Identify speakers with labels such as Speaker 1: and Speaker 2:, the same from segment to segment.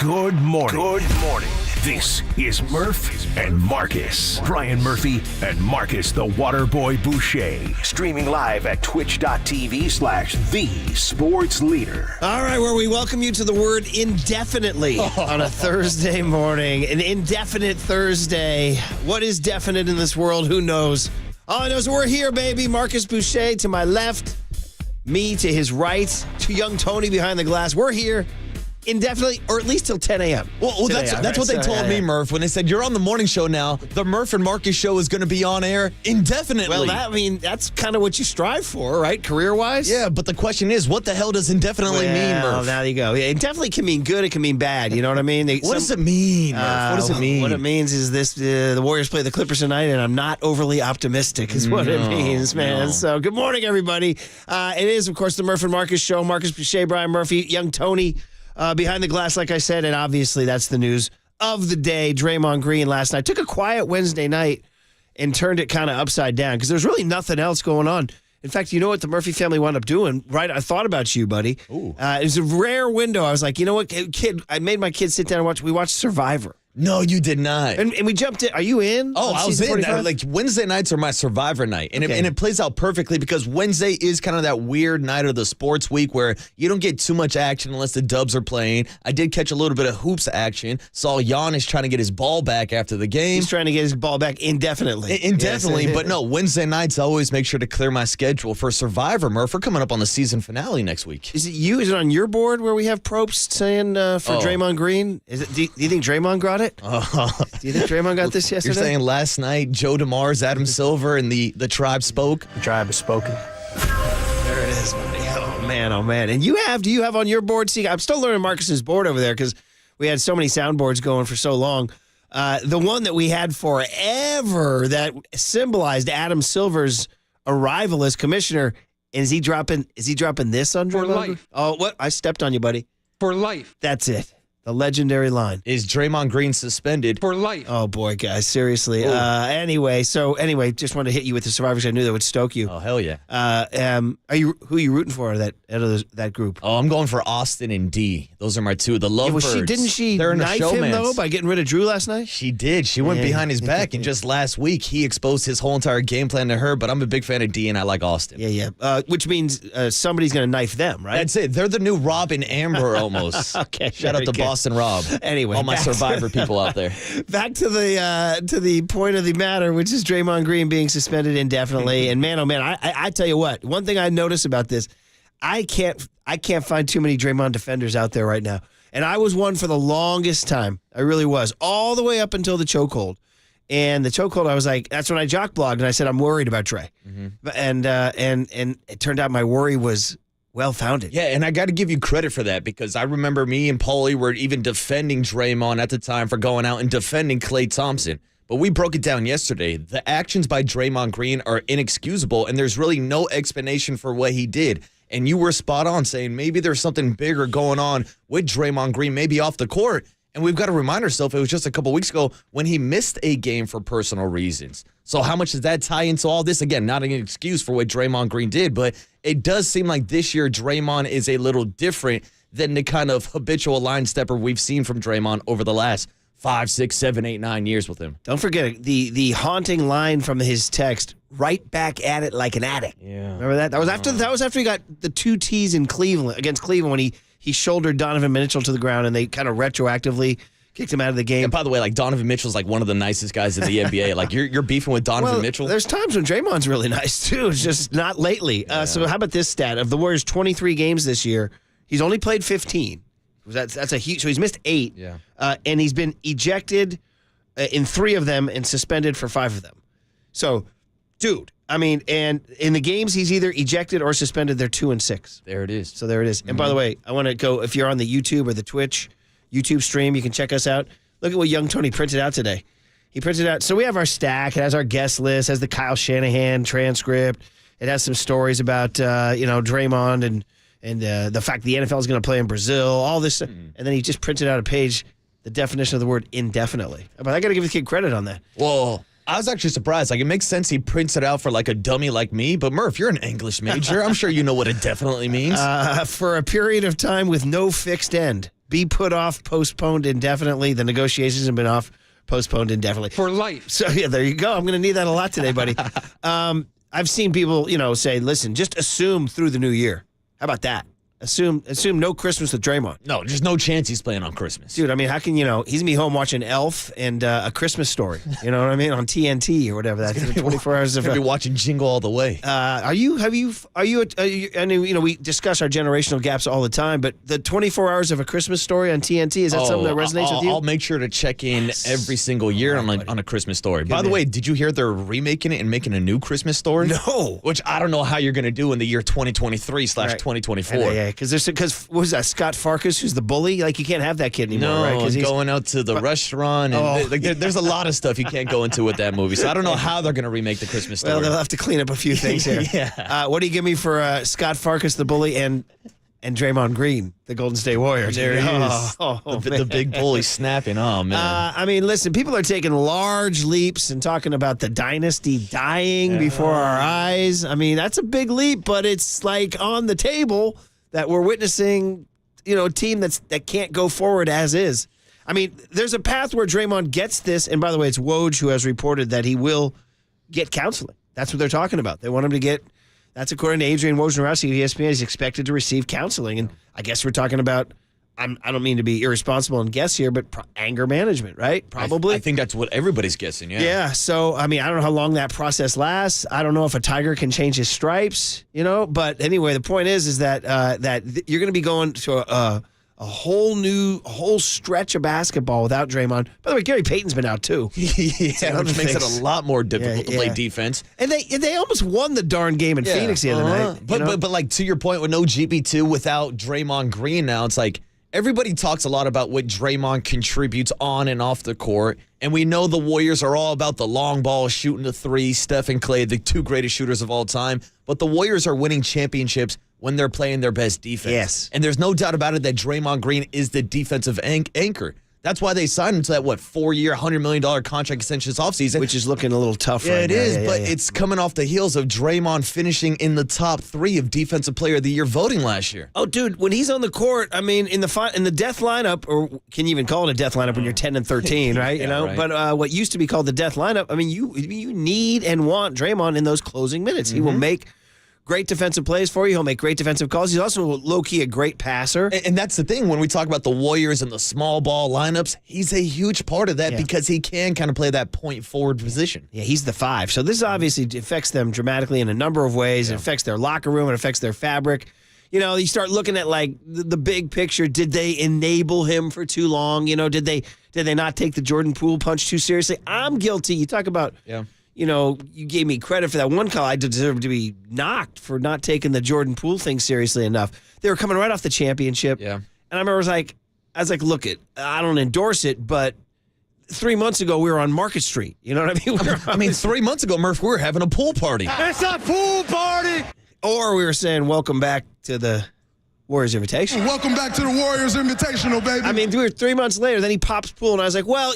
Speaker 1: Good morning. Good morning. This is Murph and Marcus. Brian Murphy and Marcus the Waterboy Boucher. Streaming live at twitch.tv/the sports leader.
Speaker 2: All right, where we welcome you to the word indefinitely on a Thursday morning. An indefinite Thursday. What is definite in this world? Who knows? All I know is we're here, baby. Marcus Boucher to my left, me to his right, to young Tony behind the glass. We're here indefinitely, or at least till 10 a.m.
Speaker 3: Well, that's what they told me, Murph, when they said, you're on the morning show now. The Murph and Marcus show is going to be on air indefinitely.
Speaker 2: Well, that's kind of what you strive for, right? Career-wise?
Speaker 3: Yeah, but the question is, what the hell does indefinitely mean, Murph?
Speaker 2: There you go. Yeah, indefinitely can mean good, it can mean bad. You know what I mean?
Speaker 3: What does it mean, Murph? What does it mean?
Speaker 2: What it means is this, the Warriors play the Clippers tonight, and I'm not overly optimistic is what it means, man.
Speaker 3: No.
Speaker 2: So good morning, everybody. It is, of course, the Murph and Marcus show. Marcus Boucher, Brian Murphy, young Tony behind the glass, like I said, and obviously that's the news of the day. Draymond Green last night took a quiet Wednesday night and turned it kind of upside down because there's really nothing else going on. In fact, you know what the Murphy family wound up doing, right? I thought about you, buddy. It was a rare window. I was like, you know what, kid? I made my kids sit down and watch. We watched Survivor.
Speaker 3: No, you did not.
Speaker 2: And we jumped in. Are you in?
Speaker 3: Oh, I was in. Like Wednesday nights are my Survivor night. And,
Speaker 2: Okay.
Speaker 3: it plays out perfectly because Wednesday is kind of that weird night of the sports week where you don't get too much action unless the Dubs are playing. I did catch a little bit of hoops action. Saw Giannis trying to get his ball back after the game.
Speaker 2: He's trying to get his ball back indefinitely.
Speaker 3: Indefinitely.
Speaker 2: Yes.
Speaker 3: But no, Wednesday nights I always make sure to clear my schedule for Survivor, Murph. We're coming up on the season finale next week.
Speaker 2: Is it you? Is it on your board where we have Probst saying for Draymond Green? Is it? Do you think Draymond got it? Do you think Draymond got this yesterday?
Speaker 3: You're saying last night, Joe DeMars, Adam Silver, and the tribe spoke?
Speaker 4: The tribe has spoken.
Speaker 2: There it is, buddy. Oh, man. And do you have on your board? See, I'm still learning Marcus's board over there because we had so many soundboards going for so long. The one that we had forever that symbolized Adam Silver's arrival as commissioner, is he dropping this on
Speaker 4: For
Speaker 2: Draymond?
Speaker 4: life.
Speaker 2: Oh, what? I stepped on you, buddy.
Speaker 4: For life.
Speaker 2: That's it. The legendary line.
Speaker 3: Is Draymond Green suspended?
Speaker 4: For life.
Speaker 2: Oh, boy, guys. Seriously. Anyway, just wanted to hit you with the Survivors. I knew that would stoke you.
Speaker 3: Oh, hell yeah.
Speaker 2: Who are you rooting for out of that group?
Speaker 3: Oh, I'm going for Austin and D. Those are my two. The Lovebirds.
Speaker 2: Didn't she
Speaker 3: They're in a
Speaker 2: knife him,
Speaker 3: showmance.
Speaker 2: though, by getting rid of Drew last night?
Speaker 3: She did. She went behind his back, and just last week, he exposed his whole entire game plan to her, but I'm a big fan of D, and I like Austin.
Speaker 2: Yeah. Which means somebody's going to knife them, right?
Speaker 3: That's it. They're the new Rob and Amber almost.
Speaker 2: Okay.
Speaker 3: Shout out
Speaker 2: very
Speaker 3: to
Speaker 2: good.
Speaker 3: Boston Rob.
Speaker 2: Anyway,
Speaker 3: all my Survivor people out there.
Speaker 2: Back to the point of the matter, which is Draymond Green being suspended indefinitely. And man, oh man, I tell you what, one thing I noticed about this, I can't find too many Draymond defenders out there right now. And I was one for the longest time. I really was, all the way up until the chokehold. And the chokehold, I was like, that's when I jock blogged and I said I'm worried about Dre. And it turned out my worry was well-founded.
Speaker 3: Yeah, and I got to give you credit for that because I remember me and Paulie were even defending Draymond at the time for going out and defending Klay Thompson. But we broke it down yesterday. The actions by Draymond Green are inexcusable, and there's really no explanation for what he did. And you were spot on saying maybe there's something bigger going on with Draymond Green, maybe off the court. And we've got to remind ourselves, it was just a couple weeks ago when he missed a game for personal reasons. So how much does that tie into all this? Again, not an excuse for what Draymond Green did, but it does seem like this year Draymond is a little different than the kind of habitual line stepper we've seen from Draymond over the last 5, 6, 7, 8, 9 years with him.
Speaker 2: Don't forget the haunting line from his text, right back at it like an addict.
Speaker 3: Yeah.
Speaker 2: Remember that? That was after he got the 2 T's in Cleveland against Cleveland when he shouldered Donovan Mitchell to the ground and they kind of retroactively kicked him out of the game.
Speaker 3: And by the way, like Donovan Mitchell's like one of the nicest guys in the NBA. Like you're beefing with Donovan Mitchell.
Speaker 2: There's times when Draymond's really nice too. It's just not lately. So how about this stat? Of the Warriors' 23 games this year, he's only played 15. That's a huge. So he's missed 8.
Speaker 3: Yeah.
Speaker 2: And he's been ejected in 3 of them and suspended for 5 of them. So, dude, I mean, and in the games he's either ejected or suspended, they're 2 and 6.
Speaker 3: There it is.
Speaker 2: So there it is. And by the way, I want to go, if you're on the YouTube or the Twitch YouTube stream, you can check us out. Look at what young Tony printed out today. He printed out, so we have our stack. It has our guest list, has the Kyle Shanahan transcript. It has some stories about, Draymond and the fact the NFL is going to play in Brazil, all this. And then he just printed out a page, the definition of the word indefinitely. But I got to give the kid credit on that.
Speaker 3: Whoa. I was actually surprised. Like, it makes sense he prints it out for like a dummy like me, but Murph, you're an English major. I'm sure you know what it definitely means.
Speaker 2: For a period of time with no fixed end. be put off, postponed indefinitely. The negotiations have been postponed indefinitely.
Speaker 4: For life.
Speaker 2: So, yeah, there you go. I'm going to need that a lot today, buddy. I've seen people, say, listen, just assume through the new year. How about that? Assume no Christmas with Draymond.
Speaker 3: No, there's no chance he's playing on Christmas.
Speaker 2: Dude, I mean, how can, he's going to be home watching Elf and A Christmas Story, you know what I mean, on TNT or whatever that's 24 hours of.
Speaker 3: He'll be watching Jingle All the Way.
Speaker 2: I know, we discuss our generational gaps all the time, but the 24 hours of A Christmas Story on TNT, is that something that resonates with you?
Speaker 3: I'll make sure to check in every single year on A Christmas Story. By the way, did you hear they're remaking it and making a new Christmas Story?
Speaker 2: No.
Speaker 3: Which I don't know how you're going to do in the year 2023/2024.
Speaker 2: Yeah, because what was that, Scott Farkas, who's the bully? Like, you can't have that kid anymore,
Speaker 3: no,
Speaker 2: right?
Speaker 3: Because he's going out to the restaurant. And there's a lot of stuff you can't go into with that movie. So I don't know how they're going to remake the Christmas Story.
Speaker 2: Well, they'll have to clean up a few things here.
Speaker 3: Yeah.
Speaker 2: What do you give me for Scott Farkas, the bully, and Draymond Green, the Golden State Warriors?
Speaker 3: There he is. The big bully snapping. Oh, man.
Speaker 2: I mean, listen, people are taking large leaps and talking about the dynasty dying before our eyes. I mean, that's a big leap, but it's like on the table that we're witnessing, a team that can't go forward as is. I mean, there's a path where Draymond gets this, and by the way, it's Woj who has reported that he will get counseling. That's what they're talking about. They want him to get, that's according to Adrian Wojnarowski of ESPN, he's expected to receive counseling. And I guess we're talking about, I don't mean to be irresponsible and guess here, but anger management, right? Probably.
Speaker 3: I think that's what everybody's guessing, yeah.
Speaker 2: Yeah, so, I mean, I don't know how long that process lasts. I don't know if a tiger can change his stripes, But anyway, the point is that you're going to be going to a whole stretch of basketball without Draymond. By the way, Gary Payton's been out too.
Speaker 3: Yeah, which makes it a lot more difficult to play defense.
Speaker 2: And they almost won the darn game in Phoenix the other night.
Speaker 3: But like, to your point, with no GP2, without Draymond Green now, it's like everybody talks a lot about what Draymond contributes on and off the court. And we know the Warriors are all about the long ball, shooting the three. Steph and Klay, the two greatest shooters of all time. But the Warriors are winning championships when they're playing their best defense.
Speaker 2: Yes.
Speaker 3: And there's no doubt about it that Draymond Green is the defensive anchor. That's why they signed him to that, 4-year, $100 million contract extension this offseason.
Speaker 2: Which is looking a little tough right now.
Speaker 3: Yeah, it is, but it's coming off the heels of Draymond finishing in the top 3 of Defensive Player of the Year voting last year.
Speaker 2: Oh, dude, when he's on the court, I mean, in the death lineup, or can you even call it a death lineup when you're 10-13, right?
Speaker 3: Right.
Speaker 2: But what used to be called the death lineup, I mean, you need and want Draymond in those closing minutes. He will make great defensive plays for you. He'll make great defensive calls. He's also low-key a great passer.
Speaker 3: And that's the thing. When we talk about the Warriors and the small ball lineups, he's a huge part of that because he can kind of play that point forward position.
Speaker 2: Yeah, he's the 5. So this obviously affects them dramatically in a number of ways. It affects their locker room. It affects their fabric. You start looking at like the big picture. Did they enable him for too long? Did they not take the Jordan Poole punch too seriously? I'm guilty. You talk about you gave me credit for that one call. I deserve to be knocked for not taking the Jordan Poole thing seriously enough. They were coming right off the championship.
Speaker 3: Yeah.
Speaker 2: And I remember I was like, look, I don't endorse it, but 3 months ago we were on Market Street. You know what I mean?
Speaker 3: 3 months ago, Murph, we were having a pool party.
Speaker 4: It's a pool party.
Speaker 2: Or we were saying, welcome back to the Warriors Invitational.
Speaker 5: Welcome back to the Warriors Invitational, baby.
Speaker 2: I mean, we were 3 months later, then he pops Poole, and I was like, well,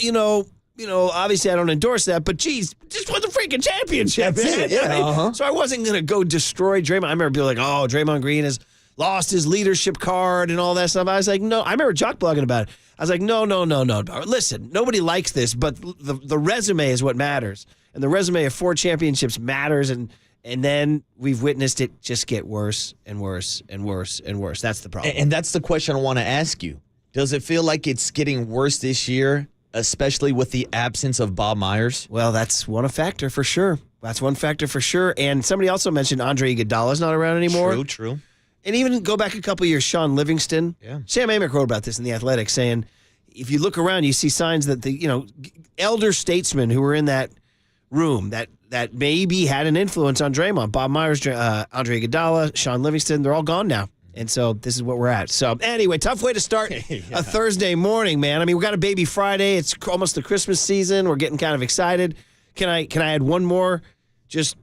Speaker 2: obviously I don't endorse that, but geez, just won the freaking championship.
Speaker 3: That's it, yeah.
Speaker 2: Right? So I wasn't going to go destroy Draymond. I remember being like, oh, Draymond Green has lost his leadership card and all that stuff. I was like, no. I remember jock blogging about it. I was like, no. Listen, nobody likes this, but the resume is what matters. And the resume of 4 championships matters, and then we've witnessed it just get worse and worse and worse and worse. That's the problem.
Speaker 3: And that's the question I want to ask you. Does it feel like it's getting worse this year, especially with the absence of Bob Myers?
Speaker 2: Well, that's one factor for sure. And somebody also mentioned Andre Iguodala's not around anymore.
Speaker 3: True.
Speaker 2: And even go back a couple years, Sean Livingston.
Speaker 3: Yeah.
Speaker 2: Sam Amick wrote about this in The Athletic, saying if you look around, you see signs that the elder statesmen who were in that room that maybe had an influence on Draymond, Bob Myers, Andre Iguodala, Sean Livingston, they're all gone now. And so this is what we're at. So anyway, tough way to start a Thursday morning, man. I mean, we got a baby Friday. It's almost the Christmas season. We're getting kind of excited. Can I add one more just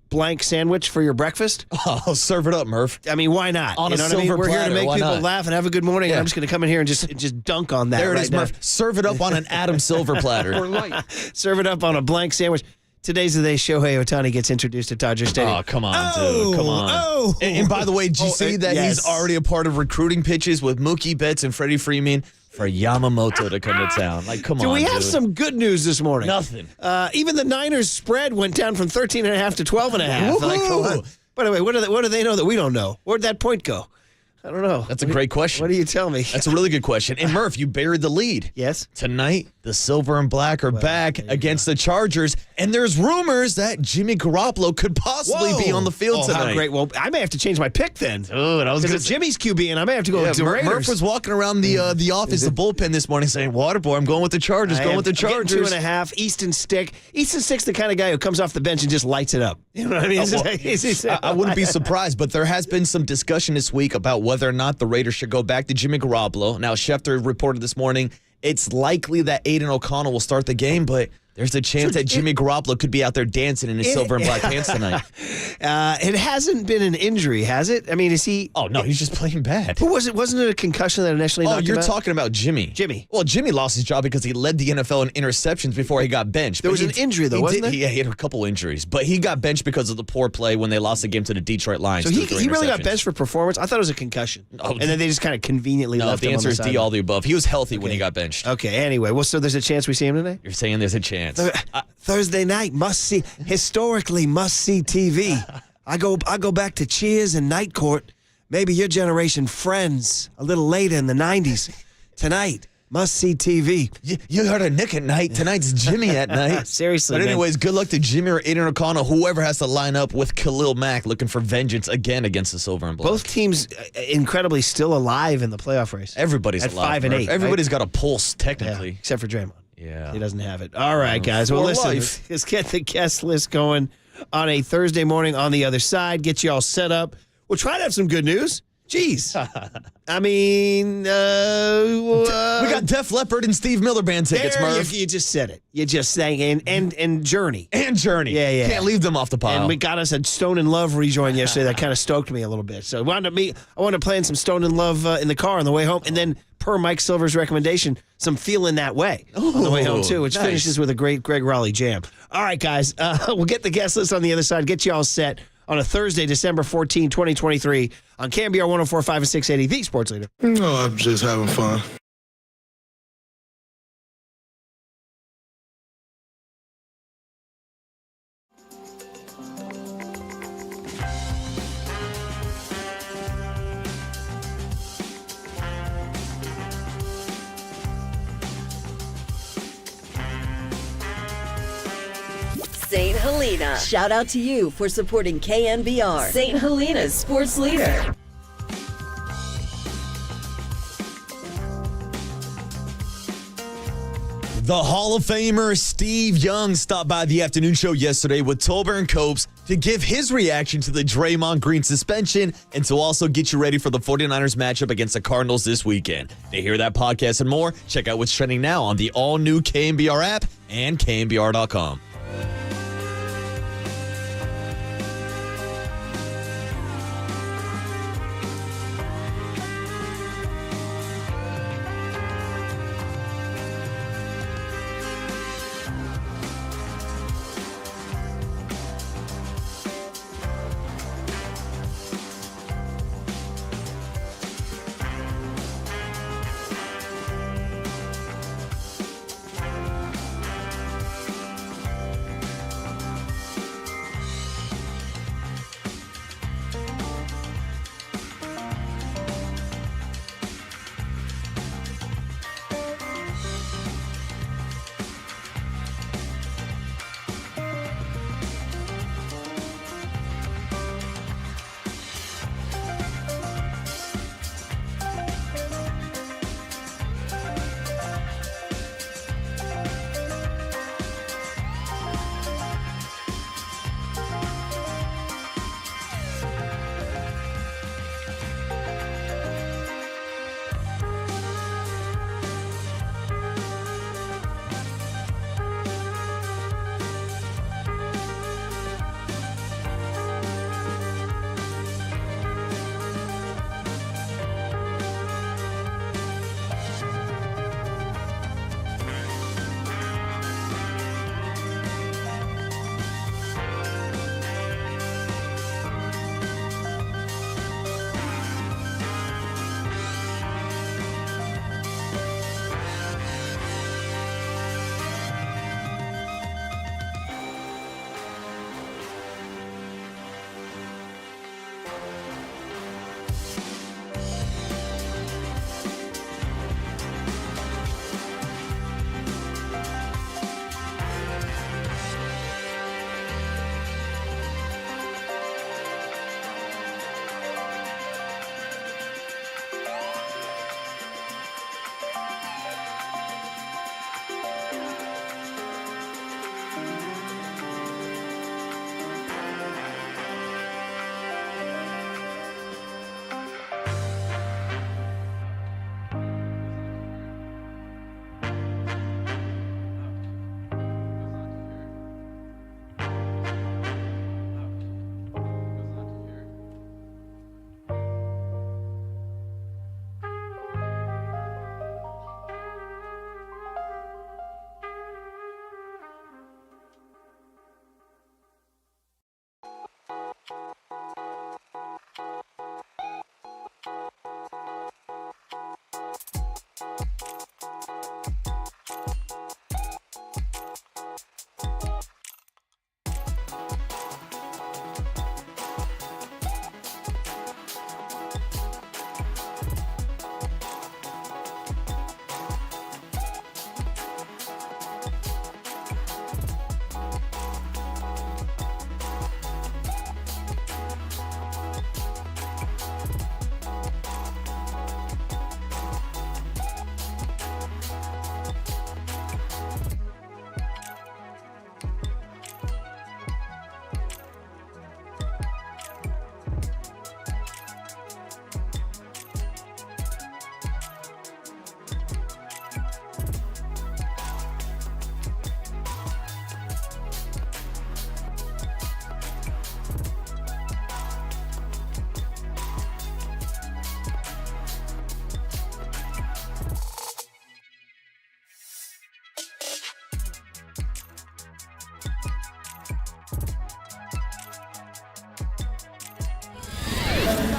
Speaker 2: blank sandwich for your breakfast?
Speaker 3: I'll serve it up, Murph.
Speaker 2: I mean, why not?
Speaker 3: On a silver
Speaker 2: We're here
Speaker 3: platter,
Speaker 2: to make
Speaker 3: why
Speaker 2: people
Speaker 3: not?
Speaker 2: laugh and have a good morning.
Speaker 3: Yeah.
Speaker 2: And I'm just going to come in here and just dunk on that.
Speaker 3: There it
Speaker 2: right
Speaker 3: is,
Speaker 2: now.
Speaker 3: Murph. Serve it up on an Adam Silver platter.
Speaker 4: For life.
Speaker 2: Serve it up on a blank sandwich. Today's the day Shohei Ohtani gets introduced to Dodger Stadium.
Speaker 3: Oh, come on, dude. Come on.
Speaker 2: Oh.
Speaker 3: And by the way, did you see that
Speaker 2: yes.
Speaker 3: he's already a part of recruiting pitches with Mookie Betts and Freddie Freeman for Yamamoto to come to town? Like, come on,
Speaker 2: Do we have
Speaker 3: dude.
Speaker 2: some good news this morning?
Speaker 3: Nothing.
Speaker 2: Even the Niners spread went down from 13.5 to 12.5. Like, come on. By the way, what do they know that we don't know? Where'd that point go? I don't know.
Speaker 3: That's a great question.
Speaker 2: What do you tell me?
Speaker 3: That's a really good question. And Murph, you buried the lead.
Speaker 2: Yes.
Speaker 3: Tonight, the Silver and Black are back against the Chargers, and there's rumors that Jimmy Garoppolo could possibly be on the field tonight.
Speaker 2: How great. Well, I may have to change my pick then.
Speaker 3: Dude, I was
Speaker 2: Because
Speaker 3: going
Speaker 2: if Jimmy's QB and I may have to go with the Raiders.
Speaker 3: Murph was walking around the office, the bullpen this morning saying, Waterboy, I'm going with the Chargers,
Speaker 2: I'm getting
Speaker 3: Chargers.
Speaker 2: 2.5. Easton Stick. Easton Stick's the kind of guy who comes off the bench and just lights it up. You know what I mean?
Speaker 3: I wouldn't be surprised, but there has been some discussion this week about whether or not the Raiders should go back to Jimmy Garoppolo. Now, Schefter reported this morning it's likely that Aiden O'Connell will start the game, but there's a chance that Jimmy Garoppolo could be out there dancing in his silver and black pants tonight.
Speaker 2: It hasn't been an injury, has it? I mean, is he?
Speaker 3: Oh, no, he's just playing bad.
Speaker 2: Who was it? Wasn't it a concussion that initially knocked him
Speaker 3: you're
Speaker 2: out?
Speaker 3: talking about Jimmy.
Speaker 2: Jimmy.
Speaker 3: Well, Jimmy lost his job because he led the NFL in interceptions before he got benched.
Speaker 2: There was an injury, though, wasn't there?
Speaker 3: Yeah, he had a couple injuries, but he got benched because of the poor play when they lost the game to the Detroit Lions.
Speaker 2: So he really got benched for performance? I thought it was a concussion.
Speaker 3: Oh,
Speaker 2: and then they just kind of conveniently
Speaker 3: No,
Speaker 2: left
Speaker 3: the
Speaker 2: him on
Speaker 3: answer
Speaker 2: the
Speaker 3: is D,
Speaker 2: sideline.
Speaker 3: all the above. He was healthy when he got benched.
Speaker 2: Okay, anyway. Well, so there's a chance we see him today?
Speaker 3: You're saying there's a chance.
Speaker 2: Thursday night, must-see, historically must-see TV. I go back to Cheers and Night Court. Maybe your generation, Friends, a little later in the 90s. Tonight, must-see TV.
Speaker 3: You heard of Nick at night. Tonight's Jimmy at night.
Speaker 2: Seriously,
Speaker 3: But
Speaker 2: man.
Speaker 3: anyways, good luck to Jimmy or Aiden O'Connell, whoever has to line up with Khalil Mack looking for vengeance again against the Silver and Black.
Speaker 2: Both teams incredibly still alive in the playoff race.
Speaker 3: Everybody's
Speaker 2: at
Speaker 3: alive.
Speaker 2: 5 and 8.
Speaker 3: Everybody's got a pulse,
Speaker 2: Yeah,
Speaker 3: technically.
Speaker 2: except for Draymond.
Speaker 3: Yeah.
Speaker 2: He doesn't have it. All right, guys. Well,
Speaker 3: For
Speaker 2: listen,
Speaker 3: life.
Speaker 2: let's get the guest list going on a Thursday morning on the other side. Get you all set up. We'll try to have some good news. Jeez. I mean,
Speaker 3: We got Def Leppard and Steve Miller Band tickets,
Speaker 2: there
Speaker 3: Murph.
Speaker 2: you just said it. You just sang and Journey.
Speaker 3: And Journey.
Speaker 2: Yeah.
Speaker 3: Can't leave them off the pile.
Speaker 2: And we got us a Stone in Love rejoin yesterday. That kind of stoked me a little bit. So I wound up playing some Stone in Love in the car on the way home. And then, per Mike Silver's recommendation, some Feeling That Way on the way home, too, which
Speaker 3: nice.
Speaker 2: finishes with a great Greg Raleigh jam. All right, guys. We'll get the guest list on the other side. Get you all set on a Thursday, December 14, 2023 on KNBR 104.5 and 680, the sports leader.
Speaker 5: No, I'm just having fun.
Speaker 6: St. Helena. Shout out to you for supporting KNBR, St. Helena's sports leader.
Speaker 3: The Hall of Famer Steve Young stopped by the afternoon show yesterday with Tolbert and Copes to give his reaction to the Draymond Green suspension and to also get you ready for the 49ers matchup against the Cardinals this weekend. To hear that podcast and more, check out what's trending now on the all-new KNBR app and KNBR.com.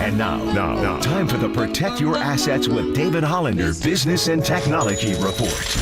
Speaker 1: And now, time for the Protect Your Assets with David Hollander Business and Technology Report.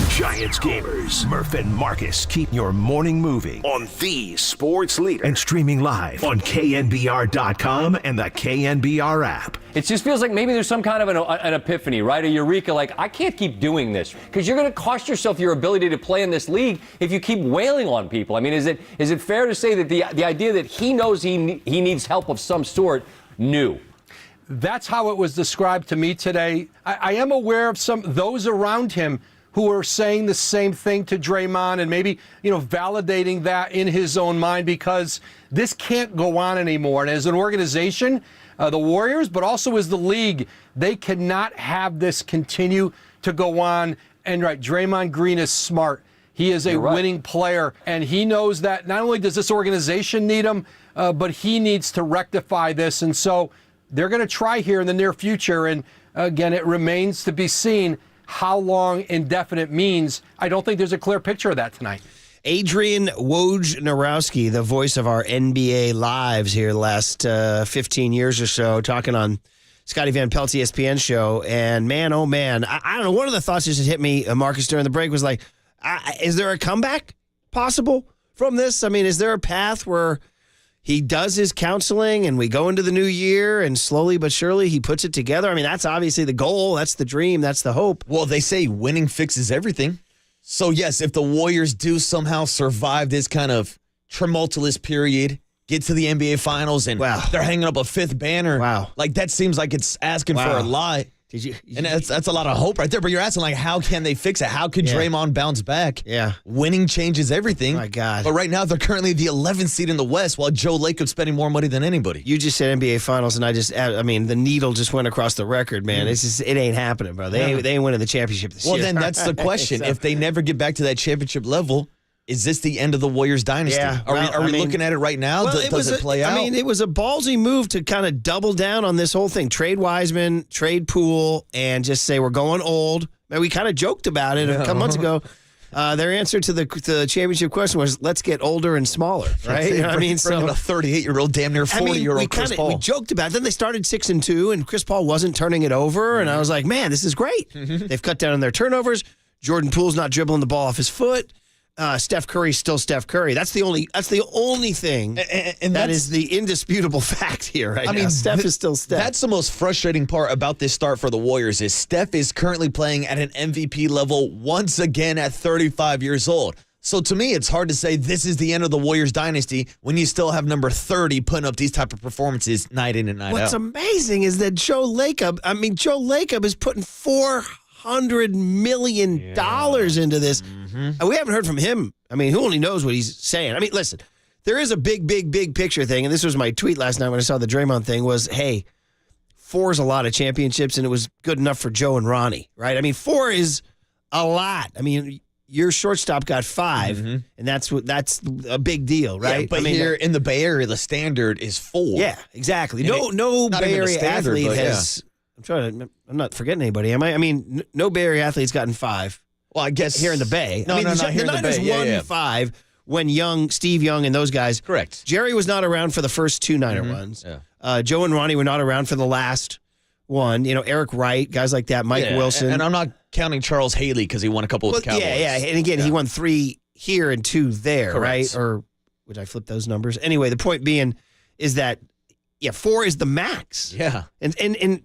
Speaker 1: Giants gamers, Murph and Marcus keep your morning moving on the sports leader and streaming live on KNBR.com and the KNBR app.
Speaker 7: It just feels like maybe there's some kind of an epiphany, right? A eureka, like, I can't keep doing this because you're going to cost yourself your ability to play in this league if you keep wailing on people. I mean, is it fair to say that the idea that he knows he needs help of some sort new?
Speaker 4: That's how it was described to me today. I am aware of those around him who are saying the same thing to Draymond and maybe, validating that in his own mind, because this can't go on anymore. And as an organization, the Warriors, but also as the league, they cannot have this continue to go on. And right, Draymond Green is smart. He is a winning player, and he knows that not only does this organization need him, but he needs to rectify this. And so they're going to try here in the near future. And again, it remains to be seen how long indefinite means. I don't think there's a clear picture of that tonight.
Speaker 2: Adrian Wojnarowski, the voice of our NBA lives here the last 15 years or so, talking on Scotty Van Pelt's ESPN show. And man, oh man, I don't know. One of the thoughts just hit me, Marcus, during the break was like, is there a comeback possible from this? I mean, is there a path where he does his counseling and we go into the new year and slowly but surely he puts it together? I mean, that's obviously the goal. That's the dream. That's the hope.
Speaker 3: Well, they say winning fixes everything. So, yes, if the Warriors do somehow survive this kind of tumultuous period, get to the NBA Finals, and they're hanging up a fifth banner, like that seems like it's asking for a lot. And that's a lot of hope right there. But you're asking, like, how can they fix it? How could Draymond bounce back?
Speaker 2: Yeah.
Speaker 3: Winning changes everything.
Speaker 2: My God.
Speaker 3: But right now, they're currently the 11th seed in the West, while Joe Lacob's spending more money than anybody.
Speaker 2: You just said NBA Finals, and the needle just went across the record, man. It ain't happening, bro. They ain't winning the championship this year.
Speaker 3: Well, then that's the question. If they never get back to that championship level, is this the end of the Warriors dynasty?
Speaker 2: Yeah,
Speaker 3: Are we looking at it right now? Does it play out?
Speaker 2: I mean, it was a ballsy move to kind of double down on this whole thing. Trade Wiseman, trade Poole, and just say we're going old. And we kind of joked about it a couple months ago. Their answer to the championship question was, let's get older and smaller, right?
Speaker 3: You know what I mean? So a 38-year-old, damn near 40-year-old Chris Paul.
Speaker 2: We joked about it. Then they started 6-2, and Chris Paul wasn't turning it over. And I was like, man, this is great. They've cut down on their turnovers. Jordan Poole's not dribbling the ball off his foot. Steph Curry's still Steph Curry. That's the only thing, and that is the indisputable fact here right now. Steph is still Steph.
Speaker 3: That's the most frustrating part about this start for the Warriors is Steph is currently playing at an MVP level once again at 35 years old. So to me, it's hard to say this is the end of the Warriors dynasty when you still have number 30 putting up these type of performances night in and night out.
Speaker 2: What's amazing is that Joe Lacob is putting $400 million into this. And we haven't heard from him. I mean, who only knows what he's saying? I mean, listen, there is a big picture thing, and this was my tweet last night when I saw the Draymond thing was, hey, 4 is a lot of championships, and it was good enough for Joe and Ronnie, right? I mean, 4 is a lot. I mean, your shortstop got 5, and that's a big deal, right?
Speaker 3: Yeah, but here in the Bay Area, the standard is 4.
Speaker 2: Yeah, exactly. No Bay Area athlete has. I'm not forgetting anybody, am I? I mean, no Bay Area athlete's gotten 5.
Speaker 3: Well, I guess
Speaker 2: here in the Bay.
Speaker 3: No,
Speaker 2: the Niners won 5 when Steve Young and those guys.
Speaker 3: Correct.
Speaker 2: Jerry was not around for the first 2 Niner runs. Yeah. Joe and Ronnie were not around for the last one. Eric Wright, guys like that, Mike Wilson.
Speaker 3: And I'm not counting Charles Haley because he won a couple with the Cowboys.
Speaker 2: Yeah. And again, he won 3 here and 2 there,
Speaker 3: correct.
Speaker 2: Right? Or would I flip those numbers? Anyway, the point being is that 4 is the max.
Speaker 3: Yeah.
Speaker 2: And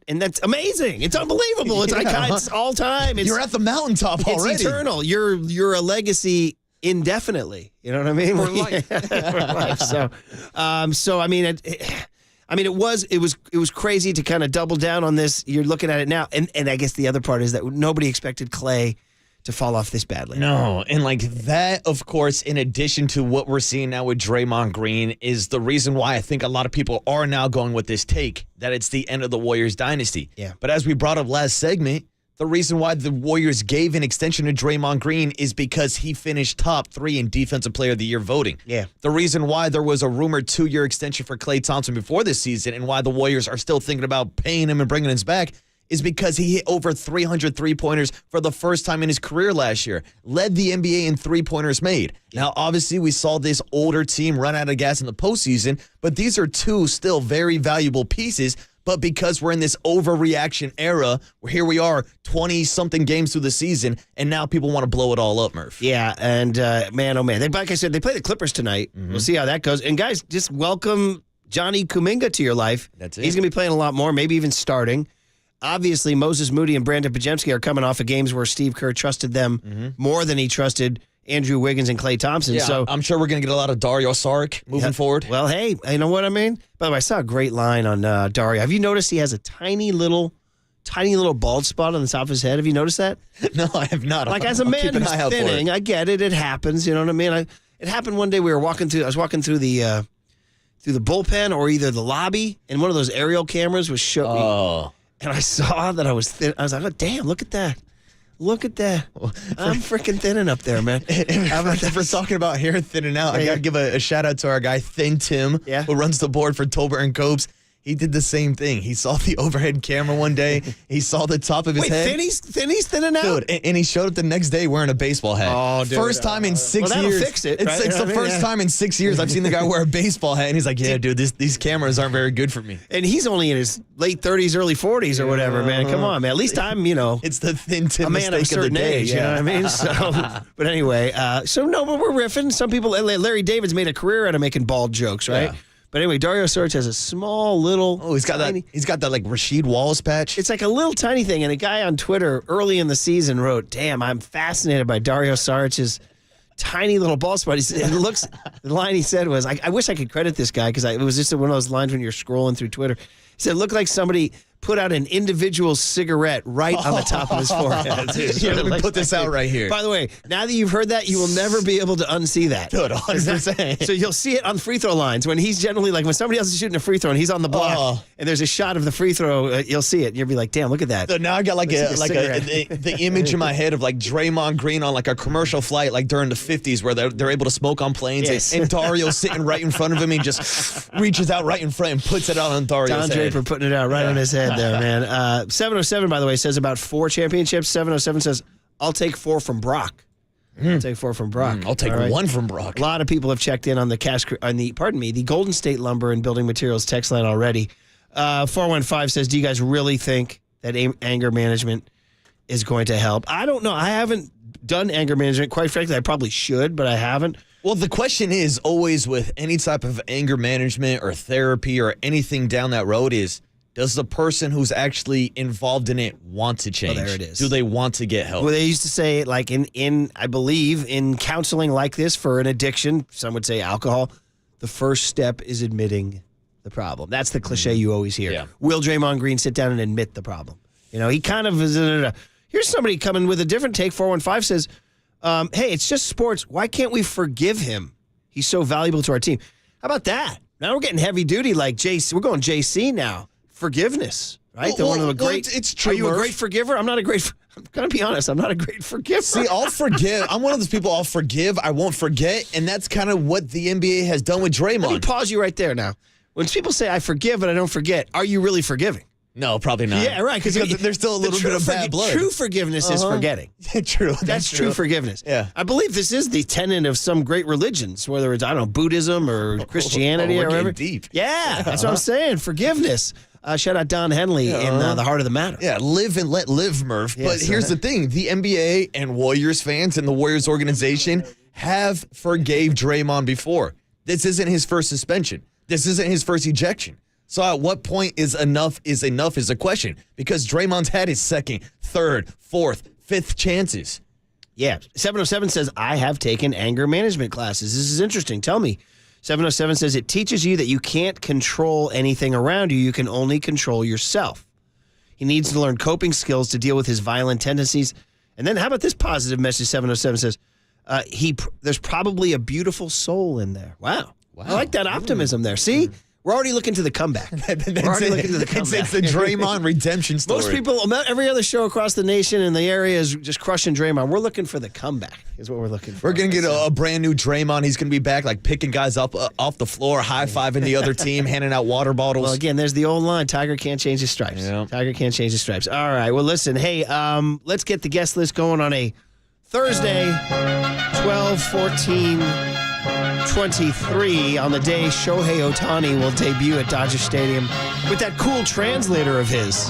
Speaker 2: that's amazing. It's unbelievable. It's iconic. It's all time.
Speaker 3: You're at the mountaintop already.
Speaker 2: It's eternal. You're a legacy indefinitely. You know what I mean?
Speaker 4: For life.
Speaker 2: For life. So I mean, it was crazy to kind of double down on this. You're looking at it now, and I guess the other part is that nobody expected Clay to fall off this badly.
Speaker 3: No, and like that, of course, in addition to what we're seeing now with Draymond Green, is the reason why I think a lot of people are now going with this take that it's the end of the Warriors dynasty.
Speaker 2: Yeah.
Speaker 3: But as we brought up last segment, the reason why the Warriors gave an extension to Draymond Green is because he finished top 3 in Defensive Player of the Year voting.
Speaker 2: Yeah.
Speaker 3: The reason why there was a rumored 2-year extension for Klay Thompson before this season and why the Warriors are still thinking about paying him and bringing him back is because he hit over 300 three-pointers for the first time in his career last year. Led the NBA in three-pointers made. Now, obviously, we saw this older team run out of gas in the postseason, but these are two still very valuable pieces. But because we're in this overreaction era, where here we are, 20-something games through the season, and now people want to blow it all up, Murph.
Speaker 2: Yeah, and man, oh man. Like I said, they play the Clippers tonight. We'll see how that goes. And guys, just welcome Johnny Kuminga to your life.
Speaker 3: That's it.
Speaker 2: He's going to be playing a lot more, maybe even starting. Obviously, Moses Moody and Brandon Pajemski are coming off of games where Steve Kerr trusted them more than he trusted Andrew Wiggins and Klay Thompson.
Speaker 3: Yeah,
Speaker 2: so
Speaker 3: I'm sure we're going to get a lot of Dario Saric moving forward.
Speaker 2: Well, hey, you know what I mean? By the way, I saw a great line on Dario. Have you noticed he has a tiny little bald spot on the top of his head? Have you noticed that?
Speaker 3: No, I have not.
Speaker 2: Like, as a
Speaker 3: I'll
Speaker 2: man
Speaker 3: keep an
Speaker 2: who's
Speaker 3: eye out for it.
Speaker 2: thinning, I get it. It happens. You know what I mean? It happened one day. I was walking through the bullpen or either the lobby, and one of those aerial cameras was showing me.
Speaker 3: Oh.
Speaker 2: And I saw that I was thin. I was like, oh, damn, look at that. Look at that. I'm freaking thinning up there, man. How about that?
Speaker 3: If we're talking about hair thinning out, I got to give a shout out to our guy, Thin Tim, who runs the board for Tolbert and Copes. He did the same thing. He saw the overhead camera one day. He saw the top of his head.
Speaker 2: Thinny's thinning out?
Speaker 3: Dude, and he showed up the next day wearing a baseball hat.
Speaker 2: Oh, dude.
Speaker 3: First time in 6
Speaker 2: Well, that'll
Speaker 3: years.
Speaker 2: fix it,
Speaker 3: It's,
Speaker 2: right?
Speaker 3: it's
Speaker 2: You know
Speaker 3: the
Speaker 2: what I mean?
Speaker 3: first time in 6 years I've seen the guy wear a baseball hat, and he's like, yeah, dude, these cameras aren't very good for me.
Speaker 2: And he's only in his late 30s, early 40s or whatever, man. Come on, man. At least I'm,
Speaker 3: It's the Thin Tim
Speaker 2: a man of a
Speaker 3: mistake of the
Speaker 2: certain
Speaker 3: day.
Speaker 2: age, you know what I mean? So, but anyway, but we're riffing. Some people, Larry David's made a career out of making bald jokes, right?
Speaker 3: Yeah.
Speaker 2: But anyway, Dario Saric has a small little.
Speaker 3: Oh, he's got that like Rasheed Wallace patch.
Speaker 2: It's like a little tiny thing, and a guy on Twitter early in the season wrote, "Damn, I'm fascinated by Dario Saric's tiny little bald spot." He said, the line he said was, "I wish I could credit this guy because it was just one of those lines when you're scrolling through Twitter." He said, "It looked like somebody put out an individual cigarette right on the top of his forehead."
Speaker 3: Here, let me put this out right here.
Speaker 2: By the way, now that you've heard that, you will never be able to unsee that.
Speaker 3: Dude, 100%.
Speaker 2: So you'll see it on free throw lines when he's generally like when somebody else is shooting a free throw and he's on the block and there's a shot of the free throw, you'll see it. And you'll be like, damn, look at that.
Speaker 3: So now I got the image in my head of like Draymond Green on like a commercial flight like during the 50s where they're able to smoke on planes and Dario sitting right in front of him. He just reaches out right in front and puts it out on Dario's
Speaker 2: Don
Speaker 3: head.
Speaker 2: Draper putting it out right on his head there, man. 707, by the way, says about 4 championships. 707 says, I'll take 4 from Brock. I'll take 4 from Brock.
Speaker 3: I'll take
Speaker 2: All right.
Speaker 3: 1 from Brock.
Speaker 2: A lot of people have checked in on the the Golden State Lumber and Building Materials text line already. 415 says, do you guys really think that anger management is going to help? I don't know. I haven't done anger management. Quite frankly, I probably should, but I haven't.
Speaker 3: Well, the question is always with any type of anger management or therapy or anything down that road is, does the person who's actually involved in it want to change?
Speaker 2: Well, there it is.
Speaker 3: Do they want to get help?
Speaker 2: Well, they used to say, like I believe in counseling like this for an addiction, some would say alcohol, the first step is admitting the problem. That's the cliche you always hear.
Speaker 3: Yeah.
Speaker 2: Will Draymond Green sit down and admit the problem? He kind of is. Here's somebody coming with a different take. 415 says, hey, it's just sports. Why can't we forgive him? He's so valuable to our team. How about that? Now we're getting heavy duty like JC. We're going JC now. Forgiveness, right?
Speaker 3: It's true.
Speaker 2: Are you a
Speaker 3: Murph.
Speaker 2: great forgiver? I'm going to be honest. I'm not a great forgiver.
Speaker 3: See, I'll forgive. I'm one of those people I'll forgive. I won't forget. And that's kind of what the NBA has done with Draymond.
Speaker 2: Let me pause you right there now. When people say I forgive but I don't forget, are you really forgiving?
Speaker 3: No, probably not.
Speaker 2: Yeah, right.
Speaker 3: Because there's still a little bit of bad blood.
Speaker 2: True forgiveness is forgetting.
Speaker 3: True.
Speaker 2: That's true forgiveness.
Speaker 3: Yeah.
Speaker 2: I believe this is the tenet of some great religions, whether it's, I don't know, Buddhism or Christianity
Speaker 3: we're
Speaker 2: or whatever.
Speaker 3: getting deep.
Speaker 2: Yeah, that's what I'm saying. Forgiveness. Shout out Don Henley in The Heart of the Matter.
Speaker 3: Yeah, live and let live, Murph.
Speaker 2: Yes,
Speaker 3: but here's the thing. The NBA and Warriors fans and the Warriors organization have forgave Draymond before. This isn't his first suspension. This isn't his first ejection. So at what point is enough is a question. Because Draymond's had his second, third, fourth, fifth chances.
Speaker 2: Yeah. 707 says, I have taken anger management classes. This is interesting. Tell me. 707 says, it teaches you that you can't control anything around you. You can only control yourself. He needs to learn coping skills to deal with his violent tendencies. And then how about this positive message? 707 says, there's probably a beautiful soul in there. Wow. I like that optimism there. See? We're already looking to the comeback.
Speaker 3: It's the Draymond redemption story.
Speaker 2: Most people, every other show across the nation and the area is just crushing Draymond. We're looking for the comeback is what we're looking for.
Speaker 3: We're going to get a brand new Draymond. He's going to be back like picking guys up off the floor, high-fiving the other team, handing out water bottles.
Speaker 2: Well, again, the's the old line. Tiger can't change his stripes.
Speaker 3: Yeah.
Speaker 2: Tiger can't change his stripes. All right. Well, listen. Hey, let's get the guest list going on a Thursday, 12/14/23 on the day Shohei Ohtani will debut at Dodger Stadium with that cool translator of his.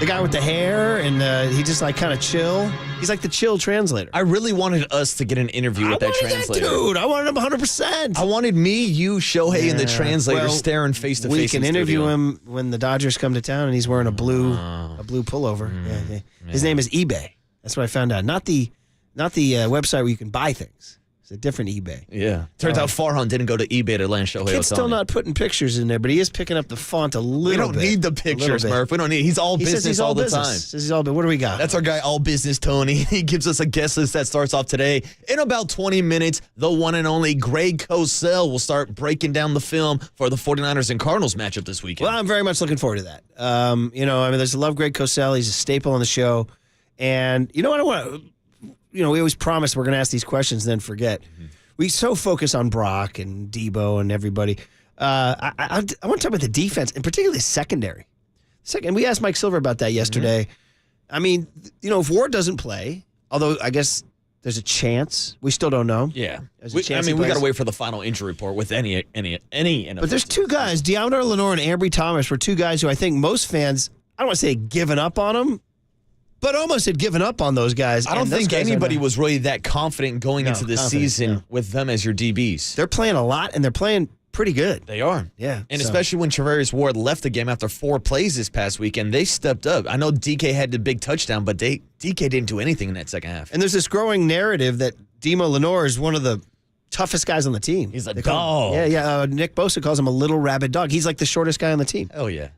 Speaker 2: The guy with the hair, and he just like kind of chill. He's like the chill translator.
Speaker 3: I really wanted us to get an interview with that translator.
Speaker 2: Dude, I wanted him 100%.
Speaker 3: I wanted me, you, Shohei, and the translator staring face to face.
Speaker 2: We can interview him when the Dodgers come to town, and he's wearing a blue pullover. Yeah. His name is eBay. That's what I found out. Not the website where you can buy things. It's a different eBay.
Speaker 3: Yeah. Turns out Farhan didn't go to eBay to land Shohei Ohtani.
Speaker 2: Kid's still not putting pictures in there, but he is picking up the font a little bit.
Speaker 3: We don't need the pictures, Murph. We don't need. He's all business all the time.
Speaker 2: Says he's all business. What do we got?
Speaker 3: That's our guy, All Business Tony. He gives us a guest list that starts off today. In about 20 minutes, the one and only Greg Cosell will start breaking down the film for the 49ers and Cardinals matchup this weekend.
Speaker 2: Well, I'm very much looking forward to that. There's a love Greg Cosell. He's a staple on the show. And you know what I want? We always promise we're going to ask these questions and then forget. Mm-hmm. We so focus on Brock and Debo and everybody. I want to talk about the defense, and particularly secondary. We asked Mike Silver about that yesterday. Mm-hmm. I mean, if Ward doesn't play, although I guess there's a chance. We still don't know.
Speaker 3: Yeah. We got to wait for the final injury report with any NFL.
Speaker 2: But there's two guys, Deommodore Lenoir and Ambry Thomas, were two guys who I think most fans, I don't want to say given up on them, but almost had given up on those guys.
Speaker 3: I don't think anybody was really that confident going into the season with them as your DBs.
Speaker 2: They're playing a lot, and they're playing pretty good.
Speaker 3: They are.
Speaker 2: Yeah.
Speaker 3: And especially when Travarius Ward left the game after 4 plays this past weekend, they stepped up. I know DK had the big touchdown, but DK didn't do anything in that second half.
Speaker 2: And there's this growing narrative that Demo Lenoir is one of the toughest guys on the team.
Speaker 3: He's a dog.
Speaker 2: Nick Bosa calls him a little rabid dog. He's like the shortest guy on the team.
Speaker 3: Oh, yeah.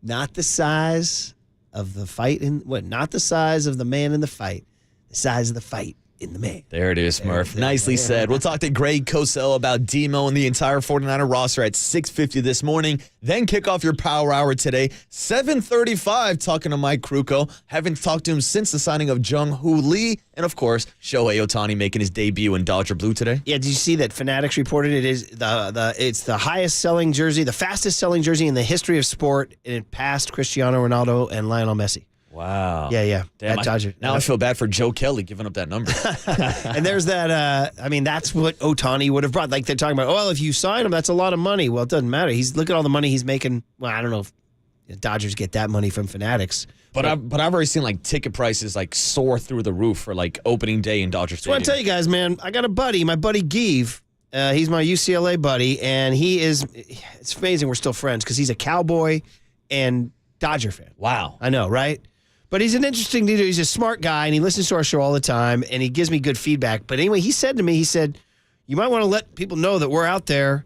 Speaker 2: Not the size of the fight not the size of the man in the fight, the size of the fight in the man.
Speaker 3: There it is, Murph. Nicely said. We'll talk to Greg Cosell about Demo and the entire 49er roster at 6:50 this morning. Then kick off your Power Hour today. 7:35, talking to Mike Krukow. Haven't talked to him since the signing of Jung-Hoo Lee. And, of course, Shohei Ohtani making his debut in Dodger Blue today.
Speaker 2: Yeah, did you see that Fanatics reported it's the highest selling jersey, the fastest selling jersey in the history of sport, and it passed Cristiano Ronaldo and Lionel Messi.
Speaker 3: Wow.
Speaker 2: Yeah.
Speaker 3: Damn, I feel bad for Joe Kelly giving up that number.
Speaker 2: And there's that, that's what Ohtani would have brought. Like they're talking about, if you sign him, that's a lot of money. Well, it doesn't matter. Look at all the money he's making. Well, I don't know if the Dodgers get that money from Fanatics.
Speaker 3: But I've already seen like ticket prices like soar through the roof for like opening day in Dodger Stadium.
Speaker 2: So I tell you guys, man, I got a buddy, my buddy Geeve. He's my UCLA buddy, and it's amazing we're still friends because he's a Cowboy and Dodger fan.
Speaker 3: Wow.
Speaker 2: I know, right? But he's an interesting dude. He's a smart guy, and he listens to our show all the time, and he gives me good feedback. But anyway, he said to me, you might want to let people know that we're out there.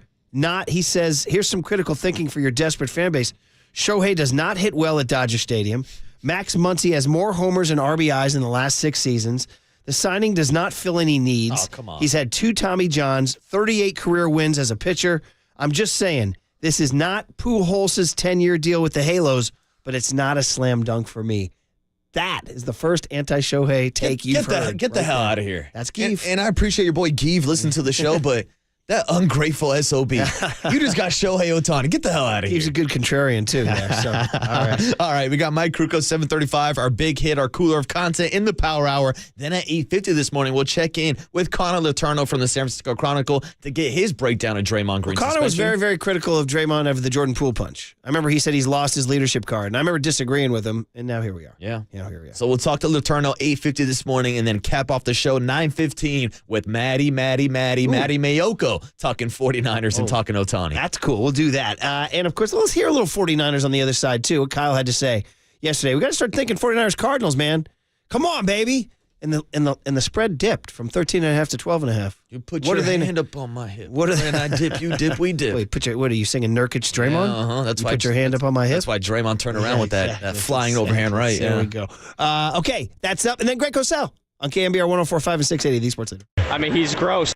Speaker 2: He says, here's some critical thinking for your desperate fan base. Shohei does not hit well at Dodger Stadium. Max Muncy has more homers and RBIs in the last 6 seasons. The signing does not fill any needs.
Speaker 3: Oh, come on.
Speaker 2: He's had 2 Tommy Johns, 38 career wins as a pitcher. I'm just saying, this is not Pujols' 10-year deal with the Halos, but it's not a slam dunk for me. That is the first anti-Shohei take you've heard.
Speaker 3: Get the hell out of here.
Speaker 2: That's Geeve.
Speaker 3: And I appreciate your boy Geeve listening to the show, but that ungrateful SOB. You just got Shohei Ohtani. Get the hell out of here.
Speaker 2: He's a good contrarian, too. There, so, all right.
Speaker 3: All right, we got Mike Krukow, 7:35, our big hit, our cooler of content in the Power Hour. Then at 8:50 this morning, we'll check in with Connor Letourneau from the San Francisco Chronicle to get his breakdown of Draymond Green's
Speaker 2: Connor was very, very critical of Draymond over the Jordan Poole punch. I remember he said he's lost his leadership card, and I remember disagreeing with him, and now here we are.
Speaker 3: Yeah.
Speaker 2: Here we are.
Speaker 3: So we'll talk to Letourneau 8:50 this morning, and then cap off the show 9:15 with Maddie Mayoko talking 49ers and talking Ohtani.
Speaker 2: That's cool. We'll do that. And, of course, let's hear a little 49ers on the other side, too, what Kyle had to say yesterday. We got to start thinking 49ers Cardinals, man. Come on, baby. and the spread dipped from 13.5 to 12.5.
Speaker 3: You put
Speaker 2: What
Speaker 3: your
Speaker 2: are they-
Speaker 3: hand up on my hip.
Speaker 2: What are they-
Speaker 3: And I dip, you dip, we dip.
Speaker 2: Wait, what are you singing? Nurkic, Draymond?
Speaker 3: That's
Speaker 2: You
Speaker 3: why
Speaker 2: put your hand up on my hip.
Speaker 3: That's why Draymond turned around with that
Speaker 2: Exactly.
Speaker 3: flying overhand right.
Speaker 2: There
Speaker 3: Yeah.
Speaker 2: we go. Okay, that's up, and then Greg Cosell on KNBR 104.5 and 680, the Sports Leader.
Speaker 8: I mean, he's gross.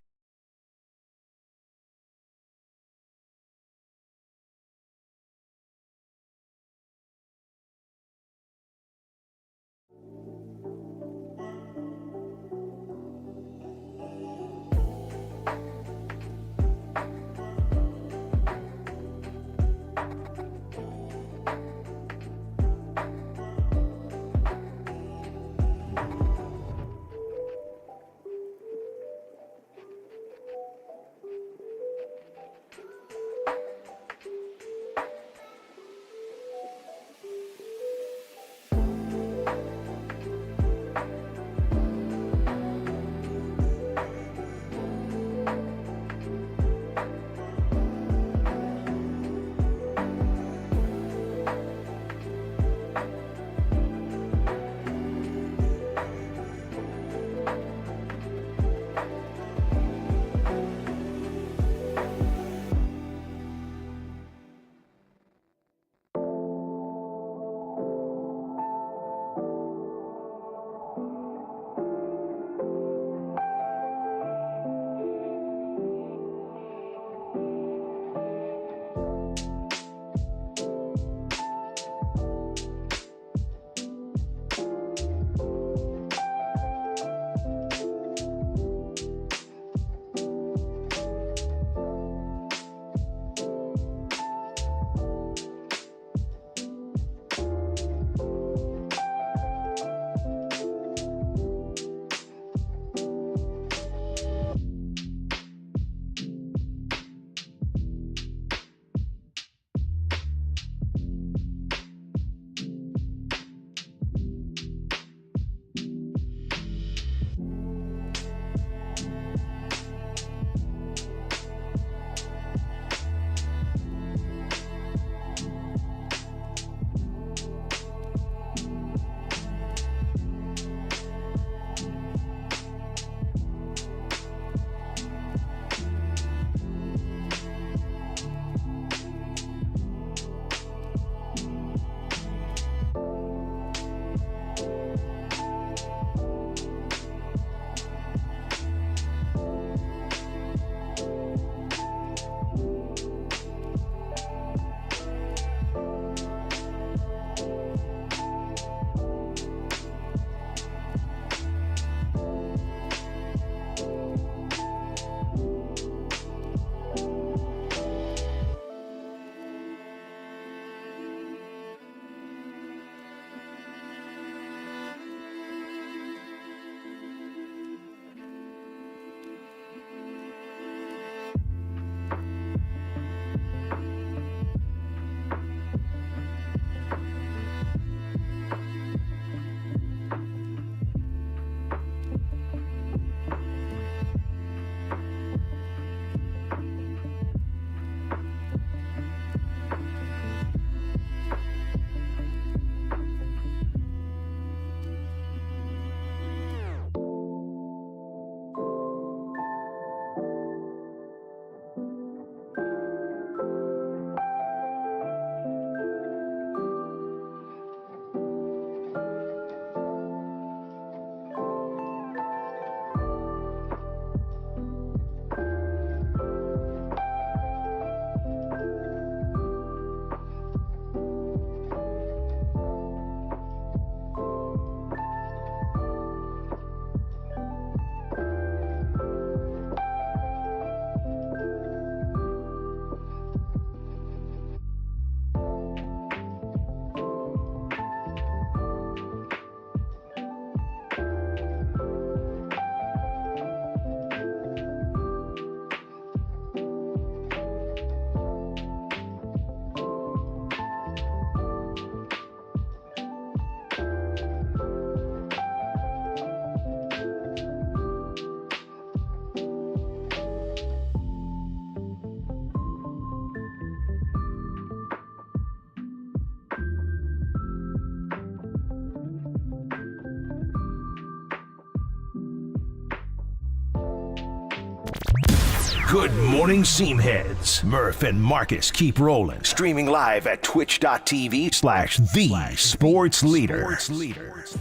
Speaker 1: Good morning, Seamheads. Murph and Marcus keep rolling. Streaming live at twitch.tv/the sports leader.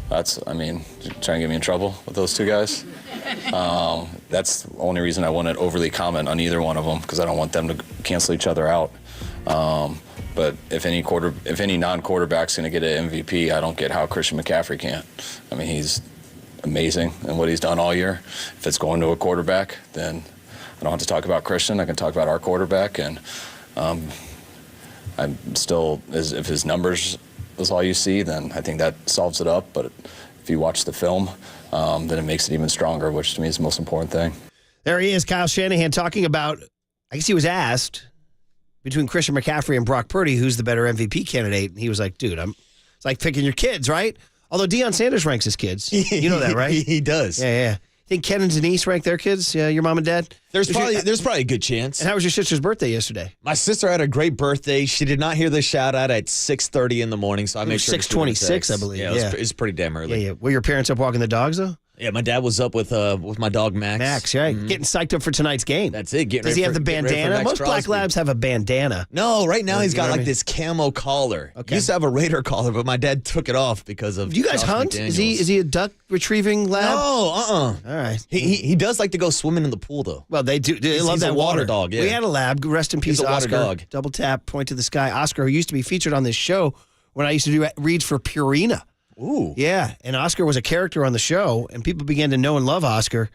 Speaker 8: That's, trying to get me in trouble with those two guys. That's the only reason I wouldn't overly comment on either one of them, because I don't want them to cancel each other out. But if any non-quarterback's going to get an MVP, I don't get how Christian McCaffrey can't. He's amazing in what he's done all year. If it's going to a quarterback, then I don't have to talk about Christian. I can talk about our quarterback. And I'm still, if his numbers is all you see, then I think that solves it up. But if you watch the film, then it makes it even stronger, which to me is the most important thing.
Speaker 2: There he is, Kyle Shanahan, talking about, I guess he was asked, between Christian McCaffrey and Brock Purdy, who's the better MVP candidate? And he was like, dude, it's like picking your kids, right? Although Deion Sanders ranks his kids. You know that, right?
Speaker 3: He does.
Speaker 2: Yeah. Think Ken and Denise rank their kids? Yeah, your mom and dad?
Speaker 3: There's probably a good chance.
Speaker 2: And how was your sister's birthday yesterday?
Speaker 3: My sister had a great birthday. She did not hear the shout out at 6:30 in the morning, so I made sure.
Speaker 2: 6:26, I believe.
Speaker 3: Yeah, it was pretty damn early.
Speaker 2: Yeah. Were your parents up walking the dogs though?
Speaker 3: Yeah, my dad was up with my dog Max.
Speaker 2: Max, right? Getting psyched up for tonight's game.
Speaker 3: That's it.
Speaker 2: Does he have the bandana? Most black labs have a bandana.
Speaker 3: No, right now he's got like this camo collar.
Speaker 2: Okay.
Speaker 3: He used to have a Raider collar, but my dad took it off because of.
Speaker 2: Do you guys
Speaker 3: Josh
Speaker 2: hunt?
Speaker 3: McDaniels.
Speaker 2: Is he a duck retrieving lab?
Speaker 3: No,
Speaker 2: All right.
Speaker 3: He does like to go swimming in the pool though.
Speaker 2: Well, they do. They love
Speaker 3: he's
Speaker 2: that
Speaker 3: a water
Speaker 2: water
Speaker 3: dog. Yeah.
Speaker 2: We had a lab. Rest in peace,
Speaker 3: He's a water
Speaker 2: Oscar.
Speaker 3: dog.
Speaker 2: Double tap, point to the sky. Oscar, who used to be featured on this show when I used to do reads for Purina.
Speaker 3: Ooh.
Speaker 2: Yeah, and Oscar was a character on the show, and people began to know and love Oscar.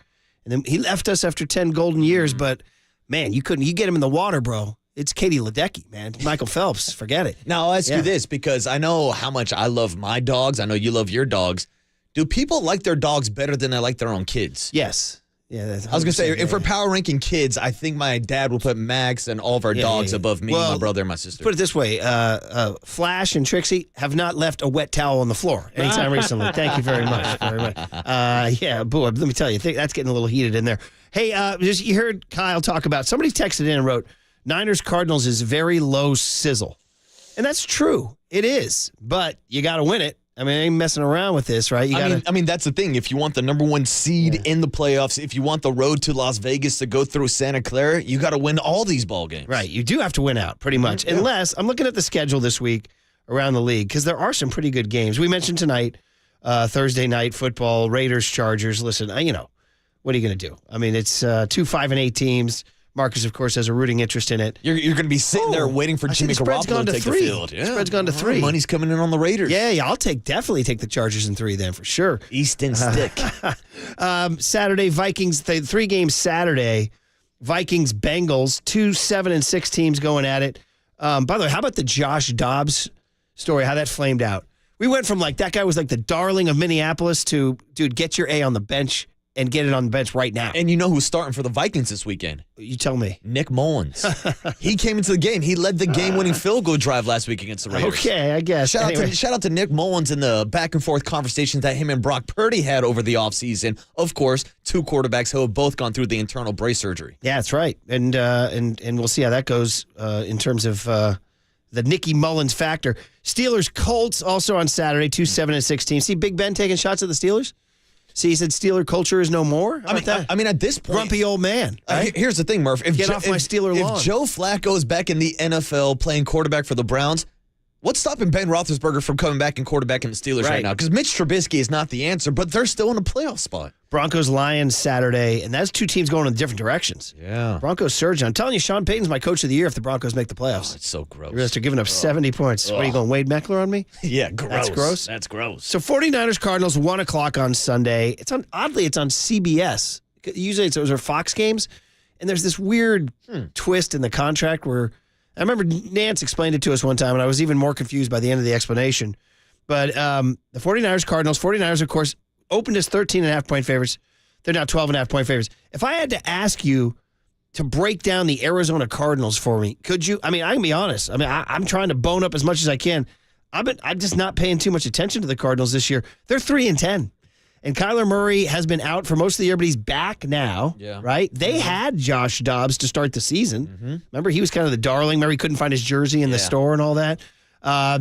Speaker 2: And then he left us after 10 golden years, but man, you get him in the water, bro. It's Katie Ledecky, man. Michael Phelps, forget it.
Speaker 3: Now, I'll ask you this, because I know how much I love my dogs. I know you love your dogs. Do people like their dogs better than they like their own kids?
Speaker 2: Yes. Yeah, that's
Speaker 3: I was going to say,
Speaker 2: 100%,
Speaker 3: if we're power ranking kids, I think my dad will put Max and all of our dogs above me, my brother, and my sister.
Speaker 2: Put it this way, Flash and Trixie have not left a wet towel on the floor anytime recently. Thank you very much. Yeah, boy, let me tell you, that's getting a little heated in there. Hey, you heard Kyle talk about, somebody texted in and wrote, Niners-Cardinals is very low sizzle. And that's true. It is. But you got to win it. I ain't messing around with this, right?
Speaker 3: I mean, that's the thing. If you want the number one seed in the playoffs, if you want the road to Las Vegas to go through Santa Clara, you got to win all these ball games.
Speaker 2: Right. You do have to win out, pretty much. Yeah. Unless, I'm looking at the schedule this week around the league, because there are some pretty good games. We mentioned tonight, Thursday night football, Raiders, Chargers. Listen, what are you going to do? It's 2 5-8 teams. Marcus, of course, has a rooting interest in it.
Speaker 3: You're going to be sitting there waiting for Jimmy Garoppolo to take the field.
Speaker 2: Yeah. Spread's gone to 3.
Speaker 3: Money's coming in on the Raiders.
Speaker 2: Yeah, I'll definitely take the Chargers in 3 then for sure.
Speaker 3: Easton Stick.
Speaker 2: Saturday, Vikings, 3 games Saturday. Vikings, Bengals, 2 7-6 teams going at it. By the way, how about the Josh Dobbs story, how that flamed out? We went from that guy was like the darling of Minneapolis to, dude, get your A on the bench and get it on the bench right now.
Speaker 3: And you know who's starting for the Vikings this weekend?
Speaker 2: You tell me.
Speaker 3: Nick Mullins. He came into the game. He led the game-winning field goal drive last week against the Raiders.
Speaker 2: Okay, I guess.
Speaker 3: Shout out to Nick Mullins and the back-and-forth conversations that him and Brock Purdy had over the offseason. Of course, 2 quarterbacks who have both gone through the internal brace surgery.
Speaker 2: Yeah, that's right. And we'll see how that goes in terms of the Nicky Mullins factor. Steelers-Colts also on Saturday, 2 7-6 teams. See Big Ben taking shots at the Steelers? See, he said Steeler culture is no more?
Speaker 3: I mean, at this point...
Speaker 2: Grumpy old man. Right?
Speaker 3: Here's the thing, Murph.
Speaker 2: Get off my Steeler lawn.
Speaker 3: If Joe Flacco's back in the NFL playing quarterback for the Browns, what's stopping Ben Roethlisberger from coming back and quarterback in the Steelers right now? Because Mitch Trubisky is not the answer, but they're still in a playoff spot.
Speaker 2: Broncos-Lions Saturday, and that's 2 teams going in different directions.
Speaker 3: Yeah.
Speaker 2: Broncos surge. I'm telling you, Sean Payton's my coach of the year if the Broncos make the playoffs.
Speaker 3: Oh, it's so gross.
Speaker 2: They're giving up 70 points. What are you going, Wade Meckler on me?
Speaker 3: Yeah, gross.
Speaker 2: That's gross?
Speaker 3: gross.
Speaker 2: So 49ers-Cardinals, 1 o'clock on Sunday. Oddly, it's on CBS. Usually those are Fox games, and there's this weird twist in the contract where I remember Nance explained it to us one time, and I was even more confused by the end of the explanation. But the 49ers, of course, opened as 13.5-point favorites. They're now 12.5-point favorites. If I had to ask you to break down the Arizona Cardinals for me, could you? I can be honest. I'm trying to bone up as much as I can. I'm just not paying too much attention to the Cardinals this year. They're 3-10. And Kyler Murray has been out for most of the year, but he's back now, right? They had Josh Dobbs to start the season. Remember, he was kind of the darling. Remember, he couldn't find his jersey in the store and all that.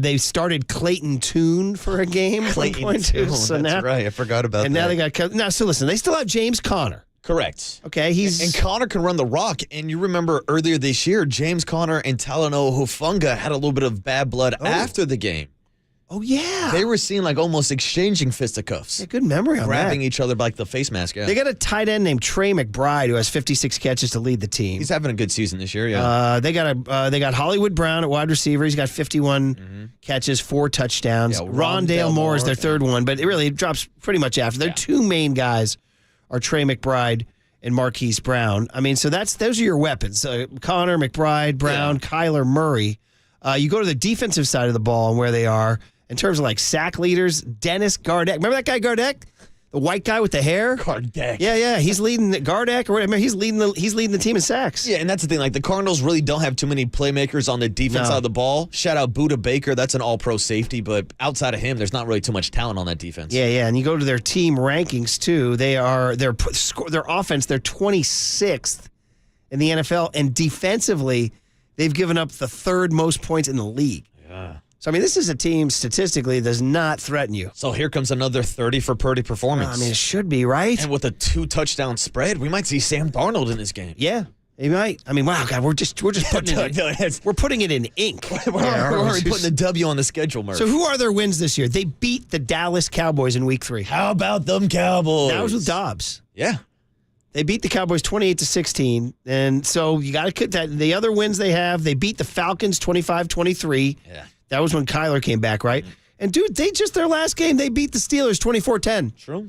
Speaker 2: They started Clayton Tune for a game.
Speaker 3: Clayton Tune,
Speaker 2: so
Speaker 3: that's right. I forgot about that.
Speaker 2: And now they got... Now, so listen, they still have James Conner.
Speaker 3: Correct.
Speaker 2: Okay,
Speaker 3: And Connor can run the rock. And you remember earlier this year, James Conner and Talanoa Hufanga had a little bit of bad blood after the game.
Speaker 2: Oh, yeah.
Speaker 3: They were seen like almost exchanging fisticuffs.
Speaker 2: Yeah, good memory on
Speaker 3: grabbing
Speaker 2: that.
Speaker 3: each other by like the face mask. Yeah.
Speaker 2: They got a tight end named Trey McBride who has 56 catches to lead the team.
Speaker 3: He's having a good season this year, yeah.
Speaker 2: They got Hollywood Brown at wide receiver. He's got 51 catches, 4 touchdowns.
Speaker 3: Yeah,
Speaker 2: Rondale Moore is their third one, but it really drops pretty much after. Their two main guys are Trey McBride and Marquise Brown. I mean, so those are your weapons. Connor, McBride, Brown, Kyler Murray. You go to the defensive side of the ball and where they are. In terms of like sack leaders, Dennis Gardeck. Remember that guy Gardeck? The white guy with the hair?
Speaker 3: Gardeck.
Speaker 2: Yeah. He's leading Gardeck or whatever. He's leading the team in sacks.
Speaker 3: Yeah, and that's the thing. Like the Cardinals really don't have too many playmakers on the defense side of the ball. Shout out Buda Baker. That's an all-pro safety, but outside of him, there's not really too much talent on that defense.
Speaker 2: Yeah. And you go to their team rankings too. Their offense, they're 26th in the NFL, and defensively, they've given up the third most points in the league.
Speaker 3: Yeah.
Speaker 2: So, I mean, this is a team statistically that does not threaten you.
Speaker 3: So here comes another 30 for Purdy performance.
Speaker 2: I mean, it should be, right?
Speaker 3: And with a 2-touchdown spread, we might see Sam Darnold in this game.
Speaker 2: Yeah, he might. I mean, wow, God, we're just putting it. We're putting it in ink.
Speaker 3: We're already putting the W on the schedule, Murph.
Speaker 2: So who are their wins this year? They beat the Dallas Cowboys in Week 3.
Speaker 3: How about them Cowboys?
Speaker 2: That was with Dobbs.
Speaker 3: Yeah.
Speaker 2: They beat the Cowboys 28-16, and so you got to cut that. The other wins they have, they beat the Falcons 25-23.
Speaker 3: Yeah.
Speaker 2: That was when Kyler came back, right? And dude, their last game, they beat the Steelers 24-10.
Speaker 3: True.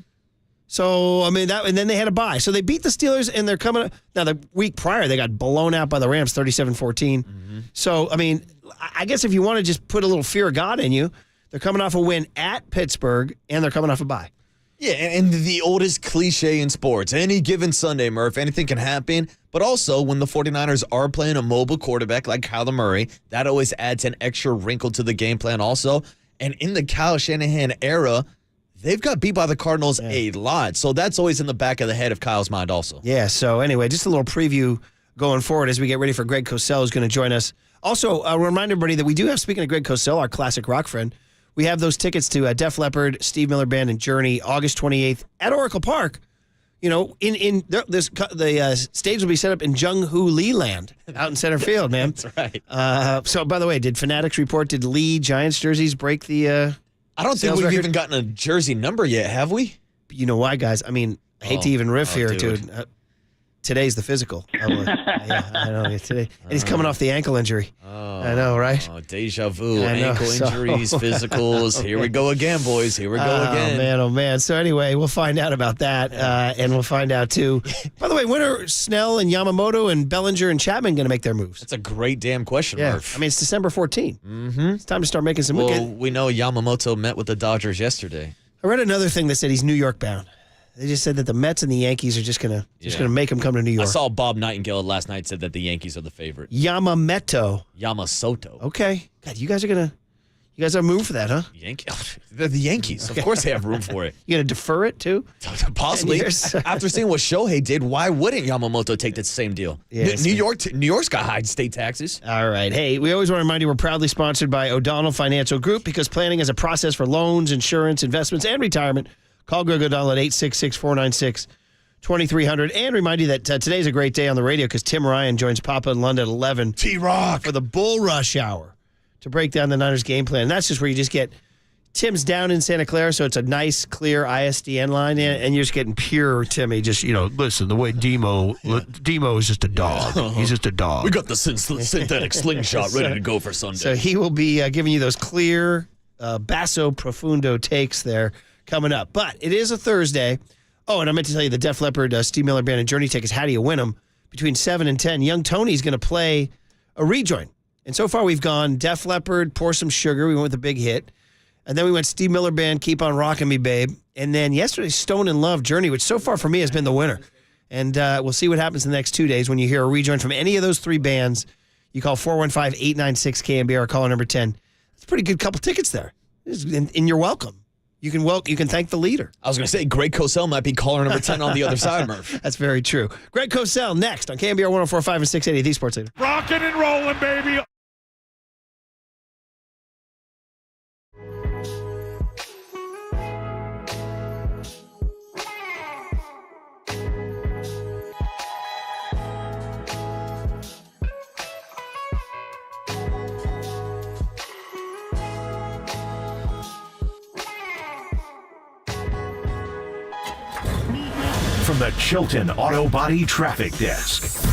Speaker 2: So, I mean, and then they had a bye. So they beat the Steelers, and they're coming up. Now, the week prior, they got blown out by the Rams 37-14. So, I mean, I guess if you want to just put a little fear of God in you, they're coming off a win at Pittsburgh, and they're coming off a bye.
Speaker 3: Yeah, and the oldest cliche in sports, any given Sunday, Murph, anything can happen. But also, when the 49ers are playing a mobile quarterback like Kyler Murray, that always adds an extra wrinkle to the game plan also. And in the Kyle Shanahan era, they've got beat by the Cardinals a lot. So that's always in the back of the head of Kyle's mind also.
Speaker 2: Yeah, so anyway, just a little preview going forward as we get ready for Greg Cosell, who's going to join us. Also, remind everybody that we do have, speaking of Greg Cosell, our classic rock friend, we have those tickets to Def Leppard, Steve Miller Band, and Journey, August 28th at Oracle Park. You know, the stage will be set up in Jung Hoo Lee Land out in center field, man.
Speaker 3: That's right.
Speaker 2: So, by the way, did Fanatics report, did Lee Giants jerseys break the
Speaker 3: I don't think
Speaker 2: sales
Speaker 3: we've
Speaker 2: record?
Speaker 3: even gotten a jersey number yet, have we?
Speaker 2: You know why, guys? I mean, I hate to even riff here, dude. Today's the physical. Yeah, I know. Today, and he's coming off the ankle injury. I know, right?
Speaker 3: Oh, deja vu,
Speaker 2: I know,
Speaker 3: ankle injuries, physicals. Here we go again, boys. Here we go again.
Speaker 2: Oh, man. So anyway, we'll find out about that, and we'll find out, too. By the way, when are Snell and Yamamoto and Bellinger and Chapman going to make their moves?
Speaker 3: That's a great damn question, Murph.
Speaker 2: I mean, it's December 14th. It's time to start making some moves.
Speaker 3: Well, we know Yamamoto met with the Dodgers yesterday.
Speaker 2: I read another thing that said he's New York bound. They just said that the Mets and the Yankees are just gonna make him come to New York.
Speaker 3: I saw Bob Nightingale last night said that the Yankees are the favorite.
Speaker 2: Yamamoto.
Speaker 3: Okay.
Speaker 2: God, you guys have room for that, huh?
Speaker 3: They're the Yankees. Of course they have room for it.
Speaker 2: You gonna defer it too?
Speaker 3: Possibly. After seeing what Shohei did, why wouldn't Yamamoto take that same deal?
Speaker 2: Yeah,
Speaker 3: New York's got high state taxes.
Speaker 2: All right. Hey, we always want to remind you we're proudly sponsored by O'Donnell Financial Group because planning is a process for loans, insurance, investments, and retirement. Call Greg O'Donnell at 866-496-2300. And remind you that today's a great day on the radio because Tim Ryan joins Papa and London at 11.
Speaker 3: T-Rock.
Speaker 2: For the Bull Rush Hour to break down the Niners game plan. And that's just where you just get Tim's down in Santa Clara, so it's a nice, clear ISDN line, and you're just getting pure Timmy. Just, listen, the way Demo is just a dog. He's just a dog.
Speaker 3: We got the synthetic slingshot ready to go for Sunday.
Speaker 2: So he will be giving you those clear, basso profundo takes there coming up. But it is a Thursday. Oh, and I meant to tell you the Def Leppard, Steve Miller Band, and Journey tickets. How do you win them? Between 7 and 10, young Tony's going to play a rejoin. And so far we've gone Def Leppard, Pour Some Sugar. We went with the big hit. And then we went Steve Miller Band, Keep on Rockin' Me, Babe. And then yesterday, Stone in Love, Journey, which so far for me has been the winner. And we'll see what happens in the next 2 days when you hear a rejoin from any of those three bands. You call 415-896-KNBR, caller number 10. That's a pretty good couple tickets there. And you're welcome. You can thank the leader.
Speaker 3: I was going to say, Greg Cosell might be caller number 10 on the other side, Murph.
Speaker 2: That's very true. Greg Cosell next on KNBR 104.5 and 680, the Sports Leader.
Speaker 9: Rocking and rolling, baby.
Speaker 1: the Chilton Auto Body Traffic Desk.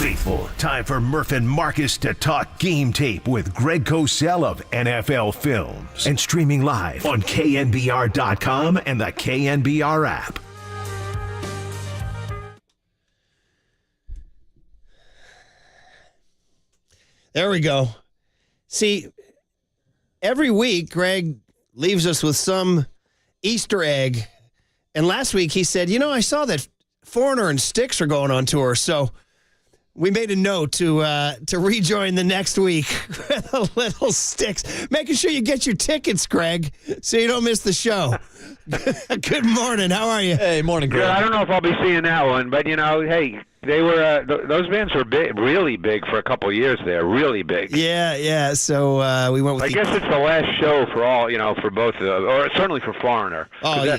Speaker 1: faithful. Time for Murph and Marcus to talk game tape with Greg Cosell of NFL Films. And streaming live on KNBR.com and the KNBR app.
Speaker 2: There we go. See, every week, Greg leaves us with some Easter egg. And last week he said, I saw that Foreigner and Styx are going on tour. So we made a note to rejoin the next week with a little Styx. Making sure you get your tickets, Greg, so you don't miss the show. Good morning. How are you?
Speaker 3: Hey, morning, Greg.
Speaker 10: Good. I don't know if I'll be seeing that one, but, hey, they were those bands were big, really big for a couple of years there, really big.
Speaker 2: Yeah. So we went with
Speaker 10: I guess it's the last show for all, for both, or certainly for Foreigner.
Speaker 2: Oh, yeah.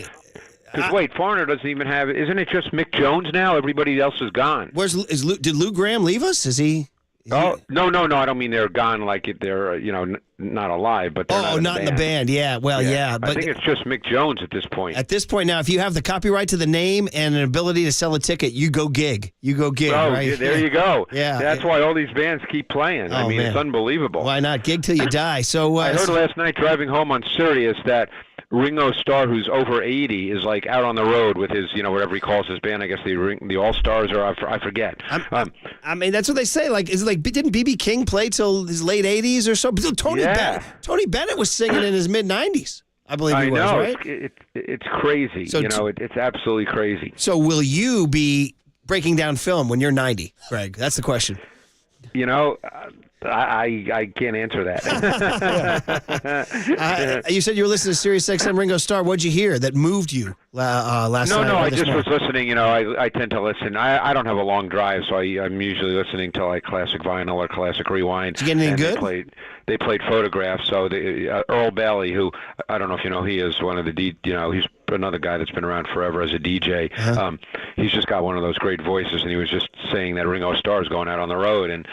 Speaker 10: Because wait, Foreigner doesn't even have. Isn't it just Mick Jones now? Everybody else is gone.
Speaker 2: Did Lou Graham leave us? Is he?
Speaker 10: No. I don't mean they're gone like they're not alive, but they're
Speaker 2: not in the band. Yeah. Well, yeah. But
Speaker 10: I think it's just Mick Jones at this point.
Speaker 2: At this point now, if you have the copyright to the name and an ability to sell a ticket, you go gig.
Speaker 10: Oh,
Speaker 2: right?
Speaker 10: There you go.
Speaker 2: Yeah.
Speaker 10: That's why all these bands keep playing.
Speaker 2: Oh, man.
Speaker 10: It's unbelievable.
Speaker 2: Why not? Gig till you die. So
Speaker 10: I heard last night driving home on Sirius that Ringo Starr, who's over 80, is like out on the road with his, whatever he calls his band. I guess the All Stars, or I forget.
Speaker 2: I mean, that's what they say. Like, is it like didn't B.B. King play till his late 80s or so? Tony Bennett was singing in his mid 90s. I believe he was, right?
Speaker 10: It's crazy.
Speaker 2: So
Speaker 10: it's absolutely crazy.
Speaker 2: So will you be breaking down film when you're 90, Greg? That's the question.
Speaker 10: I can't answer that.
Speaker 2: You said you were listening to Sirius XM Ringo Starr. What'd you hear that moved you last night?
Speaker 10: No, I just was listening. I tend to listen. I don't have a long drive, so I'm usually listening to like classic vinyl or classic rewind.
Speaker 2: Did you get anything good?
Speaker 10: They played Photographs. So Earl Bailey, who I don't know if you know, he is one of the he's another guy that's been around forever as a DJ. Uh-huh. He's just got one of those great voices, and he was just saying that Ringo Starr is going out on the road, and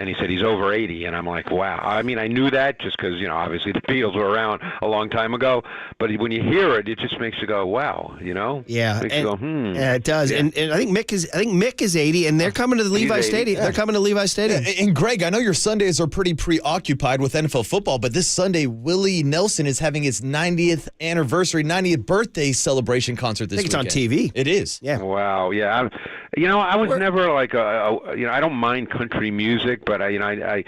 Speaker 10: he said he's over 80, and I'm like, wow. I mean, I knew that just because obviously the Beatles were around a long time ago, but when you hear it, it just makes you go, wow,
Speaker 2: Yeah,
Speaker 10: makes you go,
Speaker 2: Yeah, it does. Yeah. And I think Mick is 80, and they're coming to the Levi Stadium. Yeah. They're coming to Levi Stadium.
Speaker 3: And Greg, I know your Sundays are pretty preoccupied with NFL football, but this Sunday, Willie Nelson is having his 90th birthday celebration concert this weekend.
Speaker 2: I think it's on TV.
Speaker 3: It is.
Speaker 2: Yeah.
Speaker 10: Wow. Yeah. I was never like I don't mind country music, but I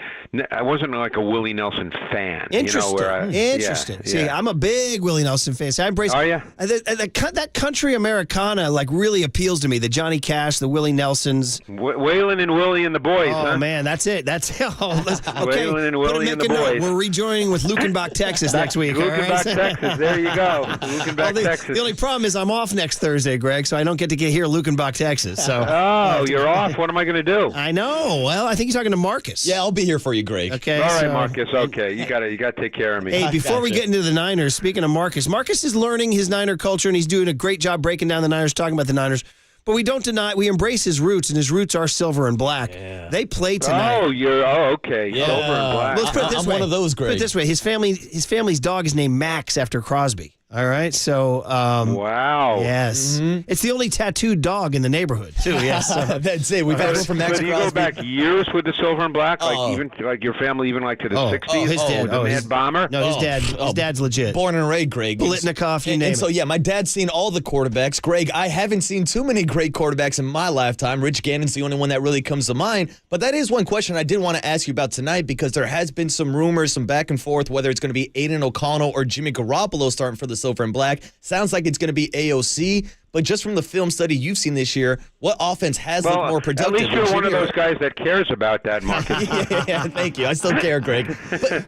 Speaker 10: wasn't like a Willie Nelson fan.
Speaker 2: Interesting. Interesting. See, I'm a big Willie Nelson fan. So I embrace.
Speaker 10: Are you?
Speaker 2: That country Americana really appeals to me. The Johnny Cash, the Willie Nelsons,
Speaker 10: Waylon and Willie and the Boys.
Speaker 2: Oh man, that's it. That's okay.
Speaker 10: Waylon and Willie and the Boys.
Speaker 2: We're rejoining with Lukenbach, Texas next week.
Speaker 10: Lukenbach, Texas. There you go. Lukenbach, Texas.
Speaker 2: The only problem is I'm off next Thursday, Greg, so I don't get to get here Lukenbach, Texas. So.
Speaker 10: You're off. What am I going to do?
Speaker 2: I know. Well, I think you're talking to Marcus.
Speaker 3: Yeah, I'll be here for you, Greg.
Speaker 2: Okay.
Speaker 10: All right, Marcus. Okay, you got to take care of me.
Speaker 2: Hey, before we get into the Niners, speaking of Marcus is learning his Niner culture, and he's doing a great job breaking down the Niners, talking about the Niners. But we don't deny, we embrace his roots, and his roots are silver and black. Yeah. They play tonight.
Speaker 10: Okay.
Speaker 3: Yeah.
Speaker 10: Silver and black.
Speaker 2: Let's put it this way.
Speaker 3: I'm one of those, Greg.
Speaker 2: Put it this way. His family's dog is named Max after Crosby. All right, so
Speaker 10: wow,
Speaker 2: yes, It's the only tattooed dog in the neighborhood too. Yes,
Speaker 3: that's it. We've had one from Max.
Speaker 10: So do you go back years with the silver and black, even like your family, even like to the 60s?
Speaker 2: His dad,
Speaker 10: the Mad Bomber.
Speaker 2: No, his dad's legit.
Speaker 3: Born and raised, Greg.
Speaker 2: Blitnikoff, you name it.
Speaker 3: So yeah, my dad's seen all the quarterbacks. Greg, I haven't seen too many great quarterbacks in my lifetime. Rich Gannon's the only one that really comes to mind. But that is one question I did want to ask you about tonight, because there has been some rumors, some back and forth, whether it's going to be Aiden O'Connell or Jimmy Garoppolo starting for the silver and black. Sounds like it's going to be AOC, but just from the film study you've seen this year, what offense has looked more productive?
Speaker 10: At least you're one of those guys that cares about that, Marcus.
Speaker 3: yeah, thank you. I still care, Greg.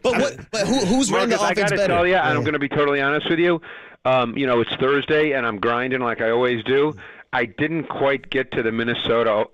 Speaker 3: But who's running the offense better?
Speaker 10: I got to tell you, and I'm going to be totally honest with you, it's Thursday, and I'm grinding like I always do. I didn't quite get to the Minnesota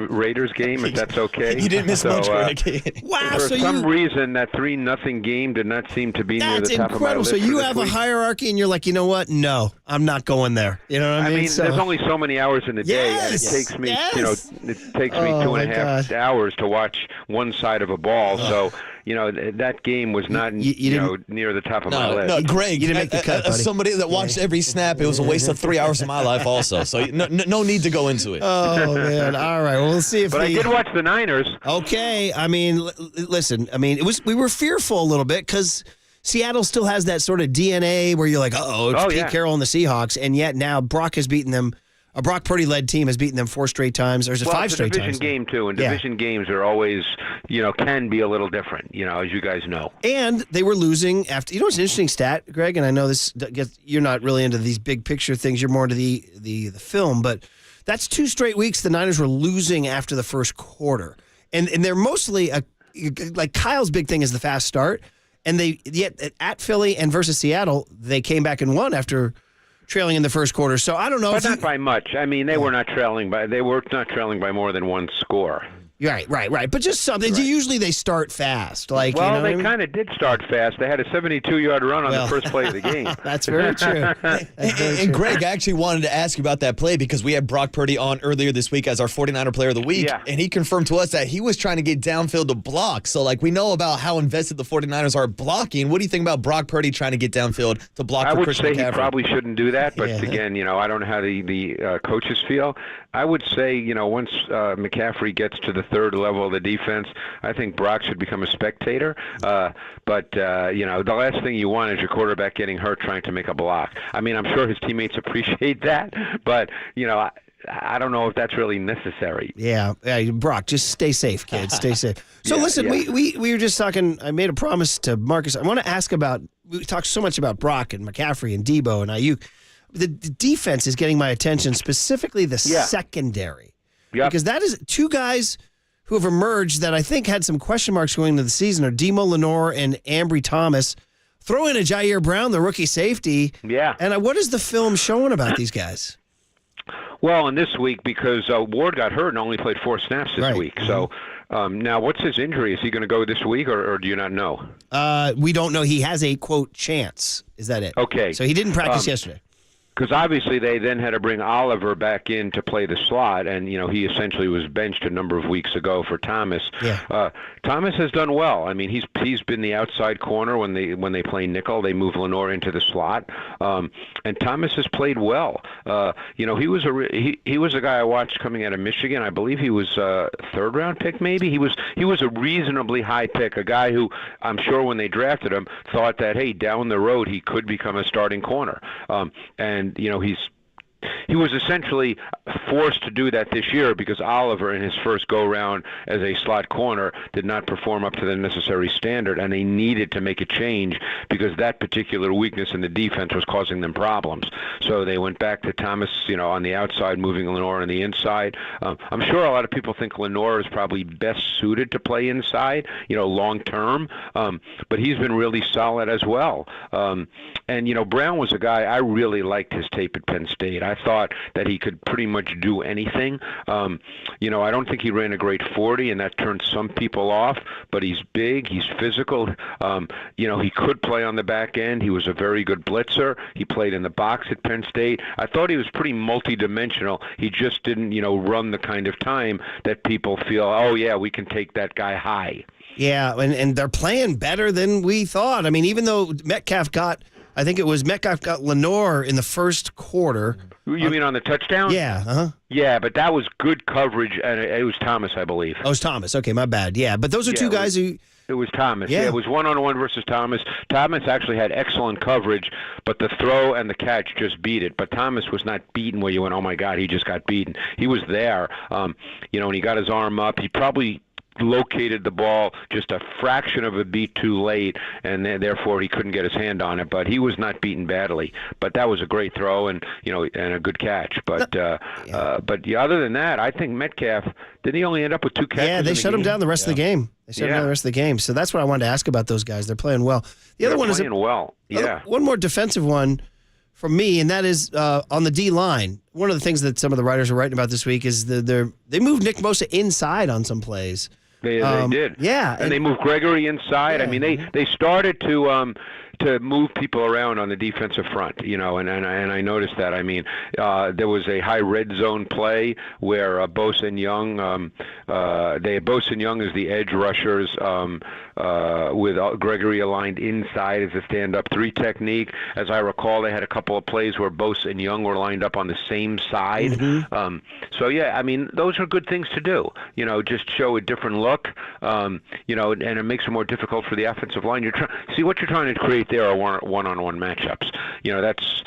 Speaker 10: Raiders game, if that's okay.
Speaker 3: You didn't miss much, Greg.
Speaker 2: Wow!
Speaker 10: For some reason, that 3-0 game did not seem to be near the top of my list.
Speaker 2: So you have a hierarchy, and you're like, you know what? No, I'm not going there. You know what I mean?
Speaker 10: There's only so many hours in the day, and it takes me, it takes me 2.5 hours to watch one side of a ball. So, that game was not near the top of my list.
Speaker 3: No, Greg,
Speaker 2: you didn't make the cut,
Speaker 3: as
Speaker 2: buddy.
Speaker 3: somebody that watched every snap, it was a waste of 3 hours of my life also. So no need to go into it.
Speaker 2: Oh, man. All right. Well, we'll see if
Speaker 10: But I did watch the Niners.
Speaker 2: Okay. I mean, listen. I mean, we were fearful a little bit because Seattle still has that sort of DNA where you're like, it's Pete Carroll and the Seahawks, and yet now Brock has beaten them. A Brock Purdy-led team has beaten them 4 straight times. Or is it 5 straight times?
Speaker 10: It's a division game, too, and division games are always, can be a little different, as you guys know.
Speaker 2: And they were losing after. It's an interesting stat, Greg, and I know you're not really into these big picture things. You're more into the film, but that's 2 straight weeks the Niners were losing after the first quarter. And they're mostly, like Kyle's big thing is the fast start, and yet at Philly and versus Seattle, they came back and won after trailing in the first quarter. So I don't know.
Speaker 10: But not by much. I mean, they were not trailing by more than 1 score.
Speaker 2: Right. But just something. Right. Usually they start fast. They
Speaker 10: kind of did start fast. They had a 72-yard run on the first play of the game.
Speaker 2: That's very true.
Speaker 3: And Greg, I actually wanted to ask you about that play because we had Brock Purdy on earlier this week as our 49er player of the week, and he confirmed to us that he was trying to get downfield to block. So, we know about how invested the 49ers are blocking. What do you think about Brock Purdy trying to get downfield to block for Christian McCaffrey?
Speaker 10: I would say he probably shouldn't do that, but again, I don't know how the coaches feel. I would say, once McCaffrey gets to the third level of the defense, I think Brock should become a spectator. But the last thing you want is your quarterback getting hurt trying to make a block. I mean, I'm sure his teammates appreciate that, but, I don't know if that's really necessary.
Speaker 2: Yeah, Brock, just stay safe, kids. Stay safe. So listen, we were just talking. I made a promise to Marcus. I want to ask about. We talked so much about Brock and McCaffrey and Debo and Ayuk. The defense is getting my attention, specifically the secondary, because that is 2 guys who have emerged that I think had some question marks going into the season are Demo Lenore and Ambry Thomas. Throw in a Jair Brown, the rookie safety.
Speaker 10: Yeah.
Speaker 2: And what is the film showing about these guys?
Speaker 10: Well, in this week, because Ward got hurt and only played 4 snaps this week. So now what's his injury? Is he going to go this week or do you not know?
Speaker 2: We don't know. He has a, quote, chance. Is that it?
Speaker 10: Okay.
Speaker 2: So he didn't practice yesterday.
Speaker 10: Because obviously they then had to bring Oliver back in to play the slot, and he essentially was benched a number of weeks ago for Thomas.
Speaker 2: Yeah.
Speaker 10: Thomas has done well. I mean, he's been the outside corner when they play nickel. They move Lenore into the slot, and Thomas has played well. He was a guy I watched coming out of Michigan. I believe he was a 3rd-round pick. Maybe he was a reasonably high pick. A guy who I'm sure when they drafted him thought that down the road he could become a starting corner. And he was essentially forced to do that this year because Oliver, in his first go-round as a slot corner, did not perform up to the necessary standard, and they needed to make a change because that particular weakness in the defense was causing them problems. So they went back to Thomas, on the outside, moving Lenore on the inside. I'm sure a lot of people think Lenore is probably best suited to play inside, long-term, but he's been really solid as well. And Brown was a guy, I really liked his tape at Penn State. I thought that he could pretty much do anything. I don't think he ran a great 40, and that turned some people off, but he's big, he's physical. He could play on the back end. He was a very good blitzer. He played in the box at Penn State. I thought he was pretty multidimensional. He just didn't, run the kind of time that people feel, we can take that guy high.
Speaker 2: Yeah, and they're playing better than we thought. I mean, even though Metcalf got Lenore in the first quarter.
Speaker 10: You mean on the touchdown?
Speaker 2: Yeah.
Speaker 10: Yeah, but that was good coverage, and it was Thomas, I believe.
Speaker 2: Oh, it was Thomas. Okay, my bad. Yeah, but those are 2 guys who...
Speaker 10: It was Thomas. Yeah, it was one-on-one versus Thomas. Thomas actually had excellent coverage, but the throw and the catch just beat it. But Thomas was not beaten where you went, oh, my God, he just got beaten. He was there, and he got his arm up. He probably located the ball just a fraction of a beat too late, and therefore he couldn't get his hand on it. But he was not beaten badly. But that was a great throw and and a good catch. But other than that, I think Metcalf, didn't he only end up with 2 catches?
Speaker 2: Yeah, they shut him down the rest of the game. They shut him down the rest of the game. So that's what I wanted to ask about those guys. They're playing well. The other one is
Speaker 10: playing well. Yeah.
Speaker 2: One more defensive one from me, and that is on the D line. One of the things that some of the writers are writing about this week is they moved Nick Bosa inside on some plays.
Speaker 10: They did.
Speaker 2: Yeah.
Speaker 10: And they moved Gregory inside.
Speaker 2: Yeah.
Speaker 10: I mean, they started to to move people around on the defensive front, and I noticed that. I mean, there was a high red zone play where Bosa and Young, they had Bosa and Young as the edge rushers, with Gregory aligned inside as a stand-up 3 technique. As I recall, they had a couple of plays where Bosa and Young were lined up on the same side. Mm-hmm. So yeah, I mean, those are good things to do. Just show a different look. And it makes it more difficult for the offensive line. See what you're trying to create there are one-on-one matchups. That's.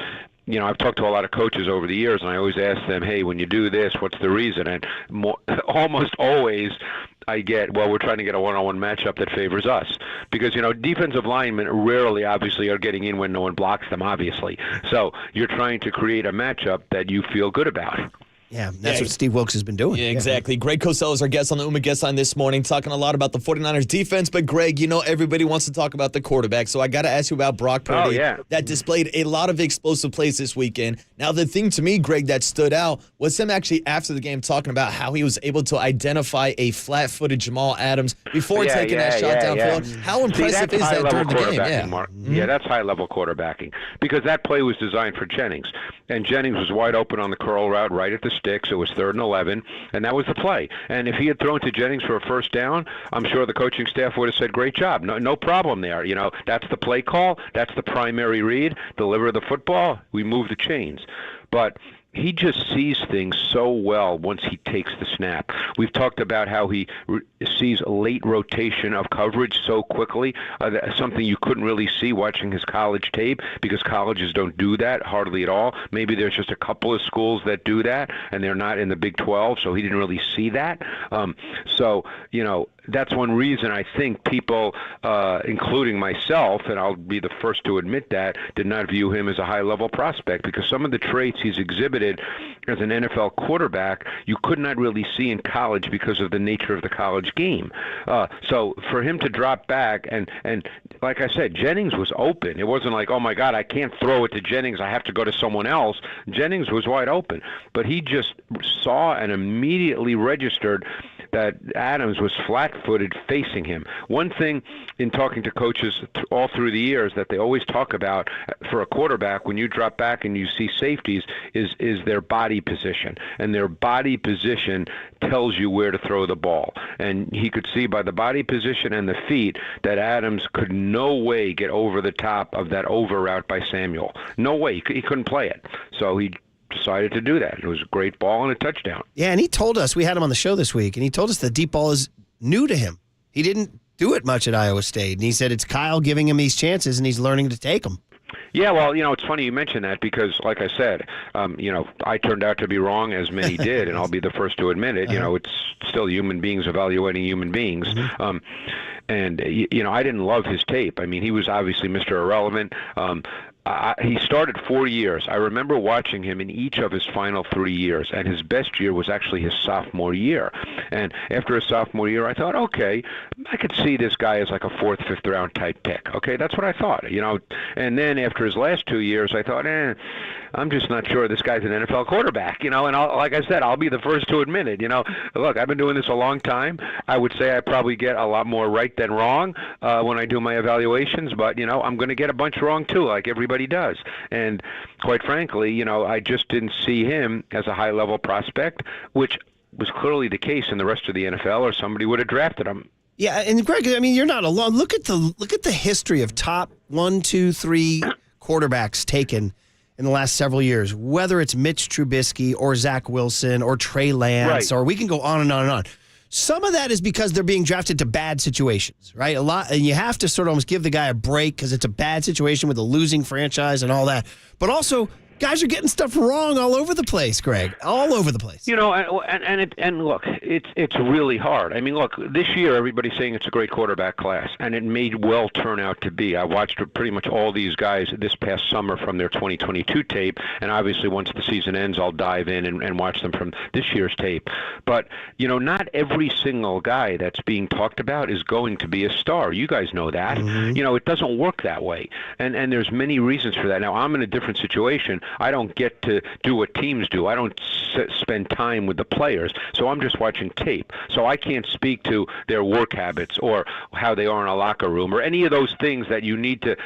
Speaker 10: I've talked to a lot of coaches over the years, and I always ask them, hey, when you do this, what's the reason? And almost always I get, well, we're trying to get a one-on-one matchup that favors us. Because, defensive linemen rarely, obviously, are getting in when no one blocks them, obviously. So you're trying to create a matchup that you feel good about.
Speaker 2: Yeah, that's what Steve Wilkes has been doing.
Speaker 3: Yeah, exactly. Greg Cosell is our guest on the Uma Guest Line this morning, talking a lot about the 49ers defense. But, Greg, everybody wants to talk about the quarterback, so I got to ask you about Brock Purdy. That displayed a lot of explosive plays this weekend. Now, the thing to me, Greg, that stood out was him actually after the game talking about how he was able to identify a flat-footed Jamal Adams before taking that shot downfield. How impressive is that during the game?
Speaker 10: Mark. Yeah, that's high-level quarterbacking because that play was designed for Jennings, and Jennings was wide open on the curl route right at the sticks. It was 3rd and 11, and that was the play. And if he had thrown to Jennings for a first down, I'm sure the coaching staff would have said, great job. No problem there. That's the play call. That's the primary read. Deliver the football. We move the chains. But he just sees things so well once he takes the snap. We've talked about how he sees a late rotation of coverage so quickly, something you couldn't really see watching his college tape because colleges don't do that hardly at all. Maybe there's just a couple of schools that do that, and they're not in the Big 12, so he didn't really see that. That's one reason I think people, including myself, and I'll be the first to admit that, did not view him as a high-level prospect because some of the traits he's exhibited as an NFL quarterback you could not really see in college because of the nature of the college game. So for him to drop back, and like I said, Jennings was open. It wasn't like, oh, my God, I can't throw it to Jennings. I have to go to someone else. Jennings was wide open. But he just saw and immediately registered that Adams was flat-footed facing him. One thing in talking to coaches all through the years that they always talk about for a quarterback when you drop back and you see safeties is their body position. And their body position tells you where to throw the ball. And he could see by the body position and the feet that Adams could no way get over the top of that over route by Samuel. No way. He couldn't play it. So he decided to do that. It was a great ball and a touchdown.
Speaker 2: Yeah, and he told us, we had him on the show this week, and he told us the deep ball is new to him. He didn't do it much at Iowa State, and he said it's Kyle giving him these chances, and he's learning to take them.
Speaker 10: Yeah, well, it's funny you mention that because, like I said, I turned out to be wrong, as many did, and I'll be the first to admit it. It's still human beings evaluating human beings. Mm-hmm. I didn't love his tape. I mean, he was obviously Mr. Irrelevant. He started 4 years. I remember watching him in each of his final 3 years, and his best year was actually his sophomore year. And after his sophomore year, I thought, okay, I could see this guy as like a 4th, 5th round type pick. Okay, that's what I thought, And then after his last 2 years, I thought, I'm just not sure this guy's an NFL quarterback, And like I said, I'll be the first to admit it. Look, I've been doing this a long time. I would say I probably get a lot more right than wrong when I do my evaluations, but I'm going to get a bunch wrong too, like everybody does. And quite frankly, I just didn't see him as a high-level prospect, which was clearly the case in the rest of the NFL, or somebody would have drafted him.
Speaker 2: Yeah, and Greg, I mean, you're not alone. Look at the history of top 1, 2, 3 quarterbacks taken in the last several years, whether it's Mitch Trubisky or Zach Wilson or Trey Lance, or we can go on and on and on. Some of that is because they're being drafted to bad situations, right? A lot, and you have to sort of almost give the guy a break because it's a bad situation with a losing franchise and all that. But also, guys are getting stuff wrong all over the place, Greg. All over the place.
Speaker 10: And look, it's really hard. I mean, look, this year everybody's saying it's a great quarterback class, and it may well turn out to be. I watched pretty much all these guys this past summer from their 2022 tape, and obviously once the season ends, I'll dive in and watch them from this year's tape. But, not every single guy that's being talked about is going to be a star. You guys know that. Mm-hmm. It doesn't work that way, and there's many reasons for that. Now, I'm in a different situation. I don't get to do what teams do. I don't spend time with the players, so I'm just watching tape. So I can't speak to their work habits or how they are in a locker room or any of those things that you need to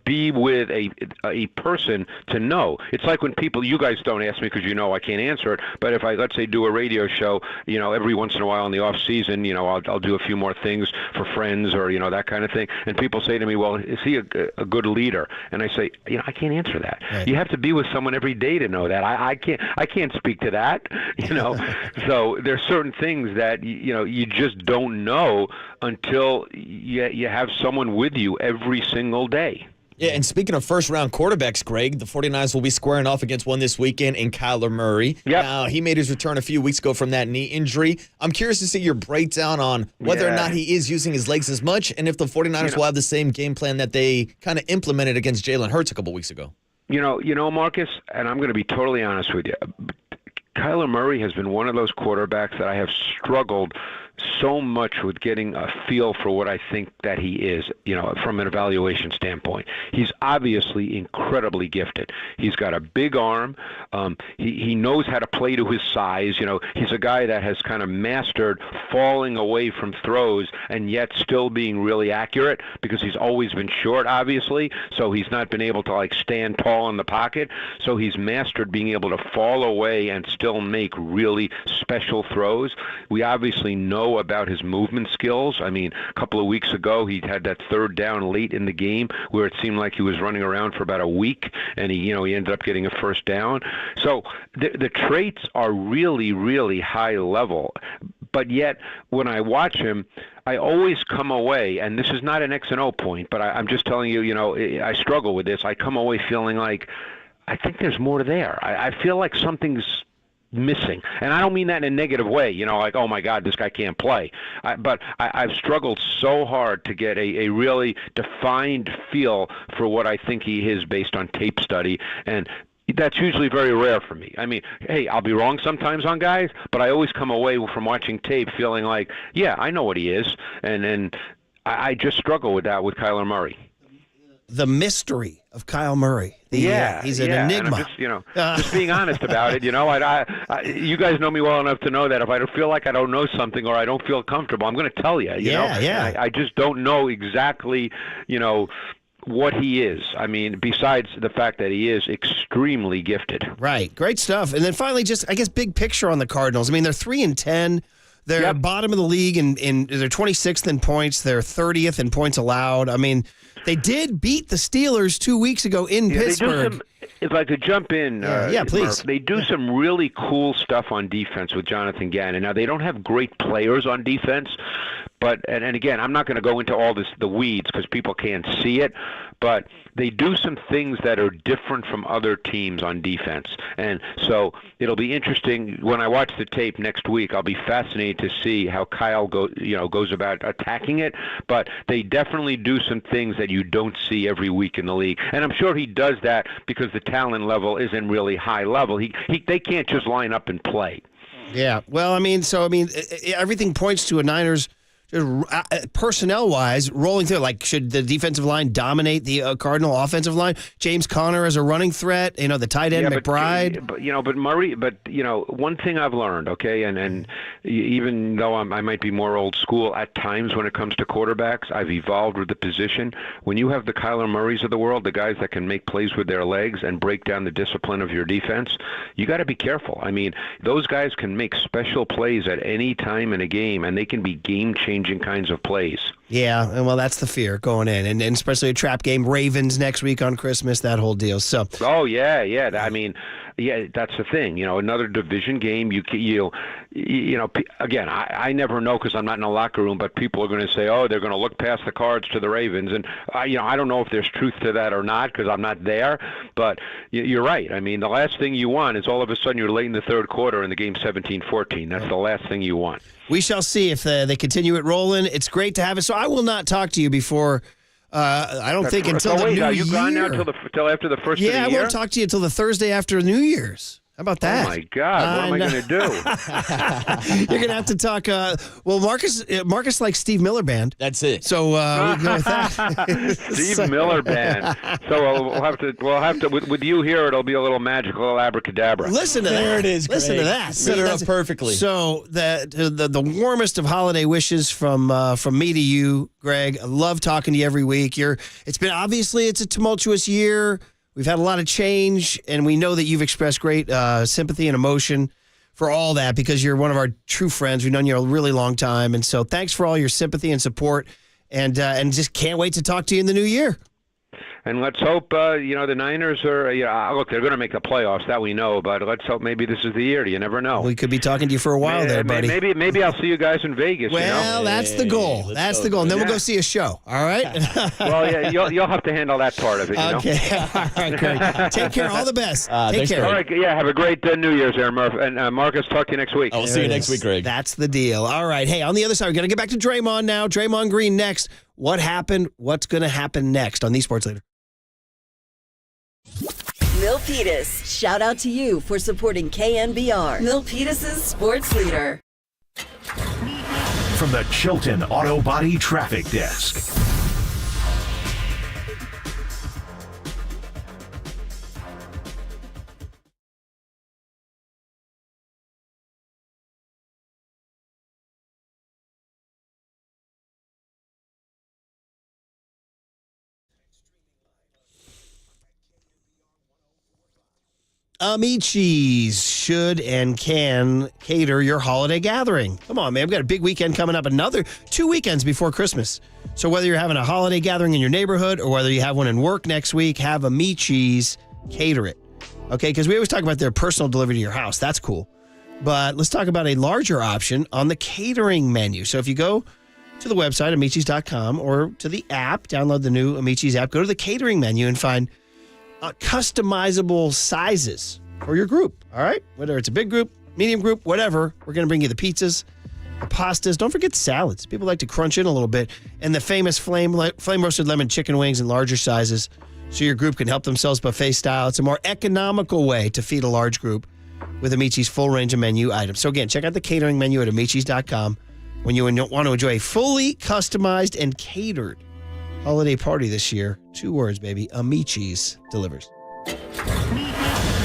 Speaker 10: be with a person to know. It's like when people, you guys don't ask me because you know I can't answer it, but if I, let's say, do a radio show, every once in a while in the off season, I'll do a few more things for friends or, that kind of thing. And people say to me, well, is he a good leader? And I say, I can't answer that. Right. You have to be with someone every day to know that. I can't speak to that, So there's certain things that, you just don't know until you have someone with you every single day.
Speaker 3: Yeah, and speaking of first-round quarterbacks, Greg, the 49ers will be squaring off against one this weekend in Kyler Murray.
Speaker 10: Yep.
Speaker 3: Now, he made his return a few weeks ago from that knee injury. I'm curious to see your breakdown on whether or not he is using his legs as much and if the 49ers will have the same game plan that they kind of implemented against Jalen Hurts a couple weeks ago.
Speaker 10: Marcus, and I'm going to be totally honest with you, Kyler Murray has been one of those quarterbacks that I have struggled so much with getting a feel for what I think that he is, from an evaluation standpoint. He's obviously incredibly gifted. He's got a big arm. He knows how to play to his size. He's a guy that has kind of mastered falling away from throws and yet still being really accurate because he's always been short, obviously, so he's not been able to stand tall in the pocket. So he's mastered being able to fall away and still make really special throws. We obviously know about his movement skills. I mean, a couple of weeks ago, he had that third down late in the game where it seemed like he was running around for about a week, and he ended up getting a first down. So the traits are really, really high level. But yet, when I watch him, I always come away, and this is not an X and O point, but I'm just telling you, I struggle with this. I come away feeling like I think there's more there. I feel like something's missing. And I don't mean that in a negative way, like, oh my God, this guy can't play. But I've struggled so hard to get a really defined feel for what I think he is based on tape study. And that's usually very rare for me. I mean, hey, I'll be wrong sometimes on guys, but I always come away from watching tape feeling like, yeah, I know what he is. And I just struggle with that with Kyler Murray.
Speaker 2: The mystery of Kyle Murray. He's an enigma.
Speaker 10: And I'm just being honest about it. You guys know me well enough to know that if I feel like I don't know something or I don't feel comfortable, I'm going to tell you. You know? I just don't know exactly, what he is. I mean, besides the fact that he is extremely gifted.
Speaker 2: Right. Great stuff. And then finally, just, I guess, big picture on the Cardinals. I mean, they're 3-10. They're bottom of the league, and they're 26th in points. They're 30th in points allowed. I mean, they did beat the Steelers 2 weeks ago in Pittsburgh.
Speaker 10: If I could jump in,
Speaker 2: please.
Speaker 10: Mark, they do some really cool stuff on defense with Jonathan Gannon. Now, they don't have great players on defense, but and again, I'm not going to go into all the weeds because people can't see it, but they do some things that are different from other teams on defense. And so it'll be interesting when I watch the tape next week. I'll be fascinated to see how Kyle goes about attacking it, but they definitely do some things that you don't see every week in the league. And I'm sure he does that because the talent level isn't really high level. They can't just line up and play.
Speaker 2: Yeah. Well, everything points to a Niners personnel-wise, rolling through. Like, should the defensive line dominate the Cardinal offensive line? James Conner as a running threat. The tight end McBride.
Speaker 10: But Murray. But one thing I've learned, okay, and even though I might be more old school at times when it comes to quarterbacks, I've evolved with the position. When you have the Kyler Murrays of the world, the guys that can make plays with their legs and break down the discipline of your defense, you got to be careful. I mean, those guys can make special plays at any time in a game, and they can be game-changing kinds of plays.
Speaker 2: Yeah, and well, that's the fear going in, and especially a trap game. Ravens next week on Christmas, that whole deal. So.
Speaker 10: Oh yeah. I mean, that's the thing. Another division game. Again, I never know because I'm not in the locker room, but people are going to say, oh, they're going to look past the cards to the Ravens, and I don't know if there's truth to that or not because I'm not there. But you're right. I mean, the last thing you want is all of a sudden you're late in the third quarter and the game's 17-14. That's the last thing you want.
Speaker 2: We shall see if they continue it rolling. It's great to have it. So I will not talk to you before. I don't think until the New Year.
Speaker 10: Are you gone now till after the first of the year?
Speaker 2: Yeah, I won't talk to you until the Thursday after New Year's. How about that?
Speaker 10: Oh, my God. What am I going to do?
Speaker 2: You're going to have to talk. Marcus likes Steve Miller Band.
Speaker 3: That's it.
Speaker 2: So we can go with that.
Speaker 10: Steve Miller Band. So we'll have to with you here, it'll be a little magical, a little abracadabra.
Speaker 2: Listen to that.
Speaker 3: There it is,
Speaker 2: Listen to
Speaker 3: Greg.
Speaker 2: that.
Speaker 3: Set her up perfectly.
Speaker 2: So the warmest of holiday wishes from me to you, Greg. I love talking to you every week. It's a tumultuous year. We've had a lot of change, and we know that you've expressed great sympathy and emotion for all that because you're one of our true friends. We've known you a really long time, and so thanks for all your sympathy and support, and just can't wait to talk to you in the new year.
Speaker 10: And let's hope, the Niners are, look, they're going to make the playoffs, that we know, but let's hope maybe this is the year. You never know.
Speaker 2: We could be talking to you for a while there, buddy.
Speaker 10: Maybe I'll see you guys in Vegas,
Speaker 2: Well, that's the goal. That's the goal. And then we'll go see a show, all right?
Speaker 10: Well, yeah, you'll have to handle that part of it,
Speaker 2: Okay. All right, Greg. Take care. All the best. Take care.
Speaker 10: All right, yeah, have a great New Year's there, Murph. And Marcus, talk to you next week.
Speaker 3: I'll see you next week, Greg.
Speaker 2: That's the deal. All right. Hey, on the other side, we're going to get back to Draymond now. Draymond Green next. What happened? What's going to happen next on the Sports Leader?
Speaker 6: Milpitas, shout out to you for supporting KNBR. Milpitas' Sports Leader.
Speaker 1: From the Chilton Auto Body Traffic Desk.
Speaker 2: Amici's should and can cater your holiday gathering. Come on, man. We've got a big weekend coming up, another 2 weekends before Christmas. So whether you're having a holiday gathering in your neighborhood or whether you have one in work next week, have Amici's cater it. Okay, because we always talk about their personal delivery to your house. That's cool. But let's talk about a larger option on the catering menu. So if you go to the website, amicis.com, or to the app, download the new Amici's app, go to the catering menu and find customizable sizes for your group, all right? Whether it's a big group, medium group, whatever, we're going to bring you the pizzas, the pastas. Don't forget salads. People like to crunch in a little bit. And the famous flame roasted lemon chicken wings in larger sizes so your group can help themselves buffet style. It's a more economical way to feed a large group with Amici's full range of menu items. So again, check out the catering menu at amicis.com when you want to enjoy a fully customized and catered holiday party this year. 2 words, baby. Amici's delivers.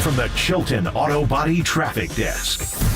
Speaker 1: From the Chilton Auto Body Traffic Desk.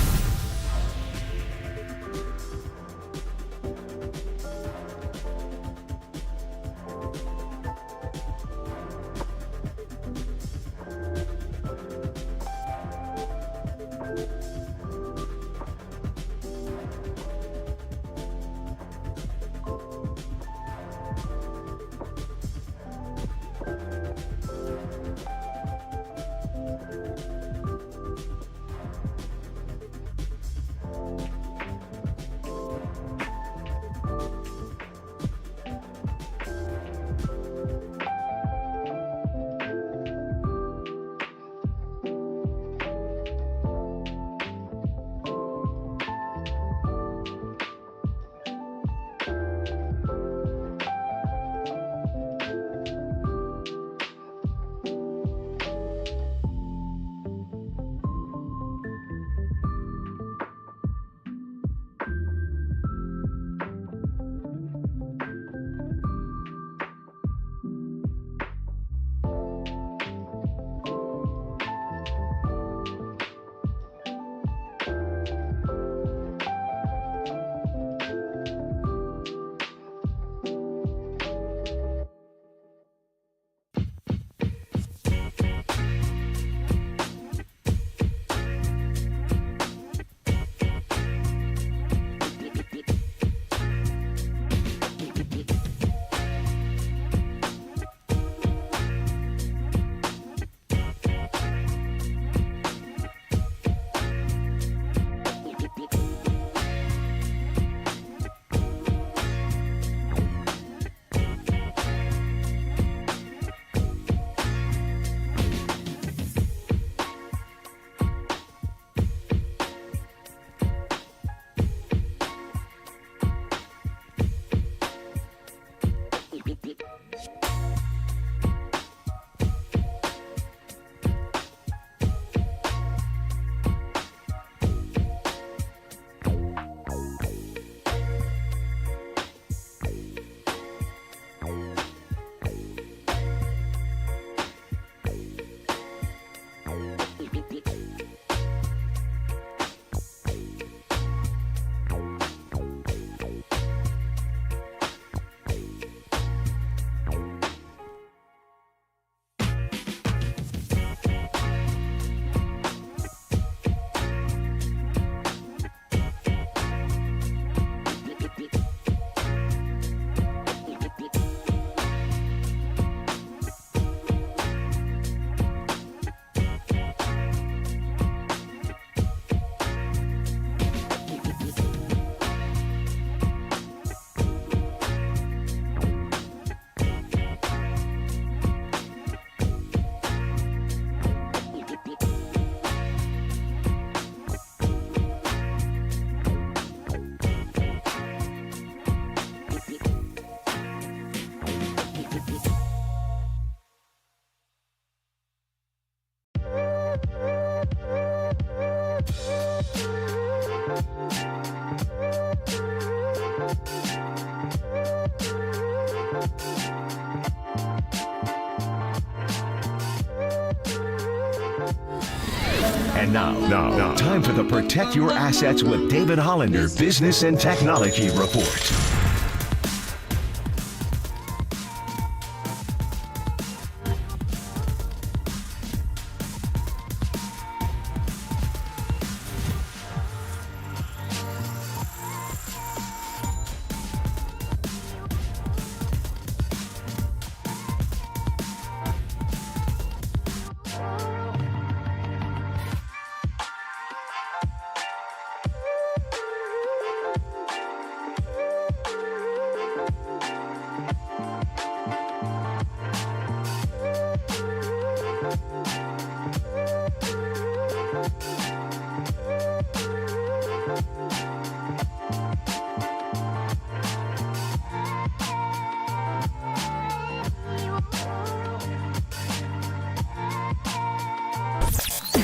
Speaker 1: And now, time for the Protect Your Assets with David Hollander Business and Technology Report.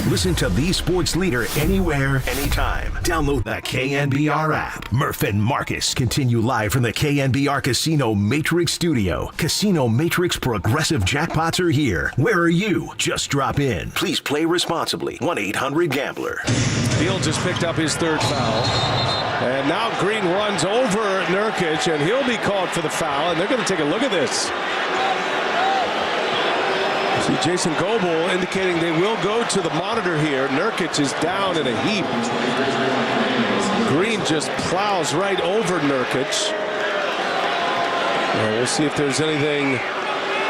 Speaker 1: Listen to the sports leader anywhere, anytime. Download the KNBR app. Murph and Marcus continue live from the KNBR Casino Matrix Studio. Casino Matrix Progressive Jackpots are here. Where are you? Just drop in. Please play responsibly. 1-800-GAMBLER.
Speaker 9: Fields has picked up his third foul. And now Green runs over Nurkic, and he'll be called for the foul, and they're going to take a look at this. See Jason Goebel indicating they will go to the monitor here. Nurkic is down in a heap. Green just plows right over Nurkic. We'll see if there's anything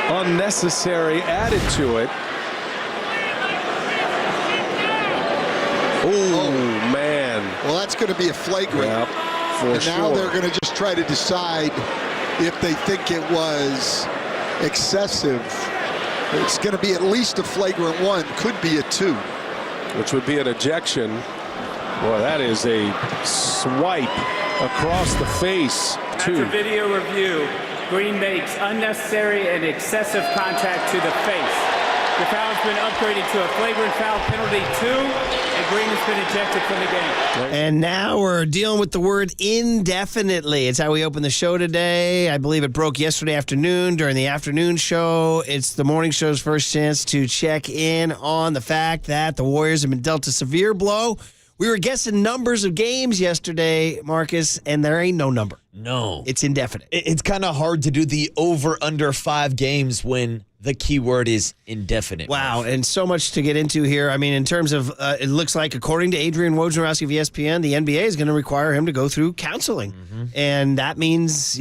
Speaker 9: unnecessary added to it. Oh, man.
Speaker 11: Well, that's going to be a flagrant.
Speaker 9: Yep,
Speaker 11: and now they're going to just try to decide if they think it was excessive. It's going to be at least a flagrant one, could be a 2.
Speaker 9: Which would be an ejection. Boy, that is a swipe across the face. 2.
Speaker 12: After video review, Green makes unnecessary and excessive contact to the face. The foul has been upgraded to a flagrant foul penalty 2, and Green has been ejected from the game.
Speaker 2: And now we're dealing with the word indefinitely. It's how we open the show today. I believe it broke yesterday afternoon during the afternoon show. It's the morning show's first chance to check in on the fact that the Warriors have been dealt a severe blow. We were guessing numbers of games yesterday, Marcus, and there ain't no number.
Speaker 3: No.
Speaker 2: It's indefinite.
Speaker 3: It's kind of hard to do the over under 5 games when the key word is indefinite.
Speaker 2: Wow, and so much to get into here. I mean, in terms of, it looks like, according to Adrian Wojnarowski of ESPN, the NBA is going to require him to go through counseling. And that means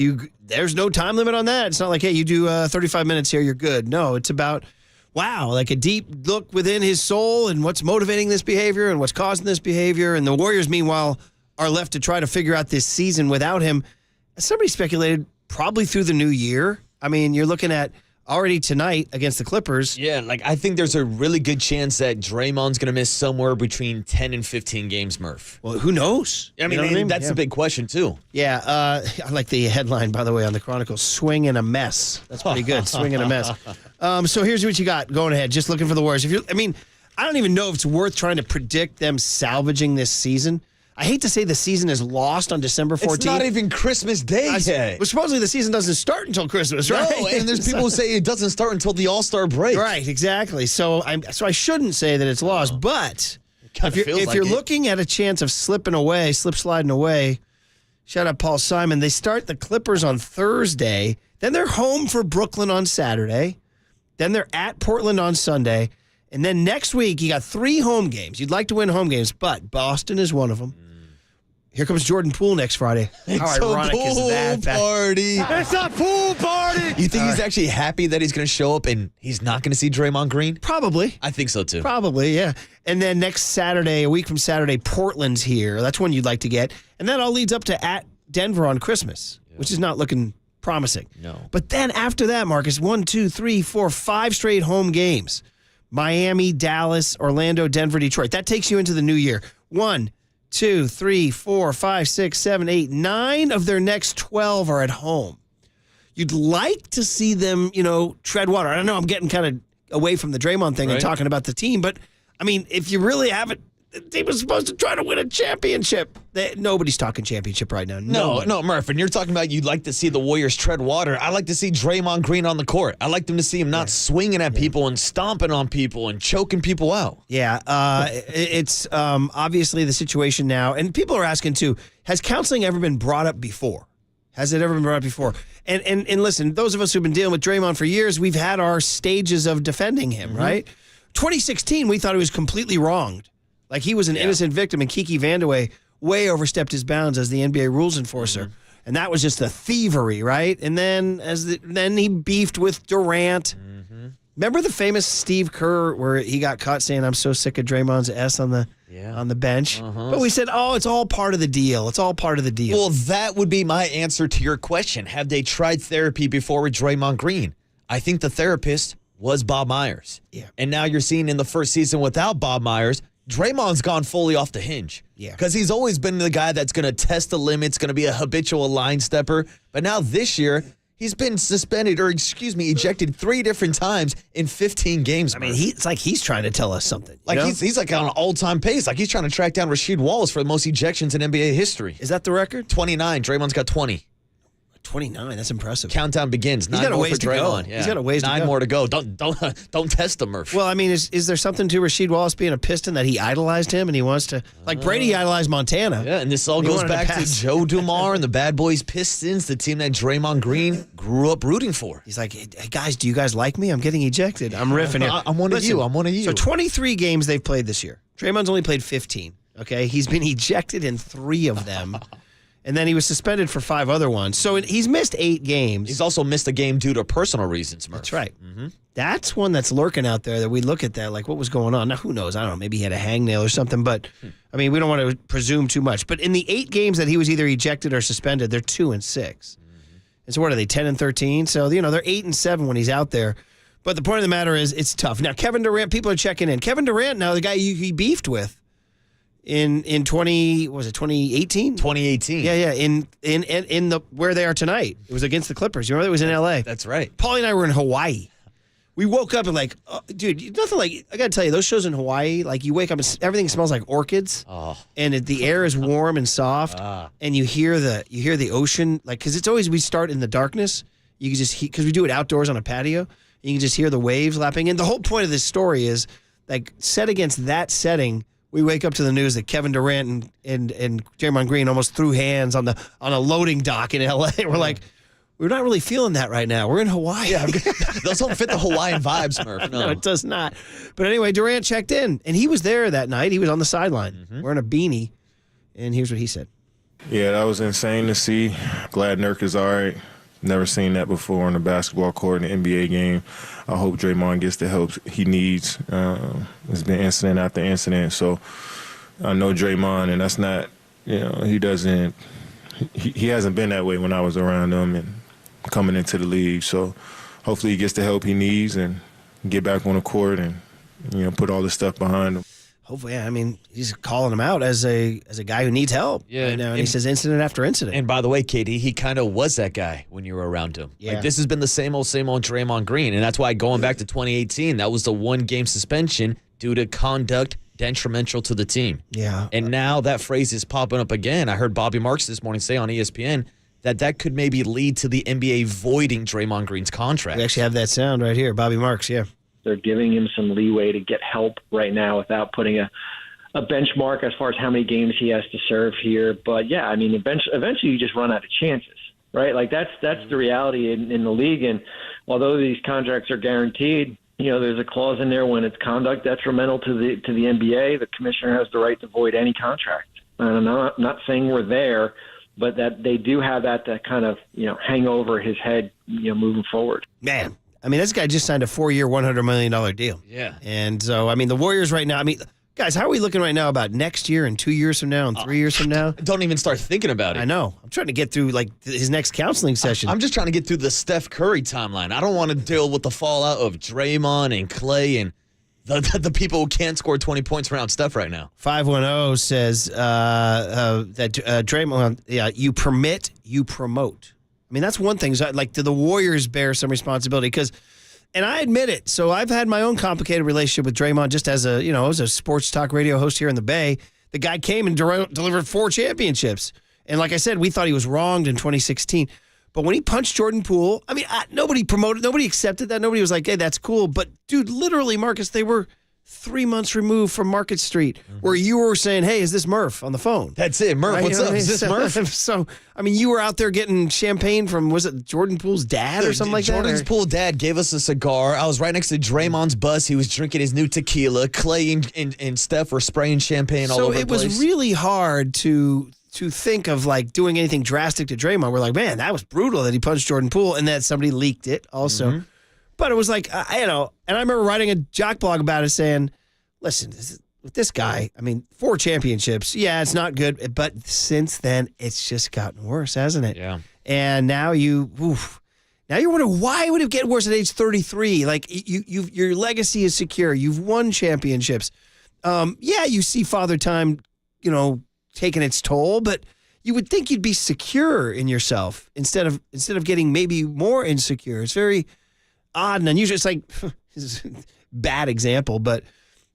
Speaker 2: there's no time limit on that. It's not like, hey, you do 35 minutes here, you're good. No, it's about, wow, like a deep look within his soul and what's motivating this behavior and what's causing this behavior. And the Warriors, meanwhile, are left to try to figure out this season without him. Somebody speculated probably through the new year. I mean, you're looking at already tonight against the Clippers.
Speaker 3: Yeah, like I think there's a really good chance that Draymond's going to miss somewhere between 10 and 15 games, Murph.
Speaker 2: Well, who knows?
Speaker 3: I mean, that's the big question, too.
Speaker 2: Yeah, I like the headline, by the way, on the Chronicle, Swing and a Mess. That's pretty good, Swing and a Mess. So here's what you got going ahead, just looking for the Warriors. I don't even know if it's worth trying to predict them salvaging this season. I hate to say the season is lost on December 14th.
Speaker 3: It's not even Christmas Day yet.
Speaker 2: Well, supposedly the season doesn't start until Christmas, right?
Speaker 3: No, and there's people who say it doesn't start until the All-Star break.
Speaker 2: Right, exactly. So I shouldn't say that it's lost, but if you're looking at a chance of sliding away, shout out Paul Simon, they start the Clippers on Thursday, then they're home for Brooklyn on Saturday, then they're at Portland on Sunday, and then next week you got 3 home games. You'd like to win home games, but Boston is one of them. Here comes Jordan Poole next Friday. How ironic is that?
Speaker 3: Party.
Speaker 9: It's a pool party.
Speaker 3: You think he's actually happy that he's going to show up and he's not going to see Draymond Green?
Speaker 2: Probably.
Speaker 3: I think so, too.
Speaker 2: Probably, yeah. And then next Saturday, a week from Saturday, Portland's here. That's one you'd like to get. And that all leads up to at Denver on Christmas, which is not looking promising.
Speaker 3: No.
Speaker 2: But then after that, Marcus, 1, 2, 3, 4, 5 straight home games. Miami, Dallas, Orlando, Denver, Detroit. That takes you into the new year. 1, 2, 3, 4, 5, 6, 7, 8, 9 of their next 12 are at home. You'd like to see them, tread water. I don't know, I'm getting kind of away from the Draymond thing and talking about the team, but, I mean, if you really have it, The team was supposed to try to win a championship. Nobody's talking championship right now.
Speaker 3: No, Murph, and you're talking about you'd like to see the Warriors tread water. I like to see Draymond Green on the court. I like them to see him not swinging at people and stomping on people and choking people out.
Speaker 2: Yeah, it's obviously the situation now. And people are asking, too, has counseling ever been brought up before? Has it ever been brought up before? And listen, those of us who've been dealing with Draymond for years, we've had our stages of defending him, right? 2016, we thought he was completely wronged. Like he was an innocent victim, and Kiki Vandeweghe way overstepped his bounds as the NBA rules enforcer. And that was just the thievery, right? And then then he beefed with Durant. Remember the famous Steve Kerr where he got caught saying, "I'm so sick of Draymond's S on the bench." But we said, "Oh, it's all part of the deal. It's all part of the deal."
Speaker 3: Well, that would be my answer to your question. Have they tried therapy before with Draymond Green? I think the therapist was Bob Myers.
Speaker 2: Yeah.
Speaker 3: And now you're seeing in the first season without Bob Myers, Draymond's gone fully off the hinge.
Speaker 2: Yeah.
Speaker 3: Because he's always been the guy that's going to test the limits, going to be a habitual line stepper. But now this year, he's been suspended ejected 3 different times in 15 games.
Speaker 2: I mean, it's like he's trying to tell us something.
Speaker 3: Like he's like on an all-time pace. Like he's trying to track down Rasheed Wallace for the most ejections in NBA history.
Speaker 2: Is that the record?
Speaker 3: 29. Draymond's got 20.
Speaker 2: 29. That's impressive.
Speaker 3: Countdown begins.
Speaker 2: He's got a ways
Speaker 3: for Draymond.
Speaker 2: to go. He's got a ways to go.
Speaker 3: 9 more to go. Don't test him, Murph.
Speaker 2: Well, I mean, is there something to Rasheed Wallace being a Piston that he idolized him and he wants to like Brady idolized Montana?
Speaker 3: Yeah, and this all goes back to Joe Dumars and the Bad Boys Pistons, the team that Draymond Green grew up rooting for.
Speaker 2: He's like, "Hey guys, do you guys like me? I'm getting ejected. I'm riffing here.
Speaker 3: I'm one of you. I'm one of you."
Speaker 2: So 23 games they've played this year. Draymond's only played 15. Okay, he's been ejected in 3 of them. And then he was suspended for 5 other ones. So he's missed 8 games.
Speaker 3: He's also missed a game due to personal reasons, Murph.
Speaker 2: That's right. That's one that's lurking out there that we look at that like, what was going on? Now, who knows? I don't know. Maybe he had a hangnail or something. But, I mean, we don't want to presume too much. But in the 8 games that he was either ejected or suspended, they're 2-6. And so what are they, 10-13? So, they're 8-7 when he's out there. But the point of the matter is it's tough. Now, Kevin Durant, people are checking in. Kevin Durant, now the guy he beefed with. In 2018?
Speaker 3: 2018.
Speaker 2: Yeah. In the where they are tonight. It was against the Clippers. You remember it was in LA.
Speaker 3: That's right.
Speaker 2: Paulie and I were in Hawaii. We woke up and like, dude, nothing like, I got to tell you, those shows in Hawaii, like you wake up and everything smells like orchids.
Speaker 3: Oh.
Speaker 2: And the air is warm and soft. And you hear the ocean, like, because it's always, we start in the darkness. You can just, because we do it outdoors on a patio. You can just hear the waves lapping. And the whole point of this story is, like, set against that setting, we wake up to the news that Kevin Durant and Draymond Green almost threw hands on a loading dock in L.A. We're like, we're not really feeling that right now. We're in Hawaii.
Speaker 3: Yeah, those don't fit the Hawaiian vibes, Murph.
Speaker 2: No, it does not. But anyway, Durant checked in, and he was there that night. He was on the sideline wearing a beanie, and here's what he said.
Speaker 5: Yeah, that was insane to see. Glad Nurk is all right. Never seen that before on the basketball court in the NBA game. I hope Draymond gets the help he needs. There's been incident after incident, so I know Draymond, and that's not, he doesn't, he hasn't been that way when I was around him and coming into the league. So hopefully he gets the help he needs and get back on the court and, put all this stuff behind him.
Speaker 2: Hopefully, I mean, he's calling him out as a guy who needs help.
Speaker 3: Yeah,
Speaker 2: right now, and he says incident after incident.
Speaker 3: And by the way, KD, he kind of was that guy when you were around him.
Speaker 2: Yeah.
Speaker 3: Like, this has been the same old Draymond Green, and that's why going back to 2018, that was the 1-game suspension due to conduct detrimental to the team.
Speaker 2: Yeah.
Speaker 3: And now that phrase is popping up again. I heard Bobby Marks this morning say on ESPN that could maybe lead to the NBA voiding Draymond Green's contract.
Speaker 2: We actually have that sound right here, Bobby Marks, yeah.
Speaker 13: They're giving him some leeway to get help right now without putting a benchmark as far as how many games he has to serve here. But, yeah, I mean, eventually you just run out of chances, right? Like that's the reality in the league. And although these contracts are guaranteed, there's a clause in there when it's conduct detrimental to the NBA, the commissioner has the right to void any contract. And I'm not saying we're there, but that they do have that to kind of, hang over his head, moving forward.
Speaker 2: Man. I mean, this guy just signed a 4-year, $100 million deal.
Speaker 3: Yeah.
Speaker 2: And so, I mean, the Warriors right now, guys, how are we looking right now about next year and 2 years from now and 3 years from now?
Speaker 3: Don't even start thinking about it.
Speaker 2: I know. I'm trying to get through, like, his next counseling session.
Speaker 3: I'm just trying to get through the Steph Curry timeline. I don't want to deal with the fallout of Draymond and Clay and the people who can't score 20 points around Steph right now.
Speaker 2: 510 says that Draymond, you permit, you promote. I mean, that's one thing. Like, do the Warriors bear some responsibility? Because And I admit it. So I've had my own complicated relationship with Draymond just as a sports talk radio host here in the Bay. The guy came and delivered 4 championships. And like I said, we thought he was wronged in 2016. But when he punched Jordan Poole, I mean, nobody accepted that. Nobody was like, hey, that's cool. But dude, literally, Marcus, they were 3 months removed from Market Street, where you were saying, hey, is this Murph on the phone?
Speaker 3: That's it. Murph, what's up? Is this Murph?
Speaker 2: So, I mean, you were out there getting champagne from, was it Jordan Poole's dad or something like that?
Speaker 3: Jordan's Poole dad gave us a cigar. I was right next to Draymond's bus. He was drinking his new tequila. Clay and Steph were spraying champagne all over the place.
Speaker 2: So it was really hard to think of like doing anything drastic to Draymond. We're like, man, that was brutal that he punched Jordan Poole, and that somebody leaked it also. But it was like, and I remember writing a jock blog about it saying, listen, with this guy, I mean, 4 championships, yeah, it's not good, but since then, it's just gotten worse, hasn't it?
Speaker 3: Yeah.
Speaker 2: And now you're wondering, why would it get worse at age 33? Like, your legacy is secure. You've won championships. Yeah, you see Father Time, taking its toll, but you would think you'd be secure in yourself instead of getting maybe more insecure. It's very odd and unusual. It's like, this is a bad example, but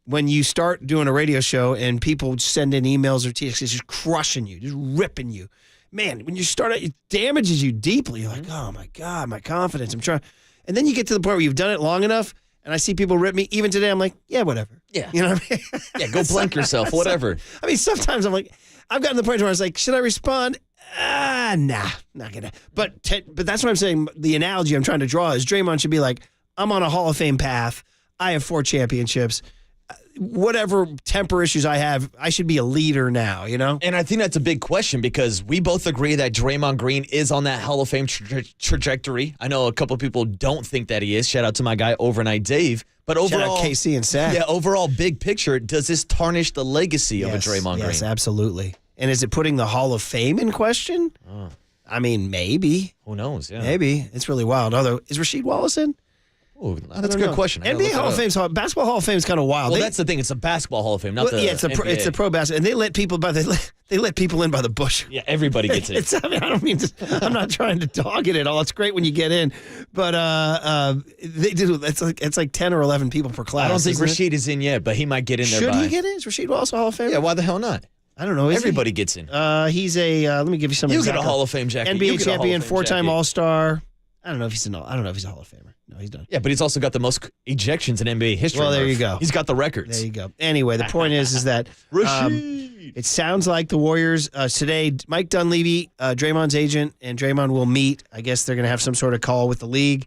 Speaker 2: when you start doing a radio show and people send in emails or texts, it's just crushing you, just ripping you. Man, when you start out, it damages you deeply. You're like, oh my God, my confidence. I'm trying. And then you get to the point where you've done it long enough, and I see people rip me. Even today, I'm like, yeah, whatever.
Speaker 3: Yeah.
Speaker 2: You know what I mean?
Speaker 3: Yeah, go blank yourself, whatever.
Speaker 2: I mean, sometimes I'm like, I've gotten to the point where I was like, should I respond? Nah, not gonna. But that's what I'm saying. The analogy I'm trying to draw is Draymond should be like, I'm on a Hall of Fame path. I have 4 championships. Whatever temper issues I have, I should be a leader now,
Speaker 3: And I think that's a big question because we both agree that Draymond Green is on that Hall of Fame trajectory. I know a couple of people don't think that he is. Shout out to my guy Overnight Dave. But overall,
Speaker 2: shout out KC and Seth.
Speaker 3: Yeah, overall, big picture, does this tarnish the legacy of a Draymond Green?
Speaker 2: Yes, absolutely. And is it putting the Hall of Fame in question? I mean, maybe.
Speaker 3: Who knows? Yeah,
Speaker 2: maybe. It's really wild. Although, is Rasheed Wallace in?
Speaker 3: Oh, that's a good question.
Speaker 2: NBA Hall of Fame, Basketball Hall of Fame is kind of wild.
Speaker 3: Well, that's the thing. It's a Basketball Hall of Fame, not the NBA.
Speaker 2: It's a pro basketball, and they let people in by the bush.
Speaker 3: Yeah, everybody gets in.
Speaker 2: I'm not trying to dog it at all. It's great when you get in, but they do. It's like 10 or 11 people per class.
Speaker 3: I don't think Rasheed is in yet, but he might get in there.
Speaker 2: Should he get in? Is Rasheed Wallace a Hall of Fame?
Speaker 3: Yeah, why the hell not?
Speaker 2: I don't know.
Speaker 3: Everybody gets in.
Speaker 2: He's a. Let me give you some.
Speaker 3: You get a Hall of Fame jacket.
Speaker 2: NBA champion, 4-time All-Star. I don't know if he's a Hall of Famer. No, he's done.
Speaker 3: Yeah, but he's also got the most ejections in NBA history.
Speaker 2: Well, there you go.
Speaker 3: He's got the records.
Speaker 2: There you go. Anyway, the point is that it sounds like the Warriors today, Mike Dunleavy, Draymond's agent, and Draymond will meet. I guess they're going to have some sort of call with the league,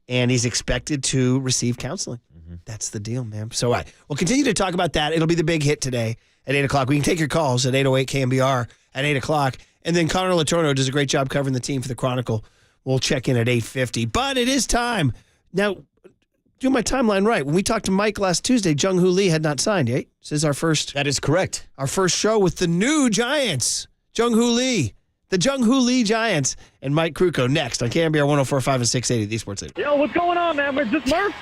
Speaker 2: and he's expected to receive counseling. That's the deal, man. So we'll continue to talk about that. It'll be the big hit today at 8 o'clock. We can take your calls at 808 KNBR at 8 o'clock. And then Connor Letourneau does a great job covering the team for the Chronicle. We'll check in at 8:50. But it is time. Now, do my timeline right. When we talked to Mike last Tuesday, Jung-Hoo Lee had not signed yet. This is our first.
Speaker 3: That is correct.
Speaker 2: Our first show with the new Giants. Jung-Hoo Lee. The Jung-Hoo Lee Giants. And Mike Krukow next on KNBR 104.5 and 680, the Sports Leader.
Speaker 14: Yo, what's going on, man? Is this Murph?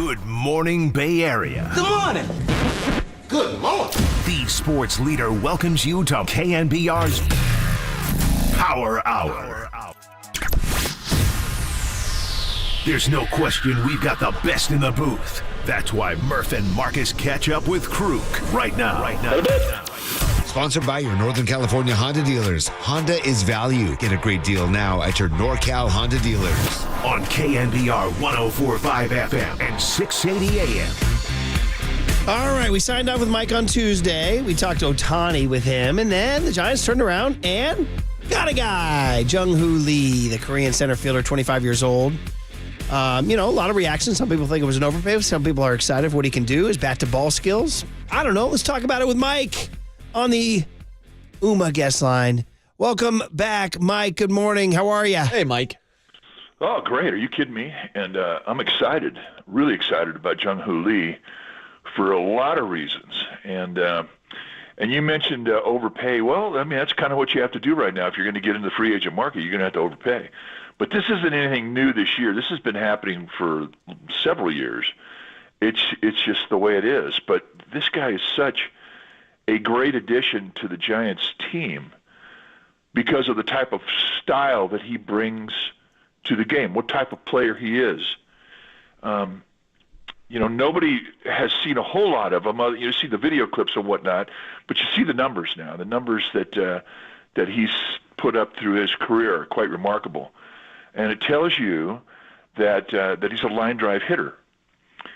Speaker 1: Good morning, Bay Area.
Speaker 15: Good morning. Good morning.
Speaker 1: The sports leader welcomes you to KNBR's Power Hour. There's no question we've got the best in the booth. That's why Murph and Marcus catch up with Kruk right now.
Speaker 16: Sponsored by your Northern California Honda dealers. Honda is value. Get a great deal now at your NorCal Honda dealers.
Speaker 1: On KNBR 104.5 FM and 680 AM.
Speaker 2: All right, we signed off with Mike on Tuesday. We talked Ohtani with him, and then the Giants turned around and got a guy, Jung-Hoo Lee, the Korean center fielder, 25 years old. A lot of reactions. Some people think it was an overpay. Some people are excited for what he can do, his bat-to-ball skills. I don't know. Let's talk about it with Mike on the UMA guest line. Welcome back, Mike. Good morning. How are you?
Speaker 3: Hey, Mike.
Speaker 17: Oh, great. Are you kidding me? And I'm excited, really excited about Jung-Hoo Lee for a lot of reasons. And you mentioned overpay. Well, I mean, that's kind of what you have to do right now. If you're going to get into the free agent market, you're going to have to overpay. But this isn't anything new this year. This has been happening for several years. It's just the way it is. But this guy is such a great addition to the Giants team because of the type of style that he brings to the game, what type of player he is. Nobody has seen a whole lot of him. You see the video clips and whatnot, but you see the numbers now. The numbers that he's put up through his career are quite remarkable. And it tells you that he's a line drive hitter.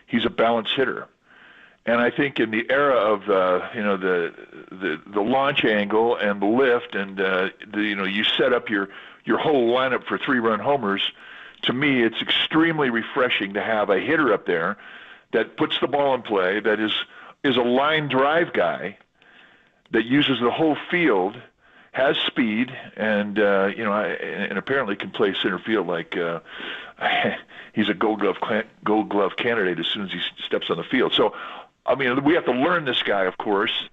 Speaker 17: He's a balanced hitter. And I think in the era of the launch angle and the lift and you set up your whole lineup for 3-run homers, to me it's extremely refreshing to have a hitter up there that puts the ball in play, that is a line drive guy, that uses the whole field, has speed, and and apparently can play center field like he's a Gold Glove candidate as soon as he steps on the field. So, I mean, we have to learn this guy, of course,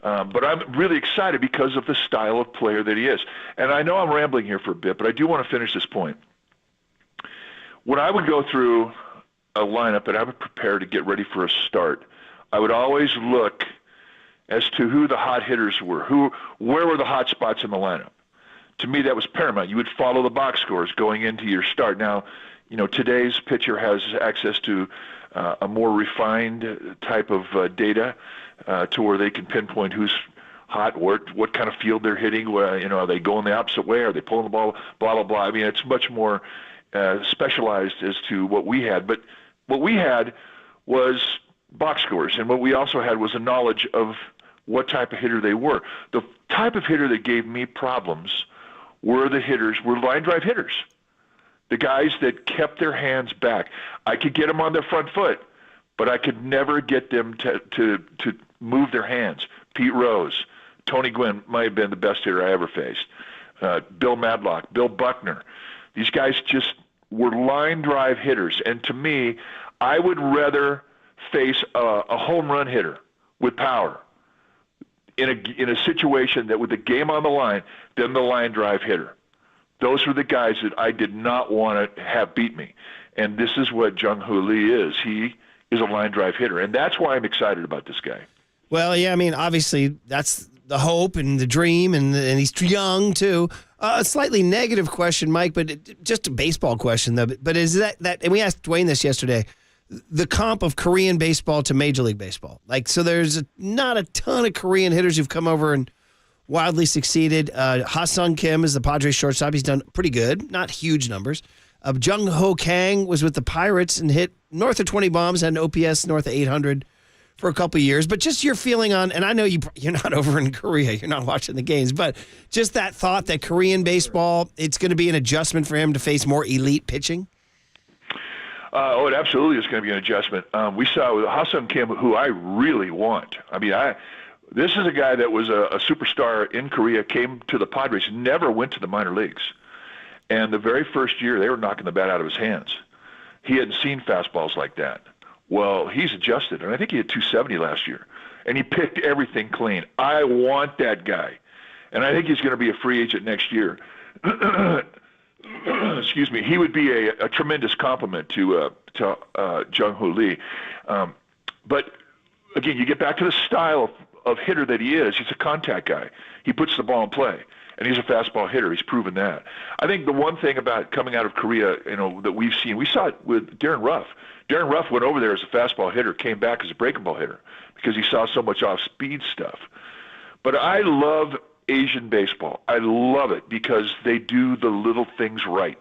Speaker 17: but I'm really excited because of the style of player that he is. And I know I'm rambling here for a bit, but I do want to finish this point. When I would go through a lineup and I would prepare to get ready for a start, I would always look as to who the hot hitters were, where were the hot spots in the lineup. To me, that was paramount. You would follow the box scores going into your start. Now, today's pitcher has access to a more refined type of data to where they can pinpoint who's hot, what kind of field they're hitting. Are they going the opposite way? Are they pulling the ball? Blah, blah, blah. I mean, it's much more specialized as to what we had. But what we had was box scores, and what we also had was a knowledge of what type of hitter they were. The type of hitter that gave me problems were line drive hitters. The guys that kept their hands back. I could get them on their front foot, but I could never get them to move their hands. Pete Rose, Tony Gwynn might have been the best hitter I ever faced. Bill Madlock, Bill Buckner. These guys just were line drive hitters. And to me, I would rather face a home run hitter with power in a situation that with the game on the line than the line drive hitter. Those were the guys that I did not want to have beat me. And this is what Jung-Hoo Lee is. He is a line drive hitter. And that's why I'm excited about this guy.
Speaker 2: Well, yeah, I mean, obviously that's the hope and the dream, and he's young too. A slightly negative question, Mike, but just a baseball question, though. But is that and we asked Dwayne this yesterday, the comp of Korean baseball to Major League Baseball. So there's not a ton of Korean hitters who've come over and wildly succeeded. Ha-Sung Kim is the Padres shortstop. He's done pretty good, not huge numbers. Jung-Ho Kang was with the Pirates and hit north of 20 bombs, had an OPS north of 800 for a couple of years. But just your feeling on, and I know you're not over in Korea, you're not watching the games, but just that thought that Korean baseball, it's going to be an adjustment for him to face more elite pitching?
Speaker 17: It absolutely is going to be an adjustment. We saw with Ha-Sung Kim, who I really want. I mean, this is a guy that was a superstar in Korea, came to the Padres, never went to the minor leagues. And the very first year, they were knocking the bat out of his hands. He hadn't seen fastballs like that. Well, he's adjusted, and I think he had 270 last year. And he picked everything clean. I want that guy. And I think he's going to be a free agent next year. excuse me, he would be a tremendous compliment to Jung-Hoo Lee. But again, you get back to the style of hitter that he is. He's a contact guy. He puts the ball in play, and he's a fastball hitter. He's proven that. I think the one thing about coming out of Korea, that we've seen, we saw it with Darren Ruff. Darren Ruff went over there as a fastball hitter, came back as a breaking ball hitter because he saw so much off-speed stuff. But I love Asian baseball. I love it because they do the little things right.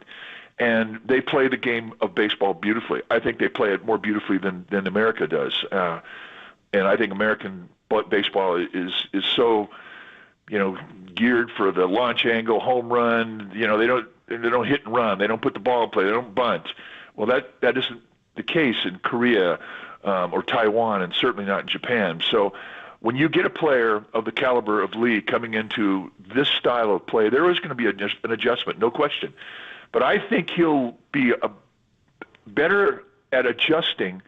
Speaker 17: And they play the game of baseball beautifully. I think they play it more beautifully than America does. And I think American baseball is so, geared for the launch angle, home run. They don't hit and run. They don't put the ball in play. They don't bunt. Well, that isn't the case in Korea or Taiwan, and certainly not in Japan. So when you get a player of the caliber of Lee coming into this style of play, there is going to be an adjustment, no question. But I think he'll be better at adjusting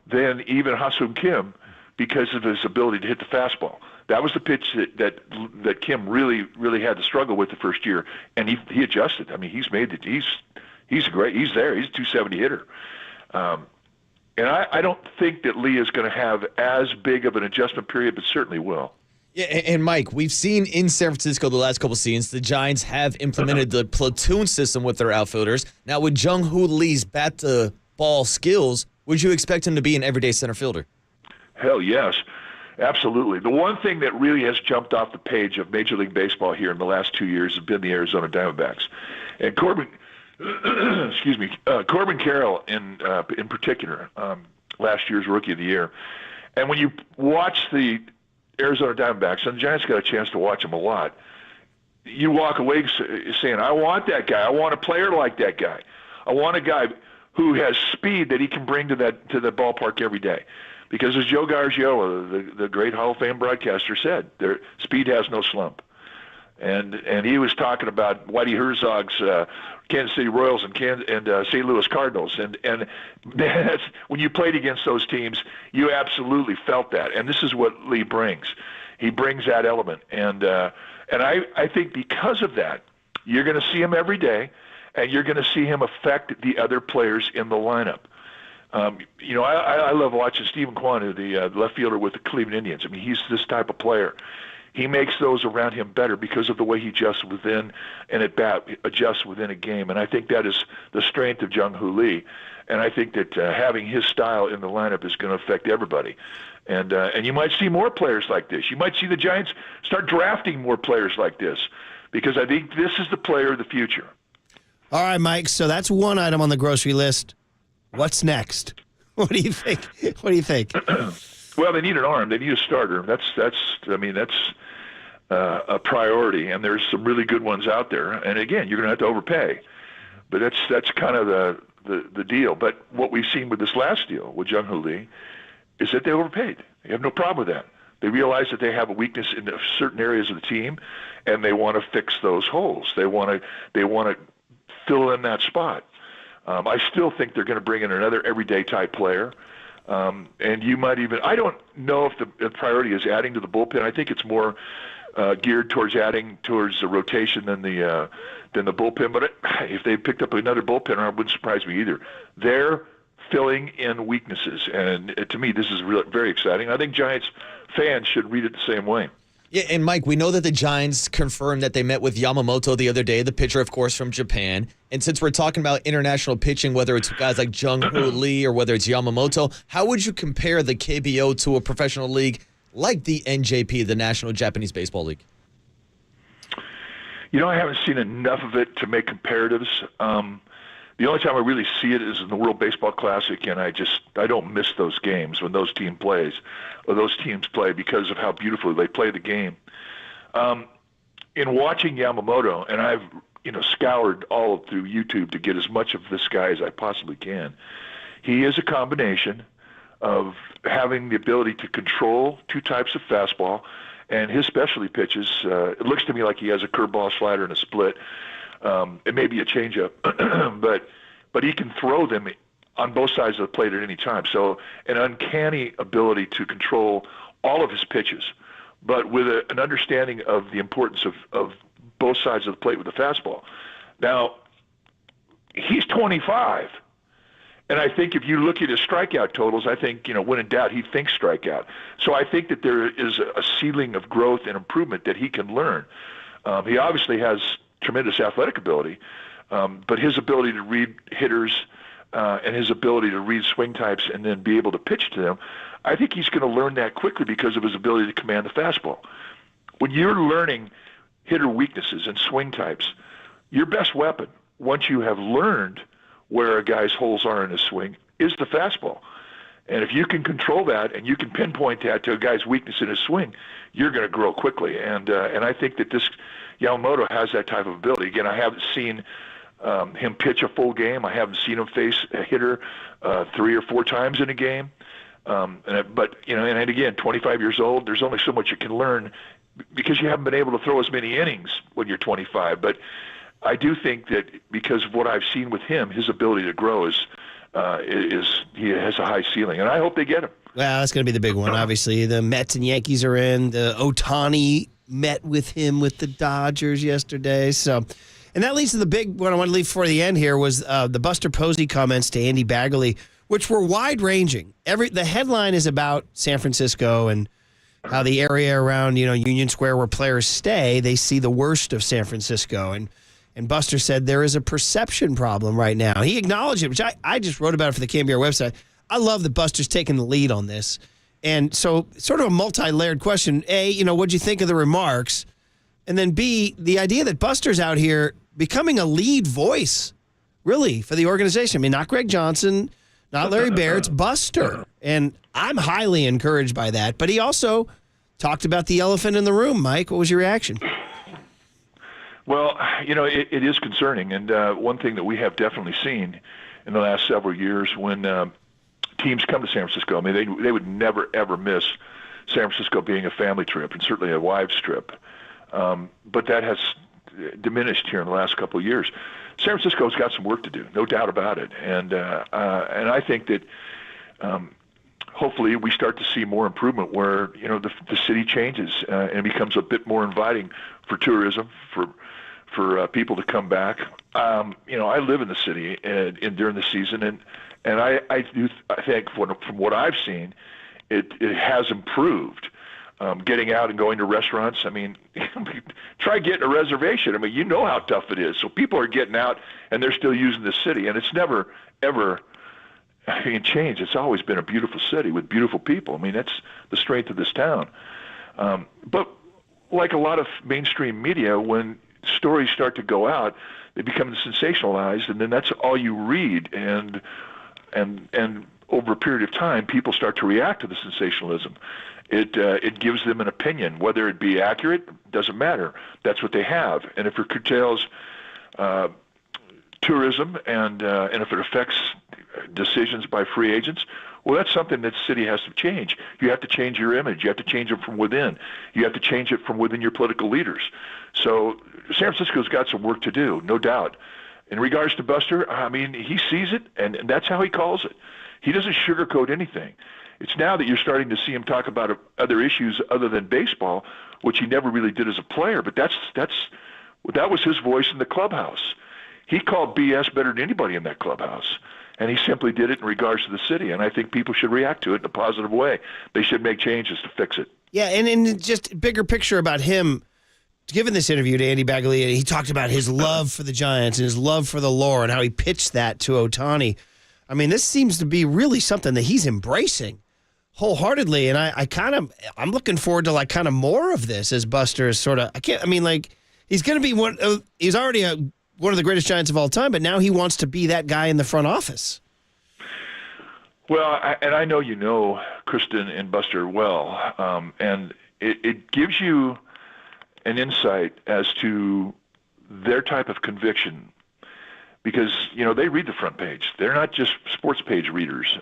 Speaker 17: than even Ha-Seong Kim because of his ability to hit the fastball. That was the pitch that Kim really had to struggle with the first year, and he adjusted. I mean, he's there. He's a 270 hitter. And I don't think that Lee is going to have as big of an adjustment period, but certainly will.
Speaker 3: Yeah, and Mike, we've seen in San Francisco the last couple seasons, the Giants have implemented the platoon system with their outfielders. Now, with Jung-Hoo Lee's bat-to-ball skills, would you expect him to be an everyday center fielder?
Speaker 17: Hell yes, absolutely. The one thing that really has jumped off the page of Major League Baseball here in the last 2 years has been the Arizona Diamondbacks. And Corbin Carroll in particular, last year's Rookie of the Year. And when you watch the Arizona Diamondbacks, and the Giants got a chance to watch them a lot, you walk away saying, I want that guy. I want a player like that guy. I want a guy who has speed that he can bring to the ballpark every day. Because as Joe Garagiola, the great Hall of Fame broadcaster, said, speed has no slump. And he was talking about Whitey Herzog's Kansas City Royals and St. Louis Cardinals, and that's, when you played against those teams, you absolutely felt that. And this is what Lee brings. He brings that element, and I think because of that, you're going to see him every day, and you're going to see him affect the other players in the lineup. I love watching Stephen Kwan, the left fielder with the Cleveland Indians. I mean, he's this type of player. He makes those around him better because of the way he adjusts within an at-bat, adjusts within a game. And I think that is the strength of Jung-Hoo Lee. And I think that having his style in the lineup is going to affect everybody. And you might see more players like this. You might see the Giants start drafting more players like this because I think this is the player of the future.
Speaker 2: All right, Mike. So that's one item on the grocery list. What's next? What do you think?
Speaker 17: Well, they need an arm. They need a starter. That's a priority, and there's some really good ones out there. And again, you're going to have to overpay, but that's kind of the deal. But what we've seen with this last deal with Jung-Hoo Lee is that they overpaid. They have no problem with that. They realize that they have a weakness in certain areas of the team, and they want to fix those holes. They want to fill in that spot. I still think they're going to bring in another everyday type player. And you might even, I don't know if the priority is adding to the bullpen. I think it's more geared towards adding towards the rotation than the bullpen. But if they picked up another bullpen, it wouldn't surprise me either. They're filling in weaknesses. And to me, this is very exciting. I think Giants fans should read it the same way.
Speaker 3: Yeah, and Mike, we know that the Giants confirmed that they met with Yamamoto the other day, the pitcher, of course, from Japan. And since we're talking about international pitching, whether it's guys like Jung-Hoo Lee or whether it's Yamamoto, how would you compare the KBO to a professional league like the NJP, the National Japanese Baseball League?
Speaker 17: I haven't seen enough of it to make comparatives. The only time I really see it is in the World Baseball Classic, and I don't miss those games when those teams play because of how beautifully they play the game. In watching Yamamoto, and I've scoured all through YouTube to get as much of this guy as I possibly can. He is a combination of having the ability to control two types of fastball, and his specialty pitches. It looks to me like he has a curveball, slider, and a split. It may be a changeup, but he can throw them on both sides of the plate at any time. So an uncanny ability to control all of his pitches, but with an understanding of the importance of both sides of the plate with the fastball. Now, he's 25. And I think if you look at his strikeout totals, I think, when in doubt, he thinks strikeout. So I think that there is a ceiling of growth and improvement that he can learn. He obviously has tremendous athletic ability, but his ability to read hitters and his ability to read swing types and then be able to pitch to them, I think he's going to learn that quickly because of his ability to command the fastball. When you're learning hitter weaknesses and swing types, your best weapon, once you have learned where a guy's holes are in his swing, is the fastball. And if you can control that and you can pinpoint that to a guy's weakness in his swing, you're going to grow quickly. And I think that this Yamamoto has that type of ability. Again, I haven't seen him pitch a full game. I haven't seen him face a hitter 3 or 4 times in a game. But again, 25 years old, there's only so much you can learn because you haven't been able to throw as many innings when you're 25. But I do think that because of what I've seen with him, his ability to grow is he has a high ceiling, and I hope they get him.
Speaker 2: Well, that's going to be the big one. Obviously, the Mets and Yankees are in. The Ohtani met with him with the Dodgers yesterday. So, and that leads to the big one I want to leave for the end here was the Buster Posey comments to Andy Bagley, which were wide-ranging. The headline is about San Francisco and how the area around Union Square where players stay, they see the worst of San Francisco. And Buster said there is a perception problem right now. He acknowledged it, which I just wrote about it for the KNBR website. I love that Buster's taking the lead on this. And so sort of a multi-layered question. A, what'd you think of the remarks? And then B, the idea that Buster's out here becoming a lead voice, really, for the organization. I mean, not Greg Johnson, not Larry Baer, it's Buster. And I'm highly encouraged by that. But he also talked about the elephant in the room. Mike, what was your reaction?
Speaker 17: Well, it is concerning, and one thing that we have definitely seen in the last several years when teams come to San Francisco, I mean, they would never, ever miss San Francisco being a family trip and certainly a wives trip. But that has diminished here in the last couple of years. San Francisco's got some work to do, no doubt about it, and I think that hopefully we start to see more improvement where the city changes and becomes a bit more inviting for tourism, for people to come back. I live in the city during the season, and I think from what I've seen, it has improved. Getting out and going to restaurants. I mean, try getting a reservation. I mean, you know how tough it is. So people are getting out and they're still using the city, and it's never ever changed. It's always been a beautiful city with beautiful people. I mean, that's the strength of this town. But like a lot of mainstream media, when stories start to go out, they become sensationalized, and then that's all you read. And over a period of time, people start to react to the sensationalism. It gives them an opinion, whether it be accurate, doesn't matter. That's what they have. And if it curtails tourism and if it affects decisions by free agents, well, that's something that the city has to change. You have to change your image. You have to change it from within. You have to change it from within your political leaders. So San Francisco's got some work to do, no doubt. In regards to Buster, I mean, he sees it, and that's how he calls it. He doesn't sugarcoat anything. It's now that you're starting to see him talk about other issues other than baseball, which he never really did as a player, but that was his voice in the clubhouse. He called BS better than anybody in that clubhouse, and he simply did it in regards to the city, and I think people should react to it in a positive way. They should make changes to fix it.
Speaker 2: Yeah, and just bigger picture about him, given this interview to Andy Bagley, he talked about his love for the Giants and his love for the lore and how he pitched that to Ohtani. I mean, this seems to be really something that he's embracing wholeheartedly, and I'm looking forward to like kind of more of this as Buster is sort of he's going to be he's already one of the greatest Giants of all time, but now he wants to be that guy in the front office.
Speaker 17: Well, I know Kristen and Buster well, and it gives you an insight as to their type of conviction, because they read the front page. They're not just sports page readers.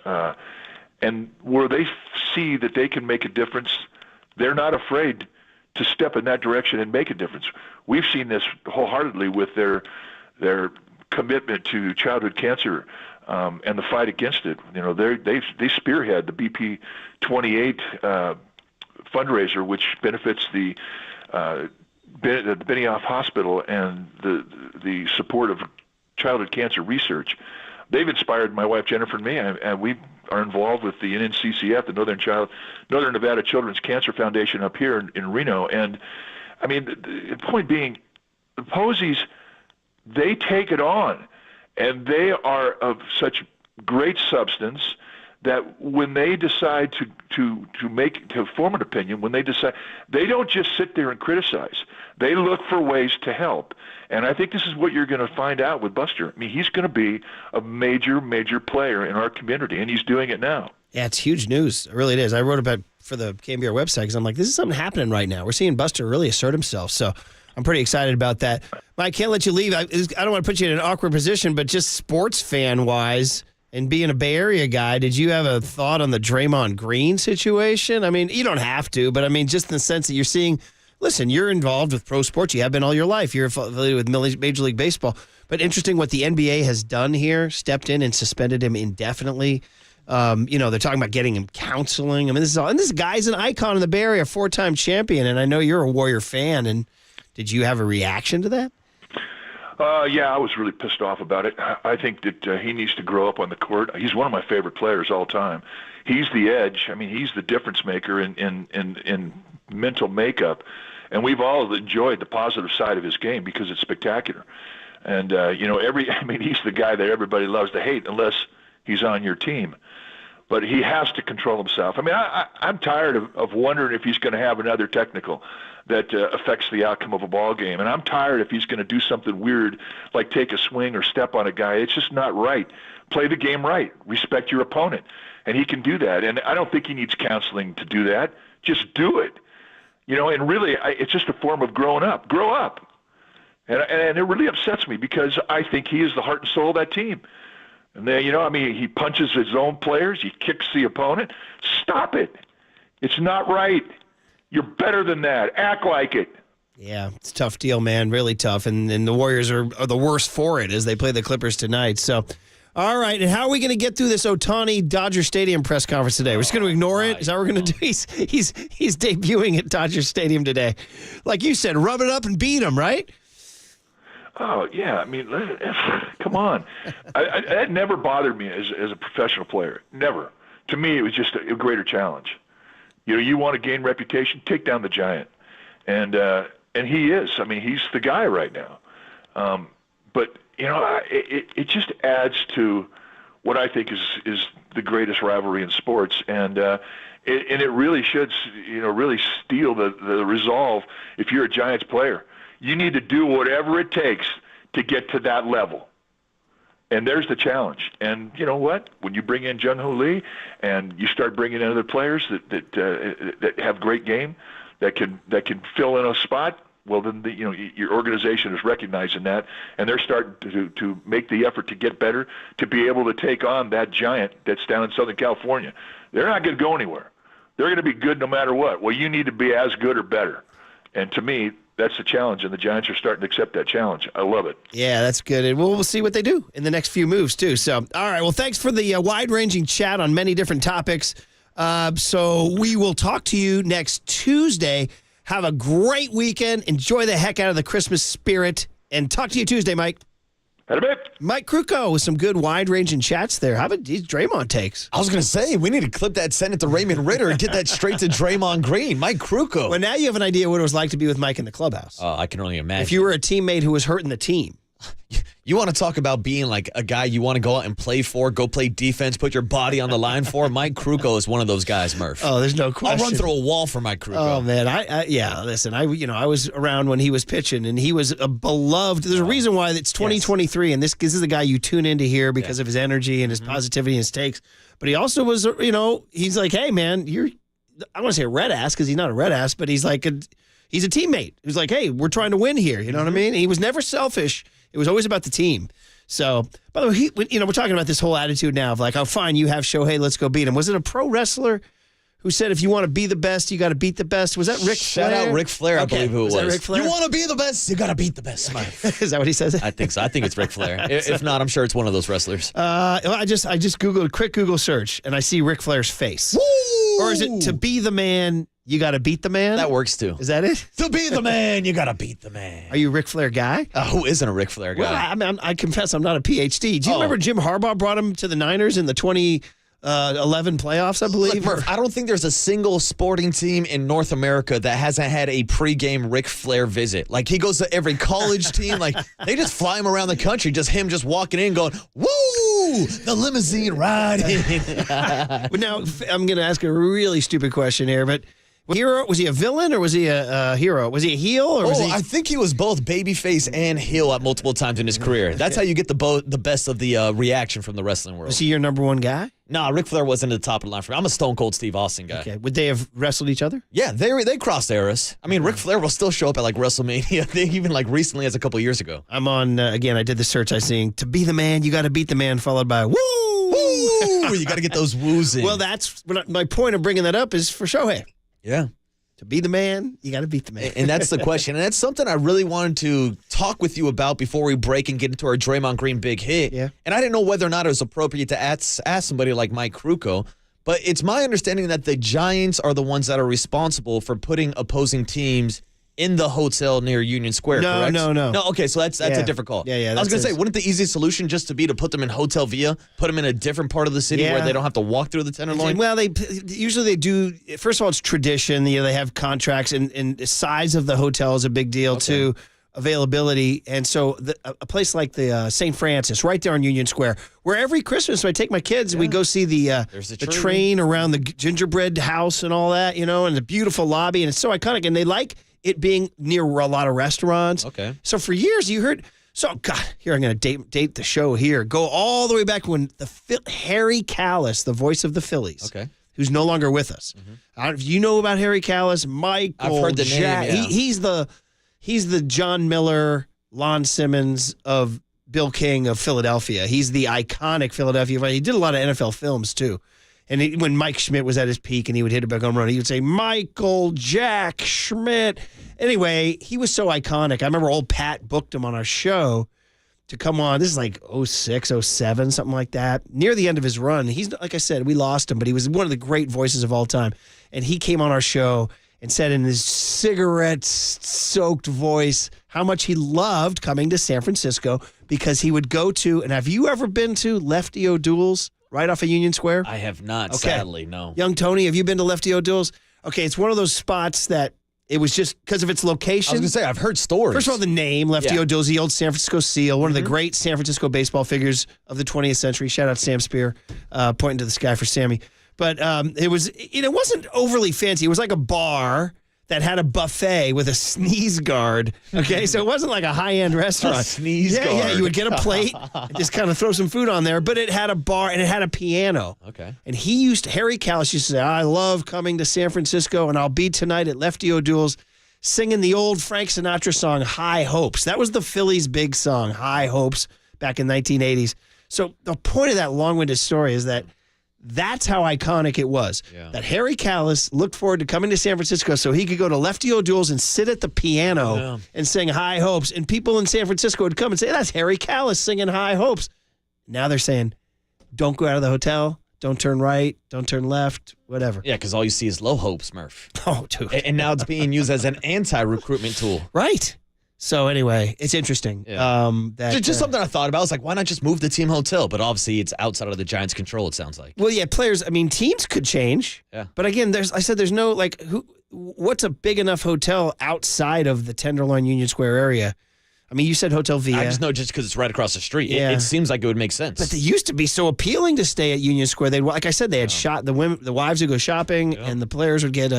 Speaker 17: And where they see that they can make a difference, they're not afraid to step in that direction and make a difference. We've seen this wholeheartedly with their commitment to childhood cancer and the fight against it. They spearhead the BP 28 fundraiser, which benefits the Benioff Hospital and the support of childhood cancer research. They've inspired my wife Jennifer and me, and we are involved with the NNCCF, the Northern Nevada Children's Cancer Foundation up here in Reno. And I mean, the point being, the Posies, they take it on, and they are of such great substance that when they decide to form an opinion, when they decide, they don't just sit there and criticize. They look for ways to help. And I think this is what you're going to find out with Buster. I mean, he's going to be a major, major player in our community, and he's doing it now.
Speaker 2: Yeah, it's huge news. It really is. I wrote about it for the KNBR website because I'm like, this is something happening right now. We're seeing Buster really assert himself. So I'm pretty excited about that. Mike, can't let you leave. I don't want to put you in an awkward position, but just sports fan-wise and being a Bay Area guy, did you have a thought on the Draymond Green situation? I mean, you don't have to, but I mean, just in the sense that you're seeing, listen, you're involved with pro sports. You have been all your life. You're affiliated with Major League Baseball. But interesting what the NBA has done here, stepped in and suspended him indefinitely. They're talking about getting him counseling. I mean, this guy's an icon in the Bay Area, 4-time champion, and I know you're a Warrior fan. And did you have a reaction to that?
Speaker 17: Yeah, I was really pissed off about it. I think that he needs to grow up on the court. He's one of my favorite players all time. He's the edge. I mean, he's the difference maker in mental makeup. And we've all enjoyed the positive side of his game because it's spectacular. And, he's the guy that everybody loves to hate unless he's on your team. But he has to control himself. I mean, I'm tired of wondering if he's going to have another technical that affects the outcome of a ball game. And I'm tired if he's going to do something weird, like take a swing or step on a guy. It's just not right. Play the game right. Respect your opponent. And he can do that. And I don't think he needs counseling to do that. Just do it. And really, it's just a form of growing up. Grow up. And it really upsets me because I think he is the heart and soul of that team. And then, he punches his own players. He kicks the opponent. Stop it. It's not right. You're better than that. Act like it.
Speaker 2: Yeah, it's a tough deal, man. Really tough. And the Warriors are the worst for it as they play the Clippers tonight. So, all right. And how are we going to get through this Ohtani Dodger Stadium press conference today? We're just going to ignore it? Is that what we're going to do? He's debuting at Dodger Stadium today. Like you said, rub it up and beat him, right?
Speaker 17: Oh, yeah. I mean, come on. That never bothered me as a professional player. Never. To me, it was just a greater challenge. You want to gain reputation, take down the giant. And he is. I mean, he's the guy right now. But, it just adds to what I think is the greatest rivalry in sports. And it really should, really steal the resolve if you're a Giants player. You need to do whatever it takes to get to that level. And there's the challenge. And you know what? When you bring in Jung-Hoo Lee and you start bringing in other players that have great game, that can fill in a spot, well, then your organization is recognizing that, and they're starting to make the effort to get better, to be able to take on that giant that's down in Southern California. They're not going to go anywhere. They're going to be good no matter what. Well, you need to be as good or better. And to me, that's the challenge, and the Giants are starting to accept that challenge. I love it.
Speaker 2: Yeah, that's good. And we'll see what they do in the next few moves, too. So, all right, well, thanks for the wide-ranging chat on many different topics. So we will talk to you next Tuesday. Have a great weekend. Enjoy the heck out of the Christmas spirit. And talk to you Tuesday, Mike.
Speaker 17: Had a bit.
Speaker 2: Mike Krukow with some good wide-ranging chats there. How about these Draymond takes?
Speaker 3: I was going to say, we need to clip that, send it to Raymond Ritter, and get that straight to Draymond Green. Mike Krukow.
Speaker 2: Well, now you have an idea what it was like to be with Mike in the clubhouse.
Speaker 3: I can only imagine.
Speaker 2: If you were a teammate who was hurting the team.
Speaker 3: You want to talk about being like a guy you want to go out and play for, go play defense, put your body on the line for? Mike Krukow is one of those guys, Murph.
Speaker 2: Oh, there's no question.
Speaker 3: I'll run through a wall for Mike Krukow.
Speaker 2: Oh, man. Listen, I was around when he was pitching, and he was a beloved. There's a reason why it's 2023, and this is the guy you tune in to hear because of his energy and his positivity and his takes. But he also was, he's like, hey, man, I don't want to say a red ass because he's not a red ass, but he's like he's a teammate. He's like, hey, we're trying to win here. You know what I mean? He was never selfish. It was always about the team. So, by the way, we're talking about this whole attitude now of like, oh, fine, you have Shohei, let's go beat him. Was it a pro wrestler who said if you want to be the best, you got to beat the best? Was that Ric Flair?
Speaker 3: Shout out Ric Flair, I believe who it was.
Speaker 2: That Ric Flair?
Speaker 3: You want to be the best, you got to beat the best.
Speaker 2: Is that what he says?
Speaker 3: I think so. I think it's Ric Flair. If not, I'm sure it's one of those wrestlers.
Speaker 2: I just Googled a quick Google search, and I see Ric Flair's face.
Speaker 3: Woo!
Speaker 2: Or is it to be the man, you got to beat the man?
Speaker 3: That works too.
Speaker 2: Is that it?
Speaker 3: To be the man, you got to beat the man.
Speaker 2: Are you a Ric Flair guy?
Speaker 3: Who isn't a Ric Flair guy?
Speaker 2: Well, I confess I'm not a PhD. Do you remember Jim Harbaugh brought him to the Niners in the 2011 playoffs, I believe?
Speaker 3: Look, Murph, I don't think there's a single sporting team in North America that hasn't had a pregame Ric Flair visit. Like, he goes to every college team. Like, they just fly him around the country, just him just walking in going, woo, the limousine ride in.
Speaker 2: But now, I'm going to ask a really stupid question here, but was he a villain or was he a hero? Was he a heel or was he?
Speaker 3: I think he was both babyface and heel at multiple times in his career. That's how you get the best of the reaction from the wrestling world.
Speaker 2: Was he your number one guy?
Speaker 3: Nah, Ric Flair wasn't at the top of the line for me. I'm a Stone Cold Steve Austin guy.
Speaker 2: Okay. Would they have wrestled each other?
Speaker 3: Yeah, they crossed eras. I mean, Ric Flair will still show up at like WrestleMania. I think even like recently as a couple years ago.
Speaker 2: I'm on, again, I did the search. I sing, to be the man, you got to beat the man, followed by woo!
Speaker 3: Woo! You got to get those woos in.
Speaker 2: Well, that's my point of bringing that up is for Shohei.
Speaker 3: Yeah.
Speaker 2: To be the man, you got to beat the man.
Speaker 3: And that's the question. And that's something I really wanted to talk with you about before we break and get into our Draymond Green big hit.
Speaker 2: Yeah.
Speaker 3: And I didn't know whether or not it was appropriate to ask somebody like Mike Krukow, but it's my understanding that the Giants are the ones that are responsible for putting opposing teams in the hotel near Union Square, correct?
Speaker 2: No.
Speaker 3: No, okay, so that's a different call.
Speaker 2: Yeah.
Speaker 3: I was going to say, wouldn't the easiest solution just to be to put them in Hotel Villa, put them in a different part of the city where they don't have to walk through the Tenderloin?
Speaker 2: Well, they do. First of all, it's tradition. They have contracts, and the size of the hotel is a big deal too. Availability, and so a place like the St. Francis, right there on Union Square, where every Christmas when I take my kids, we go see the train around the gingerbread house and all that, and the beautiful lobby, and it's so iconic, and they like it being near a lot of restaurants.
Speaker 3: Okay.
Speaker 2: So for years you heard. So God, here I'm going to date the show here. Go all the way back when Harry Callis, the voice of the Phillies, who's no longer with us. You know about Harry Callis, Michael?
Speaker 3: I've heard the name. Yeah.
Speaker 2: He's the John Miller, Lon Simmons of Bill King of Philadelphia. He's the iconic Philadelphia. He did a lot of NFL films too. And when Mike Schmidt was at his peak and he would hit a big home run, he would say, Michael Jack Schmidt. Anyway, he was so iconic. I remember old Pat booked him on our show to come on. This is like 06, 07, something like that. Near the end of his run. He's, like I said, we lost him, but he was one of the great voices of all time. And he came on our show and said in his cigarette-soaked voice how much he loved coming to San Francisco because he would go to, and have you ever been to Lefty O'Doul's right off of Union Square?
Speaker 3: I have not, sadly, no.
Speaker 2: Young Tony, have you been to Lefty O'Doul's? Okay, it's one of those spots that it was just because of its location.
Speaker 3: I was going to say, I've heard stories.
Speaker 2: First of all, the name, Lefty O'Doul's, the old San Francisco Seal, one of the great San Francisco baseball figures of the 20th century. Shout out Sam Spear, pointing to the sky for Sammy. But it wasn't overly fancy. It was like a bar that had a buffet with a sneeze guard. Okay, so it wasn't like a high-end restaurant.
Speaker 3: A sneeze guard.
Speaker 2: Yeah, you would get a plate and just kind of throw some food on there. But it had a bar and it had a piano.
Speaker 3: Okay.
Speaker 2: And Harry Callis used to say, I love coming to San Francisco and I'll be tonight at Lefty O'Doul's singing the old Frank Sinatra song, High Hopes. That was the Phillies' big song, High Hopes, back in 1980s. So the point of that long-winded story is that that's how iconic it was. Yeah. That Harry Callis looked forward to coming to San Francisco so he could go to Lefty O'Doul's and sit at the piano and sing High Hopes. And people in San Francisco would come and say, that's Harry Callis singing High Hopes. Now they're saying, don't go out of the hotel. Don't turn right. Don't turn left. Whatever.
Speaker 3: Yeah, because all you see is low hopes, Murph.
Speaker 2: Oh, dude.
Speaker 3: And now it's being used as an anti-recruitment tool.
Speaker 2: Right. So anyway, it's interesting.
Speaker 3: Yeah. Just something I thought about. I was like, why not just move the team hotel? But obviously, it's outside of the Giants' control, it sounds like.
Speaker 2: Well, yeah, teams could change.
Speaker 3: Yeah.
Speaker 2: But again, there's no, what's a big enough hotel outside of the Tenderloin Union Square area? I mean, you said Hotel Villa.
Speaker 3: I just know just because it's right across the street.
Speaker 2: Yeah.
Speaker 3: It seems like it would make sense.
Speaker 2: But they used to be so appealing to stay at Union Square. Like I said, they had the wives would go shopping, and the players would get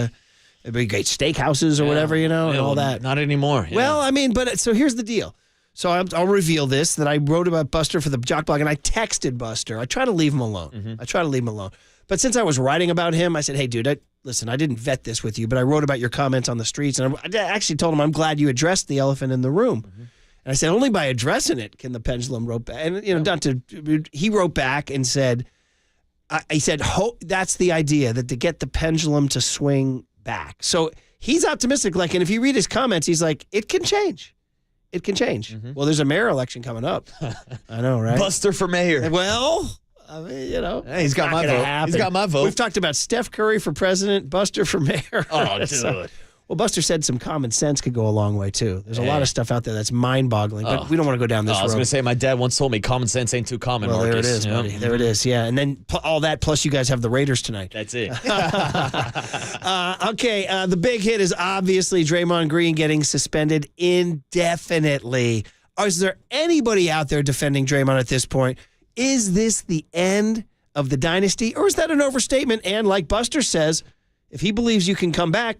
Speaker 2: it'd be great steakhouses or whatever, and all that.
Speaker 3: Not anymore. Yeah.
Speaker 2: Well, I mean, so here's the deal. So I'll reveal this, that I wrote about Buster for the Jock Blog, and I texted Buster. I try to leave him alone. But since I was writing about him, I said, hey, dude, listen, I didn't vet this with you, but I wrote about your comments on the streets, and I actually told him I'm glad you addressed the elephant in the room. And I said, only by addressing it can the pendulum wrote back. And, he wrote back and said, I said, that's the idea, that to get the pendulum to swing back. So he's optimistic. And if you read his comments, he's like, it can change. It can change. Well, there's a mayor election coming up. I know, right?
Speaker 3: Buster for mayor.
Speaker 2: Well, I mean,
Speaker 3: Hey, he's got my vote.
Speaker 2: Happen.
Speaker 3: He's got my vote.
Speaker 2: We've talked about Steph Curry for president, Buster for mayor.
Speaker 3: Oh, dude.
Speaker 2: Well, Buster said some common sense could go a long way, too. There's a lot of stuff out there that's mind-boggling, but we don't want to go down this road.
Speaker 3: I was going to say, my dad once told me common sense ain't too common,
Speaker 2: well,
Speaker 3: Marcus.
Speaker 2: there it is, buddy. There it is, yeah. And then all that, plus you guys have the Raiders tonight.
Speaker 3: That's it.
Speaker 2: Okay, the big hit is obviously Draymond Green getting suspended indefinitely. Is there anybody out there defending Draymond at this point? Is this the end of the dynasty, or is that an overstatement? And like Buster says, if he believes you can come back,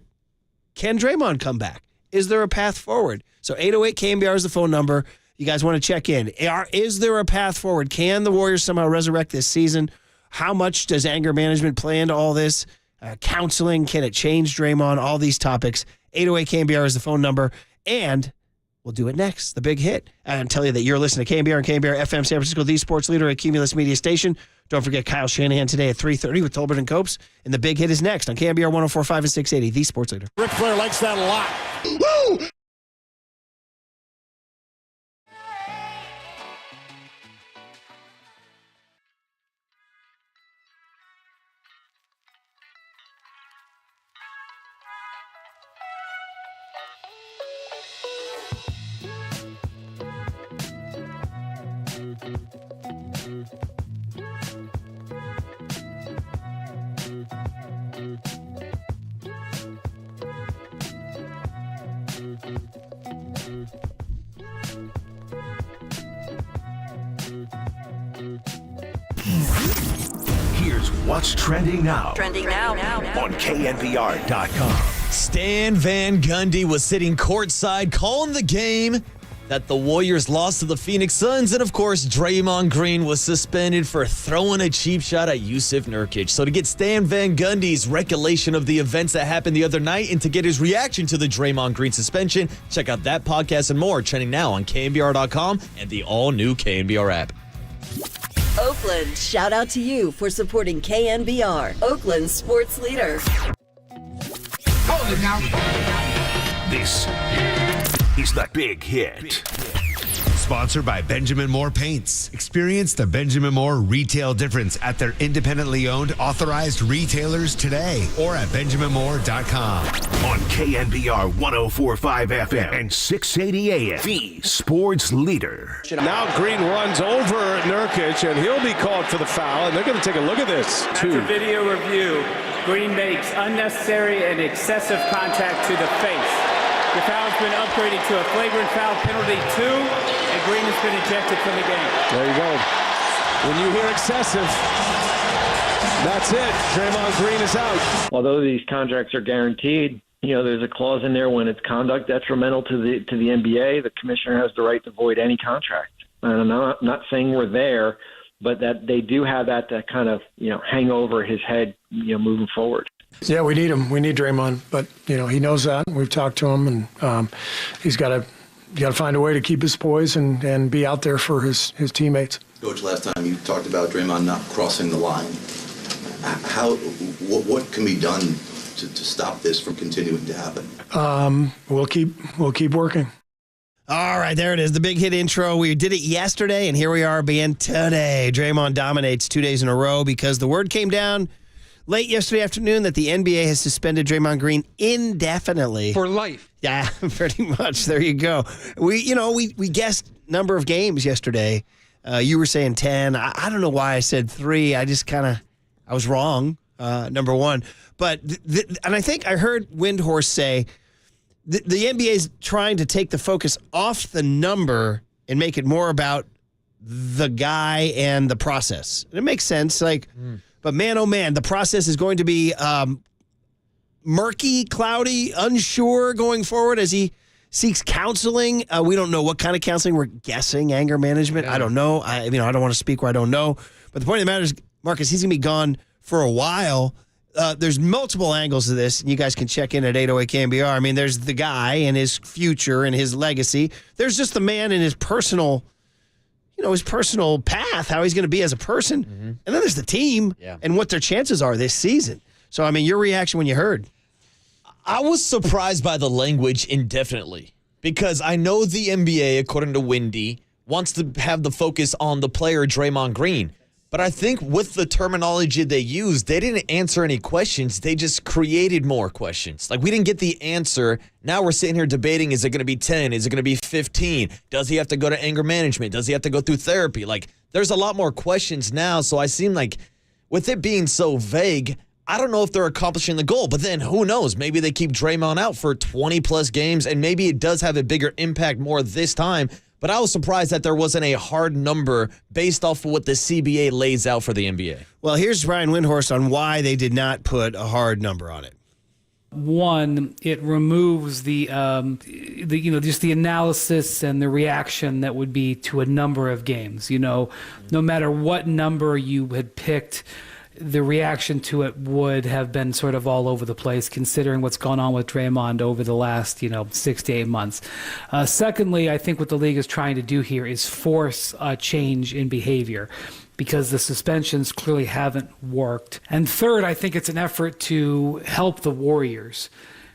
Speaker 2: can Draymond come back? Is there a path forward? So 808 KNBR is the phone number. You guys want to check in. Is there a path forward? Can the Warriors somehow resurrect this season? How much does anger management play into all this? Counseling, can it change Draymond? All these topics. 808 KNBR is the phone number. And we'll do it next, the big hit. And tell you that you're listening to KNBR and KNBR FM San Francisco, the sports leader at Cumulus Media Station. Don't forget Kyle Shanahan today at 3:30 with Tolbert and Copes. And the big hit is next on KNBR 104.5 and 680, the sports leader.
Speaker 15: Ric Flair likes that a lot. Woo!
Speaker 1: Here's what's trending now.
Speaker 6: Trending now.
Speaker 1: On KNBR.com.
Speaker 3: Stan Van Gundy was sitting courtside calling the game that the Warriors lost to the Phoenix Suns. And, of course, Draymond Green was suspended for throwing a cheap shot at Yusuf Nurkic. So to get Stan Van Gundy's recollection of the events that happened the other night and to get his reaction to the Draymond Green suspension, check out that podcast and more trending now on KNBR.com and the all-new KNBR app.
Speaker 6: Oakland, shout out to you for supporting KNBR, Oakland's sports leader.
Speaker 15: Hold it now.
Speaker 1: This is the big hit.
Speaker 16: Sponsored by Benjamin Moore Paints. Experience the Benjamin Moore retail difference at their independently owned authorized retailers today or at benjaminmoore.com.
Speaker 1: On KNBR 104.5 FM and 680 AM, the sports leader.
Speaker 9: Now Green runs over Nurkic, and he'll be called for the foul, and they're going to take a look at this.
Speaker 12: After video review, Green makes unnecessary and excessive contact to the face. The foul has been upgraded to a flagrant foul penalty 2, and Green has been ejected from the game.
Speaker 9: There you go. When you hear excessive, that's it. Draymond Green is out.
Speaker 13: Although these contracts are guaranteed, there's a clause in there when it's conduct detrimental to the NBA, the commissioner has the right to void any contract. And I'm not saying we're there, but that they do have that kind of hang over his head, moving forward.
Speaker 18: Yeah, we need him. We need Draymond, but he knows that. We've talked to him, and he's got to find a way to keep his poise and be out there for his teammates.
Speaker 19: Coach, last time you talked about Draymond not crossing the line. What can be done to stop this from continuing to happen?
Speaker 18: We'll keep working.
Speaker 2: All right, there it is, the big hit intro. We did it yesterday, and here we are again today. Draymond dominates 2 days in a row because the word came down late yesterday afternoon that the NBA has suspended Draymond Green indefinitely.
Speaker 4: For life.
Speaker 2: Yeah, pretty much. There you go. We guessed number of games yesterday. You were saying 10. I don't know why I said 3. I was wrong, number one. But, and I think I heard Windhorse say the NBA is trying to take the focus off the number and make it more about the guy and the process. And it makes sense. But man, oh man, the process is going to be murky, cloudy, unsure going forward as he seeks counseling. We don't know what kind of counseling. We're guessing anger management. Yeah. I don't know. I don't want to speak where I don't know. But the point of the matter is, Marcus, he's going to be gone for a while. There's multiple angles to this, and you guys can check in at 808 KNBR. I mean, there's the guy and his future and his legacy. There's just the man and his personal path, how he's going to be as a person. Mm-hmm. And then there's the team and what their chances are this season. So, I mean, your reaction when you heard.
Speaker 3: I was surprised by the language indefinitely because I know the NBA, according to Wendy, wants to have the focus on the player Draymond Green. But I think with the terminology they used, they didn't answer any questions. They just created more questions. Like, we didn't get the answer. Now we're sitting here debating, is it going to be 10? Is it going to be 15? Does he have to go to anger management? Does he have to go through therapy? Like, there's a lot more questions now. So I seem like with it being so vague, I don't know if they're accomplishing the goal. But then who knows? Maybe they keep Draymond out for 20-plus games, and maybe it does have a bigger impact more this time. But I was surprised that there wasn't a hard number based off of what the CBA lays out for the NBA.
Speaker 2: Well, here's Brian Windhorst on why they did not put a hard number on it.
Speaker 20: One, it removes the just the analysis and the reaction that would be to a number of games. No matter what number you had picked, the reaction to it would have been sort of all over the place, considering what's gone on with Draymond over the last 6 to 8 months. Secondly, I think what the league is trying to do here is force a change in behavior, because the suspensions clearly haven't worked. And third, I think it's an effort to help the Warriors,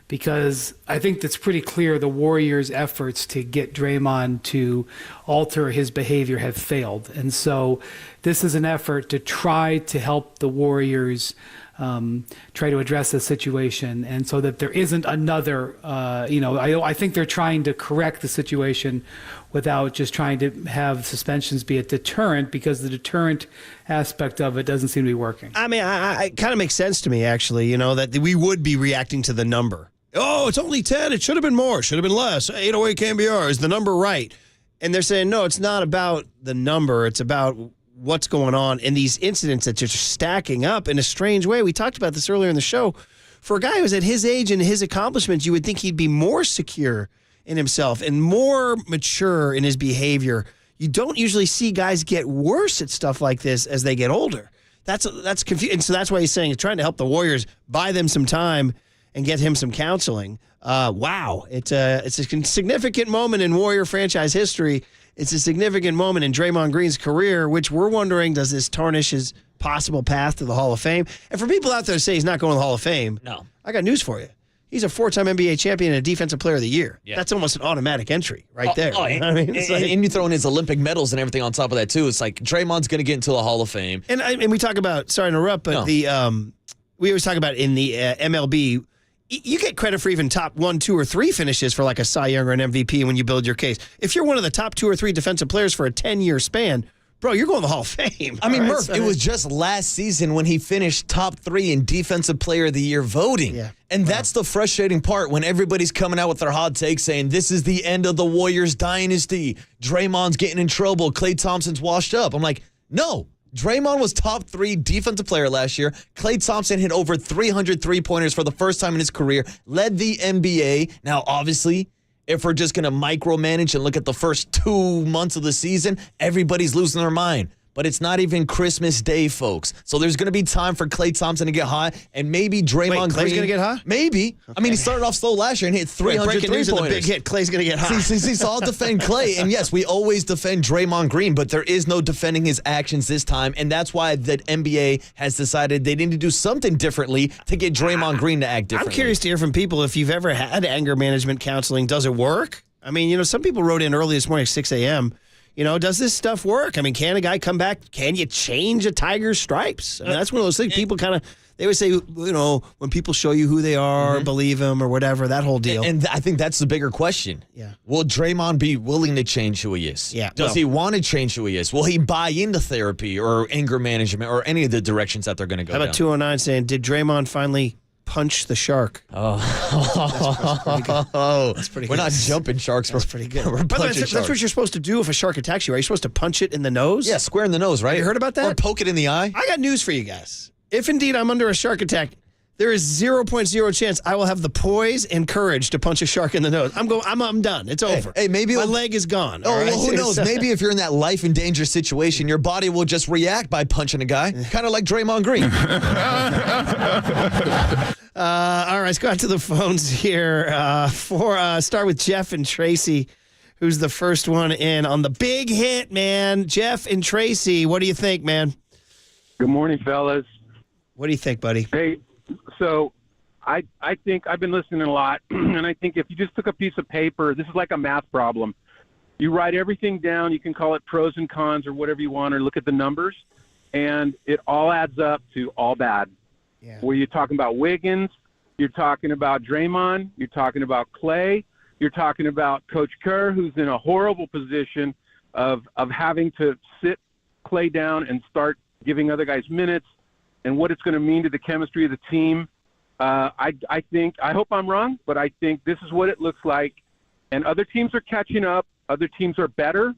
Speaker 20: because I think that's pretty clear the Warriors' efforts to get Draymond to alter his behavior have failed. And so this is an effort to try to help the Warriors try to address the situation, and so that there isn't another, I think they're trying to correct the situation without just trying to have suspensions be a deterrent, because the deterrent aspect of it doesn't seem to be working.
Speaker 2: I mean, it kind of makes sense to me, actually, that we would be reacting to the number. Oh, it's only 10. It should have been more. Should have been less. 808 KNBR. Is the number right? And they're saying, no, it's not about the number. It's about what's going on in these incidents that are stacking up in a strange way. We talked about this earlier in the show. For a guy who's at his age and his accomplishments, you would think he'd be more secure in himself and more mature in his behavior. You don't usually see guys get worse at stuff like this as they get older. That's confusing. And so that's why he's saying he's trying to help the Warriors, buy them some time and get him some counseling. Wow. It's a significant moment in Warrior franchise history. It's a significant moment in Draymond Green's career, which we're wondering, does this tarnish his possible path to the Hall of Fame? And for people out there to say he's not going to the Hall of Fame,
Speaker 3: no,
Speaker 2: I got news for you. He's a 4-time NBA champion and a Defensive Player of the Year.
Speaker 3: Yeah.
Speaker 2: That's almost an automatic entry right there.
Speaker 3: And you throw in his Olympic medals and everything on top of that, too. It's like Draymond's going to get into the Hall of Fame.
Speaker 2: And we talk about, sorry to interrupt, but we always talk about in the MLB, you get credit for even top 1, 2, or 3 finishes for like a Cy Young or an MVP when you build your case. If you're one of the top 2 or 3 defensive players for a 10-year span, bro, you're going to the Hall of Fame.
Speaker 3: I mean, Murph, it was just last season when he finished top 3 in Defensive Player of the Year voting.
Speaker 2: Yeah.
Speaker 3: And that's the frustrating part when everybody's coming out with their hot takes saying this is the end of the Warriors dynasty. Draymond's getting in trouble. Klay Thompson's washed up. I'm like, no. Draymond was top 3 defensive player last year. Klay Thompson hit over 300 three-pointers for the first time in his career, led the NBA. Now, obviously, if we're just going to micromanage and look at the first 2 months of the season, everybody's losing their mind. But it's not even Christmas Day, folks. So there's going to be time for Klay Thompson to get hot, and maybe Draymond Green.
Speaker 2: Klay's going to get hot?
Speaker 3: Maybe. Okay. I mean, he started off slow last year and hit 300
Speaker 2: breaking news
Speaker 3: three-pointers.
Speaker 2: of the big hit. Klay's going to get hot.
Speaker 3: See, so I'll defend Klay. And yes, we always defend Draymond Green, but there is no defending his actions this time. And that's why the NBA has decided they need to do something differently to get Draymond Green to act differently.
Speaker 2: I'm curious to hear from people if you've ever had anger management counseling. Does it work? I mean, some people wrote in early this morning at 6 a.m., does this stuff work? I mean, can a guy come back? Can you change a tiger's stripes? I mean, that's one of those things people kind of, they always say, when people show you who they are, believe them or whatever, that whole deal.
Speaker 3: And I think that's the bigger question.
Speaker 2: Yeah.
Speaker 3: Will Draymond be willing to change who he is?
Speaker 2: Yeah.
Speaker 3: Does he want to change who he is? Will he buy into therapy or anger management or any of the directions that they're going to go
Speaker 2: down? How about 209 saying, did Draymond finally punch the shark?
Speaker 3: Oh,
Speaker 2: that's pretty good.
Speaker 3: We're not jumping sharks.
Speaker 2: That's pretty good.
Speaker 3: We're
Speaker 2: By the way,
Speaker 3: punching
Speaker 2: that's
Speaker 3: sharks.
Speaker 2: what you're supposed to do if a shark attacks you. Are you supposed to punch it in the nose?
Speaker 3: Yeah, square in the nose, right?
Speaker 2: Have you heard about that?
Speaker 3: Or poke it in the eye?
Speaker 2: I got news for you guys. If indeed I'm under a shark attack, there is 0.0 chance I will have the poise and courage to punch a shark in the nose. I'm done. It's over.
Speaker 3: Hey, maybe
Speaker 2: my leg is gone.
Speaker 3: Oh,
Speaker 2: all right?
Speaker 3: well, who knows? Maybe if you're in that life and danger situation, your body will just react by punching a guy, kind of like Draymond Green.
Speaker 2: All right, let's go out to the phones here. Start with Jeff and Tracy, who's the first one in on the big hit, man. Jeff and Tracy, what do you think, man?
Speaker 21: Good morning, fellas.
Speaker 2: What do you think, buddy?
Speaker 21: Hey, so I think I've been listening a lot, and I think if you just took a piece of paper, this is like a math problem. You write everything down. You can call it pros and cons or whatever you want, or look at the numbers. and it all adds up to all bad.
Speaker 2: Yeah.
Speaker 21: Where you're talking about Wiggins, you're talking about Draymond, you're talking about Clay, you're talking about Coach Kerr, who's in a horrible position of having to sit Clay down and start giving other guys minutes, and what it's going to mean to the chemistry of the team. I hope I'm wrong, but I think this is what it looks like. And other teams are catching up. Other teams are better.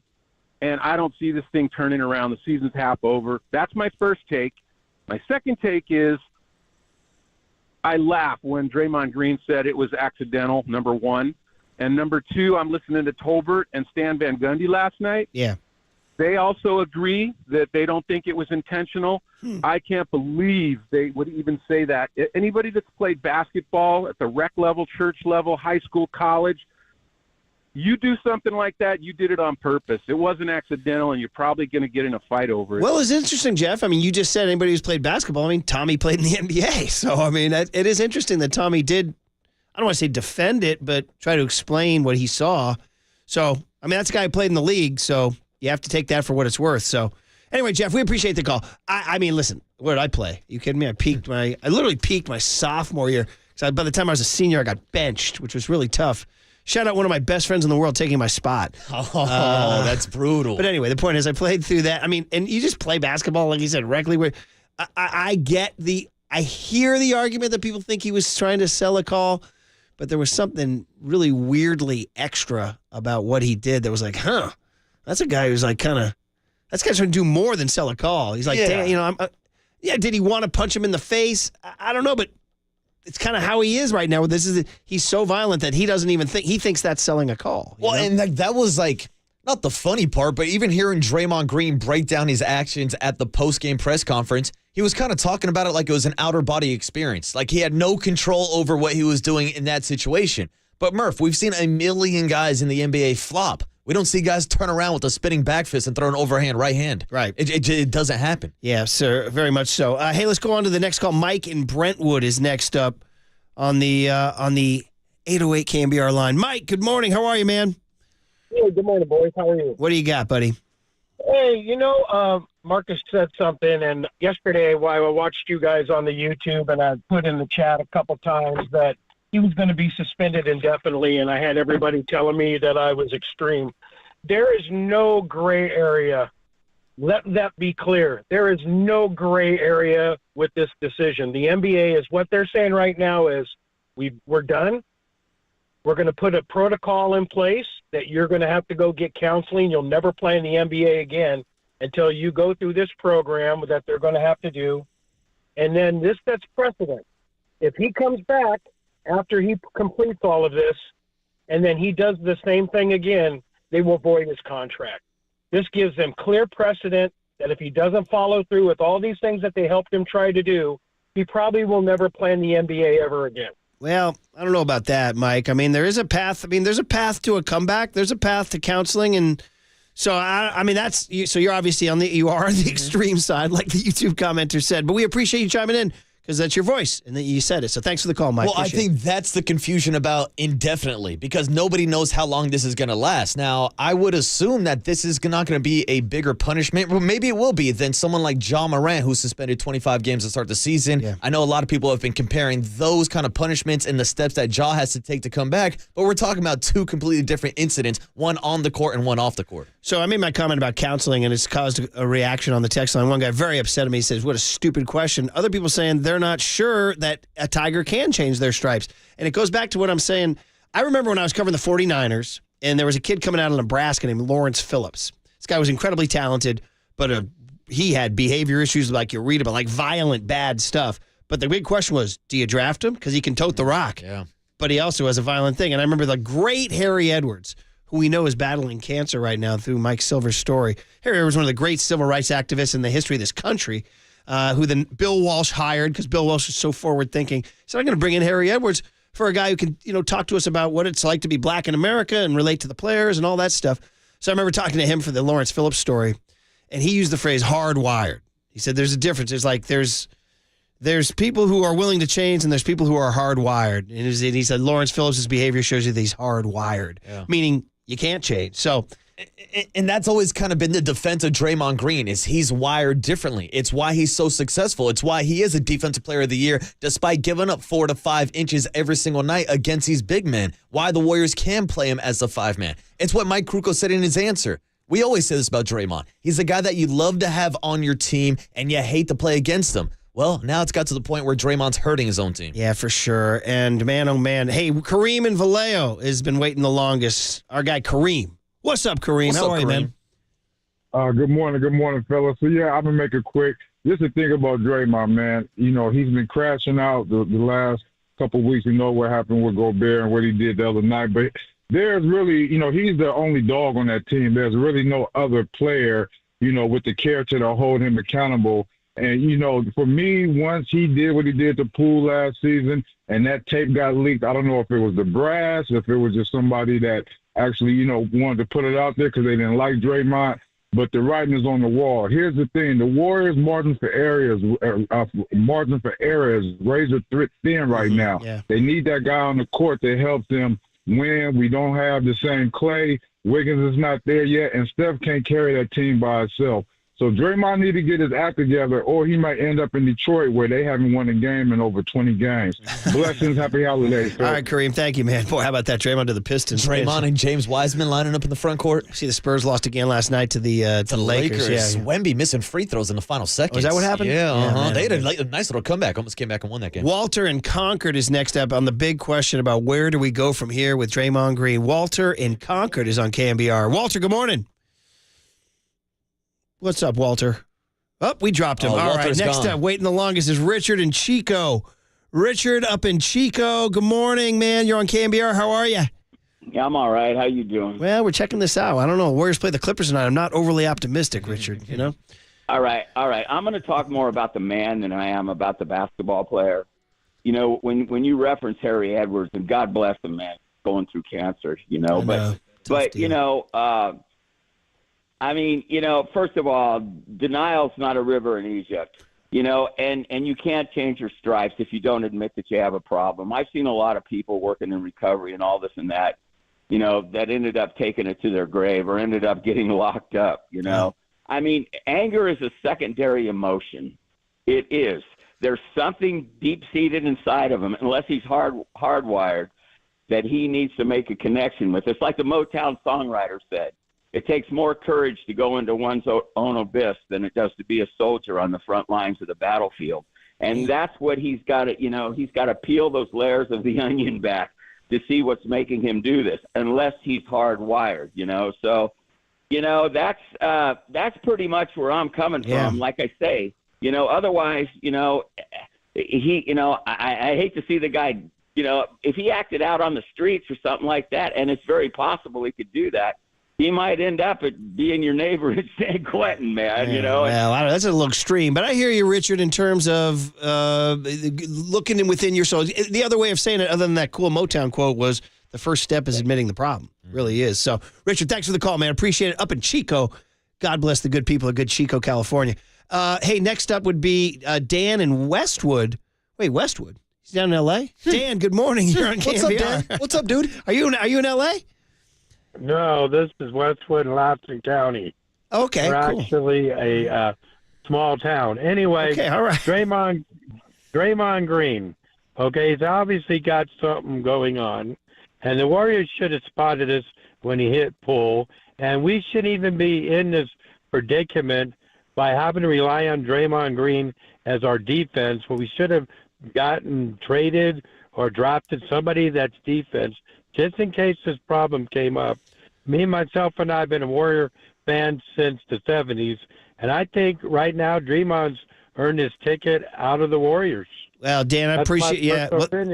Speaker 21: And I don't see this thing turning around. The season's half over. That's my first take. My second take is I laugh when Draymond Green said it was accidental, number one. And number two, I'm listening to Tolbert and Stan Van Gundy last night.
Speaker 2: Yeah.
Speaker 21: They also agree that they don't think it was intentional. I can't believe they would even say that. Anybody that's played basketball at the rec level, church level, high school, college, you do something like that, you did it on purpose. It wasn't accidental, and you're probably going to get in a fight over it.
Speaker 2: Well, it's interesting, Jeff. I mean, you just said anybody who's played basketball. I mean, Tommy played in the NBA. So, I mean, it is interesting that Tommy did, I don't want to say defend it, but try to explain what he saw. So, I mean, that's a guy who played in the league, so you have to take that for what it's worth. So, anyway, Jeff, we appreciate the call. I mean, listen, where did I play? Are you kidding me? I literally peaked my sophomore year. So by the time I was a senior, I got benched, which was really tough. Shout out one of my best friends in the world taking my spot.
Speaker 3: Oh, that's brutal.
Speaker 2: But anyway, the point is I played through that. I mean, and you just play basketball, like you said, regularly. I hear the argument that people think he was trying to sell a call, but there was something really weirdly extra about what he did that was like, that's a guy who's like that's guy's trying to do more than sell a call. He's like, damn, did he want to punch him in the face? I don't know, but it's kind of how he is right now. He's so violent that he doesn't even think, he thinks that's selling a call.
Speaker 3: Well, and that was like, not the funny part, but even hearing Draymond Green break down his actions at the post-game press conference, he was kind of talking about it like it was an outer body experience. Like he had no control over what he was doing in that situation. But Murph, we've seen a million guys in the NBA flop. We don't see guys turn around with a spinning back fist and throw an overhand right hand.
Speaker 2: Right.
Speaker 3: It doesn't happen.
Speaker 2: Yeah, sir. Very much so. Hey, let's go on to the next call. Mike in Brentwood is next up on the 808 KNBR line. Mike, good morning. How are you, man?
Speaker 7: Hey, good morning, boys. How are you?
Speaker 2: What do you got, buddy?
Speaker 7: Hey, Marcus said something, and yesterday while I watched you guys on the YouTube, and I put in the chat a couple times that he was going to be suspended indefinitely, and I had everybody telling me that I was extreme. There is no gray area. Let that be clear. There is no gray area with this decision. The NBA is what they're saying right now is we're done. We're going to put a protocol in place that you're going to have to go get counseling. You'll never play in the NBA again until you go through this program that they're going to have to do. And then this sets precedent. If he comes back after he completes all of this, and then he does the same thing again, they will void his contract. This gives them clear precedent that if he doesn't follow through with all these things that they helped him try to do, he probably will never play in the NBA ever again.
Speaker 2: Well, I don't know about that, Mike. I mean, there is a path. I mean, there's a path to a comeback. There's a path to counseling. And so, I mean, so you're obviously you are on the extreme side, like the YouTube commenter said. But we appreciate you chiming in, because that's your voice, and then you said it. So thanks for the call, Mike.
Speaker 3: Well, I think that's the confusion about indefinitely, because nobody knows how long this is going to last. Now, I would assume that this is not going to be a bigger punishment, but maybe it will be than someone like Ja Morant, who's suspended 25 games to start the season. Yeah. I know a lot of people have been comparing those kind of punishments and the steps that Ja has to take to come back, but we're talking about two completely different incidents, one on the court and one off the court.
Speaker 2: So I made my comment about counseling, and it's caused a reaction on the text line. One guy very upset at me. He says, what a stupid question. Other people saying they're not sure that a Tiger can change their stripes. And it goes back to what I'm saying. I remember when I was covering the 49ers, and there was a kid coming out of Nebraska named Lawrence Phillips. This guy was incredibly talented, but he had behavior issues like you read about, like violent, bad stuff. But the big question was, do you draft him? Because he can tote the rock.
Speaker 3: Yeah.
Speaker 2: But he also has a violent thing. And I remember the great Harry Edwards, who we know is battling cancer right now through Mike Silver's story. Harry Edwards was one of the great civil rights activists in the history of this country, who then Bill Walsh hired, because Bill Walsh is so forward-thinking. He said, I'm going to bring in Harry Edwards for a guy who can, talk to us about what it's like to be black in America and relate to the players and all that stuff. So I remember talking to him for the Lawrence Phillips story, and he used the phrase hardwired. He said there's a difference. It's like there's people who are willing to change, and there's people who are hardwired. And he said Lawrence Phillips' behavior shows you that he's hardwired, meaning you can't change. So
Speaker 3: And that's always kind of been the defense of Draymond Green is he's wired differently. It's why he's so successful. It's why he is a defensive player of the year despite giving up 4 to 5 inches every single night against these big men. Why the Warriors can play him as the 5-man. It's what Mike Krukow said in his answer. We always say this about Draymond. He's the guy that you love to have on your team and you hate to play against him. Well, now it's got to the point where Draymond's hurting his own team.
Speaker 2: Yeah, for sure. And man, oh man. Hey, Kareem in Vallejo has been waiting the longest. Our guy Kareem. What's up, Kareem? How are you, man?
Speaker 8: Good morning, fellas. So, yeah, I'm going to make it quick. Just to think about Draymond, man, you know, he's been crashing out the last couple of weeks. You know what happened with Gobert and what he did the other night. But there's really, you know, he's the only dog on that team. There's really no other player, you know, with the character to hold him accountable. And, you know, for me, once he did what he did to Poole last season and that tape got leaked, I don't know if it was the brass, if it was just somebody that actually, you know, wanted to put it out there because they didn't like Draymond, but the writing is on the wall. Here's the thing. The Warriors' margin for error is razor thin right now.
Speaker 2: Yeah.
Speaker 8: They need that guy on the court that helps them win. We don't have the same Clay. Wiggins is not there yet, and Steph can't carry that team by itself. So Draymond need to get his act together, or he might end up in Detroit where they haven't won a game in over 20 games. Blessings, happy holidays. Sir.
Speaker 2: All right, Kareem, thank you, man. Boy, how about that? Draymond to the Pistons.
Speaker 3: Draymond and James Wiseman lining up in the front court.
Speaker 2: See, the Spurs lost again last night to the Lakers. Yeah.
Speaker 3: Wemby missing free throws in the final seconds.
Speaker 2: Oh, is that what happened?
Speaker 3: Yeah,
Speaker 2: man,
Speaker 3: they had a nice little comeback. Almost came back and won that game.
Speaker 2: Walter in Concord is next up on the big question about where do we go from here with Draymond Green. Walter in Concord is on KNBR. Walter, good morning. What's up, Walter? Oh, we dropped him. All right,
Speaker 3: Walter's
Speaker 2: next
Speaker 3: gone.
Speaker 2: up, waiting the longest is Richard in Chico. Richard up in Chico. Good morning, man. You're on KNBR. How are you?
Speaker 22: Yeah, I'm all right. How you doing?
Speaker 2: Well, we're checking this out. I don't know. Warriors play the Clippers tonight. I'm not overly optimistic, Richard, you know?
Speaker 22: All right. I'm going to talk more about the man than I am about the basketball player. You know, when you reference Harry Edwards, and God bless him, man, going through cancer, you know. But you know, I mean, you know, first of all, denial's not a river in Egypt, you know, and you can't change your stripes if you don't admit that you have a problem. I've seen a lot of people working in recovery and all this and that, you know, that ended up taking it to their grave or ended up getting locked up, you know. I mean, anger is a secondary emotion. It is. There's something deep-seated inside of him, unless he's hardwired, that he needs to make a connection with. It's like the Motown songwriter said. It takes more courage to go into one's own abyss than it does to be a soldier on the front lines of the battlefield. And that's what he's got to, you know, he's got to peel those layers of the onion back to see what's making him do this, unless he's hardwired, you know. So, you know, that's pretty much where I'm coming from. Like I say, you know, otherwise, you know, I hate to see the guy, you know, if he acted out on the streets or something like that, and it's very possible he could do that, he might end up at being your neighbor at San Quentin, man, you know.
Speaker 2: Well, I don't know, that's a little extreme, but I hear you, Richard, in terms of looking within your soul. The other way of saying it, other than that cool Motown quote, was the first step is admitting the problem. It really is. So, Richard, thanks for the call, man. Appreciate it. Up in Chico. God bless the good people of good Chico, California. Hey, next up would be Dan in Westwood. Wait, Westwood? He's down in L.A.? Dan, good morning. You're on KNBR.
Speaker 3: What's up, Dan? What's up, dude?
Speaker 2: Are you in L.A.?
Speaker 7: No, this is Westwood, Loudoun County.
Speaker 2: Okay,
Speaker 7: We're
Speaker 2: cool.
Speaker 7: actually a small town. Anyway,
Speaker 2: okay, all right.
Speaker 7: Draymond Green. Okay, he's obviously got something going on, and the Warriors should have spotted us when he hit Poole, and we shouldn't even be in this predicament by having to rely on Draymond Green as our defense, when we should have gotten traded or drafted somebody that's defense, just in case this problem came up. Me, myself, and I have been a Warrior fan since the 70s, and I think right now Draymond's earned his ticket out of the Warriors.
Speaker 2: Well, Dan, I appreciate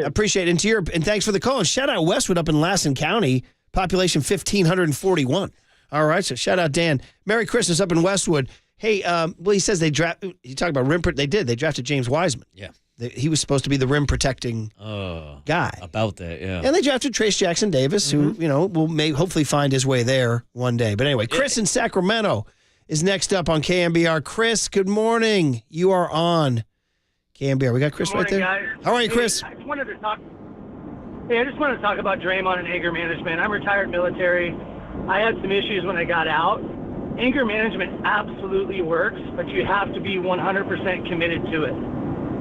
Speaker 2: appreciate it. And thanks for the call. And shout out Westwood up in Lassen County, population 1,541. All right, so shout out Dan. Merry Christmas up in Westwood. Hey, well, he says you talk about rim. They drafted James Wiseman.
Speaker 3: Yeah.
Speaker 2: He was supposed to be the rim protecting guy.
Speaker 3: About that, yeah.
Speaker 2: And they drafted Trace Jackson Davis, who, you know, will hopefully find his way there one day. But anyway, Chris in Sacramento is next up on KNBR. Chris, good morning. You are on KNBR. We got Chris right there.
Speaker 23: Guys.
Speaker 2: How are you, Chris?
Speaker 23: I just wanted to talk about Draymond and anger management. I'm retired military.
Speaker 10: I had some issues when I got out. Anger management absolutely works, but you have to be 100% committed to it.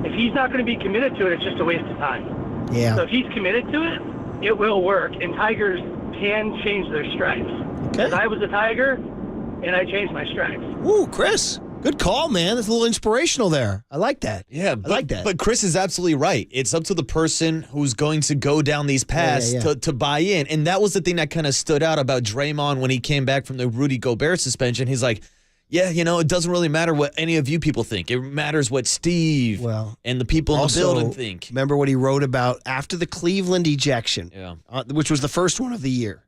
Speaker 10: If he's not going to be committed to it, it's just a waste of time.
Speaker 2: Yeah.
Speaker 10: So if he's committed to it, it will work. And tigers can change their stripes.
Speaker 2: Okay.
Speaker 10: I was a tiger, and I changed my stripes.
Speaker 2: Ooh, Chris. Good call, man. That's a little inspirational there. I like that.
Speaker 3: Yeah,
Speaker 2: I like that.
Speaker 3: But Chris is absolutely right. It's up to the person who's going to go down these paths to buy in. And that was the thing that kind of stood out about Draymond when he came back from the Rudy Gobert suspension. He's like, yeah, it doesn't really matter what any of you people think. It matters what Steve and the people in the building think.
Speaker 2: Remember what he wrote about after the Cleveland ejection, which was the first one of the year.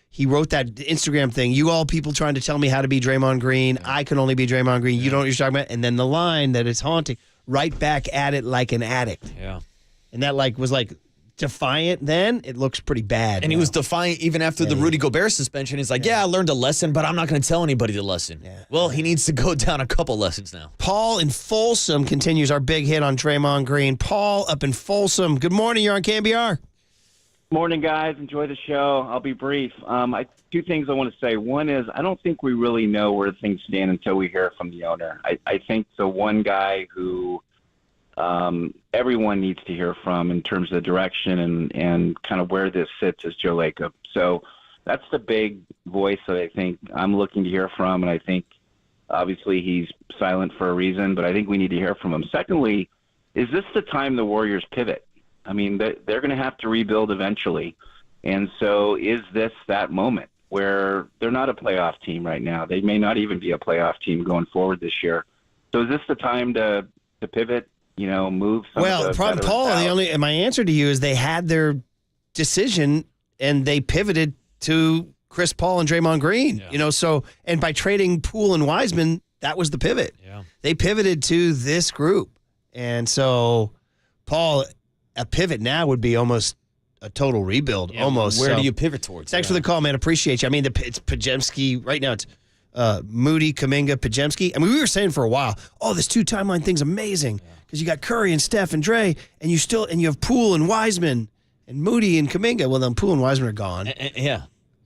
Speaker 2: He wrote that Instagram thing, you all people trying to tell me how to be Draymond Green. I can only be Draymond Green. You don't know what you're talking about. And then the line that is haunting, right back at it like an addict.
Speaker 3: Yeah.
Speaker 2: And that was defiant then. It looks pretty bad.
Speaker 3: And he was defiant even after the Rudy Gobert suspension. He's like, I learned a lesson, but I'm not going to tell anybody the lesson. Yeah. Well, he needs to go down a couple lessons now.
Speaker 2: Paul in Folsom continues our big hit on Draymond Green. Paul up in Folsom. Good morning. You're on KNBR.
Speaker 11: Morning, guys. Enjoy the show. I'll be brief. Two things I want to say. One is I don't think we really know where things stand until we hear from the owner. I think the one guy who everyone needs to hear from in terms of the direction and kind of where this sits is Joe Lacob. So that's the big voice that I think I'm looking to hear from, and I think obviously he's silent for a reason, but I think we need to hear from him. Secondly, is this the time the Warriors pivot? I mean, they're going to have to rebuild eventually. And so is this that moment where they're not a playoff team right now? They may not even be a playoff team going forward this year. So is this the time to pivot, move some
Speaker 2: Well,
Speaker 11: of the
Speaker 2: Paul, my answer to you is they had their decision and they pivoted to Chris Paul and Draymond Green. So and by trading Poole and Wiseman, that was the pivot.
Speaker 3: Yeah.
Speaker 2: They pivoted to this group. And so, Paul, a pivot now would be almost a total rebuild, almost.
Speaker 3: Where do you pivot towards?
Speaker 2: Thanks for the call, man. Appreciate you. I mean, it's Pajemski. Right now it's Moody, Kuminga, Pajemski. I mean, we were saying for a while, this 2-timeline thing's amazing because you got Curry and Steph and Dre, and you have Poole and Wiseman and Moody and Kuminga. Well, then Poole and Wiseman are gone.
Speaker 3: Yeah.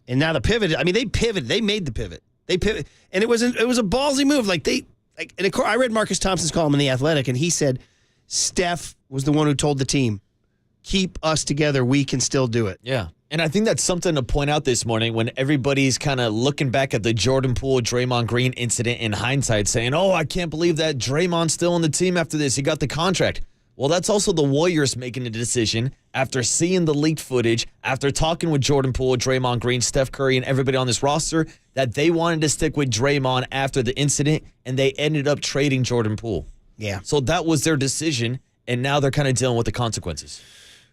Speaker 2: And now the pivot, I mean, they pivoted. They made the pivot. They pivot. And it was a ballsy move. And of course, I read Marcus Thompson's column in The Athletic, and he said Steph was the one who told the team, keep us together. We can still do it.
Speaker 3: Yeah. And I think that's something to point out this morning when everybody's kind of looking back at the Jordan Poole, Draymond Green incident in hindsight saying, I can't believe that Draymond's still on the team after this. He got the contract. Well, that's also the Warriors making a decision after seeing the leaked footage, after talking with Jordan Poole, Draymond Green, Steph Curry, and everybody on this roster, that they wanted to stick with Draymond after the incident, and they ended up trading Jordan Poole.
Speaker 2: Yeah.
Speaker 3: So that was their decision, and now they're kind of dealing with the consequences.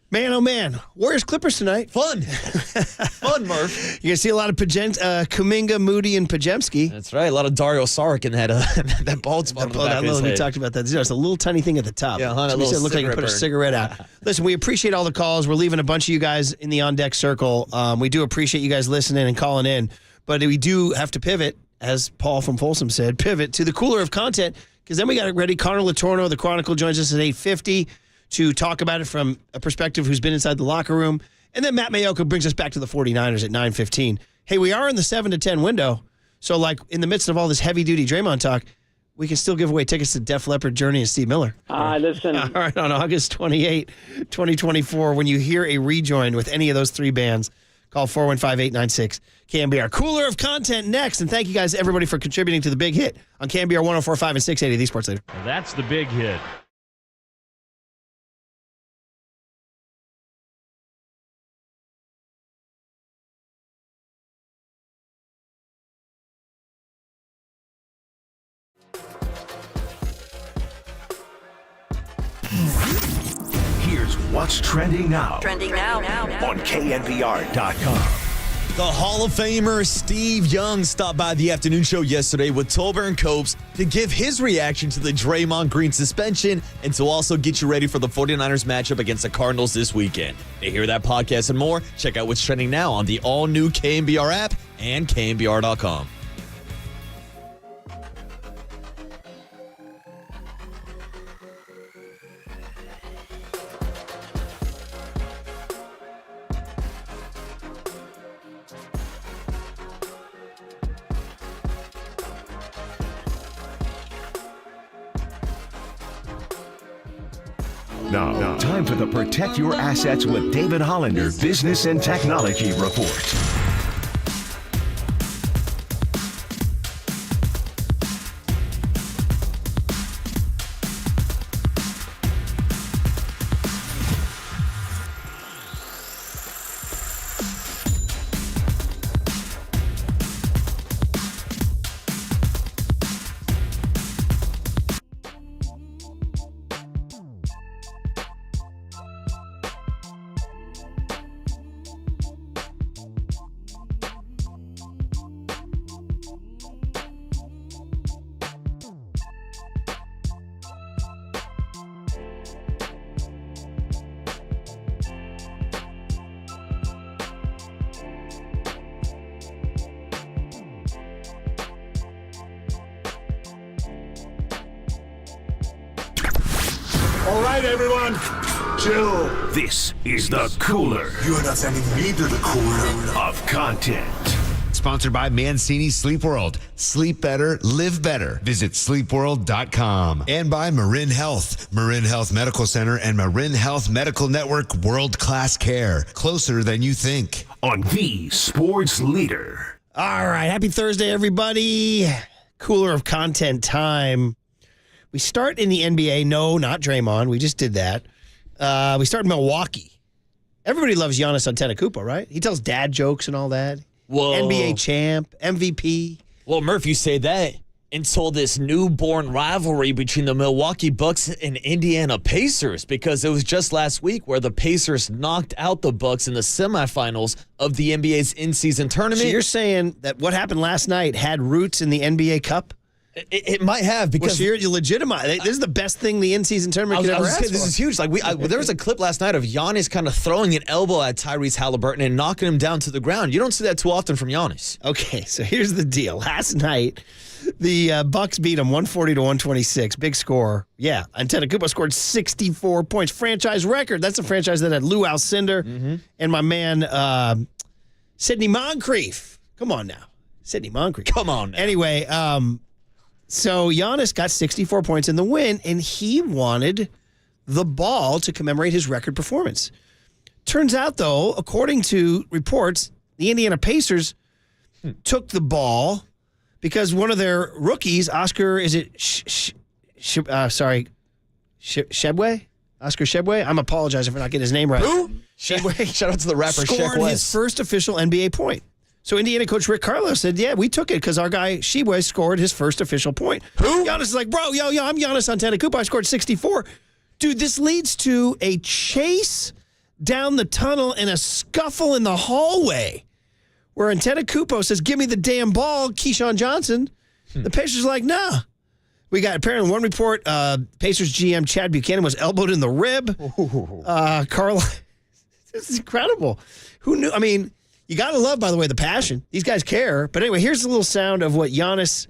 Speaker 2: Man, oh man. Warriors-Clippers tonight.
Speaker 3: Fun. Fun, Murph.
Speaker 2: You're going to see a lot of Kuminga, Moody, and Pajemski.
Speaker 3: That's right. A lot of Dario Saric in that bald spot on the back of his head.
Speaker 2: We talked about that. There's a little tiny thing at the top.
Speaker 3: Yeah,
Speaker 2: it looked like you put a cigarette out. Listen, we appreciate all the calls. We're leaving a bunch of you guys in the on-deck circle. We do appreciate you guys listening and calling in. But we do have to pivot, as Paul from Folsom said, pivot to the cooler of content, because then we got it ready. Connor Latorno, the Chronicle, joins us at 8:50 to talk about it from a perspective who's been inside the locker room. And then Matt Mayoka brings us back to the 49ers at 9:15. Hey, we are in the 7 to 10 window. So, in the midst of all this heavy-duty Draymond talk, we can still give away tickets to Def Leppard, Journey, and Steve Miller.
Speaker 10: Listen.
Speaker 2: All right, on August 28, 2024, when you hear a rejoin with any of those three bands, call 415-896 KNBR. Cooler of content next. And thank you guys, everybody, for contributing to the big hit on KNBR 104.5 and 680, the Sports Leader.
Speaker 23: That's the big hit.
Speaker 1: Here's what's trending now.
Speaker 6: Trending now.
Speaker 1: On KNBR.com.
Speaker 3: The Hall of Famer Steve Young stopped by the afternoon show yesterday with Tolbert and Copes to give his reaction to the Draymond Green suspension and to also get you ready for the 49ers matchup against the Cardinals this weekend. To hear that podcast and more, check out what's trending now on the all-new KNBR app and KNBR.com.
Speaker 1: Now, time for the Protect Your Assets with David Hollander Business and Technology Report.
Speaker 15: All right, everyone, chill.
Speaker 1: This is the Cooler.
Speaker 15: You're not sending me to the cooler
Speaker 1: of content.
Speaker 16: Sponsored by Mancini Sleep World. Sleep better, live better. Visit sleepworld.com. And by Marin Health. Marin Health Medical Center and Marin Health Medical Network world-class care. Closer than you think.
Speaker 1: On the Sports Leader.
Speaker 2: All right. Happy Thursday, everybody. Cooler of content time. We start in the NBA. No, not Draymond. We just did that. We start in Milwaukee. Everybody loves Giannis Antetokounmpo, right? He tells dad jokes and all that.
Speaker 3: Whoa.
Speaker 2: NBA champ, MVP.
Speaker 3: Well, Murph, you say that until this newborn rivalry between the Milwaukee Bucks and Indiana Pacers, because it was just last week where the Pacers knocked out the Bucks in the semifinals of the NBA's in-season tournament.
Speaker 2: So you're saying that what happened last night had roots in the NBA Cup?
Speaker 3: It might have, because
Speaker 2: you're legitimate. This is the best thing the in-season tournament could ever ask for.
Speaker 3: This is huge. Like there was a clip last night of Giannis kind of throwing an elbow at Tyrese Halliburton and knocking him down to the ground. You don't see that too often from Giannis.
Speaker 2: Okay, so here's the deal. Last night, the Bucks beat them 140-126. Big score. Yeah, Antetokounmpo scored 64 points. Franchise record. That's a franchise that had Lou Alcindor and my man Sidney Moncrief. Come on now. Sidney Moncrief.
Speaker 3: Come on now.
Speaker 2: Anyway, so Giannis got 64 points in the win, and he wanted the ball to commemorate his record performance. Turns out, though, according to reports, the Indiana Pacers took the ball because one of their rookies, Oscar, is it Shebwe? Oscar Shebwe? I'm apologizing for not getting his name right.
Speaker 3: Who? Shebwe. Shout out to the rapper Sheck
Speaker 2: Scored
Speaker 3: West.
Speaker 2: his first official NBA point. So Indiana coach Rick Carlisle said, yeah, we took it because our guy Shebwe scored his first official point.
Speaker 3: Who?
Speaker 2: Giannis is like, bro, I'm Giannis Antetokounmpo. I scored 64. Dude, this leads to a chase down the tunnel and a scuffle in the hallway where Antetokounmpo says, give me the damn ball, Keyshawn Johnson. The Pacers are like, nah. We got apparently one report, Pacers GM Chad Buchanan was elbowed in the rib. Carlisle, this is incredible. Who knew? I mean, you got to love, by the way, the passion. These guys care. But anyway, here's a little sound of what Giannis.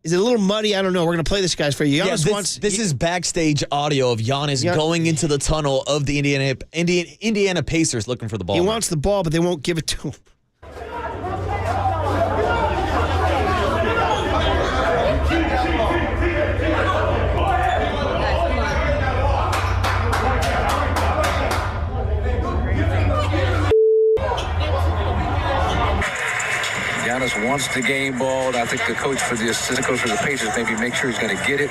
Speaker 2: Is it a little muddy? I don't know. We're going to play this, guys, for you. Giannis
Speaker 3: this is backstage audio of Giannis going into the tunnel of the Indiana Pacers looking for the ball.
Speaker 2: He wants the ball, but they won't give it to him.
Speaker 5: Giannis wants the game ball. I think the coach for the assistant coach for the Pacers maybe make sure he's going to get it.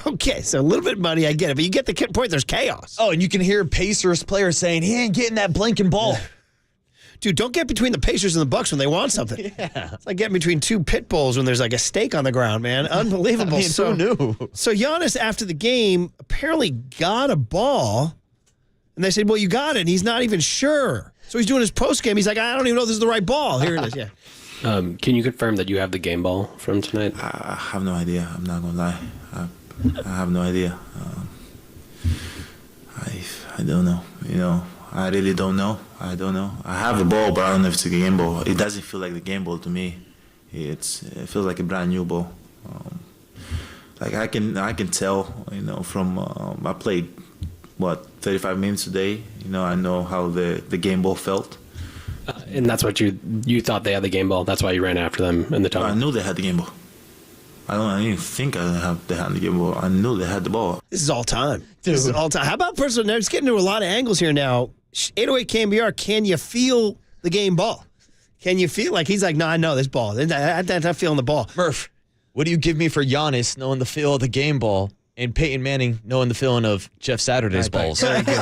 Speaker 2: Okay, so a little bit muddy, I get it. But you get the point, there's chaos.
Speaker 3: Oh, and you can hear Pacers players saying, he ain't getting that blinking ball.
Speaker 2: Dude, don't get between the Pacers and the Bucks when they want something.
Speaker 3: Yeah.
Speaker 2: It's like getting between two pit bulls when there's like a steak on the ground, man. Unbelievable.
Speaker 3: I mean, who knew?
Speaker 2: So Giannis, after the game, apparently got a ball. And they said, well, you got it. And he's not even sure. So he's doing his post game. He's like, I don't even know if this is the right ball. Here it is, yeah.
Speaker 14: Can you confirm that you have the game ball from tonight?
Speaker 23: I have no idea. I'm not going to lie. I have no idea. I don't know. You know, I really don't know. I don't know. I have the ball, but I don't know if it's a game ball. It doesn't feel like the game ball to me. It feels like a brand new ball. Like I can tell, you know, from I played 35 minutes a day. You know, I know how the game ball felt.
Speaker 14: And that's what you thought they had the game ball. That's why you ran after them in the tunnel.
Speaker 23: I knew they had the game ball. I didn't think they had the game ball. I knew they had the ball.
Speaker 2: This is all time. This is all time. How about personal? Now, it's getting to a lot of angles here now. 808 KNBR, can you feel the game ball? Can you feel like he's like, no, I know this ball. I'm not feeling the ball.
Speaker 3: Murph, what do you give me for Giannis knowing the feel of the game ball and Peyton Manning knowing the feeling of Jeff Saturday's balls?
Speaker 2: Very good.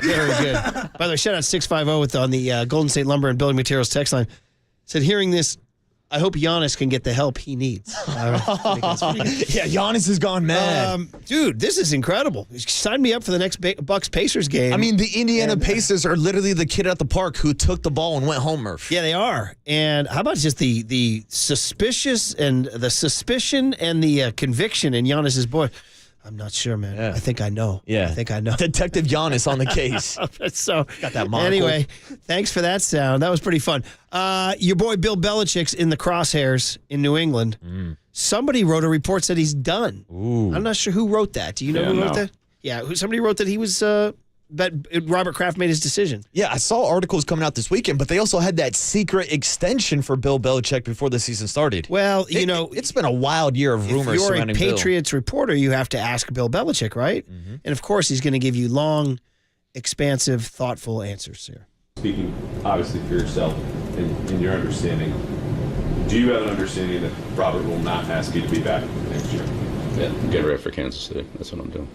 Speaker 2: Very good. By the way, shout out 650 on the Golden State Lumber and Building Materials text line. Said, hearing this, I hope Giannis can get the help he needs.
Speaker 3: Yeah, Giannis has gone mad.
Speaker 2: Dude, this is incredible. Sign me up for the next Bucks-Pacers game.
Speaker 3: I mean, the Indiana Pacers are literally the kid at the park who took the ball and went home, Murph.
Speaker 2: Yeah, they are. And how about just the suspicion and the conviction in Giannis's boy? I'm not sure, man.
Speaker 3: Yeah.
Speaker 2: I think I know.
Speaker 3: Yeah.
Speaker 2: I think I know.
Speaker 3: Detective Giannis on the case.
Speaker 2: So,
Speaker 3: got that monocle.
Speaker 2: Anyway, thanks for that sound. That was pretty fun. Your boy Bill Belichick's in the crosshairs in New England. Somebody wrote a report said he's done.
Speaker 3: Ooh.
Speaker 2: I'm not sure who wrote that. Do you know who wrote that? Yeah, somebody wrote that he was that Robert Kraft made his decision.
Speaker 3: Yeah, I saw articles coming out this weekend, but they also had that secret extension for Bill Belichick before the season started.
Speaker 2: Well,
Speaker 3: it's been a wild year of rumors surrounding
Speaker 2: If you're a
Speaker 3: Bill.
Speaker 2: Patriots reporter, you have to ask Bill Belichick, right? Mm-hmm. And of course, he's going to give you long, expansive, thoughtful answers here.
Speaker 9: Speaking obviously for yourself and your understanding, do you have an understanding that Robert will not ask you to be back next year?
Speaker 12: Yeah, get ready for Kansas City. That's what I'm doing.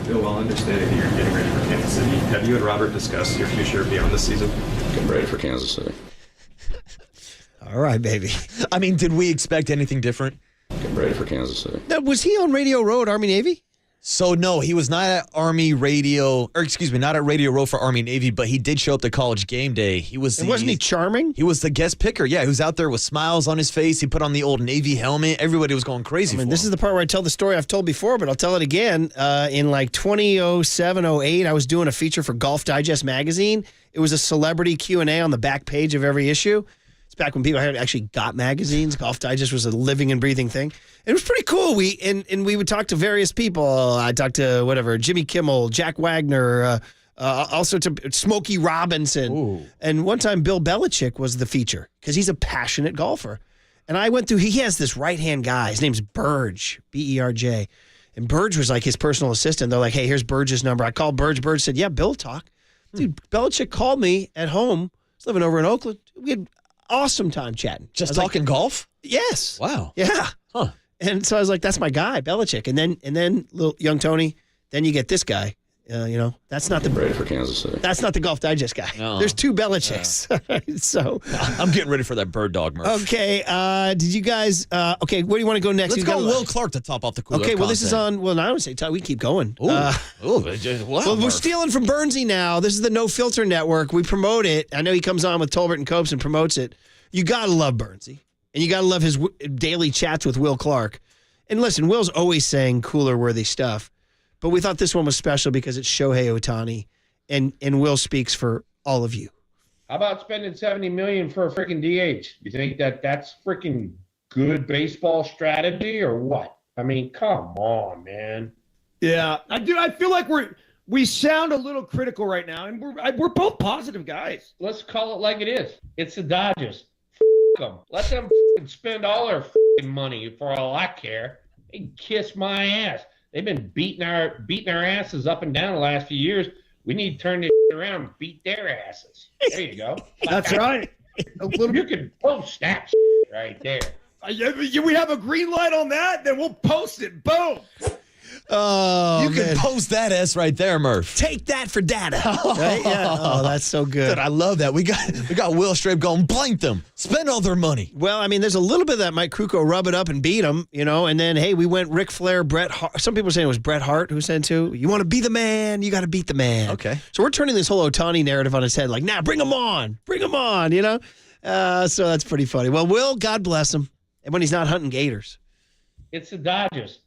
Speaker 17: Bill, while understanding that you're getting ready for Kansas City, have you and Robert discussed your future beyond this season?
Speaker 12: Getting ready for Kansas City.
Speaker 2: All right, baby.
Speaker 3: I mean, did we expect anything different?
Speaker 12: Getting ready for Kansas City.
Speaker 2: Now, was he on Radio Row at Army Navy?
Speaker 3: So, no, he was not at not at Radio Row for Army Navy, but he did show up to College Game Day.
Speaker 2: Wasn't he charming?
Speaker 3: He was the guest picker. Yeah, he was out there with smiles on his face. He put on the old Navy helmet. Everybody was going crazy for him.
Speaker 2: This is the part where I tell the story I've told before, but I'll tell it again. In like 2007, 08, I was doing a feature for Golf Digest magazine. It was a celebrity Q&A on the back page of every issue. It's back when people had actually got magazines. Golf Digest was a living and breathing thing. It was pretty cool. We would talk to various people. I talked to Jimmy Kimmel, Jack Wagner, also to Smokey Robinson.
Speaker 3: Ooh.
Speaker 2: And one time Bill Belichick was the feature because he's a passionate golfer. And I went through, he has this right-hand guy. His name's Burge, B-E-R-J. And Burge was like his personal assistant. They're like, hey, here's Burge's number. I called Burge. Burge said, yeah, Bill, talk. Dude, Belichick called me at home. I was living over in Oakland. We had awesome time chatting.
Speaker 3: Just talking golf?
Speaker 2: Yes.
Speaker 3: Wow.
Speaker 2: Yeah.
Speaker 3: Huh.
Speaker 2: And so I was like, that's my guy, Belichick. And then little young Tony, then you get this guy. That's not
Speaker 12: ready for Kansas City.
Speaker 2: That's not the Golf Digest guy.
Speaker 3: No.
Speaker 2: There's two Belichicks. Yeah. So
Speaker 3: I'm getting ready for that bird dog, Murph.
Speaker 2: Okay. Did you guys? Okay. Where do you want to go next?
Speaker 3: Let's go Will Clark to top off the cooler.
Speaker 2: Okay. Well, this is on. Well, I would say we keep going.
Speaker 3: Wow,
Speaker 2: well, we're stealing from Bernsey now. This is the No Filter Network. We promote it. I know he comes on with Tolbert and Copes and promotes it. You gotta love Bernsey, and you gotta love his daily chats with Will Clark. And listen, Will's always saying cooler-worthy stuff. But we thought this one was special because it's Shohei Ohtani, and Will speaks for all of you.
Speaker 24: How about spending $70 million for a freaking DH? You think that's freaking good baseball strategy or what? I mean, come on, man.
Speaker 25: Yeah, I feel like we sound a little critical right now, and we're both positive guys.
Speaker 24: Let's call it like it is. It's the Dodgers. Them. Let them spend all their money for all I care. They can kiss my ass. They've been beating our asses up and down the last few years. We need to turn this around and beat their asses. There you go.
Speaker 25: That's right.
Speaker 24: You can post that right there.
Speaker 25: We have a green light on that, then we'll post it. Boom.
Speaker 2: Oh,
Speaker 3: you can post that S right there, Murph.
Speaker 2: Take that for data. Right? Yeah. Oh, that's so good.
Speaker 3: Dude, I love that. We got Will straight going, blank them, spend all their money.
Speaker 2: Well, I mean, there's a little bit of that Mike Krukow rub it up and beat him, and then, hey, we went Ric Flair, Bret Hart. Some people are saying it was Bret Hart who said too, you want to be the man, you got to beat the man.
Speaker 3: Okay.
Speaker 2: So we're turning this whole Ohtani narrative on its head, like, bring him on, so that's pretty funny. Well, Will, God bless him. And when he's not hunting gators.
Speaker 24: It's the Dodgers.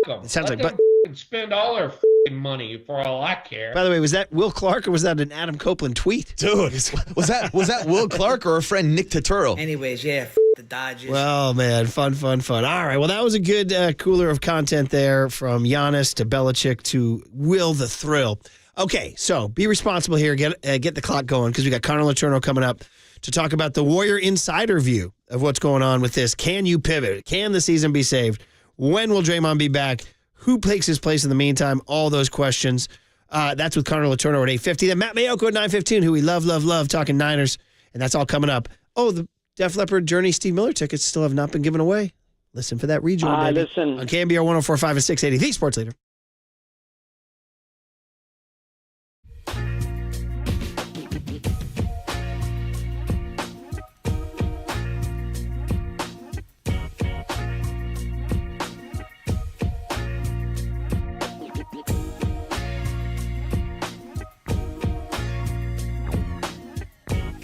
Speaker 24: Them.
Speaker 2: It sounds
Speaker 24: Let
Speaker 2: like,
Speaker 24: them spend all their money for all I care.
Speaker 2: By the way, was that Will Clark or was that an Adam Copeland tweet?
Speaker 3: Dude, was that Will Clark or a friend Nick Turturro?
Speaker 26: Anyways, yeah, the Dodgers.
Speaker 2: Well, man, fun. All right, well, that was a good cooler of content there from Giannis to Belichick to Will the Thrill. Okay, so be responsible here. Get the clock going because we got Connor Letourneau coming up. to talk about the Warrior Insider view of what's going on with this. Can you pivot? Can the season be saved? When will Draymond be back? Who takes his place in the meantime? All those questions. That's with Connor Letourneau at 8:50. Then Matt Mayoko at 9:15, who we love, talking Niners. And that's all coming up. Oh, the Def Leppard Journey Steve Miller tickets still have not been given away. Listen for that rejoin, baby.
Speaker 4: Listen.
Speaker 2: On KNBR 104.5 and 680, the sports leader.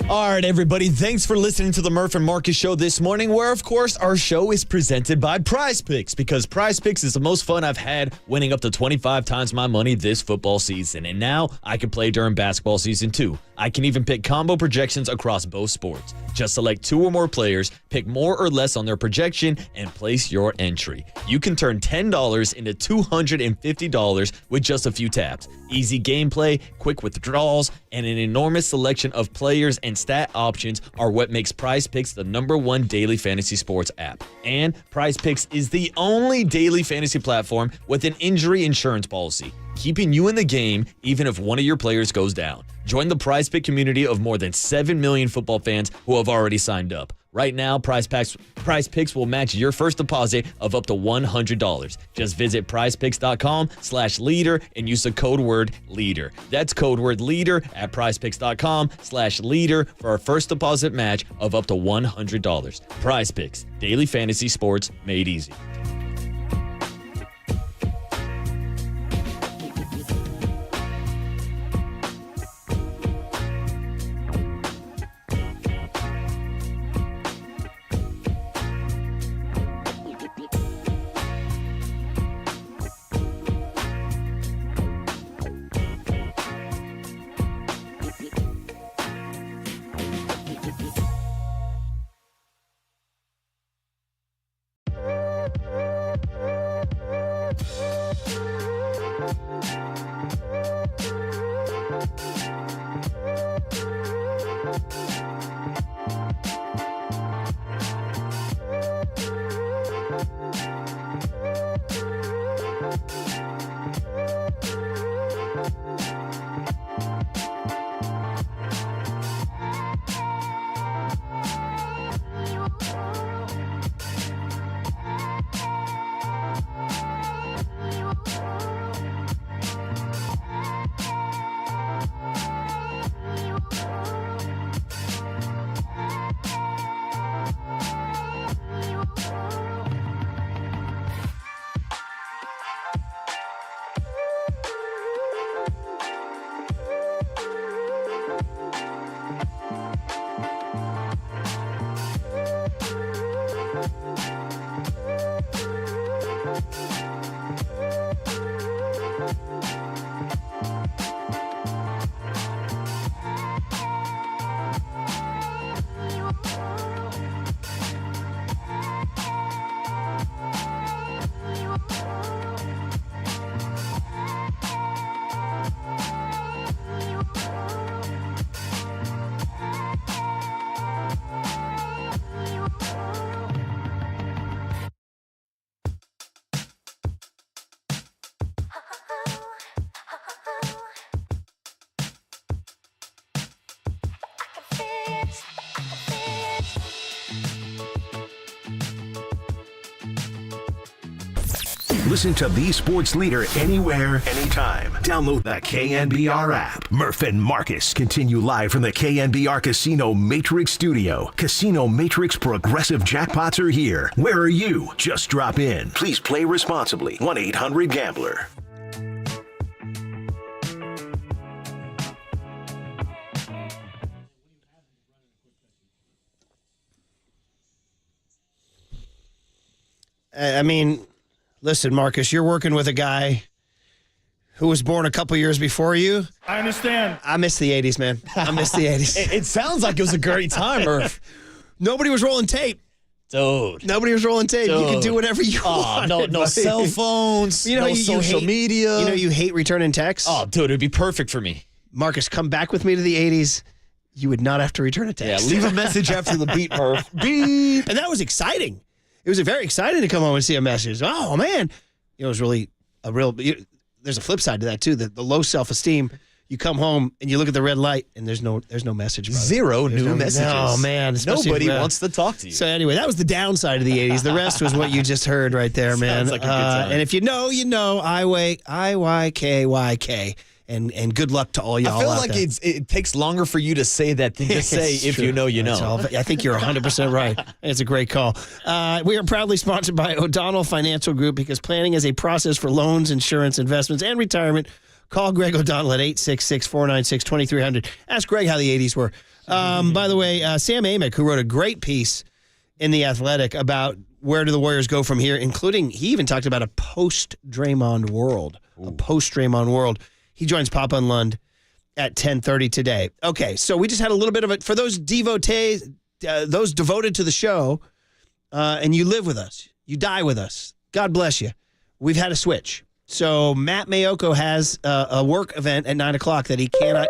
Speaker 3: All right, everybody. Thanks for listening to the Murph and Marcus Show this morning, where, of course, our show is presented by Prize Picks, because Prize Picks is the most fun I've had, winning up to 25 times my money this football season. And now I can play during basketball season, too. I can even pick combo projections across both sports. Just select 2 or more players, pick more or less on their projection, and place your entry. You can turn $10 into $250 with just a few taps. Easy gameplay, quick withdrawals, and an enormous selection of players and stat options are what makes Prize Picks the #1 daily fantasy sports app. And Prize Picks is the only daily fantasy platform with an injury insurance policy, keeping you in the game even if one of your players goes down. Join the Prize Pick community of more than 7 million football fans who have already signed up. Right now, Prize Picks will match your first deposit of up to $100. Just visit prizepicks.com/leader and use the code word LEADER. That's code word LEADER at prizepicks.com/leader for a first deposit match of up to $100. Prize Picks, daily fantasy sports made easy.
Speaker 1: Listen to the sports leader anywhere, anytime. Download the KNBR app. Murph and Marcus continue live from the KNBR Casino Matrix Studio. Casino Matrix Progressive Jackpots are here. Where are you? Just drop in. Please play responsibly. 1-800-GAMBLER.
Speaker 2: I mean, listen, Marcus, you're working with a guy who was born a couple years before you.
Speaker 25: I understand.
Speaker 2: I miss the 80s, man. I miss the 80s.
Speaker 3: It sounds like it was a great time, Murph.
Speaker 2: Nobody was rolling tape.
Speaker 3: Dude.
Speaker 2: Nobody was rolling tape.
Speaker 3: Dude.
Speaker 2: You could do whatever you want.
Speaker 3: No cell phones, no social media.
Speaker 2: You know you hate returning texts?
Speaker 3: Oh, dude, it'd be perfect for me.
Speaker 2: Marcus, come back with me to the 80s. you would not have to return a text.
Speaker 3: Yeah, leave a message after the beep, Murph. Beep.
Speaker 2: And that was exciting. It was very exciting to come home and see a message. Oh, man. It was really there's a flip side to that, too. The low self-esteem. You come home and you look at the red light and there's no message. Brother.
Speaker 3: Zero new messages.
Speaker 2: Oh, man.
Speaker 3: Nobody wants to talk to you.
Speaker 2: So anyway, that was the downside of the 80s. The rest was what you just heard right there, man.
Speaker 3: Sounds like a good time.
Speaker 2: And if you know, you know. IYKYK. And good luck to all y'all.
Speaker 3: I feel
Speaker 2: out
Speaker 3: like
Speaker 2: there.
Speaker 3: it takes longer for you to say that than just say if you know, you know.
Speaker 2: I think you're 100% right. It's a great call. We are proudly sponsored by O'Donnell Financial Group because planning is a process for loans, insurance, investments, and retirement. Call Greg O'Donnell at 866-496-2300. Ask Greg how the 80s were. By the way, Sam Amick, who wrote a great piece in The Athletic about where do the Warriors go from here, including he even talked about a post-Draymond world. Ooh. A post-Draymond world. He joins Papa and Lund at 10:30 today. Okay, so we just had a little bit of it. For those devotees, those devoted to the show, and you live with us, you die with us, God bless you. We've had a switch. So Matt Mayoko has a work event at 9 o'clock that he cannot.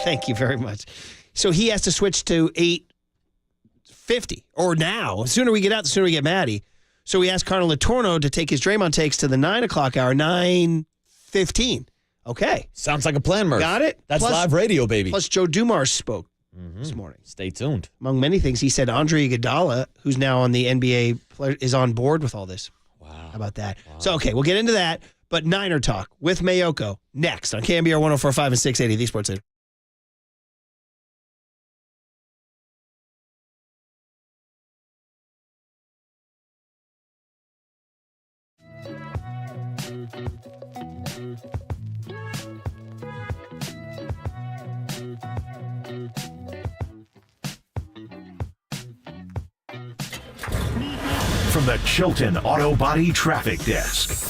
Speaker 2: Thank you very much. So he has to switch to 8:50 or now. The sooner we get out, the sooner we get Maddie. So we asked Carnal Latorno to take his Draymond takes to the 9 o'clock hour, 9:15. Okay.
Speaker 3: Sounds like a plan, Murph.
Speaker 2: Got it?
Speaker 3: That's live radio, baby.
Speaker 2: Plus, Joe Dumars spoke this morning.
Speaker 3: Stay tuned.
Speaker 2: Among many things, he said Andre Iguodala, who's now on the NBA, is on board with all this. Wow. How about that? Wow. So, okay, we'll get into that. But Niner Talk with Mayoko next on KNBR 104.5 and 680, the Sports Leader.
Speaker 1: From the Chilton Auto Body Traffic Desk.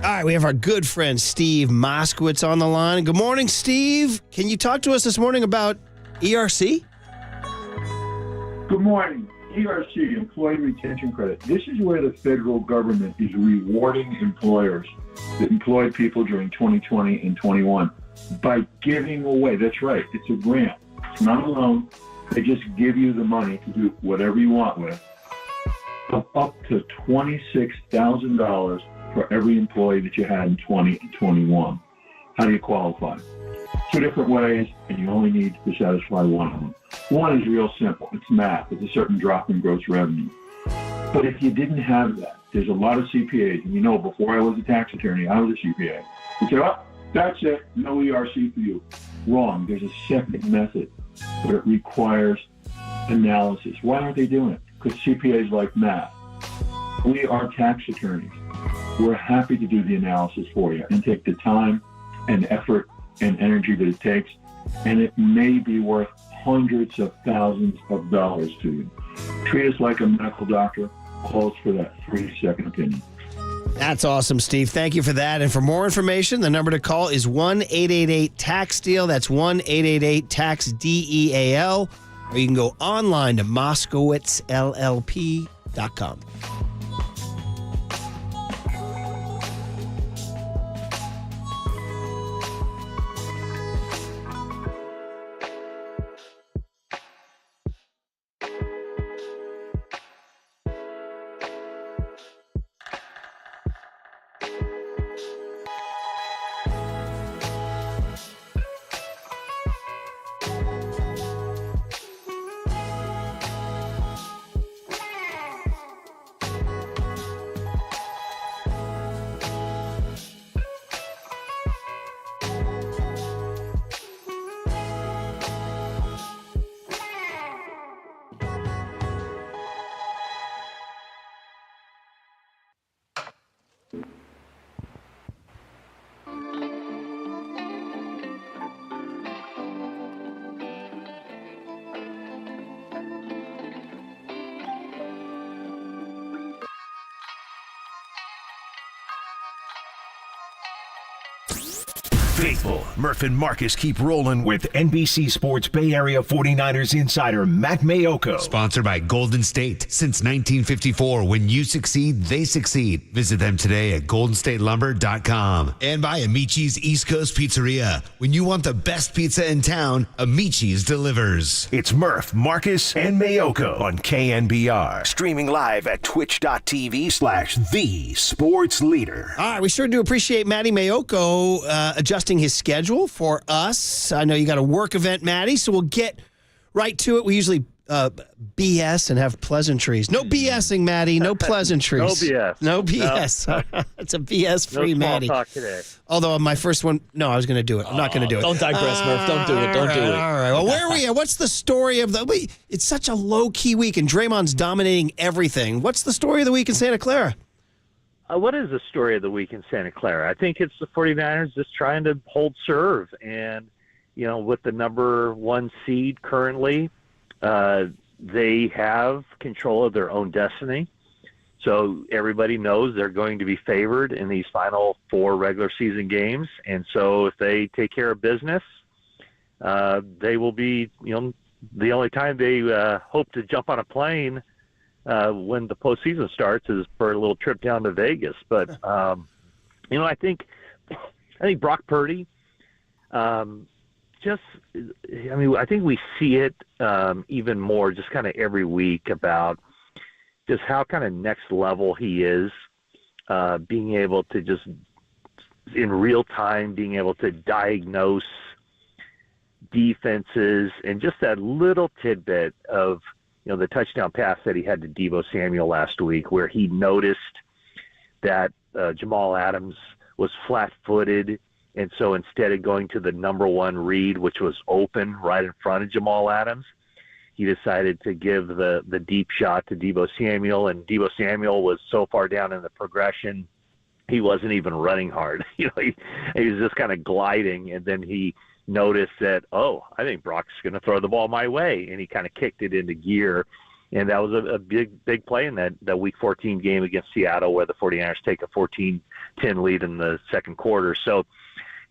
Speaker 2: All right, we have our good friend Steve Moskowitz on the line. Good morning, Steve. Can you talk to us this morning about ERC?
Speaker 4: Good morning. ERC, Employee Retention Credit. This is where the federal government is rewarding employers that employed people during 2020 and 21 by giving away. That's right. It's a grant. It's not a loan. They just give you the money to do whatever you want with, up to $26,000 for every employee that you had in 20 and 21. How do you qualify? 2 different ways, and you only need to satisfy one of them. One is real simple. It's math. It's a certain drop in gross revenue. But if you didn't have that, there's a lot of CPAs, and before I was a tax attorney, I was a CPA. You say, oh, that's it, no ERC for you. Wrong. There's a second method, but it requires analysis. Why aren't they doing it? Because CPAs like math. We are tax attorneys. We're happy to do the analysis for you and take the time and effort and energy that it takes, and it may be worth hundreds of thousands of dollars to you. Treat us like a medical doctor. Call us for that free second opinion.
Speaker 2: That's awesome, Steve. Thank you for that. And for more information, the number to call is 1-888-TAX-DEAL. That's 1-888-TAX-DEAL. Or you can go online to moskowitzllp.com.
Speaker 1: Faithful, Murph and Marcus keep rolling with NBC Sports Bay Area 49ers insider Matt Mayoko.
Speaker 16: Sponsored by Golden State. Since 1954, when you succeed, they succeed. Visit them today at goldenstatelumber.com. And by Amici's East Coast Pizzeria. When you want the best pizza in town, Amici's delivers.
Speaker 1: It's Murph, Marcus, and Mayoko on KNBR. Streaming live at twitch.tv/The Sports Leader.
Speaker 2: All right, we sure do appreciate Matty Mayoko adjusting his schedule for us. I know you got a work event, Matty, so we'll get right to it. We usually BS and have pleasantries. No BSing, Matty. No pleasantries.
Speaker 8: No BS.
Speaker 2: No BS. No. It's a BS-free Matty.
Speaker 8: No small talk today.
Speaker 2: Although my first one, no, I was going to do it. I'm not going to do it.
Speaker 3: Don't digress, Murph. Don't do it. Don't do it.
Speaker 2: All right. Well, where are we at? What's the story of the week? It's such a low-key week, and Draymond's dominating everything. What's the story of the week in Santa Clara?
Speaker 8: What is the story of the week in Santa Clara? I think it's the 49ers just trying to hold serve. And, with the number 1 seed currently, they have control of their own destiny. So everybody knows they're going to be favored in these final 4 regular season games. And so if they take care of business, they will be, the only time they hope to jump on a plane when the postseason starts is for a little trip down to Vegas. But, I think Brock Purdy, I think we see it even more just kind of every week about just how kind of next level he is, being able to just in real time, being able to diagnose defenses and just that little tidbit of, the touchdown pass that he had to Deebo Samuel last week, where he noticed that Jamal Adams was flat-footed, and so instead of going to the number 1 read, which was open right in front of Jamal Adams, he decided to give the deep shot to Deebo Samuel, and Deebo Samuel was so far down in the progression, he wasn't even running hard. He was just kind of gliding, and then he noticed that, I think Brock's going to throw the ball my way, and he kind of kicked it into gear. And that was a big play in that Week 14 game against Seattle, where the 49ers take a 14-10 lead in the second quarter. So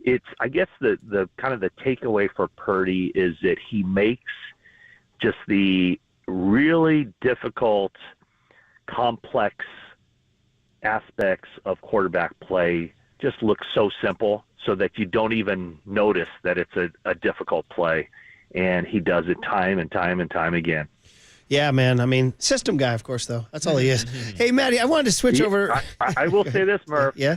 Speaker 8: it's, I guess, the kind of the takeaway for Purdy is that he makes just the really difficult, complex aspects of quarterback play just look so simple, so that you don't even notice that it's a difficult play, and he does it time and time and time again.
Speaker 2: Yeah, man. I mean, system guy, of course, though. That's all he is. Hey, Matty, I wanted to switch over.
Speaker 8: I will say this, Murph.
Speaker 2: Yeah?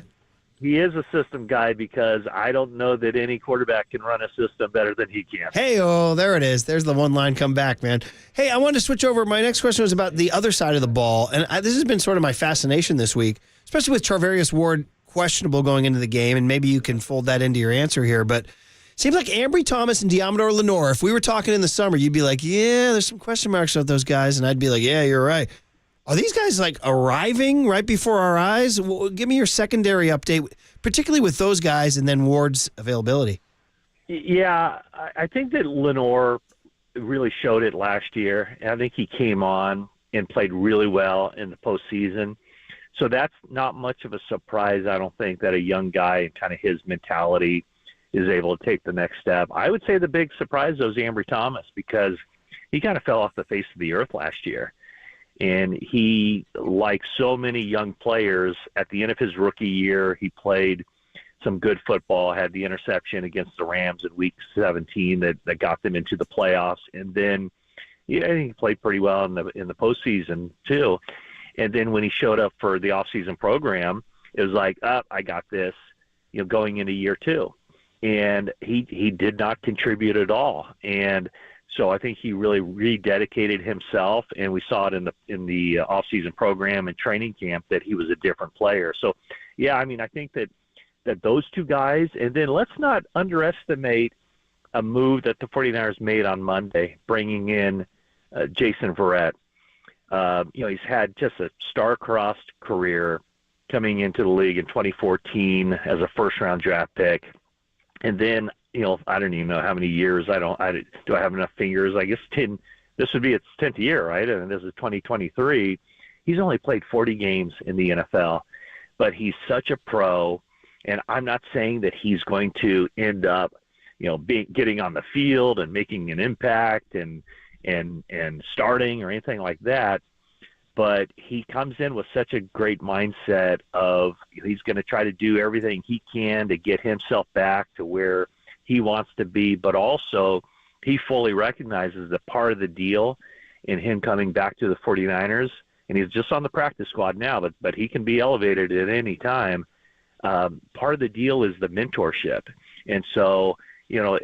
Speaker 8: He is a system guy because I don't know that any quarterback can run a system better than he can.
Speaker 2: Hey, oh, there it is. There's the one line come back, man. Hey, I wanted to switch over. My next question was about the other side of the ball. And this has been sort of my fascination this week, especially with Charvarius Ward questionable going into the game. And maybe you can fold that into your answer here. But it seems like Ambry Thomas and Diamador Lenore, if we were talking in the summer, you'd be like, yeah, there's some question marks about those guys. And I'd be like, yeah, you're right. Are these guys like arriving right before our eyes? Well, give me your secondary update, particularly with those guys and then Ward's availability.
Speaker 8: Yeah, I think that Lenore really showed it last year. I think he came on and played really well in the postseason. So that's not much of a surprise, I don't think, that a young guy and kind of his mentality is able to take the next step. I would say the big surprise, though, is Ambry Thomas, because he kind of fell off the face of the earth last year. And he, like so many young players, at the end of his rookie year, he played some good football, had the interception against the Rams in Week 17 that got them into the playoffs. And then I think he played pretty well in the postseason, too. And then when he showed up for the offseason program, it was like, I got this, going into year 2. And he did not contribute at all. And so I think he really rededicated himself, and we saw it in the offseason program and training camp that he was a different player. So, yeah, I mean, I think that those two guys, and then let's not underestimate a move that the 49ers made on Monday, bringing in Jason Verrett. He's had just a star-crossed career coming into the league in 2014 as a first-round draft pick. And then, I don't even know how many years. Do I have enough fingers? I guess 10. This would be its 10th year, right? And this is 2023. He's only played 40 games in the NFL, but he's such a pro. And I'm not saying that he's going to end up, getting on the field and making an impact and starting or anything like that. But he comes in with such a great mindset of he's going to try to do everything he can to get himself back to where he wants to be. But also he fully recognizes that part of the deal in him coming back to the 49ers, and he's just on the practice squad now, but he can be elevated at any time. Part of the deal is the mentorship. And so,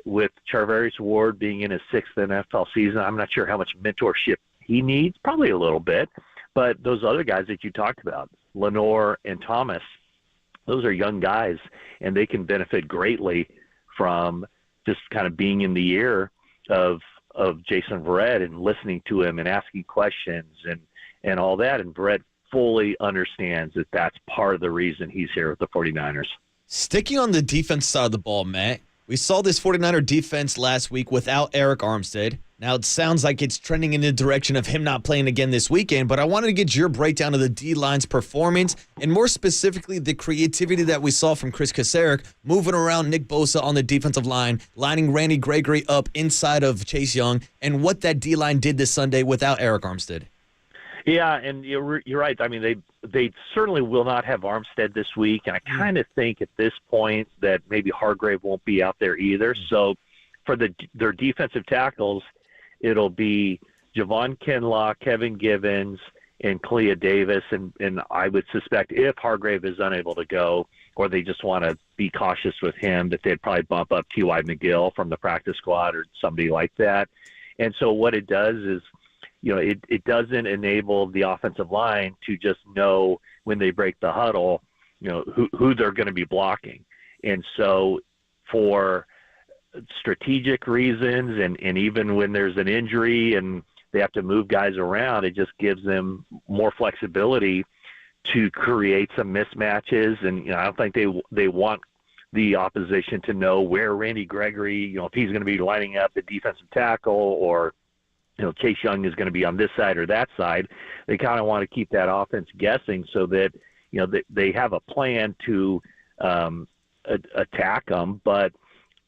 Speaker 8: with Charvarius Ward being in his 6th NFL season, I'm not sure how much mentorship he needs, probably a little bit. But those other guys that you talked about, Lenore and Thomas, those are young guys, and they can benefit greatly from just kind of being in the ear of Jason Verrett and listening to him and asking questions and all that. And Verrett fully understands that that's part of the reason he's here with the 49ers.
Speaker 3: Sticking on the defense side of the ball, Matt, we saw this 49er defense last week without Eric Armstead. Now, it sounds like it's trending in the direction of him not playing again this weekend, but I wanted to get your breakdown of the D-line's performance and more specifically the creativity that we saw from Chris Kasarik moving around Nick Bosa on the defensive line, lining Randy Gregory up inside of Chase Young, and what that D-line did this Sunday without Eric Armstead.
Speaker 8: Yeah, and you're right. I mean, they certainly will not have Armstead this week, and I kind of think at this point that maybe Hargrave won't be out there either. So for their defensive tackles, it'll be Javon Kinlaw, Kevin Givens, and Clea Davis. And I would suspect if Hargrave is unable to go or they just want to be cautious with him, that they'd probably bump up T.Y. McGill from the practice squad or somebody like that. And so what it does is, it doesn't enable the offensive line to just know when they break the huddle, who they're going to be blocking. And so for strategic reasons and even when there's an injury and they have to move guys around, it just gives them more flexibility to create some mismatches. And I don't think they want the opposition to know where Randy Gregory, if he's going to be lining up the defensive tackle or Chase Young is going to be on this side or that side. They kind of want to keep that offense guessing so that they have a plan to attack them, but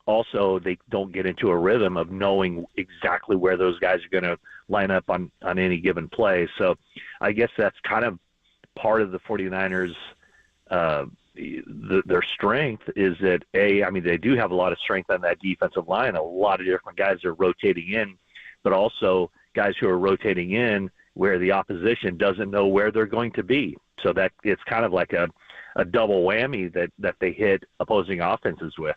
Speaker 8: also they don't get into a rhythm of knowing exactly where those guys are going to line up on any given play. So I guess that's kind of part of the 49ers, their strength is that, they do have a lot of strength on that defensive line. A lot of different guys are rotating in, but also guys who are rotating in where the opposition doesn't know where they're going to be. So that it's kind of like a double whammy that they hit opposing offenses with.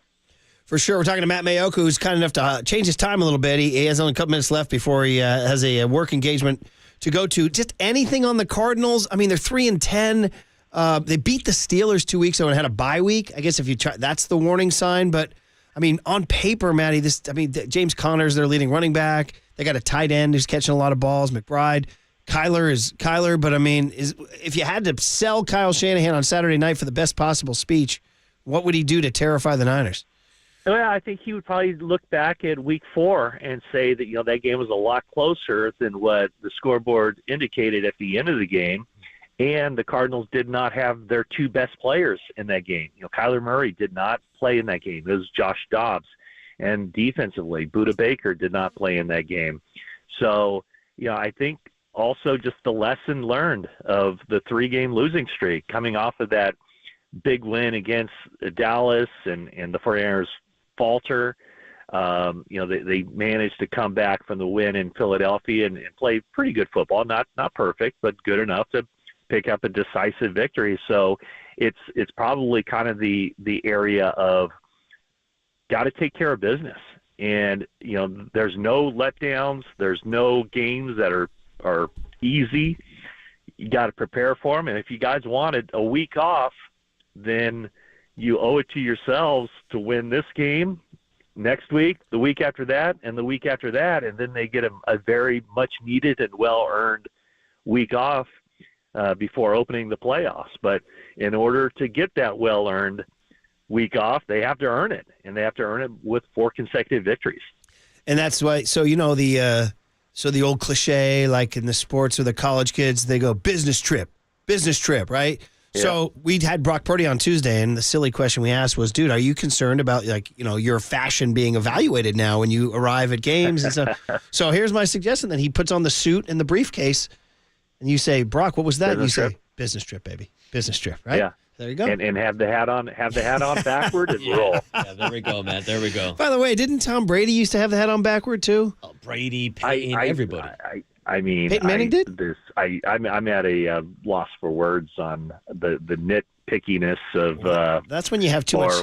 Speaker 2: For sure. We're talking to Matt Mayoko, who's kind enough to change his time a little bit. He has only a couple minutes left before he has a work engagement to go to. Just anything on the Cardinals? I mean, they're 3-10. They beat the Steelers 2 weeks ago and had a bye week. I guess if you try, that's the warning sign. But, I mean, on paper, Matty, James Conner's their leading running back. They got a tight end who's catching a lot of balls, McBride. Kyler is Kyler. But, I mean, if you had to sell Kyle Shanahan on Saturday night for the best possible speech, what would he do to terrify the Niners?
Speaker 8: Well, I think he would probably look back at week 4 and say that, that game was a lot closer than what the scoreboard indicated at the end of the game. And the Cardinals did not have their 2 best players in that game. Kyler Murray did not play in that game. It was Josh Dobbs. And defensively, Budda Baker did not play in that game. So, I think also just the lesson learned of the 3-game losing streak coming off of that big win against Dallas and the 49ers falter. They managed to come back from the win in Philadelphia and play pretty good football. Not perfect, but good enough to pick up a decisive victory. So it's probably kind of the area of got to take care of business. And there's no letdowns. There's no games that are easy. You got to prepare for them. And if you guys wanted a week off, then you owe it to yourselves to win this game next week, the week after that, and the week after that, and then they get a very much needed and well-earned week off before opening the playoffs. But in order to get that well-earned week off, they have to earn it, and they have to earn it with 4 consecutive victories.
Speaker 2: And that's why, so the old cliche, like in the sports or the college kids, they go business trip, right? Yeah. So we had Brock Purdy on Tuesday, and the silly question we asked was, dude, are you concerned about your fashion being evaluated now when you arrive at games and stuff? So here's my suggestion: that he puts on the suit and the briefcase, and you say, Brock, what was that?
Speaker 8: Business
Speaker 2: and you
Speaker 8: trip.
Speaker 2: say, business trip, baby, business trip, right?
Speaker 8: Yeah.
Speaker 2: There you go.
Speaker 8: And have the hat on backward and roll.
Speaker 3: Yeah, there we go, Matt. There we go.
Speaker 2: By the way, didn't Tom Brady used to have the hat on backward too?
Speaker 3: Oh, Brady, Peyton, everybody.
Speaker 8: I mean,
Speaker 2: Peyton Manning did?
Speaker 8: I'm at a loss for words on the nitpickiness of.
Speaker 2: That's when you have too much.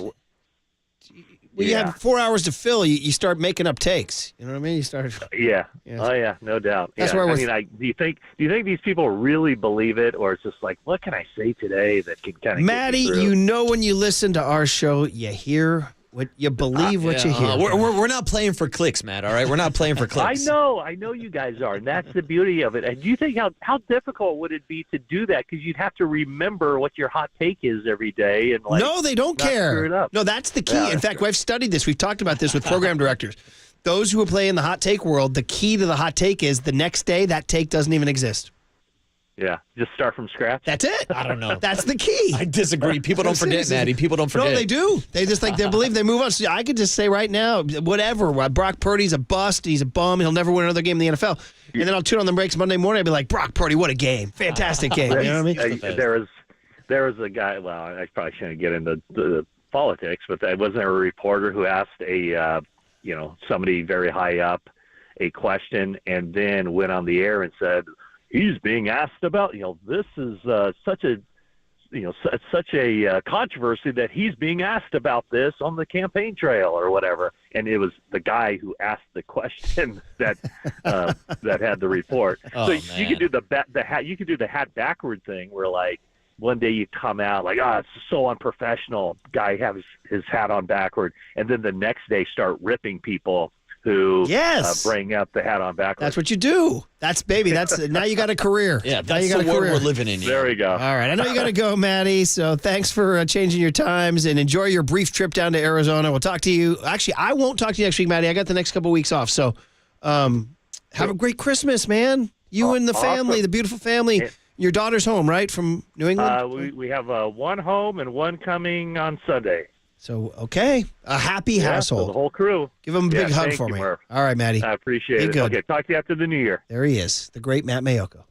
Speaker 2: When you have 4 hours to fill, you start making up takes. You know what I mean? You start.
Speaker 8: Yeah.
Speaker 2: Yeah.
Speaker 8: Oh yeah, no doubt.
Speaker 2: That's
Speaker 8: yeah.
Speaker 2: where
Speaker 8: do you think these people really believe it, or it's just like, what can I say today that can kind of?
Speaker 2: Maddie, you know when you listen to our show, you hear what you believe, what you hear.
Speaker 3: We're not playing for clicks, Matt. All right, we're not playing for clicks.
Speaker 8: I know you guys are, and that's the beauty of it. And do you think how difficult would it be to do that? Because you'd have to remember what your hot take is every day, and
Speaker 2: no, they don't care.
Speaker 8: Screw it up.
Speaker 2: No, that's the key.
Speaker 8: Yeah,
Speaker 2: in fact, we've studied this. We've talked about this with program directors. Those who play in the hot take world, the key to the hot take is the next day that take doesn't even exist.
Speaker 8: Yeah, just start from scratch.
Speaker 2: That's it.
Speaker 3: I don't know.
Speaker 2: That's the key.
Speaker 3: I disagree. People don't forget, Maddie. People don't forget.
Speaker 2: No, they do. They just they believe they move on. So I could just say right now, whatever. Brock Purdy's a bust. He's a bum. He'll never win another game in the NFL. And then I'll tune on the brakes Monday morning. I'll be like, Brock Purdy, what a game. Fantastic game. You know what I mean?
Speaker 8: There was a guy, well, I probably shouldn't get into the politics, but wasn't there a reporter who asked somebody very high up a question and then went on the air and said, he's being asked about, this is such a controversy that he's being asked about this on the campaign trail or whatever. And it was the guy who asked the question that had the report.
Speaker 3: Oh,
Speaker 8: so
Speaker 3: man.
Speaker 8: you could do the hat backward thing where like one day you come out like, it's so unprofessional. Guy has his hat on backward, and then the next day start ripping people who bring up the hat on backwards.
Speaker 2: That's what you do. That's now you got a career.
Speaker 3: Yeah,
Speaker 2: now
Speaker 3: that's
Speaker 2: you got
Speaker 3: the
Speaker 2: a
Speaker 3: world
Speaker 2: career.
Speaker 3: we're living in.
Speaker 8: There we go.
Speaker 2: All right. I know you got to go, Maddie. So thanks for changing your times and enjoy your brief trip down to Arizona. We'll talk to you. Actually, I won't talk to you next week, Maddie. I got the next couple weeks off. So have a great Christmas, man. You and the family,
Speaker 8: awesome.
Speaker 2: the beautiful family. Your daughter's home, right, from New England?
Speaker 8: We have one home and one coming on Sunday.
Speaker 2: So, okay. A happy household.
Speaker 8: So the whole crew.
Speaker 2: Give him a big hug
Speaker 8: thank
Speaker 2: for
Speaker 8: you,
Speaker 2: me.
Speaker 8: Murph.
Speaker 2: All right, Maddie.
Speaker 8: I appreciate
Speaker 2: Be
Speaker 8: it.
Speaker 2: good.
Speaker 8: Okay, talk to you after the new year.
Speaker 2: There he is, the great Matt Mayoko,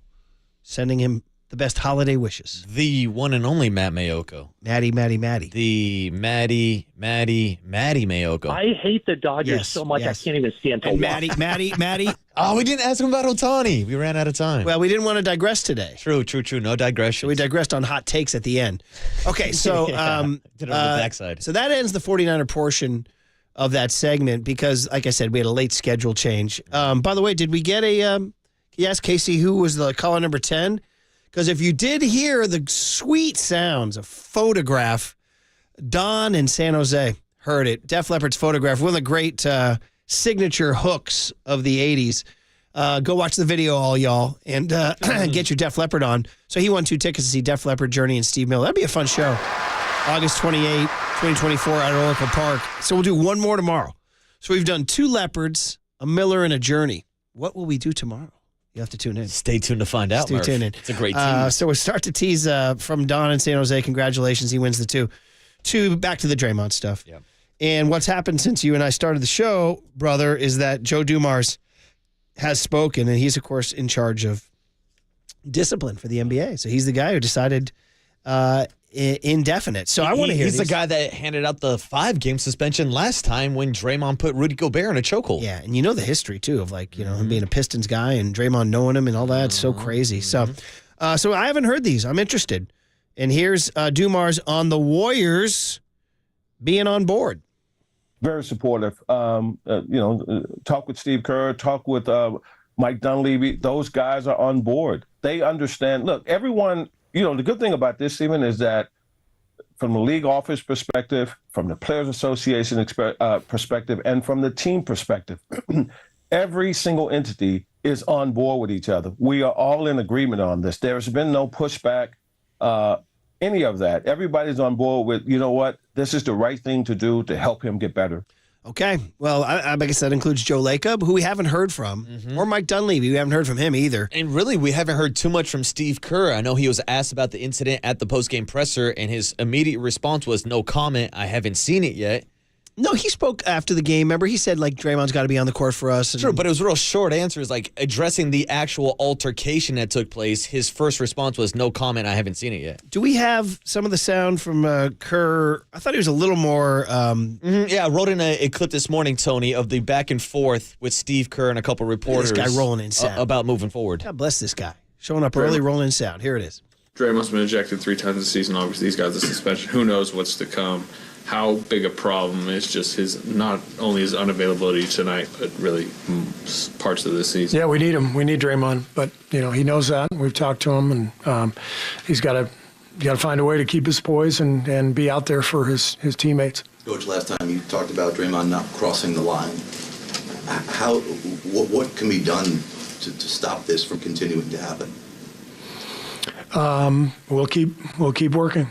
Speaker 2: sending him the best holiday wishes.
Speaker 3: The one and only Matt Mayoko.
Speaker 2: Maddie.
Speaker 3: The Maddie Mayoko.
Speaker 13: I hate the Dodgers so much I can't even stand to
Speaker 2: and
Speaker 13: watch.
Speaker 2: Maddie,
Speaker 3: Oh, we didn't ask him about Ohtani. We ran out of time.
Speaker 2: Well, we didn't want to digress today.
Speaker 3: True. No digression.
Speaker 2: So we digressed on hot takes at the end. Okay, so
Speaker 3: Did it on the backside.
Speaker 2: So that ends the 49er portion of that segment because, like I said, we had a late schedule change. By the way, did we get a can you ask Casey who was the caller number 10? Because if you did hear the sweet sounds of Photograph, Don in San Jose heard it. Def Leppard's Photograph, one of the great signature hooks of the 80s. Go watch the video, all y'all, and get your Def Leppard on. So he won 2 tickets to see Def Leppard, Journey, and Steve Miller. That'd be a fun show. August 28, 2024 at Oracle Park. So we'll do one more tomorrow. So we've done 2 Leopards, a Miller, and a Journey. What will we do tomorrow? You have to tune in.
Speaker 3: Stay tuned to find out, Murph.
Speaker 2: Stay tuned in.
Speaker 3: It's a great tease.
Speaker 2: So we'll start to tease from Don in San Jose. Congratulations. He wins the 2. 2, back to the Draymond stuff.
Speaker 3: Yeah.
Speaker 2: And what's happened since you and I started the show, brother, is that Joe Dumars has spoken, and he's, of course, in charge of discipline for the NBA. So he's the guy who decided indefinite. So I want to hear
Speaker 3: He's the guy that handed out the 5-game suspension last time when Draymond put Rudy Gobert in a chokehold.
Speaker 2: Yeah, and you know the history, too, of him being a Pistons guy and Draymond knowing him and all that. It's so crazy. So I haven't heard these. I'm interested. And here's Dumars on the Warriors being on board.
Speaker 13: Very supportive. Talk with Steve Kerr, talk with Mike Dunleavy. Those guys are on board. They understand. Look, everyone, the good thing about this, Stephen, is that from the league office perspective, from the Players Association perspective, and from the team perspective, every single entity is on board with each other. We are all in agreement on this. There's been no pushback, any of that. Everybody's on board with, you know what, this is the right thing to do to help him get better.
Speaker 2: Okay. Well, I guess that includes Joe Lacob, who we haven't heard from, or Mike Dunleavy. We haven't heard from him either.
Speaker 3: And really, we haven't heard too much from Steve Kerr. I know he was asked about the incident at the postgame presser, and his immediate response was, no comment. I haven't seen it yet.
Speaker 2: No, he spoke after the game. Remember, he said, Draymond's got to be on the court for us.
Speaker 3: True, but it was real short answers, addressing the actual altercation that took place. His first response was, no comment, I haven't seen it yet.
Speaker 2: Do we have some of the sound from Kerr? I thought he was a little more...
Speaker 3: Yeah, I wrote in a clip this morning, Tony, of the back and forth with Steve Kerr and a couple reporters.
Speaker 2: This guy rolling in sound.
Speaker 3: About moving forward.
Speaker 2: God bless this guy. Showing up early, rolling in sound. Here it is.
Speaker 18: Dre must have been ejected 3 times this season. Obviously, these guys are suspension. Who knows what's to come? How big a problem is just not only his unavailability tonight, but really parts of this season.
Speaker 19: Yeah, we need him. We need Draymond, but he knows that. We've talked to him, and he's got to find a way to keep his poise and be out there for his teammates.
Speaker 20: Coach, last time you talked about Draymond not crossing the line. What can be done to stop this from continuing to happen?
Speaker 19: We'll keep working.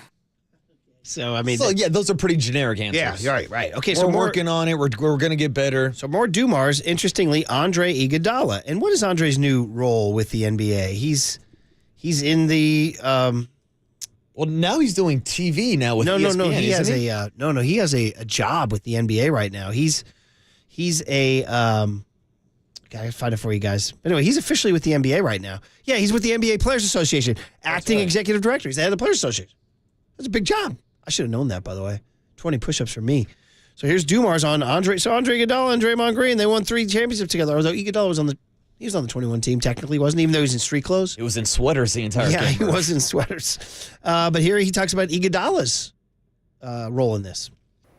Speaker 2: So,
Speaker 3: those are pretty generic answers.
Speaker 2: Yeah, right. Okay,
Speaker 3: we're working on it. We're going to get better.
Speaker 2: So more Dumars. Interestingly, Andre Iguodala. And what is Andre's new role with the NBA? He's in the...
Speaker 3: well, now he's doing TV now with ESPN,
Speaker 2: No. He has
Speaker 3: he?
Speaker 2: He has a job with the NBA right now. He's a... gotta find it for you guys. Anyway, he's officially with the NBA right now. Yeah, he's with the NBA Players Association, acting executive director. He's the head of the Players Association. That's a big job. I should have known that, by the way. 20 push-ups for me. So here's Dumars on Andre. So Andre Iguodala and Draymond Green, they won 3 championships together. Although Iguodala was on the 21 team technically, wasn't he? Even though he was in street clothes.
Speaker 3: It was in sweaters the entire game.
Speaker 2: Yeah, he was in sweaters. But here he talks about Iguodala's role in this.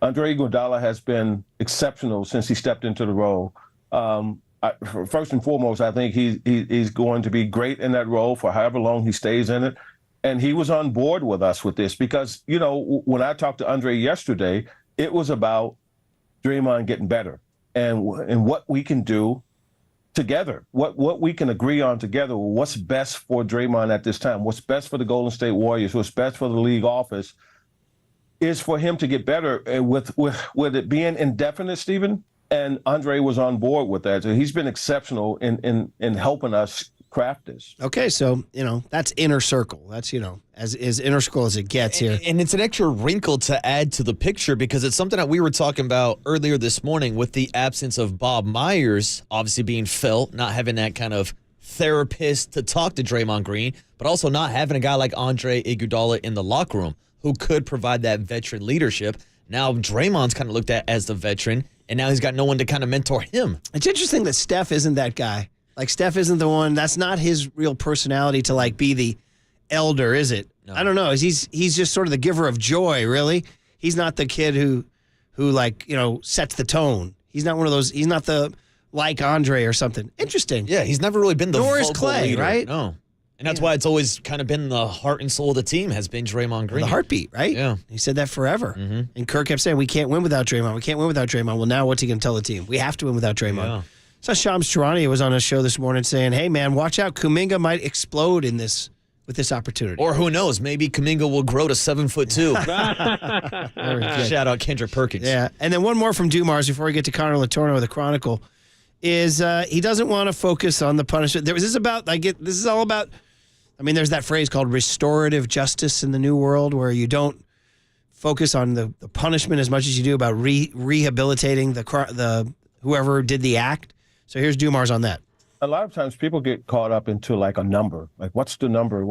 Speaker 13: Andre Iguodala has been exceptional since he stepped into the role. First and foremost, I think he's going to be great in that role for however long he stays in it. And he was on board with us with this because, when I talked to Andre yesterday, it was about Draymond getting better and what we can do together, what we can agree on together, what's best for Draymond at this time, what's best for the Golden State Warriors, what's best for the league office is for him to get better. And with it being indefinite, Stephen, and Andre was on board with that. So he's been exceptional in helping us craft this.
Speaker 2: Okay, so, that's inner circle. That's, as inner circle as it gets here.
Speaker 3: And it's an extra wrinkle to add to the picture because it's something that we were talking about earlier this morning with the absence of Bob Myers obviously being felt, not having that kind of therapist to talk to Draymond Green, but also not having a guy like Andre Iguodala in the locker room who could provide that veteran leadership. Now Draymond's kind of looked at as the veteran, and now he's got no one to kind of mentor him.
Speaker 2: It's interesting that Steph isn't that guy. Like, Steph isn't the one. That's not his real personality to, like, be the elder, is it? No. I don't know. He's just sort of the giver of joy, really. He's not the kid who like, sets the tone. He's not one of those. He's not the like Andre or something. Interesting.
Speaker 3: Yeah, he's never really been the
Speaker 2: Nor is
Speaker 3: vocal
Speaker 2: Clay,
Speaker 3: leader.
Speaker 2: right?
Speaker 3: No. And that's why it's always kind of been the heart and soul of the team has been Draymond Green.
Speaker 2: The heartbeat, right?
Speaker 3: Yeah.
Speaker 2: He said that forever. Mm-hmm. And Kirk kept saying, we can't win without Draymond. We can't win without Draymond. Well, now what's he going to tell the team? We have to win without Draymond. Yeah. So Shams Charania was on a show this morning saying, hey, man, watch out. Kuminga might explode with this opportunity.
Speaker 3: Or who knows? Maybe Kuminga will grow to 7'2". Shout out Kendrick Perkins.
Speaker 2: Yeah. And then one more from Dumars before we get to Connor Letourneau of the Chronicle is he doesn't want to focus on the punishment. This is all about, there's that phrase called restorative justice in the new world where you don't focus on the punishment as much as you do about rehabilitating the whoever did the act. So here's Dumars on that.
Speaker 13: A lot of times people get caught up into like a number, like what's the number?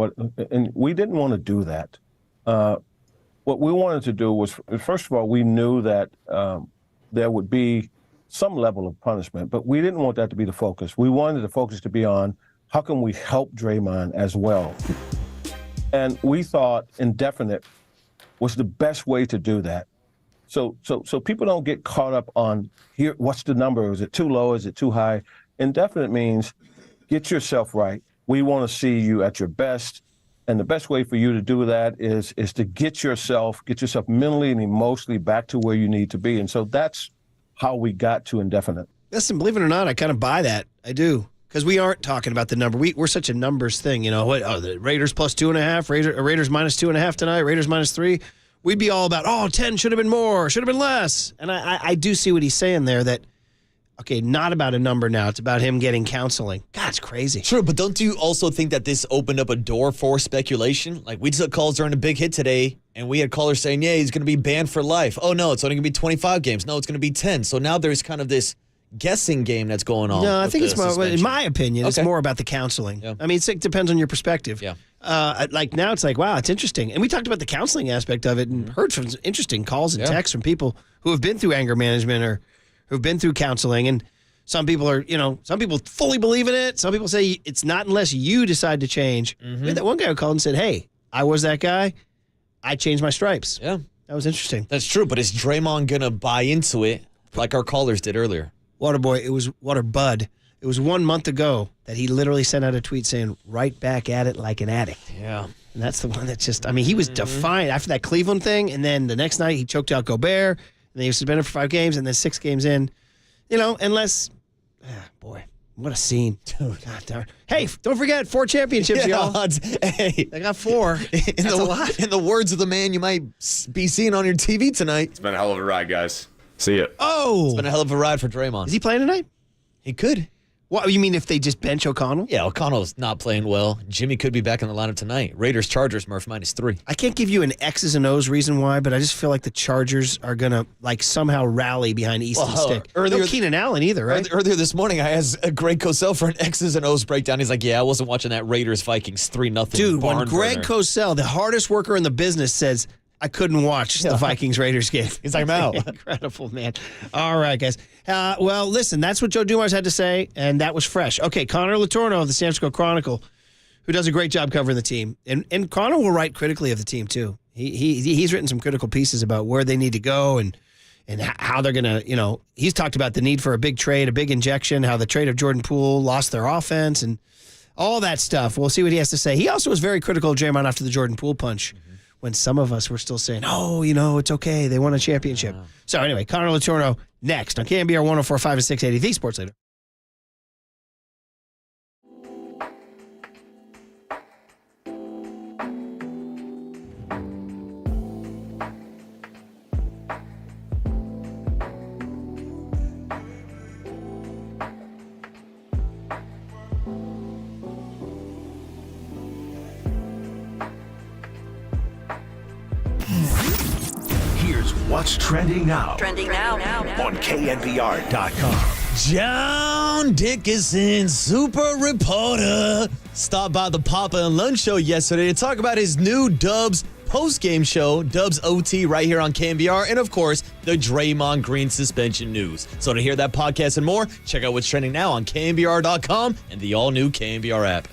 Speaker 13: And we didn't want to do that. What we wanted to do was, first of all, we knew that there would be some level of punishment, but we didn't want that to be the focus. We wanted the focus to be on how can we help Draymond as well. And we thought indefinite was the best way to do that. So people don't get caught up on here. What's the number? Is it too low? Is it too high? Indefinite means get yourself right. We want to see you at your best. And the best way for you to do that is to get yourself mentally and emotionally back to where you need to be. And so that's how we got to indefinite.
Speaker 2: Listen, believe it or not, I kind of buy that. I do. Because we aren't talking about the number. We're such a numbers thing. The Raiders plus 2.5, Raiders minus 2.5 tonight, Raiders minus 3. We'd be all about, 10 should have been more, should have been less. And I do see what he's saying there that, okay, not about a number now. It's about him getting counseling. God, it's crazy.
Speaker 3: True, but don't you also think that this opened up a door for speculation? Like, we took calls during a big hit today, and we had callers saying, yeah, he's going to be banned for life. Oh, no, it's only going to be 25 games. No, it's going to be 10. So now there's kind of this guessing game that's going on.
Speaker 2: No, I think it's more, in my opinion, it's more about the counseling. Yeah. It depends on your perspective.
Speaker 3: Yeah.
Speaker 2: Like now it's like, wow, it's interesting. And we talked about the counseling aspect of it and heard some interesting calls and texts from people who have been through anger management or who've been through counseling. And some people are, some people fully believe in it. Some people say it's not unless you decide to change. We had that one guy who called and said, hey, I was that guy. I changed my stripes.
Speaker 3: Yeah.
Speaker 2: That was interesting.
Speaker 3: That's true, but is Draymond going to buy into it like our callers did earlier?
Speaker 2: Waterboy, it was Waterbud. It was 1 month ago that he literally sent out a tweet saying, right back at it like an addict.
Speaker 3: Yeah.
Speaker 2: And that's the one that just, he was defiant after that Cleveland thing. And then the next night he choked out Gobert. And then he was suspended for 5 games. And then 6 games in, unless, boy, what a scene. Dude. God darn. Hey, don't forget 4 championships, y'all.
Speaker 3: Hey.
Speaker 2: They got 4. That's a lot.
Speaker 3: In the words of the man you might be seeing on your TV tonight.
Speaker 9: It's been a hell of a ride, guys. See ya.
Speaker 2: Oh.
Speaker 3: It's been a hell of a ride for Draymond.
Speaker 2: Is he playing tonight?
Speaker 3: He could.
Speaker 2: What, you mean if they just bench O'Connell?
Speaker 3: Yeah, O'Connell's not playing well. Jimmy could be back in the lineup tonight. Chargers, Murph, minus 3.
Speaker 2: I can't give you an X's and O's reason why, but I just feel like the Chargers are going to somehow rally behind Easton Stick. No Keenan Allen either, right?
Speaker 3: Earlier this morning, I asked Greg Cosell for an X's and O's breakdown. He's like, yeah, I wasn't watching that Raiders-Vikings 3-0
Speaker 2: Dude, when Greg Cosell, the hardest worker in the business, says, I couldn't watch the Vikings-Raiders game.
Speaker 3: He's like, I'm out.
Speaker 2: Incredible, man. All right, guys. Well, listen, that's what Joe Dumars had to say, and that was fresh. Okay, Connor Letourneau of the San Francisco Chronicle, who does a great job covering the team. And Connor will write critically of the team, too. He's written some critical pieces about where they need to go and how they're going to, he's talked about the need for a big trade, a big injection, how the trade of Jordan Poole lost their offense, and all that stuff. We'll see what he has to say. He also was very critical of Draymond after the Jordan Poole punch. When some of us were still saying, it's okay. They won a championship. So anyway, Connor Letourneau next on KNBR 104.5 and 680, the Sports Leader.
Speaker 1: What's trending now?
Speaker 6: Trending now.
Speaker 1: On KNBR.com.
Speaker 3: John Dickinson, super reporter, stopped by the Papa and Lunch show yesterday to talk about his new Dubs post-game show, Dubs OT right here on KNBR, and of course, the Draymond Green suspension news. So to hear that podcast and more, check out what's trending now on KNBR.com and the all-new KNBR app.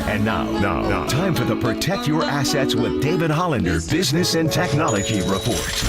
Speaker 1: And now, time for the Protect Your Assets with David Hollander Business and Technology Report.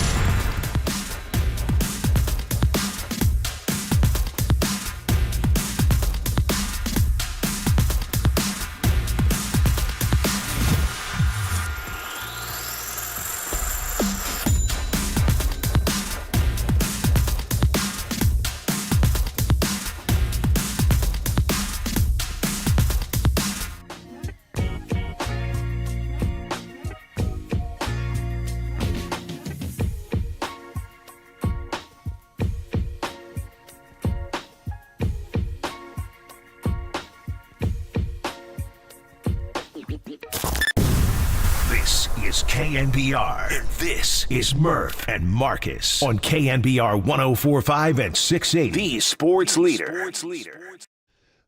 Speaker 1: This is KNBR, and this is Murph and Marcus on KNBR 104.5 and 680, the sports leader.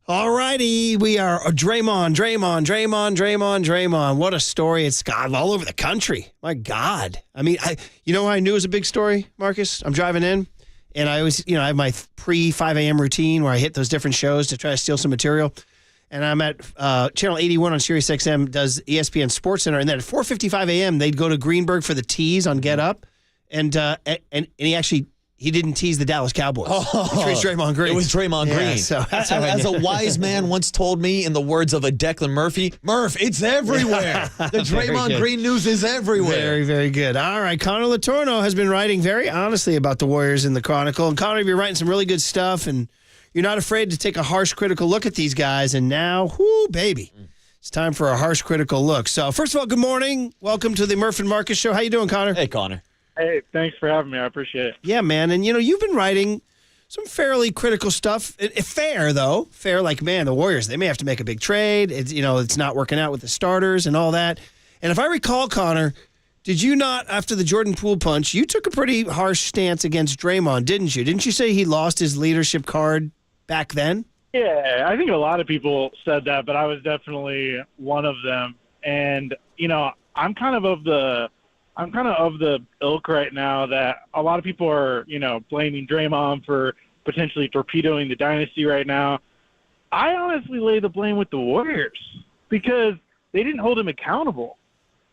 Speaker 2: All righty, we are Draymond. What a story. It's God all over the country. My God. I mean, I knew it was a big story, Marcus? I'm driving in, and I always, I have my pre-5 a.m. routine where I hit those different shows to try to steal some material. And I'm at Channel 81 on Sirius XM, does ESPN Sports Center. And then at 4:55 a.m., they'd go to Greenberg for the tease on Get Up. And he didn't tease the Dallas Cowboys. He teased Draymond Green.
Speaker 3: It was Draymond Green.
Speaker 2: So
Speaker 3: as a wise man once told me, in the words of a Declan Murphy, Murph, it's everywhere. The Draymond Green news is everywhere.
Speaker 2: Very, very good. All right, Connor Letourneau has been writing very honestly about the Warriors in the Chronicle. And Connor, you're writing some really good stuff, and you're not afraid to take a harsh, critical look at these guys. And now, baby, it's time for a harsh, critical look. So first of all, good morning. Welcome to the Murph and Marcus Show. How you doing, Connor?
Speaker 3: Hey, Connor.
Speaker 6: Hey, thanks for having me. I appreciate it.
Speaker 2: Yeah, man. And, you've been writing some fairly critical stuff. Fair, though. Fair, like, man, the Warriors, they may have to make a big trade. It's not working out with the starters and all that. And if I recall, Connor, did you not, after the Jordan Poole punch, you took a pretty harsh stance against Draymond, didn't you? Didn't you say he lost his leadership card back then?
Speaker 6: Yeah, I think a lot of people said that, but I was definitely one of them. And, I'm kind of the ilk right now that a lot of people are, blaming Draymond for potentially torpedoing the dynasty right now. I honestly lay the blame with the Warriors because they didn't hold him accountable.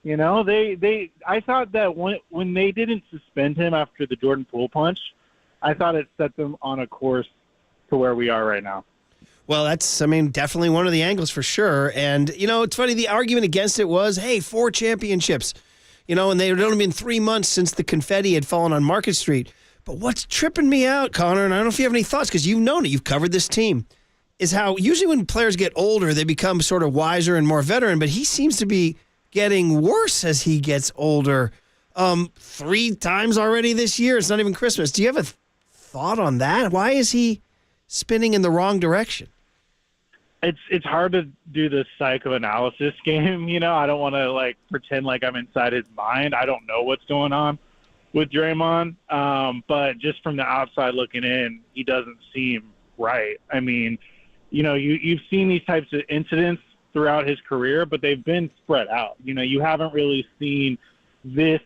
Speaker 6: I thought that when they didn't suspend him after the Jordan Poole punch, I thought it set them on a course to where we are right now.
Speaker 2: Well, that's, definitely one of the angles for sure. And, it's funny, the argument against it was, hey, 4 championships. And they had only been 3 months since the confetti had fallen on Market Street. But what's tripping me out, Connor, and I don't know if you have any thoughts because you've known it, you've covered this team, is how usually when players get older, they become sort of wiser and more veteran, but he seems to be getting worse as he gets older. 3 times already this year. It's not even Christmas. Do you have a thought on that? Why is he spinning in the wrong direction?
Speaker 6: It's hard to do the psychoanalysis game. I don't want to pretend like I'm inside his mind. I don't know what's going on with Draymond. But just from the outside looking in, he doesn't seem right. You've seen these types of incidents throughout his career, but they've been spread out. You haven't really seen this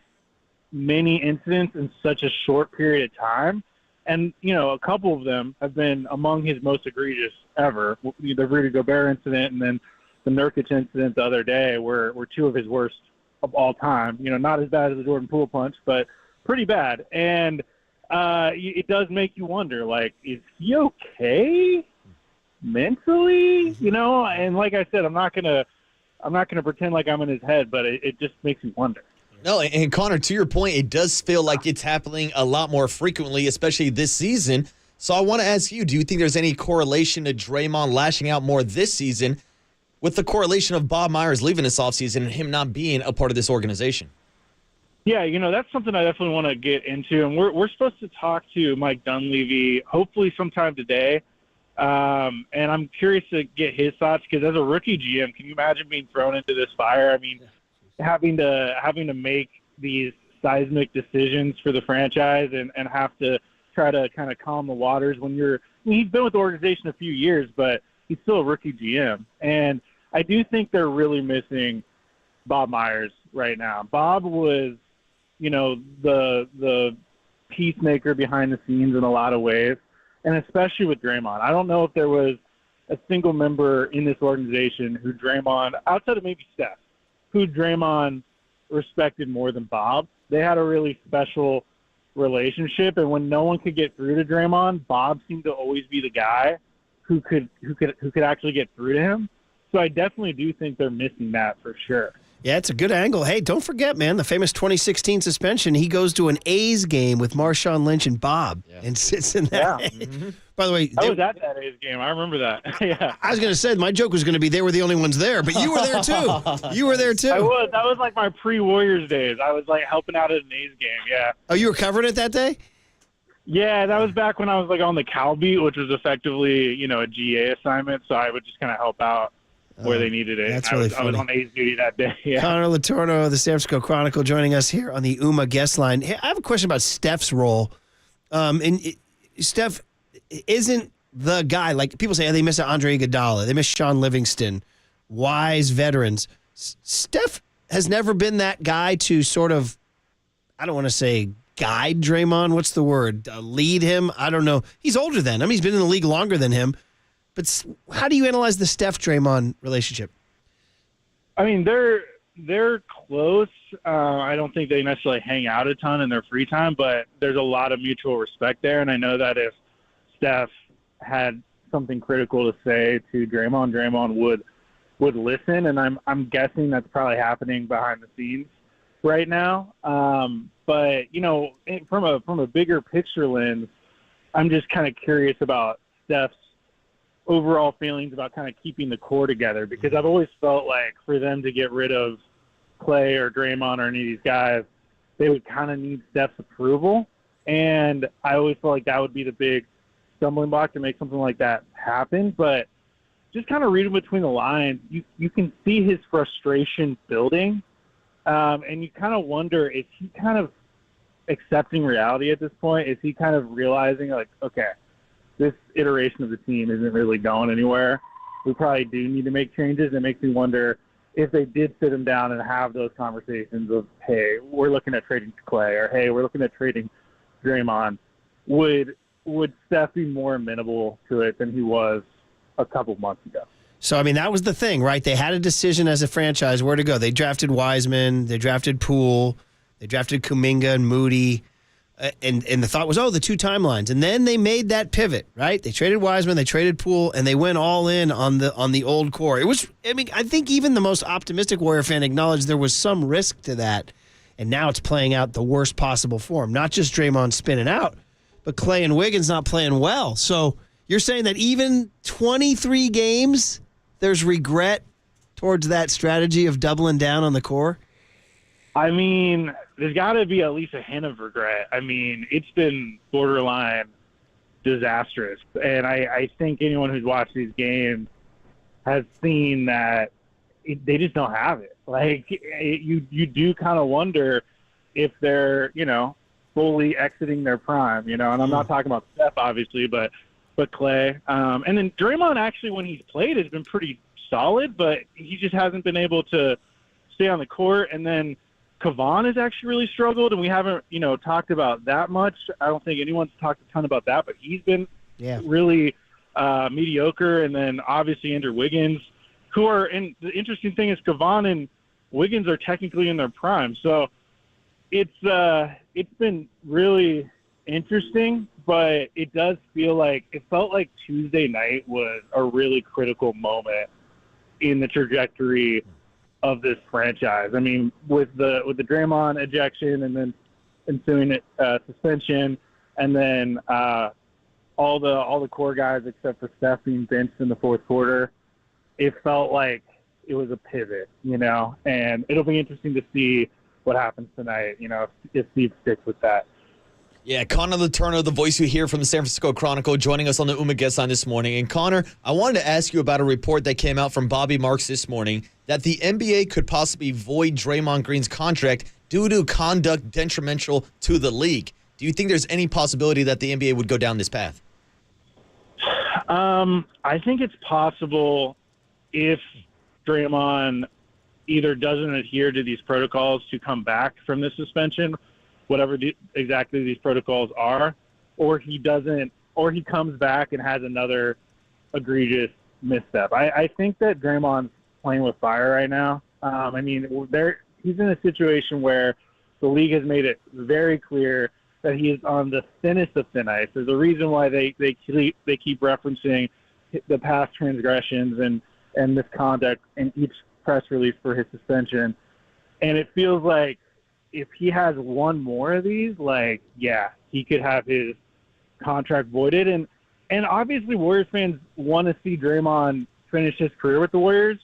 Speaker 6: many incidents in such a short period of time. And, a couple of them have been among his most egregious ever. The Rudy Gobert incident and then the Nurkic incident the other day were 2 of his worst of all time. Not as bad as the Jordan Poole punch, but pretty bad. And it does make you wonder, is he okay mentally? And like I said, I'm not gonna pretend like I'm in his head, but it just makes me wonder.
Speaker 3: No, and Connor, to your point, it does feel like it's happening a lot more frequently, especially this season. So I want to ask you, do you think there's any correlation to Draymond lashing out more this season with the correlation of Bob Myers leaving this offseason and him not being a part of this organization?
Speaker 6: Yeah, that's something I definitely want to get into. And we're supposed to talk to Mike Dunleavy hopefully sometime today. And I'm curious to get his thoughts because as a rookie GM, can you imagine being thrown into this fire? Having to make these seismic decisions for the franchise and have to try to kind of calm the waters when he's been with the organization a few years, but he's still a rookie GM. And I do think they're really missing Bob Myers right now. Bob was, the peacemaker behind the scenes in a lot of ways, and especially with Draymond. I don't know if there was a single member in this organization who Draymond, outside of maybe Steph, who Draymond respected more than Bob. They had a really special relationship, and when no one could get through to Draymond, Bob seemed to always be the guy who could actually get through to him. So I definitely do think they're missing that for sure.
Speaker 2: Yeah, it's a good angle. Hey, don't forget, man, the famous 2016 suspension. He goes to an A's game with Marshawn Lynch and Bob and sits in that.
Speaker 6: Yeah.
Speaker 2: Mm-hmm. By the way,
Speaker 6: I was at that A's game. I remember that. Yeah.
Speaker 2: I was going to say, my joke was going to be they were the only ones there, but you were there too. You were there too.
Speaker 6: I was. That was like my pre-Warriors days. I was like helping out at an A's game. Yeah.
Speaker 2: Oh, you were covering it that day?
Speaker 6: Yeah, that was back when I was like on the Cal beat, which was effectively, a GA assignment. So I would just kind of help out where they needed it.
Speaker 2: That's really funny.
Speaker 6: I was on A's duty that day. Yeah.
Speaker 2: Connor Letourneau of the San Francisco Chronicle joining us here on the UMA guest line. Hey, I have a question about Steph's role. Steph isn't the guy. Like people say, they miss Andre Iguodala. They miss Sean Livingston. Wise veterans. Steph has never been that guy to sort of, I don't want to say guide Draymond. What's the word? Lead him? I don't know. He's older than him. He's been in the league longer than him. But how do you analyze the Steph-Draymond relationship?
Speaker 6: I mean, they're close. I don't think they necessarily hang out a ton in their free time, but there's a lot of mutual respect there. And I know that if Steph had something critical to say to Draymond, Draymond would listen. And I'm guessing that's probably happening behind the scenes right now. But from a bigger picture lens, I'm just kind of curious about Steph's overall feelings about kind of keeping the core together, because I've always felt like for them to get rid of Clay or Draymond or any of these guys, they would kind of need Steph's approval. And I always felt like that would be the big stumbling block to make something like that happen. But just kind of reading between the lines, you can see his frustration building. And you kind of wonder, is he kind of accepting reality at this point? Is he kind of realizing like, okay, this iteration of the team isn't really going anywhere. We probably do need to make changes. It makes me wonder if they did sit him down and have those conversations of, hey, we're looking at trading Clay, or hey, we're looking at trading Draymond. Would Steph be more amenable to it than he was a couple months ago?
Speaker 2: So, I mean, that was the thing, right? They had a decision as a franchise where to go. They drafted Wiseman. They drafted Poole. They drafted Kuminga and Moody. And the thought was, the two timelines. And then they made that pivot, right? They traded Wiseman, they traded Poole, and they went all in on the old core. It was, I think even the most optimistic Warrior fan acknowledged there was some risk to that. And now it's playing out the worst possible form. Not just Draymond spinning out, but Clay and Wiggins not playing well. So you're saying that even 23 games, there's regret towards that strategy of doubling down on the core?
Speaker 6: I mean, there's got to be at least a hint of regret. I mean, it's been borderline disastrous. And I think anyone who's watched these games has seen that they just don't have it. Like, you do kind of wonder if they're, fully exiting their prime, and I'm not talking about Steph, obviously, but Clay. And then Draymond, actually, when he's played, has been pretty solid, but he just hasn't been able to stay on the court. And then Kevon has actually really struggled, and we haven't, talked about that much. I don't think anyone's talked a ton about that, but he's been really mediocre. And then obviously Andrew Wiggins, and the interesting thing is Kevon and Wiggins are technically in their prime. So it's been really interesting, but it does feel like it felt like Tuesday night was a really critical moment in the trajectory of this franchise. I mean, with the Draymond ejection and then ensuing suspension, and then all the core guys except for Steph being benched in the fourth quarter, it felt like it was a pivot, and it'll be interesting to see what happens tonight, if Steve sticks with that.
Speaker 3: Yeah, Connor Letourneau, the voice you hear from the San Francisco Chronicle, joining us on the UMA guest line this morning. And Connor, I wanted to ask you about a report that came out from Bobby Marks this morning that the NBA could possibly void Draymond Green's contract due to conduct detrimental to the league. Do you think there's any possibility that the NBA would go down this path?
Speaker 6: I think it's possible if Draymond either doesn't adhere to these protocols to come back from this suspension, whatever exactly these protocols are, or he doesn't, or he comes back and has another egregious misstep. I think that Draymond's playing with fire right now. I mean, he's in a situation where the league has made it very clear that he is on the thinnest of thin ice. There's a reason why they keep referencing the past transgressions and misconduct in each press release for his suspension. And it feels like if he has one more of these, like, yeah, he could have his contract voided. And obviously Warriors fans want to see Draymond finish his career with the Warriors.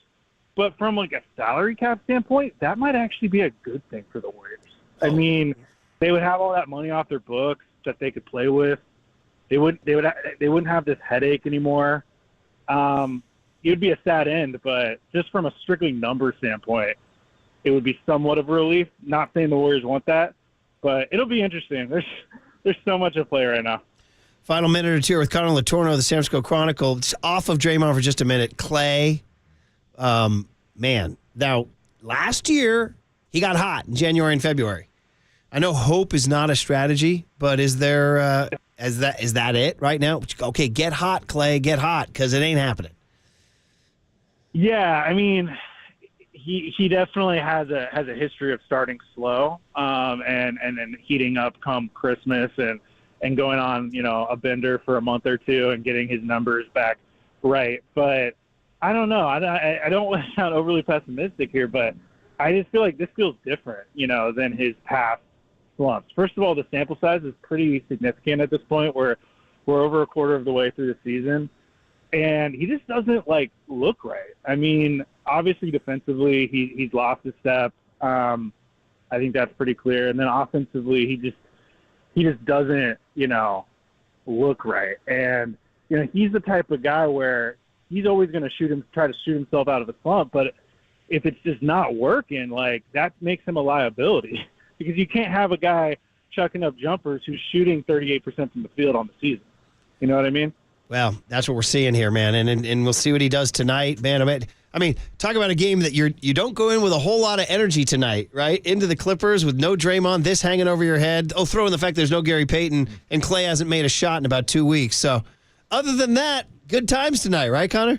Speaker 6: But from like a salary cap standpoint, that might actually be a good thing for the Warriors. I mean, they would have all that money off their books that they could play with. They wouldn't have this headache anymore. It would be a sad end, but just from a strictly number standpoint, it would be somewhat of a relief. Not saying the Warriors want that, but it'll be interesting. There's so much at play right now.
Speaker 2: Final minute or two with Connor Letourneau of the San Francisco Chronicle. Just off of Draymond for just a minute. Clay, man. Now, last year, he got hot in January and February. I know hope is not a strategy, but is there is that it right now? Okay, get hot, Clay, get hot, because it ain't happening.
Speaker 6: Yeah, I mean, he definitely has a history of starting slow, and then heating up come Christmas and going on, a bender for a month or two and getting his numbers back right. But I don't know. I don't want to sound overly pessimistic here, but I just feel like this feels different, than his past slumps. First of all, the sample size is pretty significant at this point. We're over a quarter of the way through the season, and he just doesn't look right. I mean, obviously defensively, he's lost a step. I think that's pretty clear. And then offensively, he just doesn't, look right. And he's the type of guy where he's always going to try to shoot himself out of a slump. But if it's just not working, that makes him a liability. Because you can't have a guy chucking up jumpers who's shooting 38% from the field on the season. You know what I mean? Well,
Speaker 2: that's what we're seeing here, man. And we'll see what he does tonight, man. I mean, talk about a game that you don't go in with a whole lot of energy tonight, right? Into the Clippers with no Draymond, this hanging over your head. Oh, throw in the fact there's no Gary Payton, and Clay hasn't made a shot in about 2 weeks. So other than that, good times tonight, right, Connor?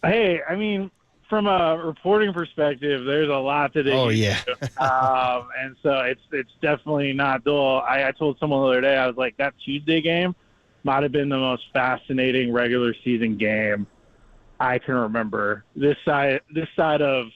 Speaker 6: Hey, I mean, from a reporting perspective, there's a lot to dig into.
Speaker 2: Yeah.
Speaker 6: And so it's definitely not dull. I told someone the other day, I was like, that Tuesday game might have been the most fascinating regular season game I can remember. This side of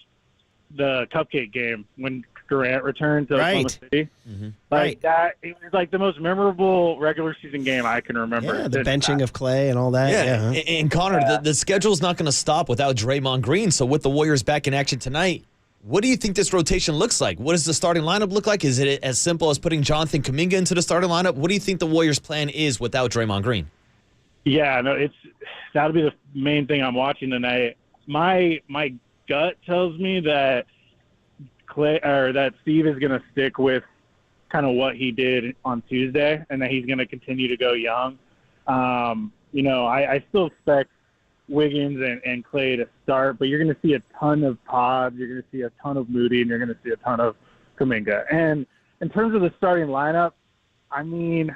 Speaker 6: the cupcake game when Durant returned to Oklahoma City. Mm-hmm. That, it was like the most memorable regular season game I can remember.
Speaker 2: Yeah, the benching of Clay and all that.
Speaker 3: Yeah. And Connor, the schedule's not going to stop without Draymond Green. So with the Warriors back in action tonight, what do you think this rotation looks like? What does the starting lineup look like? Is it as simple as putting Jonathan Kuminga into the starting lineup? What do you think the Warriors' plan is without Draymond Green?
Speaker 6: Yeah, no, that'll be the main thing I'm watching tonight. My gut tells me that that Steve is going to stick with kind of what he did on Tuesday, and that he's going to continue to go young. I still expect Wiggins and Clay to start, but you're going to see a ton of Pods, you're going to see a ton of Moody, and you're going to see a ton of Kuminga. And in terms of the starting lineup, I mean,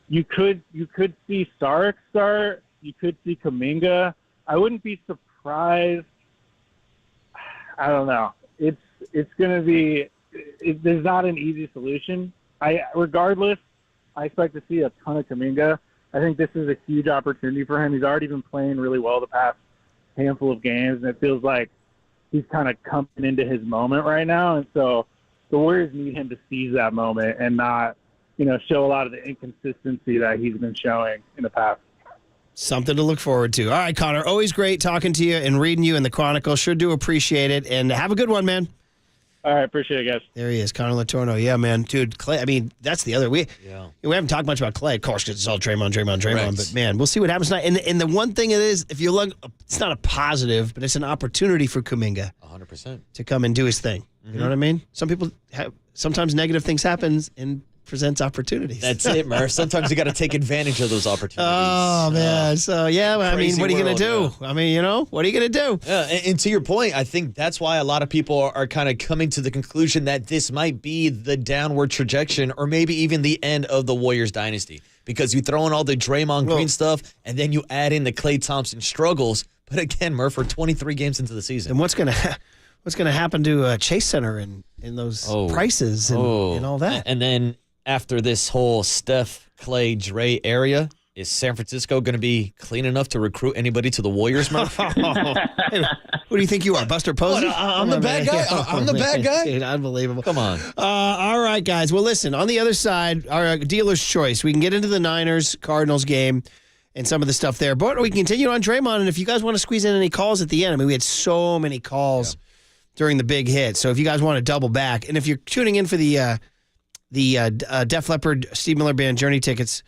Speaker 6: you could see Saric start, you could see Kuminga. I wouldn't be surprised. I don't know. It's going to be there's not an easy solution. Regardless, I expect to see a ton of Kuminga. I think this is a huge opportunity for him. He's already been playing really well the past handful of games, and it feels like he's kind of coming into his moment right now. And so the Warriors need him to seize that moment and not, show a lot of the inconsistency that he's been showing in the past.
Speaker 2: Something to look forward to. All right, Connor, always great talking to you and reading you in the Chronicle. Sure do appreciate it, and have a good one, man.
Speaker 6: All right, appreciate it, guys.
Speaker 2: There he is, Connor Letourneau. Yeah, man. Dude, Clay, I mean, that's the other. We haven't talked much about Clay, of course, because it's all Draymond.
Speaker 3: Right.
Speaker 2: But, man, we'll see what happens tonight. And the one thing it is, if you look, it's not a positive, but it's an opportunity for Kuminga
Speaker 3: 100%
Speaker 2: to come and do his thing. Mm-hmm. You know what I mean? Sometimes negative things happen and presents opportunities.
Speaker 3: That's it, Murph. Sometimes you got to take advantage of those opportunities.
Speaker 2: Oh, man. So, yeah, I mean, what are you going to do? Yeah. I mean, what are you going to do?
Speaker 3: Yeah, and to your point, I think that's why a lot of people are kind of coming to the conclusion that this might be the downward trajectory or maybe even the end of the Warriors dynasty. Because you throw in all the Draymond Green stuff and then you add in the Klay Thompson struggles. But again, Murph, we're 23 games into the season.
Speaker 2: And what's gonna happen to Chase Center and those prices and all that?
Speaker 3: And then after this whole Steph, Clay, Dre area, is San Francisco going to be clean enough to recruit anybody to the Warriors, Murph?
Speaker 2: Hey, who do you think you are, Buster Posey?
Speaker 3: I'm the bad guy. I'm the bad guy.
Speaker 2: Dude, unbelievable.
Speaker 3: Come on.
Speaker 2: All right, guys. Well, listen, on the other side, our dealer's choice. We can get into the Niners-Cardinals game and some of the stuff there. But we can continue on Draymond, and if you guys want to squeeze in any calls at the end, I mean, we had so many calls during the big hit. So if you guys want to double back, and if you're tuning in for the Def Leppard, Steve Miller Band Journey tickets,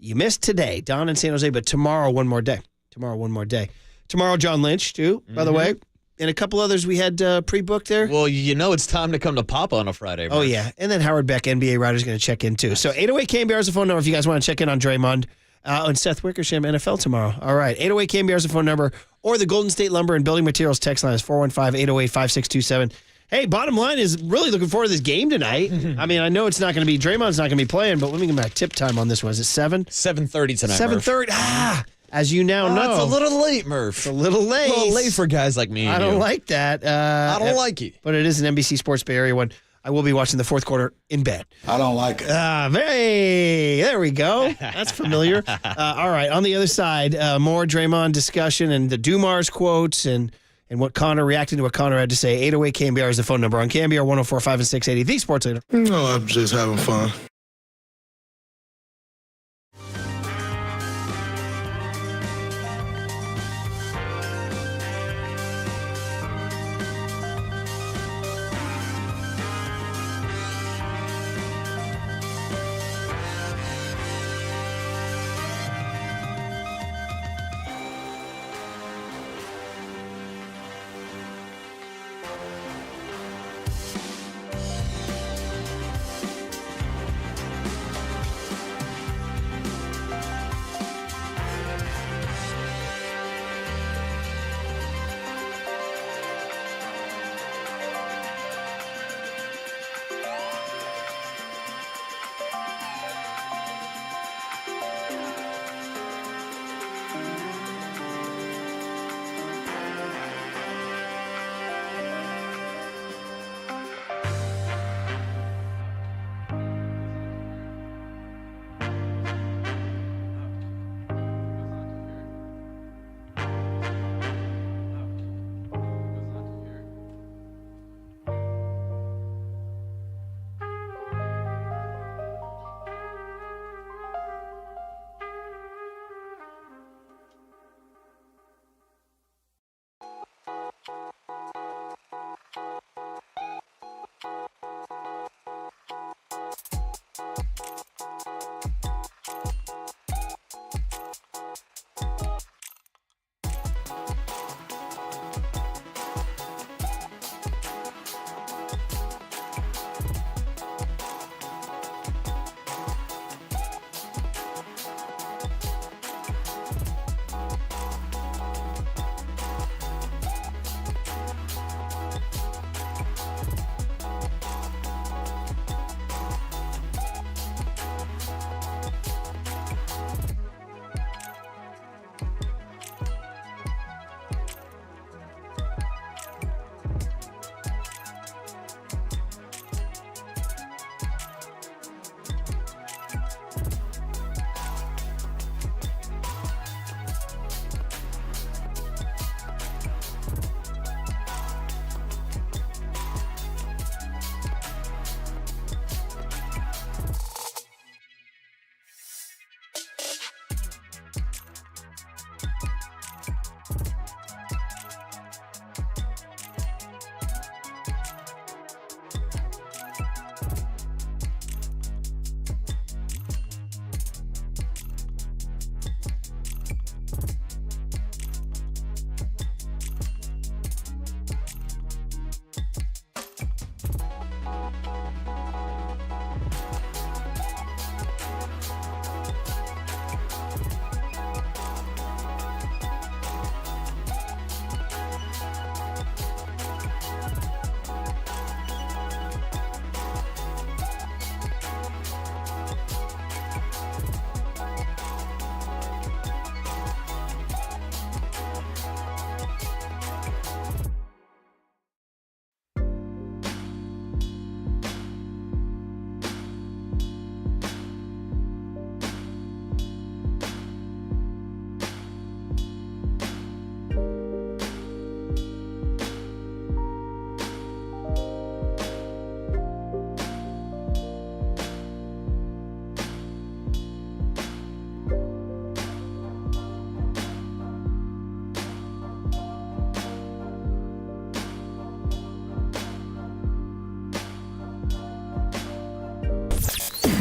Speaker 2: you missed today, Don in San Jose, but tomorrow, one more day. Tomorrow, John Lynch, too, by the way. And a couple others we had pre-booked there.
Speaker 3: Well, you know it's time to come to Papa on a Friday, Murph.
Speaker 2: Oh, yeah. And then Howard Beck, NBA writer, is going to check in, too. So 808 KNBR is the phone number if you guys want to check in on Draymond. And Seth Wickersham, NFL tomorrow. All right. 808 KNBR is the phone number. Or the Golden State Lumber and Building Materials text line is 415-808-5627. Hey, bottom line is really looking forward to this game tonight. I mean, I know it's not going to be, Draymond's not going to be playing, but let me get my tip time on this one. Is it 7?
Speaker 3: 7:30 tonight,
Speaker 2: 7:30. As you now know.
Speaker 3: It's a little late, Murph.
Speaker 2: It's a little late.
Speaker 3: A little late for guys like me and
Speaker 2: I don't
Speaker 3: you.
Speaker 2: like that.
Speaker 3: I don't like it.
Speaker 2: But it is an NBC Sports Bay Area one. I will be watching the fourth quarter in bed.
Speaker 7: I don't like it.
Speaker 2: Hey, there we go. That's familiar. All right, on the other side, more Draymond discussion and the Dumars quotes and what Connor reacting to what Connor had to say. 808 KNBR is the phone number on KNBR 104.5 and 680. The Sports Leader.
Speaker 7: No, I'm just having fun.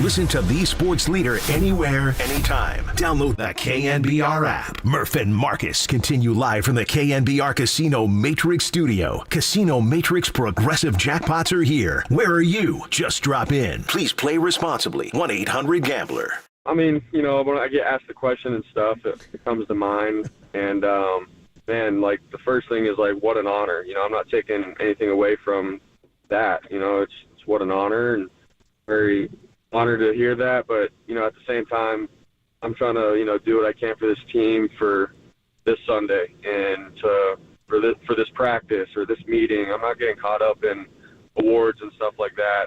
Speaker 1: Listen to the sports leader anywhere, anytime. Download the KNBR app. Murph and Marcus continue live from the KNBR Casino Matrix Studio. Casino Matrix Progressive Jackpots are here. Where are you? Just drop in. Please play responsibly. 1-800-GAMBLER.
Speaker 5: I mean, you know, when I get asked the question and stuff, it comes to mind. And, man, like, the first thing is, like, what an honor. You know, I'm not taking anything away from that. You know, it's what an honor, and very honored to hear that. But, you know, at the same time, I'm trying to, you know, do what I can for this team for this Sunday and for this practice or this meeting. I'm not getting caught up in awards and stuff like that.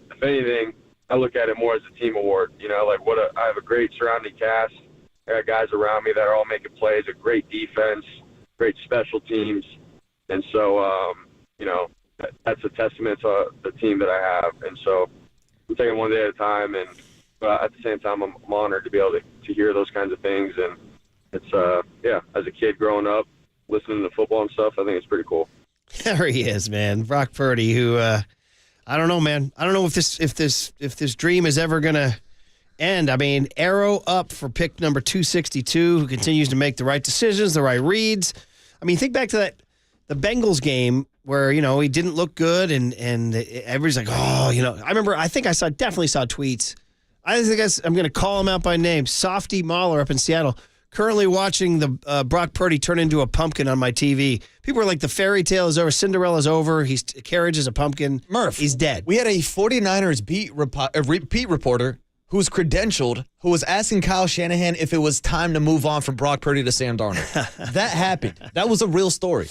Speaker 5: If anything, I look at it more as a team award. You know, like I have a great surrounding cast. I got guys around me that are all making plays, a great defense, great special teams. And so, you know, that's a testament to the team that I have. And so I'm taking one day at a time. And at the same time, I'm honored to be able to hear those kinds of things. And it's, yeah, as a kid growing up, listening to football and stuff, I think it's pretty cool.
Speaker 2: There he is, man. Brock Purdy, who I don't know, man. I don't know if this dream is ever gonna end. I mean, arrow up for pick number 262, who continues to make the right decisions, the right reads. I mean, think back to the Bengals game where, you know, he didn't look good and everybody's like, oh, you know. I think I definitely saw tweets. I think I'm going to call him out by name. Softy Mahler up in Seattle. Currently watching the Brock Purdy turn into a pumpkin on my TV. People are like, the fairy tale is over. Cinderella's over. Carriage is a pumpkin.
Speaker 3: Murph.
Speaker 2: He's dead.
Speaker 3: We had a 49ers beat reporter who was credentialed, who was asking Kyle Shanahan if it was time to move on from Brock Purdy to Sam Darnold. That happened. That was a real story.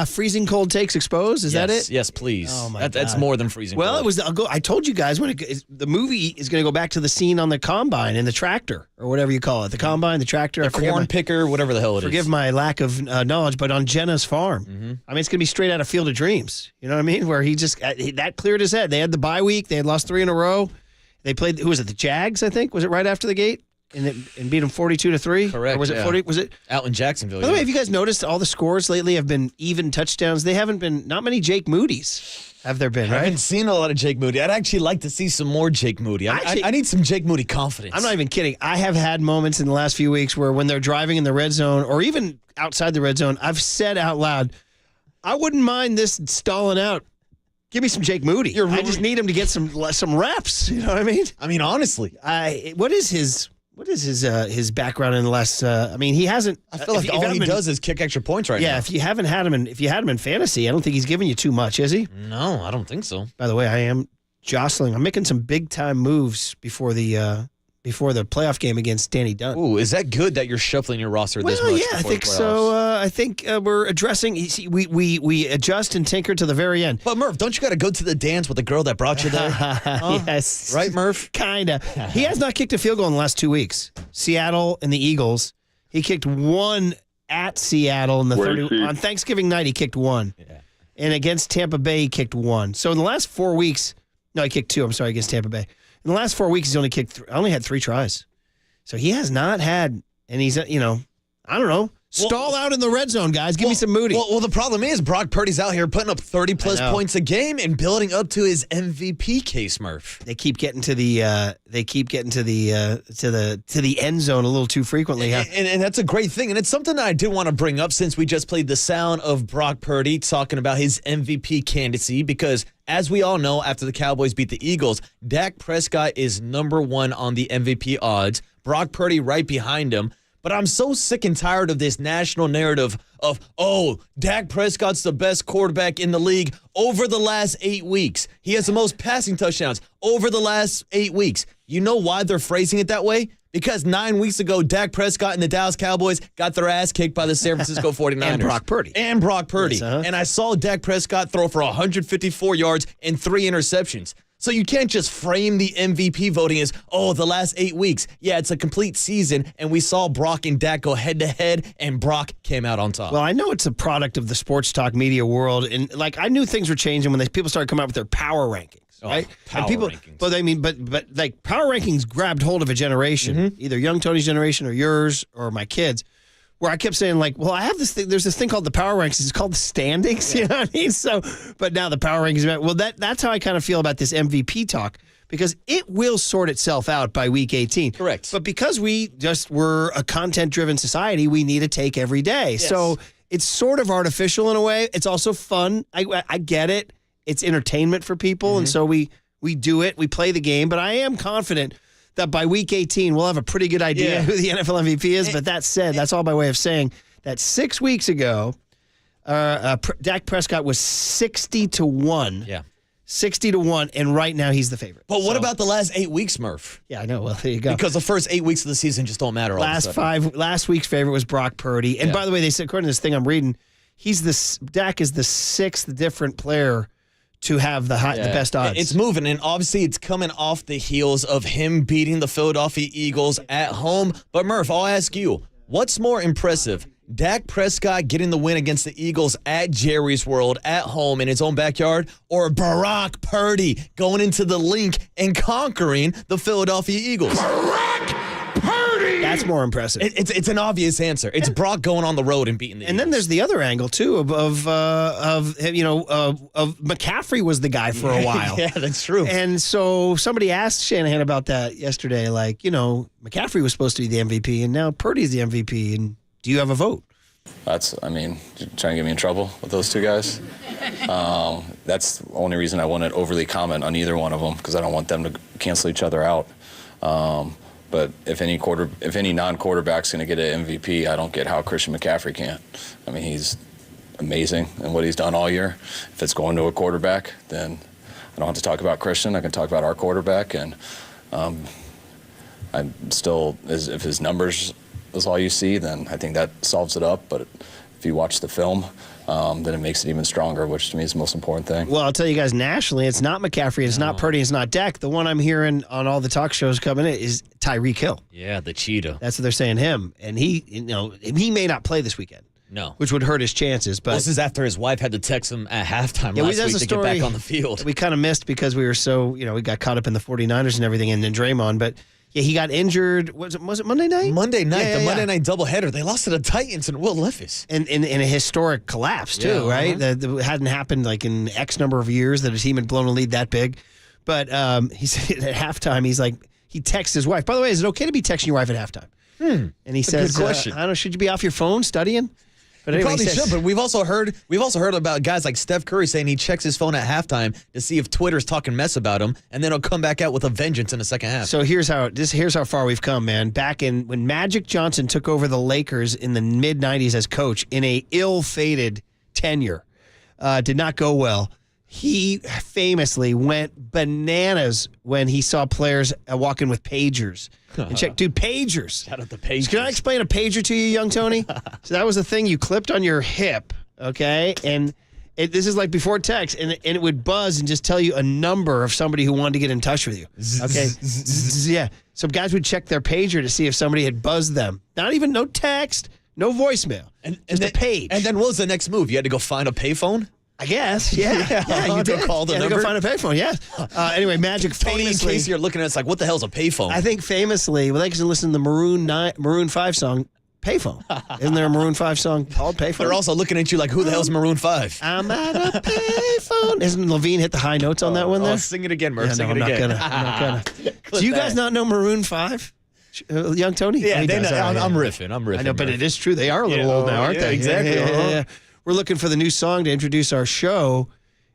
Speaker 2: Freezing cold takes exposed. Is that it?
Speaker 3: Yes, please.
Speaker 2: Oh my God.
Speaker 3: That's more than freezing cold.
Speaker 2: Well, it was. I told you guys the movie is going to go back to the scene on the combine and the tractor or whatever you call it. The combine, the tractor,
Speaker 3: the corn picker, whatever the hell it is.
Speaker 2: Forgive my lack of knowledge, but on Jenna's farm.
Speaker 3: Mm-hmm.
Speaker 2: I mean, it's going to be straight out of Field of Dreams. You know what I mean? Where he just that cleared his head. They had the bye week. They had lost 3 in a row. They played. Who was it? The Jags, I think. Was it right after the gate? And beat them 42-3.
Speaker 3: Correct.
Speaker 2: Or was it 40? Was it
Speaker 3: out in Jacksonville?
Speaker 2: By the way, have you guys noticed all the scores lately have been even touchdowns? They haven't been. Not many Jake Moody's have there been.
Speaker 3: I
Speaker 2: Right?
Speaker 3: haven't seen a lot of Jake Moody. I'd actually like to see some more Jake Moody. I need some Jake Moody confidence.
Speaker 2: I'm not even kidding. I have had moments in the last few weeks where when they're driving in the red zone or even outside the red zone, I've said out loud, I wouldn't mind this stalling out. Give me some Jake Moody. I just need him to get some reps. You know what I mean?
Speaker 3: I mean, honestly,
Speaker 2: what is his background in the last? I mean, he hasn't.
Speaker 3: I feel like all he does is kick extra points right now.
Speaker 2: Yeah, if you had him in fantasy, I don't think he's giving you too much, is he?
Speaker 3: No, I don't think so.
Speaker 2: By the way, I am jostling. I'm making some big time moves before the playoff game against Danny Dunn.
Speaker 3: Ooh, is that good that you're shuffling your roster this much?
Speaker 2: Yeah, I think so. I think we're addressing. You see, we adjust and tinker to the very end.
Speaker 3: But Murph, don't you got to go to the dance with the girl that brought you there?
Speaker 2: Yes,
Speaker 3: right, Murph.
Speaker 2: Kinda. He has not kicked a field goal in the last 2 weeks. Seattle and the Eagles. He kicked one at Seattle in the 30 on Thanksgiving night. He kicked one, and against Tampa Bay, he kicked one. So in the last 4 weeks, no, he kicked two. I'm sorry, against Tampa Bay. In the last 4 weeks, he's only had 3 tries. So he has not had, and he's, I don't know, stall out in the red zone, guys. Give me some Moody.
Speaker 3: Well, the problem is Brock Purdy's out here putting up 30-plus points a game and building up to his MVP case, Murph.
Speaker 2: They keep getting to the end zone a little too frequently. Huh?
Speaker 3: And that's a great thing. And it's something that I did want to bring up since we just played the sound of Brock Purdy talking about his MVP candidacy, because as we all know, after the Cowboys beat the Eagles, Dak Prescott is number 1 on the MVP odds. Brock Purdy right behind him. But I'm so sick and tired of this national narrative of, Dak Prescott's the best quarterback in the league over the last 8 weeks. He has the most passing touchdowns over the last 8 weeks. You know why they're phrasing it that way? Because 9 weeks ago, Dak Prescott and the Dallas Cowboys got their ass kicked by the San Francisco 49ers.
Speaker 2: And Brock Purdy.
Speaker 3: Yes, and I saw Dak Prescott throw for 154 yards and 3 interceptions. So you can't just frame the MVP voting as, the last 8 weeks. Yeah, it's a complete season, and we saw Brock and Dak go head-to-head, and Brock came out on top.
Speaker 2: Well, I know it's a product of the sports talk media world, and I knew things were changing when people started coming out with their power rankings, right?
Speaker 3: Power rankings.
Speaker 2: But like power rankings grabbed hold of a generation, either young Tony's generation or yours or my kids, where I kept saying, I have this thing. There's this thing called the power rankings. It's called the standings. You know what I mean? So, but now the power rankings. Well, that's how I kind of feel about this MVP talk. because it will sort itself out by week 18.
Speaker 3: Correct.
Speaker 2: But because we just were a content-driven society, we need to take every day.
Speaker 3: Yes.
Speaker 2: So it's sort of artificial in a way. It's also fun. I get it. It's entertainment for people, and so we do it. We play the game. But I am confident that by week 18, we'll have a pretty good idea who the NFL MVP is. But that said, that's all by way of saying that 6 weeks ago, Dak Prescott was 60-1.
Speaker 3: Yeah.
Speaker 2: 60-1, and right now he's the favorite.
Speaker 3: But what about the last 8 weeks, Murph?
Speaker 2: Yeah, I know. Well, there you go.
Speaker 3: Because the first 8 weeks of the season just don't matter all of a sudden.
Speaker 2: Last week's favorite was Brock Purdy. And by the way, they said, according to this thing I'm reading, Dak is the 6th different player to have the best odds.
Speaker 3: It's moving, and obviously it's coming off the heels of him beating the Philadelphia Eagles at home. But Murph, I'll ask you, what's more impressive? Dak Prescott getting the win against the Eagles at Jerry's World at home in his own backyard, or Brock Purdy going into the Link and conquering the Philadelphia Eagles?
Speaker 2: Brock Purdy! That's more impressive.
Speaker 3: It's an obvious answer. It's Brock going on the road and beating the Eagles.
Speaker 2: And then there's the other angle too of McCaffrey was the guy for a while.
Speaker 3: Yeah, that's true.
Speaker 2: And so somebody asked Shanahan about that yesterday. Like, McCaffrey was supposed to be the MVP, and now Purdy's the MVP. And do you have a vote?
Speaker 12: You're trying to get me in trouble with those two guys. That's the only reason I wouldn't overly comment on either one of them, because I don't want them to cancel each other out. But if any non-quarterback's going to get an MVP, I don't get how Christian McCaffrey can't. I mean, he's amazing in what he's done all year. If it's going to a quarterback, then I don't have to talk about Christian. I can talk about our quarterback. And I'm still, if his numbers is all you see, then I think that solves it up. But if you watch the film, then it makes it even stronger, which to me is the most important thing.
Speaker 2: Well, I'll tell you guys, nationally, it's not McCaffrey, it's not Purdy, it's not Dak. The one I'm hearing on all the talk shows coming in is Tyreek Hill.
Speaker 3: Yeah, the cheetah.
Speaker 2: That's what they're saying him. And he may not play this weekend.
Speaker 3: No.
Speaker 2: Which would hurt his chances. But
Speaker 3: this is after his wife had to text him at halftime last week to get back on the field.
Speaker 2: We kind of missed because we were so, we got caught up in the 49ers and everything, and then Draymond. But yeah, he got injured. Was it Monday night?
Speaker 3: Monday night, Monday night doubleheader. They lost to the Titans and Will Levis.
Speaker 2: And in a historic collapse, too, right? That hadn't happened like in X number of years that a team had blown a lead that big. But he said at halftime, he texts his wife. By the way, is it okay to be texting your wife at halftime? And he says,
Speaker 3: good question.
Speaker 2: I don't know, should you be off your phone studying? But
Speaker 3: He
Speaker 2: anyway,
Speaker 3: probably should, but we've also heard about guys like Steph Curry saying he checks his phone at halftime to see if Twitter's talking mess about him, and then he'll come back out with a vengeance in the second half.
Speaker 2: So here's how far we've come, man. Back when Magic Johnson took over the Lakers in the mid '90s as coach in a ill-fated tenure, did not go well. He famously went bananas when he saw players walking with pagers. And pagers.
Speaker 3: Shout out the pagers.
Speaker 2: Can I explain a pager to you, young Tony? So that was a thing you clipped on your hip, okay? And this is like before text, and it would buzz and just tell you a number of somebody who wanted to get in touch with you. Okay? Yeah. So guys would check their pager to see if somebody had buzzed them. No text, no voicemail, just a page.
Speaker 3: And then what was the next move? You had to go find a payphone?
Speaker 2: I guess, yeah.
Speaker 3: You did call the number.
Speaker 2: Go find a payphone, yeah. Anyway, Magic
Speaker 3: Tony,
Speaker 2: famously,
Speaker 3: in case you're looking at us like, what the hell's a payphone?
Speaker 2: I think famously, they can listen to the Maroon 5 song, Payphone. Isn't there a Maroon 5 song called Payphone?
Speaker 3: They're also looking at you like, who the hell's Maroon 5?
Speaker 2: I'm at a payphone. Isn't Levine hit the high notes on that one there?
Speaker 3: Sing it again, Murph.
Speaker 2: I'm not gonna. Do you guys not know Maroon 5? Young Tony?
Speaker 3: Yeah,
Speaker 2: they
Speaker 3: know. I'm riffing.
Speaker 2: I know, but it is true. They are a little old now, aren't they?
Speaker 3: Exactly.
Speaker 2: Yeah. We're looking for the new song to introduce our show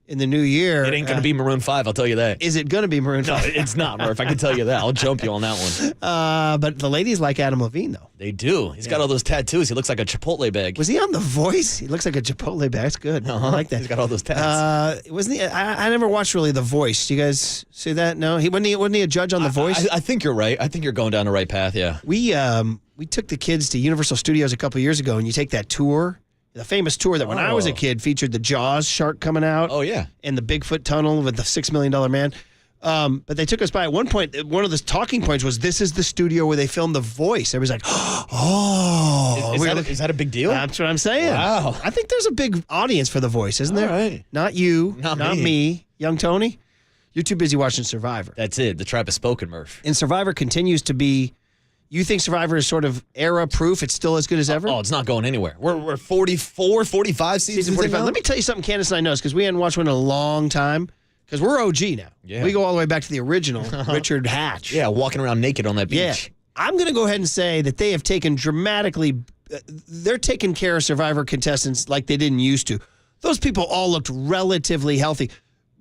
Speaker 2: in the new year.
Speaker 3: It ain't going to be Maroon 5, I'll tell you that.
Speaker 2: Is it going to be Maroon 5?
Speaker 3: No, it's not, Murph. I can tell you that. I'll jump you on that one.
Speaker 2: But the ladies like Adam Levine, though.
Speaker 3: They do. He's got all those tattoos. He looks like a Chipotle bag.
Speaker 2: Was he on The Voice? He looks like a Chipotle bag. That's good. I like that.
Speaker 3: He's got all those tats.
Speaker 2: Wasn't he? I never watched really The Voice. Do you guys see that? No? Wasn't he a judge on The Voice?
Speaker 3: I think you're right. I think you're going down the right path, yeah.
Speaker 2: We took the kids to Universal Studios a couple of years ago, and you take that tour. The famous tour that when I was a kid featured the Jaws shark coming out.
Speaker 3: Oh, yeah.
Speaker 2: And the Bigfoot tunnel with the $6 million man. But they took us by at one point. One of the talking points was, this is the studio where they filmed The Voice. Everybody's like, oh.
Speaker 3: Is that a big deal?
Speaker 2: That's what I'm saying.
Speaker 3: Wow.
Speaker 2: I think there's a big audience for The Voice, isn't there?
Speaker 3: All right.
Speaker 2: Not you. Not me. Young Tony. You're too busy watching Survivor.
Speaker 3: That's it. The tribe has spoken, Murph.
Speaker 2: And Survivor continues to be... You think Survivor is sort of era-proof? It's still as good as ever?
Speaker 3: Oh, it's not going anywhere. We're 44, 45 seasons
Speaker 2: Season 45. Let me tell you something Candace and I knows, because we hadn't watched one in a long time. because we're OG now.
Speaker 3: Yeah.
Speaker 2: We go all the way back to the original Richard Hatch.
Speaker 3: Yeah, walking around naked on that beach.
Speaker 2: Yeah. I'm going to go ahead and say that they have taken they're taking care of Survivor contestants like they didn't used to. Those people all looked relatively healthy.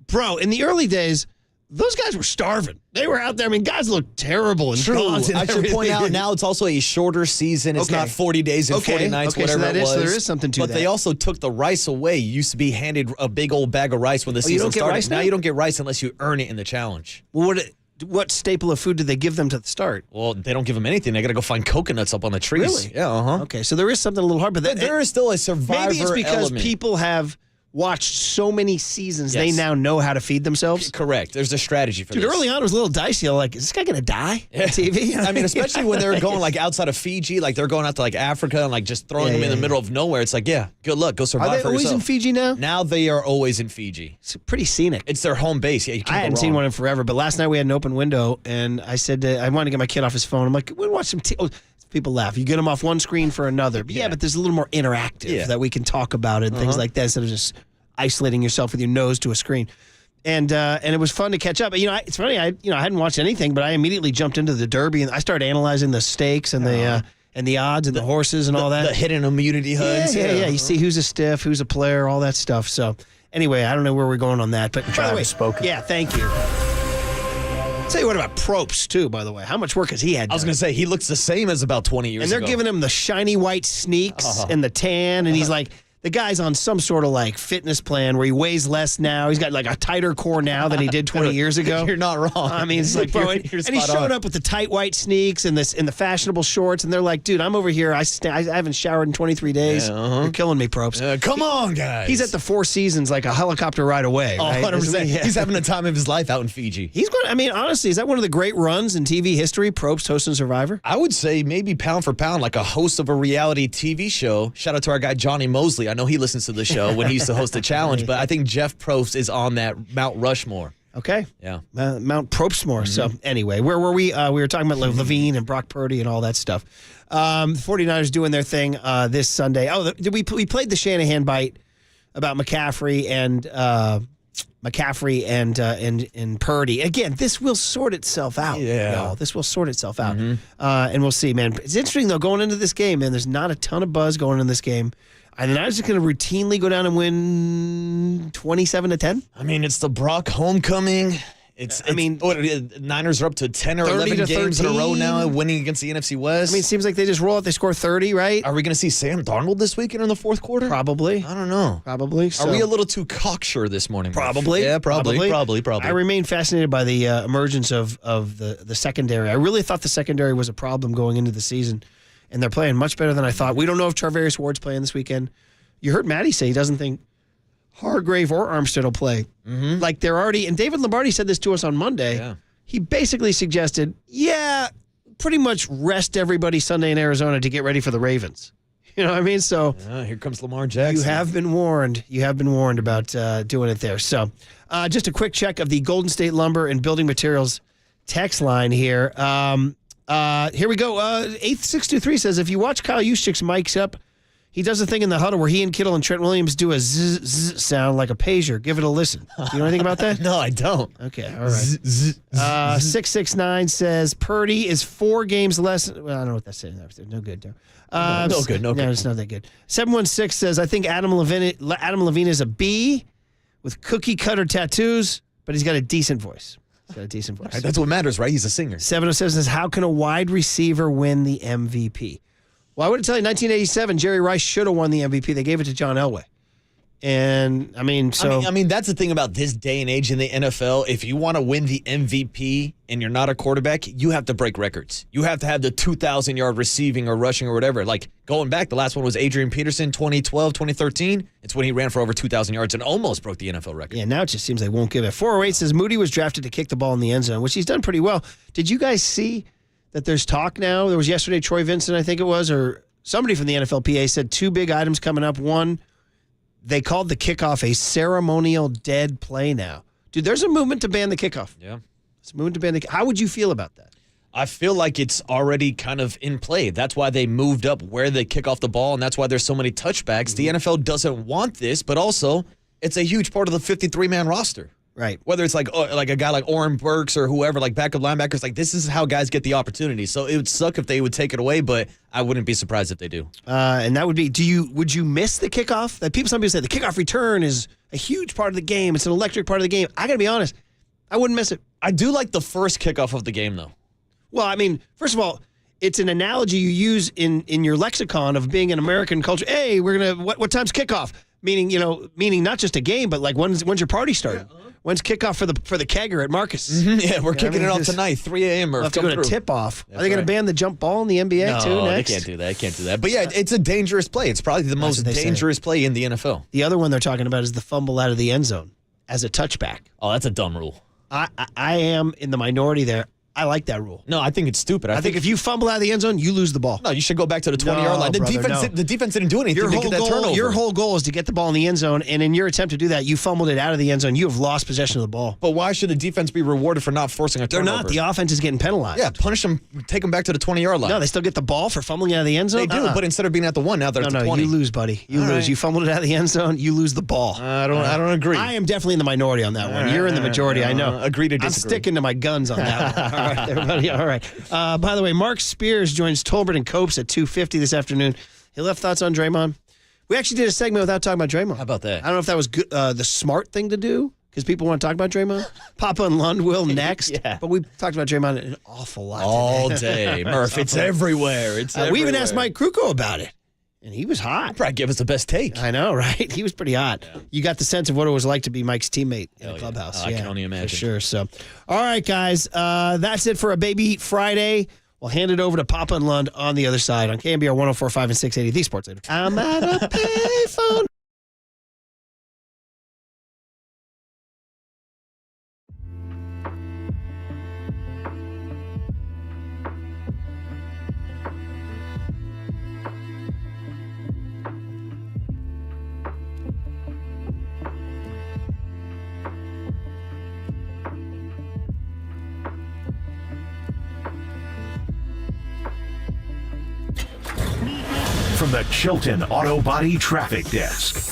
Speaker 2: Bro, in the early days, those guys were starving. They were out there. I mean, guys looked terrible. And
Speaker 3: I should point out now it's also a shorter season. It's not 40 days and 40 nights, whatever it was.
Speaker 2: So there is something to that.
Speaker 3: But they also took the rice away. You used to be handed a big old bag of rice when the season started.
Speaker 2: Rice
Speaker 3: now you don't get rice unless you earn it in the challenge.
Speaker 2: Well, what staple of food did they give them to the start?
Speaker 3: Well, they don't give them anything. They got to go find coconuts up on the trees.
Speaker 2: Really?
Speaker 3: Yeah,
Speaker 2: Okay, so there is something a little hard. But
Speaker 3: there is still a Survivor
Speaker 2: maybe it's because
Speaker 3: element.
Speaker 2: people have watched so many seasons,
Speaker 3: Yes.
Speaker 2: they now know how to feed themselves.
Speaker 3: Correct. There's a strategy for
Speaker 2: Dude,
Speaker 3: this.
Speaker 2: early on, it was a little dicey. Like, is this guy going to die on TV?
Speaker 3: I mean, especially when they're going like outside of Fiji, like they're going out to like Africa and like just throwing them in the middle of nowhere. It's like, yeah, good luck. Go survive
Speaker 2: Are they
Speaker 3: for
Speaker 2: always
Speaker 3: yourself.
Speaker 2: in Fiji now?
Speaker 3: Now they are always in Fiji.
Speaker 2: It's pretty scenic.
Speaker 3: It's their home base. Yeah, you can't
Speaker 2: I
Speaker 3: go
Speaker 2: hadn't seen
Speaker 3: wrong.
Speaker 2: one in forever, but last night we had an open window, and I said I wanted to get my kid off his phone. I'm like, we'll watch some TV. People laugh. You get them off one screen for another. But yeah, but there's a little more interactive that we can talk about and things like that instead of just isolating yourself with your nose to a screen. And it was fun to catch up. You know, it's funny. I hadn't watched anything, but I immediately jumped into the Derby and I started analyzing the stakes and the odds and the horses and all that.
Speaker 3: The hidden immunity HUDs.
Speaker 2: Yeah. You see who's a stiff, who's a player, all that stuff. So anyway, I don't know where we're going on that, but by the way,
Speaker 19: spoken.
Speaker 2: Yeah, thank you. Tell you what about Probst too, by the way. How much work has he had done?
Speaker 3: I was going to say, he looks the same as about 20 years ago.
Speaker 2: And they're giving him the shiny white sneaks and the tan, and he's like, the guy's on some sort of like fitness plan where he weighs less now. He's got like a tighter core now than he did 20 years ago.
Speaker 3: You're not wrong.
Speaker 2: I mean, it's like, bro, and he's showing up with the tight white sneaks and the fashionable shorts, and they're like, dude, I'm over here. I haven't showered in 23 days. You're killing me, Probst.
Speaker 3: Come on, guys.
Speaker 2: He's at the Four Seasons like a helicopter ride away.
Speaker 3: Oh,
Speaker 2: right?
Speaker 3: 100%.
Speaker 2: Yeah.
Speaker 3: He's having the time of his life out in Fiji.
Speaker 2: He's going. I mean, honestly, is that one of the great runs in TV history? Probst hosting Survivor.
Speaker 3: I would say maybe pound for pound, like a host of a reality TV show. Shout out to our guy Johnny Mosley. I know he listens to the show when he used to host the challenge, but I think Jeff Probst is on that Mount Rushmore.
Speaker 2: Okay.
Speaker 3: Yeah.
Speaker 2: Mount Probstmore. So anyway, where were we? We were talking about Levine and Brock Purdy and all that stuff. The 49ers doing their thing this Sunday. Oh, we played the Shanahan bite about McCaffrey and Purdy. Again, this will sort itself out.
Speaker 3: Yeah.
Speaker 2: Y'all. This will sort itself out. And we'll see, man. It's interesting, though, going into this game, man, there's not a ton of buzz going in this game. And the Niners are going to routinely go down and win 27-10.
Speaker 3: I mean, it's the Brock homecoming. Niners are up to 10 or 11 games in a row now, winning against the NFC West.
Speaker 2: I mean, it seems like they just roll out. They score 30, right?
Speaker 3: Are we going to see Sam Darnold this weekend in the fourth quarter?
Speaker 2: Probably.
Speaker 3: I don't know.
Speaker 2: Probably.
Speaker 3: Are we a little too cocksure this morning?
Speaker 2: Probably.
Speaker 3: Yeah, probably.
Speaker 2: I remain fascinated by the emergence of the secondary. I really thought the secondary was a problem going into the season, and they're playing much better than I thought. We don't know if Charvarius Ward's playing this weekend. You heard Matty say he doesn't think Hargrave or Armstead will play. Like they're already, and David Lombardi said this to us on Monday.
Speaker 3: Yeah.
Speaker 2: He basically suggested, pretty much rest everybody Sunday in Arizona to get ready for the Ravens. You know what I mean? So
Speaker 3: here comes Lamar Jackson.
Speaker 2: You have been warned. You have been warned about doing it there. So just a quick check of the Golden State Lumber and Building Materials text line here. Here we go. 8623 says, if you watch Kyle Juszczyk's mics up, he does a thing in the huddle where he and Kittle and Trent Williams do a zzz, zzz sound like a pager. Give it a listen. Do you know anything about that?
Speaker 3: No, I don't.
Speaker 2: Okay, all right. 669 says Purdy is 4 games less. Well, I don't know what that's saying. No good.
Speaker 3: No good.
Speaker 2: No, it's not that good. 716 says, I think Adam Levine is a B with cookie cutter tattoos, but he's got a decent voice.
Speaker 3: Right, that's what matters, right? He's a singer.
Speaker 2: 707 says, how can a wide receiver win the MVP? Well, I would tell you, 1987, Jerry Rice should have won the MVP. They gave it to John Elway. And, I mean,
Speaker 3: that's the thing about this day and age in the NFL. If you want to win the MVP and you're not a quarterback, you have to break records. You have to have the 2,000-yard receiving or rushing or whatever. Like, going back, the last one was Adrian Peterson, 2012, 2013. It's when he ran for over 2,000 yards and almost broke the NFL record.
Speaker 2: Yeah, now it just seems they won't give it. 408 says Moody was drafted to kick the ball in the end zone, which he's done pretty well. Did you guys see that there's talk now? There was yesterday, Troy Vincent, I think it was, or somebody from the NFLPA said 2 big items coming up. One, they called the kickoff a ceremonial dead play now. Dude, there's a movement to ban the kickoff.
Speaker 3: Yeah.
Speaker 2: It's a movement to ban the kickoff. How would you feel about that?
Speaker 3: I feel like it's already kind of in play. That's why they moved up where they kick off the ball, and that's why there's so many touchbacks. The NFL doesn't want this, but also it's a huge part of the 53-man roster.
Speaker 2: Right.
Speaker 3: Whether it's like a guy like Oren Burks or whoever, like backup linebackers, like this is how guys get the opportunity. So it would suck if they would take it away, but I wouldn't be surprised if they do.
Speaker 2: And that would be, would you miss the kickoff? Some people say the kickoff return is a huge part of the game. It's an electric part of the game. I got to be honest, I wouldn't miss it.
Speaker 3: I do like the first kickoff of the game, though.
Speaker 2: Well, I mean, first of all, it's an analogy you use in your lexicon of being an American culture. Hey, we're gonna what time's kickoff? Meaning not just a game, but like when's your party starting? Yeah, When's kickoff for the kegger at Marcus?
Speaker 3: Mm-hmm, yeah, we're kicking it off tonight, 3 a.m.
Speaker 2: We'll have to go to tip off. Are they going to ban the jump ball in the NBA too next?
Speaker 3: They can't do that. But yeah, it's a dangerous play. It's probably the most dangerous play in the NFL.
Speaker 2: The other one they're talking about is the fumble out of the end zone as a touchback.
Speaker 3: Oh, that's a dumb rule.
Speaker 2: I am in the minority there. I like that rule.
Speaker 3: No, I think it's stupid.
Speaker 2: I think if you fumble out of the end zone, you lose the ball.
Speaker 3: No, you should go back to the 20-yard line. The defense didn't do anything to get that turnover.
Speaker 2: Your whole goal is to get the ball in the end zone, and in your attempt to do that, you fumbled it out of the end zone. You have lost possession of the ball.
Speaker 3: But why should the defense be rewarded for not forcing a turnover?
Speaker 2: They're not. The offense is getting penalized.
Speaker 3: Yeah, punish them. Take them back to the 20-yard line.
Speaker 2: No, they still get the ball for fumbling out of the end zone?
Speaker 3: They do, but instead of being at the 1, now they're at the 20.
Speaker 2: You lose, buddy. You lose. Right. You fumbled it out of the end zone, you lose the ball.
Speaker 3: I don't agree.
Speaker 2: I am definitely in the minority on that one. You're in the majority, I know.
Speaker 3: Agree to disagree.
Speaker 2: I'm sticking to my guns on that one. All right, everybody. All right. By the way, Mark Spears joins Tolbert and Copes at 2:50 this afternoon. He'll have thoughts on Draymond. We actually did a segment without talking about Draymond.
Speaker 3: How about that?
Speaker 2: I don't know if that was good, the smart thing to do because people want to talk about Draymond. Papa and Lund will next.
Speaker 3: Yeah.
Speaker 2: But we talked about Draymond an awful lot
Speaker 3: all
Speaker 2: today.
Speaker 3: day. Murph, it's everywhere.
Speaker 2: We even asked Mike Krukow about it. And he was hot.
Speaker 3: Probably give us the best take.
Speaker 2: I know, right? He was pretty hot. Yeah. You got the sense of what it was like to be Mike's teammate in the clubhouse.
Speaker 3: I can only imagine.
Speaker 2: For sure. So, all right, guys. That's it for a Baby Eat Friday. We'll hand it over to Papa and Lund on the other side on KNBR 104.5 and 680, the Sports Leader. I'm at a payphone.
Speaker 1: From the Chilton Auto Body Traffic Desk.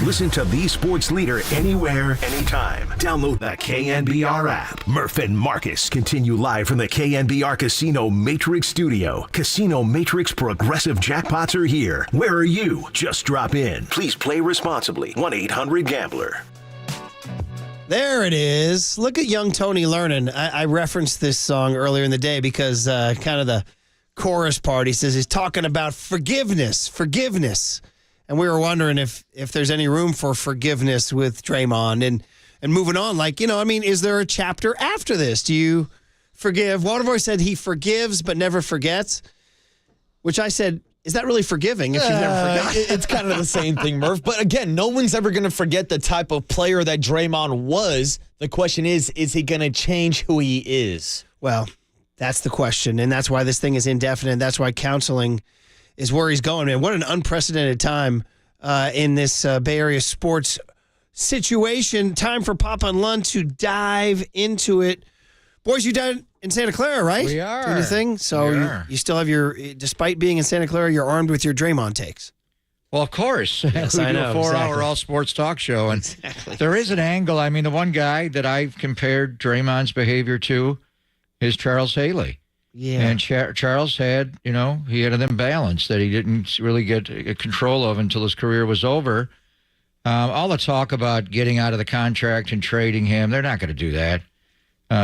Speaker 1: Listen to the sports leader anywhere, anytime. Download the KNBR app. Murph and Marcus continue live from the KNBR Casino Matrix Studio. Casino Matrix Progressive Jackpots are here. Where are you? Just drop in. Please play responsibly. 1-800-GAMBLER.
Speaker 2: There it is. Look at young Tony learning. I referenced this song earlier in the day because kind of the chorus part, he says he's talking about forgiveness. And we were wondering if there's any room for forgiveness with Draymond and moving on. Like, is there a chapter after this? Do you forgive? Waterboy said he forgives but never forgets, which I said, is that really forgiving if you've never forgotten?
Speaker 3: It's kind of the same thing, Murph. But again, no one's ever going to forget the type of player that Draymond was. The question is he going to change who he is?
Speaker 2: Well, that's the question, and that's why this thing is indefinite. That's why counseling is where he's going, man. What an unprecedented time in this Bay Area sports situation. Time for Papa and Lund to dive into it. Boys, you down in Santa Clara, right?
Speaker 10: We are.
Speaker 2: Doing your thing? So you still have despite being in Santa Clara, you're armed with your Draymond takes.
Speaker 10: Well, of course.
Speaker 2: Yes,
Speaker 10: we
Speaker 2: I
Speaker 10: do
Speaker 2: know,
Speaker 10: a 4-hour
Speaker 2: exactly.
Speaker 10: all-sports talk show. And there is an angle. I mean, the one guy that I've compared Draymond's behavior to is Charles Haley.
Speaker 2: Yeah.
Speaker 10: And Charles had, he had an imbalance that he didn't really get control of until his career was over. All the talk about getting out of the contract and trading him, they're not going to do that.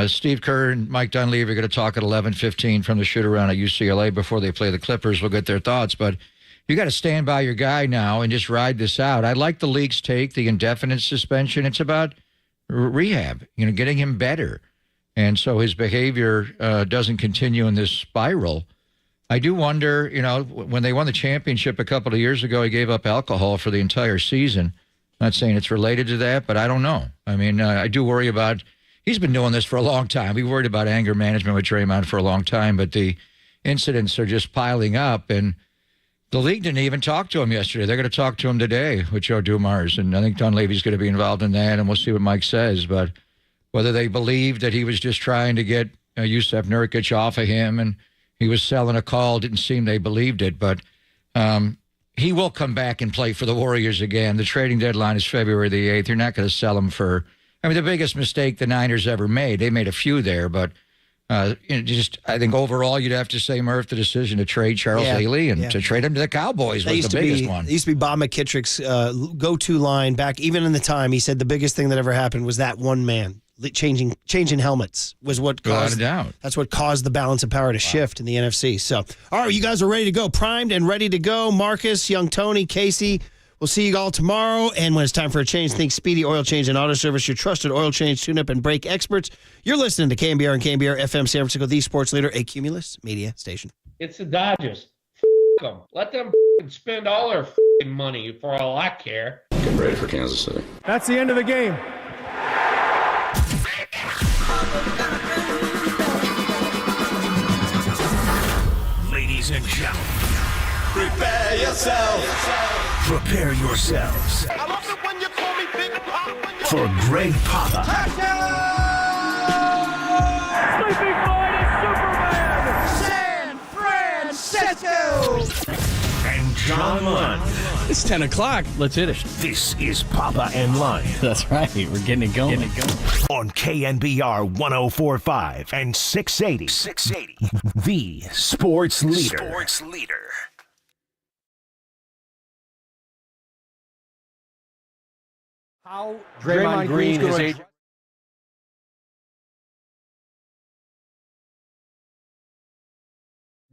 Speaker 10: Steve Kerr and Mike Dunleavy are going to talk at 11:15 from the shoot-around at UCLA before they play the Clippers. We'll get their thoughts. But you got to stand by your guy now and just ride this out. I like the league's take, the indefinite suspension. It's about rehab, getting him better. And so his behavior doesn't continue in this spiral. I do wonder, when they won the championship a couple of years ago, he gave up alcohol for the entire season. Not saying it's related to that, but I don't know. I mean, I do worry about, he's been doing this for a long time. We worried about anger management with Draymond for a long time, but the incidents are just piling up. And the league didn't even talk to him yesterday. They're going to talk to him today with Joe Dumars. And I think Dunleavy's going to be involved in that, and we'll see what Mike says. But whether they believed that he was just trying to get Yusef Nurkic off of him and he was selling a call, didn't seem they believed it. But he will come back and play for the Warriors again. The trading deadline is February the 8th. You're not going to sell him for, the biggest mistake the Niners ever made. They made a few there, but I think overall you'd have to say, Murph, the decision to trade Charles Haley and to trade him to the Cowboys was the biggest one.
Speaker 2: It used to be Bob McKittrick's go-to line back, even in the time. He said the biggest thing that ever happened was that one man. Changing helmets was what caused. That's what caused the balance of power to shift in the NFC. So, all right, you guys are ready to go, primed and ready to go. Marcus, young Tony, Casey. We'll see you all tomorrow. And when it's time for a change, think Speedy Oil Change and Auto Service, your trusted oil change, tune-up, and brake experts. You're listening to KNBR and KNBR FM San Francisco, the sports leader, a Cumulus media station.
Speaker 24: It's the Dodgers. Them. Let them spend all their money for all I care.
Speaker 11: Get ready for Kansas City.
Speaker 25: That's the end of the game.
Speaker 1: Ladies and gentlemen,
Speaker 11: Prepare yourself.
Speaker 1: prepare yourselves
Speaker 11: I love it when you call me Big Pop.
Speaker 1: for Greg Papa
Speaker 11: Sleeping Boy is Superman. San Francisco.
Speaker 1: and John Lund.
Speaker 14: It's 10 o'clock. Let's hit it.
Speaker 1: This is Papa and Lund
Speaker 14: That's right. We're getting it going.
Speaker 1: on KNBR 104.5 and 680. 680. The Sports Leader. Sports Leader.
Speaker 15: How Draymond Green is agent.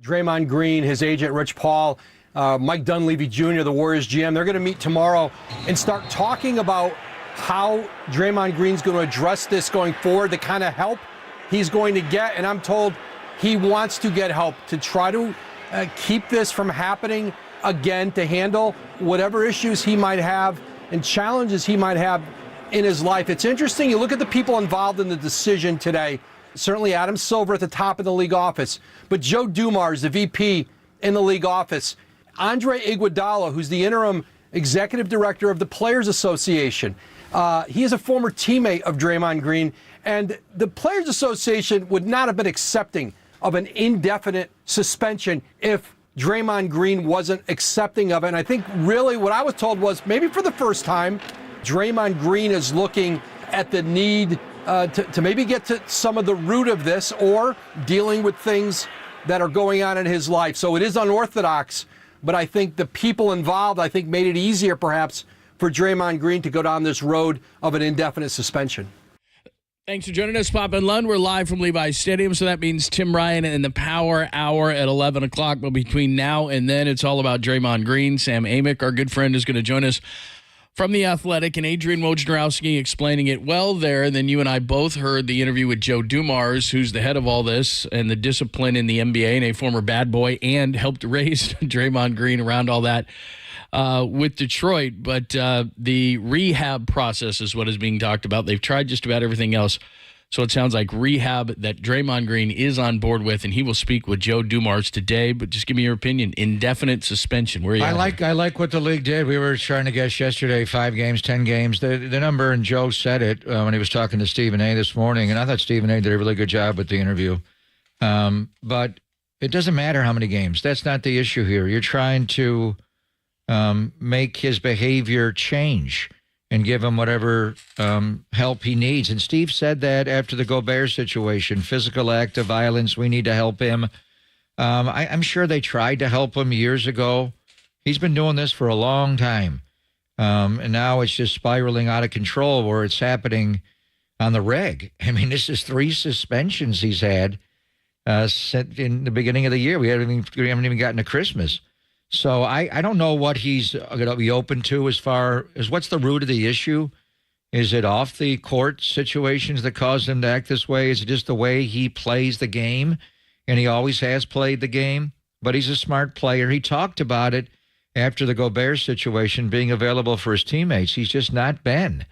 Speaker 15: Draymond Green, his agent Rich Paul, Mike Dunleavy Jr., the Warriors GM, they're going to meet tomorrow and start talking about how Draymond Green's going to address this going forward, the kind of help he's going to get. And I'm told he wants to get help to try to keep this from happening again, to handle whatever issues he might have and challenges he might have in his life. It's interesting. You look at the people involved in the decision today. Certainly Adam Silver at the top of the league office, but Joe Dumars, the VP in the league office, Andre Iguodala, who's the interim executive director of the Players Association. He is a former teammate of Draymond Green, and the Players Association would not have been accepting of an indefinite suspension if Draymond Green wasn't accepting of it. And I think really what I was told was maybe for the first time, Draymond Green is looking at the need to maybe get to some of the root of this or dealing with things that are going on in his life. So it is unorthodox, but I think the people involved, I think, made it easier perhaps for Draymond Green to go down this road of an indefinite suspension.
Speaker 14: Thanks for joining us, Papa and Lund. We're live from Levi's Stadium, so that means Tim Ryan and the Power Hour at 11 o'clock. But between now and then, it's all about Draymond Green. Sam Amick, our good friend, is going to join us from The Athletic, and Adrian Wojnarowski explaining it well there. And then you and I both heard the interview with Joe Dumars, who's the head of all this and the discipline in the NBA and a former bad boy and helped raise Draymond Green around all that with Detroit. But the rehab process is what is being talked about. They've tried just about everything else. So it sounds like rehab that Draymond Green is on board with, and he will speak with Joe Dumars today. But just give me your opinion. Indefinite suspension. Where are you
Speaker 10: I like what the league did. We were trying to guess yesterday, 5 games, 10 games. The number, and Joe said it when he was talking to Stephen A. this morning, and I thought Stephen A. did a really good job with the interview. But it doesn't matter how many games. That's not the issue here. You're trying to make his behavior change and give him whatever help he needs. And Steve said that after the Gobert situation, physical act of violence, we need to help him. I'm sure they tried to help him years ago. He's been doing this for a long time. And now it's just spiraling out of control where it's happening on the reg. I mean, this is 3 suspensions he's had in the beginning of the year. We haven't even gotten to Christmas. So I don't know what he's going to be open to as far as what's the root of the issue. Is it off the court situations that cause him to act this way? Is it just the way he plays the game? And he always has played the game, but he's a smart player. He talked about it after the Gobert situation, being available for his teammates. He's just not been.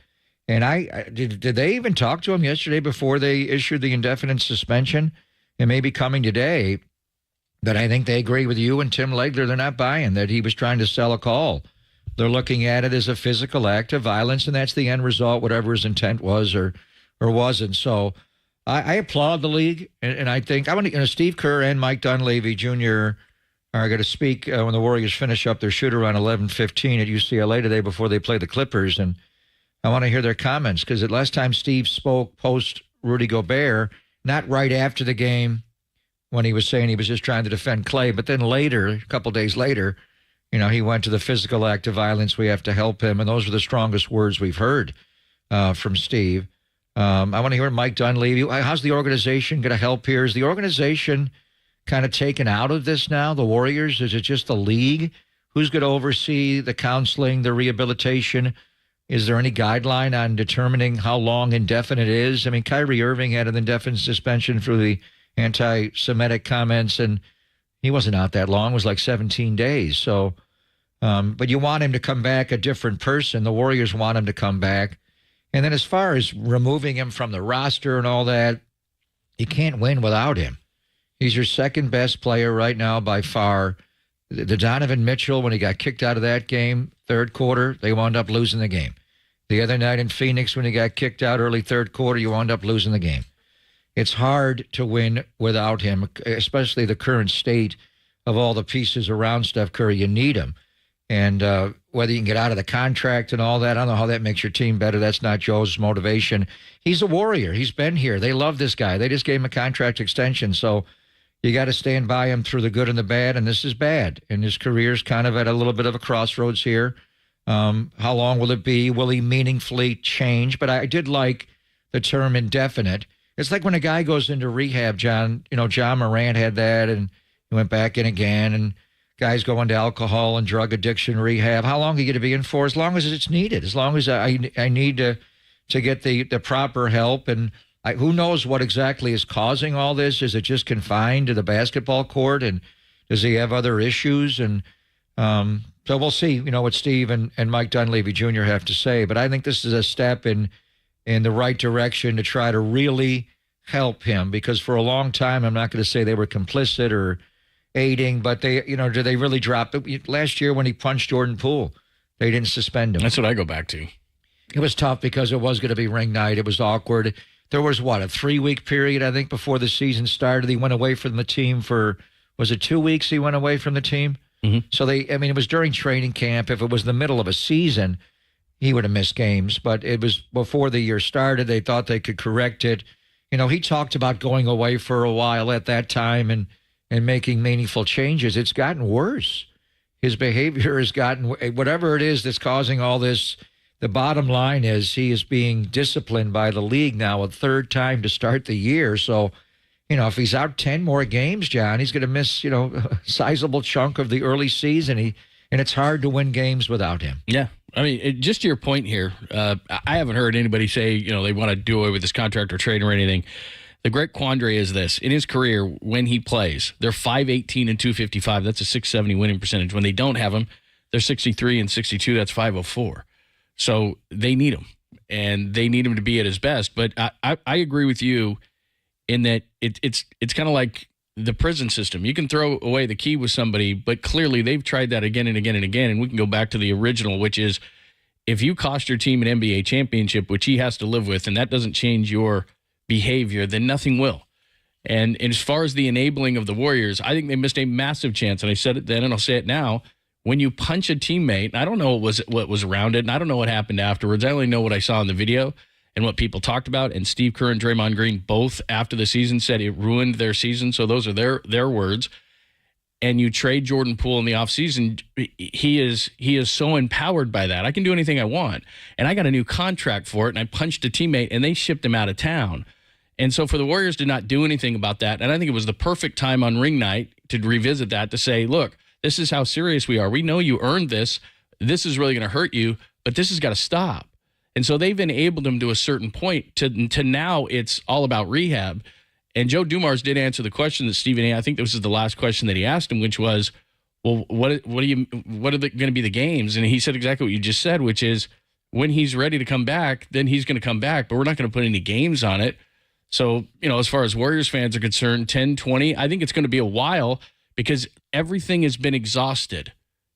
Speaker 10: And did they even talk to him yesterday before they issued the indefinite suspension? And maybe coming today. But I think they agree with you and Tim Legler. They're not buying that he was trying to sell a call. They're looking at it as a physical act of violence, and that's the end result, whatever his intent was or wasn't. So I applaud the league, and I think Steve Kerr and Mike Dunleavy Jr. are going to speak when the Warriors finish up their shoot around 11:15 at UCLA today before they play the Clippers, and I want to hear their comments because the last time Steve spoke post Rudy Gobert, not right after the game, when he was saying he was just trying to defend Clay. But then later, a couple days later, he went to the physical act of violence. We have to help him. And those were the strongest words we've heard from Steve. I want to hear Mike Dunleavy. How's the organization going to help here? Is the organization kind of taken out of this now, the Warriors? Is it just the league? Who's going to oversee the counseling, the rehabilitation? Is there any guideline on determining how long indefinite is? I mean, Kyrie Irving had an indefinite suspension for the anti-Semitic comments, and he wasn't out that long. It was like 17 days. So, but you want him to come back a different person. The Warriors want him to come back. And then as far as removing him from the roster and all that, you can't win without him. He's your second best player right now by far. The Donovan Mitchell, when he got kicked out of that game, third quarter, they wound up losing the game. The other night in Phoenix, when he got kicked out early third quarter, you wound up losing the game. It's hard to win without him, especially the current state of all the pieces around Steph Curry. You need him. And whether you can get out of the contract and all that, I don't know how that makes your team better. That's not Joe's motivation. He's a warrior. He's been here. They love this guy. They just gave him a contract extension. So you got to stand by him through the good and the bad, and this is bad. And his career's kind of at a little bit of a crossroads here. How long will it be? Will he meaningfully change? But I did like the term indefinite. It's like when a guy goes into rehab, John. You know, John Morant had that, and he went back in again, and guys go into alcohol and drug addiction rehab. How long are you going to be in for? As long as it's needed. As long as I need to get the proper help. And who knows what exactly is causing all this? Is it just confined to the basketball court? And does he have other issues? And so we'll see, what Steve and Mike Dunleavy Jr. have to say. But I think this is a step in the right direction to try to really help him, because for a long time, I'm not going to say they were complicit or aiding, but they, do they really drop it? Last year when he punched Jordan Poole, they didn't suspend him.
Speaker 14: That's what I go back to.
Speaker 10: It was tough because it was going to be ring night. It was awkward. There was, a 3-week period, I think, before the season started. He went away from the team for, was it 2 weeks he went away from the team?
Speaker 14: Mm-hmm.
Speaker 10: So it was during training camp. If it was the middle of a season, he would have missed games. But it was before the year started. They thought they could correct it. He talked about going away for a while at that time and making meaningful changes. It's gotten worse. His behavior has gotten, whatever it is that's causing all this, the bottom line is he is being disciplined by the league now a third time to start the year. So, if he's out 10 more games, John, he's going to miss, a sizable chunk of the early season. And it's hard to win games without him.
Speaker 14: Yeah. I mean, just to your point here, I haven't heard anybody say, they want to do away with this contract or trade or anything. The great quandary is this. In his career, when he plays, they're 518 and 255. That's a 670 winning percentage. When they don't have him, they're 63 and 62. That's 504. So they need him, and they need him to be at his best. But I agree with you in that it's kind of like the prison system. You can throw away the key with somebody, but clearly they've tried that again and again and again. And we can go back to the original, which is if you cost your team an NBA championship, which he has to live with, and that doesn't change your behavior, then nothing will. And as far as the enabling of the Warriors, I think they missed a massive chance. And I said it then, and I'll say it now. When you punch a teammate, and I don't know what was around it, and I don't know what happened afterwards. I only know what I saw in the video and what people talked about. And Steve Kerr and Draymond Green both after the season said it ruined their season. So those are their words. And you trade Jordan Poole in the offseason, he is so empowered by that. I can do anything I want. And I got a new contract for it, and I punched a teammate, and they shipped him out of town. And so for the Warriors to not do anything about that, and I think it was the perfect time on ring night to revisit that, to say, look, this is how serious we are. We know you earned this. This is really going to hurt you, but this has got to stop. And so they've enabled him to a certain point to now it's all about rehab. And Joe Dumars did answer the question that Stephen A., I think this is the last question that he asked him, which was, well, what are going to be the games? And he said exactly what you just said, which is when he's ready to come back, then he's going to come back, but we're not going to put any games on it. So, as far as Warriors fans are concerned, 10, 20, I think it's going to be a while because everything has been exhausted.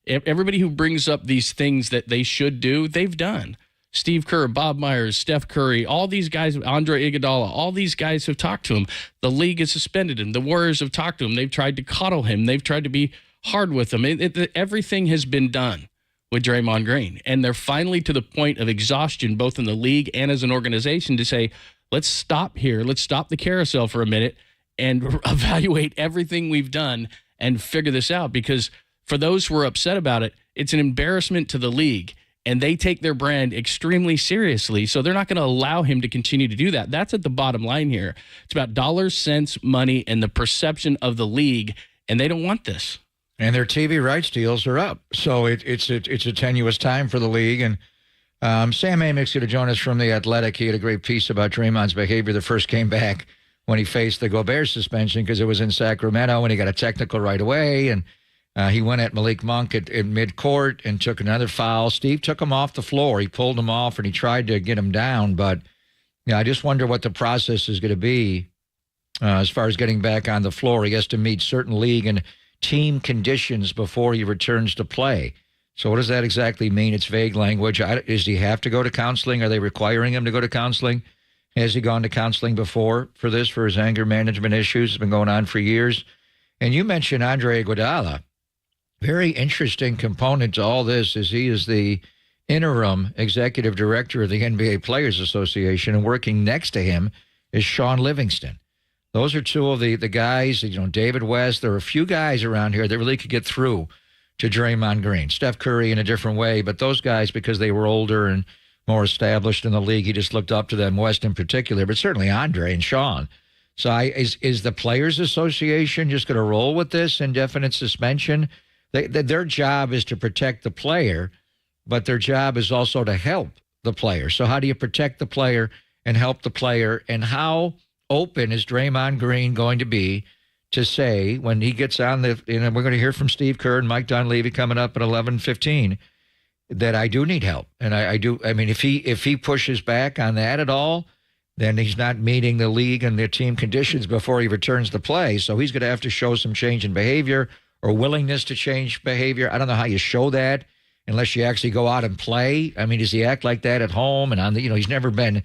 Speaker 14: Everybody who brings up these things that they should do, they've done. Steve Kerr, Bob Myers, Steph Curry, all these guys, Andre Iguodala, all these guys have talked to him. The league has suspended him. The Warriors have talked to him. They've tried to coddle him. They've tried to be hard with him. Everything has been done with Draymond Green. And they're finally to the point of exhaustion, both in the league and as an organization, to say, let's stop here. Let's stop the carousel for a minute and evaluate everything we've done and figure this out. Because for those who are upset about it, it's an embarrassment to the league. And they take their brand extremely seriously. So they're not going to allow him to continue to do that. That's at the bottom line here. It's about dollars, cents, money, and the perception of the league. And they don't want this.
Speaker 10: And their TV rights deals are up. So it's a tenuous time for the league. And Sam Amick's going to join us from The Athletic. He had a great piece about Draymond's behavior that first came back when he faced the Gobert suspension because it was in Sacramento and he got a technical right away. And he went at Malik Monk at midcourt and took another foul. Steve took him off the floor. He pulled him off and he tried to get him down. But I just wonder what the process is going to be as far as getting back on the floor. He has to meet certain league and team conditions before he returns to play. So what does that exactly mean? It's vague language. Does he have to go to counseling? Are they requiring him to go to counseling? Has he gone to counseling before for his anger management issues? It's been going on for years. And you mentioned Andre Iguodala. Very interesting component to all this is he is the interim executive director of the NBA Players Association, and working next to him is Sean Livingston. Those are two of the guys, David West. There are a few guys around here that really could get through to Draymond Green. Steph Curry in a different way, but those guys, because they were older and more established in the league, he just looked up to them, West in particular, but certainly Andre and Sean. So is the Players Association just going to roll with this indefinite suspension? Their job is to protect the player, but their job is also to help the player. So how do you protect the player and help the player? And how open is Draymond Green going to be to say when he gets on we're going to hear from Steve Kerr and Mike Dunleavy coming up at 11:15, that I do need help. And I do. I mean, if he pushes back on that at all, then he's not meeting the league and their team conditions before he returns to play. So he's going to have to show some change in behavior or willingness to change behavior. I don't know how you show that unless you actually go out and play. I mean, does he act like that at home? And he's never been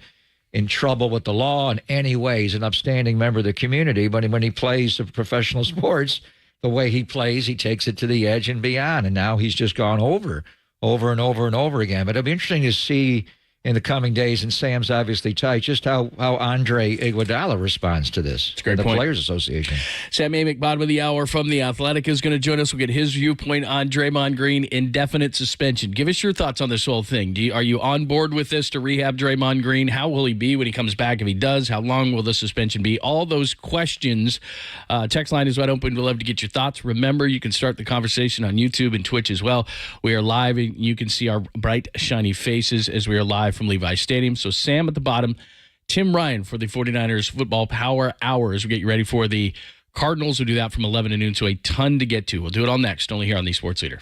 Speaker 10: in trouble with the law in any way. He's an upstanding member of the community, but when he plays professional sports, the way he plays, he takes it to the edge and beyond. And now he's just gone over and over and over again. But it'll be interesting to see in the coming days, and Sam's obviously tight, just how Andre Iguodala responds to this.
Speaker 14: It's a great
Speaker 10: the
Speaker 14: point.
Speaker 10: Players Association. Sam
Speaker 14: Amick, bottom of the hour from The Athletic, is going to join us. We'll get his viewpoint on Draymond Green indefinite suspension. Give us your thoughts on this whole thing. Are you on board with this to rehab Draymond Green? How will he be when he comes back? If he does, how long will the suspension be? All those questions. Text line is wide open. We'd love to get your thoughts. Remember, you can start the conversation on YouTube and Twitch as well. We are live, and you can see our bright, shiny faces as we are live from Levi Stadium. So Sam at the bottom, Tim Ryan for the 49ers Football Power Hour as we get you ready for the Cardinals. We'll do that from 11 to noon, so a ton to get to. We'll do it all next, only here on the Sports Leader.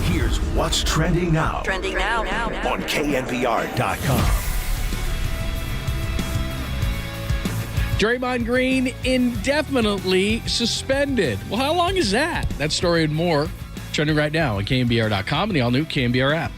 Speaker 1: Here's what's trending now.
Speaker 4: Trending now.
Speaker 1: On KNBR.com.
Speaker 14: Draymond Green indefinitely suspended. Well, how long is that? That story and more trending right now on KNBR.com and the all-new KNBR app.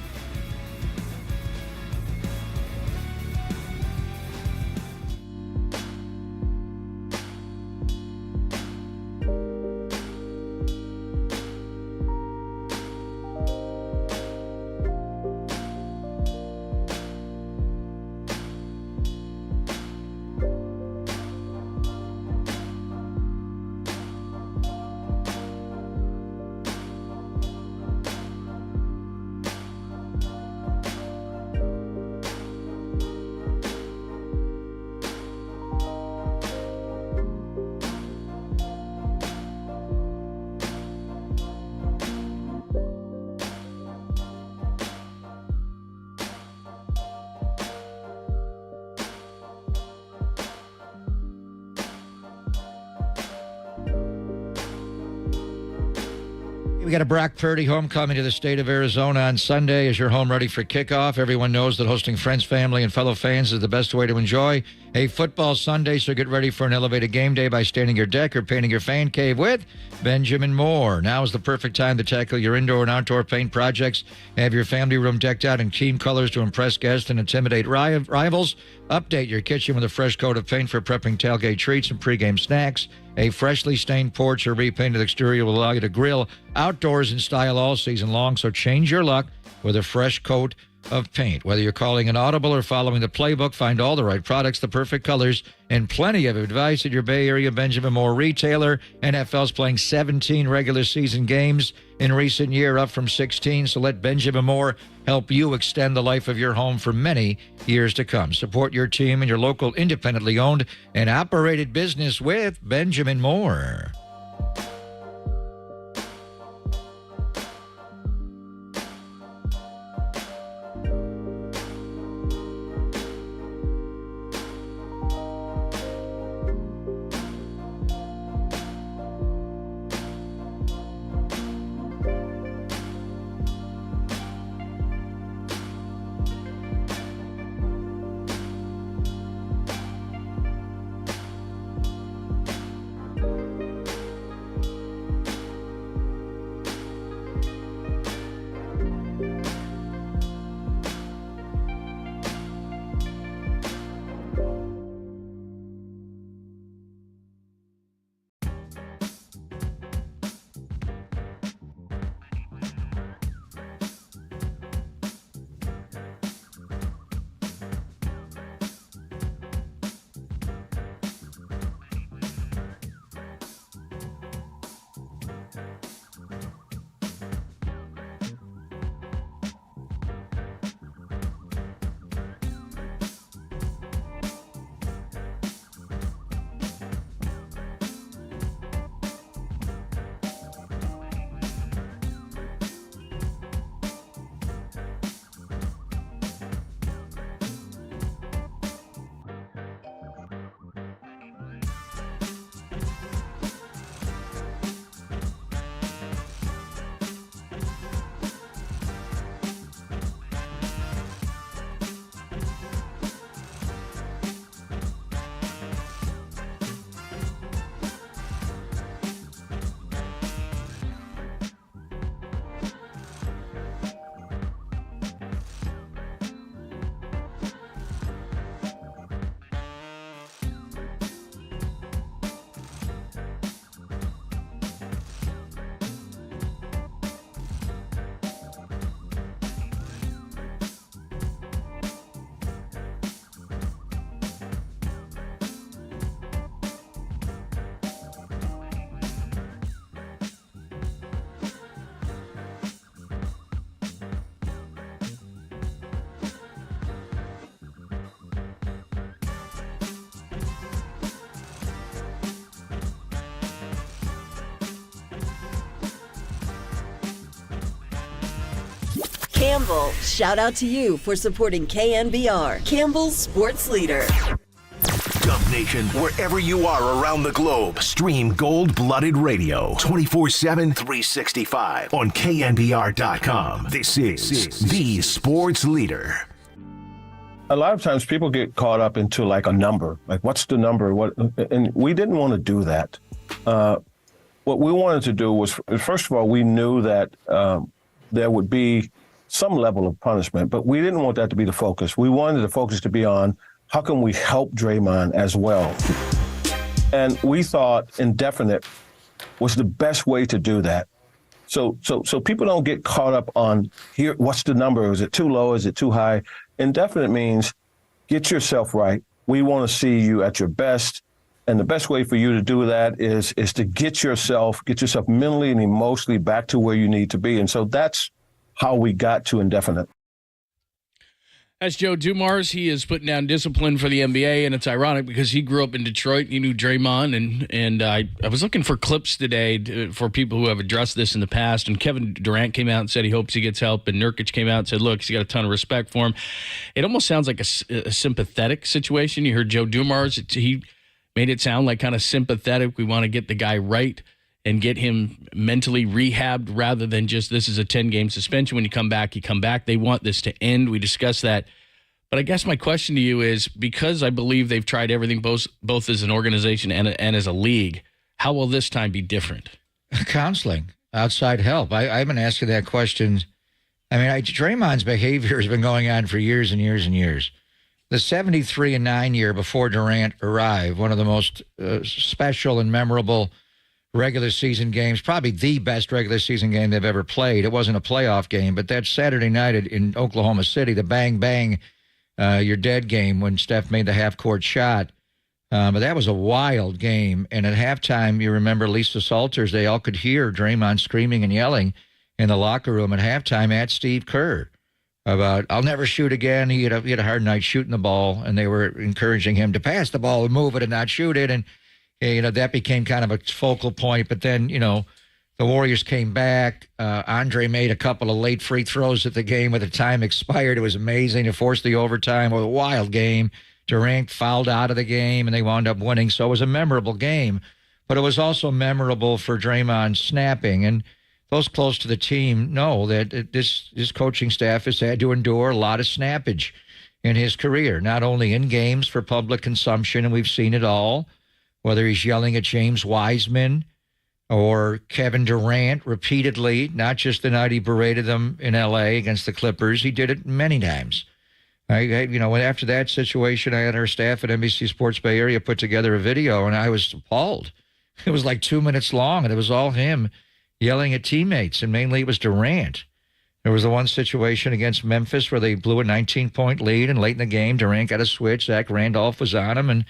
Speaker 10: We got a Brock Purdy homecoming to the state of Arizona on Sunday. Is your home ready for kickoff? Everyone knows that hosting friends, family, and fellow fans is the best way to enjoy a football Sunday, so get ready for an elevated game day by staining your deck or painting your fan cave with Benjamin Moore. Now is the perfect time to tackle your indoor and outdoor paint projects. Have your family room decked out in team colors to impress guests and intimidate rivals. Update your kitchen with a fresh coat of paint for prepping tailgate treats and pregame snacks. A freshly stained porch or repainted exterior will allow you to grill outdoors in style all season long, so change your luck with a fresh coat of paint. Whether you're calling an audible or following the playbook, find all the right products, the perfect colors, and plenty of advice at your Bay Area Benjamin Moore retailer. NFL's playing 17 regular season games in recent year, up from 16, so let Benjamin Moore help you extend the life of your home for many years to come. Support your team and your local independently owned and operated business with Benjamin Moore.
Speaker 4: Campbell, shout out to you for supporting KNBR, Campbell's sports leader.
Speaker 1: Dub Nation, wherever you are around the globe, stream Gold-Blooded Radio 24/7, 365 on KNBR.com. This is the sports leader.
Speaker 13: A lot of times people get caught up into like a number, like what's the number? And we didn't want to do that. What we wanted to do was, first of all, we knew that there would be some level of punishment, but we didn't want that to be the focus. We wanted the focus to be on how can we help Draymond as well. And we thought indefinite was the best way to do that. So people don't get caught up on here, what's the number? Is it too low? Is it too high? Indefinite means get yourself right. We want to see you at your best. And the best way for you to do that is to get yourself mentally and emotionally back to where you need to be. And so that's how we got to indefinite.
Speaker 14: That's Joe Dumars. He is putting down discipline for the NBA, and it's ironic because he grew up in Detroit. He knew Draymond, and I was looking for clips today for people who have addressed this in the past, and Kevin Durant came out and said he hopes he gets help, and Nurkic came out and said, look, he's got a ton of respect for him. It almost sounds like a sympathetic situation. You heard Joe Dumars. He made it sound like kind of sympathetic. We want to get the guy right and get him mentally rehabbed rather than just this is a 10-game suspension. When you come back, you come back. They want this to end. We discussed that. But I guess my question to you is, because I believe they've tried everything both as an organization and as a league, how will this time be different?
Speaker 10: Counseling, outside help. I've been asking that question. I mean, Draymond's behavior has been going on for years and years and years. The 73-9 year before Durant arrived, one of the most special and memorable regular season games, probably the best regular season game they've ever played. It wasn't a playoff game, but that Saturday night in Oklahoma City, the bang, bang, you're dead game when Steph made the half-court shot. But that was a wild game. And at halftime, you remember Lisa Salters, they all could hear Draymond screaming and yelling in the locker room at halftime at Steve Kerr about, I'll never shoot again. He had a hard night shooting the ball, and they were encouraging him to pass the ball and move it and not shoot it. And that became kind of a focal point. But then, the Warriors came back. Andre made a couple of late free throws at the game with the time expired. It was amazing. It forced the overtime. It was a wild game. Durant fouled out of the game, and they wound up winning. So it was a memorable game. But it was also memorable for Draymond snapping. And those close to the team know that this coaching staff has had to endure a lot of snappage in his career, not only in games for public consumption, and we've seen it all, whether he's yelling at James Wiseman or Kevin Durant repeatedly, not just the night he berated them in L.A. against the Clippers. He did it many times. After that situation, I had our staff at NBC Sports Bay Area put together a video, and I was appalled. It was like 2 minutes long, and it was all him yelling at teammates, and mainly it was Durant. There was the one situation against Memphis where they blew a 19-point lead, and late in the game, Durant got a switch. Zach Randolph was on him, and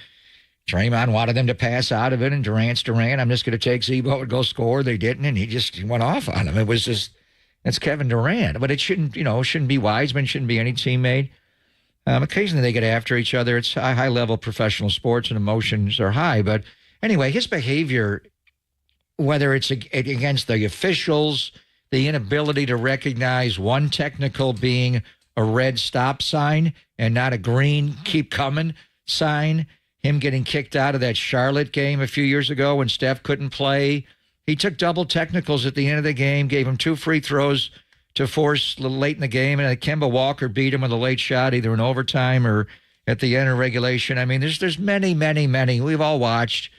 Speaker 10: Draymond wanted them to pass out of it, and Durant, I'm just going to take Zebo and go score. They didn't, and he went off on him. It was just, that's Kevin Durant. But it shouldn't be Wiseman, shouldn't be any teammate. Occasionally they get after each other. It's high-level professional sports, and emotions are high. But anyway, his behavior, whether it's against the officials, the inability to recognize one technical being a red stop sign and not a green keep coming sign, him getting kicked out of that Charlotte game a few years ago when Steph couldn't play. He took double technicals at the end of the game, gave him 2 free throws to force a little late in the game, and Kemba Walker beat him with a late shot, either in overtime or at the end of regulation. I mean, there's many, many, many. We've all watched,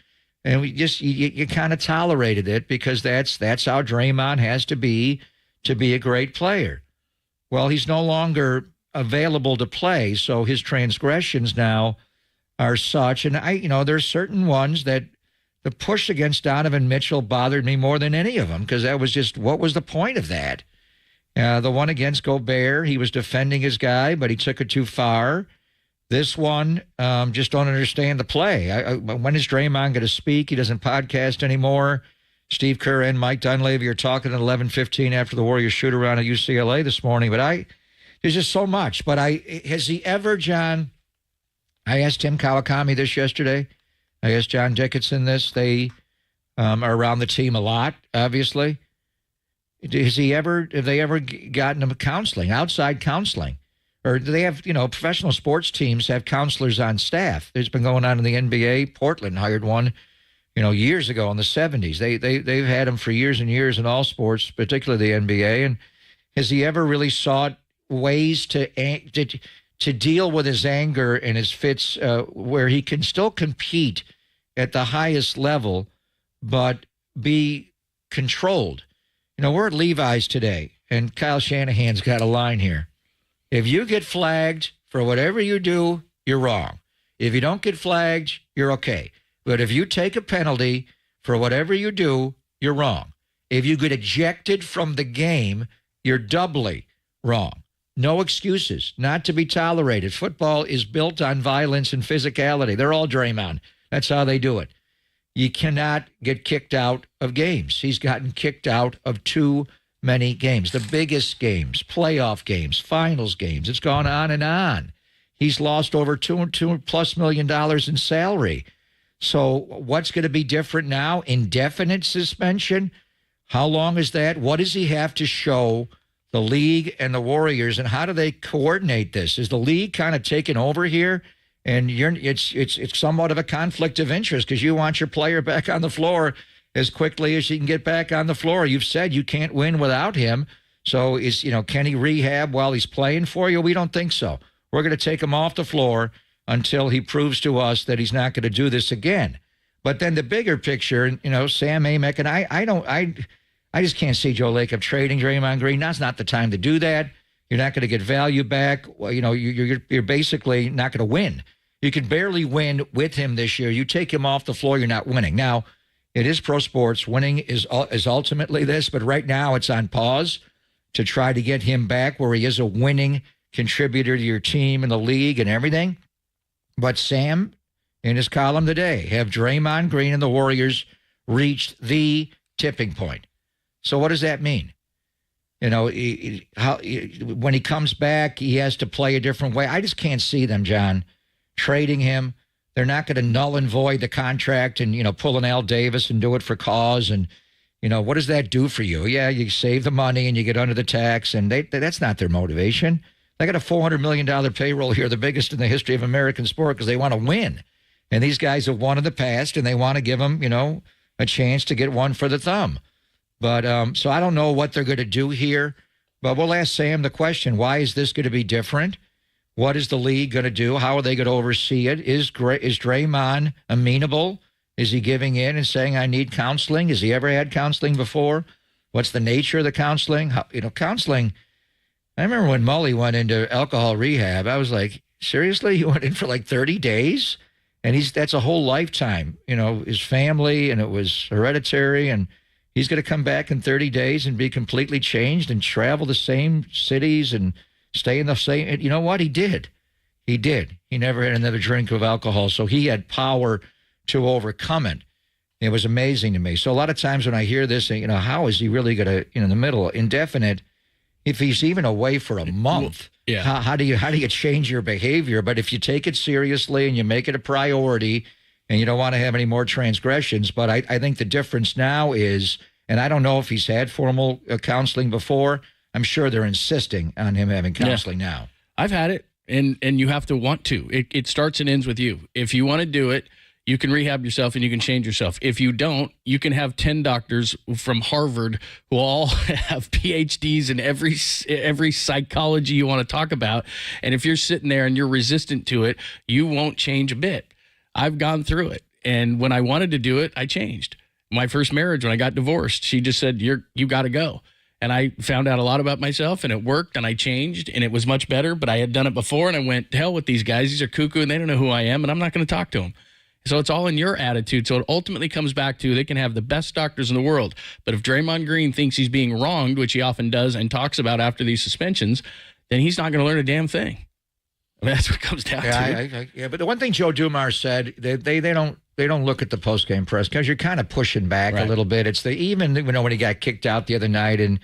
Speaker 10: and we just you kind of tolerated it because that's how Draymond has to be a great player. Well, he's no longer available to play, so his transgressions now are such, and there's certain ones that the push against Donovan Mitchell bothered me more than any of them because that was just, what was the point of that? The one against Gobert, he was defending his guy, but he took it too far. This one, just don't understand the play. When is Draymond going to speak? He doesn't podcast anymore. Steve Kerr and Mike Dunleavy are talking at 11:15 after the Warriors shoot around at UCLA this morning. But there's just so much. But has he ever, John? I asked Tim Kawakami this yesterday. I asked John Dickinson this. They are around the team a lot, obviously. Have they ever gotten him counseling, outside counseling? Or do they have, professional sports teams have counselors on staff? It's been going on in the NBA. Portland hired one, years ago in the 70s. They've had him for years and years in all sports, particularly the NBA. And has he ever really sought ways to deal with his anger and his fits where he can still compete at the highest level, but be controlled? We're at Levi's today, and Kyle Shanahan's got a line here. If you get flagged for whatever you do, you're wrong. If you don't get flagged, you're okay. But if you take a penalty for whatever you do, you're wrong. If you get ejected from the game, you're doubly wrong. No excuses, not to be tolerated. Football is built on violence and physicality. They're all Draymond. That's how they do it. You cannot get kicked out of games. He's gotten kicked out of too many games, the biggest games, playoff games, finals games. It's gone on and on. He's lost over $2+ million in salary. So what's going to be different now? Indefinite suspension? How long is that? What does he have to show the league and the Warriors, and how do they coordinate this? Is the league kind of taking over here? And it's somewhat of a conflict of interest because you want your player back on the floor as quickly as he can get back on the floor. You've said you can't win without him. So can he rehab while he's playing for you? We don't think so. We're going to take him off the floor until he proves to us that he's not going to do this again. But then the bigger picture, Sam Amick, and I just can't see Joe Lacob trading Draymond Green. That's not the time to do that. You're not going to get value back. Well, you're basically not going to win. You can barely win with him this year. You take him off the floor, you're not winning. Now, it is pro sports. Winning is ultimately this, but right now it's on pause to try to get him back where he is a winning contributor to your team and the league and everything. But Sam, in his column today, have Draymond Green and the Warriors reached the tipping point. So what does that mean? When he comes back, he has to play a different way. I just can't see them, John, trading him. They're not going to null and void the contract and, pull an Al Davis and do it for cause. And, what does that do for you? Yeah, you save the money and you get under the tax, and that's not their motivation. They got a $400 million payroll here, the biggest in the history of American sport, because they want to win. And these guys have won in the past, and they want to give them, a chance to get one for the thumb. But so I don't know what they're going to do here, but we'll ask Sam the question, why is this going to be different? What is the league going to do? How are they going to oversee it? Is Draymond amenable? Is he giving in and saying, I need counseling? Has he ever had counseling before? What's the nature of the counseling? Counseling, I remember when Mully went into alcohol rehab, I was like, seriously? You went in for like 30 days? And that's a whole lifetime, his family, and it was hereditary, and he's going to come back in 30 days and be completely changed and travel the same cities and stay in the same. You know what? He did. He did. He never had another drink of alcohol, so he had power to overcome it. It was amazing to me. So a lot of times when I hear this, how is he really going to, in the middle, indefinite, if he's even away for a month, how do you change your behavior? But if you take it seriously and you make it a priority, and you don't want to have any more transgressions. But I think the difference now is, and I don't know if he's had formal counseling before. I'm sure they're insisting on him having counseling now.
Speaker 14: I've had it, and you have to want to. It starts and ends with you. If you want to do it, you can rehab yourself and you can change yourself. If you don't, you can have 10 doctors from Harvard who all have PhDs in every psychology you want to talk about. And if you're sitting there and you're resistant to it, you won't change a bit. I've gone through it. And when I wanted to do it, I changed. My first marriage, when I got divorced, she just said, you got to go. And I found out a lot about myself, and it worked, and I changed, and it was much better. But I had done it before, and I went, to hell with these guys. These are cuckoo, and they don't know who I am, and I'm not going to talk to them. So it's all in your attitude. So it ultimately comes back to they can have the best doctors in the world. But if Draymond Green thinks he's being wronged, which he often does and talks about after these suspensions, then he's not going to learn a damn thing. I mean, that's what it comes down to.
Speaker 10: Yeah, but the one thing Joe Dumars said, they don't look at the post-game press because you're kind of pushing back a little bit. It's even when he got kicked out the other night, and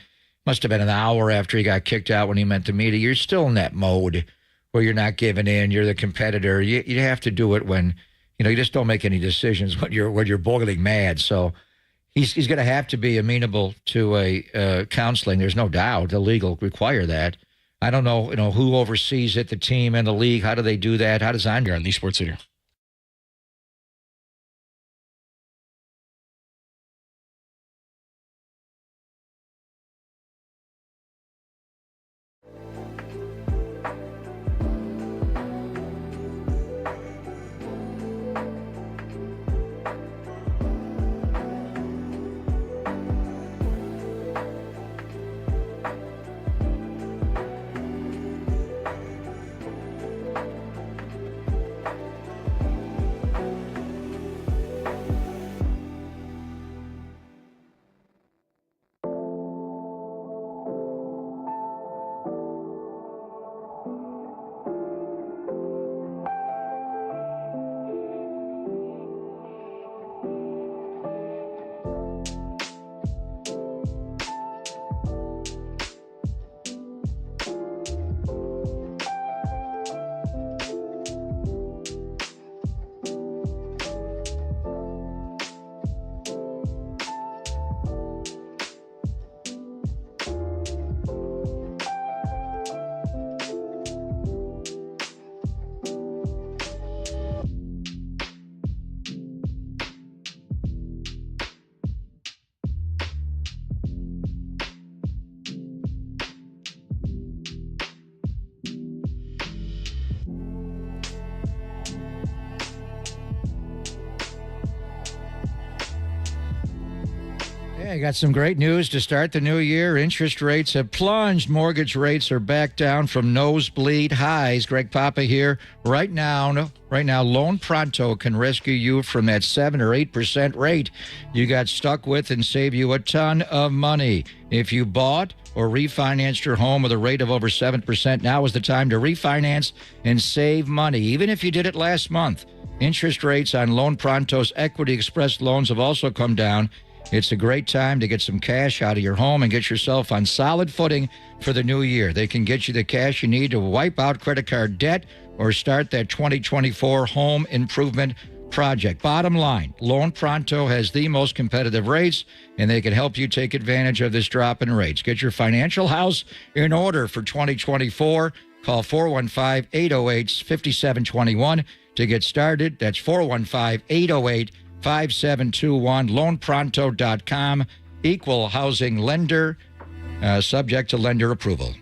Speaker 10: must have been an hour after he got kicked out when he meant to meet it, you're still in that mode where you're not giving in. You're the competitor. You have to do it when you just don't make any decisions when you're boiling mad. So He's going to have to be amenable to a counseling. There's no doubt. The league will require that. I don't know, who oversees it, the team and the league. How do they do that? How does Andre
Speaker 14: on the Sports Leader?
Speaker 10: I got some great news to start the new year. Interest rates have plunged. Mortgage rates are back down from nosebleed highs. Greg Papa here. Right now, Loan Pronto can rescue you from that 7 or 8% rate you got stuck with and save you a ton of money. If you bought or refinanced your home with a rate of over 7%, now is the time to refinance and save money, even if you did it last month. Interest rates on Loan Pronto's Equity Express loans have also come down. It's a great time to get some cash out of your home and get yourself on solid footing for the new year. They can get you the cash you need to wipe out credit card debt or start that 2024 home improvement project. Bottom line, Loan Pronto has the most competitive rates, and they can help you take advantage of this drop in rates. Get your financial house in order for 2024. Call 415-808-5721 to get started. That's 415-808-5721. loanpronto.com, equal housing lender, subject to lender approval.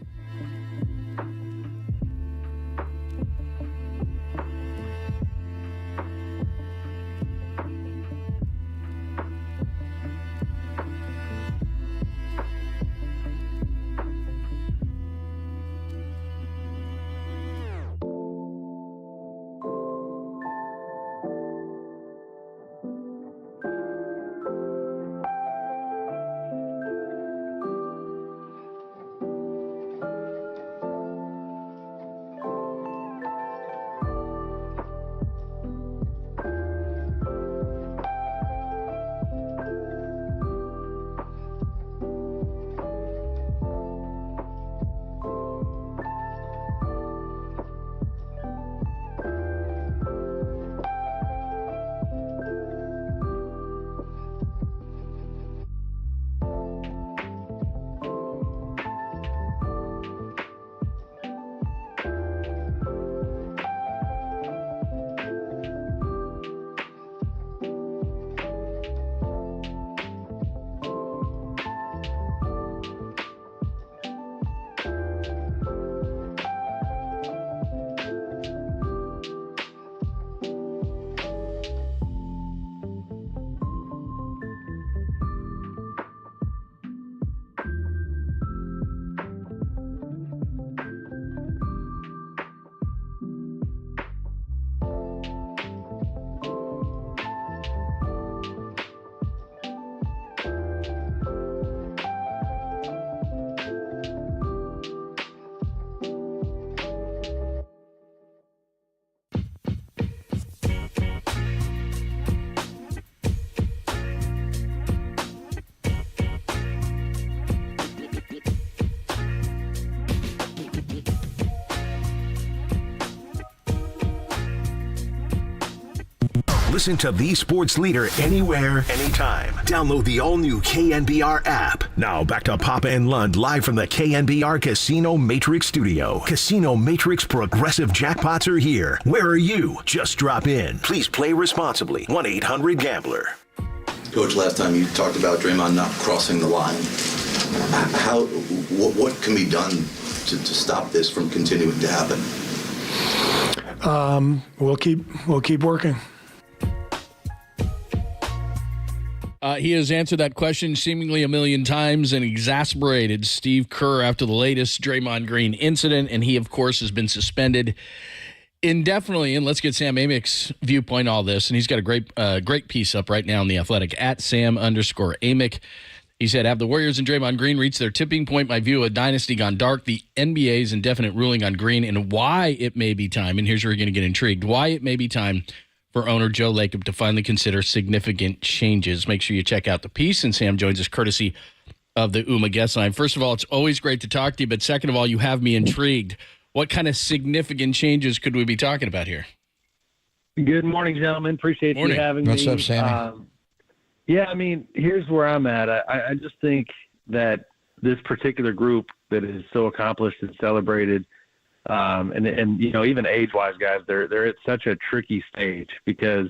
Speaker 1: Listen to the sports leader anywhere, anytime. Download the all-new KNBR app. Now back to Papa and Lund live from the KNBR Casino Matrix Studio. Casino Matrix Progressive Jackpots are here. Where are you? Just drop in. Please play responsibly. 1-800-GAMBLER.
Speaker 20: Coach, last time you talked about Draymond not crossing the line. What can be done to stop this from continuing to happen?
Speaker 19: We'll keep working.
Speaker 14: He has answered that question seemingly a million times and exasperated Steve Kerr after the latest Draymond Green incident, and he, of course, has been suspended indefinitely. And let's get Sam Amick's viewpoint on all this, and he's got a great piece up right now in The Athletic, at Sam_Amick. He said, have the Warriors and Draymond Green reached their tipping point? My view of a dynasty gone dark. The NBA's indefinite ruling on Green and why it may be time, and here's where you're going to get intrigued, why it may be time for owner Joe Lacob to finally consider significant changes. Make sure you check out the piece, and Sam joins us courtesy of the UMA guest line. First of all, it's always great to talk to you, but second of all, you have me intrigued. What kind of significant changes could we be talking about here?
Speaker 16: Good morning, gentlemen. Appreciate you having me.
Speaker 10: What's up, Sammy?
Speaker 16: Yeah, I mean, here's where I'm at. I just think that this particular group that is so accomplished and celebrated, and you know, even age-wise, guys, they're at such a tricky stage because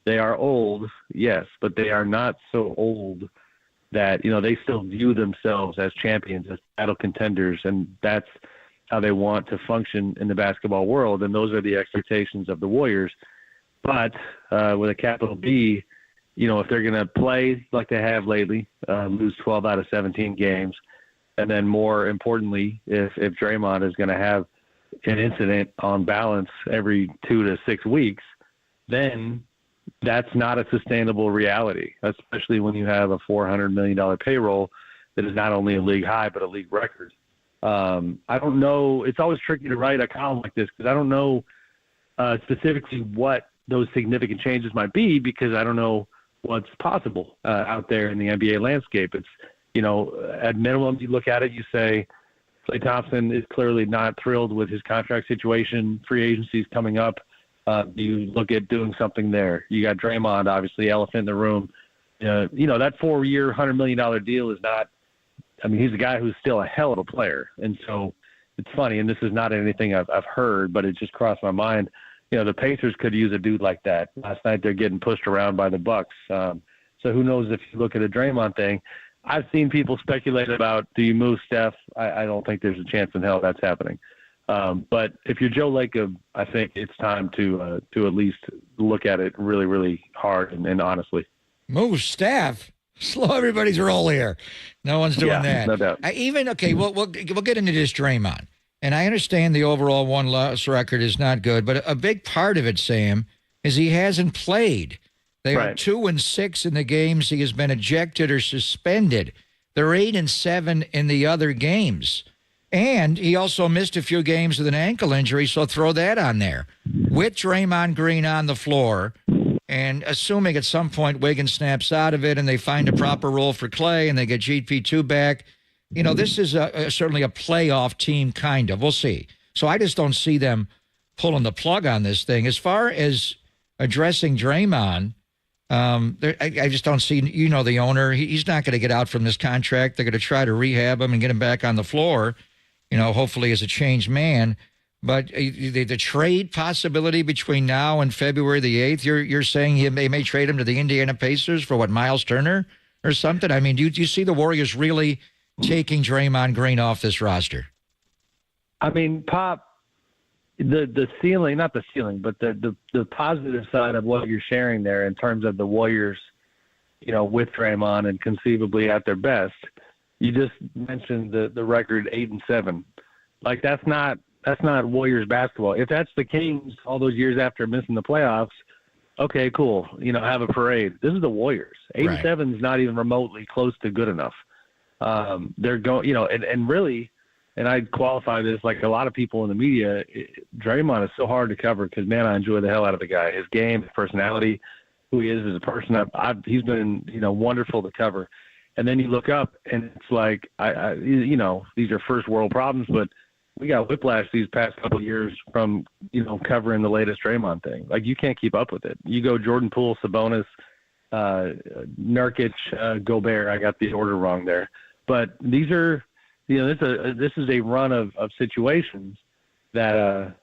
Speaker 16: they are old, yes, but they are not so old that, you know, they still view themselves as champions, as title contenders, and that's how they want to function in the basketball world, and those are the expectations of the Warriors. But with a capital B, you know, if they're going to play like they have lately, lose 12 out of 17 games, and then more importantly, if Draymond is going to have an incident on balance every 2 to 6 weeks, then that's not a sustainable reality, especially when you have a $400 million payroll that is not only a league high but a league record. I don't know. It's always tricky to write a column like this because I don't know specifically what those significant changes might be because I don't know what's possible out there in the NBA landscape. It's, you know, at minimum, you look at it, you say Klay Thompson is clearly not thrilled with his contract situation. Free agency is coming up. You look at doing something there. You got Draymond, obviously, elephant in the room. You know, that 4-year, $100 million deal is not, I mean, he's a guy who's still a hell of a player. And so it's funny, and this is not anything I've heard, but it just crossed my mind. You know, the Pacers could use a dude like that. Last night they're getting pushed around by the Bucks. So who knows if you look at a Draymond thing. I've seen people speculate about, do you move Steph? I don't think there's a chance in hell that's happening. But if you're Joe Lacob, I think it's time to at least look at it really, really hard and honestly.
Speaker 10: Move Steph? Slow everybody's roll here. No one's doing that.
Speaker 16: No doubt.
Speaker 10: We'll get into this Draymond. And I understand the overall one-loss record is not good, but a big part of it, Sam, is he hasn't played. They are 2-6 in the games he has been ejected or suspended. They're 8-7 in the other games. And he also missed a few games with an ankle injury, so throw that on there. With Draymond Green on the floor, and assuming at some point Wiggins snaps out of it and they find a proper role for Klay and they get GP2 back, you know, this is certainly a playoff team, kind of. We'll see. So I just don't see them pulling the plug on this thing. As far as addressing Draymond, I just don't see, you know, the owner. He's not going to get out from this contract. They're going to try to rehab him and get him back on the floor, you know, hopefully as a changed man. But the trade possibility between now and February the 8th, you're saying they may trade him to the Indiana Pacers for, what, Miles Turner or something? I mean, do you see the Warriors really taking Draymond Green off this roster?
Speaker 16: I mean, Pop, the ceiling, not the ceiling, but the positive side of what you're sharing there in terms of the Warriors, you know, with Draymond and conceivably at their best, you just mentioned the record 8-7. Like, that's not Warriors basketball. If that's the Kings all those years after missing the playoffs, okay, cool. You know, have a parade. This is the Warriors. 8-7 is not even remotely close to good enough. They're going, you know, and really, and I'd qualify this like a lot of people in the media, Draymond is so hard to cover because, man, I enjoy the hell out of the guy. His game, his personality, who he is as a person. He's been, you know, wonderful to cover. And then you look up and it's like, you know, these are first world problems, but we got whiplash these past couple of years from, covering the latest Draymond thing. Like, you can't keep up with it. You go Jordan Poole, Sabonis, Nurkic, Gobert. I got the order wrong there. But these are, this is a run of situations that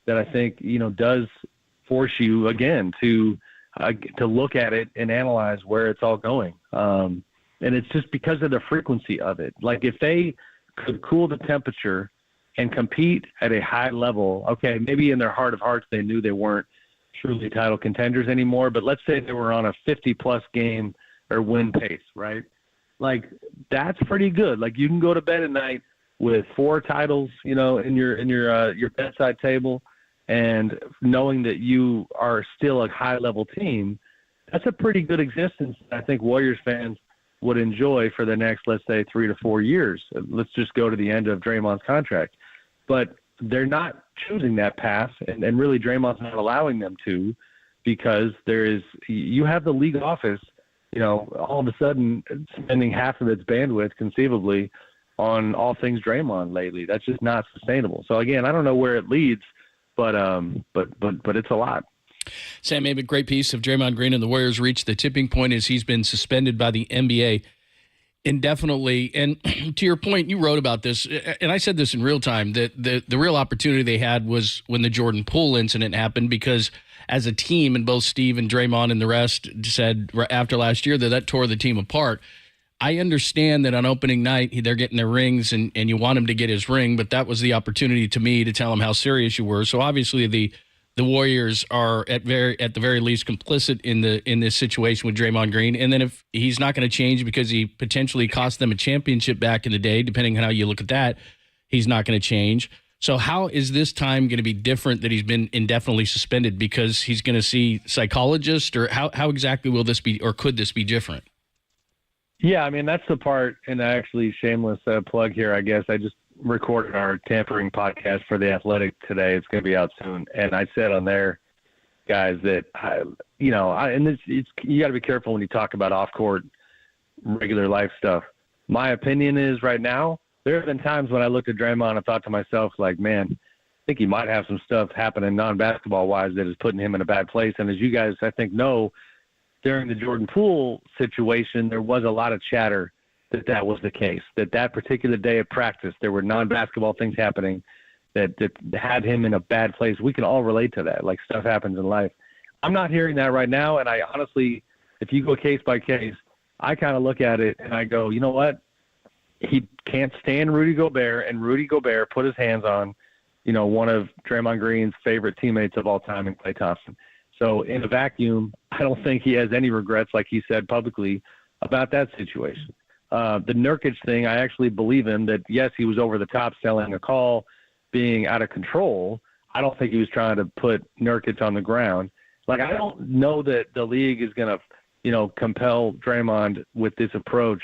Speaker 16: I think, does force you again to look at it and analyze where it's all going. And it's just because of the frequency of it. Like, if they could cool the temperature and compete at a high level, okay, maybe in their heart of hearts they knew they weren't truly title contenders anymore, but let's say they were on a 50-plus game or win pace, right? Like, that's pretty good. Like, you can go to bed at night with 4 titles, in your bedside table, and knowing that you are still a high-level team. That's a pretty good existence. I think Warriors fans would enjoy for the next, let's say, 3 to 4 years. Let's just go to the end of Draymond's contract. But they're not choosing that path, and really Draymond's not allowing them to, because you have the league office, all of a sudden spending half of its bandwidth conceivably on all things Draymond lately. That's just not sustainable. So again, I don't know where it leads, but it's a lot.
Speaker 14: Sam Amick, great piece of Draymond Green and the Warriors reached the tipping point as he's been suspended by the NBA indefinitely. And to your point, you wrote about this, and I said this in real time, that the real opportunity they had was when the Jordan Poole incident happened, because as a team, and both Steve and Draymond and the rest said after last year that tore the team apart. I understand that on opening night, they're getting their rings and you want him to get his ring, but that was the opportunity to me to tell him how serious you were. So obviously the Warriors are at the very least complicit in this situation with Draymond Green. And then if he's not going to change because he potentially cost them a championship back in the day, depending on how you look at that, he's not going to change. So how is this time going to be different that he's been indefinitely suspended? Because he's going to see psychologists, or how exactly will this be, or could this be different?
Speaker 16: Yeah, I mean, that's the part, and actually shameless plug here, I guess. I just recorded our tampering podcast for The Athletic today. It's going to be out soon. And I said on there, guys, that, you got to be careful when you talk about off-court, regular life stuff. My opinion is right now, there have been times when I looked at Draymond and thought to myself, like, man, I think he might have some stuff happening non-basketball-wise that is putting him in a bad place. And as you guys, I think, know, during the Jordan Poole situation, there was a lot of chatter that was the case, that particular day of practice, there were non-basketball things happening that had him in a bad place. We can all relate to that. Like, stuff happens in life. I'm not hearing that right now. And I honestly, if you go case by case, I kind of look at it and I go, you know what? He can't stand Rudy Gobert, and Rudy Gobert put his hands on, one of Draymond Green's favorite teammates of all time in Klay Thompson. So in a vacuum, I don't think he has any regrets, like he said publicly, about that situation. The Nurkic thing, I actually believe him that, yes, he was over the top selling a call, being out of control. I don't think he was trying to put Nurkic on the ground. Like, I don't know that the league is going to, compel Draymond with this approach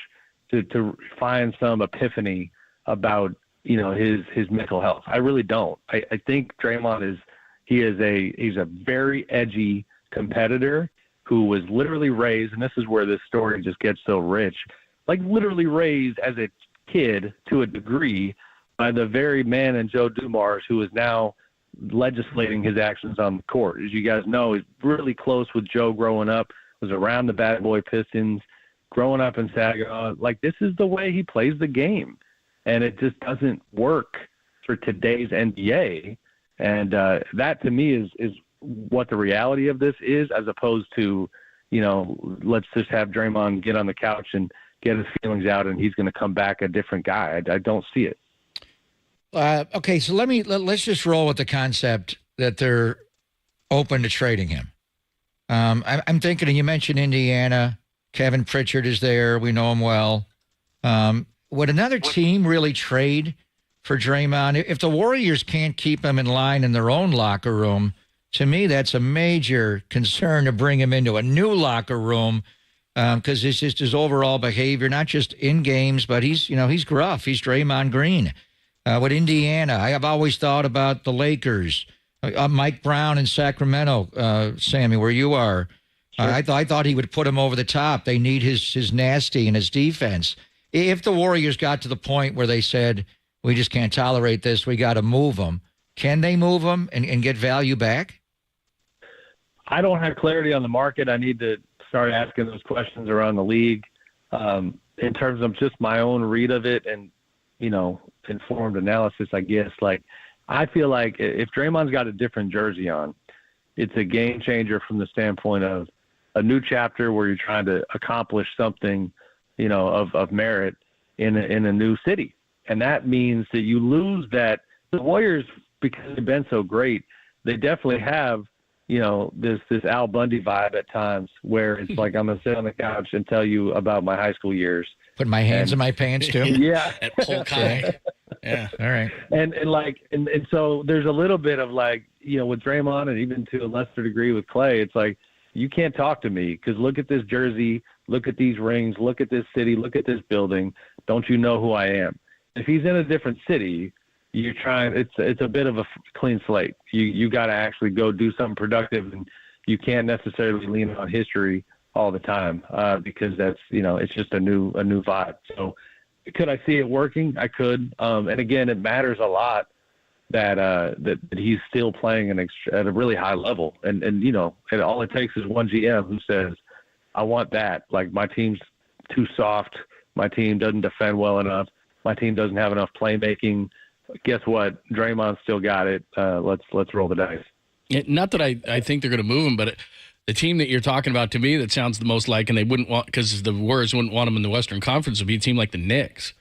Speaker 16: to find some epiphany about, his mental health. I really don't. I think Draymond he's a very edgy competitor who was literally raised, and this is where this story just gets so rich, like literally raised as a kid to a degree by the very man in Joe Dumars who is now legislating his actions on the court. As you guys know, he's really close with Joe growing up, was around the Bad Boy Pistons, growing up in Saginaw. Like, this is the way he plays the game, and it just doesn't work for today's NBA. And that, to me, is what the reality of this is, as opposed to, let's just have Draymond get on the couch and get his feelings out and he's going to come back a different guy. I don't see it.
Speaker 10: Okay, so let's just roll with the concept that they're open to trading him. I'm thinking, you mentioned Indiana. Kevin Pritchard is there. We know him well. Would another team really trade for Draymond? If the Warriors can't keep him in line in their own locker room, to me, that's a major concern to bring him into a new locker room, because it's just his overall behavior, not just in games, but he's gruff. He's Draymond Green. With Indiana, I have always thought about the Lakers, Mike Brown in Sacramento, Sammy, where you are. Sure. I thought he would put him over the top. They need his nasty and his defense. If the Warriors got to the point where they said, we just can't tolerate this. We got to move him. Can they move him and get value back?
Speaker 16: I don't have clarity on the market. I need to start asking those questions around the league. In terms of just my own read of it and, informed analysis, I guess, I feel like if Draymond's got a different jersey on, it's a game changer from the standpoint of a new chapter where you're trying to accomplish something, of merit in a new city. And that means that you lose that. The Warriors, because they've been so great, they definitely have, this Al Bundy vibe at times where it's like I'm going to sit on the couch and tell you about my high school years.
Speaker 10: Put my hands in my pants too?
Speaker 16: Yeah.
Speaker 14: At Polk High. Yeah.
Speaker 10: All right.
Speaker 16: And so there's a little bit of with Draymond and even to a lesser degree with Clay, it's like, you can't talk to me because look at this jersey, look at these rings, look at this city, look at this building. Don't you know who I am? If he's in a different city, you're trying. It's a bit of a clean slate. You got to actually go do something productive, and you can't necessarily lean on history all the time because that's it's just a new vibe. So could I see it working? I could. And again, it matters a lot that he's still playing at a really high level, and all it takes is one GM who says, I want that. Like, my team's too soft. My team doesn't defend well enough. My team doesn't have enough playmaking. Guess what? Draymond still got it. Let's roll the dice.
Speaker 14: Not that I think they're going to move him, but the team that you're talking about, to me, that sounds the most like, and they wouldn't want, because the Warriors wouldn't want them in the Western Conference, would be a team like the Knicks,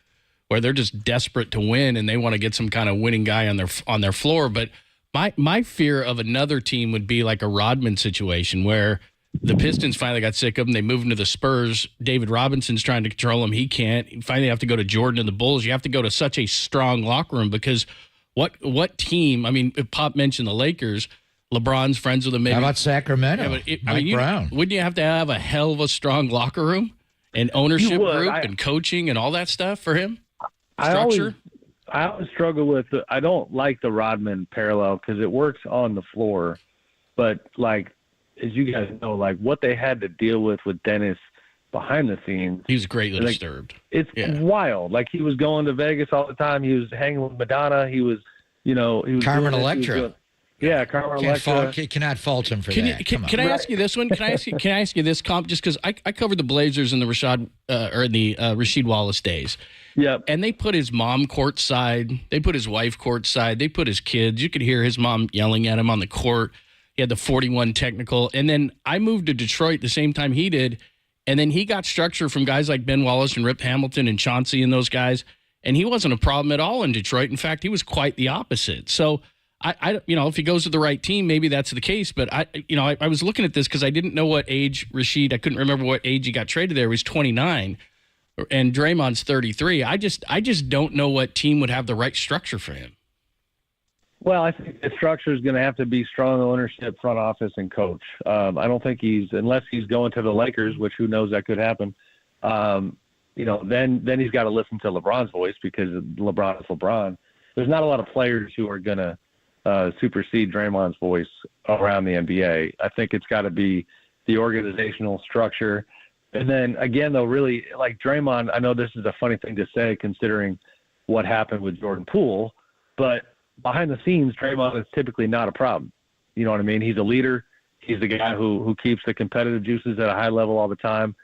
Speaker 14: where they're just desperate to win and they want to get some kind of winning guy on their floor. But my fear of another team would be like a Rodman situation where the Pistons finally got sick of him. They moved him to the Spurs. David Robinson's trying to control him. He can't. You finally have to go to Jordan and the Bulls. You have to go to such a strong locker room because what team? I mean, Pop mentioned the Lakers. LeBron's friends with them. Maybe.
Speaker 10: How about Sacramento?
Speaker 14: Yeah,
Speaker 10: Mike Brown.
Speaker 14: Wouldn't you have to have a hell of a strong locker room and ownership group and coaching and all that stuff for him? Structure?
Speaker 16: I always struggle with I don't like the Rodman parallel because it works on the floor, but as you guys know, what they had to deal with Dennis behind the scenes.
Speaker 14: He was greatly disturbed.
Speaker 16: It's wild. He was going to Vegas all the time. He was hanging with Madonna. He was, he was
Speaker 10: Carmen Electra.
Speaker 16: Carmen Electra.
Speaker 10: Cannot fault him for that.
Speaker 14: Can I ask you this one? Can I ask you this comp? Just because I covered the Blazers in the Rasheed Wallace days.
Speaker 16: Yeah.
Speaker 14: And they put his mom courtside. They put his wife courtside. They put his kids. You could hear his mom yelling at him on the court. He had the 41 technical. And then I moved to Detroit the same time he did. And then he got structure from guys like Ben Wallace and Rip Hamilton and Chauncey and those guys. And he wasn't a problem at all in Detroit. In fact, he was quite the opposite. So I if he goes to the right team, maybe that's the case. But I was looking at this because I didn't know what age Rasheed. I couldn't remember what age he got traded there. He was 29, and Draymond's 33. I just don't know what team would have the right structure for him.
Speaker 16: Well, I think the structure is going to have to be strong ownership, front office, and coach. I don't think unless he's going to the Lakers, which who knows, that could happen. Then he's got to listen to LeBron's voice because LeBron is LeBron. There's not a lot of players who are going to supersede Draymond's voice around the NBA. I think it's got to be the organizational structure. And then again, though, really like Draymond, I know this is a funny thing to say considering what happened with Jordan Poole, but behind the scenes, Draymond is typically not a problem. You know what I mean? He's a leader. He's the guy who keeps the competitive juices at a high level all the time.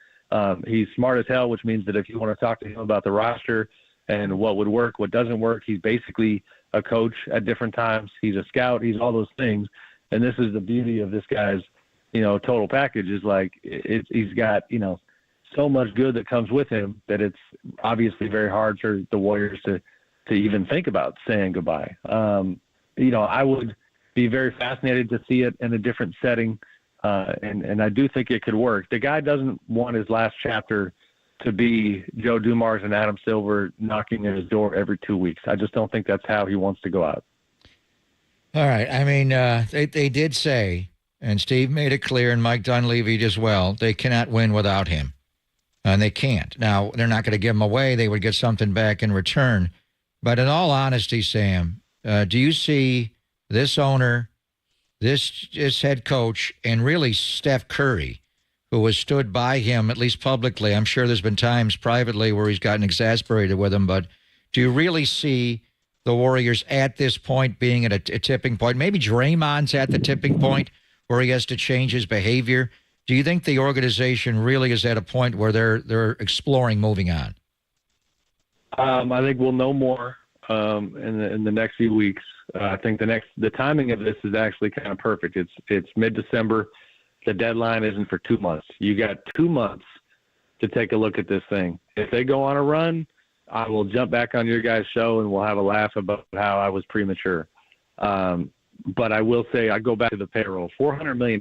Speaker 16: He's smart as hell, which means that if you want to talk to him about the roster and what would work, what doesn't work, he's basically a coach at different times. He's a scout. He's all those things. And this is the beauty of this guy's, total package is he's got, so much good that comes with him that it's obviously very hard for the Warriors to even think about saying goodbye. I would be very fascinated to see it in a different setting. And I do think it could work. The guy doesn't want his last chapter to be Joe Dumars and Adam Silver knocking at his door every 2 weeks. I just don't think that's how he wants to go out.
Speaker 10: All right. I mean, they did say, and Steve made it clear, and Mike Dunleavy as well, they cannot win without him. And they can't. Now, they're not going to give him away. They would get something back in return. But in all honesty, Sam, do you see this owner, this head coach, and really Steph Curry, who has stood by him, at least publicly? I'm sure there's been times privately where he's gotten exasperated with him, but Do you really see the Warriors at this point being at a tipping point? Maybe Draymond's at the tipping point where he has to change his behavior. Do you think the organization really is at a point where they're exploring moving on?
Speaker 16: I think we'll know more in the next few weeks. I think the timing of this is actually kind of perfect. It's mid-December. The deadline isn't for 2 months. You got 2 months to take a look at this thing. If they go on a run, I will jump back on your guys' show and we'll have a laugh about how I was premature. But I will say, I go back to the payroll. $400 million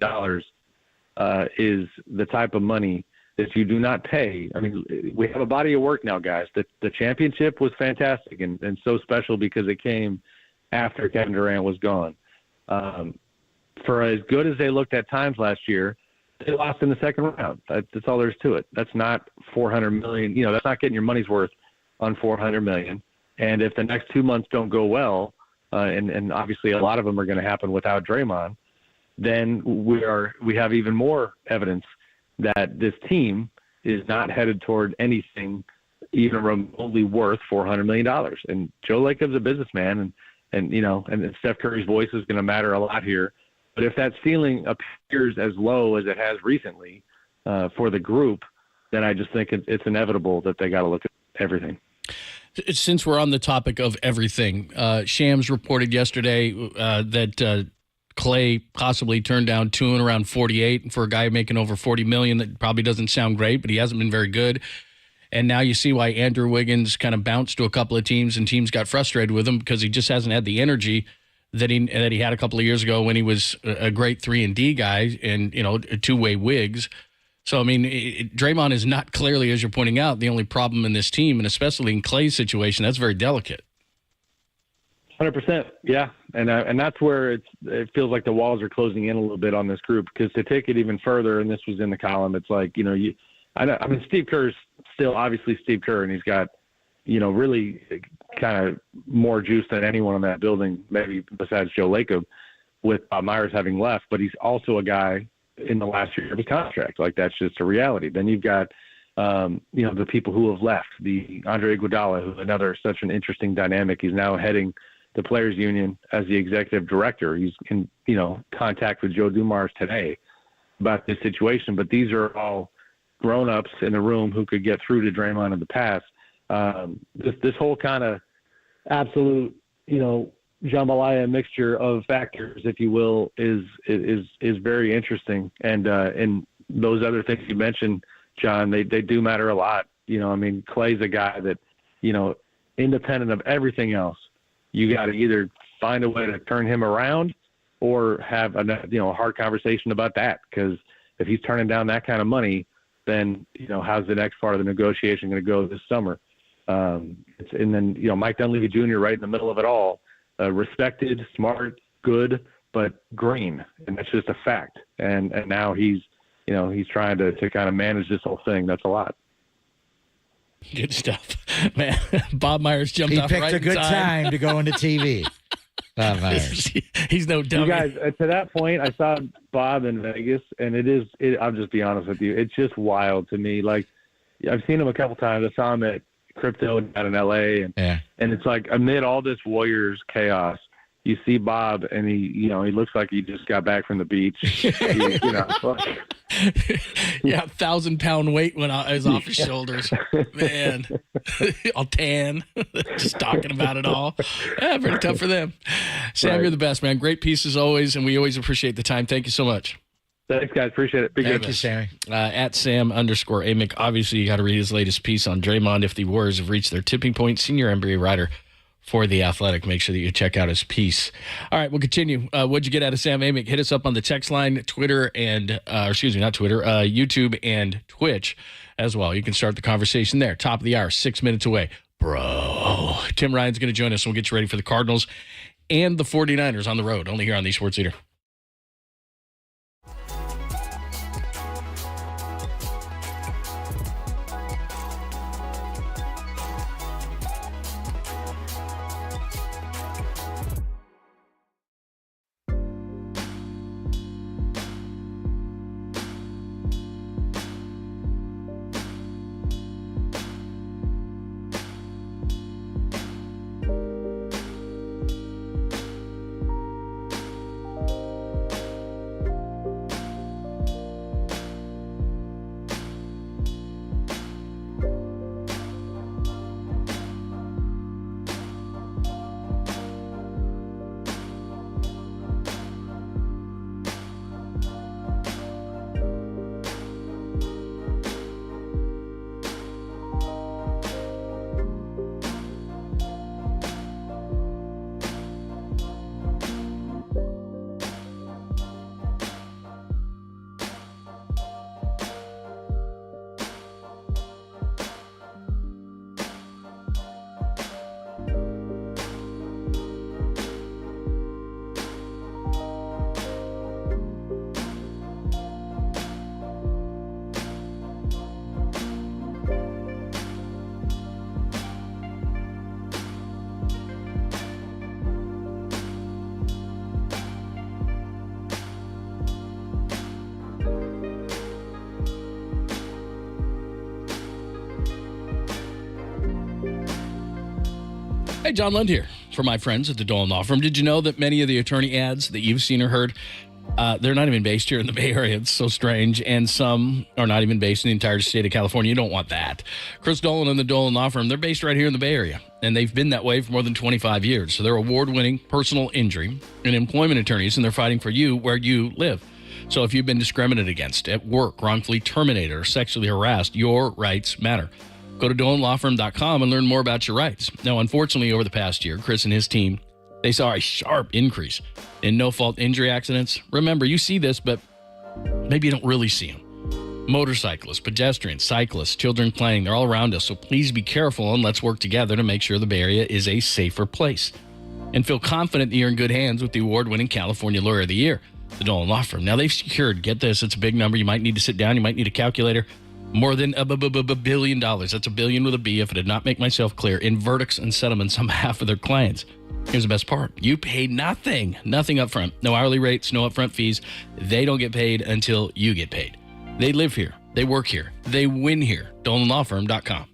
Speaker 16: is the type of money that you do not pay. I mean, we have a body of work now, guys. The championship was fantastic and so special because it came after Kevin Durant was gone. For as good as they looked at times last year, they lost in the second round. That's all there is to it. That's not $400 million. You know, that's not getting your money's worth on $400 million. And if the next 2 months don't go well, and obviously a lot of them are going to happen without Draymond, then we have even more evidence that this team is not headed toward anything even remotely worth $400 million. And Joe Lacob's a businessman, and Steph Curry's voice is going to matter a lot here. But if that ceiling appears as low as it has recently for the group, then I just think it's inevitable that they got to look at everything.
Speaker 14: Since we're on the topic of everything, Shams reported yesterday that Clay possibly turned down two and around 48. And for a guy making over $40 million, that probably doesn't sound great, but he hasn't been very good. And now you see why Andrew Wiggins kind of bounced to a couple of teams, and teams got frustrated with him because he just hasn't had the energy that he had a couple of years ago when he was a great 3-and-D guy and, a two-way Wiggs. So, I mean, Draymond is not clearly, as you're pointing out, the only problem in this team, and especially in Clay's situation, that's very delicate.
Speaker 16: 100%, yeah, and that's where it feels like the walls are closing in a little bit on this group, because to take it even further, and this was in the column, it's like, Steve Kerr's still obviously Steve Kerr, and he's got, really kind of more juice than anyone in that building, maybe besides Joe Lacob, with Bob Myers having left, but he's also a guy in the last year of his contract. Like, that's just a reality. Then you've got, the people who have left, the Andre Iguodala, who's another such an interesting dynamic. He's now heading the Players Union as the executive director. He's in, contact with Joe Dumars today about this situation, but these are all grown-ups in the room who could get through to Draymond in the past. This whole kind of absolute, jambalaya mixture of factors, if you will, is very interesting. And those other things you mentioned, John, they do matter a lot. Clay's a guy that, independent of everything else, you got to either find a way to turn him around or have a hard conversation about that. Because if he's turning down that kind of money, then how's the next part of the negotiation going to go this summer? And then Mike Dunleavy Jr. right in the middle of it all. Respected, smart, good, but green, and that's just a fact. And now he's trying to kind of manage this whole thing. That's a lot.
Speaker 14: Good stuff, man. Bob Myers jumped off right in time.
Speaker 10: He picked a good time to go into TV. Bob Myers.
Speaker 14: He's no dummy.
Speaker 16: You guys, to that point, I saw Bob in Vegas, and I'll just be honest with you, it's just wild to me. Like, I've seen him a couple times. I saw him at Crypto down in LA, and it's like amid all this Warriors chaos, you see Bob, and he looks like he just got back from the beach.
Speaker 14: Yeah, 1,000-pound weight went off his shoulders. Man, all tan, just talking about it all. Yeah, pretty tough for them. Sam, You're the best, man. Great piece as always, and we always appreciate the time. Thank you so much.
Speaker 16: Thanks, guys. Appreciate it.
Speaker 10: Thank you, Sammy.
Speaker 14: At Sam_Amick. Obviously, you got to read his latest piece on Draymond. If the Warriors have reached their tipping point, senior NBA writer for The Athletic. Make sure that you check out his piece. All right, we'll continue. What'd you get out of Sam Amick? Hit us up on the text line, Twitter, and YouTube and Twitch as well. You can start the conversation there. Top of the hour, 6 minutes away. Bro. Tim Ryan's going to join us, and we'll get you ready for the Cardinals and the 49ers on the road, only here on the Sports Leader. Hi, John Lund here for my friends at the Dolan Law Firm. Did you know that many of the attorney ads that you've seen or heard, they're not even based here in the Bay Area? It's so strange. And some are not even based in the entire state of California. You don't want that. Chris Dolan and the Dolan Law Firm, they're based right here in the Bay Area. And they've been that way for more than 25 years. So they're award-winning personal injury and employment attorneys, and they're fighting for you where you live. So if you've been discriminated against at work, wrongfully terminated, or sexually harassed, your rights matter. Go to DolanLawFirm.com and learn more about your rights. Now, unfortunately, over the past year, Chris and his team, they saw a sharp increase in no-fault injury accidents. Remember, you see this, but maybe you don't really see them. Motorcyclists, pedestrians, cyclists, children playing, they're all around us. So please be careful and let's work together to make sure the Bay Area is a safer place. And feel confident that you're in good hands with the award-winning California Lawyer of the Year, the Dolan Law Firm. Now, they've secured, get this, it's a big number. You might need to sit down. You might need a calculator. More than $1 billion. That's a billion with a B, if I did not make myself clear, in verdicts and settlements on behalf of their clients. Here's the best part. You pay nothing up front. No hourly rates, no upfront fees. They don't get paid until you get paid. They live here. They work here. They win here. DolanLawFirm.com.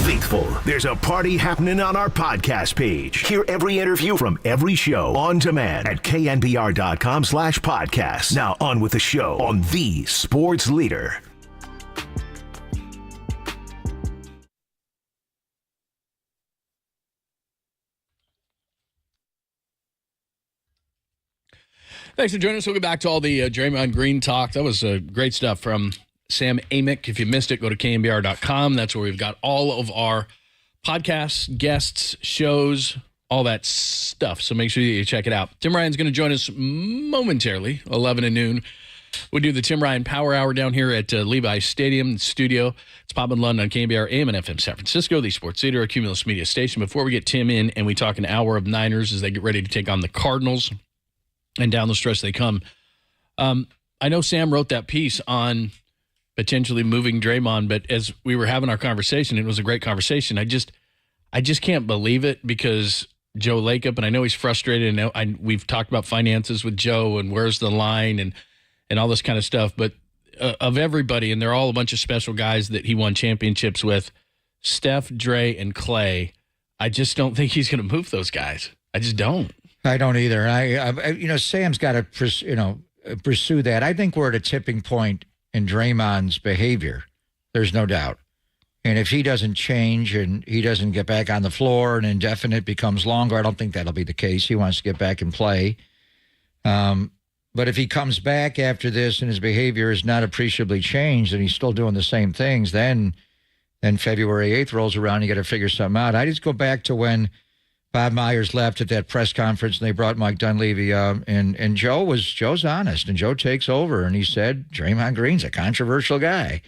Speaker 1: Faithful. There's a party happening on our podcast page. Hear every interview from every show on demand at knbr.com/podcast. Now on with the show on the sports leader.
Speaker 14: Thanks for joining us. We'll get back to all the Draymond Green talk. That was great stuff from Sam Amick. If you missed it, go to knbr.com. That's where we've got all of our podcasts, guests, shows, all that stuff. So make sure you check it out. Tim Ryan's going to join us momentarily, 11 to noon. We do the Tim Ryan Power Hour down here at Levi Stadium studio. It's Pop and Lund on KNBR AM and FM San Francisco, the sports leader, a Cumulus Media station. Before we get Tim in and we talk an hour of Niners as they get ready to take on the Cardinals, and down the stretch they come. I know Sam wrote that piece on potentially moving Draymond, but as we were having our conversation, it was a great conversation. I just can't believe it because Joe Lacob, and I know he's frustrated, and we've talked about finances with Joe and where's the line and all this kind of stuff, but of everybody, and they're all a bunch of special guys that he won championships with, Steph, Dre, and Clay, I just don't think he's going to move those guys. I just don't.
Speaker 10: I don't either. Sam's got to, pursue that. I think we're at a tipping point in Draymond's behavior. There's no doubt. And if he doesn't change and he doesn't get back on the floor and indefinite becomes longer, I don't think that'll be the case. He wants to get back and play. But if he comes back after this and his behavior is not appreciably changed and he's still doing the same things, then February 8th rolls around, you got to figure something out. I just go back to when Bob Myers left at that press conference and they brought Mike Dunleavy and Joe's honest, and Joe takes over and he said, Draymond Green's a controversial guy.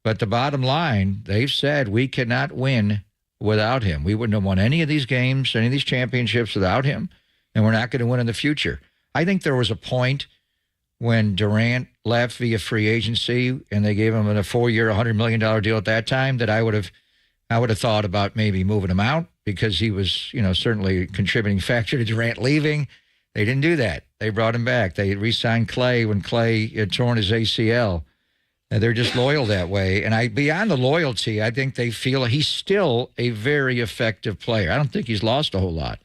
Speaker 10: But the bottom line, they've said we cannot win without him. We wouldn't have won any of these games, any of these championships without him, and we're not going to win in the future. I think there was a point when Durant left via free agency and they gave him a 4-year, $100 million deal at that time that I would have thought about maybe moving him out because he was, certainly a contributing factor to Durant leaving. They didn't do that. They brought him back. They re-signed Clay when Clay had torn his ACL. And they're just loyal that way. And beyond the loyalty, I think they feel he's still a very effective player. I don't think he's lost a whole lot.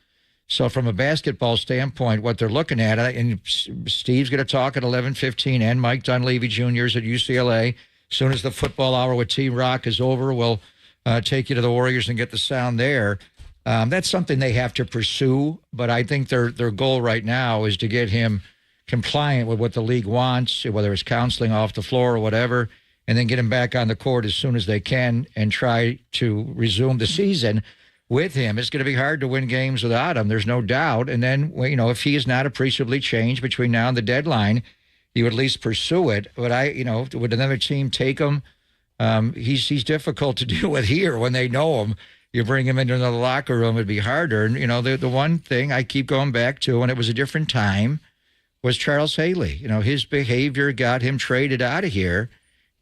Speaker 10: So from a basketball standpoint, what they're looking at, and Steve's going to talk at 11:15, and Mike Dunleavy Jr. is at UCLA. As soon as the football hour with T-Rock is over, we'll take you to the Warriors and get the sound there. That's something they have to pursue, but I think their goal right now is to get him compliant with what the league wants, whether it's counseling off the floor or whatever, and then get him back on the court as soon as they can and try to resume the season with him. It's going to be hard to win games without him. There's no doubt. And then, if he is not appreciably changed between now and the deadline, you at least pursue it. But would another team take him? He's difficult to deal with here when they know him. You bring him into the locker room, it'd be harder. And, the one thing I keep going back to, and it was a different time, was Charles Haley. His behavior got him traded out of here,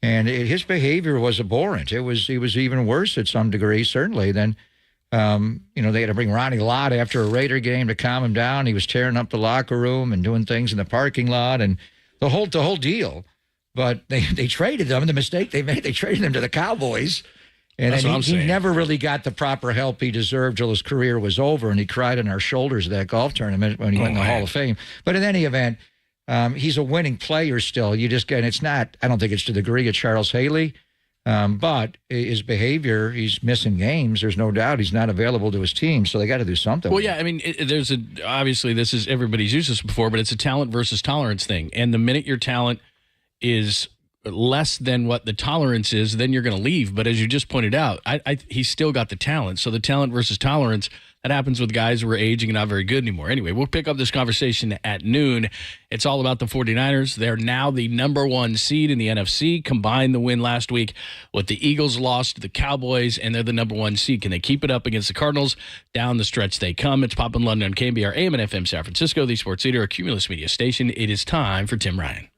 Speaker 10: and his behavior was abhorrent. He was even worse at some degree, certainly, than, they had to bring Ronnie Lott after a Raider game to calm him down. He was tearing up the locker room and doing things in the parking lot and the whole deal. But they traded him. The mistake they made, they traded him to the Cowboys. And then he never really got the proper help he deserved till his career was over, and he cried on our shoulders at that golf tournament when he went in the Hall of Fame. But in any event, he's a winning player still. It's not, I don't think it's to the degree of Charles Haley, but his behavior, he's missing games. There's no doubt he's not available to his team, so they got to do something.
Speaker 14: Well, yeah, I mean, obviously this is, everybody's used this before, but it's a talent versus tolerance thing. And the minute your talent is less than what the tolerance is, then you're going to leave. But as you just pointed out, he's still got the talent. So the talent versus tolerance, that happens with guys who are aging and not very good anymore. Anyway, we'll pick up this conversation at noon. It's all about the 49ers. They're now the number 1 seed in the NFC. Combined the win last week with the Eagles lost to the Cowboys, and they're the number 1 seed. Can they keep it up against the Cardinals? Down the stretch they come. It's Pop in London on KNBR AM and FM San Francisco, the sports leader, a Cumulus Media station. It is time for Tim Ryan.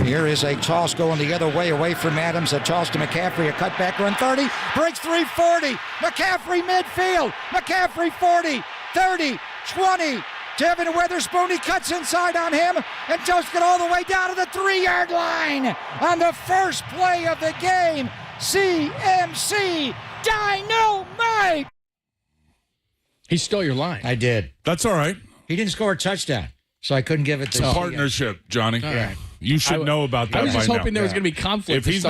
Speaker 10: Here is a toss going the other way, away from Adams. A toss to McCaffrey, a cutback run 30, breaks 340. McCaffrey midfield. McCaffrey 40, 30, 20. Devin Witherspoon, he cuts inside on him and just get all the way down to the 3-yard line on the first play of the game. CMC Dynamite.
Speaker 14: He stole your line.
Speaker 10: I did.
Speaker 8: That's all right.
Speaker 10: He didn't score a touchdown, so I couldn't give it to
Speaker 8: partnership, Johnny.
Speaker 10: Yeah.
Speaker 8: You should know about that.
Speaker 14: I was just
Speaker 8: by
Speaker 14: hoping
Speaker 8: now.
Speaker 14: there was going to be conflict.
Speaker 8: If he's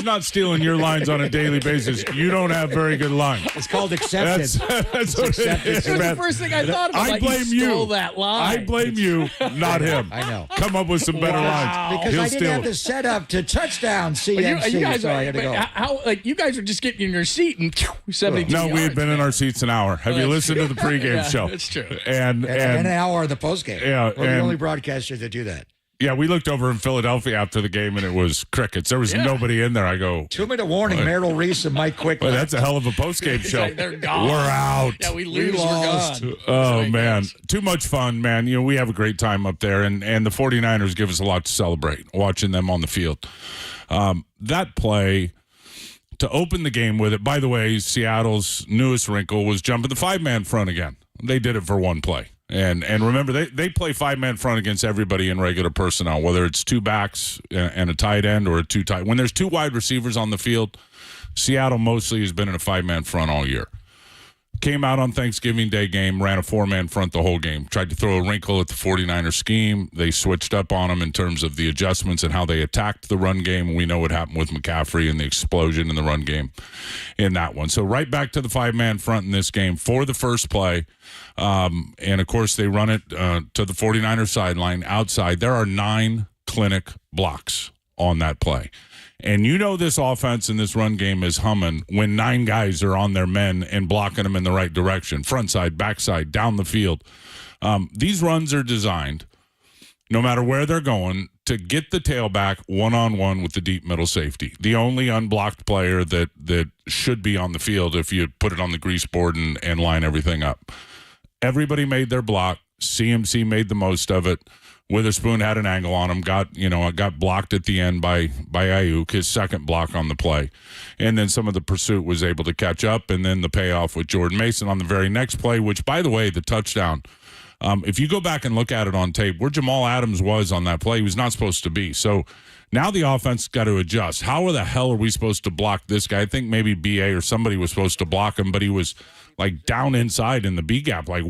Speaker 8: not stealing, your lines on a daily basis, you don't have very good lines.
Speaker 10: It's called acceptance.
Speaker 8: That's what it is,
Speaker 14: It was
Speaker 8: man.
Speaker 14: the first thing I thought about.
Speaker 8: I blame you.
Speaker 14: Stole that line.
Speaker 8: I blame you, not him.
Speaker 10: I know.
Speaker 8: Come up with some better lines.
Speaker 10: Because
Speaker 8: He'll
Speaker 10: I didn't
Speaker 8: steal
Speaker 10: have
Speaker 8: it.
Speaker 10: the setup to touchdown CNC,
Speaker 14: you guys
Speaker 10: so I had to go.
Speaker 14: How you guys are just getting in your seat and 72
Speaker 8: No, we had
Speaker 14: yards,
Speaker 8: been in our seats an hour. Have you listened to the pregame
Speaker 14: Yeah,
Speaker 8: show?
Speaker 14: that's true.
Speaker 8: And
Speaker 10: an hour of the postgame.
Speaker 8: Yeah,
Speaker 10: We're the
Speaker 8: and-
Speaker 10: only broadcasters that do that.
Speaker 8: Yeah, we looked over in Philadelphia after the game, and it was crickets. There was nobody in there. I go,
Speaker 10: 2-minute warning, Merrill Reese and Mike Quick.
Speaker 8: well, that's a hell of a postgame show.
Speaker 14: They're gone.
Speaker 8: We're out.
Speaker 14: Yeah, we lose. We're
Speaker 10: lost.
Speaker 14: gone.
Speaker 8: Oh, man. Too much fun, man. You know, we have a great time up there, and the 49ers give us a lot to celebrate, watching them on the field. That play, to open the game with it, by the way, Seattle's newest wrinkle was jumping the 5-man front again. They did it for one play. And remember, they play 5-man front against everybody in regular personnel, whether it's 2 backs and a tight end or a 2 tight. When there's 2 wide receivers on the field, Seattle mostly has been in a 5-man front all year. Came out on Thanksgiving Day game, ran a 4-man front the whole game. Tried to throw a wrinkle at the 49er scheme. They switched up on them in terms of the adjustments and how they attacked the run game. We know what happened with McCaffrey and the explosion in the run game in that one. So right back to the 5-man front in this game for the first play. And, of course, they run it to the 49er sideline outside. There are 9 clinic blocks on that play. And you know this offense and this run game is humming when 9 guys are on their men and blocking them in the right direction, front side, back side, down the field. These runs are designed, no matter where they're going, to get the tailback one-on-one with the deep middle safety, the only unblocked player that should be on the field if you put it on the grease board and line everything up. Everybody made their block. CMC made the most of it. Witherspoon had an angle on him, got blocked at the end by Ayuk, his second block on the play. And then some of the pursuit was able to catch up, and then the payoff with Jordan Mason on the very next play, which, by the way, the touchdown, if you go back and look at it on tape, where Jamal Adams was on that play, he was not supposed to be. So now the offense got to adjust. How the hell are we supposed to block this guy? I think maybe BA or somebody was supposed to block him, but he was like down inside in the B gap, like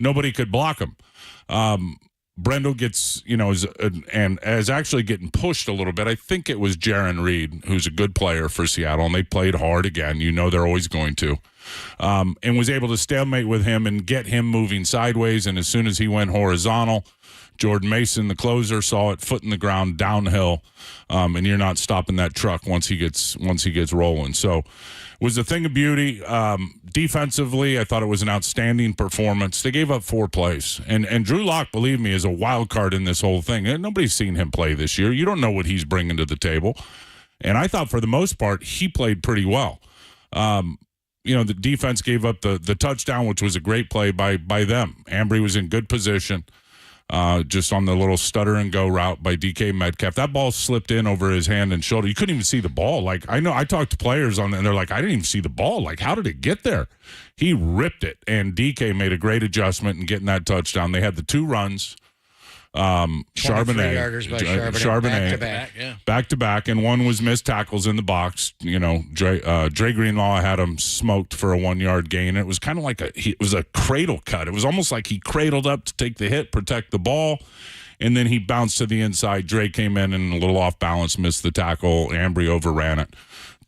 Speaker 8: nobody could block him. Brendel gets, is actually getting pushed a little bit. I think it was Jaron Reed, who's a good player for Seattle, and they played hard again. You know they're always going to. And was able to stalemate with him and get him moving sideways. And as soon as he went horizontal, Jordan Mason, the closer, saw it, foot in the ground, downhill, and you're not stopping that truck once he gets rolling. So it was a thing of beauty. Defensively, I thought it was an outstanding performance. They gave up 4 plays. And Drew Lock, believe me, is a wild card in this whole thing. And nobody's seen him play this year. You don't know what he's bringing to the table. And I thought for the most part, he played pretty well. The defense gave up the touchdown, which was a great play by them. Ambry was in good position. Just on the little stutter and go route by DK Metcalf. That ball slipped in over his hand and shoulder. You couldn't even see the ball. Like, I know I talked to players on it, and they're like, I didn't even see the ball. Like, how did it get there? He ripped it, and DK made a great adjustment in getting that touchdown. They had the 2 runs. Charbonnet, back to back, and one was missed tackles in the box. Dre Greenlaw had him smoked for a 1-yard gain. It was kind of like it was a cradle cut. It was almost like he cradled up to take the hit, protect the ball, and then he bounced to the inside. Dre came in and a little off balance, missed the tackle. Ambry overran it.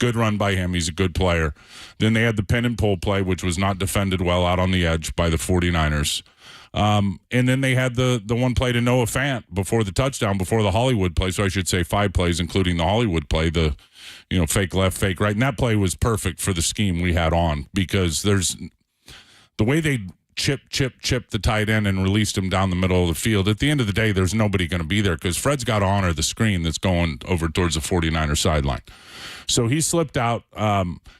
Speaker 8: Good run by him. He's a good player. Then they had the pin and pull play, which was not defended well out on the edge by the 49ers. And then they had the one play to Noah Fant before the touchdown, before the Hollywood play. So I should say 5 plays, including the Hollywood play, the fake left, fake right. And that play was perfect for the scheme we had on, because there's the way they chip the tight end and released him down the middle of the field. At the end of the day, there's nobody going to be there because Fred's got to honor the screen that's going over towards the 49er sideline. So he slipped out.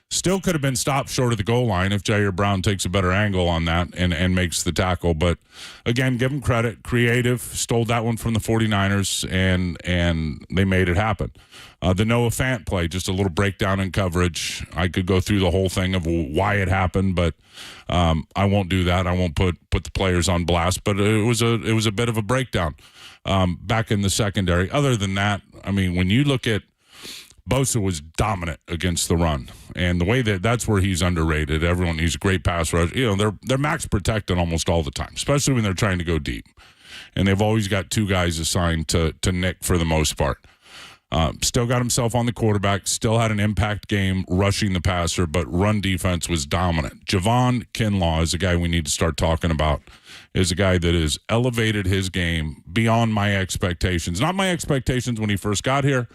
Speaker 8: Still could have been stopped short of the goal line if Jair Brown takes a better angle on that and makes the tackle. But, again, give him credit. Creative, stole that one from the 49ers, and they made it happen. The Noah Fant play, just a little breakdown in coverage. I could go through the whole thing of why it happened, but I won't do that. I won't put the players on blast. But it was a bit of a breakdown back in the secondary. Other than that, I mean, when you look at Bosa was dominant against the run, and the way that's where he's underrated. He's a great pass rush. They're max protected almost all the time, especially when they're trying to go deep. and they've always got two guys assigned to Nick for the most part. Still got himself on the quarterback, still had an impact game rushing the passer, but run defense was dominant. Javon Kinlaw is a guy we need to start talking about, is a guy that has elevated his game beyond my expectations. Not my expectations when he first got here,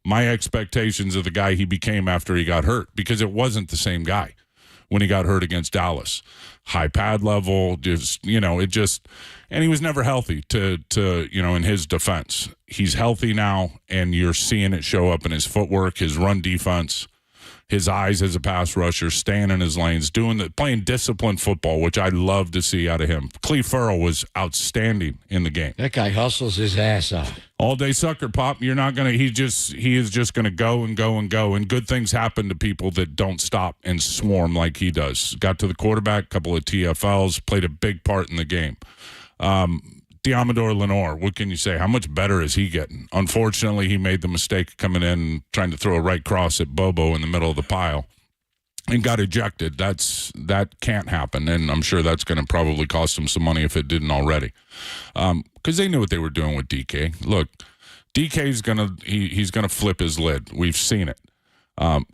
Speaker 8: my expectations of the guy he became after he got hurt, because it wasn't the same guy when he got hurt against Dallas. High pad level, just, and he was never healthy to in his defense. He's healthy now, and you're seeing it show up in his footwork, his run defense, his eyes as a pass rusher, staying in his lanes, playing disciplined football, which I love to see out of him. Cleve Farrell was outstanding in the game.
Speaker 10: That guy hustles his ass off.
Speaker 8: All day sucker pop. You're not gonna. He is just gonna go and go and go. And good things happen to people that don't stop and swarm like he does. Got to the quarterback, couple of TFLs, played a big part in the game. Diamador Lenore, what can you say? How much better is he getting? Unfortunately, he made the mistake of coming in and trying to throw a right cross at Bobo in the middle of the pile and got ejected. That can't happen, and I'm sure that's going to probably cost him some money if it didn't already, because they knew what they were doing with DK. Look, DK's he's gonna flip his lid. We've seen it.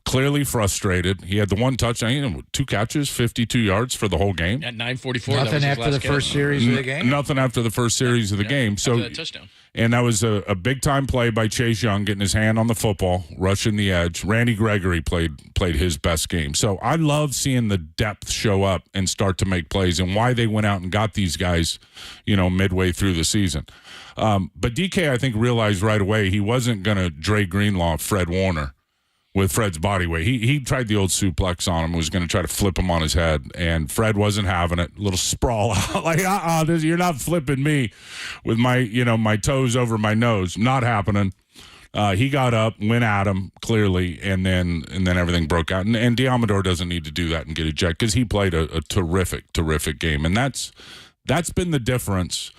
Speaker 8: Clearly frustrated. He had the one touchdown, 2 catches, 52 yards for the whole game.
Speaker 14: At 9:44.
Speaker 10: Nothing after the first series of the game?
Speaker 8: Nothing after the first series of the game. So
Speaker 14: that touchdown.
Speaker 8: And that was a big-time play by Chase Young, getting his hand on the football, rushing the edge. Randy Gregory played his best game. So I love seeing the depth show up and start to make plays, and why they went out and got these guys, midway through the season. But DK, I think, realized right away he wasn't going to Dre Greenlaw Fred Warner with Fred's body weight. He tried the old suplex on him, was going to try to flip him on his head, and Fred wasn't having it. A little sprawl out, like, you're not flipping me with my toes over my nose. Not happening. He got up, went at him, clearly, and then everything broke out. And Diamador doesn't need to do that and get ejected, because he played a terrific game. And that's been the difference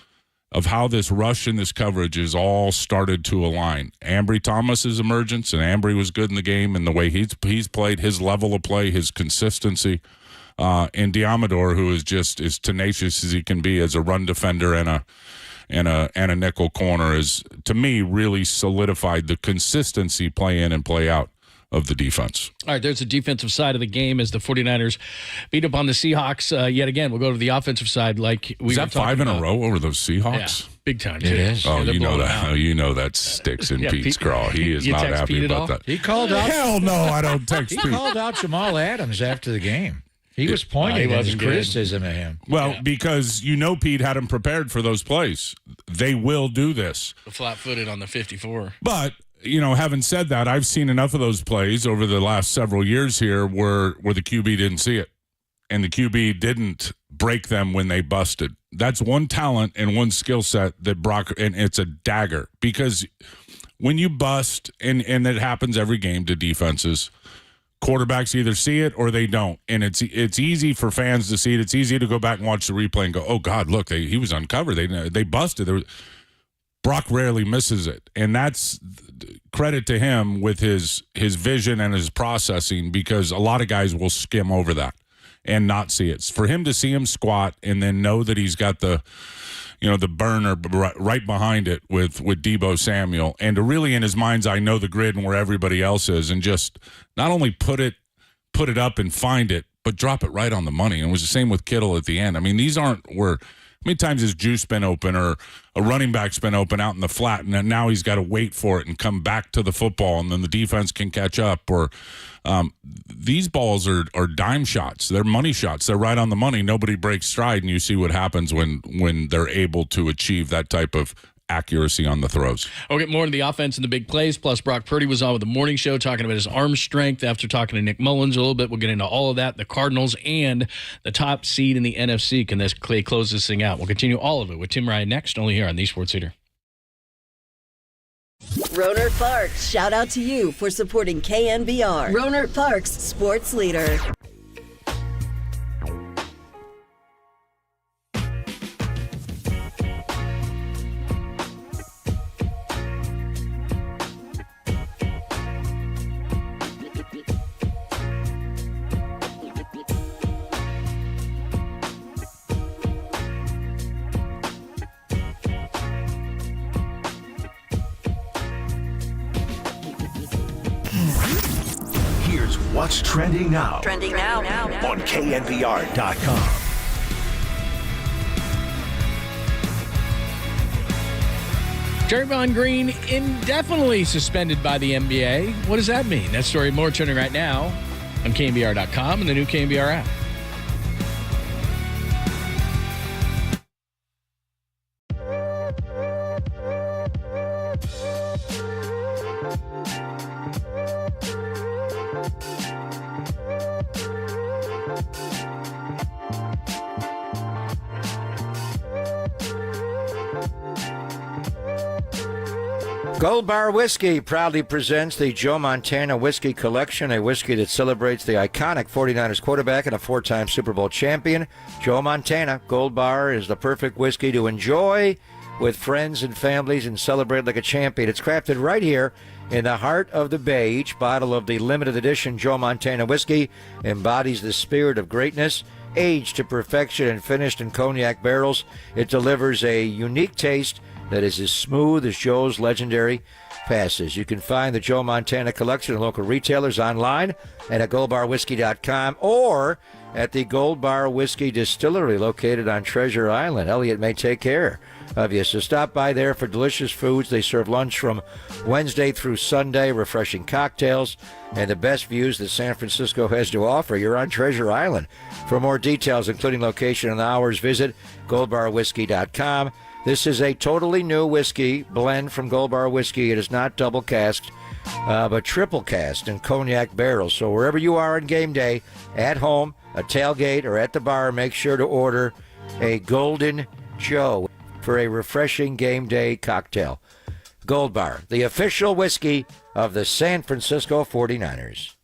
Speaker 8: of how this rush and this coverage is all started to align. Ambry Thomas's emergence, and Ambry was good in the game, and the way he's played, his level of play, his consistency, and Diamador, who is just as tenacious as he can be as a run defender and a nickel corner, is, to me, really solidified the consistency play in and play out of the defense.
Speaker 14: All right, there's the defensive side of the game as the 49ers beat up on the Seahawks yet again. We'll go to the offensive side like we
Speaker 8: Is that 5 in a row over those Seahawks?
Speaker 14: Yeah, big time.
Speaker 10: It is.
Speaker 8: Oh, you know that. Oh, you know that sticks in Pete's craw. He is not happy about that.
Speaker 10: He called out.
Speaker 8: Hell no, I don't text Pete.
Speaker 10: He called out Jamal Adams after the game. He was pointing at his criticism of him.
Speaker 8: Well, because Pete had him prepared for those plays. They will do this.
Speaker 14: Flat-footed on the 54.
Speaker 8: But having said that, I've seen enough of those plays over the last several years here where the QB didn't see it, and the QB didn't break them when they busted. That's one talent and one skill set that Brock, and it's a dagger, because when you bust, and it happens every game to defenses, quarterbacks either see it or they don't, and it's easy for fans to see it. It's easy to go back and watch the replay and go, "Oh God, look, he was uncovered. They busted." Brock rarely misses it, and that's credit to him with his vision and his processing, because a lot of guys will skim over that and not see it. For him to see him squat and then know that he's got the burner right behind it with Deebo Samuel, and to really, in his mind's eye, know the grid and where everybody else is, and just not only put it up and find it, but drop it right on the money. And it was the same with Kittle at the end. I mean, these aren't where. How many times has Juice been open, or a running back's been open out in the flat, and now he's got to wait for it and come back to the football, and then the defense can catch up? Or these balls are dime shots. They're money shots. They're right on the money. Nobody breaks stride, and you see what happens when they're able to achieve that type of accuracy on the throws.
Speaker 14: We'll get more into the offense and the big plays. Plus, Brock Purdy was on with the morning show talking about his arm strength after talking to Nick Mullins a little bit. We'll get into all of that, the Cardinals, and the top seed in the NFC. Can this Clay close this thing out? We'll continue all of it with Tim Ryan next, only here on the Sports Leader.
Speaker 4: Roner Parks, shout out to you for supporting KNBR. Roner Parks, Sports Leader.
Speaker 1: What's trending now?
Speaker 4: Trending now.
Speaker 1: On KNBR.com.
Speaker 14: Draymond Green indefinitely suspended by the NBA. What does that mean? That story more trending right now on KNBR.com and the new KNBR app.
Speaker 10: Gold Bar Whiskey proudly presents the Joe Montana Whiskey Collection, a whiskey that celebrates the iconic 49ers quarterback and a four-time Super Bowl champion, Joe Montana. Gold Bar is the perfect whiskey to enjoy with friends and families and celebrate like a champion. It's crafted right here in the heart of the Bay. Each bottle of the limited edition Joe Montana whiskey embodies the spirit of greatness. Aged to perfection and finished in cognac barrels, it delivers a unique taste that is as smooth as Joe's legendary passes. You can find the Joe Montana collection at local retailers, online, and at goldbarwhiskey.com, or at the Gold Bar Whiskey Distillery located on Treasure Island. Elliot may take care of you, so stop by there for delicious foods. They serve lunch from Wednesday through Sunday, refreshing cocktails, and the best views that San Francisco has to offer. You're on Treasure Island. For more details, including location and hours, visit goldbarwhiskey.com. This is a totally new whiskey blend from Gold Bar Whiskey. It is not double casked, but triple casked in cognac barrels. So wherever you are on game day, at home, a tailgate, or at the bar, make sure to order a Golden Joe for a refreshing game day cocktail. Gold Bar, the official whiskey of the San Francisco 49ers.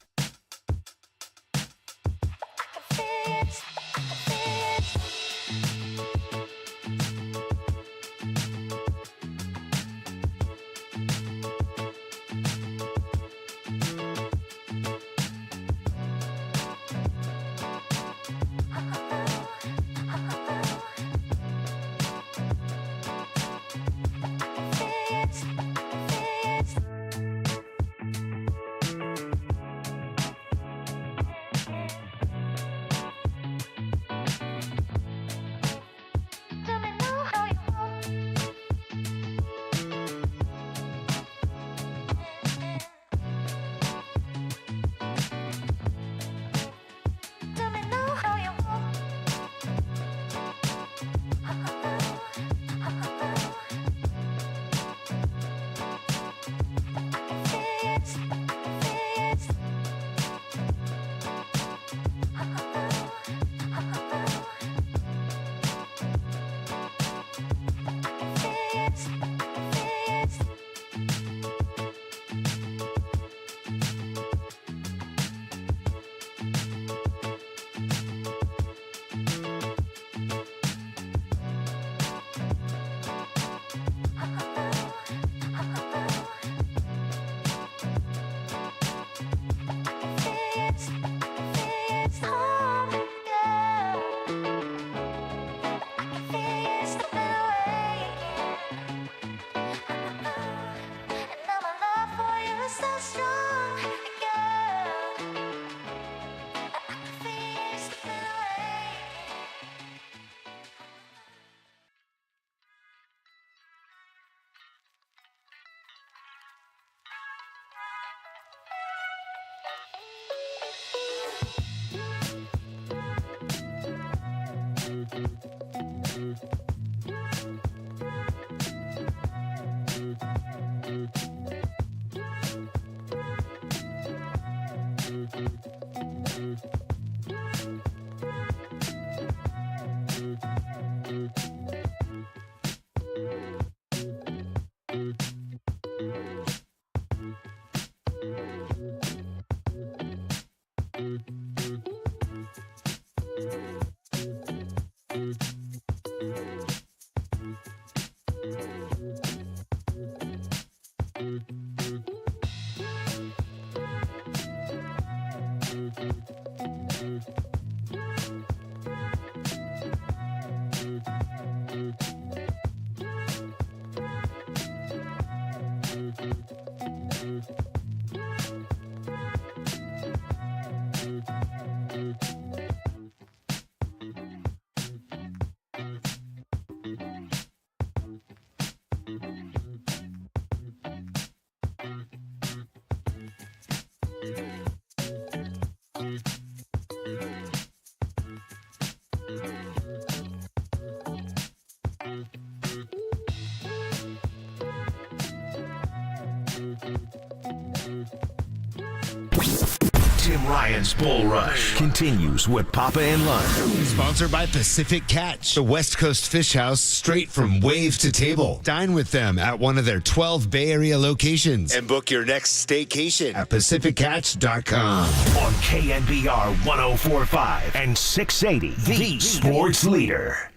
Speaker 1: Ryan's Bull Rush continues with Papa and Lund.
Speaker 17: Sponsored by Pacific Catch, the West Coast Fish House, straight from wave to table. Dine with them at one of their 12 Bay Area locations and book your next staycation at PacificCatch.com.
Speaker 1: On KNBR 104.5 and 680, the sports leader.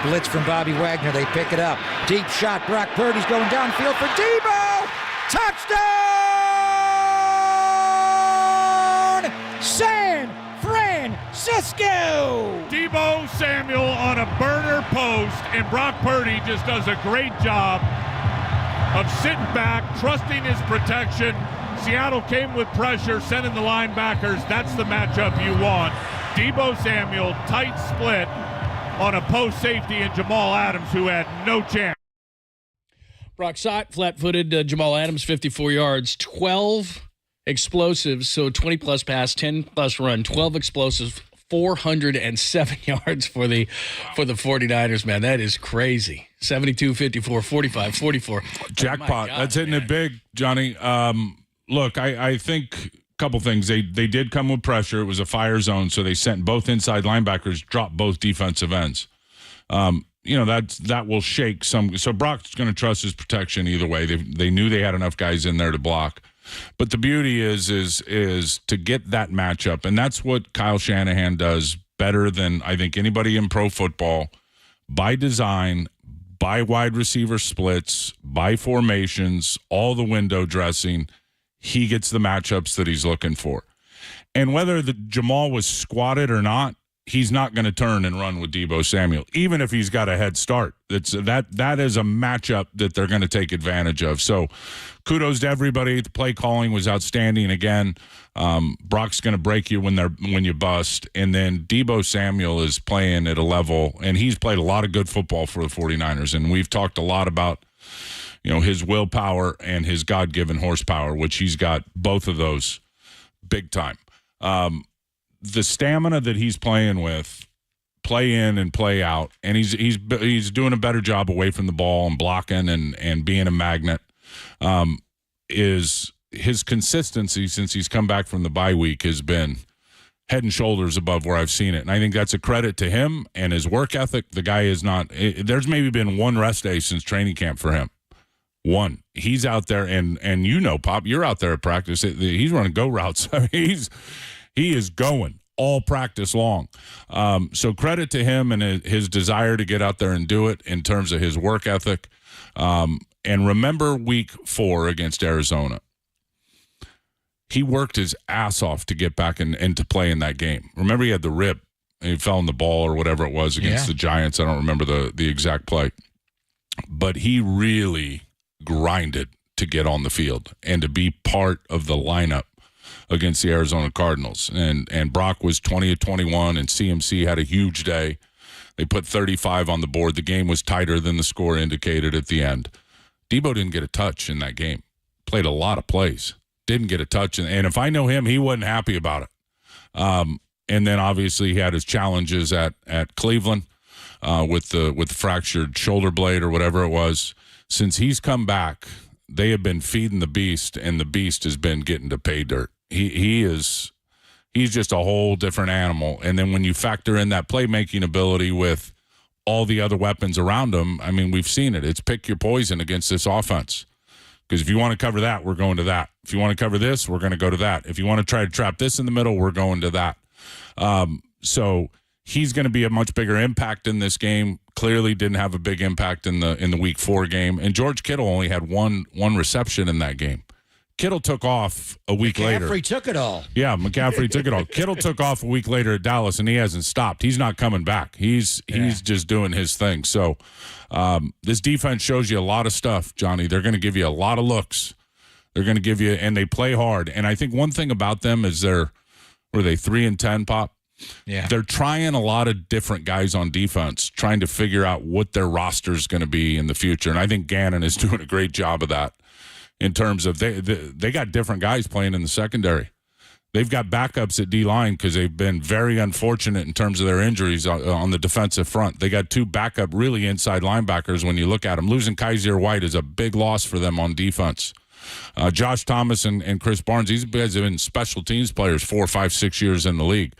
Speaker 18: Blitz from Bobby Wagner. They pick it up. Deep shot. Brock Purdy's going downfield for Debo. Touchdown! San Francisco!
Speaker 21: Debo Samuel on a burner post, and Brock Purdy just does a great job of sitting back, trusting his protection. Seattle came with pressure, sending the linebackers. That's the matchup you want. Debo Samuel, tight split on a post safety, and Jamal Adams, who had no chance.
Speaker 14: Brock Sott, flat-footed. Jamal Adams, 54 yards, 12 explosives, so 20-plus pass, 10-plus run, 12 explosives, 407 yards for the 49ers, man. That is crazy. 72, 54, 45, 44.
Speaker 8: Jackpot. That's hitting it big, Johnny. Look, I think a couple things. They did come with pressure. It was a fire zone, so they sent both inside linebackers, dropped both defensive ends. That will shake some. So Brock's going to trust his protection either way. They knew they had enough guys in there to block. But the beauty is to get that matchup, and that's what Kyle Shanahan does better than I think anybody in pro football, by design, by wide receiver splits, by formations, all the window dressing. He gets the matchups that he's looking for. And whether the Jamal was squatted or not, he's not going to turn and run with Debo Samuel, even if he's got a head start. That is a matchup that they're going to take advantage of. So kudos to everybody. The play calling was outstanding. Again, Brock's going to break you when you bust. And then Debo Samuel is playing at a level, and he's played a lot of good football for the 49ers. And we've talked a lot about his willpower and his God-given horsepower, which he's got both of those big time. The stamina that he's playing with, play in and play out, and he's doing a better job away from the ball and blocking and being a magnet, is his consistency since he's come back from the bye week has been head and shoulders above where I've seen it. And I think that's a credit to him and his work ethic. The guy is not – there's maybe been one rest day since training camp for him. One. He's out there, and Pop, you're out there at practice. He's running go routes. I mean, he is going all practice long. So credit to him and his desire to get out there and do it in terms of his work ethic. And remember week 4 against Arizona. He worked his ass off to get back into play in that game. Remember he had the rip, and he fell in the ball or whatever it was against the Giants. I don't remember the exact play. But he really grinded to get on the field and to be part of the lineup against the Arizona Cardinals. And Brock was 20 of 21, and CMC had a huge day. They put 35 on the board. The game was tighter than the score indicated at the end. Debo didn't get a touch in that game. Played a lot of plays. Didn't get a touch. And if I know him, he wasn't happy about it. And then obviously he had his challenges at Cleveland with the fractured shoulder blade or whatever it was. Since he's come back, they have been feeding the beast, and the beast has been getting to pay dirt. He's just a whole different animal. And then when you factor in that playmaking ability with all the other weapons around him, I mean, we've seen it. It's pick your poison against this offense. Because if you want to cover that, we're going to that. If you want to cover this, we're going to go to that. If you want to try to trap this in the middle, we're going to that. So he's going to be a much bigger impact in this game. Clearly didn't have a big impact in the week 4 game. And George Kittle only had one reception in that game. Kittle took off a week later.
Speaker 18: McCaffrey took it all.
Speaker 8: Yeah, McCaffrey took it all. Kittle took off a week later at Dallas, and he hasn't stopped. He's not coming back. He's just doing his thing. So this defense shows you a lot of stuff, Johnny. They're going to give you a lot of looks. They're going to give you, and they play hard. And I think one thing about them is were they 3-10, Pop?
Speaker 18: Yeah.
Speaker 8: They're trying a lot of different guys on defense, trying to figure out what their roster is going to be in the future. And I think Gannon is doing a great job of that in terms of they got different guys playing in the secondary. They've got backups at D-line because they've been very unfortunate in terms of their injuries on the defensive front. They got 2 backup really inside linebackers when you look at them. Losing Kaiser White is a big loss for them on defense. Josh Thomas and Chris Barnes, these guys have been special teams players 4, 5, 6 years in the league,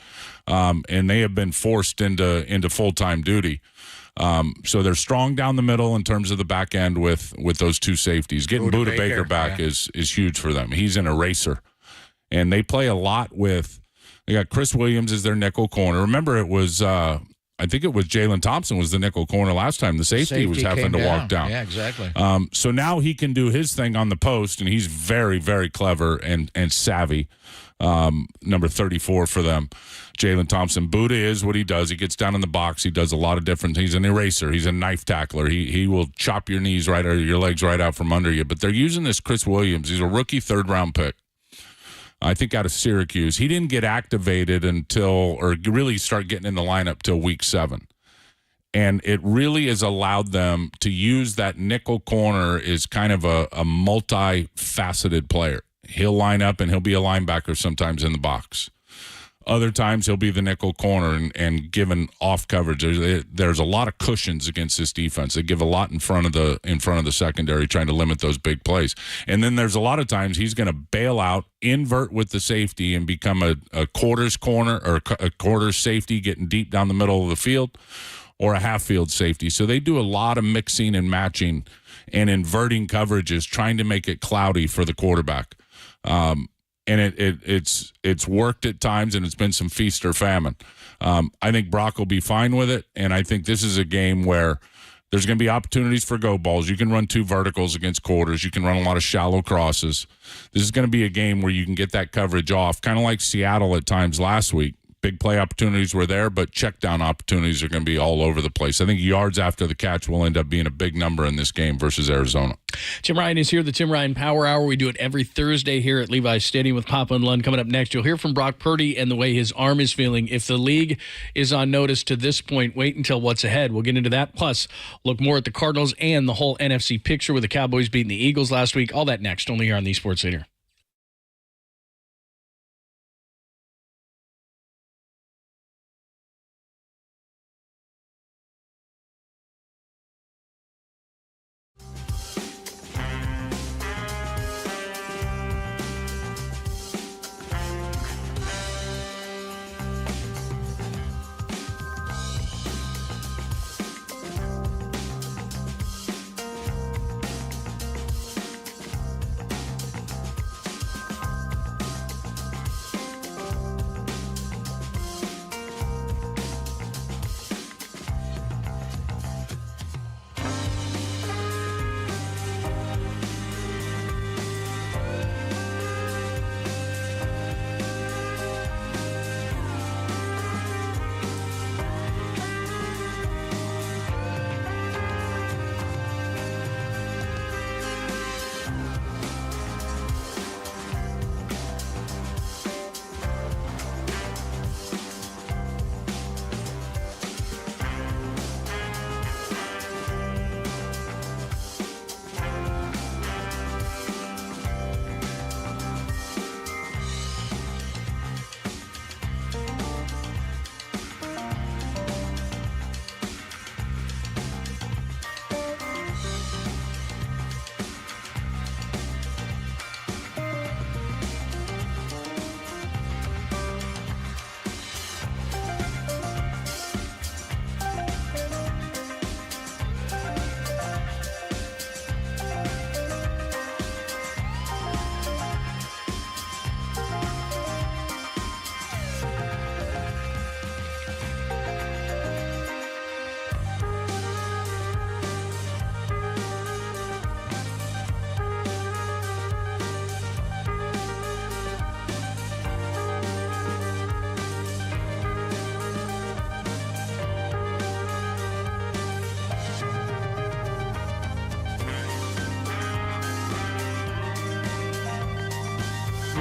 Speaker 8: and they have been forced into full-time duty. So they're strong down the middle in terms of the back end with those two safeties. Getting Budda Baker back is huge for them. He's an eraser. And they play a lot with – they got Chris Williams as their nickel corner. Remember, it was I think it was Jalen Thompson was the nickel corner last time. The safety was having to walk down.
Speaker 10: Yeah, exactly.
Speaker 8: So now he can do his thing on the post, and he's very, very clever and savvy. Number 34 for them, Jalen Thompson. Budda is what he does. He gets down in the box. He does a lot of different things. He's an eraser. He's a knife tackler. He will chop your knees right or your legs right out from under you. But they're using this Chris Williams. He's a rookie third-round pick, I think, out of Syracuse. He didn't get activated or really start getting in the lineup till week 7. And it really has allowed them to use that nickel corner as kind of a multifaceted player. He'll line up and he'll be a linebacker sometimes in the box. Other times he'll be the nickel corner and given off coverage. There's a lot of cushions against this defense. They give a lot in front of the secondary, trying to limit those big plays. And then there's a lot of times he's going to bail out, invert with the safety, and become a quarters corner or a quarters safety, getting deep down the middle of the field, or a half field safety. So they do a lot of mixing and matching and inverting coverages, trying to make it cloudy for the quarterback. And it's worked at times, and it's been some feast or famine. I think Brock will be fine with it, and I think this is a game where there's going to be opportunities for go balls. You can run 2 verticals against quarters. You can run a lot of shallow crosses. This is going to be a game where you can get that coverage off, kind of like Seattle at times last week. Big play opportunities were there, but check down opportunities are going to be all over the place. I think yards after the catch will end up being a big number in this game versus Arizona.
Speaker 14: Tim Ryan is here, the Tim Ryan Power Hour. We do it every Thursday here at Levi's Stadium with Papa and Lund. Coming up next, you'll hear from Brock Purdy and the way his arm is feeling. If the league is on notice to this point, wait until what's ahead. We'll get into that. Plus, look more at the Cardinals and the whole NFC picture with the Cowboys beating the Eagles last week. All that next, only here on the Sports Leader.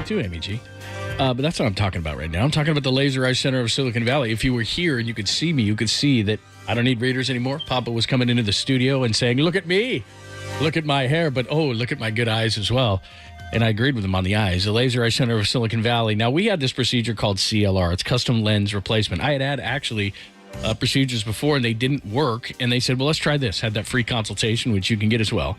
Speaker 14: Too, MEG. But that's what I'm talking about right now. I'm talking about the Laser Eye Center of Silicon Valley. If you were here and you could see me, you could see that I don't need readers anymore. Papa was coming into the studio and saying, look at me, look at my hair, but oh, look at my good eyes as well. And I agreed with him on the eyes. The Laser Eye Center of Silicon Valley. Now, we had this procedure called CLR. It's custom lens replacement. I had actually procedures before, and they didn't work. And they said, well, let's try this. Had that free consultation, which you can get as well.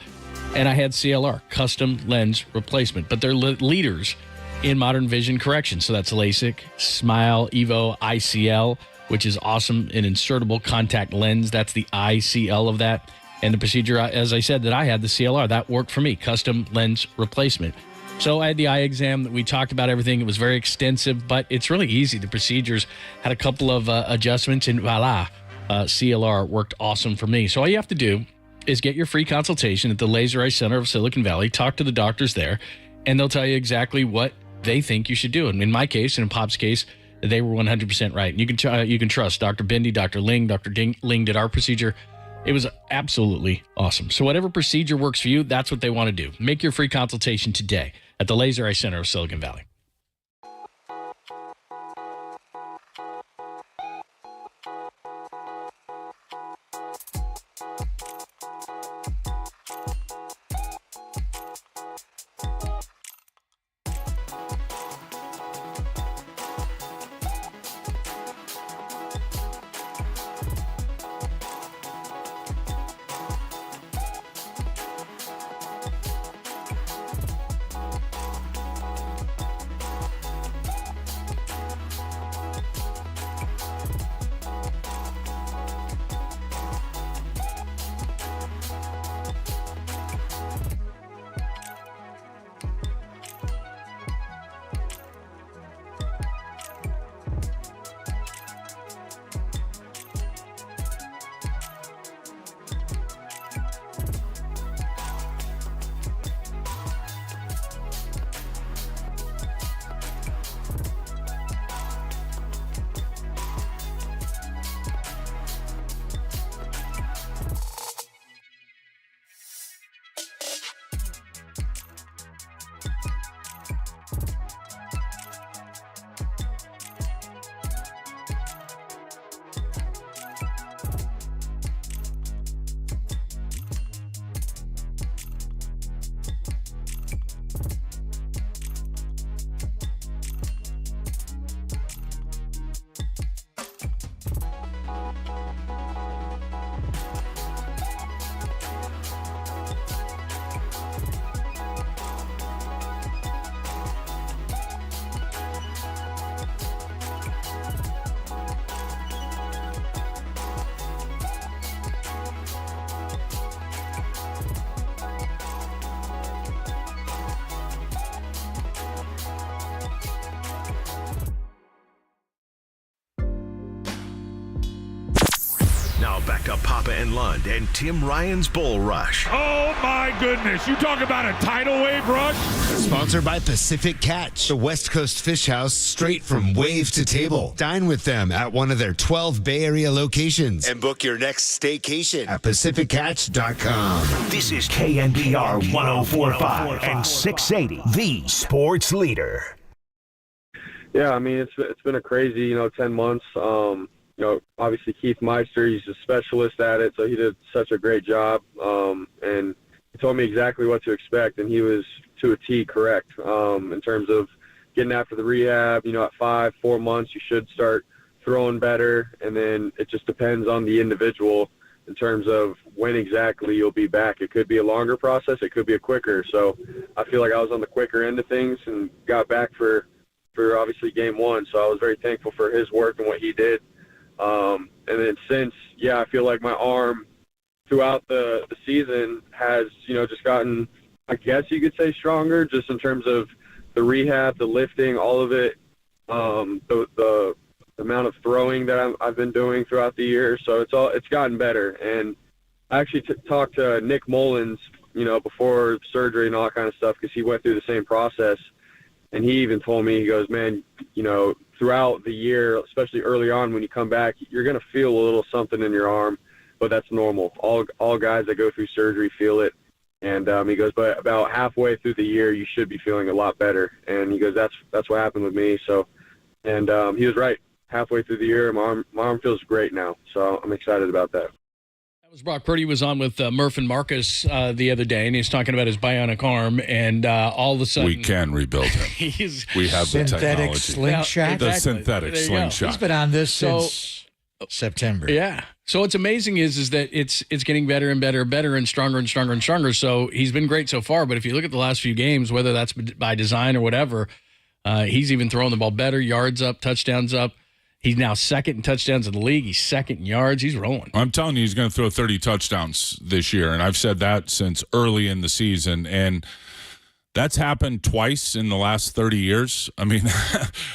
Speaker 14: and I had CLR, custom lens replacement. But they're leaders in modern vision correction. So that's LASIK, Smile, Evo, ICL, which is awesome, an insertable contact lens. That's the ICL of that. And the procedure, as I said, that I had, the CLR, that worked for me, custom lens replacement. So I had the eye exam that we talked about everything. It was very extensive, but it's really easy. The procedures had a couple of adjustments, and voila, CLR worked awesome for me. So all you have to do is get your free consultation at the Laser Eye Center of Silicon Valley. Talk to the doctors there, and they'll tell you exactly what they think you should do. And in my case, and in Pop's case, they were 100% right. And you can trust Dr. Bindi, Dr. Ling. Dr. Ling did our procedure. It was absolutely awesome. So whatever procedure works for you, that's what they want to do. Make your free consultation today at the Laser Eye Center of Silicon Valley.
Speaker 1: Now back to Papa and Lund and Tim Ryan's Bull Rush.
Speaker 21: Oh, my goodness. You talk about a tidal wave rush?
Speaker 17: Sponsored by Pacific Catch, the West Coast Fish House, straight from wave to table. Dine with them at one of their 12 Bay Area locations and book your next staycation at PacificCatch.com.
Speaker 1: This is KNBR 104.5 and 680, the sports leader.
Speaker 5: Yeah, I mean, it's been a crazy, 10 months. Obviously Keith Meister, he's a specialist at it, so he did such a great job. And he told me exactly what to expect, and he was to a T correct in terms of getting after the rehab. At 4 months, you should start throwing better, and then it just depends on the individual in terms of when exactly you'll be back. It could be a longer process. It could be a quicker. So I feel like I was on the quicker end of things and got back for obviously game one. So I was very thankful for his work and what he did. And then since, I feel like my arm throughout the season has, just gotten, I guess you could say, stronger, just in terms of the rehab, the lifting, all of it, the amount of throwing that I've been doing throughout the year. So it's gotten better. And I actually talked to Nick Mullins, before surgery and all that kind of stuff, because he went through the same process. And he even told me, he goes, man, throughout the year, especially early on when you come back, you're going to feel a little something in your arm, but that's normal. All guys that go through surgery feel it. And he goes, but about halfway through the year, you should be feeling a lot better. And he goes, that's what happened with me. So, and he was right. Halfway through the year, my arm feels great now. So I'm excited about that.
Speaker 14: Brock Purdy was on with Murph and Marcus the other day, and he's talking about his bionic arm, and all of a sudden...
Speaker 8: We can rebuild him. We have the technology.
Speaker 10: Slingshot?
Speaker 8: The synthetic slingshot.
Speaker 10: He's been on this since September.
Speaker 14: Yeah. So what's amazing is that it's getting better and better and better and stronger and stronger and stronger. So he's been great so far. But if you look at the last few games, whether that's by design or whatever, he's even throwing the ball better, yards up, touchdowns up. He's now second in touchdowns in the league. He's second in yards. He's rolling.
Speaker 8: I'm telling you, he's going to throw 30 touchdowns this year, and I've said that since early in the season. And that's happened twice in the last 30 years. I mean,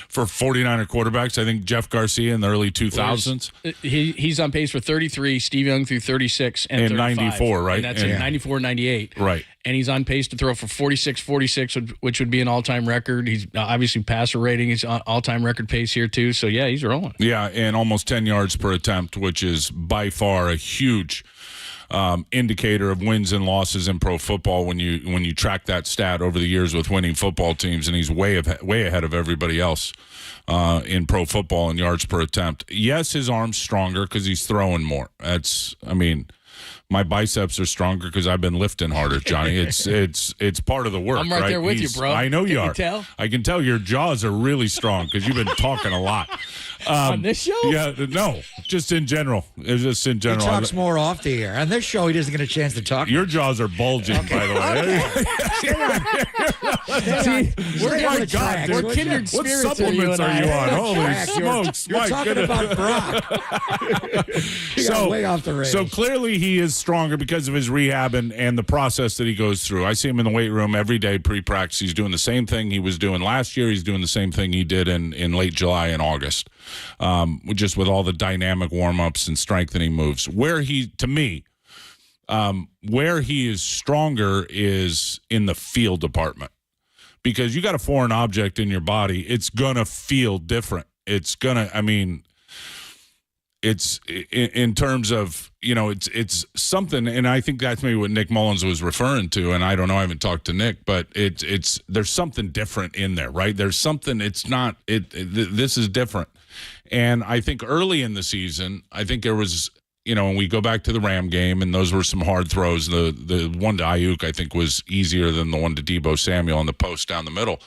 Speaker 8: for 49er quarterbacks, I think Jeff Garcia in the early 2000s.
Speaker 14: He's on pace for 33. Steve Young threw 36 and
Speaker 8: 94, right?
Speaker 14: And that's in 94, 98.
Speaker 8: Right.
Speaker 14: And he's on pace to throw for 46, which would be an all-time record. He's obviously passer rating. He's all-time record pace here, too. So, yeah, he's rolling.
Speaker 8: Yeah, and almost 10 yards per attempt, which is by far a huge indicator of wins and losses in pro football when you track that stat over the years with winning football teams, and he's way ahead of everybody else in pro football in yards per attempt. Yes, his arm's stronger because he's throwing more. My biceps are stronger because I've been lifting harder, Johnny. It's part of the work.
Speaker 14: I'm right there with you, bro.
Speaker 8: I know you are.
Speaker 14: Can you tell?
Speaker 8: I can tell your jaws are really strong because you've been talking a lot.
Speaker 14: On this show?
Speaker 8: Yeah, no, just in general. It's just in general.
Speaker 10: He talks more off the air. On this show, he doesn't get a chance to talk.
Speaker 8: Your jaws are bulging, by the way.
Speaker 14: We're kindred
Speaker 8: What
Speaker 14: spirits.
Speaker 8: supplements are you on? Holy smokes.
Speaker 10: You're
Speaker 8: my
Speaker 10: talking
Speaker 8: goodness.
Speaker 10: about Brock. You got way off the rails.
Speaker 8: So clearly he is stronger because of his rehab and the process that he goes through. I see him in the weight room every day pre-practice. He's doing the same thing he was doing last year. He's doing the same thing he did in late July and August, just with all the dynamic warm-ups and strengthening moves. Where he is stronger is in the feel department, because you got a foreign object in your body. It's going to feel different. It's in terms of, it's something, and I think that's maybe what Nick Mullins was referring to, and I don't know, I haven't talked to Nick, but there's something different in there, right? There's something, this is different. And I think early in the season, I think there was, when we go back to the Ram game, and those were some hard throws. The one to Ayuk, I think, was easier than the one to Deebo Samuel on the post down the middle.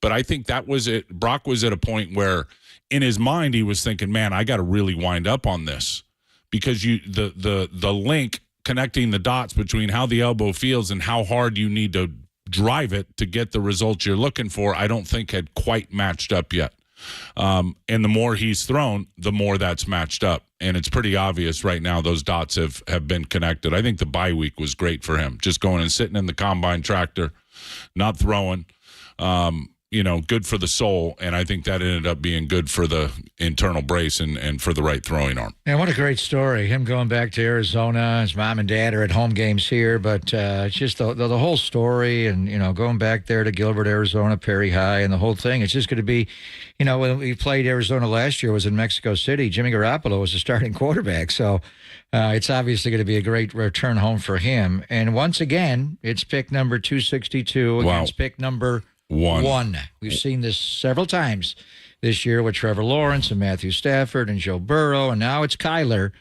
Speaker 8: But I think that was it. Brock was at a point where, in his mind, he was thinking, man, I got to really wind up on this, because the link connecting the dots between how the elbow feels and how hard you need to drive it to get the results you're looking for, I don't think had quite matched up yet. And the more he's thrown, the more that's matched up. And it's pretty obvious right now those dots have been connected. I think the bye week was great for him. Just going and sitting in the combine tractor, not throwing, good for the soul. And I think that ended up being good for the internal brace and for the right throwing arm.
Speaker 10: And what a great story. Him going back to Arizona. His mom and dad are at home games here, but it's just the whole story, and, going back there to Gilbert, Arizona, Perry High, and the whole thing. It's just going to be, when we played Arizona last year, was in Mexico City. Jimmy Garoppolo was the starting quarterback. So it's obviously going to be a great return home for him. And once again, it's pick number 262 against pick number one. We've seen this several times this year with Trevor Lawrence and Matthew Stafford and Joe Burrow, and now it's Kyler.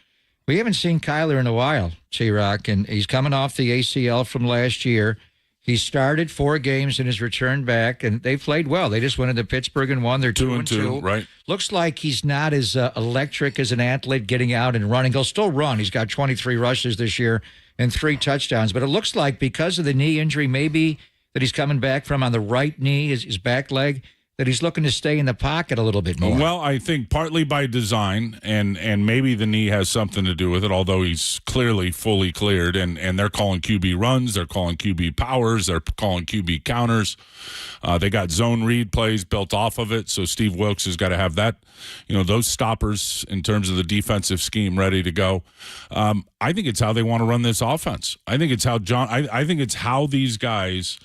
Speaker 10: We haven't seen Kyler in a while, T-Rock, and he's coming off the ACL from last year. He started 4 games in his return back, and they played well. They just went into Pittsburgh and won. They're 2-2.
Speaker 8: Right.
Speaker 10: Looks like he's not as electric as an athlete getting out and running. He'll still run. He's got 23 rushes this year and 3 touchdowns. But it looks like because of the knee injury, maybe that he's coming back from on the right knee, his back leg, that he's looking to stay in the pocket a little bit more.
Speaker 8: Well, I think partly by design, and maybe the knee has something to do with it, although he's clearly fully cleared, and they're calling QB runs, they're calling QB powers, they're calling QB counters. They got zone read plays built off of it, so Steve Wilkes has got to have that, those stoppers in terms of the defensive scheme ready to go. I think it's how they want to run this offense. I think it's how I think it's how these guys,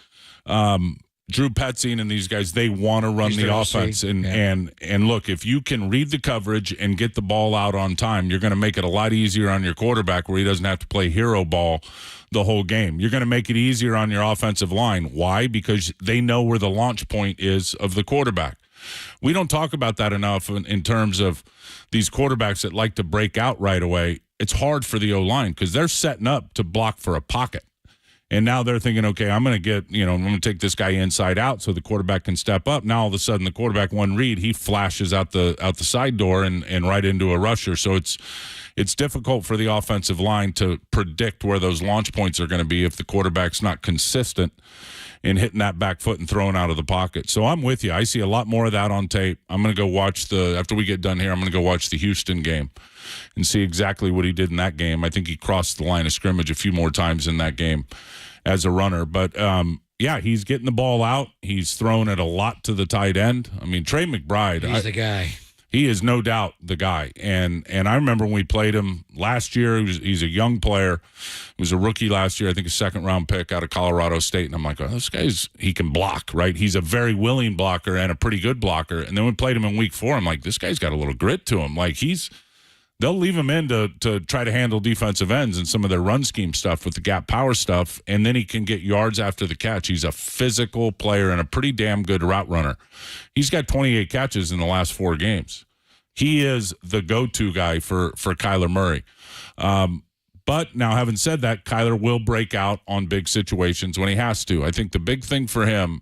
Speaker 8: Drew Petzing and these guys, they want to run the offense. And look, if you can read the coverage and get the ball out on time, you're going to make it a lot easier on your quarterback, where he doesn't have to play hero ball the whole game. You're going to make it easier on your offensive line. Why? Because they know where the launch point is of the quarterback. We don't talk about that enough in terms of these quarterbacks that like to break out right away. It's hard for the O-line because they're setting up to block for a pocket. And now they're thinking, okay, I'm going to take this guy inside out so the quarterback can step up. Now all of a sudden the quarterback, one read, he flashes out the side door and right into a rusher. So it's difficult for the offensive line to predict where those launch points are going to be if the quarterback's not consistent in hitting that back foot and throwing out of the pocket. So I'm with you. I see a lot more of that on tape. I'm going to go watch after we get done here, I'm going to go watch the Houston game and see exactly what he did in that game. I think he crossed the line of scrimmage a few more times in that game as a runner. But, yeah, he's getting the ball out. He's throwing it a lot to the tight end. I mean, Trey McBride.
Speaker 10: He's the guy.
Speaker 8: He is no doubt the guy. And I remember when we played him last year, he's a young player. He was a rookie last year, I think a second-round pick out of Colorado State. And I'm like, oh, this guy's, he can block, right? He's a very willing blocker and a pretty good blocker. And then we played him in week 4. I'm like, this guy's got a little grit to him. Like they'll leave him in to try to handle defensive ends and some of their run scheme stuff with the gap power stuff, and then he can get yards after the catch. He's a physical player and a pretty damn good route runner. He's got 28 catches in the last 4 games. He is the go-to guy for Kyler Murray. But now, having said that, Kyler will break out on big situations when he has to. I think the big thing for him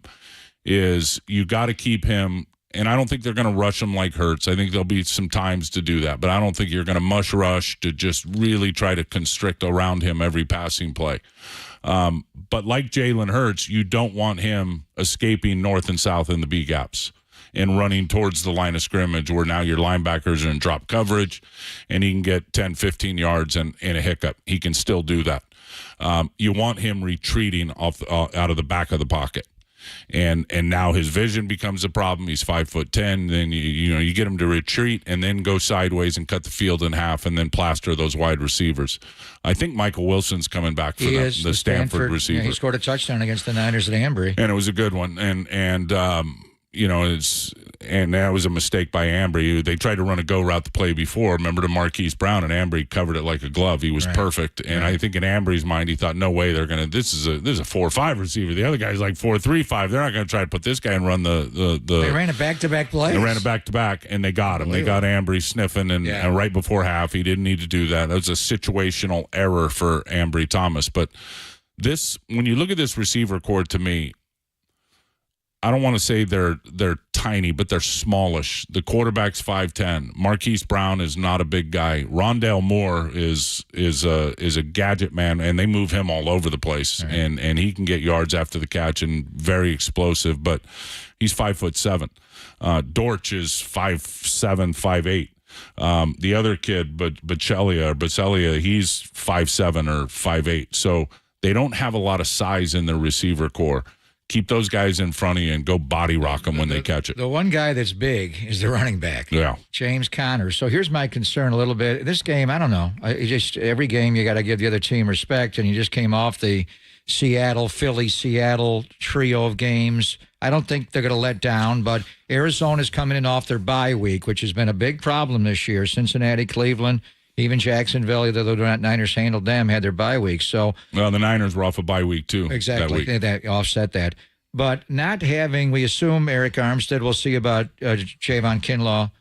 Speaker 8: is you got to keep him. And I don't think they're going to rush him like Hurts. I think there'll be some times to do that. But I don't think you're going to mush rush to just really try to constrict around him every passing play. But like Jalen Hurts, you don't want him escaping north and south in the B gaps and running towards the line of scrimmage where now your linebackers are in drop coverage and he can get 10, 15 yards and a hiccup. He can still do that. You want him retreating out of the back of the pocket. And now his vision becomes a problem. He's 5'10". Then you get him to retreat and then go sideways and cut the field in half and then plaster those wide receivers. I think Michael Wilson's coming back for the Stanford receiver.
Speaker 10: Yeah, he scored a touchdown against the Niners at Ambry,
Speaker 8: and it was a good one. And that was a mistake by Ambry. They tried to run a go route the play before. Remember to Marquise Brown, and Ambry covered it like a glove. He was perfect. And I think in Ambry's mind, he thought, no way, they're going to. This is a 4-5 receiver. The other guy's like 4-3-5. They're not going to try to put this guy and run the.
Speaker 10: They ran it back-to-back plays.
Speaker 8: They ran it back-to-back, and they got him. They got Ambry sniffing, and right before half, he didn't need to do that. That was a situational error for Ambry Thomas. But when you look at this receiver core, to me, I don't want to say they're tiny, but they're smallish. The quarterback's 5'10". Marquise Brown is not a big guy. Rondale Moore is a gadget man, and they move him all over the place, and he can get yards after the catch and very explosive. But he's 5'7". Dortch is 5'7", 5'8". The other kid, Bacelia, he's 5'7" or 5'8". So they don't have a lot of size in their receiver core. Keep those guys in front of you and go body rock them when they catch it.
Speaker 10: The one guy that's big is the running back.
Speaker 8: Yeah.
Speaker 10: James Conner. So here's my concern a little bit. This game, I don't know. Every game you got to give the other team respect, and you just came off the Philly-Seattle trio of games. I don't think they're going to let down, but Arizona's coming in off their bye week, which has been a big problem this year. Cincinnati, Cleveland, even Jacksonville, though the Niners handled them, had their bye week. So,
Speaker 8: well, the Niners were off a bye week, too.
Speaker 10: Exactly. That offset that. But not having, we assume Eric Armstead, we'll see about Javon Kinlaw.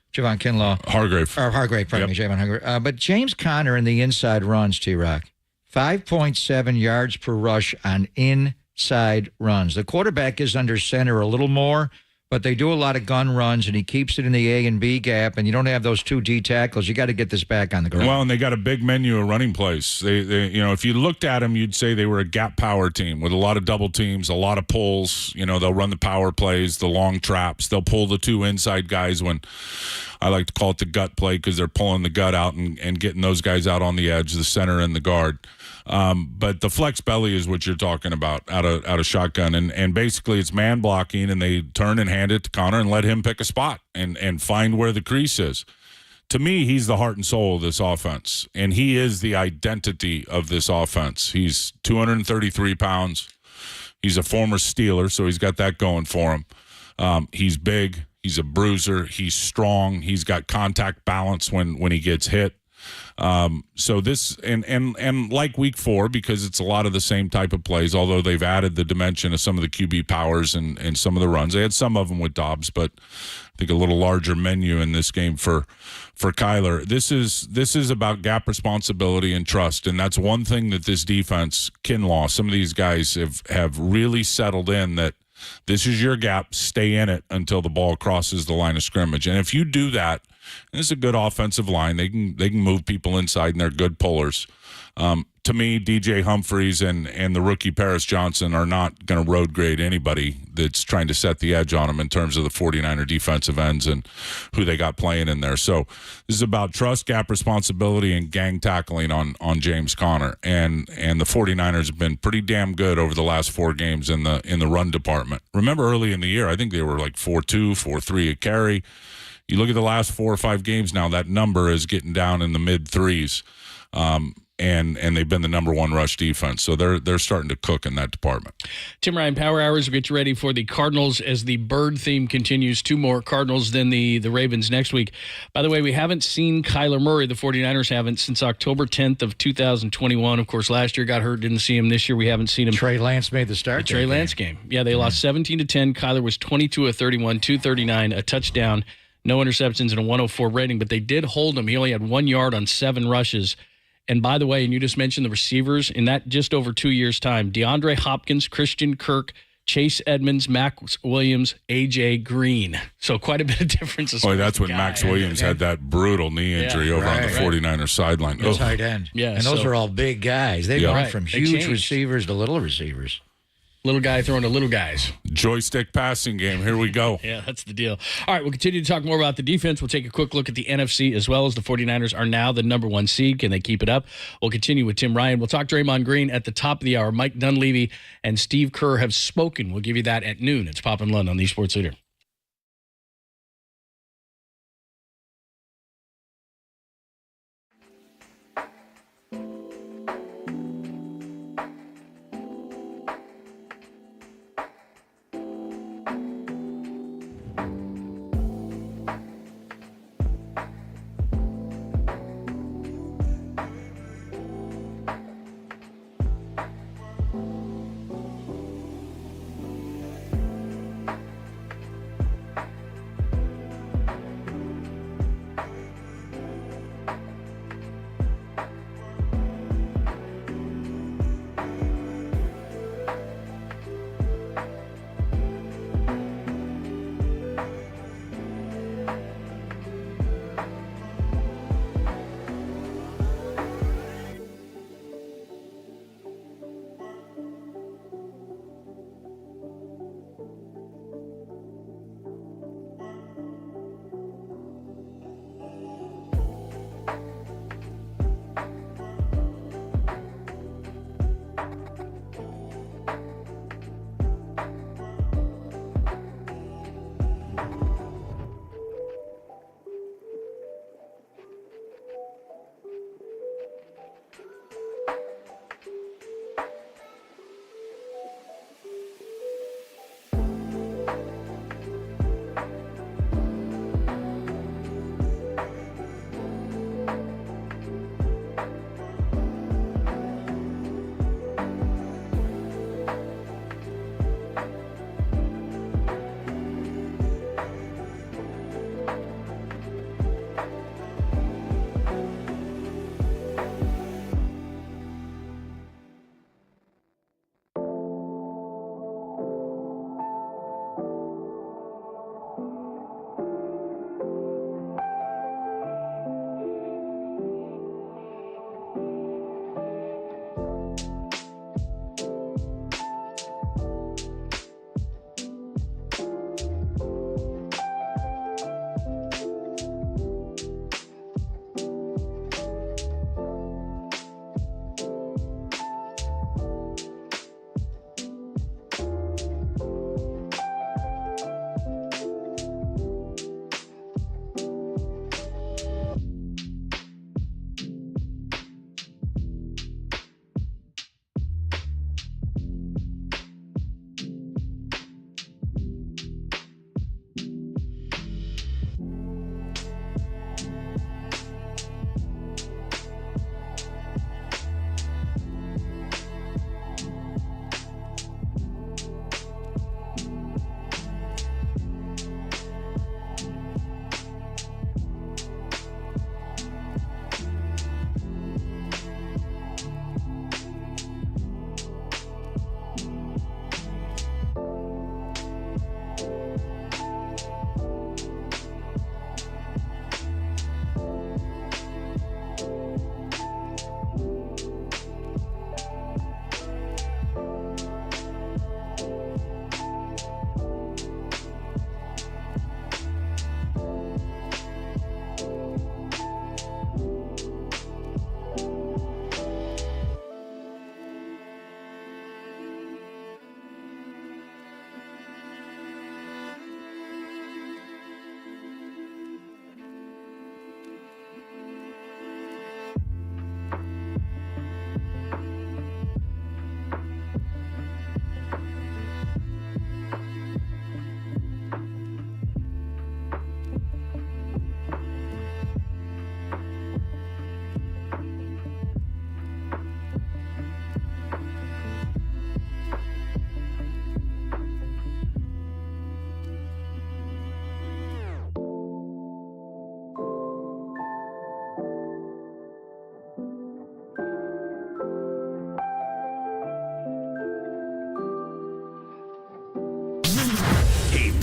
Speaker 8: Hargrave,
Speaker 10: pardon me, Javon Hargrave. But James Conner in the inside runs, T-Rock. 5.7 yards per rush on inside runs. The quarterback is under center a little more, but they do a lot of gun runs, and he keeps it in the A and B gap, and you don't have those 2 D tackles. You got to get this back on the ground.
Speaker 8: Well, and they got a big menu of running plays. They if you looked at them, you'd say they were a gap power team with a lot of double teams, a lot of pulls. They'll run the power plays, the long traps. They'll pull the 2 inside guys when I like to call it the gut play because they're pulling the gut out and getting those guys out on the edge, the center and the guard. But the flex belly is what you're talking about out of shotgun. And basically it's man blocking, and they turn and hand it to Connor and let him pick a spot and find where the crease is. To me, he's the heart and soul of this offense, and he is the identity of this offense. He's 233 pounds. He's a former Steeler, so he's got that going for him. He's big. He's a bruiser. He's strong. He's got contact balance when he gets hit. So this and like week 4, because it's a lot of the same type of plays, although they've added the dimension of some of the QB powers and some of the runs. They had some of them with Dobbs, but I think a little larger menu in this game for Kyler. This is about gap responsibility and trust, and that's one thing that this defense, Kinlaw, some of these guys have really settled in that this is your gap, stay in it until the ball crosses the line of scrimmage. And if you do that, this is a good offensive line. They can move people inside, and they're good pullers. To me, DJ Humphries and the rookie Paris Johnson are not going to road grade anybody that's trying to set the edge on them in terms of the 49er defensive ends and who they got playing in there. So this is about trust, gap responsibility, and gang tackling on James Conner. And the 49ers have been pretty damn good over the last 4 games in the run department. Remember early in the year, I think they were like 4.2, 4.3 a carry. You look at the last 4 or 5 games now, that number is getting down in the mid 3s. And they've been the number 1 rush defense. So they're starting to cook in that department.
Speaker 14: Tim Ryan, Power Hours will get you ready for the Cardinals as the bird theme continues. 2 more Cardinals than the Ravens next week. By the way, we haven't seen Kyler Murray, the 49ers haven't, since October 10th of 2021. Of course, last year got hurt, didn't see him. This year we haven't seen him.
Speaker 10: Trey Lance made the start.
Speaker 14: The Trey Lance game. Yeah, they lost 17-10. Kyler was 22 of 31, 239, a touchdown, no interceptions, and a 104 rating. But they did hold him. He only had 1 yard on 7 rushes. And by the way, and you just mentioned the receivers, in that just over 2 years' time, DeAndre Hopkins, Christian Kirk, Chase Edmonds, Max Williams, A.J. Green. So quite a bit of difference.
Speaker 8: Boy, that's when Max Williams had that brutal knee injury over on the 49ers sideline.
Speaker 10: The tight end.
Speaker 14: Yeah,
Speaker 10: and those are all big guys. They've gone from huge receivers to little receivers.
Speaker 14: Little guy throwing to little guys.
Speaker 8: Joystick passing game. Here we go.
Speaker 14: Yeah, that's the deal. All right, we'll continue to talk more about the defense. We'll take a quick look at the NFC as well, as the 49ers are now the number 1 seed. Can they keep it up? We'll continue with Tim Ryan. We'll talk Draymond Green at the top of the hour. Mike Dunleavy and Steve Kerr have spoken. We'll give you that at noon. It's Pop and Lund on the Sports Leader.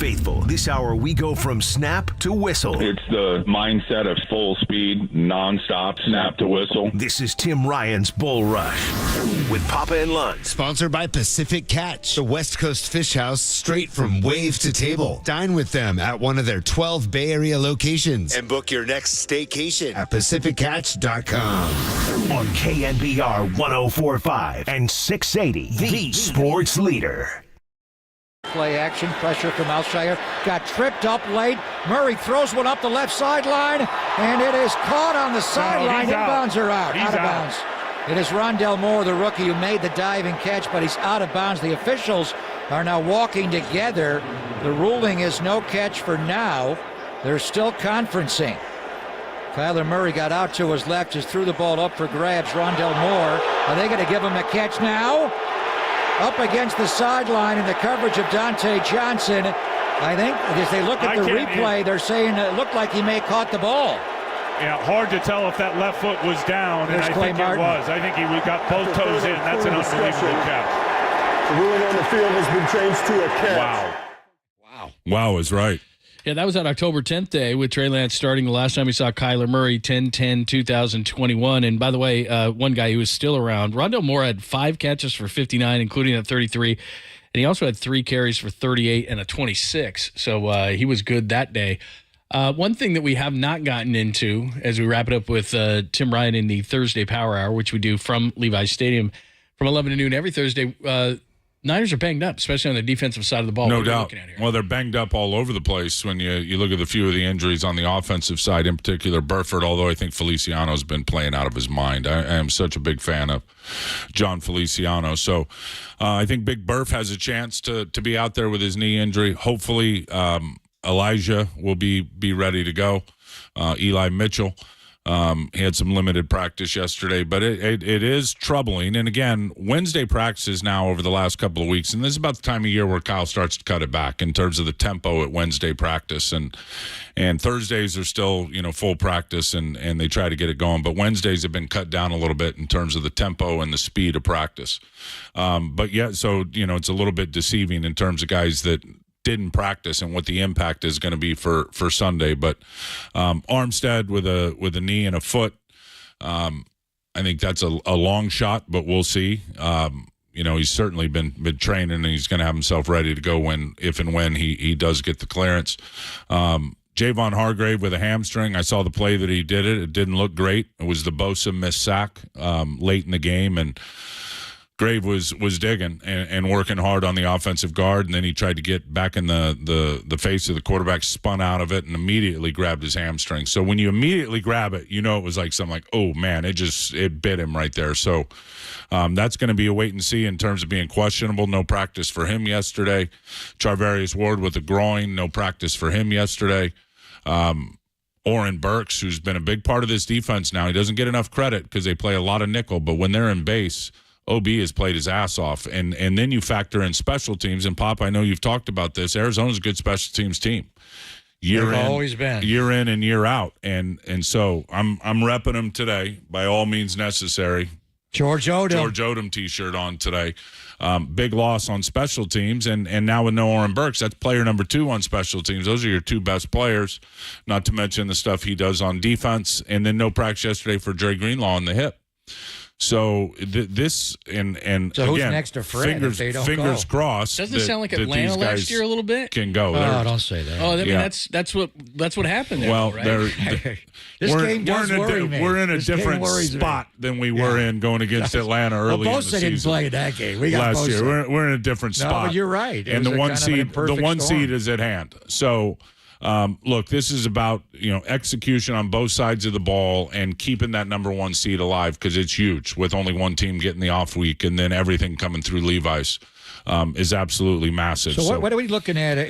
Speaker 1: faithful. This hour, we go from snap to whistle.
Speaker 6: It's the mindset of full speed, nonstop, snap to whistle.
Speaker 1: This is Tim Ryan's Bull Rush with Papa and Lunch.
Speaker 17: Sponsored by Pacific Catch, the West Coast Fish House, straight from wave to table. Dine with them at one of their 12 Bay Area locations and book your next staycation at pacificcatch.com.
Speaker 1: On KNBR 104.5 and 680, the sports leader.
Speaker 18: Play action, pressure from Alshire. Got tripped up late. Murray throws one up the left sideline, and it is caught on the sideline. Inbounds are out. Out of bounds. It is Rondell Moore, the rookie, who made the diving catch, but he's out of bounds. The officials are now walking together. The ruling is no catch for now. They're still conferencing. Kyler Murray got out to his left, just threw the ball up for grabs. Rondell Moore, are they going to give him a catch now? Up against the sideline in the coverage of Dante Johnson. I think as they look at the replay, they're saying it looked like he may have caught the ball.
Speaker 21: Yeah, hard to tell if that left foot was down, and I think it was. I think he got both toes in. That's an unbelievable catch.
Speaker 7: The ruling on the field has been changed to a catch.
Speaker 8: Wow is right.
Speaker 14: Yeah, that was on October 10th day with Trey Lance starting. The last time we saw Kyler Murray, 10-10-2021. And by the way, one guy who is still around, Rondell Moore had 5 catches for 59, including a 33. And he also had 3 carries for 38 and a 26. So he was good that day. One thing that we have not gotten into as we wrap it up with Tim Ryan in the Thursday Power Hour, which we do from Levi's Stadium from 11 to noon every Thursday, Niners are banged up, especially on the defensive side of the ball.
Speaker 8: No doubt. Well, they're banged up all over the place when you look at the few of the injuries on the offensive side, in particular Burford, although I think Feliciano's been playing out of his mind. I am such a big fan of John Feliciano. So I think Big Burf has a chance to be out there with his knee injury. Hopefully Elijah will be ready to go. Eli Mitchell. He had some limited practice yesterday, but it is troubling. And again, Wednesday practices now over the last couple of weeks, and this is about the time of year where Kyle starts to cut it back in terms of the tempo at Wednesday practice. And Thursdays are still, full practice, and they try to get it going. But Wednesdays have been cut down a little bit in terms of the tempo and the speed of practice. But yeah, so, it's a little bit deceiving in terms of guys that didn't practice and what the impact is going to be for Sunday. But Armstead with a knee and a foot, I think that's a long shot, but we'll see. He's certainly been training, and he's going to have himself ready to go if and when he does get the clearance. Javon Hargrave with a hamstring. I saw the play that he did it. It didn't look great. It was the Bosa missed sack late in the game, and Grave was digging and working hard on the offensive guard, and then he tried to get back in the face of the quarterback, spun out of it, and immediately grabbed his hamstring. So when you immediately grab it, it was like something like, oh, man, it bit him right there. So that's going to be a wait and see in terms of being questionable. No practice for him yesterday. Charvarius Ward with a groin, no practice for him yesterday. Oren Burks, who's been a big part of this defense now, he doesn't get enough credit because they play a lot of nickel, but when they're in base, OB has played his ass off. And then you factor in special teams. And, Pop, I know you've talked about this. Arizona's a good special teams team.
Speaker 10: Always been.
Speaker 8: Year in and year out. And so I'm repping them today by all means necessary.
Speaker 10: George
Speaker 8: Odom T-shirt on today. Big loss on special teams. And now with no Oren Burks, that's player number 2 on special teams. Those are your 2 best players, not to mention the stuff he does on defense. And then no practice yesterday for Dre Greenlaw on the hip. So this and
Speaker 10: so
Speaker 8: again,
Speaker 10: who's next to Fred
Speaker 8: fingers crossed.
Speaker 14: Doesn't it sound like Atlanta last year a little bit?
Speaker 8: Can go.
Speaker 10: Oh, don't say that.
Speaker 14: Oh, I mean, that's what happened there.
Speaker 8: Well,
Speaker 14: right?
Speaker 8: We're in a different spot than we were in going against Atlanta early in the season.
Speaker 10: Didn't play that game. We got
Speaker 8: last year. We're in a different spot.
Speaker 10: No, but you're right.
Speaker 8: And the one seed is at hand. So. Look, this is about execution on both sides of the ball and keeping that number 1 seed alive because it's huge with only one team getting the off week and then everything coming through Levi's is absolutely massive.
Speaker 10: So what are we looking at?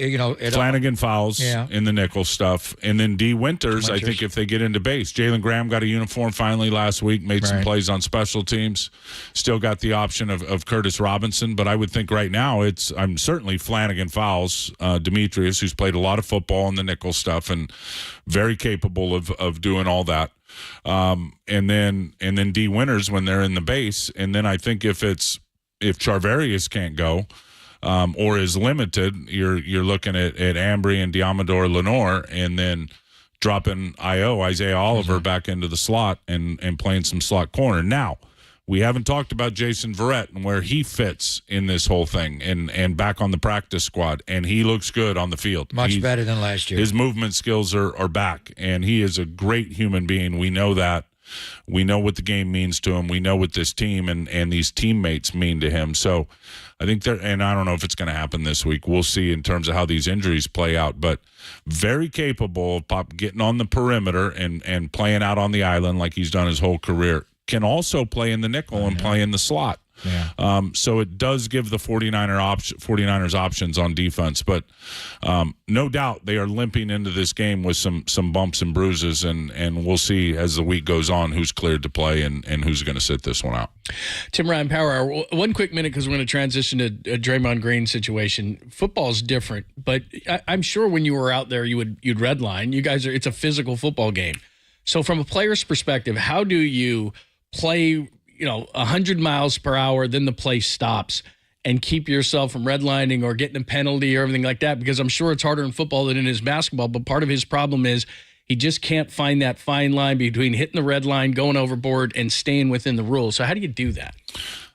Speaker 8: Flanagan fouls in the nickel stuff, and then D Winters. I think if they get into base, Jalen Graham got a uniform finally last week, made some plays on special teams. Still got the option of Curtis Robinson, but I would think right now I'm certainly Flanagan fouls. Demetrius, who's played a lot of football in the nickel stuff and very capable of doing all that. And then D Winters when they're in the base, and then I think if Charvarius can't go, or is limited, you're looking at Ambry and Diamador Lenore, and then dropping Isaiah Oliver back into the slot and playing some slot corner. Now, we haven't talked about Jason Verrett and where he fits in this whole thing and back on the practice squad, and he looks good on the field.
Speaker 10: Much better than last year.
Speaker 8: His movement skills are back, and he is a great human being. We know that. We know what the game means to him. We know what this team and these teammates mean to him. So I think and I don't know if it's going to happen this week. We'll see in terms of how these injuries play out, but very capable of getting on the perimeter and playing out on the island like he's done his whole career. Can also play in the nickel and play in the slot.
Speaker 10: Yeah.
Speaker 8: So it does give the 49ers options on defense, but no doubt they are limping into this game with some bumps and bruises, and we'll see as the week goes on who's cleared to play and who's going to sit this one out.
Speaker 14: Tim Ryan, Power Hour. One quick minute because we're going to transition to a Draymond Green situation. Football's different, but I'm sure when you were out there, you'd redline. You guys it's a physical football game. So from a player's perspective, how do you play 100 miles per hour, then the play stops, and keep yourself from redlining or getting a penalty or everything like that? Because I'm sure it's harder in football than it is basketball, but part of his problem is he just can't find that fine line between hitting the red line, going overboard, and staying within the rules. So how do you do that?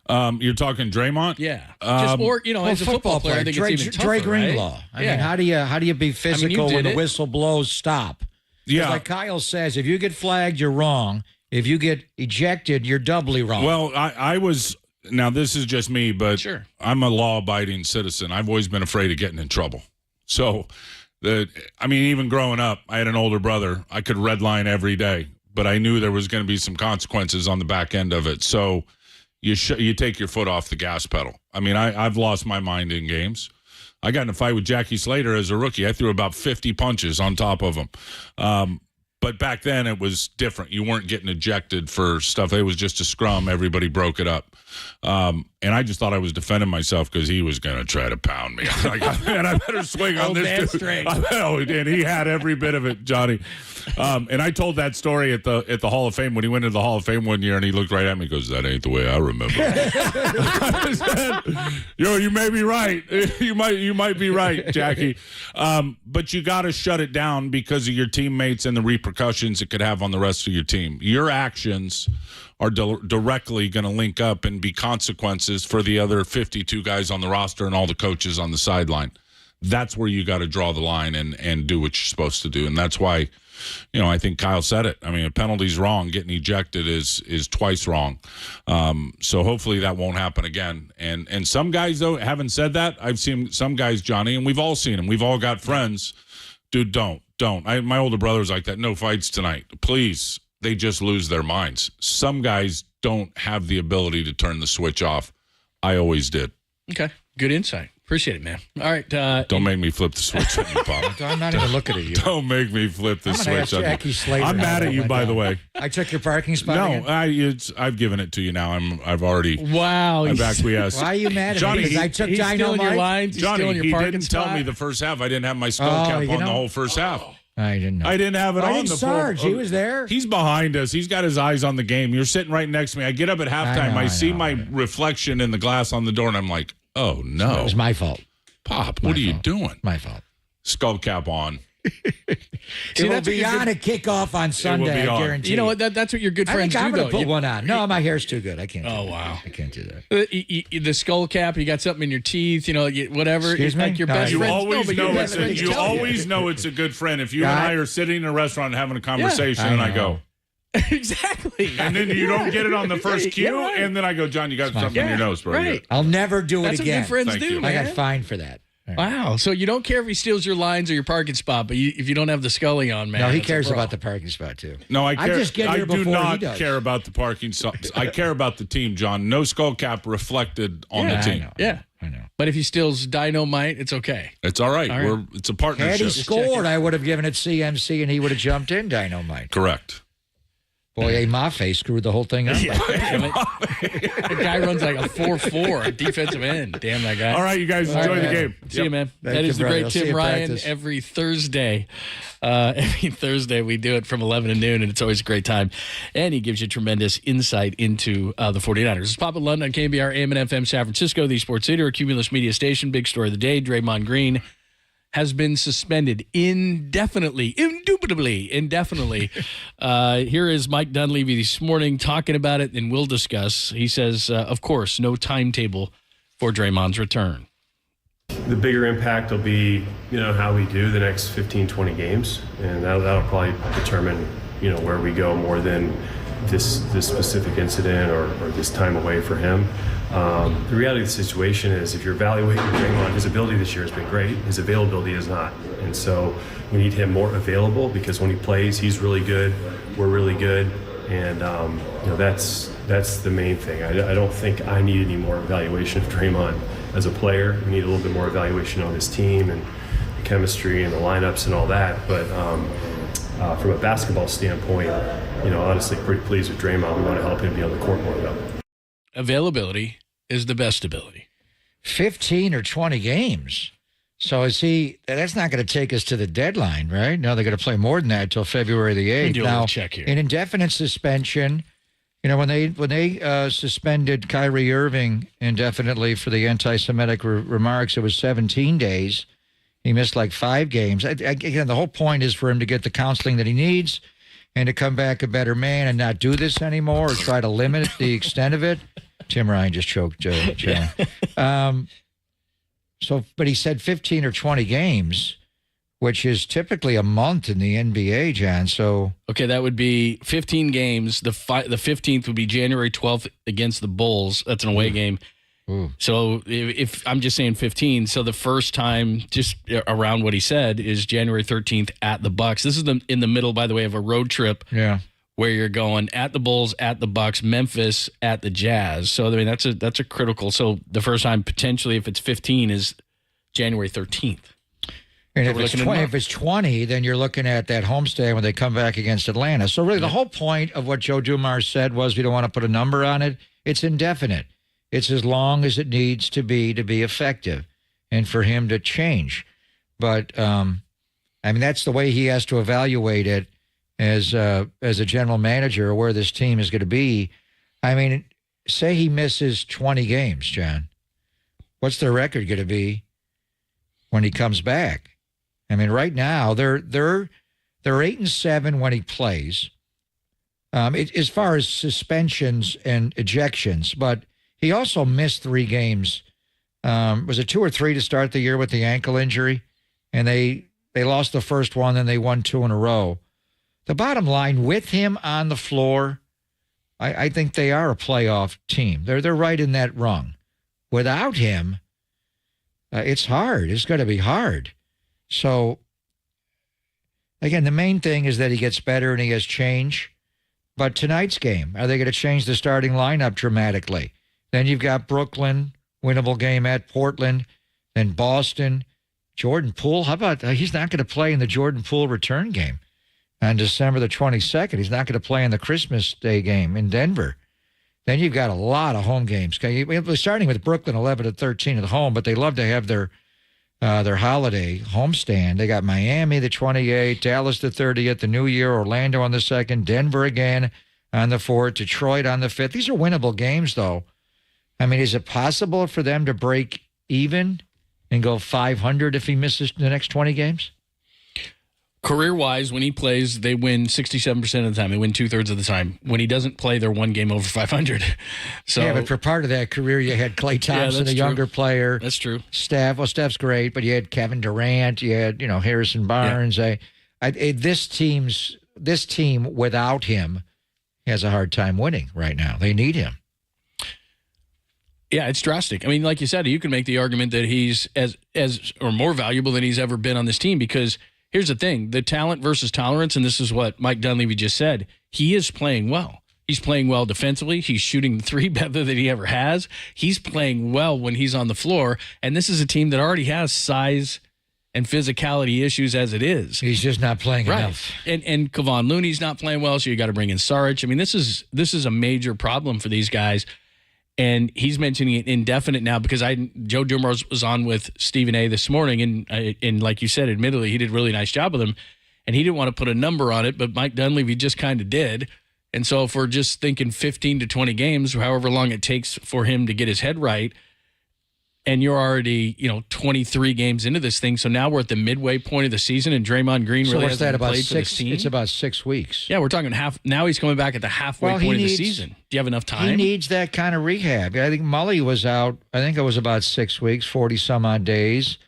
Speaker 8: You're talking Draymond?
Speaker 14: Yeah. As a football player, I think it's even tougher,
Speaker 10: Dre
Speaker 14: right?
Speaker 10: Greenlaw. I mean, how do you be physical when the whistle blows? Stop.
Speaker 8: Yeah.
Speaker 10: Like Kyle says, if you get flagged, you're wrong. If you get ejected, you're doubly wrong.
Speaker 8: Well, I was – now, this is just me, but
Speaker 14: sure.
Speaker 8: I'm a law-abiding citizen. I've always been afraid of getting in trouble. So, even growing up, I had an older brother. I could redline every day, but I knew there was going to be some consequences on the back end of it. So you take your foot off the gas pedal. I mean, I've lost my mind in games. I got in a fight with Jackie Slater as a rookie. I threw about 50 punches on top of him. But back then it was different. You weren't getting ejected for stuff. It was just a scrum. Everybody broke it up. And I just thought I was defending myself because he was going to try to pound me. Like, man, I better swing on this dude. And he had every bit of it, Johnny. And I told that story at the Hall of Fame when he went into the Hall of Fame one year, and he looked right at me and goes, "That ain't the way I remember." I said, you may be right. You might be right, Jackie. But you got to shut it down because of your teammates and the repercussions it could have on the rest of your team. Your actions are directly going to link up and be consequences for the other 52 guys on the roster and all the coaches on the sideline. That's where you got to draw the line and do what you're supposed to do. And that's why, I think Kyle said it. I mean, a penalty's wrong. Getting ejected is twice wrong. So hopefully that won't happen again. And some guys, though, having said that, I've seen some guys, Johnny, and we've all seen them. We've all got friends. Dude, don't. My older brother's like that. No fights tonight. Please. They just lose their minds. Some guys don't have the ability to turn the switch off. I always did.
Speaker 14: Okay. Good insight. Appreciate it, man. All right.
Speaker 8: Don't make me flip the switch on you, Pop.
Speaker 10: I'm not even looking at you.
Speaker 8: Don't make me flip the switch on you. I'm mad at you, by the way.
Speaker 10: I took your parking spot.
Speaker 8: No, I've given it to you now. I've already.
Speaker 14: Wow.
Speaker 8: I've acquiesced.
Speaker 10: Why are you mad at
Speaker 8: Johnny,
Speaker 10: me? Because I took
Speaker 14: he's stealing your lines. He's
Speaker 8: Johnny,
Speaker 14: stealing your
Speaker 8: he
Speaker 14: parking
Speaker 8: didn't
Speaker 14: spot.
Speaker 8: tell me the first half. I didn't have my skull cap on the whole first half.
Speaker 10: I didn't know.
Speaker 8: I didn't have it on the
Speaker 10: Sarge, he was there.
Speaker 8: He's behind us. He's got his eyes on the game. You're sitting right next to me. I get up at halftime. I see my reflection in the glass on the door, and I'm like, oh, no.
Speaker 10: It was my fault.
Speaker 8: Pop, what are you doing?
Speaker 10: My fault.
Speaker 8: Skull cap on.
Speaker 10: It will be on a kickoff on Sunday, I guarantee.
Speaker 14: You know what? That's what your good friends do,
Speaker 10: I'm going
Speaker 14: though.
Speaker 10: to put one on. No, my hair's too good. I can't.
Speaker 14: Oh, wow.
Speaker 10: I can't do that.
Speaker 14: The skull cap, you got something in your teeth, whatever.
Speaker 10: Excuse me?
Speaker 14: Like your best
Speaker 8: You
Speaker 14: friends.
Speaker 8: always know it's a good friend. If you and I are sitting in a restaurant having a conversation, and I go,
Speaker 14: exactly.
Speaker 8: And then you don't get it on the first cue, and then I go, John, you got something in your nose, bro.
Speaker 14: Right.
Speaker 10: I'll never do it
Speaker 14: That's
Speaker 10: again.
Speaker 14: That's what good friends do, man.
Speaker 10: I got fined for that.
Speaker 14: Wow. So you don't care if he steals your lines or your parking spot, but if you don't have the Scully on, man.
Speaker 10: No, he cares about the parking spot, too.
Speaker 8: No, I care.
Speaker 10: just get here
Speaker 8: I do
Speaker 10: before
Speaker 8: not
Speaker 10: he does.
Speaker 8: care about the parking spots. I care about the team, John. No skull cap reflected on the team.
Speaker 10: I know.
Speaker 14: But if he steals dynamite, it's okay.
Speaker 8: It's all right. It's a partnership.
Speaker 10: Had he scored, I would have given it CMC, and he would have jumped in dynamite.
Speaker 8: Correct.
Speaker 10: Boy, Mafe screwed the whole thing up.
Speaker 14: Yeah, the guy runs like a 4.4 defensive end. Damn that guy.
Speaker 8: All right, you guys enjoy the game.
Speaker 14: See you, man. That is the great Tim Ryan every Thursday. Every Thursday we do it from 11 to noon, and it's always a great time. And he gives you tremendous insight into the 49ers. It's Papa London on KNBR, AM and FM San Francisco, the sports leader, Cumulus Media Station. Big story of the day, Draymond Green has been suspended indefinitely. Here is Mike Dunleavy this morning talking about it, and we'll discuss. He says, of course, no timetable for Draymond's return.
Speaker 3: The bigger impact will be, how we do the next 15, 20 games, and that'll probably determine, where we go more than this specific incident or this time away for him. The reality of the situation is if you're evaluating Draymond, his ability this year has been great. His availability is not. And so we need him more available because when he plays, he's really good. We're really good. And, that's the main thing. I don't think I need any more evaluation of Draymond as a player. We need a little bit more evaluation on his team and the chemistry and the lineups and all that. But from a basketball standpoint, honestly, pretty pleased with Draymond. We want to help him be on the court more, though.
Speaker 14: Availability is the best ability.
Speaker 10: 15 or 20 games. So that's not going to take us to the deadline, right? No, they're going to play more than that until February the 8th.
Speaker 14: Now, check here.
Speaker 10: An indefinite suspension, when they suspended Kyrie Irving indefinitely for the anti-Semitic remarks, it was 17 days. He missed like 5 games. Again, the whole point is for him to get the counseling that he needs and to come back a better man and not do this anymore or try to limit the extent of it. Tim Ryan just choked Joe. But he said 15 or 20 games, which is typically a month in the NBA, John. So
Speaker 14: okay, that would be 15 games. The 15th would be January 12th against the Bulls. That's an away game.
Speaker 10: Ooh.
Speaker 14: So if I'm just saying 15, so the first time, just around what he said, is January 13th at the Bucks. This is in the middle, by the way, of a road trip.
Speaker 10: Yeah.
Speaker 14: Where you're going at the Bulls, at the Bucks, Memphis, at the Jazz. So I mean that's a critical. So the first time potentially, if it's 15, is January 13th.
Speaker 10: And
Speaker 14: so
Speaker 10: if it's 20, then you're looking at that homestand when they come back against Atlanta. So really, the whole point of what Joe Dumars said was we don't want to put a number on it. It's indefinite. It's as long as it needs to be effective, and for him to change. But that's the way he has to evaluate it. As a general manager, where this team is going to be. I mean, say he misses 20 games, John. What's their record going to be when he comes back? I mean, right now they're 8-7 when he plays. As far as suspensions and ejections, but he also missed 3 games. Was it 2 or 3 to start the year with the ankle injury, and they lost the first one, and they won 2 in a row. The bottom line, with him on the floor, I think they are a playoff team. They're right in that rung. Without him, it's hard. It's going to be hard. So, again, the main thing is that he gets better and he has change. But tonight's game, are they going to change the starting lineup dramatically? Then you've got Brooklyn, winnable game at Portland, then Boston. Jordan Poole, how about he's not going to play in the Jordan Poole return game on December the 22nd. He's not going to play in the Christmas Day game in Denver. Then you've got a lot of home games. Starting with Brooklyn 11-13 at home, but they love to have their holiday homestand. They got Miami the 28th, Dallas the 30th, the New Year, Orlando on the 2nd, Denver again on the 4th, Detroit on the 5th. These are winnable games, though. I mean, is it possible for them to break even and go 500 if he misses the next 20 games?
Speaker 14: Career-wise, when he plays, they win 67% of the time. They win 2/3 of the time. When he doesn't play, they're 1 game over 500. So,
Speaker 10: yeah, but for part of that career, you had Klay Thompson, a younger player.
Speaker 14: That's true.
Speaker 10: Steph's great, but you had Kevin Durant. You had, Harrison Barnes. Yeah. This team without him has a hard time winning right now. They need him.
Speaker 14: Yeah, it's drastic. I mean, like you said, you can make the argument that he's as or more valuable than he's ever been on this team because here's the thing, the talent versus tolerance, and this is what Mike Dunleavy just said, he is playing well. He's playing well defensively. He's shooting the 3 better than he ever has. He's playing well when he's on the floor, and this is a team that already has size and physicality issues as it is.
Speaker 10: He's just not playing
Speaker 14: right.
Speaker 10: enough.
Speaker 14: And Kevon Looney's not playing well, so you got to bring in Saric. I mean, this is a major problem for these guys. And he's mentioning it indefinite now because Joe Dumars was on with Stephen A. this morning, and like you said, admittedly, he did a really nice job with him, and he didn't want to put a number on it, but Mike Dunleavy just kind of did. And so if we're just thinking 15 to 20 games, however long it takes for him to get his head right, and you're already, 23 games into this thing. So now we're at the midway point of the season, and Draymond Green really hasn't played
Speaker 10: about
Speaker 14: for this team.
Speaker 10: It's about 6 weeks.
Speaker 14: Yeah, we're talking half. Now he's coming back at the halfway point of the season. Do you have enough time?
Speaker 10: He needs that kind of rehab. I think Mully was out, I think it was about 6 weeks, 40-some-odd days.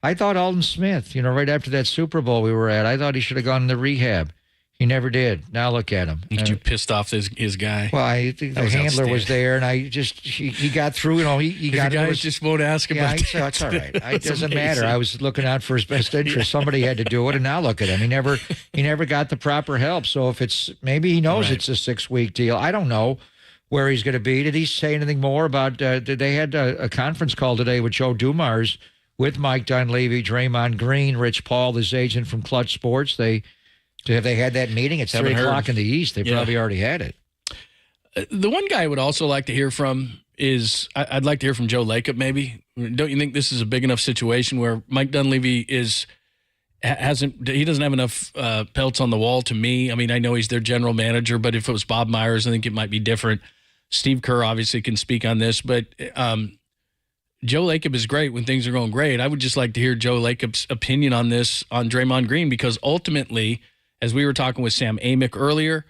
Speaker 10: I thought Alden Smith, right after that Super Bowl we were at, I thought he should have gone into rehab. He never did. Now look at him.
Speaker 14: You pissed off his guy.
Speaker 10: Well, I think the handler was there, and he got through. He got.
Speaker 14: The guys just won't ask about that.
Speaker 10: It's all right. It doesn't matter. I was looking out for his best interest. Somebody had to do it, and now look at him. He never got the proper help. So if maybe he knows it's a 6-week deal. I don't know where he's going to be. Did he say anything more about? They had a conference call today with Joe Dumars, with Mike Dunleavy, Draymond Green, Rich Paul, his agent from Clutch Sports. Have they had that meeting? It's 3 o'clock in the East. They probably already had it.
Speaker 14: The one guy I would also like to hear from is I'd like to hear from Joe Lacob maybe. Don't you think this is a big enough situation where Mike Dunleavy doesn't have enough pelts on the wall to me? I mean, I know he's their general manager, but if it was Bob Myers, I think it might be different. Steve Kerr obviously can speak on this, but Joe Lacob is great when things are going great. I would just like to hear Joe Lacob's opinion on this on Draymond Green, because ultimately, as we were talking with Sam Amick earlier,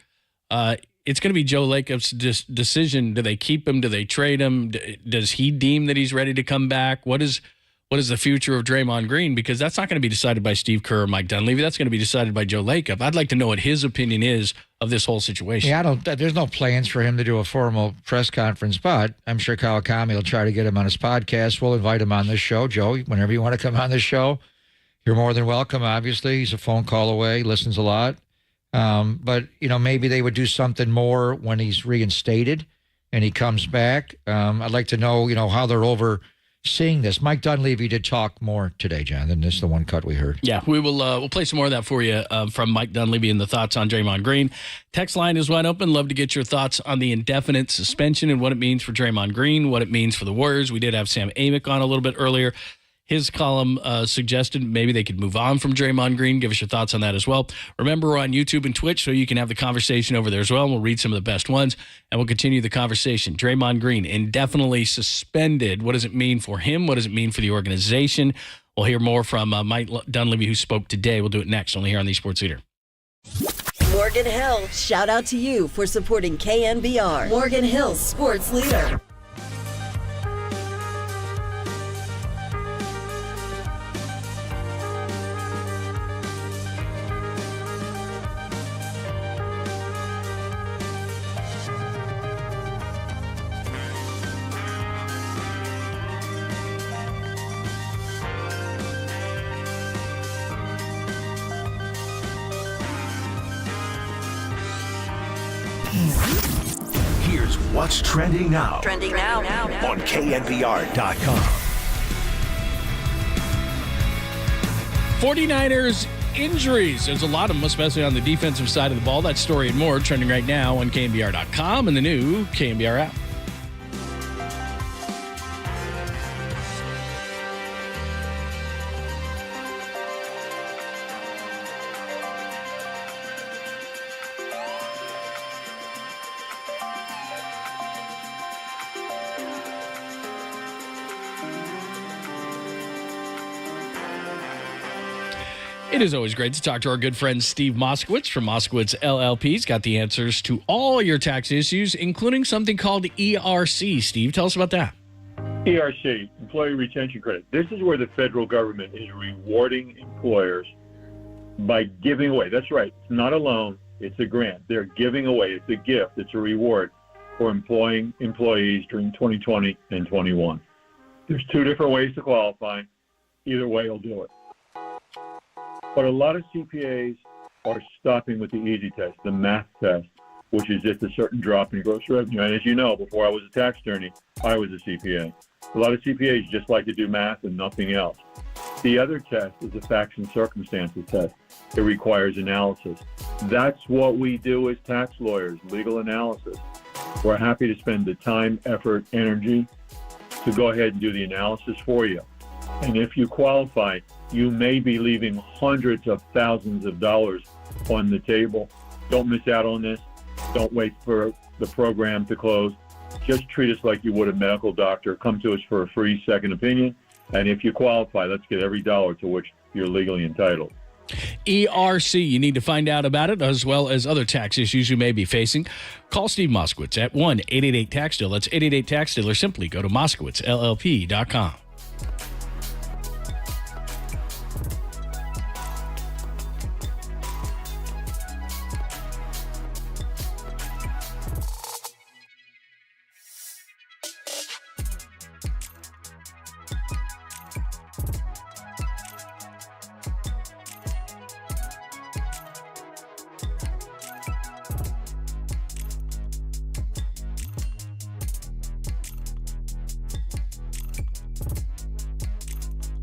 Speaker 14: it's going to be Joe Lacob's decision. Do they keep him? Do they trade him? Does he deem that he's ready to come back? What is the future of Draymond Green? Because that's not going to be decided by Steve Kerr or Mike Dunleavy. That's going to be decided by Joe Lacob. I'd like to know what his opinion is of this whole situation.
Speaker 10: Yeah, there's no plans for him to do a formal press conference, but I'm sure Kawakami will try to get him on his podcast. We'll invite him on this show. Joe, whenever you want to come on this show, you're more than welcome, obviously. He's a phone call away, listens a lot. But, maybe they would do something more when he's reinstated and he comes back. I'd like to know, how they're overseeing this. Mike Dunleavy did talk more today, John, than this, the one cut we heard.
Speaker 14: Yeah, we will we'll play some more of that for you from Mike Dunleavy and the thoughts on Draymond Green. Text line is wide open. Love to get your thoughts on the indefinite suspension and what it means for Draymond Green, what it means for the Warriors. We did have Sam Amick on a little bit earlier. His column suggested maybe they could move on from Draymond Green. Give us your thoughts on that as well. Remember, we're on YouTube and Twitch, so you can have the conversation over there as well. And we'll read some of the best ones, and we'll continue the conversation. Draymond Green, indefinitely suspended. What does it mean for him? What does it mean for the organization? We'll hear more from Mike Dunleavy, who spoke today. We'll do it next, only here on the Sports Leader.
Speaker 4: Morgan Hill, shout out to you for supporting KNBR. Morgan Hill's Sports Leader.
Speaker 1: Here's what's trending now.
Speaker 4: Trending now.
Speaker 1: On KNBR.com.
Speaker 14: 49ers injuries. There's a lot of them, especially on the defensive side of the ball. That story and more trending right now on KNBR.com and the new KNBR app. It is always great to talk to our good friend Steve Moskowitz from Moskowitz LLP. He's got the answers to all your tax issues, including something called ERC. Steve, tell us about that.
Speaker 2: ERC, Employee Retention Credit. This is where the federal government is rewarding employers by giving away. That's right. It's not a loan. It's a grant. They're giving away. It's a gift. It's a reward for employing employees during 2020 and 21. There's 2 different ways to qualify. Either way will do it. But a lot of CPAs are stopping with the easy test, the math test, which is just a certain drop in gross revenue. And as you know, before I was a tax attorney, I was a CPA. A lot of CPAs just like to do math and nothing else. The other test is a facts and circumstances test. It requires analysis. That's what we do as tax lawyers, legal analysis. We're happy to spend the time, effort, energy to go ahead and do the analysis for you. And if you qualify, you may be leaving hundreds of thousands of dollars on the table. Don't miss out on this. Don't wait for the program to close. Just treat us like you would a medical doctor. Come to us for a free second opinion. And if you qualify, let's get every dollar to which you're legally entitled.
Speaker 14: ERC, you need to find out about it as well as other tax issues you may be facing. Call Steve Moskowitz at 1-888-TAX-DEAL. That's 888-TAX-DEAL, or simply go to MoskowitzLLP.com.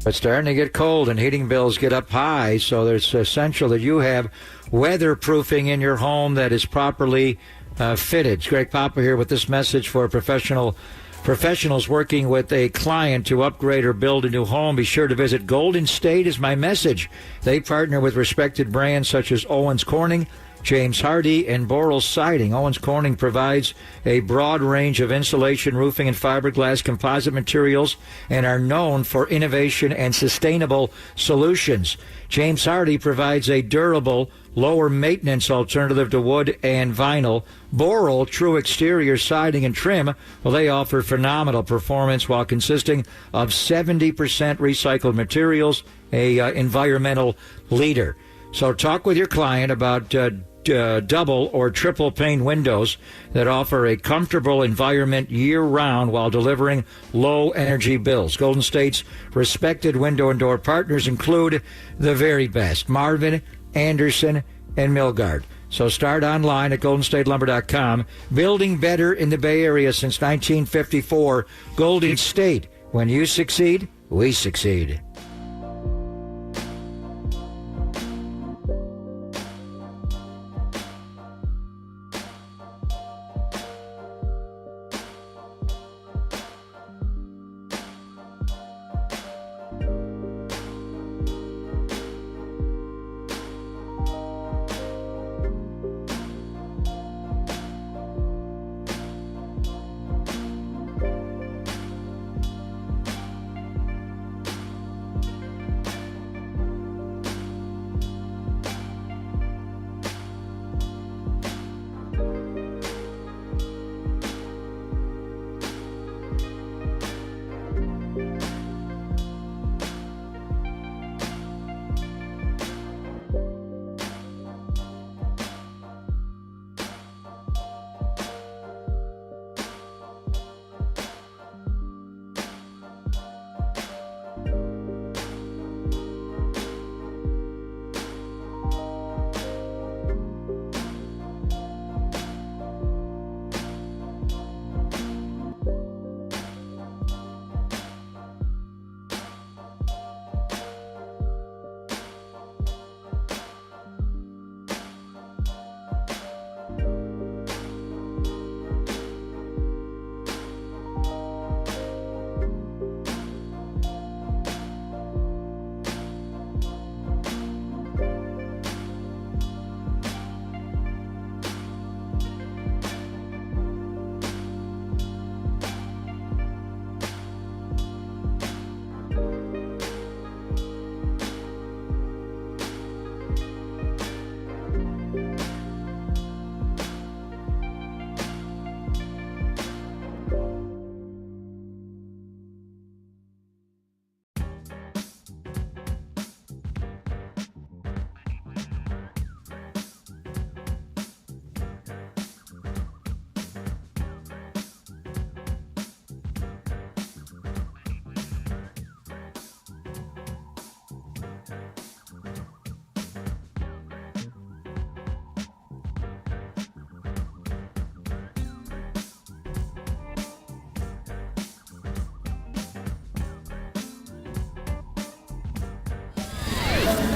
Speaker 18: It's starting to get cold and heating bills get up high, so it's essential that you have weatherproofing in your home that is properly fitted. Greg Papa here with this message for professionals working with a client to upgrade or build a new home. Be sure to visit Golden State is my message. They partner with respected brands such as Owens Corning, James Hardie, and Boral Siding. Owens Corning provides a broad range of insulation, roofing, and fiberglass composite materials and are known for innovation and sustainable solutions. James Hardie provides a durable, lower maintenance alternative to wood and vinyl. Boral, true exterior siding and trim, well, they offer phenomenal performance while consisting of 70% recycled materials, a environmental leader. So talk with your client about double or triple pane windows that offer a comfortable environment year-round while delivering low energy bills. Golden State's respected window and door partners include the very best: Marvin, Anderson, and Milgard. So start online at goldenstatelumber.com. Building better in the Bay Area since 1954. Golden State. When you succeed, we succeed.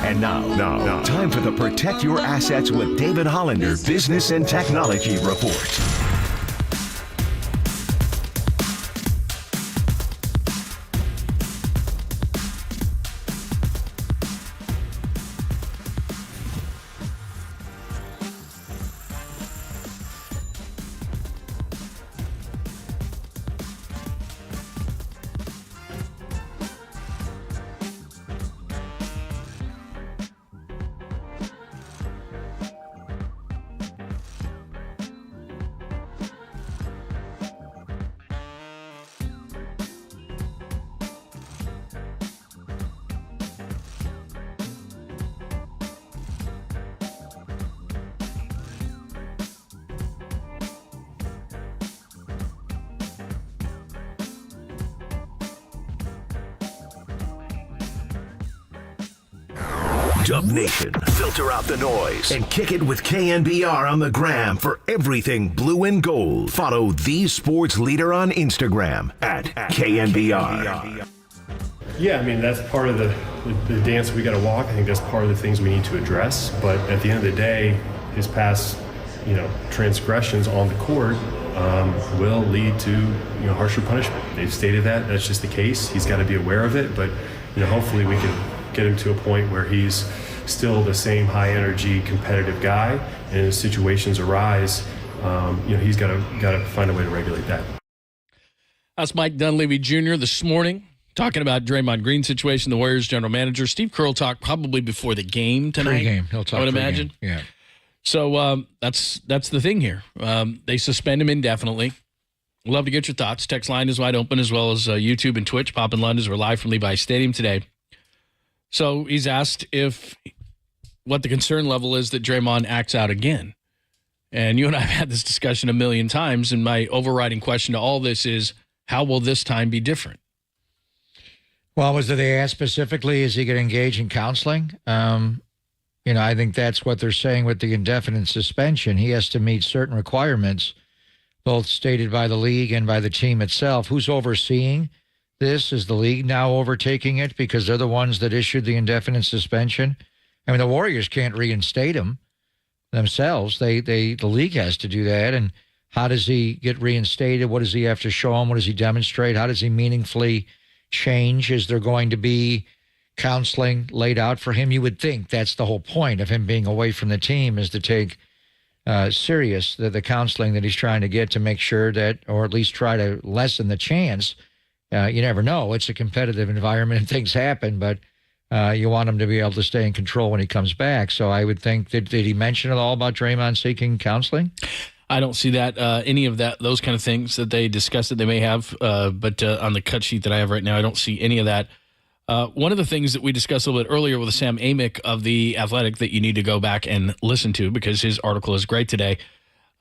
Speaker 1: And now, time for the Protect Your Assets with David Hollander Business and Technology Report. Dub Nation, filter out the noise and kick it with KNBR on the gram for everything blue and gold. Follow the sports leader on Instagram at KNBR.
Speaker 3: Yeah, I mean, that's part of the dance we got to walk. I think that's part of the things we need to address. But at the end of the day, his past, transgressions on the court will lead to, harsher punishment. They've stated that. That's just the case. He's got to be aware of it. But, hopefully we can get him to a point where he's still the same high energy competitive guy, and as situations arise, he's got to find a way to regulate that.
Speaker 14: That's Mike Dunleavy Jr. this morning talking about Draymond Green situation, the Warriors general manager. Steve Kerr will talk probably before the game tonight.
Speaker 10: Pre-game, he'll talk.
Speaker 14: I would imagine.
Speaker 10: Yeah.
Speaker 14: So that's the thing here. They suspend him indefinitely. Love to get your thoughts. Text line is wide open, as well as YouTube and Twitch. Pop and Lund, we're live from Levi's Stadium today. So he's asked what the concern level is that Draymond acts out again. And you and I have had this discussion a million times, and my overriding question to all this is, how will this time be different?
Speaker 10: Well, they asked specifically, is he going to engage in counseling? I think that's what they're saying with the indefinite suspension. He has to meet certain requirements, both stated by the league and by the team itself. Who's overseeing this? Is the league now overtaking it because they're the ones that issued the indefinite suspension? I mean, the Warriors can't reinstate him themselves. The league has to do that. And how does he get reinstated? What does he have to show him? What does he demonstrate? How does he meaningfully change? Is there going to be counseling laid out for him? You would think that's the whole point of him being away from the team, is to take serious the counseling that he's trying to get to make sure that, or at least try to lessen the chance. You never know. It's a competitive environment and things happen, but you want him to be able to stay in control when he comes back. So I would think, did he mention at all about Draymond seeking counseling?
Speaker 14: I don't see that, any of that, those kind of things that they discussed that they may have. But on the cut sheet that I have right now, I don't see any of that. One of the things that we discussed a little bit earlier with Sam Amick of The Athletic that you need to go back and listen to, because his article is great today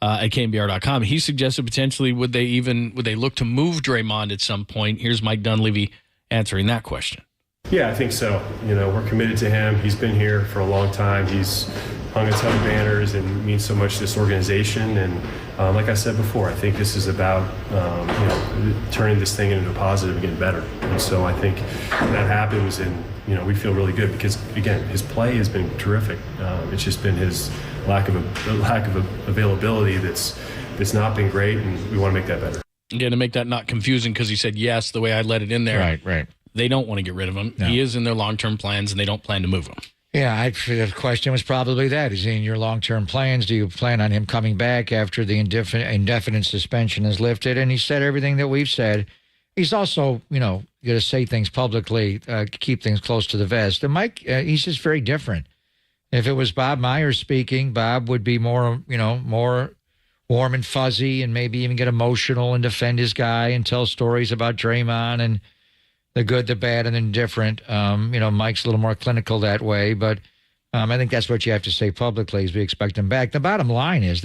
Speaker 14: at KNBR.com. He suggested potentially would they look to move Draymond at some point? Here's Mike Dunleavy answering that question.
Speaker 3: Yeah, I think so. We're committed to him. He's been here for a long time. He's hung a ton of banners and means so much to this organization. And like I said before, I think this is about turning this thing into a positive and getting better. And so I think that happens, and we feel really good because, again, his play has been terrific. It's just been his lack of availability that's not been great, and we want to make that better.
Speaker 14: Again, to make that not confusing, because he said yes the way I let it in there.
Speaker 10: Right.
Speaker 14: They don't want to get rid of him. No. He is in their long-term plans, and they don't plan to move him.
Speaker 10: Yeah, the question was probably that. Is he in your long-term plans? Do you plan on him coming back after the indefinite suspension is lifted? And he said everything that we've said. He's also, going to say things publicly, keep things close to the vest. And Mike, he's just very different. If it was Bob Myers speaking, Bob would be more warm and fuzzy and maybe even get emotional and defend his guy and tell stories about Draymond and the good, the bad, and indifferent. Mike's a little more clinical that way, but I think that's what you have to say publicly as we expect him back. The bottom line is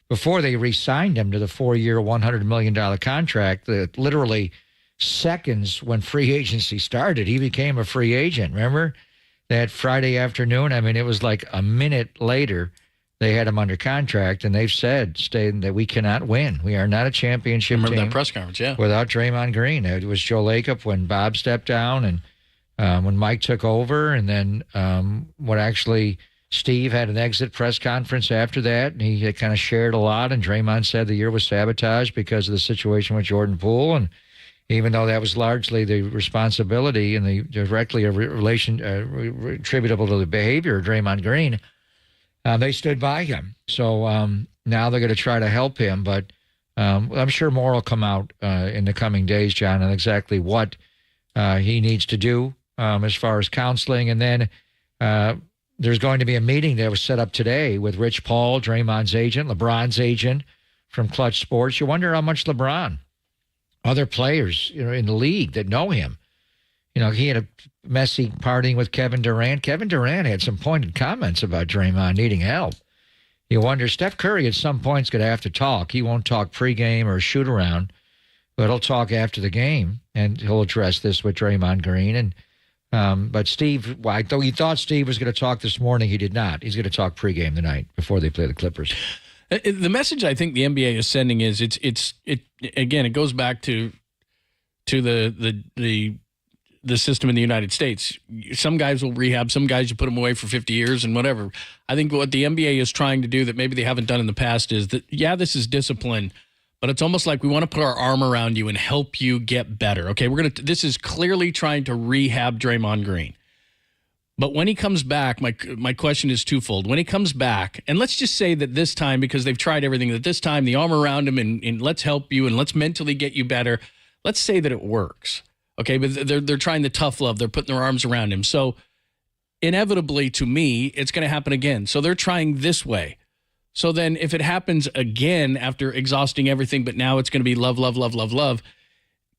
Speaker 10: before they re-signed him to the 4-year, $100 million contract, literally seconds when free agency started, he became a free agent. Remember that Friday afternoon? I mean, it was like a minute later they had him under contract, and they've stated that we cannot win. We are not a championship team.
Speaker 14: Remember that press conference, yeah.
Speaker 10: Without Draymond Green. It was Joe Lacob when Bob stepped down, and when Mike took over, and then what actually Steve had an exit press conference after that, and he had kind of shared a lot, and Draymond said the year was sabotaged because of the situation with Jordan Poole, and even though that was largely the responsibility and the directly attributable to the behavior of Draymond Green, they stood by him. So now they're going to try to help him, but I'm sure more will come out in the coming days, John, on exactly what he needs to do as far as counseling. And then there's going to be a meeting that was set up today with Rich Paul, Draymond's agent, LeBron's agent from Clutch Sports. You wonder how much LeBron, other players, in the league that know him. He had a messy partying with Kevin Durant. Kevin Durant had some pointed comments about Draymond needing help. You wonder, Steph Curry at some point is going to have to talk. He won't talk pregame or shoot around, but he'll talk after the game, and he'll address this with Draymond Green. And but Steve, though he thought Steve was going to talk this morning, he did not. He's going to talk pregame tonight before they play the Clippers.
Speaker 14: The message I think the NBA is sending is it again, it goes back to the system in the United States. Some guys will rehab, some guys you put them away for 50 years and whatever. I think what the NBA is trying to do that maybe they haven't done in the past is that, this is discipline, but it's almost like we want to put our arm around you and help you get better. Okay, this is clearly trying to rehab Draymond Green. But when he comes back, my question is twofold. When he comes back, and let's just say that this time, because they've tried everything, that this time the arm around him and let's help you and let's mentally get you better. Let's say that it works. Okay, but they're trying the tough love. They're putting their arms around him. So inevitably, to me, it's going to happen again. So they're trying this way. So then if it happens again after exhausting everything, but now it's going to be love, love, love, love, love,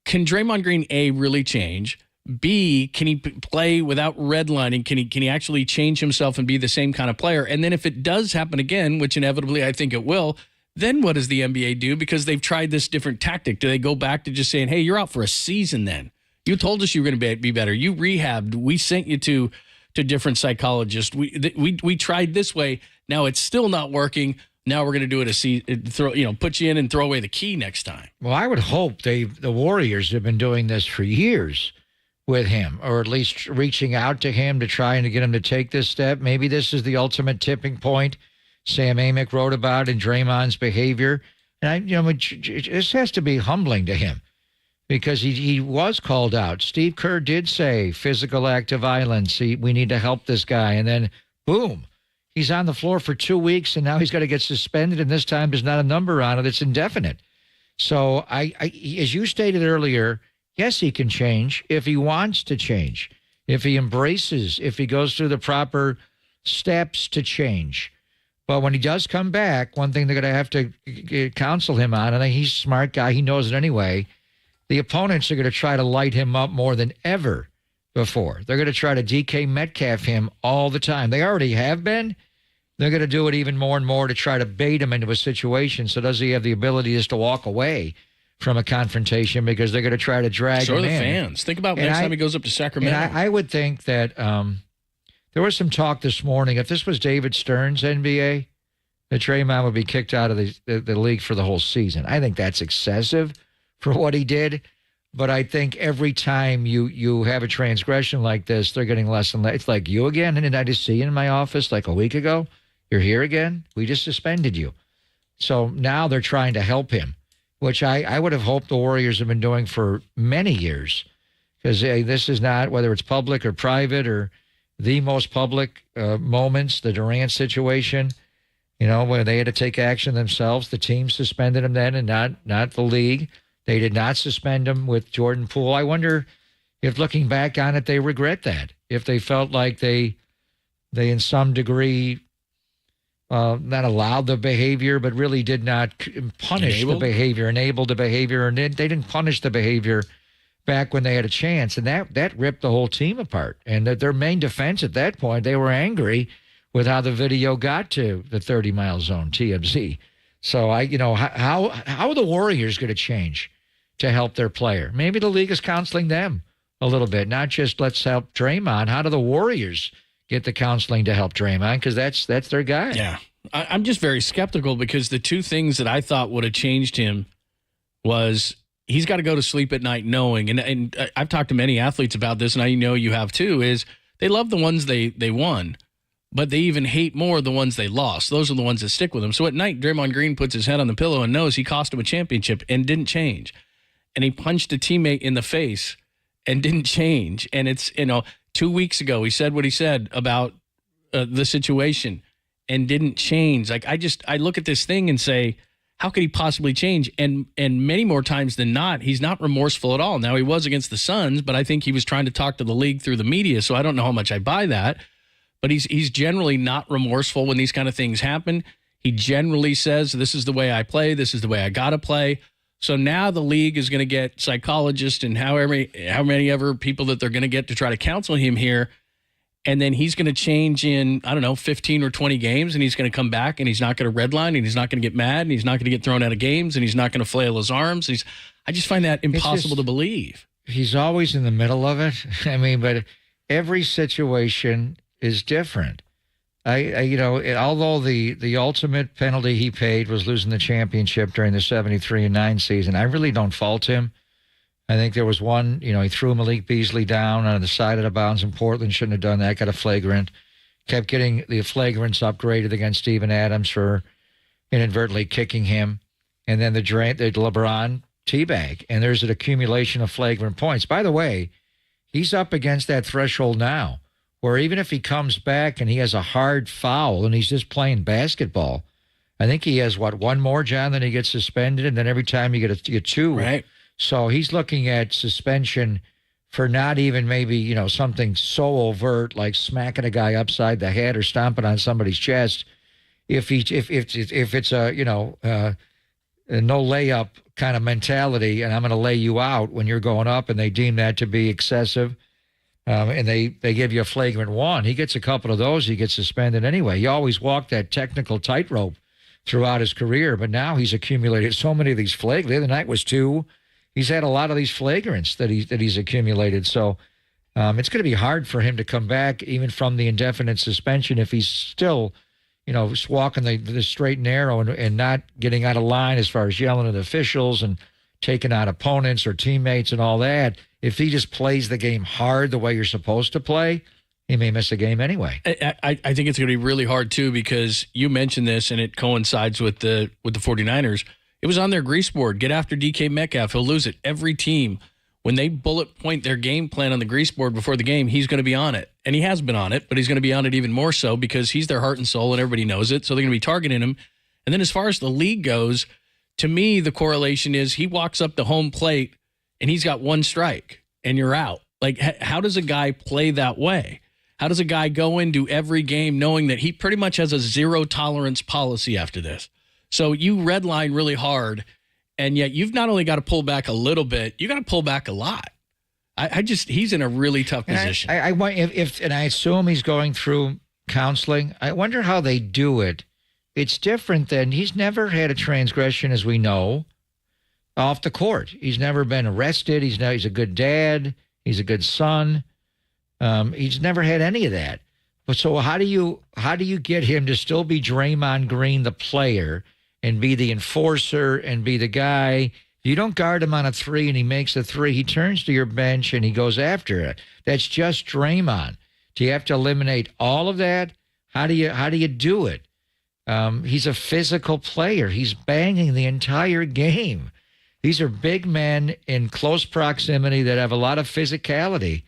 Speaker 14: can Draymond Green, A, really change? B, can he play without redlining? Can he actually change himself and be the same kind of player? And then if it does happen again, which inevitably I think it will, then what does the NBA do? Because they've tried this different tactic. Do they go back to just saying, hey, you're out for a season then? You told us you were going to be better. You rehabbed. We sent you to different psychologists. We tried this way. Now it's still not working. Now we're going to do it put you in and throw away the key next time.
Speaker 10: Well, I would hope the Warriors have been doing this for years with him, or at least reaching out to him to try and get him to take this step. Maybe this is the ultimate tipping point Sam Amick wrote about in Draymond's behavior. And this has to be humbling to him, because he was called out. Steve Kerr did say physical act of violence. We need to help this guy. And then, boom, he's on the floor for 2 weeks, and now he's got to get suspended, and this time there's not a number on it. It's indefinite. So as you stated earlier, yes, he can change if he wants to change, if he embraces, if he goes through the proper steps to change. But when he does come back, one thing they're going to have to counsel him on, and he's a smart guy, he knows it anyway, the opponents are going to try to light him up more than ever before. They're going to try to DK Metcalf him all the time. They already have been. They're going to do it even more and more to try to bait him into a situation. So does he have the ability just to walk away from a confrontation, because they're going to try to drag him in?
Speaker 14: So are the fans. Think about next time he goes up to Sacramento.
Speaker 10: And I would think that there was some talk this morning, if this was David Stern's NBA, that Draymond would be kicked out of the league for the whole season. I think that's excessive for what he did. But I think every time you have a transgression like this, they're getting less and less. It's like you again. And did I just see you in my office like a week ago? You're here again? We just suspended you. So now they're trying to help him, which I would have hoped the Warriors have been doing for many years, because this is not, whether it's public or private or the most public moments, the Durant situation, where they had to take action themselves. The team suspended him then, and not the league. They did not suspend him with Jordan Poole. I wonder if, looking back on it, they regret that. If they felt like they in some degree not allowed the behavior, but really did not punish the behavior, enabled the behavior, and they didn't punish the behavior back when they had a chance. And that ripped the whole team apart. And their main defense at that point, they were angry with how the video got to the 30-mile zone, TMZ. So how are the Warriors going to change to help their player? Maybe the league is counseling them a little bit, not just let's help Draymond. How do the Warriors get the counseling to help Draymond? Because that's their guy.
Speaker 14: Yeah, I'm just very skeptical, because the two things that I thought would have changed him was he's got to go to sleep at night knowing, and I've talked to many athletes about this, and I know you have too, is they love the ones they won, but they even hate more the ones they lost. Those are the ones that stick with them. So at night, Draymond Green puts his head on the pillow and knows he cost him a championship and didn't change. And he punched a teammate in the face and didn't change. And it's, 2 weeks ago, he said what he said about the situation and didn't change. Like, I look at this thing and say, how could he possibly change? And many more times than not, he's not remorseful at all. Now, he was against the Suns, but I think he was trying to talk to the league through the media, so I don't know how much I buy that. But he's generally not remorseful when these kind of things happen. He generally says, this is the way I play, this is the way I got to play. So now the league is going to get psychologists and how many ever people that they're going to get to try to counsel him here. And then he's going to change in, 15 or 20 games, and he's going to come back, and he's not going to redline, and he's not going to get mad, and he's not going to get thrown out of games, and he's not going to flail his arms. I just find that impossible to believe.
Speaker 10: He's always in the middle of it. I mean, but every situation is different. Although the ultimate penalty he paid was losing the championship during the 73-9 season, I really don't fault him. I think there was one, he threw Malik Beasley down on the side of the bounds in Portland. Shouldn't have done that. Got a flagrant. Kept getting the flagrants upgraded against Steven Adams for inadvertently kicking him. And then the LeBron teabag. And there's an accumulation of flagrant points. By the way, he's up against that threshold now, where even if he comes back and he has a hard foul and he's just playing basketball, I think he has, one more, John, then he gets suspended, and then every time you get two.
Speaker 14: Right.
Speaker 10: So he's looking at suspension for not even maybe, something so overt like smacking a guy upside the head or stomping on somebody's chest. If it's a, a no layup kind of mentality, and I'm going to lay you out when you're going up, and they deem that to be excessive, and they give you a flagrant one, he gets a couple of those, he gets suspended anyway. He always walked that technical tightrope throughout his career, but now he's accumulated so many of these flagrants. The other night was 2. He's had a lot of these flagrants that he's accumulated. So it's going to be hard for him to come back even from the indefinite suspension if he's still, walking the straight and narrow and not getting out of line as far as yelling at officials and taking out opponents or teammates and all that. If he just plays the game hard the way you're supposed to play, he may miss a game anyway.
Speaker 14: I think it's going to be really hard, too, because you mentioned this, and it coincides with the 49ers. It was on their grease board. Get after DK Metcalf. He'll lose it. Every team, when they bullet point their game plan on the grease board before the game, he's going to be on it. And he has been on it, but he's going to be on it even more so because he's their heart and soul and everybody knows it. So they're going to be targeting him. And then as far as the league goes, to me, the correlation is he walks up the home plate and he's got one strike and you're out. Like, how does a guy play that way? How does a guy go into every game knowing that he pretty much has a zero tolerance policy after this? So you redline really hard, and yet you've not only got to pull back a little bit, you got to pull back a lot. He's in a really tough position.
Speaker 10: I and I assume he's going through counseling. I wonder how they do it. It's different than he's never had a transgression, as we know, off the court. He's never been arrested. He's a good dad. He's a good son. He's never had any of that. But so how do you get him to still be Draymond Green, the player, and be the enforcer and be the guy? You don't guard him on a 3 and he makes a 3. He turns to your bench and he goes after it. That's just Draymond. Do you have to eliminate all of that? How do you do it? He's a physical player. He's banging the entire game. These are big men in close proximity that have a lot of physicality.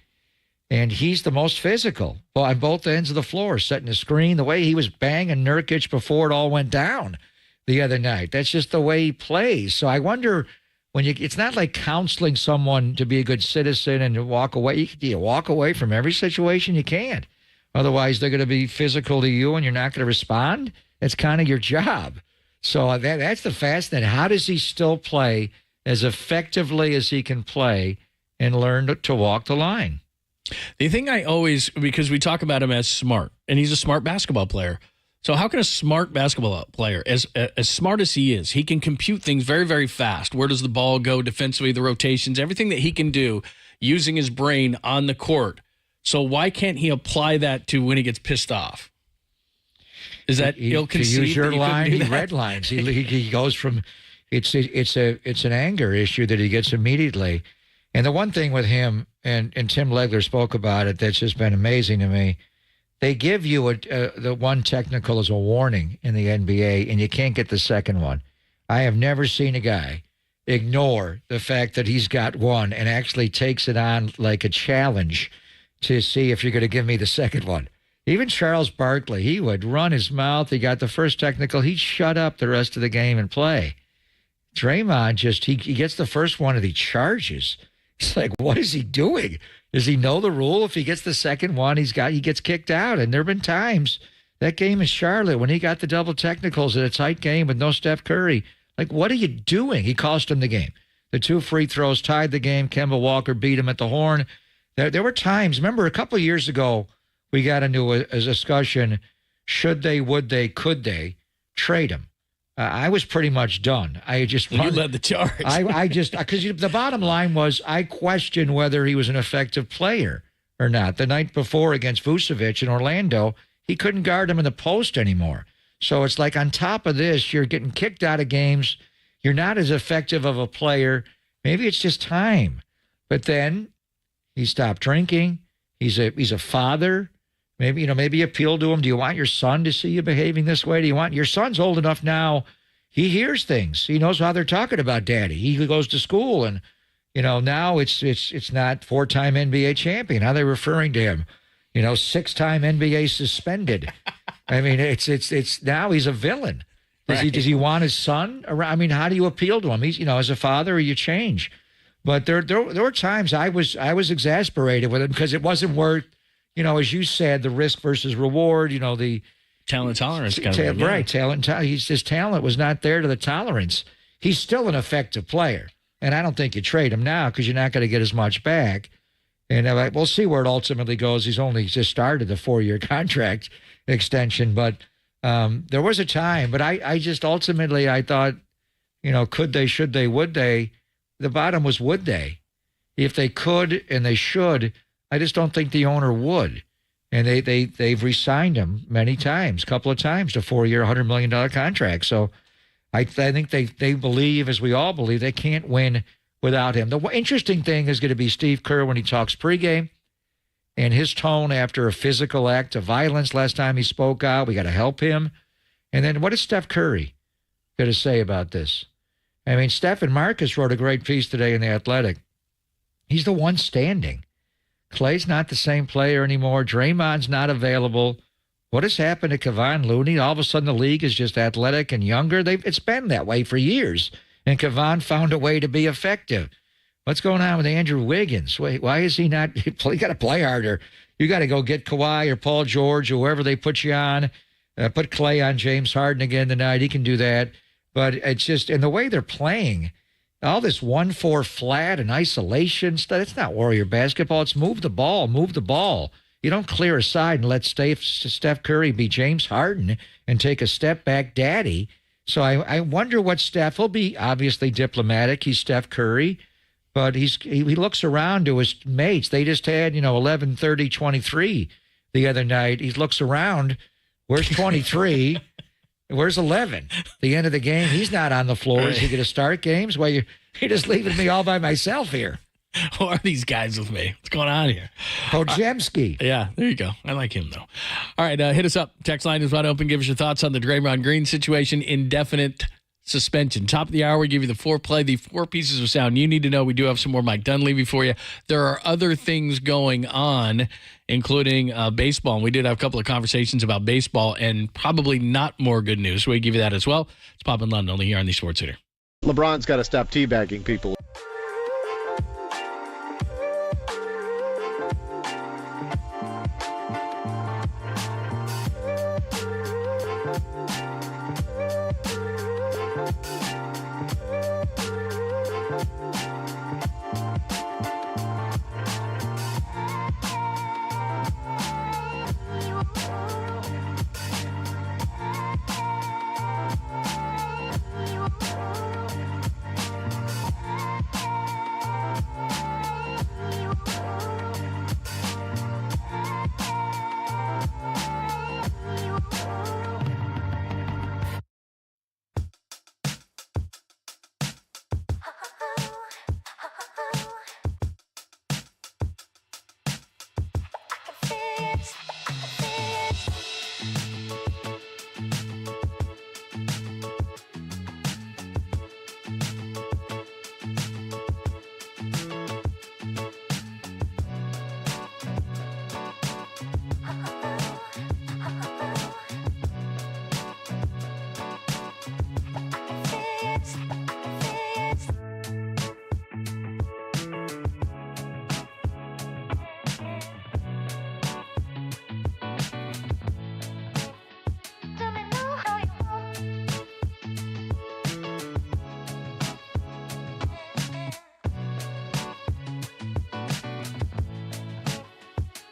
Speaker 10: And he's the most physical on both ends of the floor, setting the screen, the way he was banging Nurkic before it all went down the other night. That's just the way he plays. So I wonder, it's not like counseling someone to be a good citizen and to walk away. You walk away from every situation you can. Otherwise, they're going to be physical to you and you're not going to respond. That's kind of your job. So that's the fascinating. How does he still play as effectively as he can play and learn to walk the line?
Speaker 14: The thing because we talk about him as smart, and he's a smart basketball player. So how can a smart basketball player, as smart as he is, he can compute things very, very fast. Where does the ball go defensively, the rotations, everything that he can do using his brain on the court. So why can't he apply that to when he gets pissed off? Is that ill-conceived?
Speaker 10: To use your line, he red lines. He goes from It's an anger issue that he gets immediately. And the one thing with him, and Tim Legler spoke about it, that's just been amazing to me. They give you the one technical as a warning in the NBA, and you can't get the second one. I have never seen a guy ignore the fact that he's got one and actually takes it on like a challenge to see if you're going to give me the second one. Even Charles Barkley, he would run his mouth. He got the first technical. He'd shut up the rest of the game and play. Draymond he gets the first one and he charges. It's like, what is he doing? Does he know the rule? If he gets the second one, he gets kicked out. And there have been times, that game in Charlotte, when he got the double technicals in a tight game with no Steph Curry, like, what are you doing? He cost him the game. The 2 free throws tied the game. Kemba Walker beat him at the horn. There were times, remember a couple of years ago, we got into a discussion, should they, would they, could they trade him? I was pretty much done. You
Speaker 14: led the charge.
Speaker 10: Because the bottom line was, I questioned whether he was an effective player or not. The night before against Vucevic in Orlando, he couldn't guard him in the post anymore. So it's like, on top of this, you're getting kicked out of games. You're not as effective of a player. Maybe it's just time. But then he stopped drinking. He's a father. Maybe appeal to him. Do you want your son to see you behaving this way? Do you want your son's old enough now? He hears things. He knows how they're talking about daddy. He goes to school, and now it's not 4-time NBA champion. How they're referring to him? 6-time NBA suspended. I mean, it's now he's a villain. Does he want his son around? I mean, how do you appeal to him? He's as a father, you change. But there were times I was exasperated with him because it wasn't worth. As you said, the risk versus reward, the
Speaker 14: talent tolerance. Right.
Speaker 10: His talent was not there to the tolerance. He's still an effective player. And I don't think you trade him now because you're not going to get as much back. And we'll see where it ultimately goes. He's only just started the 4-year contract extension. But there was a time. But I just ultimately, I thought, could they, should they, would they? The bottom was would they? If they could and they should, I just don't think the owner would. And they've re-signed him many times, a couple of times, to 4-year, $100 million contract. So I think they believe, as we all believe, they can't win without him. The interesting thing is going to be Steve Kerr when he talks pregame and his tone after a physical act of violence last time he spoke out. We got to help him. And then what is Steph Curry going to say about this? I mean, Steph and Marcus wrote a great piece today in The Athletic. He's the one standing. Clay's not the same player anymore. Draymond's not available. What has happened to Kevon Looney? All of a sudden, the league is just athletic and younger. It's been that way for years. And Kevon found a way to be effective. What's going on with Andrew Wiggins? Why is he not? You got to play harder. You got to go get Kawhi or Paul George or whoever they put you on. Put Clay on James Harden again tonight. He can do that. But it's just, and the way they're playing, all this 1-4 flat and isolation stuff, it's not Warrior basketball. It's move the ball. You don't clear aside and let Steph Curry be James Harden and take a step back daddy. So I wonder what Steph will be. Obviously diplomatic. He's Steph Curry. But he looks around to his mates. They just had, 11, 30, 23 the other night. He looks around. Where's 23? Where's 11? The end of the game, he's not on the floor. Is he going to start games? Well, you're just leaving me all by myself here.
Speaker 14: Who are these guys with me? What's going on here?
Speaker 10: Podziemski.
Speaker 14: Yeah, there you go. I like him, though. All right, hit us up. Text line is wide open. Give us your thoughts on the Draymond Green situation. Indefinite suspension. Top of the hour, we give you the foreplay, the 4 pieces of sound you need to know. We do have some more Mike Dunleavy for you. There are other things going on, including baseball. And we did have a couple of conversations about baseball and probably not more good news. So we give you that as well. It's Pop in London, only here on the Sports Hitter.
Speaker 9: LeBron's got to stop teabagging people.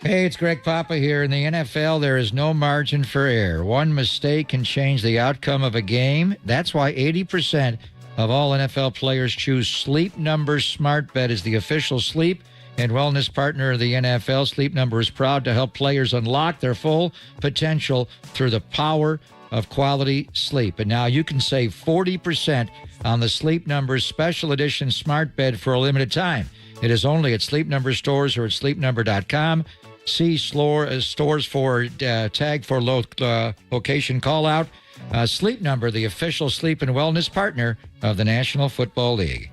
Speaker 18: Hey, it's Greg Papa here. In the NFL, there is no margin for error. One mistake can change the outcome of a game. That's why 80% of all NFL players choose Sleep Number Smart Bet as the official sleep and wellness partner of the NFL. Sleep Number is proud to help players unlock their full potential through the power of quality sleep. And now you can save 40% on the Sleep Number Special Edition Smart Bed for a limited time. It is only at Sleep Number stores or at sleepnumber.com. See stores for tag for location call out. Sleep Number, the official sleep and wellness partner of the National Football League.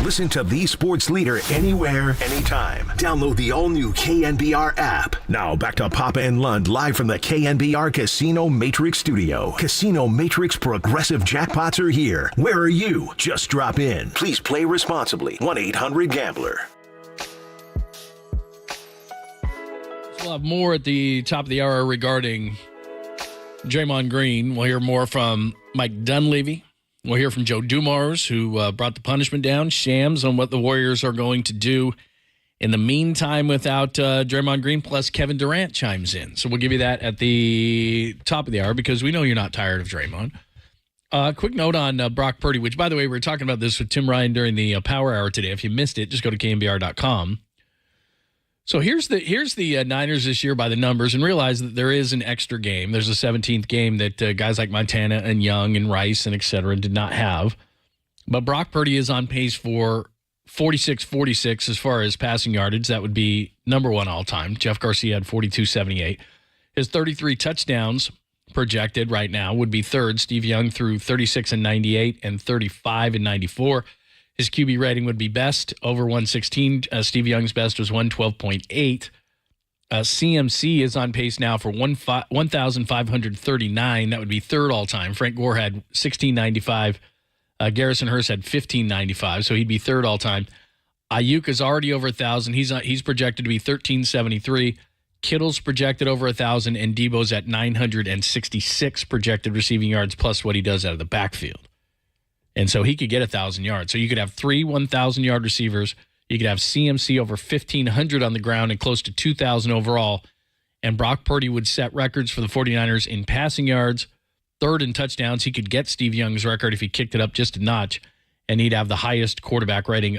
Speaker 1: Listen to the sports leader anywhere, anytime. Download the all-new KNBR app. Now back to Papa and Lund live from the KNBR Casino Matrix Studio. Casino Matrix Progressive Jackpots are here. Where are you? Just drop in. Please play responsibly. 1-800-GAMBLER.
Speaker 14: We'll have more at the top of the hour regarding Draymond Green. We'll hear more from Mike Dunleavy. We'll hear from Joe Dumars, who brought the punishment down, Shams on what the Warriors are going to do in the meantime without Draymond Green, plus Kevin Durant chimes in. So we'll give you that at the top of the hour because we know you're not tired of Draymond. Quick note on Brock Purdy, which, by the way, we were talking about this with Tim Ryan during the Power Hour today. If you missed it, just go to KNBR.com. So here's the Niners this year by the numbers, and realize that there is an extra game. There's a 17th game that guys like Montana and Young and Rice and et cetera did not have. But Brock Purdy is on pace for 46-46 as far as passing yardage. That would be number one all time. Jeff Garcia had 42-78. His 33 touchdowns projected right now would be third. Steve Young threw 36-98 and 35-94. His QB rating would be best, over 116. Steve Young's best was 112.8. CMC is on pace now for 1,539. That would be third all-time. Frank Gore had 1695. Garrison Hurst had 1595, so he'd be third all-time. Ayuk is already over 1,000. He's projected to be 1373. Kittle's projected over 1,000, and Debo's at 966 projected receiving yards, plus what he does out of the backfield. And so he could get 1,000 yards. So you could have three 1,000-yard receivers. You could have CMC over 1,500 on the ground and close to 2,000 overall. And Brock Purdy would set records for the 49ers in passing yards, third in touchdowns. He could get Steve Young's record if he kicked it up just a notch, and he'd have the highest quarterback rating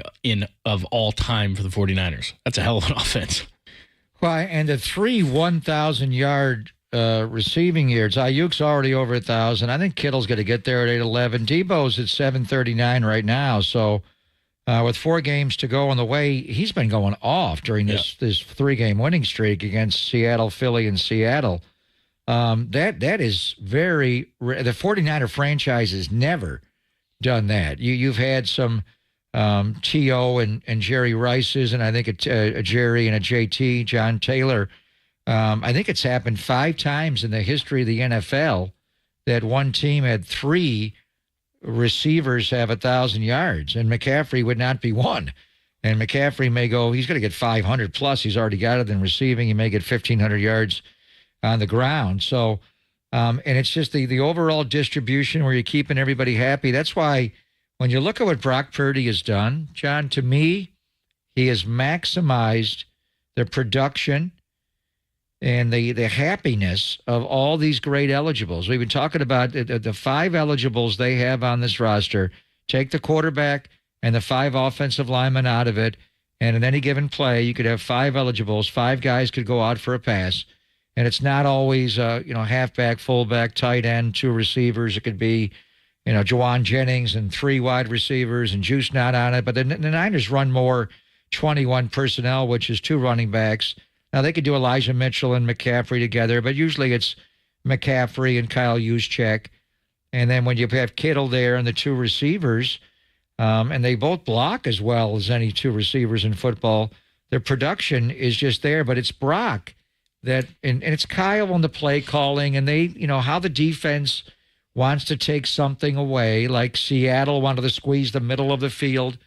Speaker 14: of all time for the 49ers. That's a hell of an offense.
Speaker 10: Well, and the 3 1,000-yard receiving yards. Ayuk's already over 1,000. I think Kittle's going to get there at 811. Debo's at 739 right now. So with 4 games to go on the way, he's been going off during this 3-game winning streak against Seattle, Philly, and Seattle. That is very rare. The 49er franchise has never done that. You've had some T.O. and Jerry Rice's, and I think a Jerry and a J.T., John Taylor. I think it's happened 5 times in the history of the NFL that one team had 3 receivers have 1,000 yards, and McCaffrey would not be one. And McCaffrey may go, he's going to get 500 plus. He's already got it in receiving. He may get 1,500 yards on the ground. So, and it's just the overall distribution where you're keeping everybody happy. That's why when you look at what Brock Purdy has done, John, to me, he has maximized the production and the happiness of all these great eligibles. We've been talking about the 5 eligibles they have on this roster. Take the quarterback and the 5 offensive linemen out of it, and in any given play, you could have 5 eligibles. 5 guys could go out for a pass, and it's not always halfback, fullback, tight end, 2 receivers. It could be Jawan Jennings and 3 wide receivers and Juice not on it. But the Niners run more 21 personnel, which is 2 running backs. Now, they could do Elijah Mitchell and McCaffrey together, but usually it's McCaffrey and Kyle Juszczyk. And then when you have Kittle there and the 2 receivers, and they both block as well as any 2 receivers in football, their production is just there. But it's Brock that, and it's Kyle on the play calling, and they, how the defense wants to take something away, like Seattle wanted to squeeze the middle of the field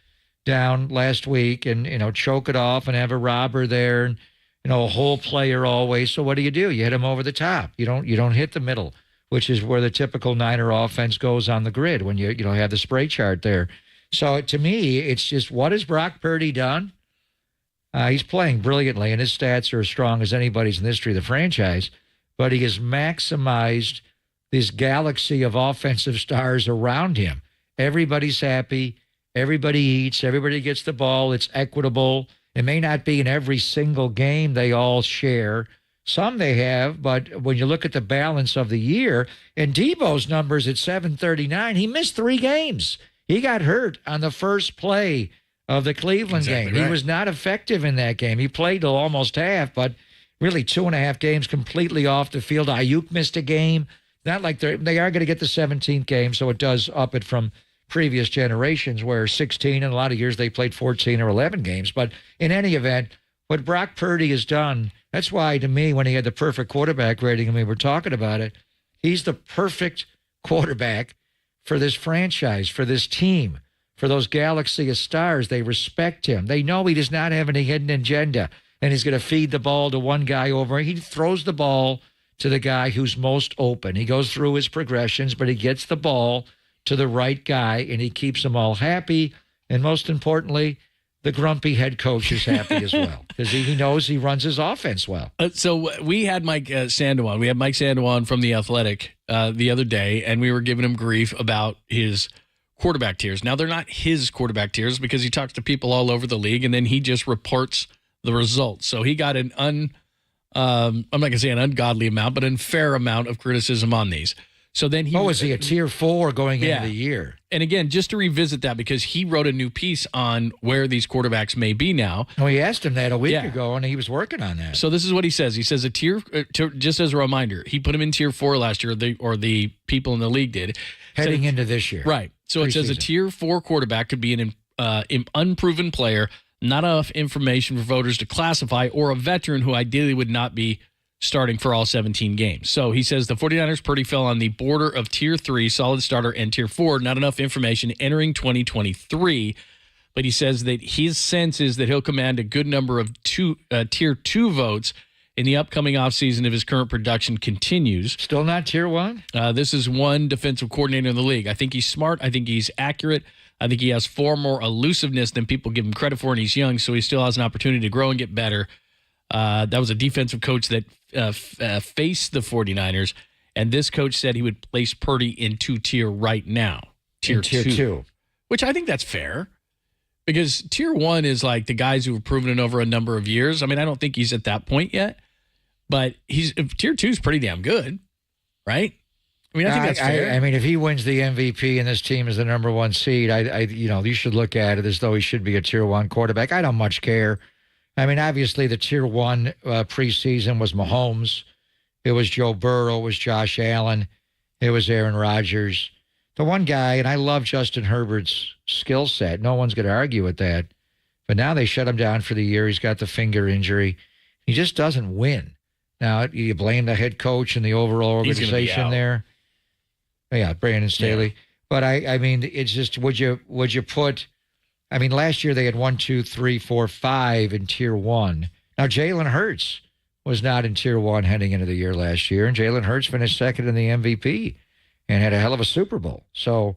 Speaker 10: down last week and, choke it off and have a robber there and, a whole player always. So what do? You hit him over the top. You don't hit the middle, which is where the typical Niner offense goes on the grid when you have the spray chart there. So to me, it's just, what has Brock Purdy done? He's playing brilliantly, and his stats are as strong as anybody's in the history of the franchise. But he has maximized this galaxy of offensive stars around him. Everybody's happy. Everybody eats. Everybody gets the ball. It's equitable. It may not be in every single game they all share. Some they have, but when you look at the balance of the year, and Debo's numbers at 739, he missed 3 games. He got hurt on the first play of the Cleveland game. Right. He was not effective in that game. He played till almost half, but really 2.5 games completely off the field. Ayuk missed a game. Not like they are going to get the 17th game, so it does up it from previous generations where 16 and a lot of years they played 14 or 11 games. But in any event, what Brock Purdy has done, that's why to me, when he had the perfect quarterback rating and we were talking about it, he's the perfect quarterback for this franchise, for this team, for those galaxy of stars. They respect him. They know he does not have any hidden agenda, and he's going to feed the ball to one guy over. He throws the ball to the guy who's most open. He goes through his progressions, but he gets the ball to the right guy, and he keeps them all happy. And most importantly, the grumpy head coach is happy as well because he knows he runs his offense well.
Speaker 14: So we had Mike Sandow. We had Mike Sandow from The Athletic the other day, and we were giving him grief about his quarterback tiers. Now, they're not his quarterback tiers because he talks to people all over the league, and then he just reports the results. So he got an I'm not going to say an ungodly amount, but an unfair amount of criticism on these. So then he
Speaker 10: was he a tier 4 going into the year?
Speaker 14: And again, just to revisit that, because he wrote a new piece on where these quarterbacks may be now.
Speaker 10: Oh, he asked him that a week ago, and he was working on that.
Speaker 14: So this is what he says. He says a tier, just as a reminder, he put him in tier 4 last year, or the people in the league did.
Speaker 10: Heading into this year.
Speaker 14: Right. So it says a tier 4 quarterback could be an unproven player, not enough information for voters to classify, or a veteran who ideally would not be starting for all 17 games. So he says the 49ers Purdy fell on the border of tier 3, solid starter, and tier 4, not enough information entering 2023. But he says that his sense is that he'll command a good number of tier 2 votes in the upcoming offseason if his current production continues.
Speaker 10: Still not tier 1?
Speaker 14: This is one defensive coordinator in the league. I think he's smart. I think he's accurate. I think he has far more elusiveness than people give him credit for, and he's young, so he still has an opportunity to grow and get better. That was a defensive coach that faced the 49ers And this coach said he would place Purdy in 2-tier right now. Tier 2. Which I think that's fair. Because tier 1 is like the guys who have proven it over a number of years. I mean, I don't think he's at that point yet. But tier 2 is pretty damn good, right? I mean, I think that's fair.
Speaker 10: I mean, if he wins the MVP and this team is the number 1 seed, you should look at it as though he should be a tier 1 quarterback. I don't much care. I mean, obviously the tier 1 preseason was Mahomes. It was Joe Burrow. It was Josh Allen. It was Aaron Rodgers. The one guy, and I love Justin Herbert's skill set. No one's going to argue with that. But now they shut him down for the year. He's got the finger injury. He just doesn't win. Now, you blame the head coach and the overall organization there. Yeah, Brandon Staley. Yeah. But I mean, it's just would you put? I mean, last year they had 1, 2, 3, 4, 5 in tier 1. Now Jalen Hurts was not in tier 1 heading into the year last year, and Jalen Hurts finished second in the MVP and had a hell of a Super Bowl. So,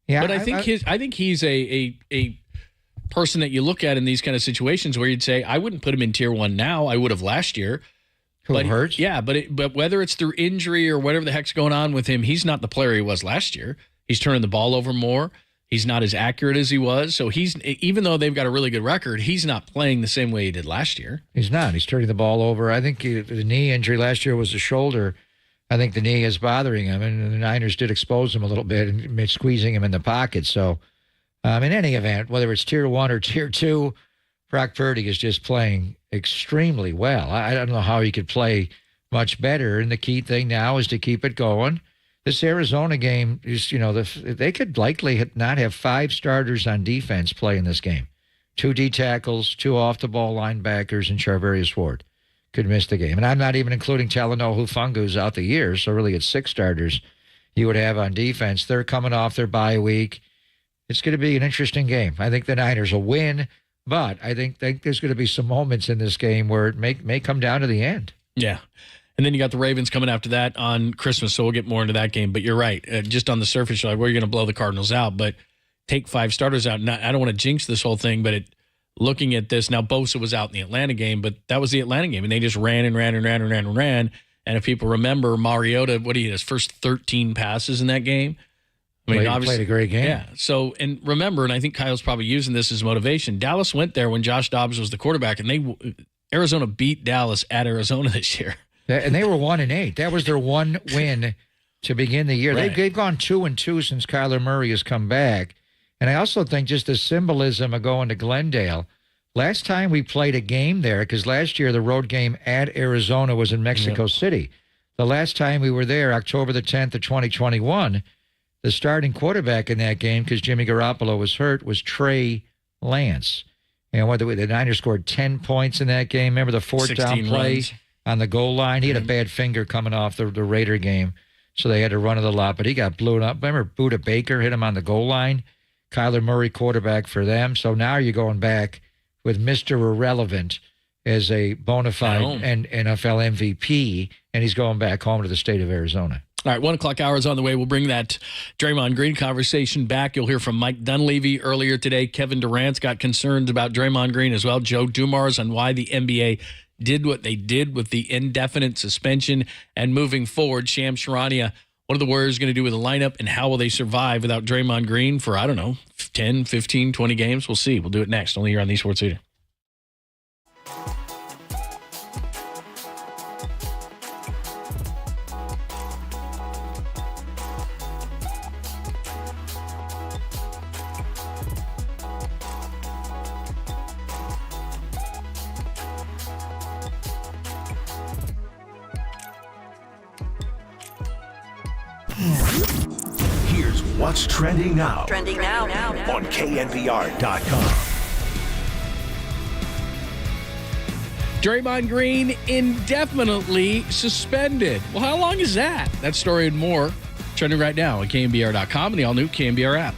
Speaker 10: yeah.
Speaker 14: But I think he's a person that you look at in these kind of situations where you'd say I wouldn't put him in tier 1 now. I would have last year.
Speaker 10: Who Hurts?
Speaker 14: Yeah, but whether it's through injury or whatever the heck's going on with him, he's not the player he was last year. He's turning the ball over more. He's not as accurate as he was. So even though they've got a really good record, he's not playing the same way he did last year.
Speaker 10: He's not. He's turning the ball over. I think the knee injury last year was the shoulder. I think the knee is bothering him, and the Niners did expose him a little bit and squeezing him in the pocket. So, in any event, whether it's tier 1 or tier 2, Brock Purdy is just playing extremely well. I don't know how he could play much better, and the key thing now is to keep it going. This Arizona game is, they could likely not have 5 starters on defense play in this game. 2 D tackles, 2 off-the-ball linebackers, and Charvarius Ward could miss the game. And I'm not even including Talanoa Hufangu's out the year, so really it's 6 starters you would have on defense. They're coming off their bye week. It's going to be an interesting game. I think the Niners will win. But I think there's going to be some moments in this game where it may come down to the end.
Speaker 14: Yeah. And then you got the Ravens coming after that on Christmas, so we'll get more into that game. But you're right. Just on the surface, you're like, well, you're going to blow the Cardinals out. But take 5 starters out. I don't want to jinx this whole thing, but looking at this, now Bosa was out in the Atlanta game, but that was the Atlanta game. And they just ran and ran and ran and ran and ran. And if people remember, Mariota, his first 13 passes in that game? I mean, obviously
Speaker 10: played a great game.
Speaker 14: Yeah. So, and remember, and I think Kyle's probably using this as motivation. Dallas went there when Josh Dobbs was the quarterback, and Arizona beat Dallas at Arizona this year.
Speaker 10: And they were 1-8. That was their one win to begin the year.
Speaker 14: Right.
Speaker 10: They've gone 2-2 since Kyler Murray has come back. And I also think just the symbolism of going to Glendale. Last time we played a game there, because last year the road game at Arizona was in Mexico City. The last time we were there, October the 10th of 2021. The starting quarterback in that game, because Jimmy Garoppolo was hurt, was Trey Lance. And the Niners scored 10 points in that game. Remember the 4th down play
Speaker 14: runs
Speaker 10: on the goal line? He had a bad finger coming off the Raider game, so they had to run of the lot. But he got blown up. Remember Budda Baker hit him on the goal line? Kyler Murray quarterback for them. So now you're going back with Mr. Irrelevant as a bona fide and NFL MVP, and he's going back home to the state of Arizona.
Speaker 14: All right, 1 o'clock hour is on the way. We'll bring that Draymond Green conversation back. You'll hear from Mike Dunleavy earlier today. Kevin Durant's got concerns about Draymond Green as well. Joe Dumars on why the NBA did what they did with the indefinite suspension. And moving forward, Shams Charania, what are the Warriors going to do with the lineup, and how will they survive without Draymond Green for, 10, 15, 20 games? We'll see. We'll do it next, only here on the Sports Leader.
Speaker 1: Here's what's trending now.
Speaker 4: Trending now.
Speaker 1: On KNBR.com.
Speaker 14: Draymond Green indefinitely suspended. Well, how long is that? That story and more trending right now on KNBR.com and the all-new KNBR app.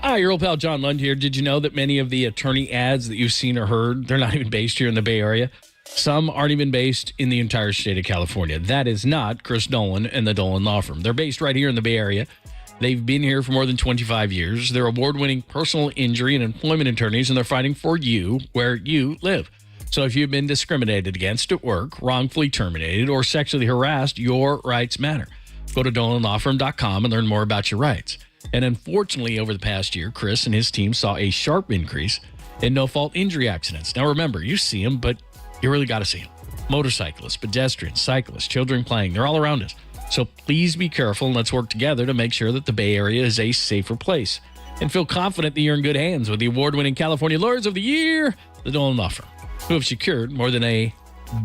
Speaker 14: Hi, your old pal John Lund here. Did you know that many of the attorney ads that you've seen or heard, they're not even based here in the Bay Area? Some aren't even based in the entire state of California. That is not Chris Dolan and the Dolan Law Firm. They're based right here in the Bay Area. They've been here for more than 25 years. They're award-winning personal injury and employment attorneys, and they're fighting for you where you live. So if you've been discriminated against at work, wrongfully terminated, or sexually harassed, your rights matter. Go to DolanLawFirm.com and learn more about your rights. And unfortunately, over the past year, Chris and his team saw a sharp increase in no-fault injury accidents. Now remember, you see them, but you really got to see them. Motorcyclists, pedestrians, cyclists, children playing, they're all around us. So please be careful and let's work together to make sure that the Bay Area is a safer place. And feel confident that you're in good hands with the award-winning California Lawyers of the Year, the Dolan Law Firm, who have secured more than $1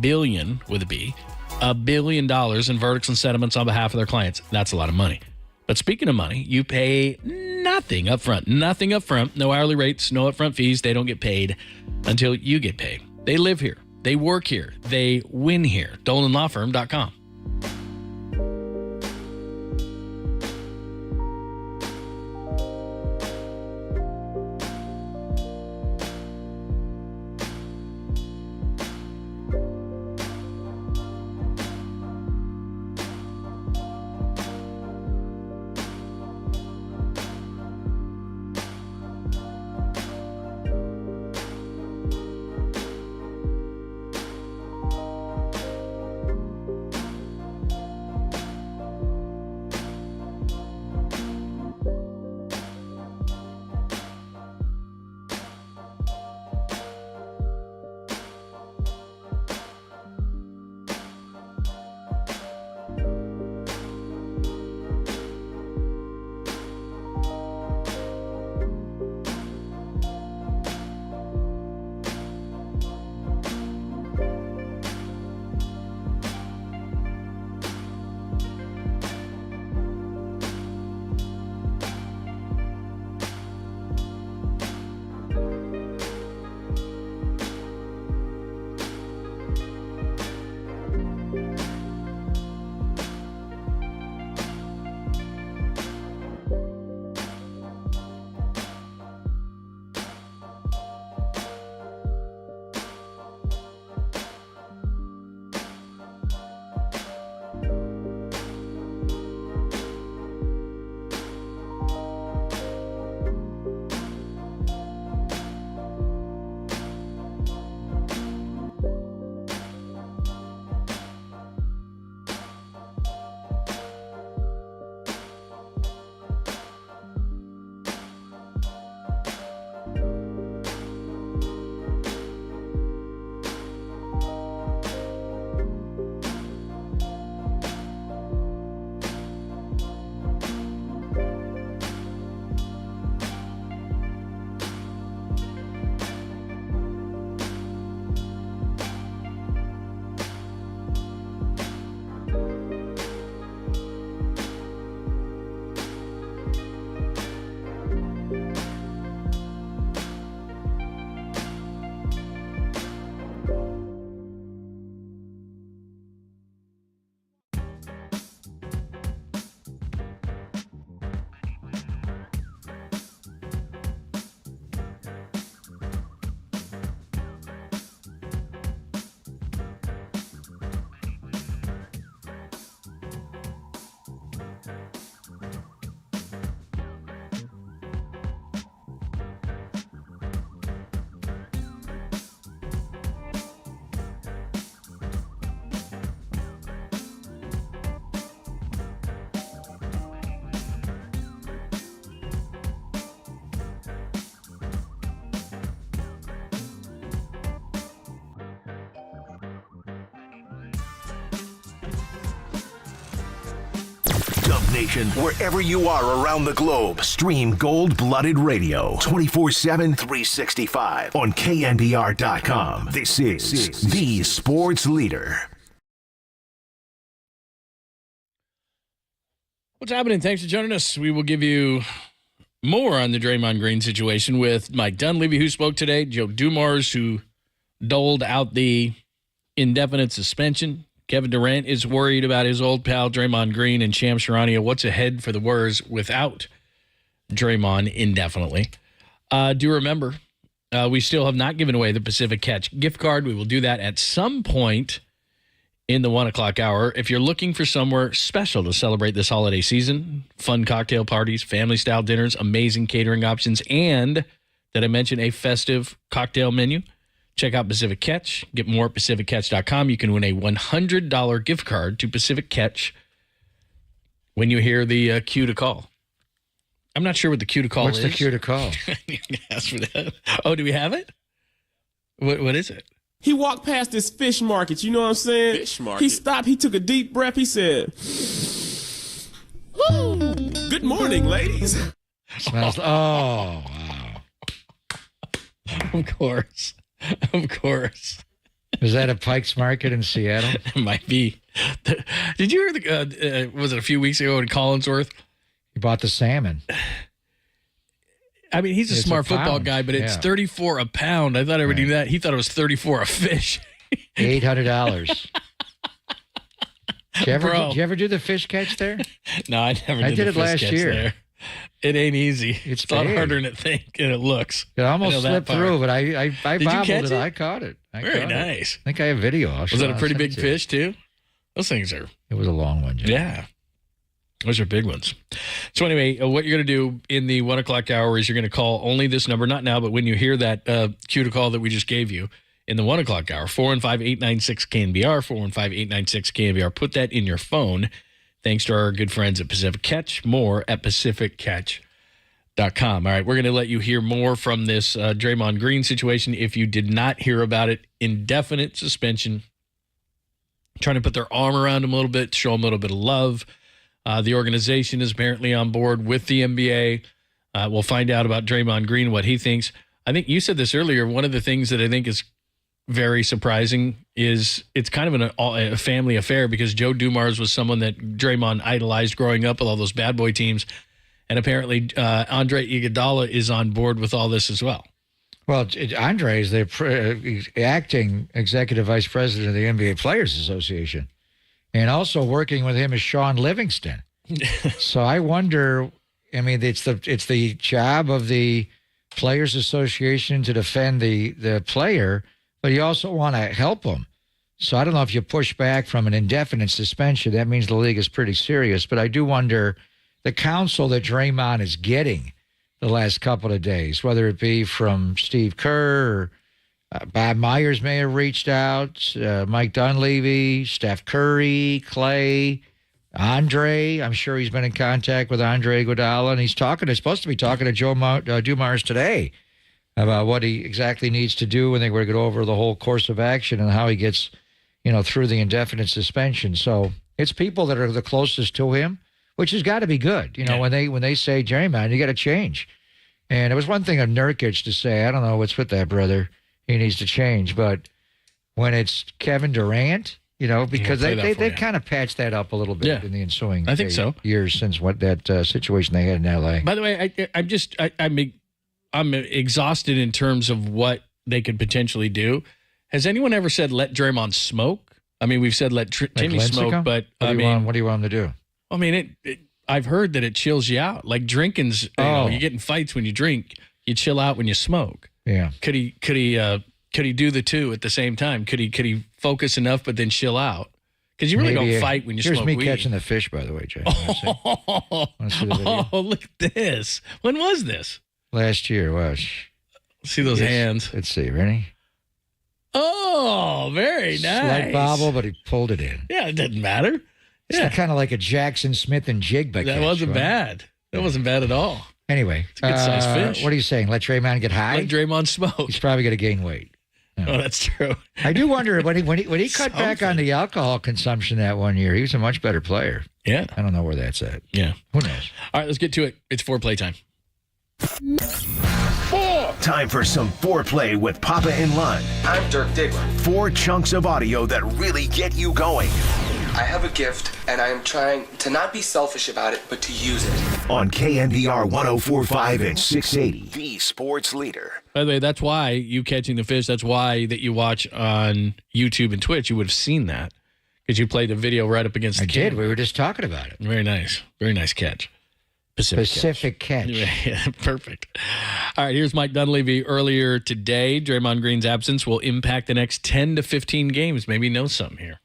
Speaker 14: billion, with a B, $1 billion in verdicts and settlements on behalf of their clients. That's a lot of money. But speaking of money, you pay nothing up front. Nothing up front. No hourly rates, no upfront fees. They don't get paid until you get paid. They live here. They work here. They win here. DolanLawFirm.com.
Speaker 1: Dub Nation, wherever you are around the globe, stream Gold-Blooded Radio 24/7, 365 on KNBR.com. This is the sports leader.
Speaker 14: What's happening? Thanks for joining us. We will give you more on the Draymond Green situation with Mike Dunleavy, who spoke today, Joe Dumars, who doled out the indefinite suspension. Kevin Durant is worried about his old pal Draymond Green, and Shams Charania. What's ahead for the Warriors without Draymond indefinitely? Do remember, we still have not given away the Pacific Catch gift card. We will do that at some point in the 1 o'clock hour. If you're looking for somewhere special to celebrate this holiday season, fun cocktail parties, family-style dinners, amazing catering options, and, did I mention, a festive cocktail menu? Check out Pacific Catch. Get more at PacificCatch.com. You can win a $100 gift card to Pacific Catch when you hear the cue to call. I'm not sure what the cue to call is.
Speaker 10: What's the cue to call?
Speaker 14: You can ask for that. Oh, do we have it? What is it?
Speaker 12: He walked past this fish market. You know what I'm saying?
Speaker 21: Fish market.
Speaker 12: He stopped. He took a deep breath. He said, "Woo! Good morning, ladies."
Speaker 10: Smells. Oh, wow.
Speaker 14: Of course. Of course.
Speaker 10: Is that a Pike's Market in Seattle?
Speaker 14: It might be. Did you hear was it a few weeks ago in Collinsworth?
Speaker 10: He bought the salmon.
Speaker 14: I mean, he's a
Speaker 10: It's
Speaker 14: smart
Speaker 10: a
Speaker 14: football
Speaker 10: pound.
Speaker 14: guy, but it's
Speaker 10: Yeah.
Speaker 14: $34 a pound. I thought everybody knew that. He thought it was $34 a fish.
Speaker 10: $800. Did
Speaker 14: Bro.
Speaker 10: you ever do the fish catch there?
Speaker 14: No, I never did.
Speaker 10: I did
Speaker 14: the
Speaker 10: it
Speaker 14: fish
Speaker 10: last
Speaker 14: catch
Speaker 10: year.
Speaker 14: There. It ain't easy.
Speaker 10: It's
Speaker 14: a lot
Speaker 10: big.
Speaker 14: harder than it and it looks.
Speaker 10: It almost
Speaker 14: I know that
Speaker 10: slipped
Speaker 14: part.
Speaker 10: through, but I
Speaker 14: Did you
Speaker 10: bobbled
Speaker 14: catch
Speaker 10: it.
Speaker 14: it?
Speaker 10: I caught it.
Speaker 14: Very nice.
Speaker 10: I think I have video.
Speaker 14: Was that a pretty big fish too? Those things are.
Speaker 10: It was a long one. Jim.
Speaker 14: Yeah. Those are big ones. So anyway, what you're going to do in the 1 o'clock hour is you're going to call only this number, not now, but when you hear that cue to call that we just gave you in the 1 o'clock hour, 415-896-KNBR, 415-896-KNBR. Put that in your phone. Thanks to our good friends at Pacific Catch. More at PacificCatch.com. All right, we're going to let you hear more from this Draymond Green situation. If you did not hear about it, indefinite suspension, trying to put their arm around him a little bit, show him a little bit of love. The organization is apparently on board with the NBA. We'll find out about Draymond Green, what he thinks. I think you said this earlier. One of the things that I think is very surprising is it's kind of a family affair because Joe Dumars was someone that Draymond idolized growing up with all those bad boy teams. And apparently Andre Iguodala is on board with all this as well.
Speaker 10: Well, Andre is the acting executive vice president of the NBA Players Association. And also working with him is Sean Livingston. So I wonder, I mean, it's the job of the Players Association to defend the player, but you also want to help him. So I don't know if you push back from an indefinite suspension. That means the league is pretty serious. But I do wonder the counsel that Draymond is getting the last couple of days, whether it be from Steve Kerr or Bob Myers may have reached out, Mike Dunleavy, Steph Curry, Clay, Andre. I'm sure he's been in contact with Andre Iguodala, and he's supposed to be talking to Joe Dumars today about what he exactly needs to do when they were to go over the whole course of action and how he gets, through the indefinite suspension. So it's people that are the closest to him, which has got to be good. When they say, Draymond, you got to change. And it was one thing of Nurkic to say, I don't know what's with that brother. He needs to change. But when it's Kevin Durant, because they kind of patched that up a little bit in the ensuing
Speaker 14: I think so.
Speaker 10: years since that situation they had in L.A.
Speaker 14: By the way, I'm exhausted in terms of what they could potentially do. Has anyone ever said let Draymond smoke? I mean, we've said let Timmy smoke, but
Speaker 10: what do you want him to do?
Speaker 14: I mean, I've heard that it chills you out. Like drinking's, you get in fights when you drink. You chill out when you smoke.
Speaker 10: Yeah.
Speaker 14: Could he do the two at the same time? Could he focus enough but then chill out? Because you really don't fight when you smoke weed.
Speaker 10: Here's me catching the fish, by the way, Jay.
Speaker 14: Want to see the video? Oh, look at this. When was this?
Speaker 10: Last year. Watch.
Speaker 14: See those hands.
Speaker 10: Let's see. Ready?
Speaker 14: Oh, very nice.
Speaker 10: Slight bobble, but he pulled it in.
Speaker 14: Yeah, it doesn't matter.
Speaker 10: It's kind of like a Jackson Smith and Jigba
Speaker 14: That
Speaker 10: catch,
Speaker 14: wasn't
Speaker 10: right?
Speaker 14: bad. That wasn't bad at all.
Speaker 10: Anyway,
Speaker 14: It's a good-sized fish.
Speaker 10: What are you saying? Let Draymond get high?
Speaker 14: Let Draymond smoke.
Speaker 10: He's probably going to gain weight.
Speaker 14: Oh, that's true.
Speaker 10: I do wonder when he cut back on the alcohol consumption that one year, he was a much better player.
Speaker 14: Yeah.
Speaker 10: I don't know where that's at.
Speaker 14: Yeah.
Speaker 10: Who knows?
Speaker 14: All right, let's get to it. It's foreplay time.
Speaker 1: Time for some foreplay with Papa and Lund.
Speaker 22: I'm Dirk Diggler.
Speaker 1: 4 chunks of audio that really get you going.
Speaker 22: I have a gift, and I am trying to not be selfish about it, but to use it.
Speaker 1: On KNBR 104.5 and 680, the sports leader.
Speaker 14: By the way, that's why you catching the fish. That's why that you watch on YouTube and Twitch. You would have seen that because you played the video right up against the
Speaker 10: I did. We were just talking about it.
Speaker 14: Very nice. Very nice catch.
Speaker 10: Pacific catch.
Speaker 14: Yeah, perfect. All right, here's Mike Dunleavy earlier today. Draymond Green's absence will impact the next 10 to 15 games. Maybe you know something here.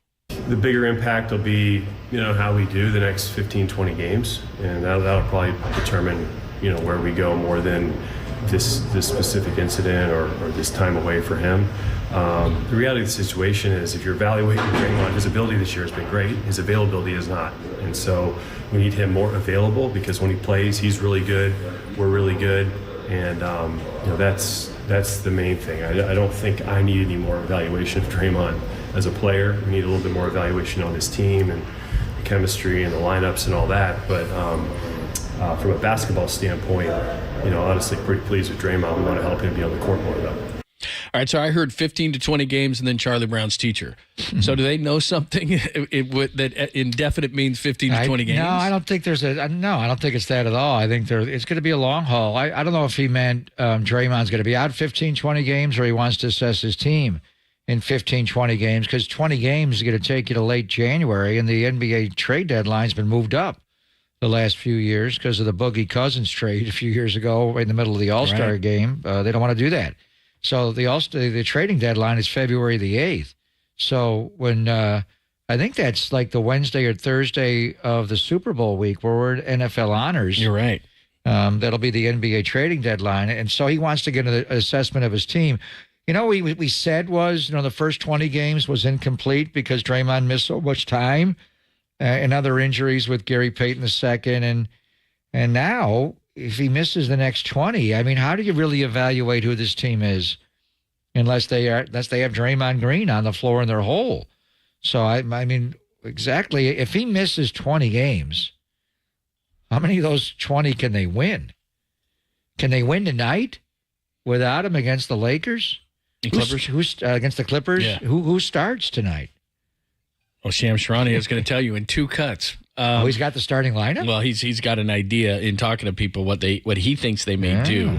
Speaker 3: The bigger impact will be, how we do the next 15, 20 games. And that'll probably determine, where we go more than this specific incident or this time away for him. The reality of the situation is, if you're evaluating Draymond, his ability this year has been great. His availability is not, and so we need him more available, because when he plays, he's really good. We're really good, and that's the main thing. I don't think I need any more evaluation of Draymond as a player. We need a little bit more evaluation on his team and the chemistry and the lineups and all that. But from a basketball standpoint, honestly, pretty pleased with Draymond. We want to help him be on the court more, though.
Speaker 14: All right, so I heard 15 to 20 games and then Charlie Brown's teacher. So do they know something that indefinite means 15 to 20 games?
Speaker 10: No, I don't think I don't think it's that at all. I think it's going to be a long haul. I don't know if he meant Draymond's going to be out 15, 20 games, or he wants to assess his team in 15, 20 games, because 20 games is going to take you to late January, and the NBA trade deadline's been moved up the last few years because of the Boogie Cousins trade a few years ago right in the middle of the All-Star game. They don't want to do that. So the trading deadline is February the 8th. So when I think that's like the Wednesday or Thursday of the Super Bowl week where we're at NFL honors.
Speaker 14: You're right.
Speaker 10: That'll be the NBA trading deadline. And so he wants to get an assessment of his team. We said was, the first 20 games was incomplete because Draymond missed so much time and other injuries with Gary Payton II. And now, if he misses the next 20, I mean, how do you really evaluate who this team is unless they have Draymond Green on the floor in their hole? So, I mean, exactly, if he misses 20 games, how many of those 20 can they win? Can they win tonight without him against the Lakers? Who's against the Clippers?
Speaker 14: Yeah.
Speaker 10: Who starts tonight?
Speaker 14: Well, Shams Charania is going to tell you in two cuts.
Speaker 10: He's got the starting lineup?
Speaker 14: Well, he's got an idea in talking to people what he thinks they may do.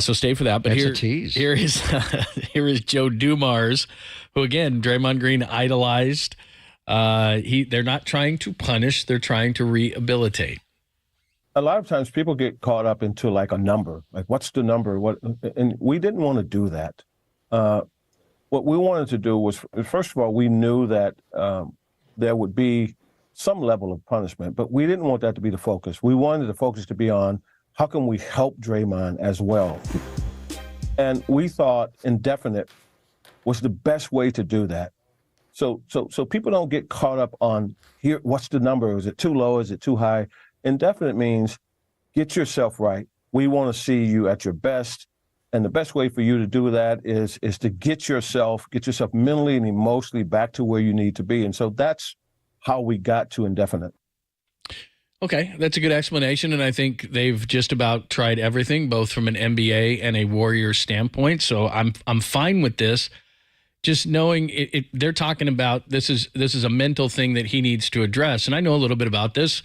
Speaker 14: So stay for that. But
Speaker 10: That's a tease.
Speaker 14: Here is Joe Dumars, who again Draymond Green idolized. They're not trying to punish; they're trying to rehabilitate.
Speaker 13: A lot of times people get caught up into like a number, like what's the number? And we didn't want to do that. What we wanted to do was, first of all, we knew that there would be some level of punishment, but we didn't want that to be the focus. We wanted the focus to be on how can we help Draymond as well. And we thought indefinite was the best way to do that. So people don't get caught up on here, what's the number? Is it too low? Is it too high? Indefinite means get yourself right. We want to see you at your best. And the best way for you to do that is to get yourself mentally and emotionally back to where you need to be. And so that's how we got to indefinite.
Speaker 14: Okay, that's a good explanation, and I think they've just about tried everything, both from an NBA and a Warriors standpoint. So I'm fine with this. Just knowing they're talking about this is a mental thing that he needs to address, and I know a little bit about this.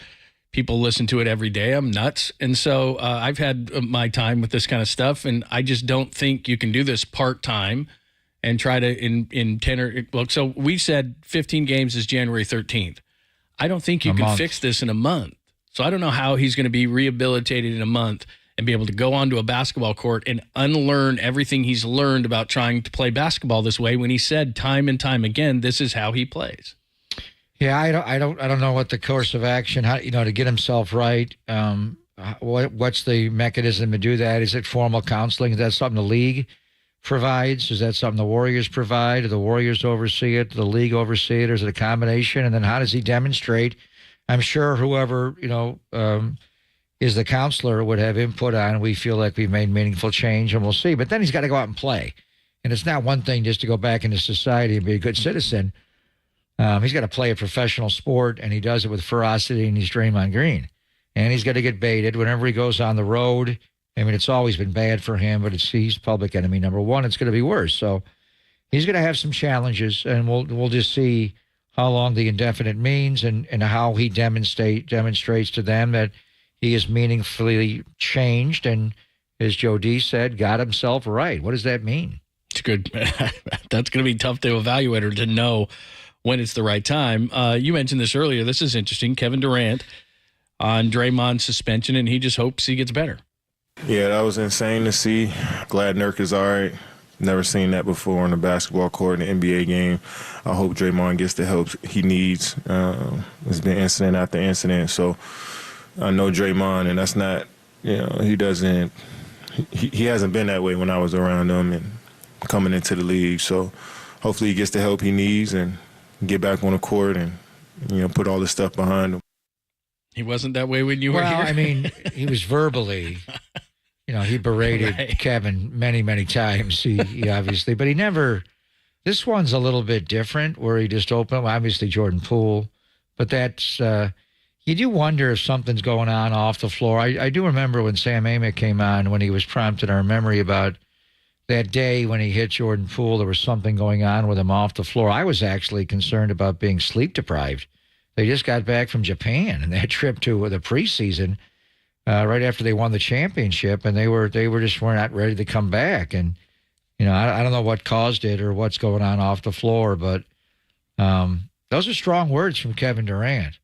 Speaker 14: People listen to it every day. I'm nuts, and so I've had my time with this kind of stuff, and I just don't think you can do this part time and try to in 10 or well. So we said 15 games is January 13th. I don't think you can fix this in a month. So I don't know how he's going to be rehabilitated in a month and be able to go onto a basketball court and unlearn everything he's learned about trying to play basketball this way when he said time and time again, this is how he plays.
Speaker 10: Yeah, I don't know what the course of action, how, to get himself right. What's the mechanism to do that? Is it formal counseling? Is that something the league provides? Is that something the Warriors provide? Do the Warriors oversee it? Do the league oversee it? Or is it a combination? And then how does he demonstrate? I'm sure whoever, is the counselor would have input on, we feel like we've made meaningful change, and we'll see. But then he's got to go out and play. And it's not one thing just to go back into society and be a good citizen. He's got to play a professional sport, and he does it with ferocity, and he's Draymond Green. And he's got to get baited whenever he goes on the road. I mean, it's always been bad for him, but he's public enemy number one. It's going to be worse. So he's going to have some challenges, and we'll just see how long the indefinite means and how he demonstrates to them that he is meaningfully changed and, as Joe D said, got himself right. What does that mean?
Speaker 14: It's good. That's going to be tough to evaluate or to know when it's the right time. You mentioned this earlier. This is interesting. Kevin Durant on Draymond's suspension, and he just hopes he gets better.
Speaker 11: Yeah, that was insane to see. Glad Nurk is all right. Never seen that before on the basketball court in the NBA game. I hope Draymond gets the help he needs. It's been incident after incident, so I know Draymond, and that's not, he he hasn't been that way when I was around him and coming into the league. So hopefully he gets the help he needs and get back on the court and, put all this stuff behind him.
Speaker 14: He wasn't that way when you were here?
Speaker 10: Well, I mean, he was verbally, he berated Kevin many, many times, he obviously, but he never, this one's a little bit different where he just opened, obviously Jordan Poole, but that's, you do wonder if something's going on off the floor. I do remember when Sam Amick came on, when he was prompted our memory about that day when he hit Jordan Poole, there was something going on with him off the floor. I was actually concerned about being sleep deprived. They just got back from Japan and that trip to the preseason right after they won the championship, and they were just were not ready to come back. And I don't know what caused it or what's going on off the floor, but those are strong words from Kevin Durant.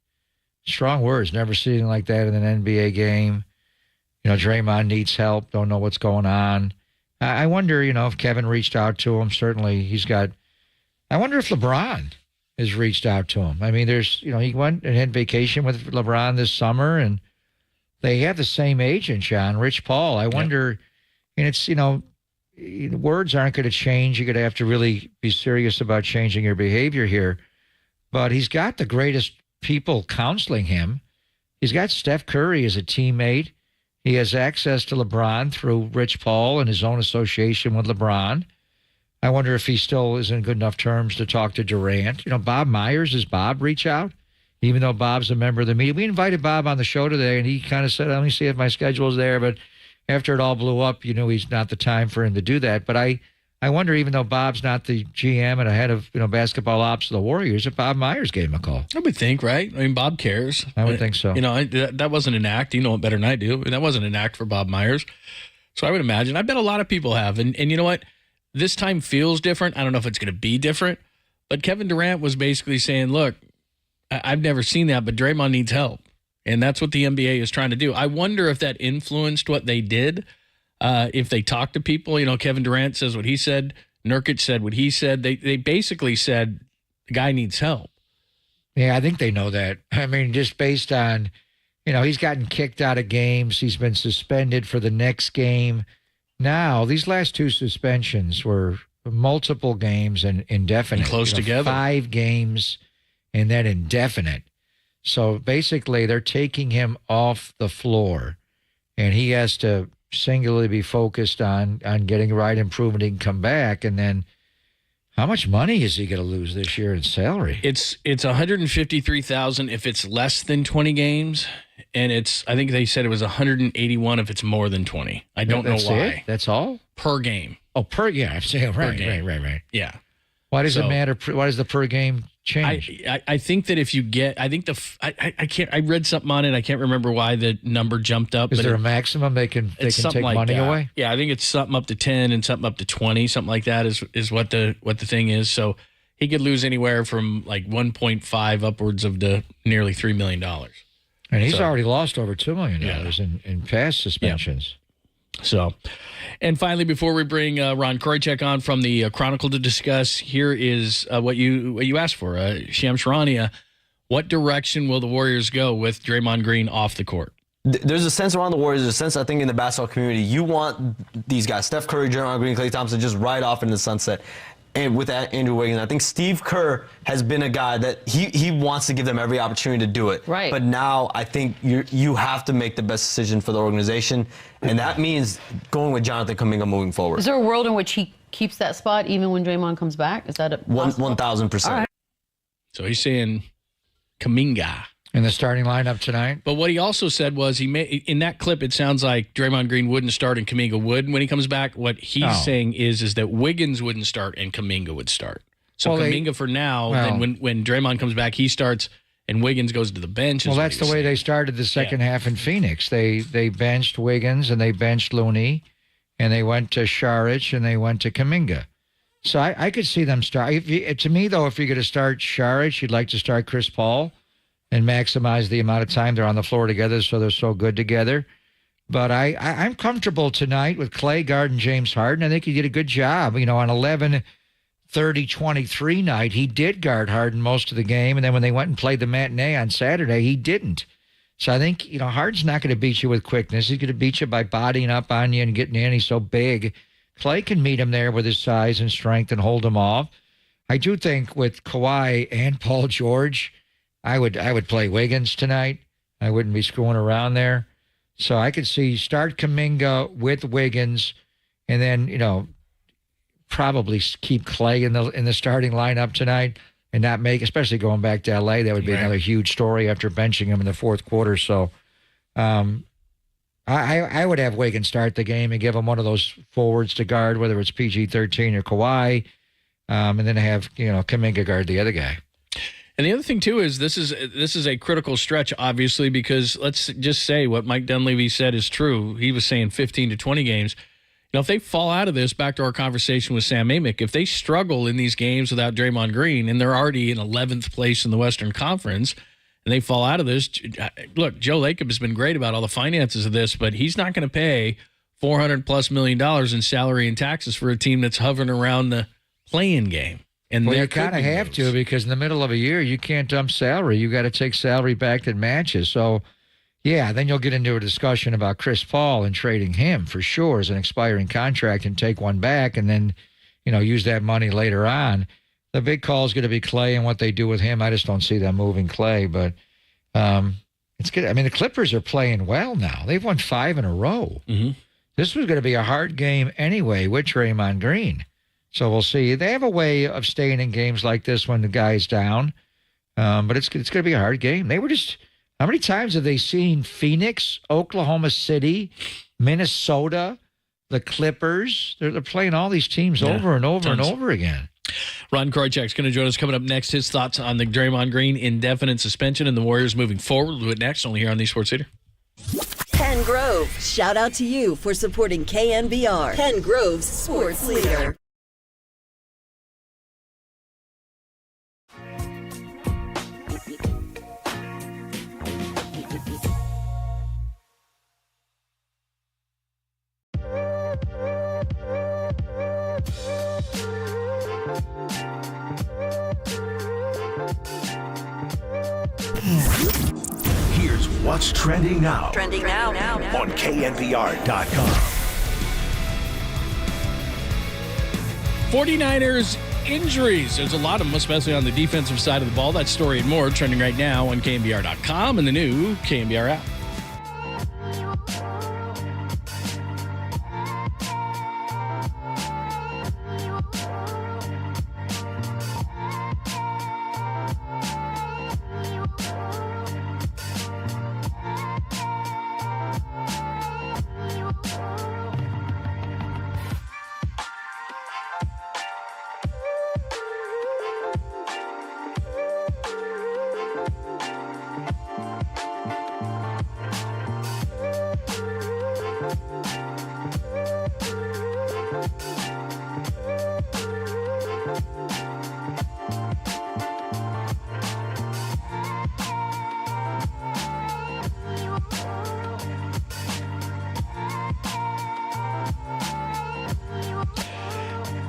Speaker 10: Strong words. Never seen anything like that in an NBA game. Draymond needs help. Don't know what's going on. I wonder, if Kevin reached out to him. Certainly he's got – I wonder if LeBron has reached out to him. I mean, there's – he went and had vacation with LeBron this summer, and they have the same agent, John, Rich Paul. I wonder – and it's, words aren't going to change. You're going to have to really be serious about changing your behavior here. But he's got the greatest people counseling him. He's got Steph Curry as a teammate. He has access to LeBron through Rich Paul and his own association with LeBron. I wonder if he still is in good enough terms to talk to Durant. Bob Myers, does Bob reach out? Even though Bob's a member of the media. We invited Bob on the show today, and he kind of said, let me see if my schedule's there. But after it all blew up, he's not the time for him to do that. But I wonder, even though Bob's not the GM and head of basketball ops of the Warriors, if Bob Myers gave him a call.
Speaker 14: I would think, right? I mean, Bob cares.
Speaker 10: I would think so.
Speaker 14: That wasn't an act. You know it better than I do. That wasn't an act for Bob Myers. So I would imagine. I bet a lot of people have. And you know what? This time feels different. I don't know if it's going to be different. But Kevin Durant was basically saying, look, I've never seen that, but Draymond needs help. And that's what the NBA is trying to do. I wonder if that influenced what they did. If they talked to people, Kevin Durant says what he said. Nurkic said what he said. They basically said the guy needs help.
Speaker 10: Yeah, I think they know that. I mean, just based on, he's gotten kicked out of games. He's been suspended for the next game. Now, these last two suspensions were multiple games and indefinite.
Speaker 14: Close together.
Speaker 10: 5 games and then indefinite. So basically, they're taking him off the floor, and he has to singularly be focused on getting right, improving, he can come back. And then how much money is he going to lose this year in salary?
Speaker 14: It's $153,000 if it's less than 20 games, and I think they said it was $181 if it's more than 20. I don't know why.
Speaker 10: It? That's all?
Speaker 14: Per game.
Speaker 10: Oh, yeah. Right.
Speaker 14: Yeah.
Speaker 10: Why does it matter? Why does the per game change?
Speaker 14: I think that if you get, I think I read something on it. I can't remember why the number jumped up.
Speaker 10: Is there a maximum they can take money away?
Speaker 14: Yeah, I think it's something up to 10 and something up to 20, something like that is what the thing is. So he could lose anywhere from like 1.5 upwards of to nearly $3 million.
Speaker 10: And he's already lost over $2 million in past suspensions.
Speaker 14: Yeah. So, and finally, before we bring Ron Korychek on from the Chronicle to discuss, here is what you asked for, Shams Charania. What direction will the Warriors go with Draymond Green off the court?
Speaker 15: There's a sense around the Warriors, there's a sense, I think, in the basketball community, you want these guys, Steph Curry, Draymond Green, Klay Thompson, just ride off into the sunset. And with that, Andrew Wiggins, I think Steve Kerr has been a guy that he wants to give them every opportunity to do it.
Speaker 20: Right.
Speaker 15: But now I think you have to make the best decision for the organization, and that means going with Jonathan Kuminga moving forward.
Speaker 20: Is there a world in which he keeps that spot even when Draymond comes back? Is that a
Speaker 15: 1,000%?
Speaker 20: All right.
Speaker 14: So he's saying Kuminga
Speaker 10: in the starting lineup tonight.
Speaker 14: But what he also said was in that clip, it sounds like Draymond Green wouldn't start and Kuminga would when he comes back. What he's saying is that Wiggins wouldn't start and Kuminga would start. So Kuminga for now, then when Draymond comes back, he starts and Wiggins goes to the bench.
Speaker 10: Well, that's the way they started the second half in Phoenix. They benched Wiggins and they benched Looney, and they went to Šarić and they went to Kuminga. So I could see them start. To me, though, if you're going to start Šarić, you'd like to start Chris Paul and maximize the amount of time they're on the floor together, so they're so good together. But I'm comfortable tonight with Klay guarding James Harden. I think he did a good job. On 11-30-23 night, he did guard Harden most of the game, and then when they went and played the matinee on Saturday, he didn't. So I think, Harden's not going to beat you with quickness. He's going to beat you by bodying up on you and getting in. He's so big. Clay can meet him there with his size and strength and hold him off. I do think with Kawhi and Paul George, I would play Wiggins tonight. I wouldn't be screwing around there. So I could see start Kuminga with Wiggins and then, probably keep Clay in the starting lineup tonight. And not make, especially going back to L.A., that would be another huge story after benching him in the fourth quarter. So I would have Wiggins start the game and give him one of those forwards to guard, whether it's PG-13 or Kawhi, and then have, Kuminga guard the other guy.
Speaker 14: And the other thing, too, is this is a critical stretch, obviously, because let's just say what Mike Dunleavy said is true. He was saying 15 to 20 games. If they fall out of this, back to our conversation with Sam Amick, if they struggle in these games without Draymond Green and they're already in 11th place in the Western Conference and they fall out of this, look, Joe Lacob has been great about all the finances of this, but he's not going to pay $400+ million in salary and taxes for a team that's hovering around the play-in game. And
Speaker 10: you kind of have to, because in the middle of a year, you can't dump salary. You got to take salary back that matches. So, yeah, then you'll get into a discussion about Chris Paul and trading him for sure as an expiring contract and take one back and then, use that money later on. The big call is going to be Clay and what they do with him. I just don't see them moving Clay, but it's good. I mean, the Clippers are playing well now. They've won 5 in a row.
Speaker 14: Mm-hmm.
Speaker 10: This was going to be a hard game anyway with Draymond Green. So we'll see. They have a way of staying in games like this when the guy's down, but it's going to be a hard game. They were just... How many times have they seen Phoenix, Oklahoma City, Minnesota, the Clippers? They're playing all these teams over and over and over again.
Speaker 14: Ron Krychek's going to join us coming up next. His thoughts on the Draymond Green indefinite suspension and the Warriors moving forward. We'll do it next, only here on the Sports Leader.
Speaker 4: Ken Grove, shout out to you for supporting KNBR. Ken Grove's Sports Leader.
Speaker 1: Here's what's trending now.
Speaker 4: Trending now.
Speaker 1: On KNBR.com.
Speaker 14: 49ers injuries. There's a lot of them, especially on the defensive side of the ball. That story and more trending right now on KNBR.com and the new KNBR app.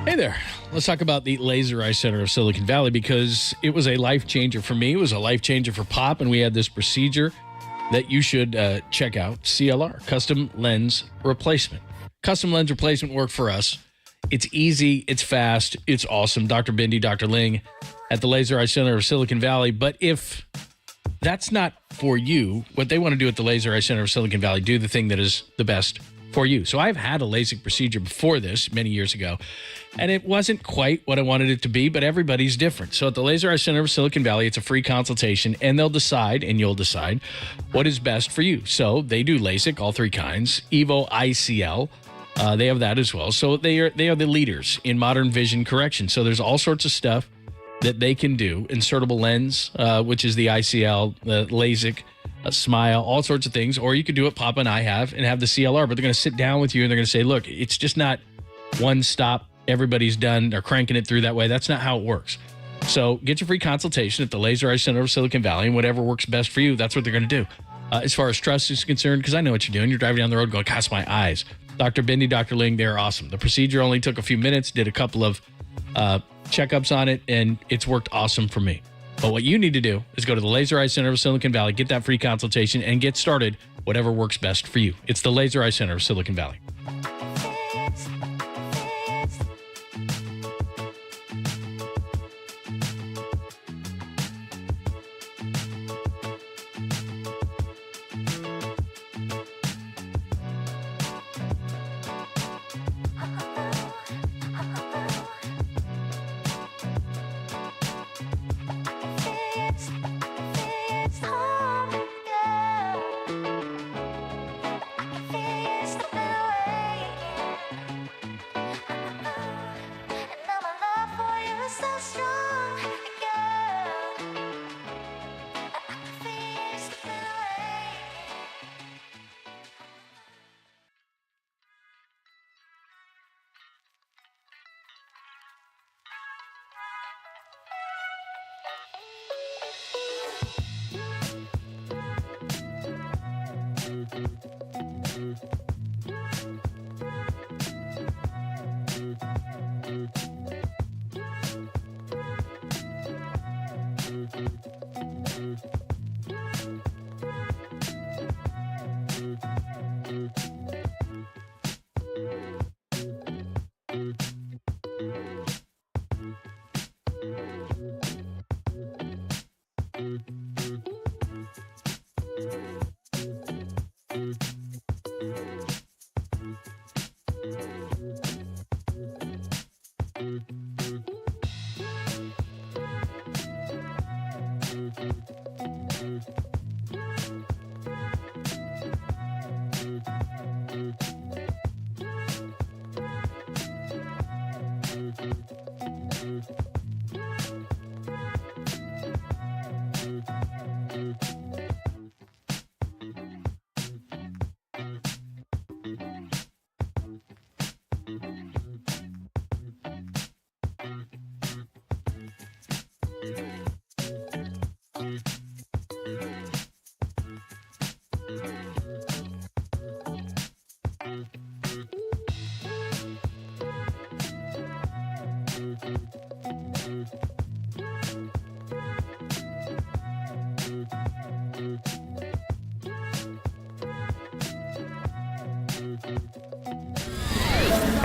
Speaker 14: Hey there. Let's talk about the Laser Eye Center of Silicon Valley, because it was a life changer for me. It was a life changer for Pop, and we had this procedure that you should check out. CLR, Custom Lens Replacement. Custom Lens Replacement worked for us. It's easy, it's fast, it's awesome. Dr. Bindi, Dr. Ling at the Laser Eye Center of Silicon Valley. But if that's not for you, what they want to do at the Laser Eye Center of Silicon Valley, do the thing that is the best for you. So I've had a LASIK procedure before this many years ago, and it wasn't quite what I wanted it to be, but everybody's different. So at the Laser Eye Center of Silicon Valley, it's a free consultation, and they'll decide, and you'll decide, what is best for you. So they do LASIK, all three kinds, EVO, ICL, they have that as well. So they are the leaders in modern vision correction. So there's all sorts of stuff that they can do. Insertable lens, which is the ICL, the LASIK, a smile, all sorts of things. Or you could do what Papa and I have and have the CLR, but they're going to sit down with you and they're going to say, look, it's just not one stop, everybody's done, they're cranking it through that way. That's not how it works. So get your free consultation at the Laser Eye Center of Silicon Valley, and whatever works best for you, that's what they're going to do. As far as trust is concerned, because I know what you're doing. You're driving down the road going, gosh, my eyes. Dr. Bindi, Dr. Ling, they're awesome. The procedure only took a few minutes, did a couple of checkups on it, and it's worked awesome for me. But what you need to do is go to the Laser Eye Center of Silicon Valley, get that free consultation, and get started whatever works best for you. It's the Laser Eye Center of Silicon Valley.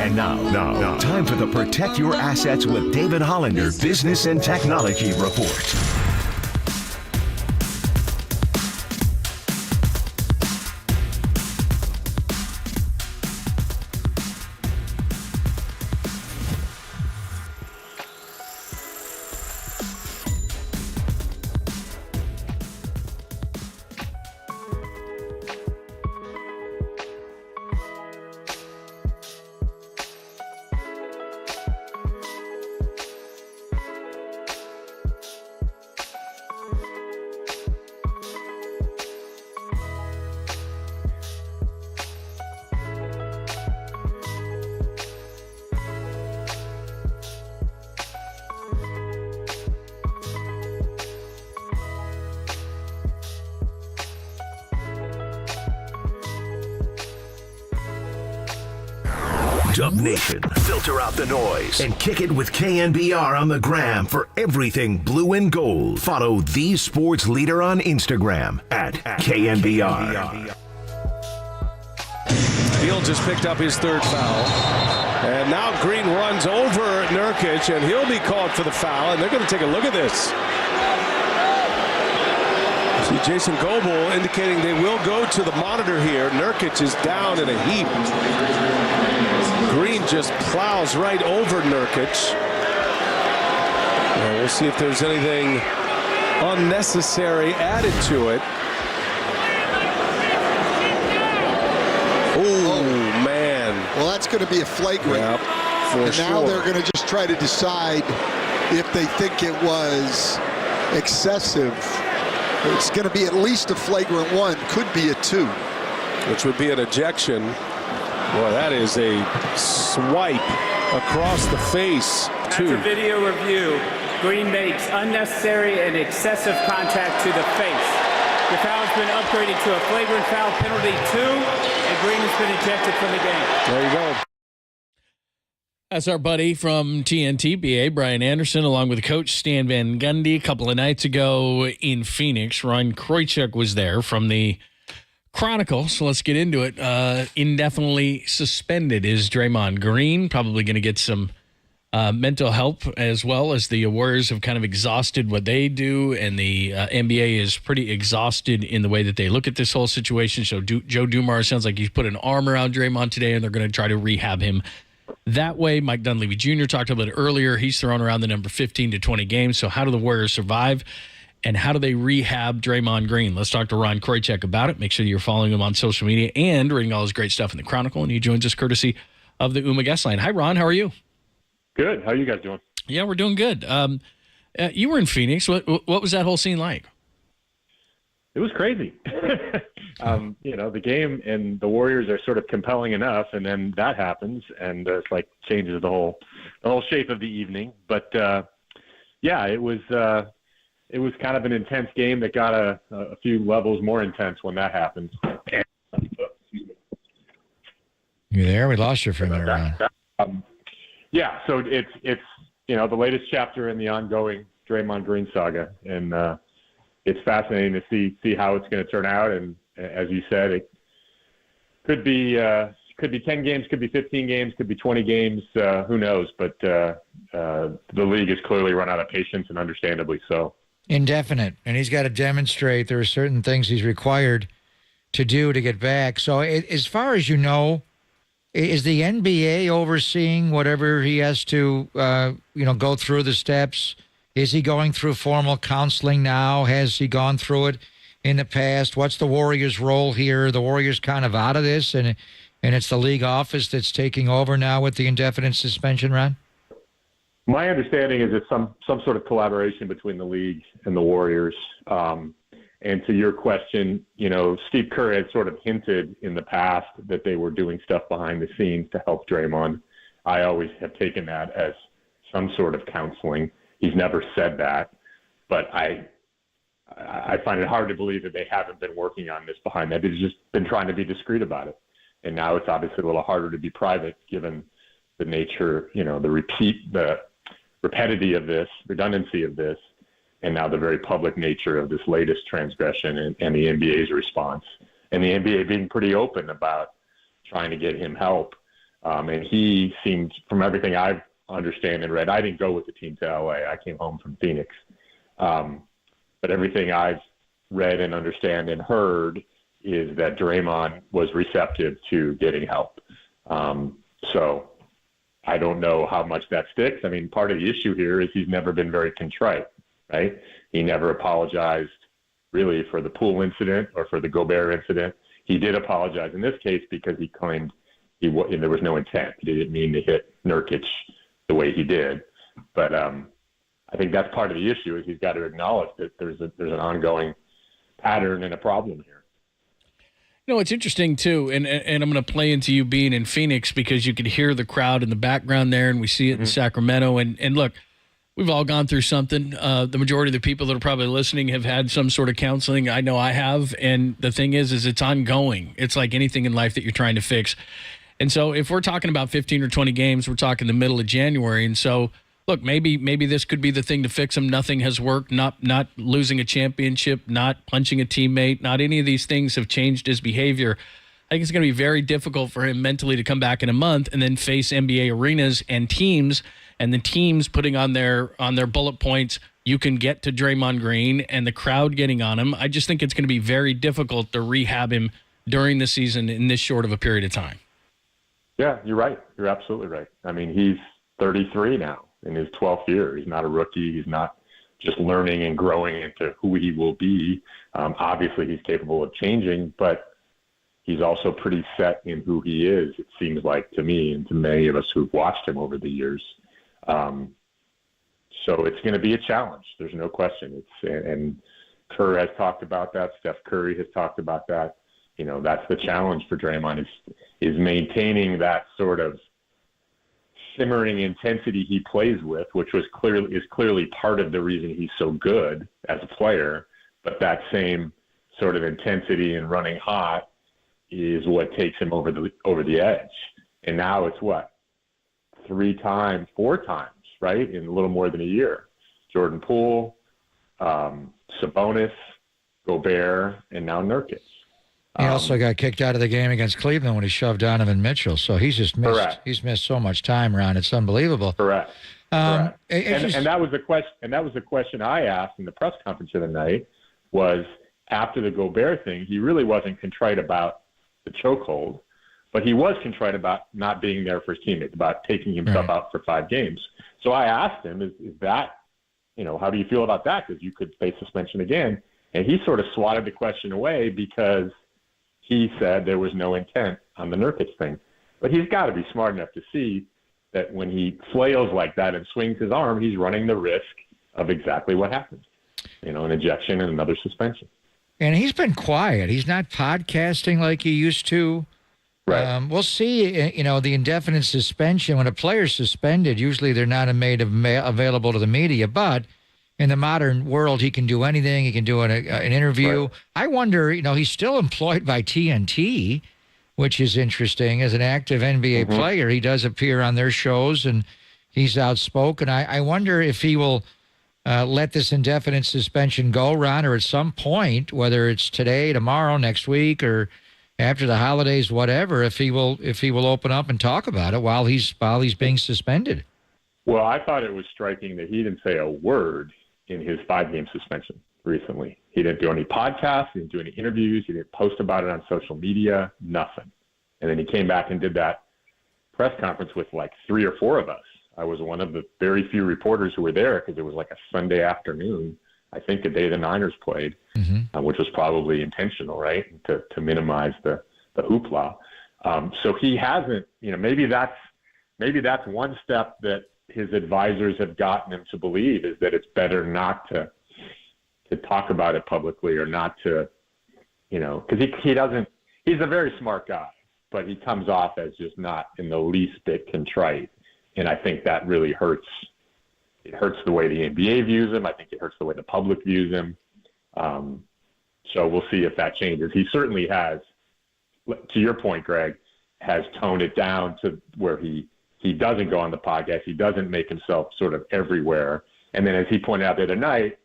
Speaker 1: And now, time for the Protect Your Assets with David Hollander Business and Technology Report. Dub Nation, filter out the noise and kick it with KNBR on the gram for everything blue and gold. Follow the sports leader on Instagram at KNBR.
Speaker 16: Fields has picked up his third foul. And now Green runs over Nurkic, and he'll be called for the foul, and they're going to take a look at this. See Jason Goebel indicating they will go to the monitor here. Nurkic is down in a heap. Green just plows right over Nurkic. We'll see if there's anything unnecessary added to it. Oh, man.
Speaker 19: Well, that's going to be a flagrant.
Speaker 16: Yep,
Speaker 19: and now they're going to just try to decide if they think it was excessive. It's going to be at least a flagrant one, could be a 2.
Speaker 16: Which would be an ejection. Boy, that is a swipe across the face.
Speaker 23: After video review, Green makes unnecessary and excessive contact to the face. The foul has been upgraded to a flagrant foul penalty 2, and Green has been ejected from the game.
Speaker 16: There you go.
Speaker 14: That's our buddy from TNT-BA, Brian Anderson, along with Coach Stan Van Gundy. A couple of nights ago in Phoenix, Ryan Kroichuk was there from the Chronicle. So let's get into it. Indefinitely suspended is Draymond Green. Probably going to get some mental help, as well as the Warriors have kind of exhausted what they do, and the NBA is pretty exhausted in the way that they look at this whole situation. So Joe Dumars sounds like he's put an arm around Draymond today, and they're going to try to rehab him that way. Mike Dunleavy Jr. talked about it earlier. He's thrown around the number 15 to 20 games. So how do the Warriors survive, and how do they rehab Draymond Green? Let's talk to Ron Kroichuk about it. Make sure that you're following him on social media and reading all his great stuff in the Chronicle. And he joins us courtesy of the UMA guest line. Hi, Ron. How are you?
Speaker 5: Good. How are you guys doing?
Speaker 14: Yeah, we're doing good. You were in Phoenix. What was that whole scene like?
Speaker 5: It was crazy. The game and the Warriors are sort of compelling enough, and then that happens, and it's like changes the whole shape of the evening. But it was kind of an intense game that got a few levels more intense when that happened.
Speaker 10: You there? We lost you for a minute, Ron.
Speaker 5: So it's the latest chapter in the ongoing Draymond Green saga, and it's fascinating to see how it's going to turn out. And as you said, it could be 10 games, could be 15 games, could be 20 games. Who knows? But the league has clearly run out of patience, and understandably so.
Speaker 10: Indefinite, and he's got to demonstrate there are certain things he's required to do to get back. So as far as you know, is the NBA overseeing whatever he has to, go through the steps? Is he going through formal counseling now? Has he gone through it in the past? What's the Warriors' role here? The Warriors kind of out of this, and it's the league office that's taking over now with the indefinite suspension, Ron?
Speaker 5: My understanding is it's some sort of collaboration between the league and the Warriors. And to your question, Steve Kerr had sort of hinted in the past that they were doing stuff behind the scenes to help Draymond. I always have taken that as some sort of counseling. He's never said that, but I find it hard to believe that they haven't been working on this behind that. They've just been trying to be discreet about it. And now it's obviously a little harder to be private given the nature, the repetitivity of this, redundancy of this, and now the very public nature of this latest transgression and the NBA's response. And the NBA being pretty open about trying to get him help. And he seemed, from everything I've understand and read, I didn't go with the team to LA. I came home from Phoenix. But everything I've read and understand and heard is that Draymond was receptive to getting help. So I don't know how much that sticks. I mean, part of the issue here is he's never been very contrite, right? He never apologized really for the pool incident or for the Gobert incident. He did apologize in this case because he claimed there was no intent. He didn't mean to hit Nurkic the way he did. But I think that's part of the issue is he's got to acknowledge that there's an ongoing pattern and a problem here.
Speaker 14: It's interesting, too, and I'm going to play into you being in Phoenix because you could hear the crowd in the background there, and we see it in Sacramento. And look, we've all gone through something. The majority of the people that are probably listening have had some sort of counseling. I know I have, and the thing is it's ongoing. It's like anything in life that you're trying to fix. And so if we're talking about 15 or 20 games, we're talking the middle of January. And so, look, maybe this could be the thing to fix him. Nothing has worked, not losing a championship, not punching a teammate, not any of these things have changed his behavior. I think it's going to be very difficult for him mentally to come back in a month and then face NBA arenas and teams, and the teams putting on their bullet points, you can get to Draymond Green, and the crowd getting on him. I just think it's going to be very difficult to rehab him during the season in this short of a period of time.
Speaker 5: Yeah, you're right. You're absolutely right. I mean, he's 33 now in his 12th year. He's not a rookie. He's not just learning and growing into who he will be. Obviously, he's capable of changing, but he's also pretty set in who he is, it seems like to me and to many of us who've watched him over the years. So it's going to be a challenge. There's no question. And Kerr has talked about that. Steph Curry has talked about that. That's the challenge for Draymond is maintaining that sort of simmering intensity he plays with, which is clearly part of the reason he's so good as a player. But that same sort of intensity and running hot is what takes him over the edge. And now it's 4 times, right, in a little more than a year. Jordan Poole, Sabonis, Gobert, and now Nurkic.
Speaker 10: He also got kicked out of the game against Cleveland when he shoved Donovan Mitchell. So he's just missed.
Speaker 5: Correct.
Speaker 10: He's missed so much time, Ron. It's unbelievable.
Speaker 5: Correct.
Speaker 10: Correct.
Speaker 5: And that was the question. And that was the question I asked in the press conference the other night. Was after the Gobert thing, he really wasn't contrite about the chokehold, but he was contrite about not being there for his teammates, about taking himself out for 5 games. So I asked him, is that, how do you feel about that? Because you could face suspension again. And he sort of swatted the question away because he said there was no intent on the Nurkic thing. But he's got to be smart enough to see that when he flails like that and swings his arm, he's running the risk of exactly what happened, an ejection and another suspension.
Speaker 10: And he's been quiet. He's not podcasting like he used to.
Speaker 5: Right.
Speaker 10: We'll see, the indefinite suspension. When a player's suspended, usually they're not made available to the media. But in the modern world, he can do anything. He can do an interview. Right. I wonder, he's still employed by TNT, which is interesting. As an active NBA player, he does appear on their shows, and he's outspoken. I wonder if he will let this indefinite suspension go, Ron, or at some point, whether it's today, tomorrow, next week, or after the holidays, whatever, if he will open up and talk about it while he's being suspended.
Speaker 5: Well, I thought it was striking that he didn't say a word in his 5-game suspension recently. He didn't do any podcasts, he didn't do any interviews, he didn't post about it on social media, nothing. And then he came back and did that press conference with like 3 or 4 of us. I was one of the very few reporters who were there because it was like a Sunday afternoon, I think the day the Niners played, which was probably intentional, right, to minimize the hoopla. So he hasn't, maybe that's one step that his advisors have gotten him to believe, is that it's better not to talk about it publicly, or not to, because he's a very smart guy, but he comes off as just not in the least bit contrite. And I think that really hurts. It hurts the way the NBA views him. I think it hurts the way the public views him. So we'll see if that changes. He certainly has, to your point, Greg, has toned it down to where he doesn't go on the podcast. He doesn't make himself sort of everywhere. And then as he pointed out the other night,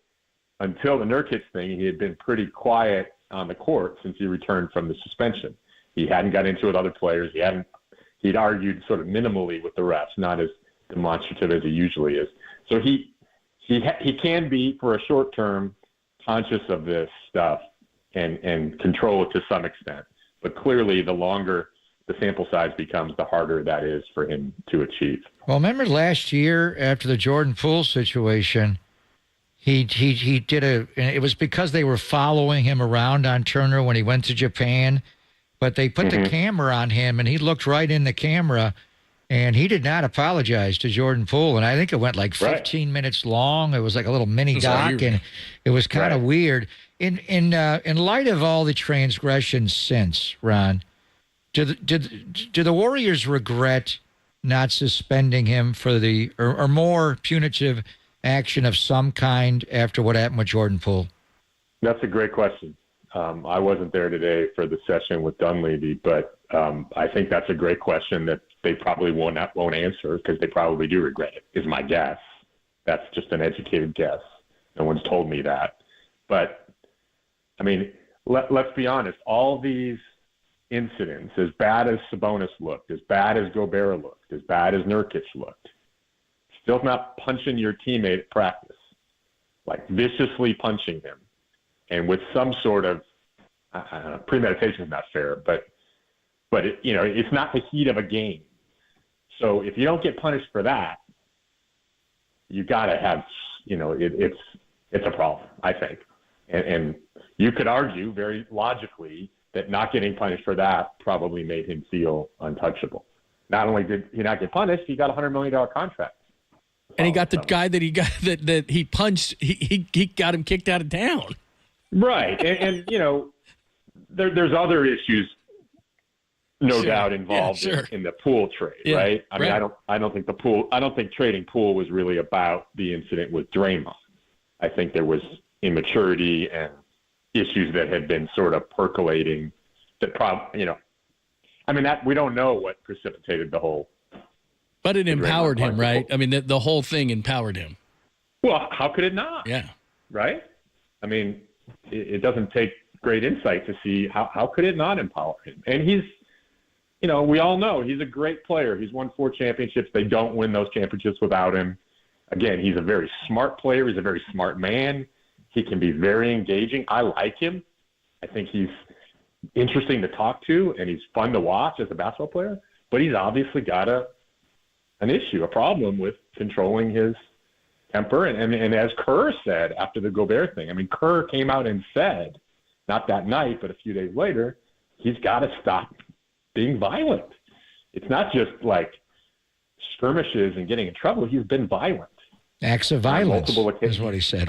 Speaker 5: until the Nurkic thing, he had been pretty quiet on the court since he returned from the suspension. He hadn't got into it with other players. He'd argued sort of minimally with the refs, not as demonstrative as he usually is. So he can be, for a short term, conscious of this stuff and control it to some extent. But clearly, the longer the sample size becomes, the harder that is for him to achieve.
Speaker 10: Well, remember last year after the Jordan Poole situation, he did it was because they were following him around on Turner when he went to Japan, but they put the camera on him, and he looked right in the camera, and he did not apologize to Jordan Poole. And I think it went like 15 minid long. It was like a little mini doc, and it was kind of weird. In light of all the transgressions since, Ron, do the Warriors regret not suspending him for the or more punitive action of some kind after what happened with Jordan Poole?
Speaker 5: That's a great question. I wasn't there today for the session with Dunleavy, but I think that's a great question that they probably won't answer, because they probably do regret it, is my guess. That's just an educated guess. No one's told me that. But, I mean, let's be honest. All these incidents, as bad as Sabonis looked, as bad as Gobert looked, as bad as Nurkic looked, still not punching your teammate at practice, like viciously punching him, and with some sort of premeditation is not fair, but it's not the heat of a game. So if you don't get punished for that, you got to have, it's a problem, I think. And you could argue very logically that not getting punished for that probably made him feel untouchable. Not only did he not get punished, he got a $100 million contract.
Speaker 14: And he got the guy that he punched, he got him kicked out of town.
Speaker 5: Right. And there's other issues, no doubt, involved in the Poole trade, right? I mean, I don't think trading Poole was really about the incident with Draymond. I think there was immaturity and issues that had been sort of percolating that we don't know what precipitated the whole
Speaker 14: But it empowered him, right? I mean, the whole thing empowered him.
Speaker 5: Well, how could it not?
Speaker 14: Yeah.
Speaker 5: Right? I mean, it doesn't take great insight to see how could it not empower him. And he's, we all know he's a great player. He's won 4 championships. They don't win those championships without him. Again, he's a very smart player. He's a very smart man. He can be very engaging. I like him. I think he's interesting to talk to, and he's fun to watch as a basketball player. But he's obviously got an issue, a problem with controlling his temper. And as Kerr said after the Gobert thing, I mean, Kerr came out and said, not that night, but a few days later, he's got to stop being violent. It's not just like skirmishes and getting in trouble. He's been violent.
Speaker 10: Acts of violence is what he said.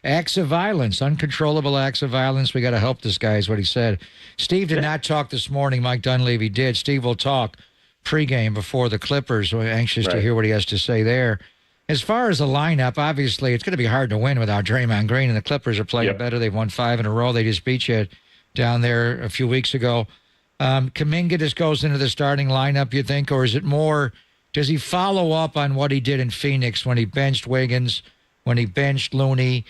Speaker 10: Acts of violence, uncontrollable acts of violence. We got to help this guy is what he said. Steve did not talk this morning. Mike Dunleavy did. Steve will talk pregame before the Clippers. We're anxious to hear what he has to say there. As far as the lineup, obviously it's going to be hard to win without Draymond Green, and the Clippers are playing better. They've won 5 in a row. They just beat you down there a few weeks ago. Kuminga just goes into the starting lineup, you think, or is it more? Does he follow up on what he did in Phoenix when he benched Wiggins, when he benched Looney?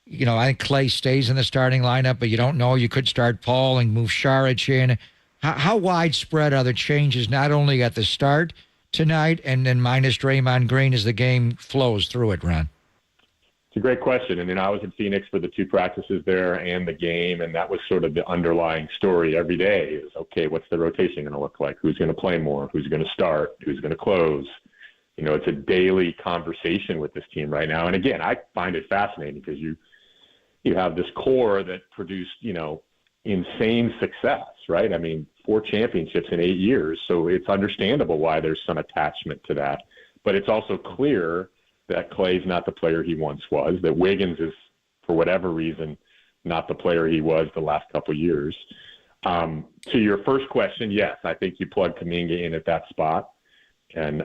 Speaker 10: I think Clay stays in the starting lineup, but you don't know. You could start Paul and move Šarić in. How widespread are the changes, not only at the start tonight and then minus Draymond Green as the game flows through it, Ron?
Speaker 5: It's a great question. And I was in Phoenix for the 2 practices there and the game, and that was sort of the underlying story every day is, okay, what's the rotation going to look like? Who's going to play more? Who's going to start? Who's going to close? It's a daily conversation with this team right now. And again, I find it fascinating because you have this core that produced, insane success, right? I mean, 4 championships in 8 years. So it's understandable why there's some attachment to that. But it's also clear that Clay's not the player he once was, that Wiggins is, for whatever reason, not the player he was the last couple of years. To your first question, yes, I think you plug Kuminga in at that spot, and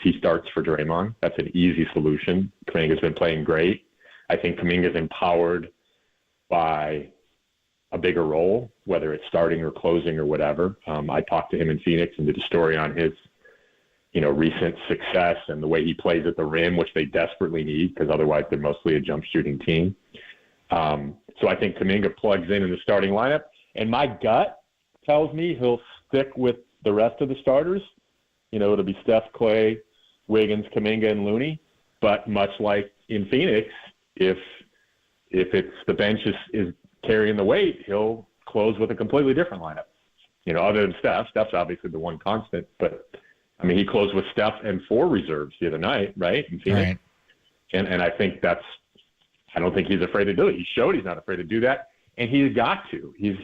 Speaker 5: he starts for Draymond. That's an easy solution. Kuminga's been playing great. I think Kuminga's empowered by a bigger role, whether it's starting or closing or whatever. I talked to him in Phoenix and did a story on his recent success and the way he plays at the rim, which they desperately need because otherwise they're mostly a jump shooting team. So I think Kuminga plugs in the starting lineup, and my gut tells me he'll stick with the rest of the starters. It'll be Steph, Clay, Wiggins, Kuminga, and Looney. But much like in Phoenix, if it's the bench is carrying the weight, he'll close with a completely different lineup. Other than Steph. Steph's obviously the one constant, but I mean, he closed with Steph and 4 reserves the other night, right? In Phoenix. Right. And I think I don't think he's afraid to do it. He showed he's not afraid to do that, and he's got to. He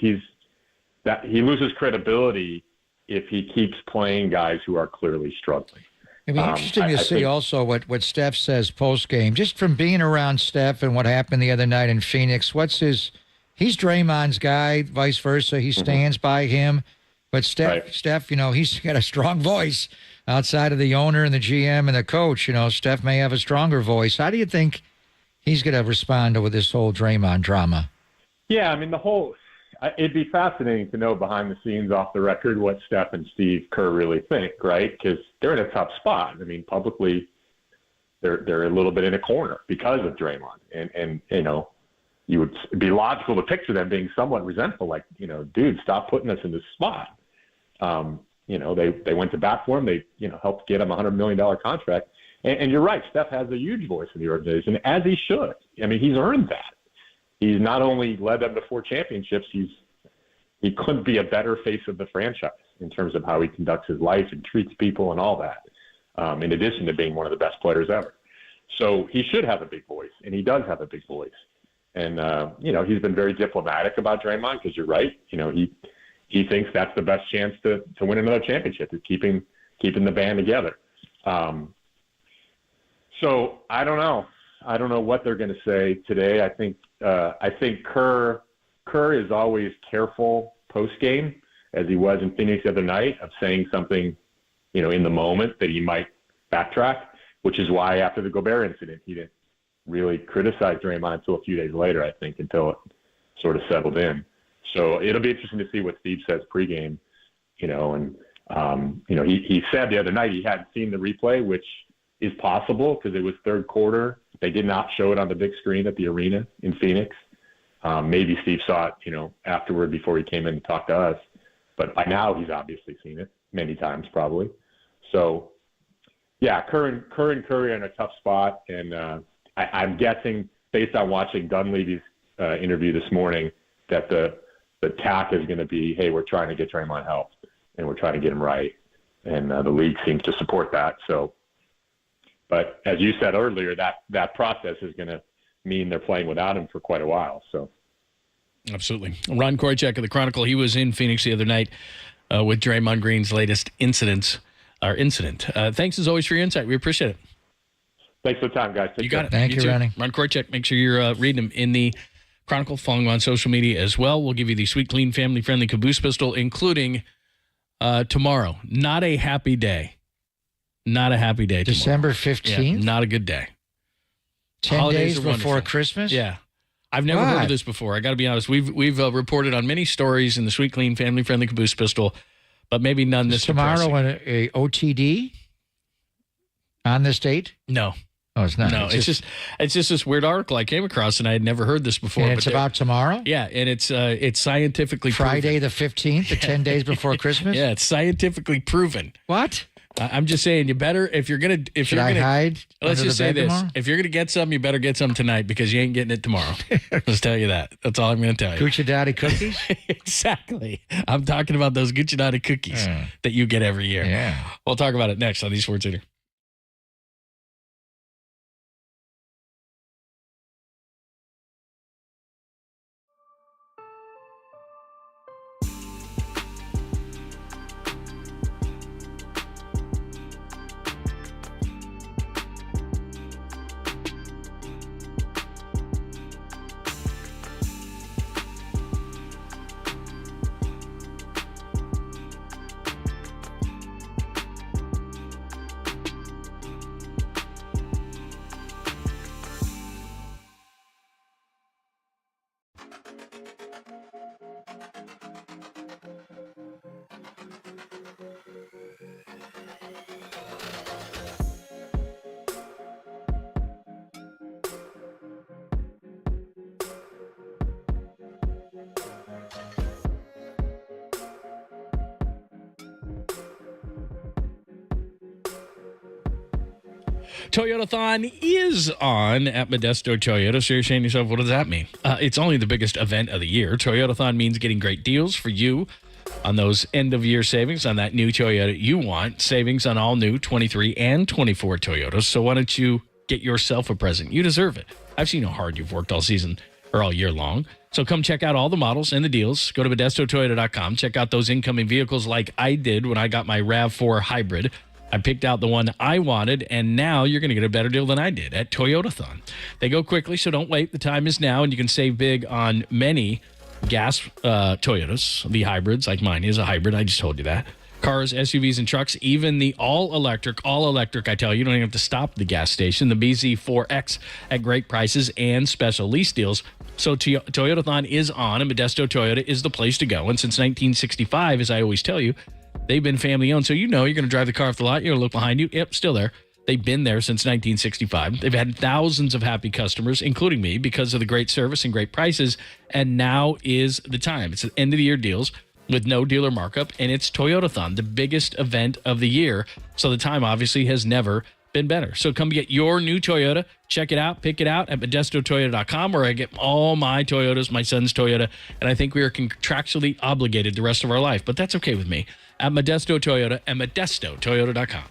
Speaker 5: loses credibility if he keeps playing guys who are clearly struggling.
Speaker 10: It'd be interesting to see also what Steph says post-game, just from being around Steph and what happened the other night in Phoenix. He's Draymond's guy, vice versa. He stands by him. But Steph, he's got a strong voice outside of the owner and the GM and the coach. Steph may have a stronger voice. How do you think he's going to respond to this whole Draymond drama?
Speaker 5: Yeah, I mean, it'd be fascinating to know behind the scenes, off the record, what Steph and Steve Kerr really think, right? Because they're in a tough spot. I mean, publicly, they're a little bit in a corner because of Draymond. And you would be logical to picture them being somewhat resentful, like, dude, stop putting us in this spot. They went to bat for him. They, helped get him a $100 million contract. And you're right, Steph has a huge voice in the organization, as he should. I mean, he's earned that. He's not only led them to 4 championships, he couldn't be a better face of the franchise in terms of how he conducts his life and treats people and all that, in addition to being one of the best players ever. So he should have a big voice, and he does have a big voice. And, he's been very diplomatic about Draymond because you're right. He thinks that's the best chance to win another championship, is keeping the band together. So I don't know. I don't know what they're going to say today. I think Kerr is always careful post-game, as he was in Phoenix the other night, of saying something, in the moment that he might backtrack, which is why after the Gobert incident, he didn't really criticize Draymond until a few days later, I think, until it sort of settled in. So it'll be interesting to see what Steve says pregame, and He said the other night he hadn't seen the replay, which is possible because it was third quarter. They did not show it on the big screen at the arena in Phoenix. Maybe Steve saw it, afterward before he came in to talk to us. But by now he's obviously seen it many times probably. So, yeah, Kerr and Curry are in a tough spot. And I'm guessing, based on watching Dunleavy's interview this morning, that the tack is going to be, hey, we're trying to get Draymond help, and we're trying to get him right. And the league seems to support that. So, but as you said earlier, that process is going to mean they're playing without him for quite a while. So,
Speaker 14: absolutely. Ron Korychek of the Chronicle, he was in Phoenix the other night with Draymond Green's latest incident. Thanks as always for your insight. We appreciate it.
Speaker 5: Thanks for the time, guys.
Speaker 14: You got it.
Speaker 10: Thank you, Ronnie.
Speaker 14: Ron Korychek, make sure you're reading him in the Chronicle, following him on social media as well. We'll give you the sweet, clean, family-friendly caboose pistol, including tomorrow. Not a happy day. Not a happy day tomorrow.
Speaker 10: December 15th?
Speaker 14: Yeah, not a good day.
Speaker 10: 10
Speaker 14: Holidays
Speaker 10: days
Speaker 14: are
Speaker 10: before
Speaker 14: wonderful.
Speaker 10: Christmas?
Speaker 14: Yeah. I've never heard of this before. I got to be honest. We've reported on many stories in the sweet, clean, family-friendly caboose pistol, but maybe none this
Speaker 10: tomorrow a OTD on this date?
Speaker 14: No.
Speaker 10: Oh, it's not.
Speaker 14: No, it's just this weird article I came across, and I had never heard this before.
Speaker 10: And it's about tomorrow?
Speaker 14: Yeah, and it's scientifically
Speaker 10: Friday
Speaker 14: proven.
Speaker 10: the 15th, the 10 days before Christmas?
Speaker 14: Yeah, it's scientifically proven.
Speaker 10: What?
Speaker 14: I'm just saying, you better
Speaker 10: Should I hide?
Speaker 14: Let's
Speaker 10: under
Speaker 14: just
Speaker 10: the
Speaker 14: say
Speaker 10: bed
Speaker 14: this:
Speaker 10: tomorrow?
Speaker 14: if you're gonna get some, you better get some tonight because you ain't getting it tomorrow. Let's tell you that. That's all I'm gonna tell you.
Speaker 10: Gucci Daddy cookies?
Speaker 14: Exactly. I'm talking about those Gucci Daddy cookies that you get every year.
Speaker 10: Yeah.
Speaker 14: We'll talk about it next on the Sports Leader. Toyotathon is on at Modesto Toyota. So you're saying to yourself, what does that mean? It's only the biggest event of the year. Toyotathon means getting great deals for you on those end-of-year savings on that new Toyota you want. Savings on all new 23 and 24 Toyotas. So why don't you get yourself a present? You deserve it. I've seen how hard you've worked all season or all year long. So come check out all the models and the deals. Go to ModestoToyota.com. Check out those incoming vehicles like I did when I got my RAV4 hybrid. I picked out the one I wanted, and now you're going to get a better deal than I did at Toyotathon. They go quickly, so don't wait. The time is now, and you can save big on many gas Toyotas, the hybrids, like mine is a hybrid. I just told you that. Cars, SUVs, and trucks, even the all-electric, I tell you, you don't even have to stop at the gas station. The BZ4X at great prices and special lease deals. So Toyotathon is on, and Modesto Toyota is the place to go. And since 1965, as I always tell you, they've been family-owned. So you're going to drive the car off the lot, you're going to look behind you. Yep, still there. They've been there since 1965. They've had thousands of happy customers, including me, because of the great service and great prices. And now is the time. It's the end-of-the-year deals with no dealer markup, and it's Toyotathon, the biggest event of the year. So the time obviously has never been better. So come get your new Toyota. Check it out. Pick it out at ModestoToyota.com, where I get all my Toyotas, my son's Toyota, and I think we are contractually obligated the rest of our life. But that's okay with me. At Modesto Toyota and ModestoToyota.com.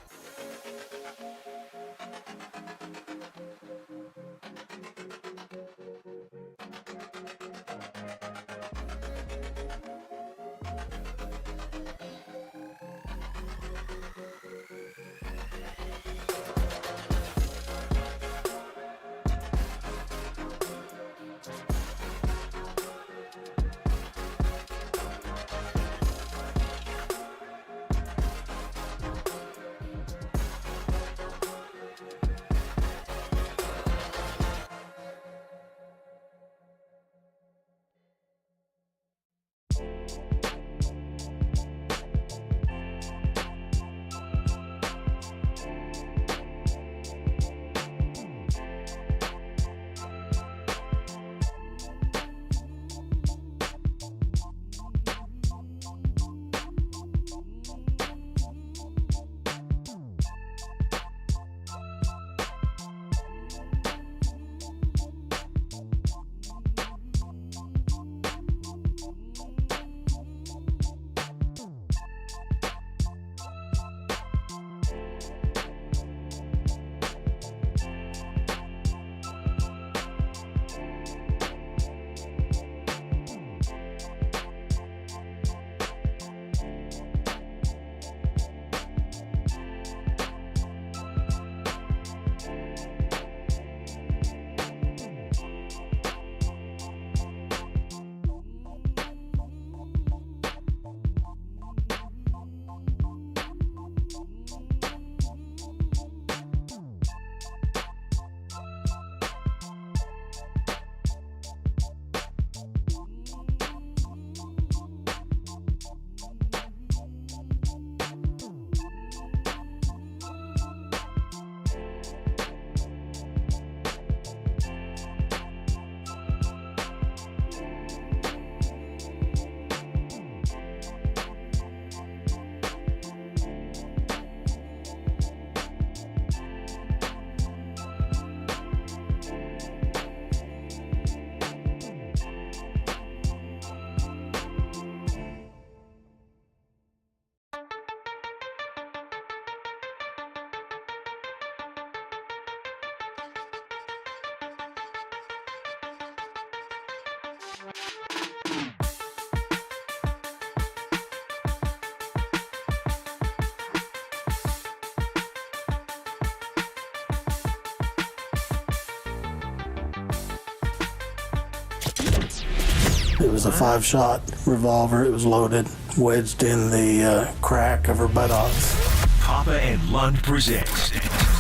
Speaker 6: It was a 5-shot revolver. It was loaded, wedged in the crack of her buttocks.
Speaker 1: Papa and Lund presents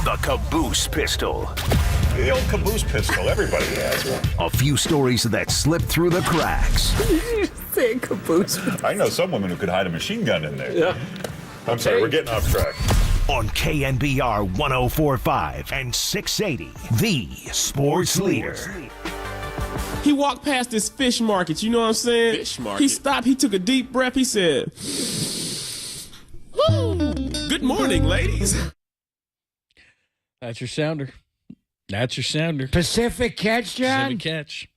Speaker 1: the Caboose Pistol.
Speaker 7: The old caboose pistol, everybody has one.
Speaker 1: A few stories that slip through the cracks.
Speaker 17: Did you say caboose?
Speaker 7: I know some women who could hide a machine gun in there.
Speaker 17: Yeah.
Speaker 7: I'm sorry, we're getting off track.
Speaker 1: On KNBR 104.5 and 680, the sports leader.
Speaker 12: He walked past this fish market, you know what I'm saying?
Speaker 21: Fish market.
Speaker 12: He stopped, he took a deep breath, he said, "Woo, good morning, ladies."
Speaker 14: That's your sounder. That's your sounder.
Speaker 18: Pacific Catch, John?
Speaker 14: Pacific Catch.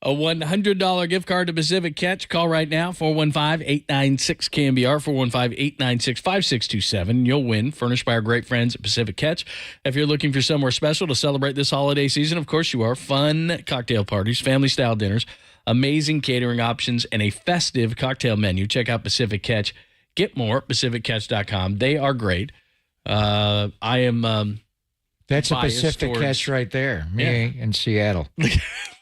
Speaker 14: A $100 gift card to Pacific Catch. Call right now, 415-896-KNBR, 415-896-5627. You'll win, furnished by our great friends at Pacific Catch. If you're looking for somewhere special to celebrate this holiday season, of course you are. Fun cocktail parties, family-style dinners, amazing catering options, and a festive cocktail menu. Check out Pacific Catch. Get more at pacificcatch.com. They are great. I am...
Speaker 18: That's a Pacific Catch right there. Me in Seattle.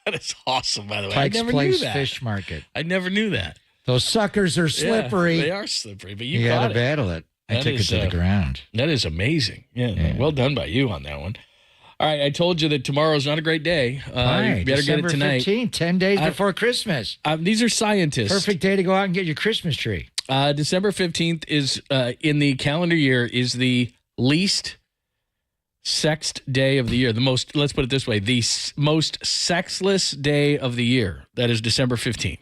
Speaker 14: That is awesome, by the way.
Speaker 18: Pike's
Speaker 14: I never
Speaker 18: Place
Speaker 14: knew that.
Speaker 18: Fish Market.
Speaker 14: I never knew that.
Speaker 18: Those suckers are slippery.
Speaker 14: Yeah, they are slippery, but you
Speaker 18: got
Speaker 14: got
Speaker 18: to
Speaker 14: it.
Speaker 18: battle it. I
Speaker 14: That
Speaker 18: took it
Speaker 14: is,
Speaker 18: to the ground.
Speaker 14: That is amazing. Yeah, well done by you on that one. All right, I told you that tomorrow's not a great day.
Speaker 18: Right,
Speaker 14: You better
Speaker 18: December
Speaker 14: get it tonight.
Speaker 18: 15th, 10 days before Christmas.
Speaker 14: These are scientists.
Speaker 18: Perfect day to go out and get your Christmas tree.
Speaker 14: December 15th is, in the calendar year, is the least sexed day of the year. The most, let's put it this way, the most sexless day of the year. That is December 15th.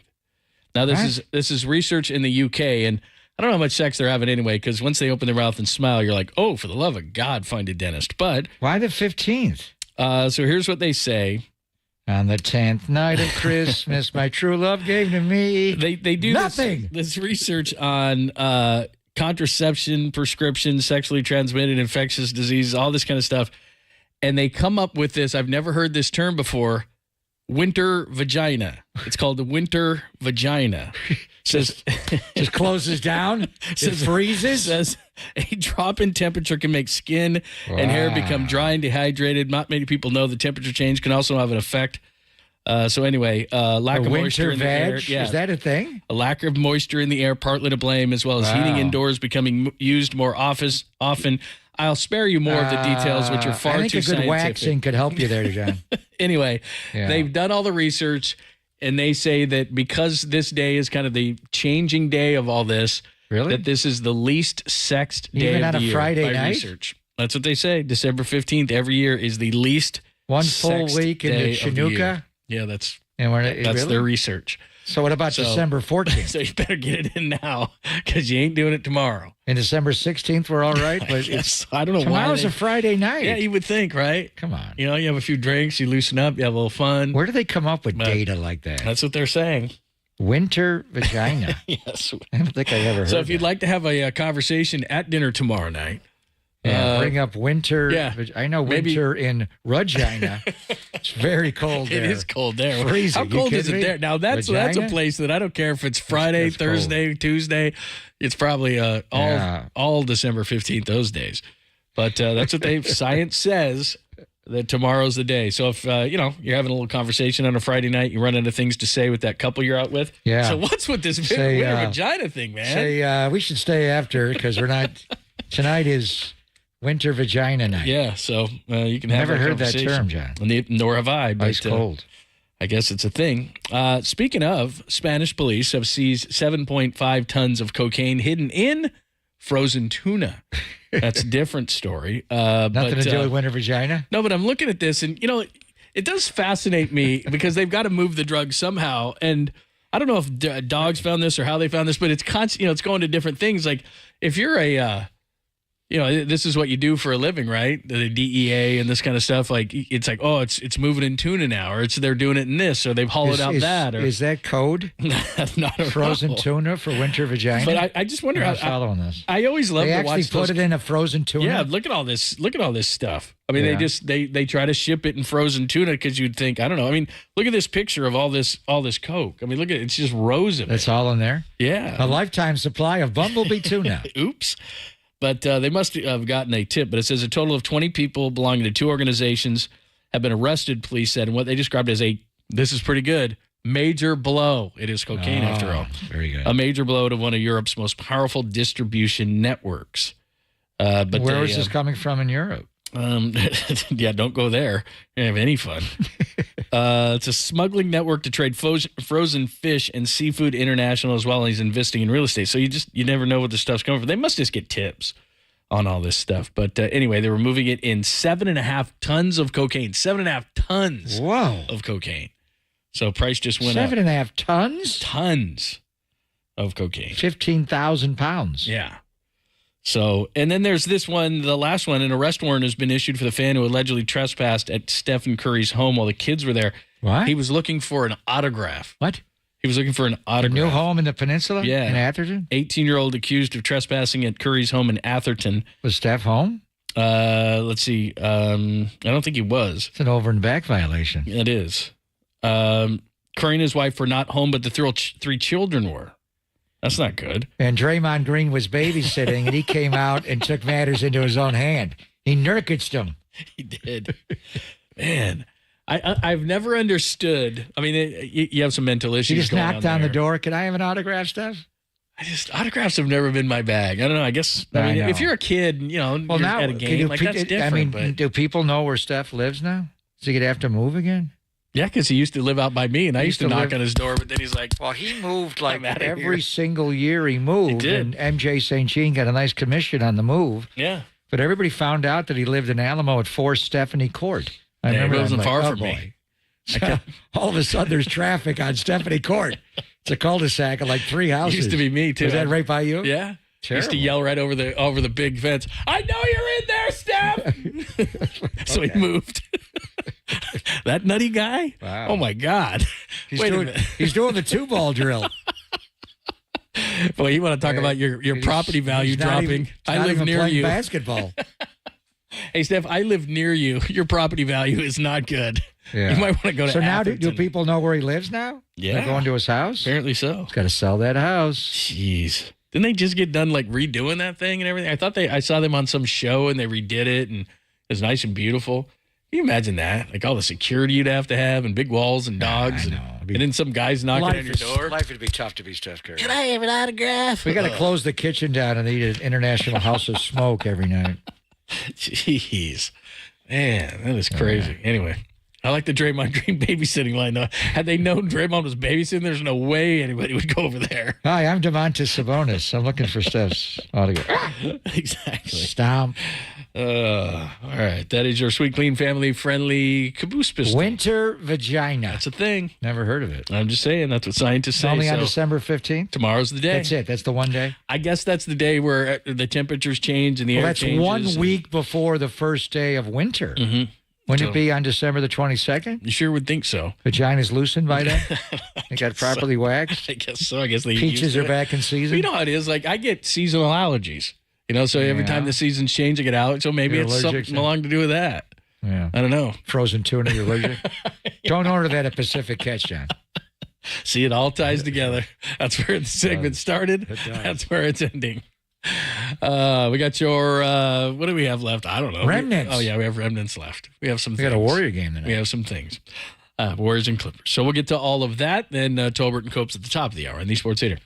Speaker 14: Now, this is research in the UK, and I don't know how much sex they're having anyway, because once they open their mouth and smile, you're like, oh, for the love of God, find a dentist. But
Speaker 18: why the 15th?
Speaker 14: So here's what they say.
Speaker 18: On the 10th night of Christmas, my true love gave to me
Speaker 14: They do
Speaker 18: nothing.
Speaker 14: This research on contraception, prescription, sexually transmitted infectious diseases, all this kind of stuff. And they come up with this. I've never heard this term before. Winter vagina. It's called the winter vagina. Says
Speaker 18: just closes down. It freezes.
Speaker 14: Says a drop in temperature can make skin and hair become dry and dehydrated. Not many people know the temperature change can also have an effect. So anyway, lack of moisture in the air. Yeah.
Speaker 18: Is that a thing?
Speaker 14: A lack of moisture in the air, partly to blame, as well as heating indoors becoming used more often. I'll spare you more of the details, which are far too scientific.
Speaker 18: I think a good waxing could help you there, John.
Speaker 14: Anyway, they've done all the research, and they say that because this day is kind of the changing day of all this, that this is the least sexed day
Speaker 18: Even
Speaker 14: of
Speaker 18: on
Speaker 14: the
Speaker 18: a
Speaker 14: year
Speaker 18: Friday
Speaker 14: by
Speaker 18: night?
Speaker 14: research. That's what they say. December 15th every year is the least
Speaker 18: One full
Speaker 14: sexed
Speaker 18: week in
Speaker 14: day
Speaker 18: the
Speaker 14: of the year.
Speaker 18: Chinooka?
Speaker 14: Yeah, that's
Speaker 18: really?
Speaker 14: their research.
Speaker 18: So what about December 14th?
Speaker 14: So you better get it in now because you ain't doing it tomorrow.
Speaker 18: And December 16th, we're all right? But
Speaker 14: I don't know why.
Speaker 18: Tomorrow's a Friday night.
Speaker 14: Yeah, you would think, right?
Speaker 18: Come on.
Speaker 14: You know, you have a few drinks, you loosen up, you have a little fun.
Speaker 18: Where do they come up with data like that?
Speaker 14: That's what they're saying.
Speaker 18: Winter vagina.
Speaker 14: Yes.
Speaker 18: I don't think I ever heard
Speaker 14: So if you'd like to have a conversation at dinner tomorrow night.
Speaker 18: Bring up winter.
Speaker 14: Yeah.
Speaker 18: I know winter in Regina. It's very cold there.
Speaker 14: It is cold there.
Speaker 18: Freezing.
Speaker 14: How cold is it there? Now that's a place that I don't care if it's Friday, Thursday, Tuesday. It's probably all December 15th those days. But that's what science says that tomorrow's the day. So if you're having a little conversation on a Friday night, you run into things to say with that couple you're out with.
Speaker 18: Yeah.
Speaker 14: So what's with this winter vagina thing, man?
Speaker 18: Say we should stay after because we're not. Tonight is winter vagina night.
Speaker 14: Yeah, so you can have
Speaker 18: Never
Speaker 14: that
Speaker 18: heard that
Speaker 14: conversation.
Speaker 18: term, John.
Speaker 14: Nor have I. But,
Speaker 18: Ice cold.
Speaker 14: I guess it's a thing. Speaking of, Spanish police have seized 7.5 tons of cocaine hidden in frozen tuna. That's a different story.
Speaker 18: Nothing to do with winter vagina?
Speaker 14: No, but I'm looking at this, and, it does fascinate me because they've got to move the drug somehow. And I don't know if dogs found this or how they found this, but it's constant. It's going to different things. Like if you're a this is what you do for a living, right? The DEA and this kind of stuff. Like it's like, oh, it's moving in tuna now, or they're doing it in this, or they've hollowed out that. Or
Speaker 18: is that code?
Speaker 14: Not
Speaker 18: frozen tuna for winter vagina.
Speaker 14: But I just wonder
Speaker 18: I'm
Speaker 14: how
Speaker 18: following this.
Speaker 14: I always love
Speaker 18: they
Speaker 14: to
Speaker 18: actually
Speaker 14: watch
Speaker 18: put it in a frozen tuna.
Speaker 14: Yeah, look at all this. Look at all this stuff. I mean, they try to ship it in frozen tuna because you'd think, I don't know. I mean, look at this picture of all this Coke. I mean, look at it. It's just rows of it.
Speaker 18: That's all in there.
Speaker 14: Yeah,
Speaker 18: a lifetime supply of bumblebee tuna.
Speaker 14: Oops. But they must have gotten a tip. But it says a total of 20 people belonging to two organizations have been arrested, police said, in what they described as this is pretty good, Major blow. It is cocaine, after all.
Speaker 10: Very good.
Speaker 14: A major blow to one of Europe's most powerful distribution networks. But
Speaker 10: where is this coming from in Europe?
Speaker 14: Yeah, don't go there. You don't have any fun. It's a smuggling network to trade frozen fish and seafood international as well. And he's investing in real estate. So you never know what the stuff's coming from. They must just get tips on all this stuff. But anyway, they were moving it in 7.5 tons of cocaine. 7.5 tons of cocaine. So price just went up.
Speaker 10: 7.5 tons?
Speaker 14: Tons of cocaine.
Speaker 10: 15,000 pounds.
Speaker 14: Yeah. So, and then there's this one, the last one, an arrest warrant has been issued for the fan who allegedly trespassed at Stephen Curry's home while the kids were there.
Speaker 10: What?
Speaker 14: He was looking for an autograph.
Speaker 10: What?
Speaker 14: He was looking for an autograph.
Speaker 10: A new home in the peninsula?
Speaker 14: Yeah.
Speaker 10: In Atherton?
Speaker 14: 18-year-old accused of trespassing at Curry's home in Atherton.
Speaker 10: Was Steph home?
Speaker 14: Let's see. I don't think he was.
Speaker 10: It's an over and back violation.
Speaker 14: It is. Curry and his wife were not home, but the three children were. That's not good.
Speaker 10: And Draymond Green was babysitting, and he came out and took matters into his own hand. He Nurkic'd him.
Speaker 14: He did. Man, I've never understood. I mean, you have some mental issues.
Speaker 10: He just
Speaker 14: going
Speaker 10: knocked on the door. Can I have an autograph, Steph?
Speaker 14: Autographs have never been my bag. I don't know. I guess, I mean, if you're a kid, you're at a game, that's different. But
Speaker 10: do people know where Steph lives now? Is he going to have to move again?
Speaker 14: Yeah, because he used to live out by me, and I used to knock on his door, but then he's like,
Speaker 10: well, he moved like every single year he moved. He did. And MJ St. Jean got a nice commission on the move.
Speaker 14: Yeah.
Speaker 10: But everybody found out that he lived in Alamo at 4 Stephanie Court. I remember
Speaker 14: it wasn't far from me.
Speaker 10: So, all of a sudden, there's traffic on Stephanie Court. It's a cul-de-sac of like 3 houses.
Speaker 14: It used to be me, too.
Speaker 10: Was that right by you?
Speaker 14: Yeah.
Speaker 10: Terrible.
Speaker 14: He used to yell right over the big fence, I know you're in there, Steph! So he moved. That nutty guy?
Speaker 10: Wow.
Speaker 14: Oh, my God.
Speaker 10: He's doing the 2-ball drill.
Speaker 14: Boy, you want to talk about your property value dropping.
Speaker 10: I live near you. Basketball.
Speaker 14: Hey, Steph, I live near you. Your property value is not good.
Speaker 10: Yeah.
Speaker 14: You might want to go to
Speaker 10: So now
Speaker 14: Atherton.
Speaker 10: do people know where he lives now?
Speaker 14: Yeah.
Speaker 10: They're going to his house?
Speaker 14: Apparently so.
Speaker 10: He's got to sell that house.
Speaker 14: Jeez. Didn't they just get done like redoing that thing and everything? I saw them on some show and they redid it and it was nice and beautiful. Can you imagine that? Like all the security you'd have to have and big walls and dogs and then some guys knocking on your door.
Speaker 10: Life would be tough to be Steph Curry.
Speaker 14: Can I have an autograph?
Speaker 10: We got to close the kitchen down and eat an international house of smoke every night.
Speaker 14: Jeez. Man, that is crazy. Anyway, I like the Draymond Green babysitting line, though. Had they known Draymond was babysitting, there's no way anybody would go over there.
Speaker 10: Hi, I'm Domantas Sabonis. I'm looking for Steph's autograph.
Speaker 14: Exactly.
Speaker 10: Stomp.
Speaker 14: All right. That is your sweet, clean, family-friendly caboose pistol.
Speaker 10: Winter vagina.
Speaker 14: That's a thing.
Speaker 10: Never heard of it.
Speaker 14: I'm just saying. That's what scientists say.
Speaker 10: Only on December 15th?
Speaker 14: Tomorrow's the day.
Speaker 10: That's it. That's the one day?
Speaker 14: I guess that's the day where the temperatures change and the air changes.
Speaker 10: That's 1 week before the first day of winter.
Speaker 14: Mm-hmm.
Speaker 10: Wouldn't it be on December the 22nd?
Speaker 14: You sure would think so.
Speaker 10: Vagina's loosened by then? They got properly waxed?
Speaker 14: I guess so. I guess they
Speaker 10: Peaches are back in season?
Speaker 14: But you know how it is. Like, I get seasonal allergies. So every time the seasons change, I get out. So maybe it's something along to do with that.
Speaker 10: Yeah.
Speaker 14: I don't know.
Speaker 10: Frozen tuna, you're allergic? Don't order that at Pacific Catch, John.
Speaker 14: See, it all ties together. That's where the segment started. That's where it's ending. We got your, what do we have left? I don't know.
Speaker 10: Remnants.
Speaker 14: We have remnants left. We have some things.
Speaker 10: We got a Warrior game tonight.
Speaker 14: We have some things. Warriors and Clippers. So we'll get to all of that. Then Tolbert and Copes at the top of the hour on the Sports Theater.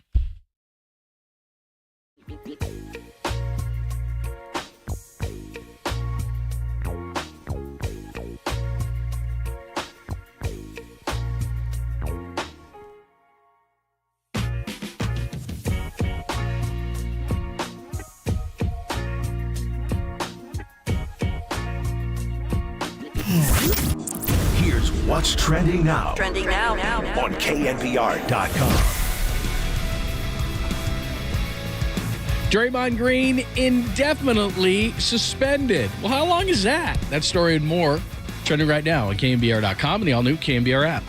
Speaker 1: Here's what's trending now.
Speaker 4: Trending now.
Speaker 1: On KNBR.com.
Speaker 14: Draymond Green indefinitely suspended. Well, how long is that? That story and more trending right now on KNBR.com and the all-new KNBR app.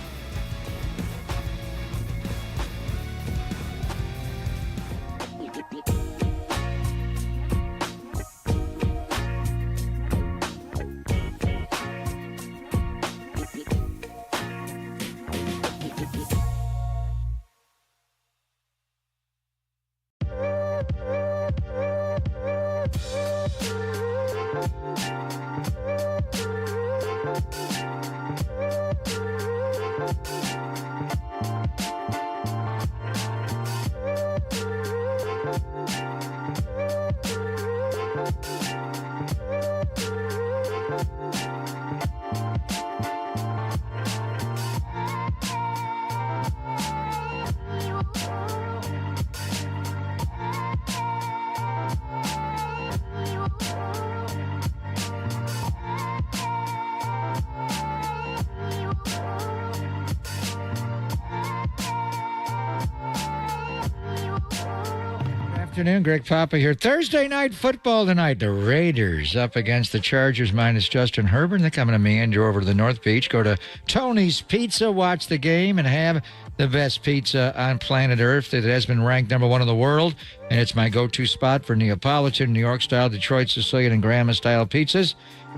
Speaker 10: Afternoon, Greg Papa here. Thursday night football tonight. The Raiders up against the Chargers minus Justin Herbert. They're coming to meander over to the North Beach. Go to Tony's Pizza, watch the game, and have the best pizza on planet Earth that has been ranked number one in the world. And it's my go-to spot for Neapolitan, New York-style, Detroit, Sicilian, and Grandma-style pizzas.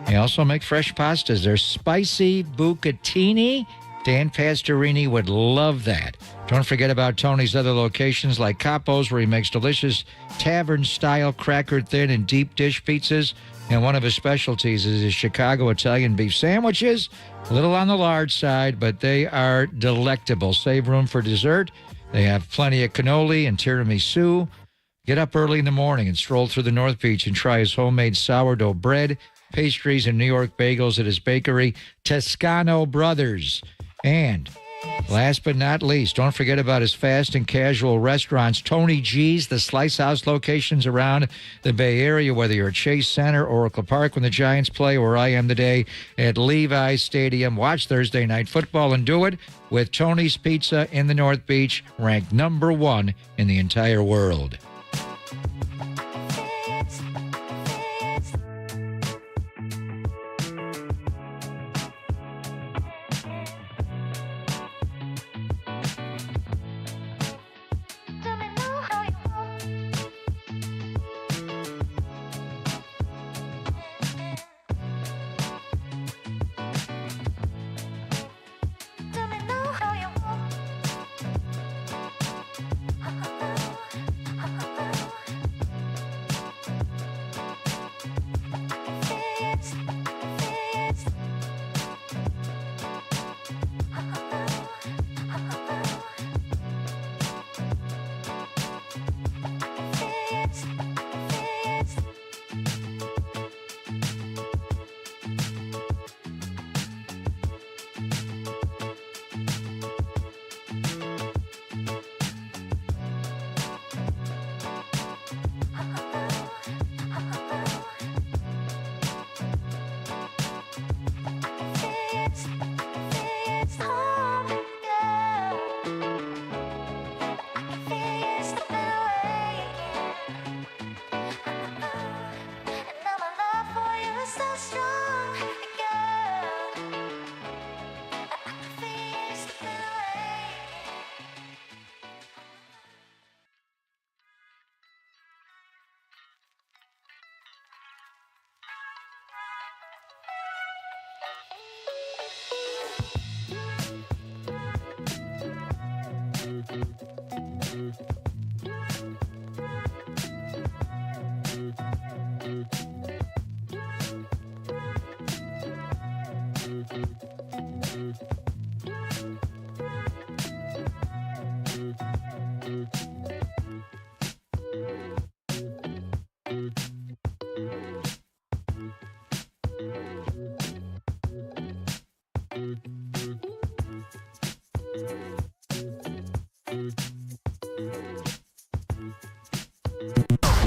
Speaker 10: They also make fresh pastas. They're spicy bucatini. Dan Pastorini would love that. Don't forget about Tony's other locations like Capo's, where he makes delicious tavern-style cracker-thin and deep dish pizzas. And one of his specialties is his Chicago Italian beef sandwiches. A little on the large side, but they are delectable. Save room for dessert. They have plenty of cannoli and tiramisu. Get up early in the morning and stroll through the North Beach and try his homemade sourdough bread, pastries, and New York bagels at his bakery, Toscano Brothers. And last but not least, don't forget about his fast and casual restaurants, Tony G's, the Slice House locations around the Bay Area, whether you're at Chase Center, Oracle Park when the Giants play, or I am today at Levi's Stadium. Watch Thursday night football and do it with Tony's Pizza in the North Beach, ranked number one in the entire world.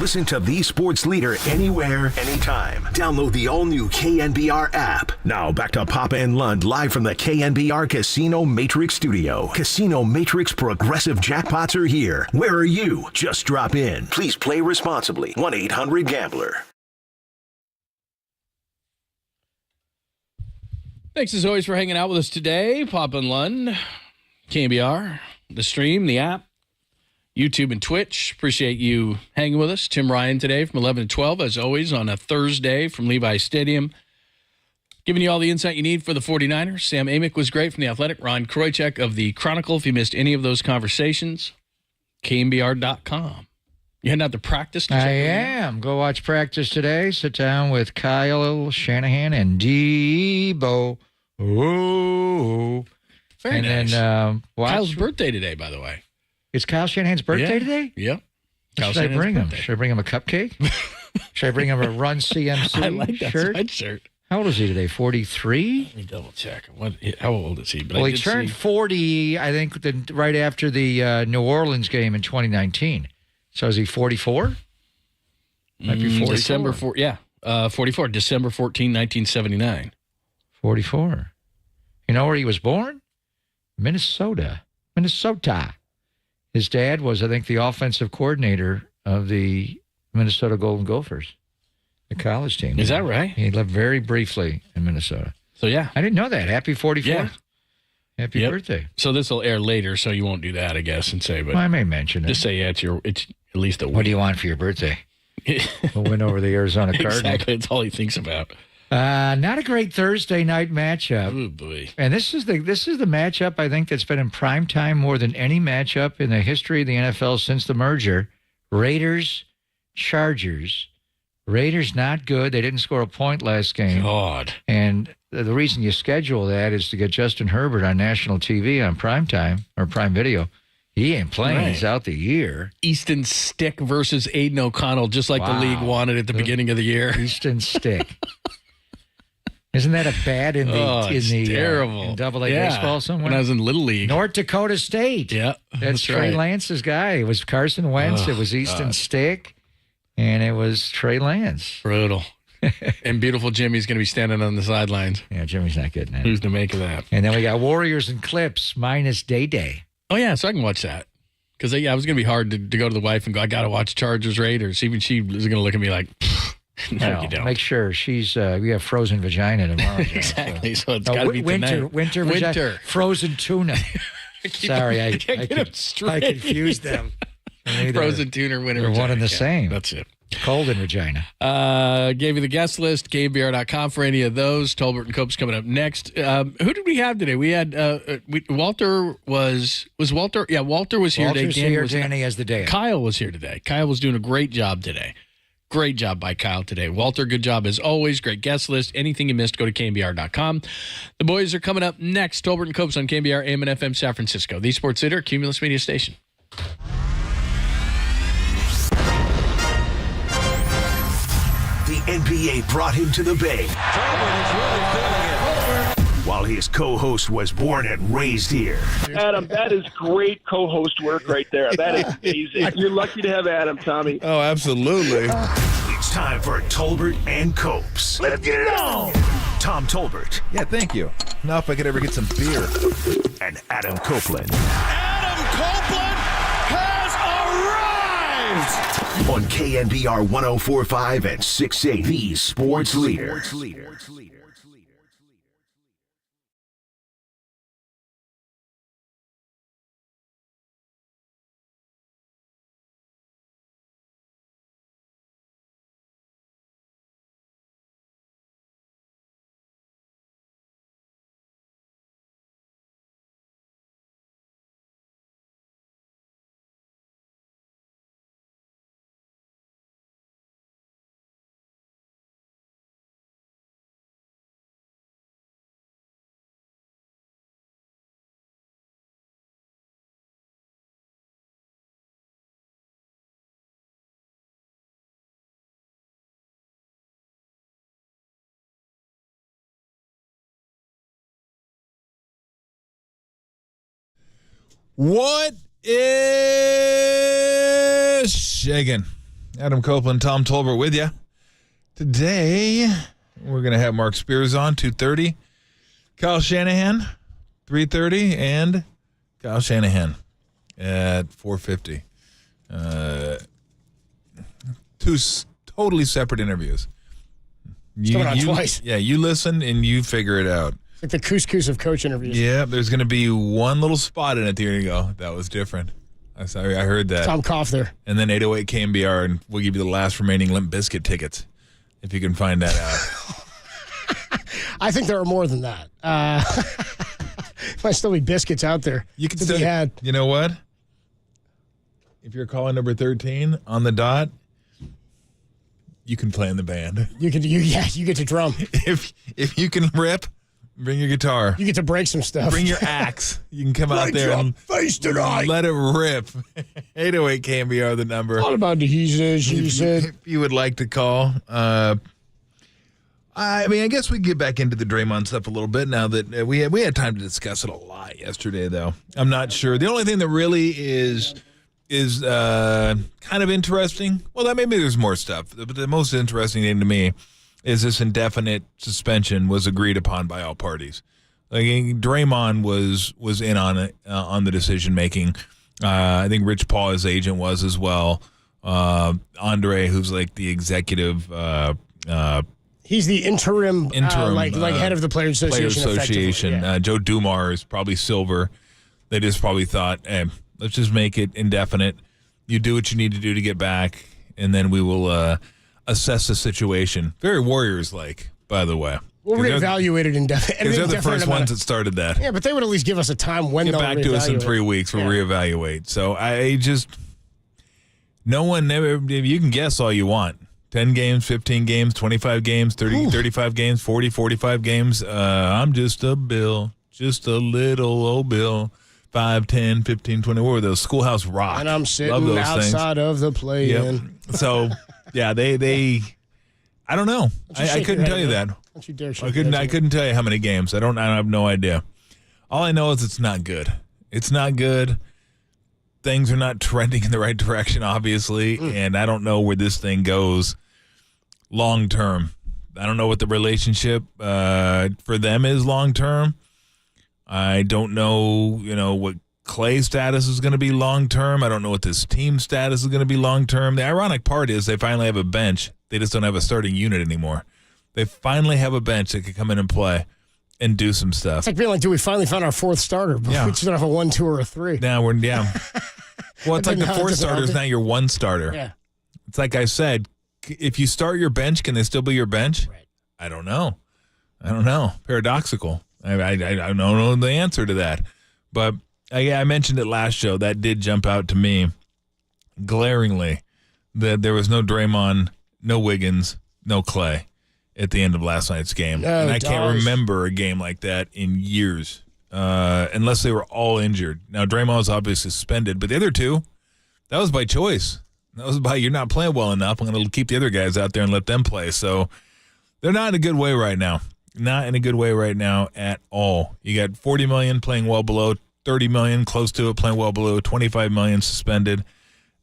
Speaker 1: Listen to the sports leader anywhere, anytime. Download the all-new KNBR app. Now back to Papa and Lund live from the KNBR Casino Matrix Studio. Casino Matrix Progressive Jackpots are here. Where are you? Just drop in. Please play responsibly. 1-800-GAMBLER.
Speaker 14: Thanks as always for hanging out with us today. Papa and Lund, KNBR, the stream, the app, YouTube and Twitch. Appreciate you hanging with us. Tim Ryan today from 11 to 12, as always, on a Thursday from Levi's Stadium. Giving you all the insight you need for the 49ers. Sam Amick was great from The Athletic. Ron Kroichek of The Chronicle. If you missed any of those conversations, KNBR.com. You heading out to practice?
Speaker 10: I am. Go watch practice today. Sit down with Kyle Shanahan and Debo. Oh.
Speaker 14: Very nice.
Speaker 10: Then
Speaker 14: Kyle's birthday today, by the way.
Speaker 10: It's Kyle Shanahan's birthday today?
Speaker 14: Yep.
Speaker 10: What should I bring him? Should I bring him a cupcake? Should I bring him a Run CMC
Speaker 14: I like that
Speaker 10: shirt?
Speaker 14: sweatshirt.
Speaker 10: How old is he today? 43?
Speaker 14: Let me double check. How old is he? But
Speaker 10: well, he turned 40, I think, right after the New Orleans game in 2019. So is he 44? Might be 44.
Speaker 14: December 44. December 14, 1979.
Speaker 10: 44. You know where he was born? Minnesota. His dad was, I think, the offensive coordinator of the Minnesota Golden Gophers, the college team.
Speaker 14: Is that right?
Speaker 10: He lived very briefly in Minnesota.
Speaker 14: So, yeah.
Speaker 10: I didn't know that. Happy 44th.
Speaker 14: Yeah.
Speaker 10: Happy birthday.
Speaker 14: So this will air later, so you won't do that, I guess, and say, but
Speaker 10: well, I may mention it.
Speaker 14: Just say, yeah, it's at least a week.
Speaker 10: What do you want for your birthday? We'll win over the Arizona Cardinals.
Speaker 14: Exactly. That's all he thinks about.
Speaker 10: Not a great Thursday night matchup.
Speaker 14: Oh, boy.
Speaker 10: And this is the matchup, I think, that's been in prime time more than any matchup in the history of the NFL since the merger. Raiders, Chargers. Raiders not good. They didn't score a point last game.
Speaker 14: God.
Speaker 10: And the reason you schedule that is to get Justin Herbert on national TV on prime time or prime video. He ain't playing.
Speaker 14: Right.
Speaker 10: He's out the year.
Speaker 14: Easton Stick versus Aiden O'Connell, just like the league wanted at the beginning of the year.
Speaker 10: Easton Stick. Isn't that a bad in the
Speaker 14: terrible
Speaker 10: in Double-A baseball somewhere?
Speaker 14: When I was in Little League,
Speaker 10: North Dakota State.
Speaker 14: Yeah,
Speaker 10: that's Trey
Speaker 14: right.
Speaker 10: Lance's guy. It was Carson Wentz. It was Easton Stick, and it was Trey Lance.
Speaker 14: Brutal. And beautiful Jimmy's going to be standing on the sidelines.
Speaker 10: Yeah, Jimmy's not getting it.
Speaker 14: Who's to make of that?
Speaker 10: And then we got Warriors and Clips minus Day.
Speaker 14: Oh yeah, so I can watch that because I was going to be hard to go to the wife and go, I got to watch Chargers Raiders. Even she was going to look at me like. No, you don't.
Speaker 10: Make sure she's. We have frozen vagina tomorrow.
Speaker 14: Exactly. So it's got to be tonight.
Speaker 10: Winter vagina. Frozen tuna. Sorry, I confused them.
Speaker 14: Frozen tuna, winter
Speaker 10: They're
Speaker 14: vagina.
Speaker 10: one and the same.
Speaker 14: That's it.
Speaker 10: Cold and vagina.
Speaker 14: Gave you the guest list, KNBR.com for any of those. Tolbert and Cope's coming up next. Who did we have today? We had Walter was Walter? Yeah, Walter was here
Speaker 10: Walter's
Speaker 14: today.
Speaker 10: Danny has the day.
Speaker 14: Kyle was here today. Kyle was doing a great job today. Great job by Kyle today. Walter, good job as always. Great guest list. Anything you missed, go to KNBR.com. The boys are coming up next. Tolbert and Copes on KNBR AM and FM San Francisco. The Sports Leader, Cumulus Media Station.
Speaker 1: The NBA brought him to the Bay. While his co-host was born and raised here.
Speaker 2: Adam, that is great co-host work right there. That is amazing. You're lucky to have Adam, Tommy.
Speaker 8: Oh, absolutely.
Speaker 1: It's time for Tolbert and Copes. Let's get it on! Tom Tolbert.
Speaker 8: Yeah, thank you. Now if I could ever get some beer.
Speaker 1: And Adam Copeland.
Speaker 9: Adam Copeland has arrived!
Speaker 1: On KNBR 104.5 and 680, the Sports Leader.
Speaker 8: What is shaking? Adam Copeland, Tom Tolbert with you. Today, we're going to have Mark Spears on, 2:30. Kyle Shanahan, 3:30. And Kyle Shanahan at 4:50. Two totally separate interviews.
Speaker 24: Coming on twice.
Speaker 8: Yeah, you listen and you figure it out.
Speaker 24: Like the couscous of coach interviews.
Speaker 8: Yeah, there's going to be one little spot in it there you go. That was different. I heard that.
Speaker 24: Tom Koff there.
Speaker 8: And then 808 KNBR, and we'll give you the last remaining Limp Bizkit tickets, if you can find that out.
Speaker 24: I think there are more than that. Might still be biscuits out there.
Speaker 8: You can still, had. You know what? If you're calling number 13 on the dot, you can play in the band.
Speaker 24: You get to drum.
Speaker 8: If you can rip, bring your guitar.
Speaker 24: You get to break some stuff.
Speaker 8: Bring your axe. You can come out there and
Speaker 24: face tonight.
Speaker 8: Let it rip. 808 KNBR the number.
Speaker 24: All about the he said.
Speaker 8: If you would like to call. I guess we get back into the Draymond stuff a little bit now that we had time to discuss it a lot yesterday, though. I'm not sure. The only thing that really is kind of interesting. Well, that maybe there's more stuff, but the most interesting thing to me is this indefinite suspension was agreed upon by all parties. Like Draymond was in on it on the decision making. I think Rich Paul, his agent, was as well. Andre, who's like the executive.
Speaker 24: He's the interim like head of the Players Association.
Speaker 8: Joe Dumars is probably silver. They just probably thought, hey, let's just make it indefinite. You do what you need to do to get back, and then we will assess the situation. Very Warriors-like, by the way.
Speaker 24: We'll reevaluate it indefinitely.
Speaker 8: Because they're the first ones that started that.
Speaker 24: Yeah, but they would at least give us a time when they'll
Speaker 8: get back to us in 3 weeks. We'll reevaluate. So no one never. You can guess all you want. 10 games, 15 games, 25 games, 30, 35 games, 40, 45 games. I'm just a Bill, just a little old Bill. 5, 10, 15, 20. What were those? Schoolhouse Rock.
Speaker 24: And I'm sitting outside of the play-in.
Speaker 8: Yep. So, yeah, they I don't know. I couldn't tell you that.
Speaker 24: Don't you dare
Speaker 8: I couldn't tell you how many games. I have no idea. All I know is it's not good. It's not good. Things are not trending in the right direction, obviously, and I don't know where this thing goes long term. I don't know what the relationship for them is long term. I don't know, what Clay's status is going to be long term. I don't know what this team status is going to be long term. The ironic part is they finally have a bench. They just don't have a starting unit anymore. They finally have a bench that can come in and play and do some stuff.
Speaker 24: It's like being like, dude, we finally found our fourth starter, but we just don't have a 1, 2, or a 3.
Speaker 8: Now Well, it's like the fourth starter is now your one starter.
Speaker 24: Yeah.
Speaker 8: It's like I said, if you start your bench, can they still be your bench?
Speaker 24: Right.
Speaker 8: I don't know. Paradoxical. I don't know the answer to that. But I mentioned it last show. That did jump out to me glaringly that there was no Draymond, no Wiggins, no Clay at the end of last night's game. And I can't remember a game like that in years, unless they were all injured. Now, Draymond was obviously suspended, but the other two, that was by choice. That was by, you're not playing well enough. I'm going to keep the other guys out there and let them play. So they're not in a good way right now. Not in a good way right now at all. You got $40 million playing well below, $30 million close to it playing well below, $25 million suspended.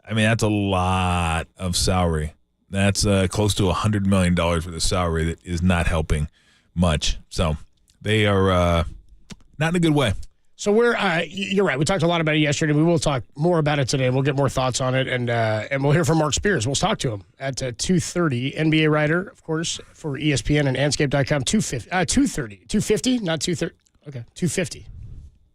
Speaker 8: I mean, that's a lot of salary. That's close to $100 million worth of salary that is not helping much. So they are not in a good way.
Speaker 24: So you're right. We talked a lot about it yesterday. We will talk more about it today. We'll get more thoughts on it, and we'll hear from Mark Spears. We'll talk to him at 2:30. NBA writer, of course, for ESPN and Anscape.com. 250, not 230. Okay, 250.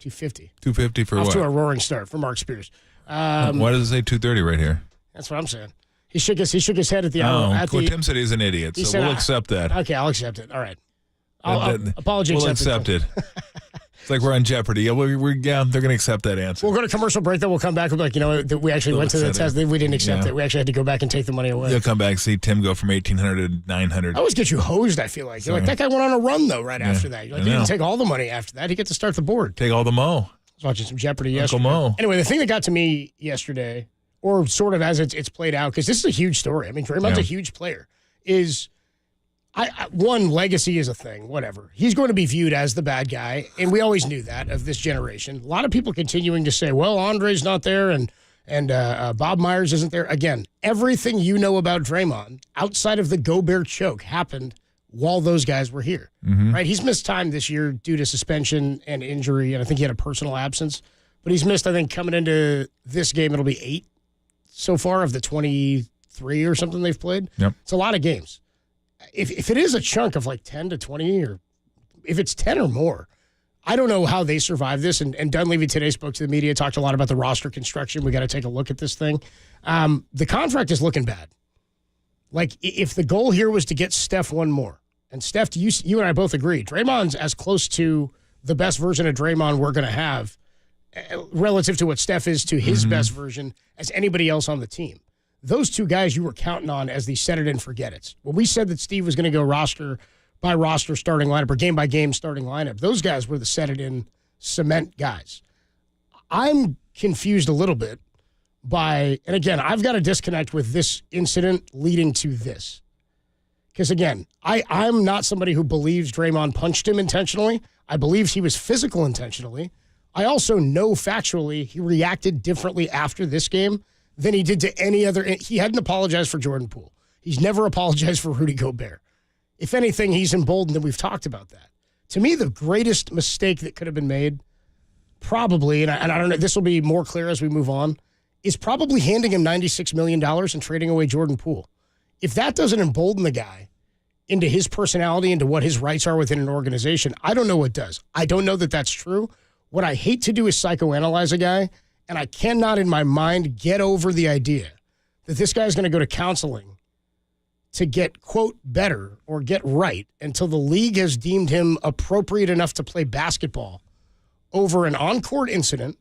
Speaker 8: 250 for
Speaker 24: off
Speaker 8: what?
Speaker 24: To a roaring start for Mark Spears.
Speaker 8: Why does it say 230 right here?
Speaker 24: That's what I'm saying. He shook his head at the
Speaker 8: hour.
Speaker 24: Oh,
Speaker 8: Tim said he's an idiot, so we'll accept that.
Speaker 24: Okay, I'll accept it. All right. Apology
Speaker 8: We'll
Speaker 24: accepted.
Speaker 8: accept it. It's like we're on Jeopardy. Yeah, they're going to accept that answer.
Speaker 24: We'll go to commercial break, then we'll come back. We'll be like, that we actually went to the test. We didn't accept it. We actually had to go back and take the money away.
Speaker 8: You'll come back and see Tim go from 1,800 to 900.
Speaker 24: I always get you hosed, I feel like. You're like, that guy went on a run, though, right after that. You're like, he didn't take all the money after that. He gets to start the board.
Speaker 8: Take all the mo.
Speaker 24: I was watching some Jeopardy yesterday.
Speaker 8: Uncle Mo.
Speaker 24: Anyway, the thing that got to me yesterday, or sort of as it's played out, because this is a huge story. I mean, Draymond's a huge player, is... one, legacy is a thing, whatever. He's going to be viewed as the bad guy, and we always knew that of this generation. A lot of people continuing to say, well, Andre's not there, and Bob Myers isn't there. Again, everything you know about Draymond, outside of the Gobert choke, happened while those guys were here, right? He's missed time this year due to suspension and injury, and I think he had a personal absence. But he's missed, I think, coming into this game, it'll be 8 so far of the 23 or something they've played.
Speaker 8: Yep.
Speaker 24: It's a lot of games. If it is a chunk of like 10 to 20, or if it's 10 or more, I don't know how they survive this. And Dunleavy today spoke to the media, talked a lot about the roster construction. We got to take a look at this thing. The contract is looking bad. Like, if the goal here was to get Steph one more, and Steph, you and I both agree, Draymond's as close to the best version of Draymond we're going to have relative to what Steph is to his best version as anybody else on the team. Those two guys you were counting on as the set it and forget it. When we said that Steve was going to go roster by roster starting lineup or game by game starting lineup, those guys were the set it in cement guys. I'm confused a little bit by, and again, I've got to disconnect with this incident leading to this. Because again, I'm not somebody who believes Draymond punched him intentionally. I believe he was physical intentionally. I also know factually he reacted differently after this game than he did to any other. He hadn't apologized for Jordan Poole. He's never apologized for Rudy Gobert. If anything, he's emboldened, and we've talked about that. To me, the greatest mistake that could have been made, probably, and I don't know, this will be more clear as we move on, is probably handing him $96 million and trading away Jordan Poole. If that doesn't embolden the guy into his personality, into what his rights are within an organization, I don't know what does. I don't know that that's true. What I hate to do is psychoanalyze a guy, and I cannot in my mind get over the idea that this guy's going to go to counseling to get, quote, better or get right until the league has deemed him appropriate enough to play basketball over an on-court incident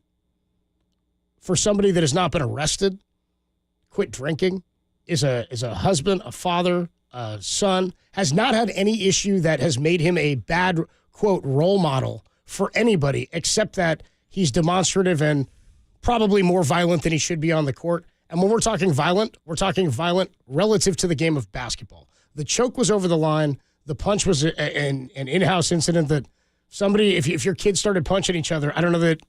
Speaker 24: for somebody that has not been arrested, quit drinking, is a husband, a father, a son, has not had any issue that has made him a bad, quote, role model for anybody except that he's demonstrative and probably more violent than he should be on the court. And when we're talking violent relative to the game of basketball. The choke was over the line. The punch was an in-house incident that somebody, if your kids started punching each other, I don't know that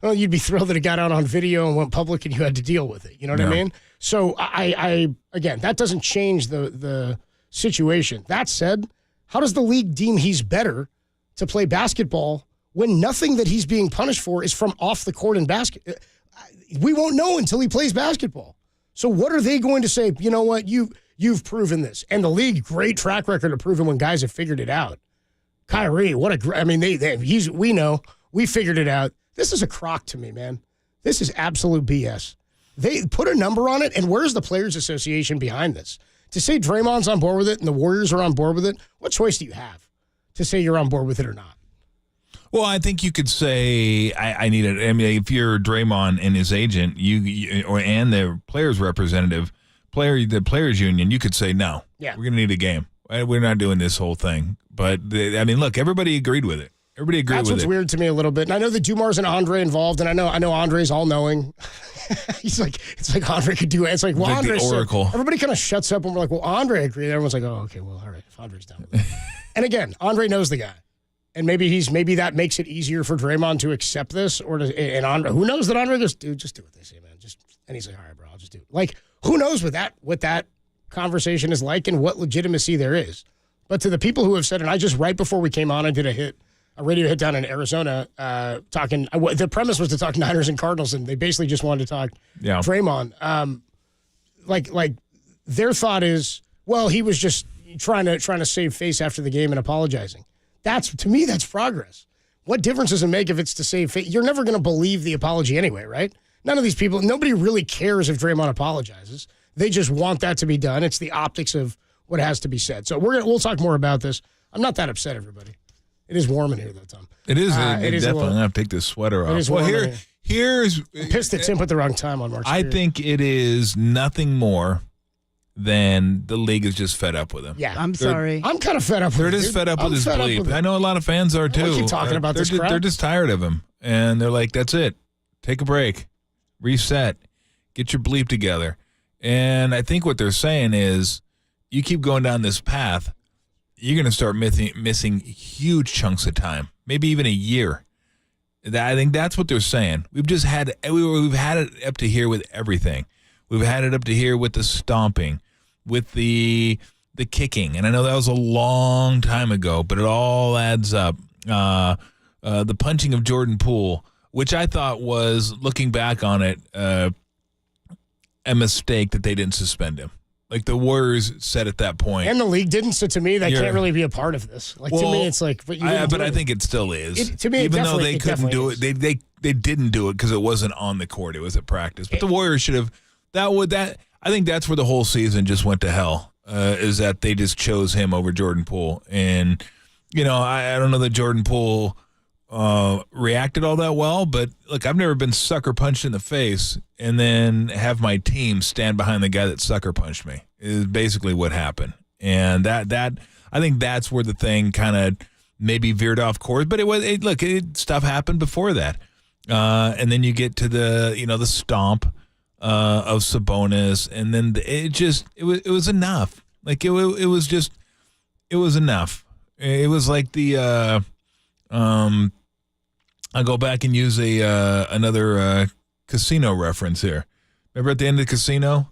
Speaker 24: well, you'd be thrilled that it got out on video and went public and you had to deal with it. You know what I mean? So I again, that doesn't change the situation. That said, how does the league deem he's better to play basketball when nothing that he's being punished for is from off the court in basket? We won't know until he plays basketball. So what are they going to say? You know what? You've proven this. And the league, great track record of proving when guys have figured it out. Kyrie, we know, we figured it out. This is a crock to me, man. This is absolute BS. They put a number on it, and where's the Players Association behind this? To say Draymond's on board with it and the Warriors are on board with it, what choice do you have to say you're on board with it or not?
Speaker 8: Well, I think you could say I need it. I mean, if you're Draymond and his agent, and the players' representative, the players' union, you could say no.
Speaker 24: Yeah,
Speaker 8: we're going to need a game. We're not doing this whole thing. But I mean, look, everybody agreed with it. Everybody agreed with it.
Speaker 24: That's what's weird to me a little bit. And I know that Dumar's and Andre involved, and I know Andre's all knowing. It's like Andre could do it. It's like, well,
Speaker 8: like
Speaker 24: Andre
Speaker 8: the Oracle.
Speaker 24: said, everybody kind of shuts up when we're like, well, Andre agreed. Everyone's like, oh, okay, well, all right, if Andre's down with it. And again, Andre knows the guy. And maybe that makes it easier for Draymond to accept this, and Andre, who knows that Andre goes, dude, just do what they say, man. And he's like, all right, bro, I'll just do it. Like, who knows what that conversation is like and what legitimacy there is. But to the people who have said, and I just right before we came on, I did a radio hit down in Arizona, talking. The premise was to talk Niners and Cardinals, and they basically just wanted to talk Draymond. Like their thought is, well, he was just trying to save face after the game and apologizing. To me, that's progress. What difference does it make if it's to save face? You're never going to believe the apology anyway, right? None of these people, nobody really cares if Draymond apologizes. They just want that to be done. It's the optics of what has to be said. So we'll talk more about this. I'm not that upset, everybody. It is warm in here, though, Tom.
Speaker 8: It is. It is definitely. I'm going to take this sweater off.
Speaker 24: It is warm
Speaker 8: here's.
Speaker 24: I'm pissed that Tim put the wrong time on March 3rd.
Speaker 8: I think it is nothing more than the league is just fed up with him.
Speaker 24: Yeah.
Speaker 17: I'm sorry.
Speaker 24: I'm kind of fed up with him.
Speaker 8: They're just fed up with his bleep. I know a lot of fans are, too.
Speaker 24: Keep talking about this crap.
Speaker 8: They're just tired of him. And they're like, that's it. Take a break. Reset. Get your bleep together. And I think what they're saying is, you keep going down this path, you're going to start missing huge chunks of time, maybe even a year. I think that's what they're saying. We've had it up to here with everything. We've had it up to here with the stomping, with the kicking, and I know that was a long time ago, but it all adds up. The punching of Jordan Poole, which I thought was, looking back on it, a mistake that they didn't suspend him. Like the Warriors said at that point.
Speaker 24: And the league didn't, so to me, that can't really be a part of this. Like, to me, it's like... But
Speaker 8: I think it still is.
Speaker 24: To me,
Speaker 8: even though they couldn't do it, they didn't do it because it wasn't on the court. It was at practice. But the Warriors should have... I think that's where the whole season just went to hell, is that they just chose him over Jordan Poole. And, I don't know that Jordan Poole reacted all that well, but look, I've never been sucker punched in the face and then have my team stand behind the guy that sucker punched me, is basically what happened. And that I think that's where the thing kind of maybe veered off course, but stuff happened before that. And then you get to the stomp of Sabonis, and then it was enough. Like it was enough. It was like I'll go back and use another casino reference here. Remember at the end of the casino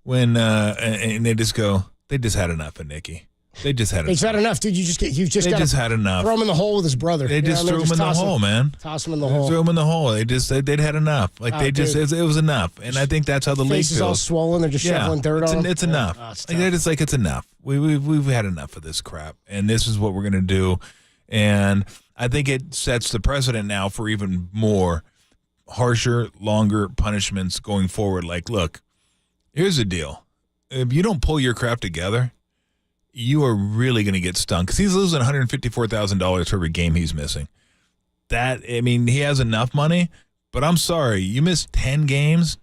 Speaker 8: when and they just had enough of Nikki. They just had enough.
Speaker 24: They just had enough, dude. You just
Speaker 8: had enough.
Speaker 24: Throw him in the hole with his brother.
Speaker 8: They just threw him in the hole, man.
Speaker 24: Toss him in the hole.
Speaker 8: Threw him in the hole. They'd had enough. It was enough. And I think that's how the league feels.
Speaker 24: Faces all swollen. They're just shoveling dirt on him.
Speaker 8: It's enough. They're just like, it's enough. We've had enough of this crap, and this is what we're gonna do. And I think it sets the precedent now for even more harsher, longer punishments going forward. Like, look, here's the deal: if you don't pull your crap together, you are really going to get stung, because he's losing $154,000 for every game he's missing. He has enough money, but I'm sorry, you missed 10 games,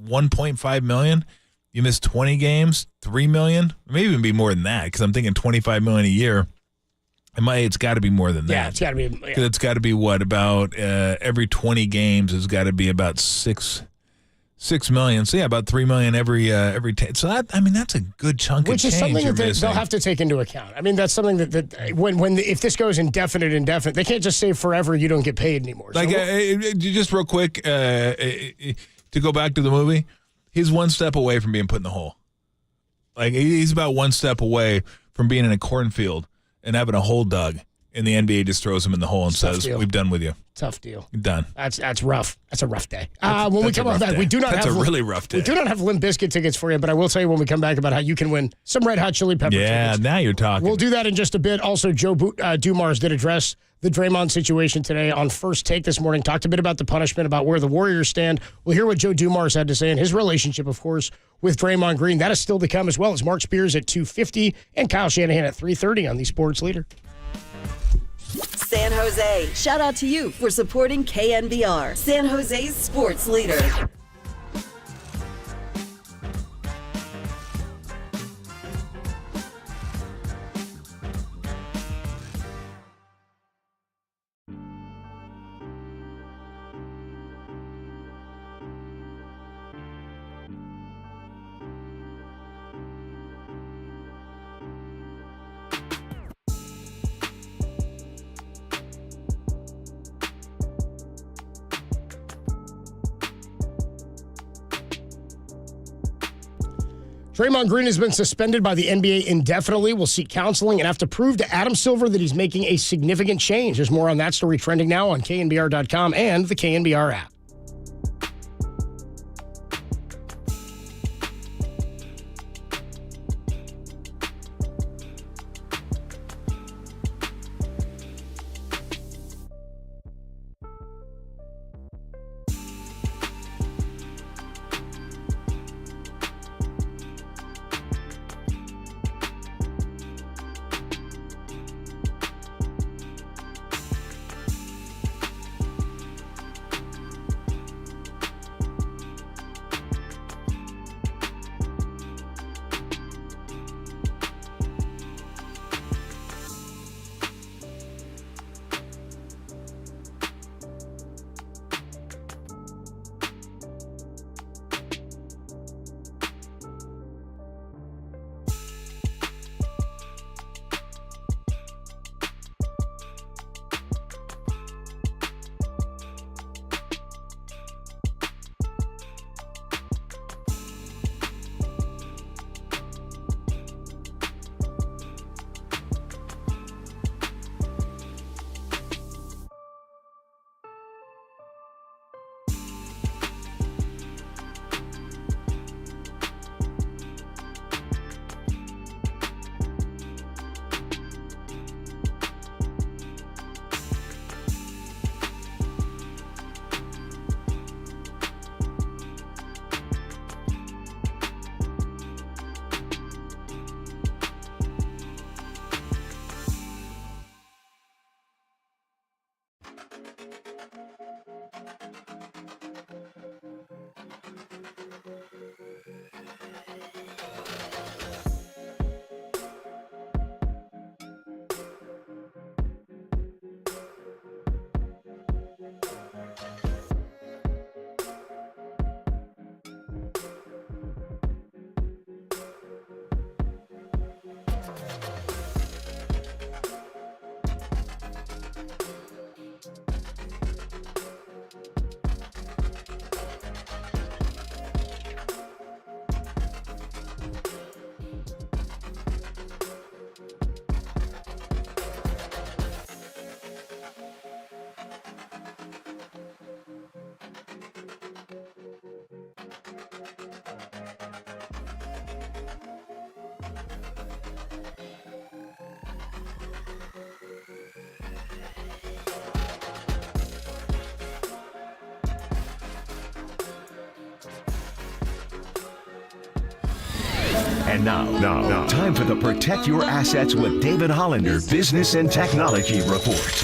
Speaker 8: $1.5 million. You missed 20 games, $3 million. It may even be more than that, because I'm thinking $25 million a year. It's got to be more than that.
Speaker 24: Yeah, it's got to be. Yeah.
Speaker 8: It's got to be what, about every 20 games has got to be about $6 million. So yeah, about $3 million every 10. So that's a good chunk of change.
Speaker 24: Which is something that they'll have to take into account. I mean, that's something that if this goes indefinite, they can't just say forever you don't get paid anymore.
Speaker 8: Like, just real quick, to go back to the movie, he's one step away from being put in the hole. Like, he's about one step away from being in a cornfield and having a hole dug, and the NBA just throws him in the hole and says, "We're done with you."
Speaker 24: Tough deal.
Speaker 8: You're done.
Speaker 24: That's rough. That's a rough day. When we come back, we do not have.
Speaker 8: That's a really rough day.
Speaker 24: We do not have Limp Bizkit tickets for you, but I will tell you when we come back about how you can win some Red Hot Chili Pepper tickets.
Speaker 8: Yeah, now you're talking.
Speaker 24: We'll do that in just a bit. Also, Joe Dumars did address the Draymond situation today on First Take this morning. Talked a bit about the punishment, about where the Warriors stand. We'll hear what Joe Dumars had to say and his relationship, of course, with Draymond Green. That is still to come, as well as Mark Spears at 2:50 and Kyle Shanahan at 3:30 on the Sports Leader.
Speaker 4: San Jose, shout out to you for supporting KNBR, San Jose's sports leader.
Speaker 24: Draymond Green has been suspended by the NBA indefinitely, will seek counseling and have to prove to Adam Silver that he's making a significant change. There's more on that story trending now on KNBR.com and the KNBR app.
Speaker 1: And now, time for the Protect Your Assets with David Hollander Business and Technology Report.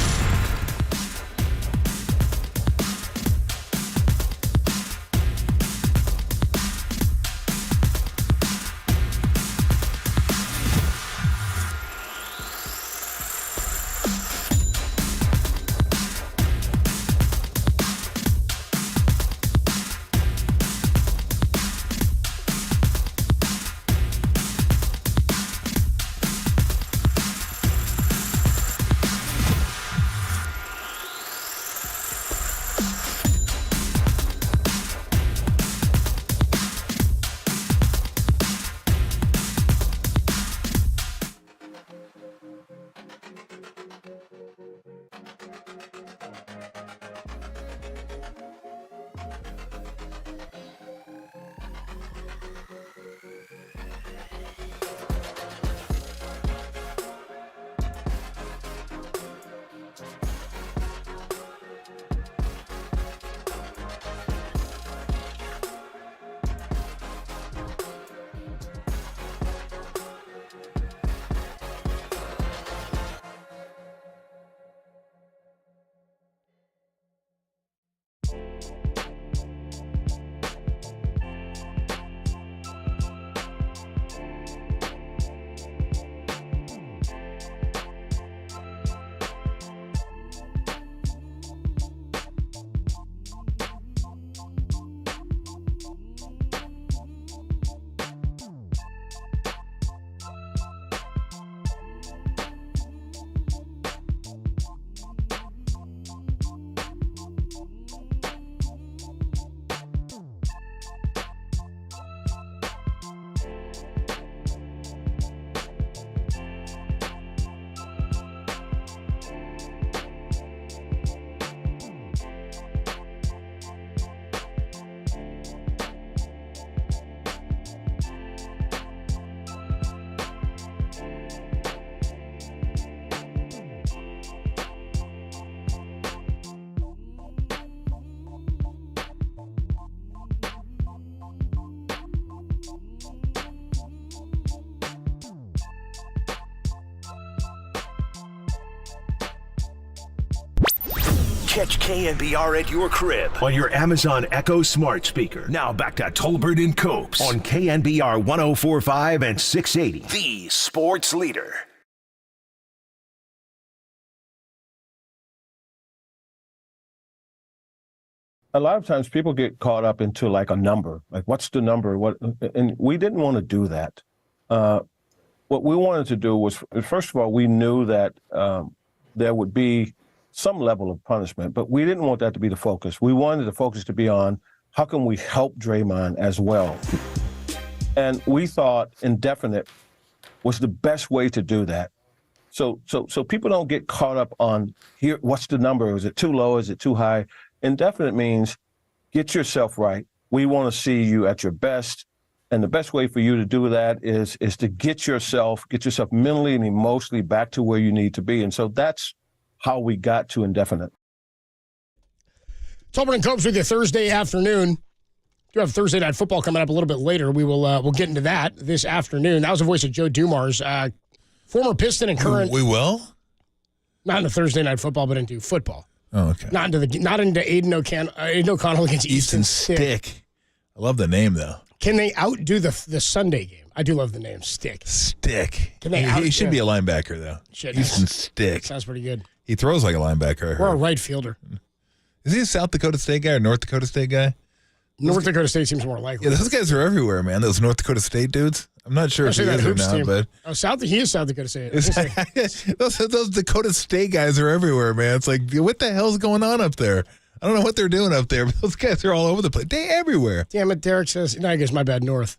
Speaker 1: Catch KNBR at your crib on your Amazon Echo smart speaker. Now back to Tolbert and Copes on KNBR 104.5 and 680, the sports leader.
Speaker 3: A lot of times people get caught up into like a number, like what's the number? And we didn't want to do that. What we wanted to do was, first of all, we knew that there would be some level of punishment, but we didn't want that to be the focus. We wanted the focus to be on how can we help Draymond as well. And we thought indefinite was the best way to do that. So people don't get caught up on here, what's the number? Is it too low? Is it too high? Indefinite means get yourself right. We want to see you at your best. And the best way for you to do that is to get yourself mentally and emotionally back to where you need to be. And so that's how we got to indefinite.
Speaker 24: Tolbert and Copes with you Thursday afternoon. We have Thursday Night Football coming up a little bit later. We'll get into that this afternoon. That was the voice of Joe Dumars, former Piston and current.
Speaker 8: We will?
Speaker 24: Not into Thursday Night Football, but into football.
Speaker 8: Oh, okay.
Speaker 24: Not into Aiden O'Connell against Easton Stick.
Speaker 8: I love the name, though.
Speaker 24: Can they outdo the Sunday game? I do love the name Stick.
Speaker 8: Stick.
Speaker 24: Can they
Speaker 8: he should be a linebacker, though. Easton Stick.
Speaker 24: Sounds pretty good.
Speaker 8: He throws like a linebacker.
Speaker 24: Or a right fielder.
Speaker 8: Is he a South Dakota State guy or North Dakota State guy?
Speaker 24: North Dakota State seems more likely.
Speaker 8: Yeah, those guys are everywhere, man. Those North Dakota State dudes. I'm not sure if he is or not, but
Speaker 24: he is South Dakota State.
Speaker 8: those Dakota State guys are everywhere, man. It's like, what the hell's going on up there? I don't know what they're doing up there, but those guys are all over the place. They're everywhere.
Speaker 24: Damn it, Derek says. No, I guess my bad, North.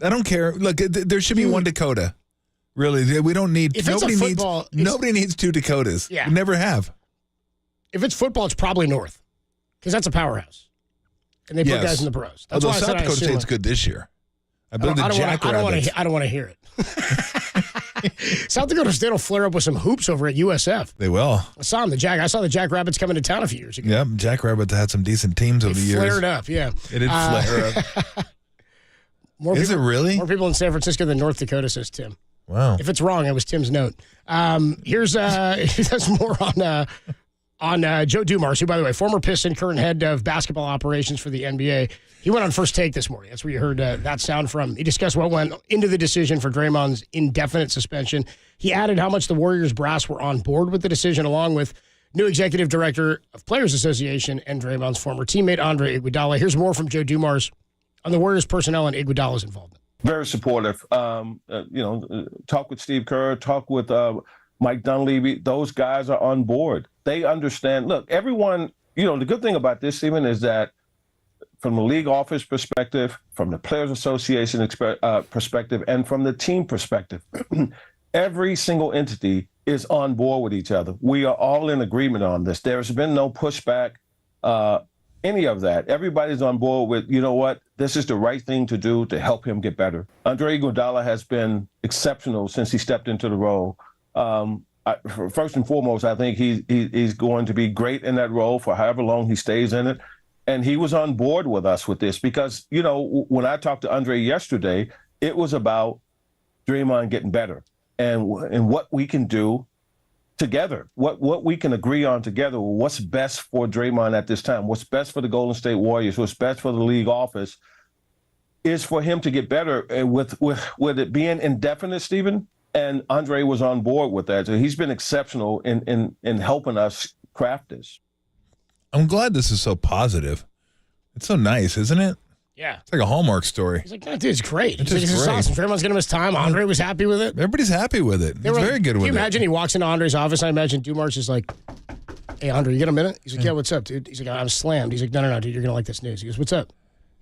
Speaker 8: I don't care. Look, there should be one Dakota. Really, we don't need. Nobody needs two Dakotas.
Speaker 24: Yeah.
Speaker 8: We never have.
Speaker 24: If it's football, it's probably North, because that's a powerhouse, and they put guys in the pros. That's
Speaker 8: although
Speaker 24: why
Speaker 8: South Dakota State's good this year. I believe the Jackrabbits.
Speaker 24: I don't want to hear it. South Dakota State will flare up with some hoops over at USF.
Speaker 8: They will.
Speaker 24: I saw the Jackrabbits coming to town a few years ago.
Speaker 8: Yep, Jackrabbits had some decent teams over the years.
Speaker 24: Flared up, yeah.
Speaker 8: It did flare up. Is it really?
Speaker 24: More people in San Francisco than North Dakota, says Tim.
Speaker 8: Wow.
Speaker 24: If it's wrong, it was Tim's note. Here's more on Joe Dumars, who, by the way, former Piston, current head of basketball operations for the NBA. He went on First Take this morning. That's where you heard that sound from. He discussed what went into the decision for Draymond's indefinite suspension. He added how much the Warriors brass were on board with the decision, along with new executive director of Players Association and Draymond's former teammate, Andre Iguodala. Here's more from Joe Dumars on the Warriors personnel and Iguodala's involvement.
Speaker 3: Very supportive. Talk with Steve Kerr, talk with Mike Dunleavy. Those guys are on board. They understand. Look, everyone, the good thing about this, Stephen, is that from the league office perspective, from the Players Association perspective, and from the team perspective, every single entity is on board with each other. We are all in agreement on this. There's been no pushback, any of that. Everybody's on board with, you know what, this is the right thing to do to help him get better. Andre Iguodala has been exceptional since he stepped into the role. First and foremost, I think he's going to be great in that role for however long he stays in it. And he was on board with us with this because, when I talked to Andre yesterday, it was about Draymond getting better and what we can do together, what we can agree on together, what's best for Draymond at this time, what's best for the Golden State Warriors, what's best for the league office is for him to get better. And with it being indefinite, Stephen, and Andre was on board with that. So he's been exceptional in helping us craft this.
Speaker 8: I'm glad this is so positive. It's so nice, isn't it?
Speaker 24: Yeah.
Speaker 8: It's like a Hallmark story.
Speaker 24: He's like, that dude's great.
Speaker 8: It's
Speaker 24: He's like, this is
Speaker 8: great.
Speaker 24: awesome. Draymond's getting him his time. Andre was happy with it.
Speaker 8: Everybody's happy with it. He's very good with it.
Speaker 24: Can you imagine he walks into Andre's office? I imagine Dumars is like, hey, Andre, you got a minute? He's like, yeah, what's up, dude? He's like, I'm slammed. He's like, no, dude, you're going to like this news. He goes, what's up?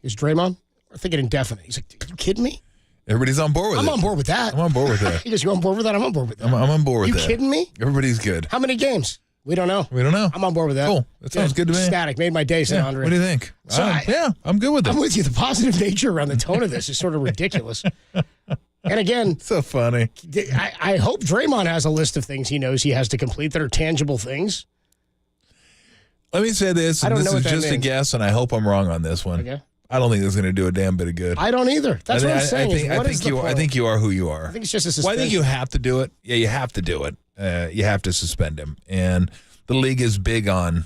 Speaker 24: He goes, Draymond? We're thinking indefinite. He's like, are you kidding me?
Speaker 8: Everybody's on board with it.
Speaker 24: I'm on board with that.
Speaker 8: I'm on board with that.
Speaker 24: He goes, you on board with that? I'm on board with that.
Speaker 8: I'm on board with that.
Speaker 24: You kidding me?
Speaker 8: Everybody's good.
Speaker 24: How many games? We don't know. I'm on board with that.
Speaker 8: Cool. That sounds good to me.
Speaker 24: Static. Made my day, said Andre.
Speaker 8: What do you think?
Speaker 24: So
Speaker 8: I'm good with it.
Speaker 24: I'm with you. The positive nature around the tone of this is sort of ridiculous. And again,
Speaker 8: so funny.
Speaker 24: I hope Draymond has a list of things he knows he has to complete that are tangible things.
Speaker 8: Let me say this.
Speaker 24: I don't
Speaker 8: This
Speaker 24: know what
Speaker 8: is
Speaker 24: that
Speaker 8: just a
Speaker 24: means.
Speaker 8: guess, and I hope I'm wrong on this one.
Speaker 24: Okay.
Speaker 8: I don't think this is going to do a damn bit of good.
Speaker 24: I don't either. That's what I'm saying.
Speaker 8: I think you are who you are.
Speaker 24: I think it's just a
Speaker 8: Well,
Speaker 24: suspension.
Speaker 8: I think you have to do it. Yeah, you have to do it. You have to suspend him. And the league is big on,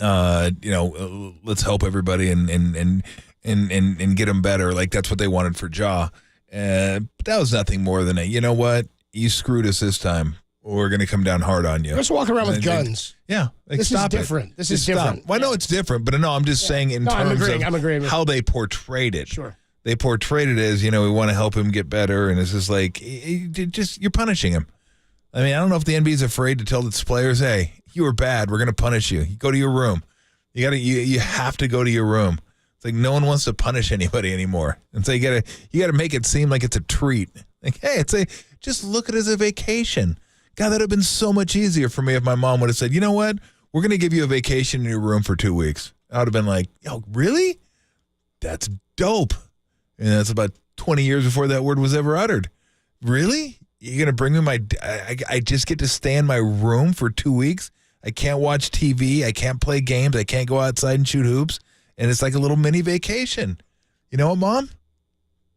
Speaker 8: let's help everybody and get him better. Like that's what they wanted for Ja. But that was nothing more than you know what? You screwed us this time. We're going to come down hard on you.
Speaker 24: Let's walk around with guns.
Speaker 8: Yeah. Like,
Speaker 24: This is
Speaker 8: stop
Speaker 24: different.
Speaker 8: It.
Speaker 24: This
Speaker 8: Just
Speaker 24: is different.
Speaker 8: Stop. Well, I know it's different, but no, I'm just saying in terms
Speaker 24: I'm agreeing
Speaker 8: of how they portrayed it.
Speaker 24: Sure.
Speaker 8: They portrayed it as, we want to help him get better, and it's just like, you're punishing him. I mean, I don't know if the NBA is afraid to tell its players, hey, you were bad, we're going to punish you. You go to your room. You have to go to your room. It's like no one wants to punish anybody anymore. And so you gotta make it seem like it's a treat. Like, hey, just look at it as a vacation. God, that would have been so much easier for me if my mom would have said, you know what? We're going to give you a vacation in your room for 2 weeks. I would have been like, yo, really? That's dope. And that's about 20 years before that word was ever uttered. Really? You're going to bring me I just get to stay in my room for 2 weeks? I can't watch TV. I can't play games. I can't go outside and shoot hoops. And it's like a little mini vacation. You know what, Mom?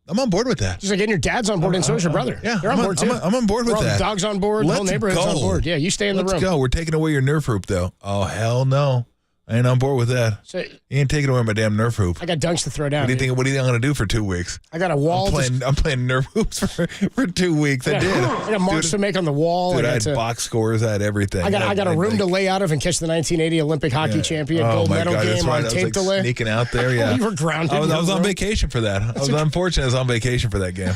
Speaker 8: I'm on board with that.
Speaker 24: Just like getting your dad's on board and so is your brother.
Speaker 8: Yeah,
Speaker 24: They're on board too.
Speaker 8: I'm on board with
Speaker 24: All
Speaker 8: that.
Speaker 24: The dog's on board. The whole neighborhood's on board. Yeah, you stay in the room.
Speaker 8: Let's go. We're taking away your Nerf hoop, though. Oh, hell no. I ain't on board with that.
Speaker 24: So,
Speaker 8: you ain't taking away my damn Nerf hoop.
Speaker 24: I got dunks to throw down.
Speaker 8: What do you think I'm going to do for 2 weeks?
Speaker 24: I got a wall.
Speaker 8: I'm playing Nerf hoops for 2 weeks. I did.
Speaker 24: I got marks to make on the wall.
Speaker 8: Dude, I had box scores. I had everything.
Speaker 24: I got a room to lay out of and catch the 1980 Olympic hockey champion gold medal game on tape to lay.
Speaker 8: Sneaking out there, yeah.
Speaker 24: You were grounded.
Speaker 8: I was on vacation for that. I was unfortunate. I was on vacation for that game.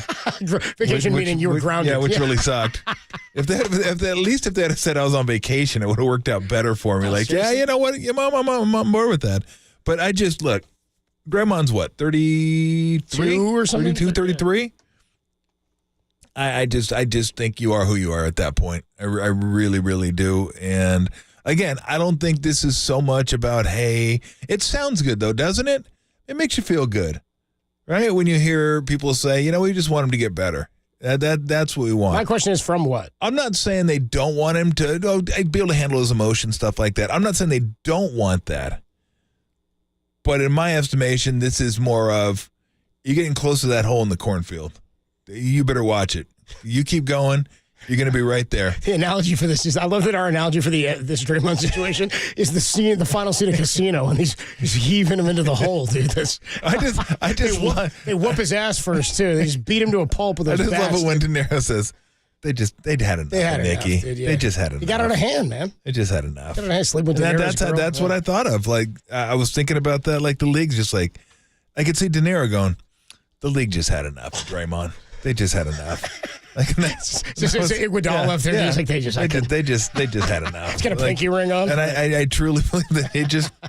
Speaker 24: Vacation meaning you were grounded.
Speaker 8: Yeah, which really sucked. If they had said I was on vacation, it would have worked out better for me. Like, seriously? Yeah, you know what? Yeah, Mom, I'm on board with that. But I just look. Draymond's what? 33
Speaker 24: or something?
Speaker 8: 32, 33. I just think you are who you are at that point. I really, really do. And again, I don't think this is so much about, hey, it sounds good though, doesn't it? It makes you feel good, right? When you hear people say, we just want him to get better. That's what we want.
Speaker 24: My question is from what?
Speaker 8: I'm not saying they don't want him to be able to handle his emotions, stuff like that. I'm not saying they don't want that. But in my estimation, this is more of, You're getting close to that hole in the cornfield. You better watch it. You keep going. You're going to be right there.
Speaker 24: The analogy for this is, I love that our analogy for this Draymond situation is the final scene of Casino, and he's heaving him into the hole, dude. They whoop his ass first too. They just beat him to a pulp with those bats.
Speaker 8: I just love it when De Niro says, they'd had enough, Nicky.
Speaker 24: Dude, yeah.
Speaker 8: They just had enough.
Speaker 24: He got out of hand, man.
Speaker 8: They just had enough.
Speaker 24: Got out of hand, sleep with De Niro's girl.
Speaker 8: That's what I thought of. Like, I was thinking about that. Like, the league's just like, I could see De Niro going, the league just had enough, Draymond. They just had enough. Like, that's
Speaker 24: Iguodala up there. He's like, they just
Speaker 8: had enough.
Speaker 24: He's got a pinky ring on.
Speaker 8: And I truly believe that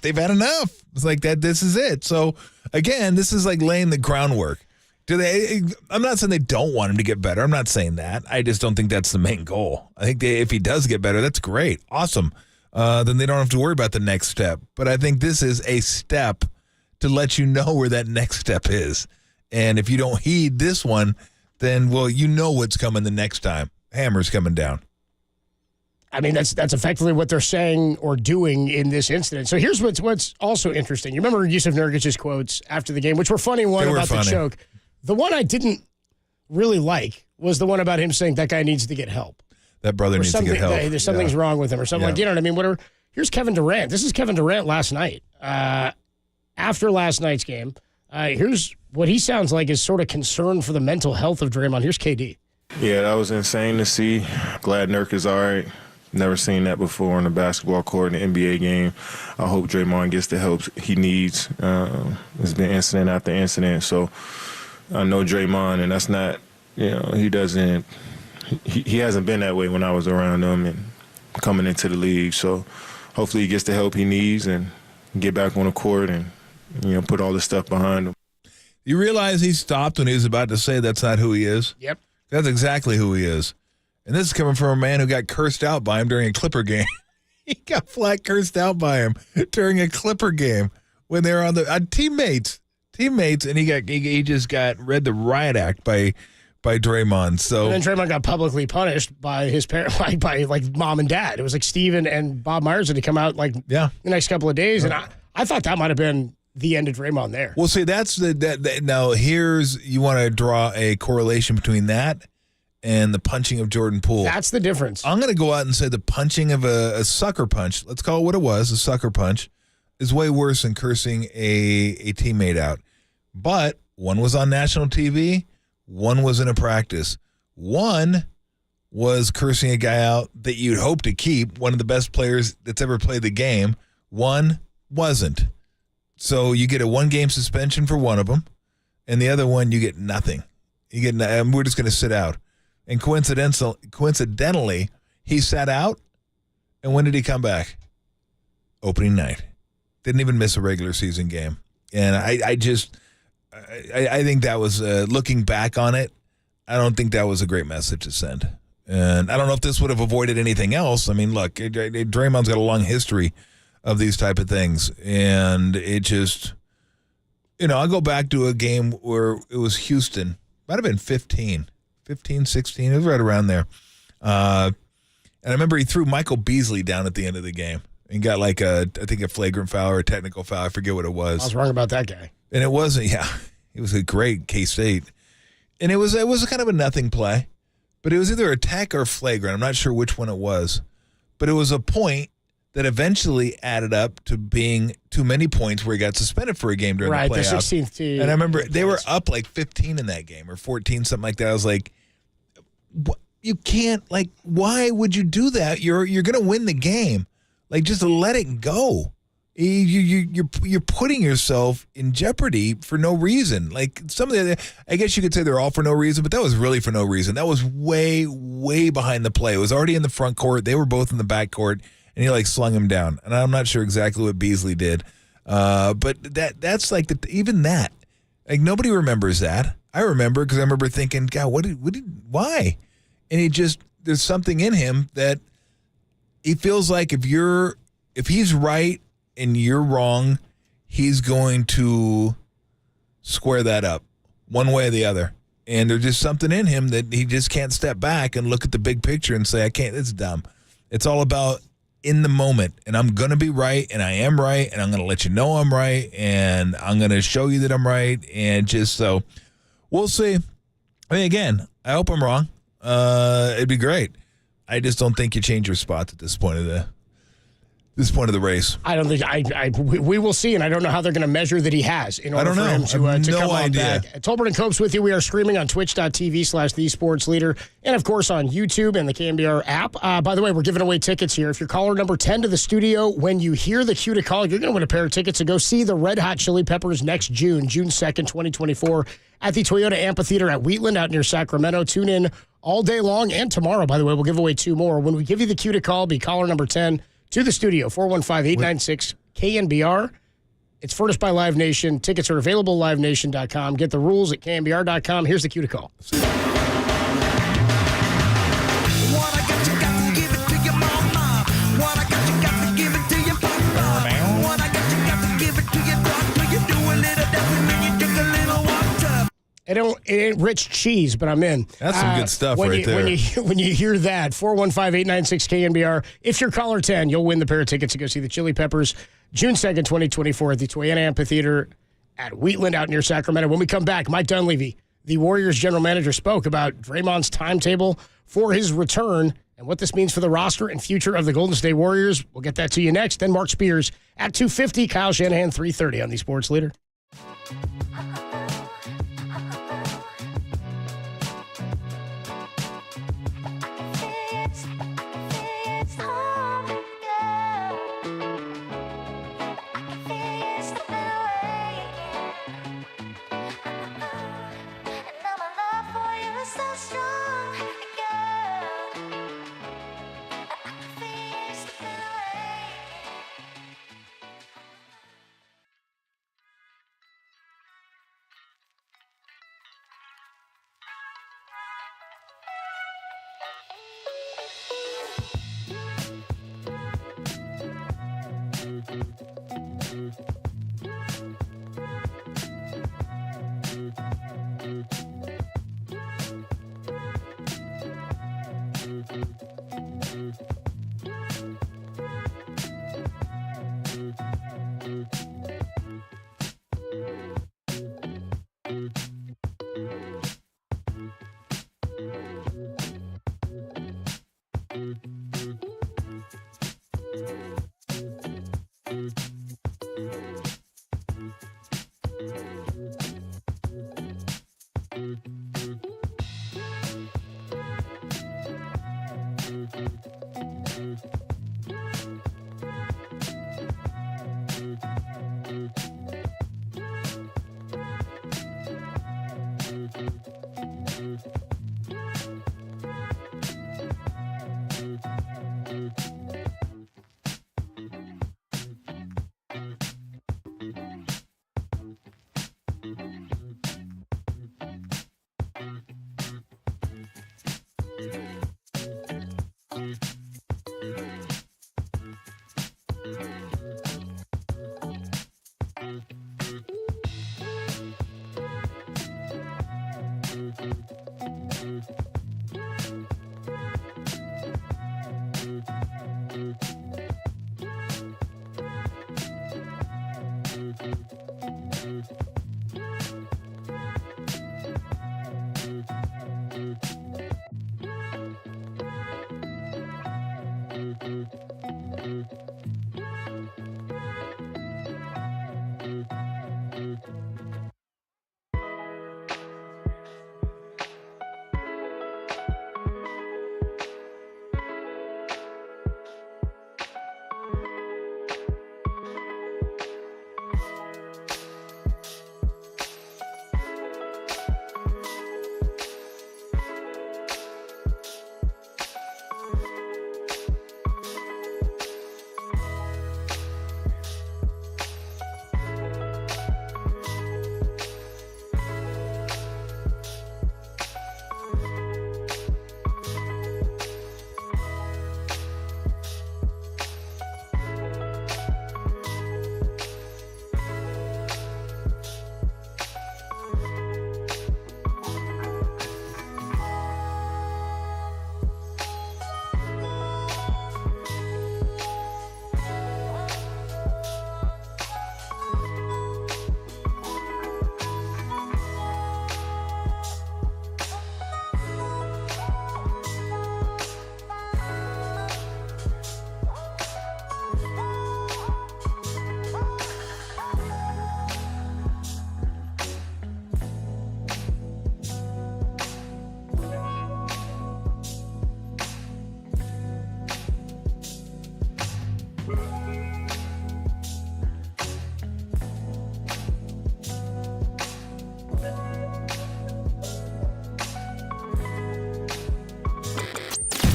Speaker 8: they've had enough. It's like that. This is it. So again, this is like laying the groundwork. I'm not saying they don't want him to get better. I'm not saying that. I just don't think that's the main goal. I think if he does get better, that's great. Awesome. Then they don't have to worry about the next step. But I think this is a step to let you know where that next step is. And if you don't heed this one, then, well, you know what's coming the next time. Hammer's coming down.
Speaker 24: I mean, that's effectively what they're saying or doing in this incident. So here's what's also interesting. You remember Yusuf Nurkic's quotes after the game, which were funny, the choke. The one I didn't really like was the one about him saying that guy needs to get help.
Speaker 8: That brother needs to get help.
Speaker 24: There's something's wrong with him or something like, you know what I mean? Whatever. Here's Kevin Durant. This is Kevin Durant last night. After last night's game, here's what he sounds like is sort of concern for the mental health of Draymond. Here's KD.
Speaker 11: Yeah, that was insane to see. Glad Nurk is all right. Never seen that before on the basketball court in the NBA game. I hope Draymond gets the help he needs. It's been incident after incident, so I know Draymond, and that's not, he hasn't been that way when I was around him and coming into the league. So hopefully he gets the help he needs and get back on the court and, put all this stuff behind him.
Speaker 8: You realize he stopped when he was about to say that's not who he is?
Speaker 24: Yep.
Speaker 8: That's exactly who he is. And this is coming from a man who got cursed out by him during a Clipper game. He got flat cursed out by him during a Clipper game when they were on the teammates, and he just got read the riot act by Draymond. So
Speaker 24: and then Draymond got publicly punished by his parents, by mom and dad. It was like Steven and Bob Myers had to come out the next couple of days, and I thought that might have been the end of Draymond there.
Speaker 8: Well, see, that's now you want to draw a correlation between that and the punching of Jordan Poole.
Speaker 24: That's the difference.
Speaker 8: I'm going to go out and say the punching of a sucker punch, let's call it what it was, a sucker punch, is way worse than cursing a teammate out. But one was on national TV, one was in a practice. One was cursing a guy out that you'd hope to keep, one of the best players that's ever played the game. One wasn't. So you get a 1-game suspension for one of them, and the other one you get nothing. We're just going to sit out. And coincidentally, he sat out, and when did he come back? Opening night. Didn't even miss a regular season game. And I think that was, looking back on it, I don't think that was a great message to send. And I don't know if this would have avoided anything else. I mean, look, Draymond's got a long history of these type of things. And it just, I go back to a game where it was Houston. Might have been 15, 16. It was right around there. And I remember he threw Michael Beasley down at the end of the game and got I think a flagrant foul or a technical foul. I forget what it was.
Speaker 24: I was wrong about that guy.
Speaker 8: And it wasn't, it was a great K-State. And it was kind of a nothing play. But it was either a tech or flagrant. I'm not sure which one it was. But it was a point that eventually added up to being too many points where he got suspended for a game during the playoffs.
Speaker 24: Right, the 16th team.
Speaker 8: And I remember they were up 15 in that game or 14, something like that. I was like, you can't, why would you do that? You're going to win the game. Just let it go. You're putting yourself in jeopardy for no reason. Some of the, I guess you could say they're all for no reason, but that was really for no reason. That was way, way behind the play. It was already in the front court. They were both in the back court, and he slung him down. And I'm not sure exactly what Beasley did, but that's even that. Nobody remembers that. I remember because I remember thinking, God, why? And there's something in him that he feels like if he's right and you're wrong, he's going to square that up one way or the other. And there's just something in him that he just can't step back and look at the big picture and say, I can't, it's dumb. It's all about in the moment, and I'm going to be right, and I am right, and I'm going to let you know I'm right, and I'm going to show you that I'm right, and just so we'll see. I mean, again, I hope I'm wrong. It'd be great. I just don't think you change your spots at this point of the race.
Speaker 24: I don't think we will see, and I don't know how they're going to measure that he has in order for him to come on back. Tolbert and Copes with you. We are streaming on twitch.tv/thesportsleader, and of course on YouTube and the KNBR app. By the way, we're giving away tickets here. If you're caller number 10 to the studio, when you hear the cue to call, you're going to win a pair of tickets to go see the Red Hot Chili Peppers next June 2nd, 2024, at the Toyota Amphitheater at Wheatland out near Sacramento. Tune in all day long, and tomorrow, by the way, we'll give away 2 more. When we give you the cue to call, be caller number 10 to the studio, 415-896-KNBR. It's furnished by Live Nation. Tickets are available at livenation.com. Get the rules at KNBR.com. Here's the cue to call. It ain't rich cheese, but I'm in.
Speaker 8: That's some good stuff right there.
Speaker 24: When you hear that, 415-896-KNBR. If you're caller 10, you'll win the pair of tickets to go see the Chili Peppers June 2nd, 2024 at the Toyota Amphitheater at Wheatland out near Sacramento. When we come back, Mike Dunleavy, the Warriors general manager, spoke about Draymond's timetable for his return and what this means for the roster and future of the Golden State Warriors. We'll get that to you next. Then Mark Spears at 2:50, Kyle Shanahan 3:30 on the Sports Leader.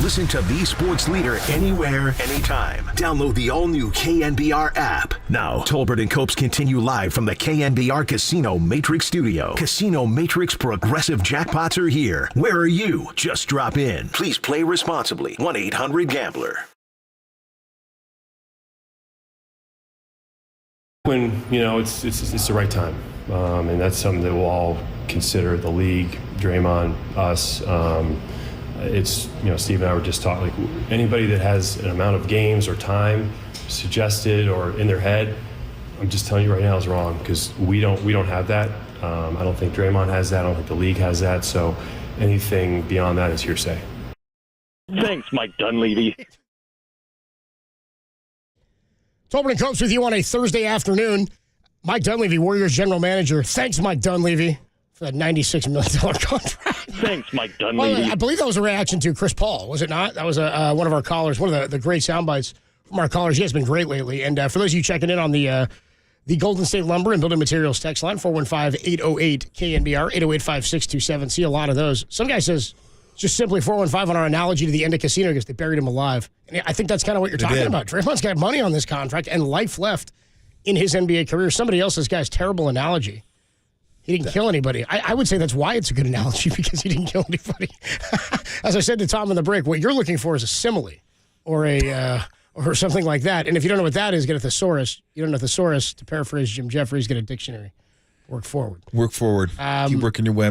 Speaker 1: Listen to the sports leader anywhere, anytime. Download the all-new KNBR app. Now, Tolbert and Copes continue live from the KNBR Casino Matrix Studio. Casino Matrix progressive jackpots are here. Where are you? Just drop in. Please play responsibly. 1-800-GAMBLER.
Speaker 13: When, it's the right time. And that's something that we'll all consider, the league, Draymond, us. It's, Steve and I were just talking, like anybody that has an amount of games or time suggested or in their head, I'm just telling you right now is wrong, because we don't have that. I don't think Draymond has that. I don't think the league has that. So anything beyond that is hearsay.
Speaker 2: Thanks, Mike Dunleavy.
Speaker 24: Tolbert and Copes with you on a Thursday afternoon. Mike Dunleavy, Warriors general manager. Thanks, Mike Dunleavy, for that $96 million contract.
Speaker 2: Thanks, Mike Dunleavy.
Speaker 24: Well, I believe that was a reaction to Chris Paul, was it not? That was one of our callers, one of the great sound bites from our callers. He has been great lately. And for those of you checking in on the Golden State Lumber and Building Materials text line, 415-808-KNBR, 808-5627. See a lot of those. Some guy says, just simply 415 on our analogy to the end of casino because they buried him alive. And I think that's kind of what you're talking about. Draymond's got money on this contract and life left in his NBA career. Somebody else's guy's terrible analogy. He didn't kill anybody. I would say that's why it's a good analogy, because he didn't kill anybody. As I said to Tom in the break, what you're looking for is a simile or or something like that. And if you don't know what that is, get a thesaurus. You don't know thesaurus, to paraphrase Jim Jeffries, get a dictionary. Work forward.
Speaker 8: Work forward. Keep working your way.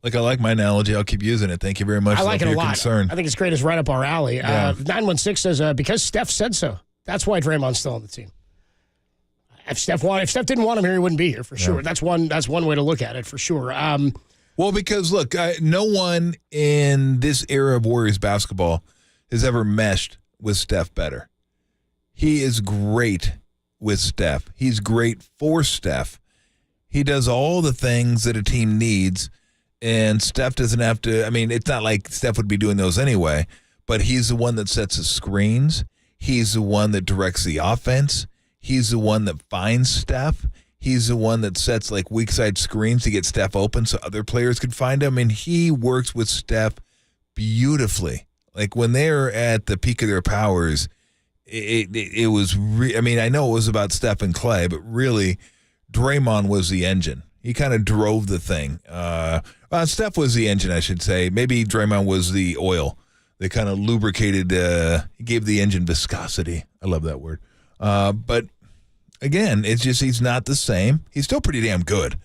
Speaker 8: Like, I like my analogy. I'll keep using it. Thank you very much.
Speaker 24: I like it a lot.
Speaker 8: Concern.
Speaker 24: I think it's great. It's right up our alley. 916 says, because Steph said so. That's why Draymond's still on the team. If Steph didn't want him here, he wouldn't be here for sure. That's one way to look at it for sure.
Speaker 8: Well, because look, no one in this era of Warriors basketball has ever meshed with Steph better. He is great with Steph. He's great for Steph. He does all the things that a team needs, and Steph doesn't have to. I mean, it's not like Steph would be doing those anyway, but he's the one that sets the screens. He's the one that directs the offense. He's the one that finds Steph. He's the one that sets like weak side screens to get Steph open so other players can find him. And he works with Steph beautifully. Like when they're at the peak of their powers, it was. I mean, I know it was about Steph and Clay, but really, Draymond was the engine. He kind of drove the thing. Steph was the engine, I should say. Maybe Draymond was the oil. They kind of lubricated. He gave the engine viscosity. I love that word. But again, it's just he's not the same. He's still pretty damn good.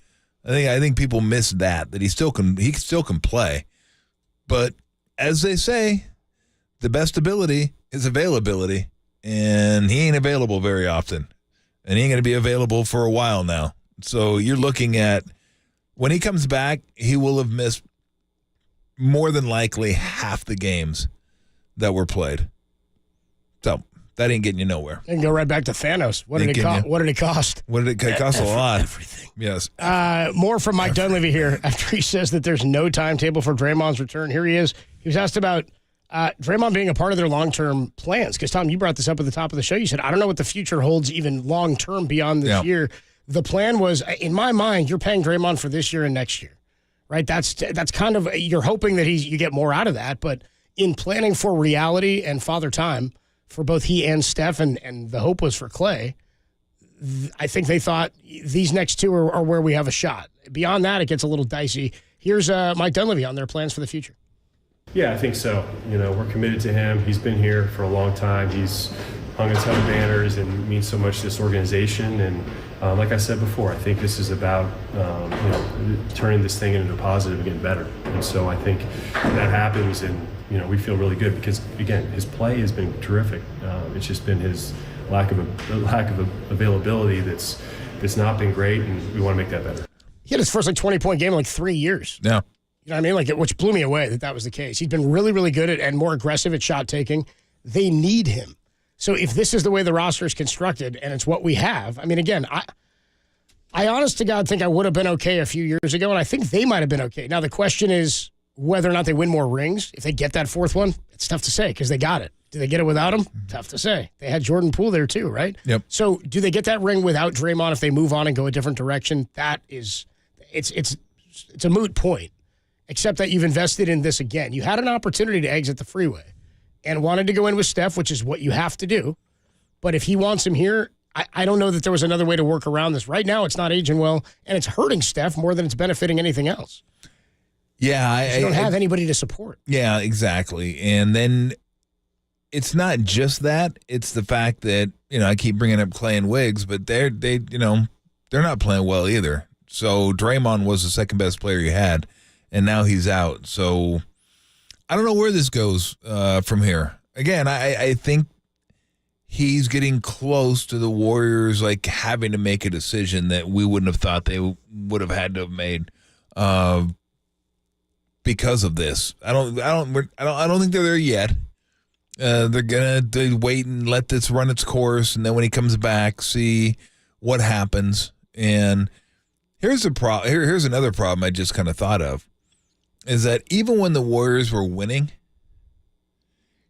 Speaker 8: I think people miss that he still can play. But as they say, the best ability is availability, and he ain't available very often, and he ain't going to be available for a while now. So you're looking at when he comes back, he will have missed more than likely half the games that were played. So that ain't getting you nowhere.
Speaker 24: And go right back to Thanos. What did it cost? What did it cost?
Speaker 8: What did it cost? A lot.
Speaker 24: Everything.
Speaker 8: Yes.
Speaker 24: More from Mike Dunleavy here after he says that there's no timetable for Draymond's return. Here he is. He was asked about Draymond being a part of their long-term plans. Because, Tom, you brought this up at the top of the show. You said, I don't know what the future holds even long-term beyond this year. The plan was, in my mind, you're paying Draymond for this year and next year. Right? That's kind of, you're hoping that you get more out of that. But in planning for reality and father time, for both he and Steph, and the hope was for Clay, I think they thought these next two are where we have a shot. Beyond that, it gets a little dicey. Here's Mike Dunleavy on their plans for the future.
Speaker 13: Yeah, I think so. We're committed to him. He's been here for a long time. He's hung a ton of banners and means so much to this organization. And like I said before, I think this is about turning this thing into a positive and getting better. And so I think that happens, and we feel really good because, again, his play has been terrific. It's just been his lack of availability that's not been great, and we want to make that better.
Speaker 24: He had his first 20-point game in 3 years.
Speaker 8: Yeah.
Speaker 24: You know what I mean? Which blew me away that was the case. He's been really, really good and more aggressive at shot taking. They need him. So if this is the way the roster is constructed and it's what we have, I mean, again, I honest to God think I would have been okay a few years ago, and I think they might have been okay. Now, the question is whether or not they win more rings. If they get that fourth one, it's tough to say because they got it. Do they get it without him? Tough to say. They had Jordan Poole there too, right?
Speaker 8: Yep.
Speaker 24: So do they get that ring without Draymond if they move on and go a different direction? That is, it's a moot point, except that you've invested in this again. You had an opportunity to exit the freeway. and wanted to go in with Steph, which is what you have to do. But if he wants him here, I don't know that there was another way to work around this. Right now, it's not aging well, and it's hurting Steph more than it's benefiting anything else.
Speaker 8: Yeah.
Speaker 24: You don't have anybody to support.
Speaker 8: Yeah, exactly. And then it's not just that. It's the fact that, I keep bringing up Clay and Wiggs, but they're not playing well either. So Draymond was the second best player you had, and now he's out. So I don't know where this goes from here. Again, I think he's getting close to the Warriors, like having to make a decision that we wouldn't have thought they would have had to have made because of this. I don't think they're there yet. They're gonna wait and let this run its course, and then when he comes back, see what happens. And here's another problem I just kind of thought of, is that even when the Warriors were winning,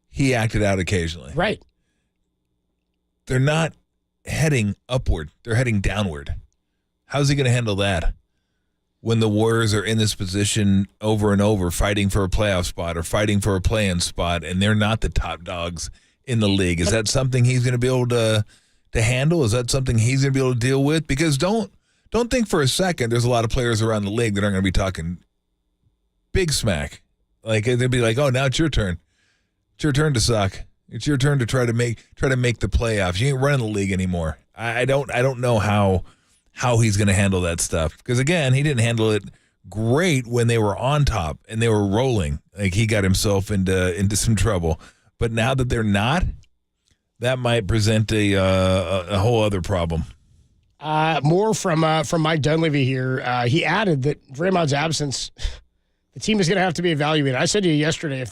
Speaker 8: he acted out occasionally.
Speaker 24: Right.
Speaker 8: They're not heading upward. They're heading downward. How's he going to handle that when the Warriors are in this position over and over, fighting for a playoff spot or fighting for a play-in spot, and they're not the top dogs in the league? Is that something he's going to be able to handle? Is that something he's going to be able to deal with? Because don't think for a second there's a lot of players around the league that aren't going to be talking big smack. Like, they'd be like, oh, now it's your turn. It's your turn to suck. It's your turn to try to make the playoffs. You ain't running the league anymore. I don't know how he's going to handle that stuff, because again, he didn't handle it great when they were on top and they were rolling. Like, he got himself into some trouble. But now that they're not, that might present a whole other problem.
Speaker 24: More from Mike Dunleavy here. He added that Draymond's absence, the team is going to have to be evaluated. I said to you yesterday, if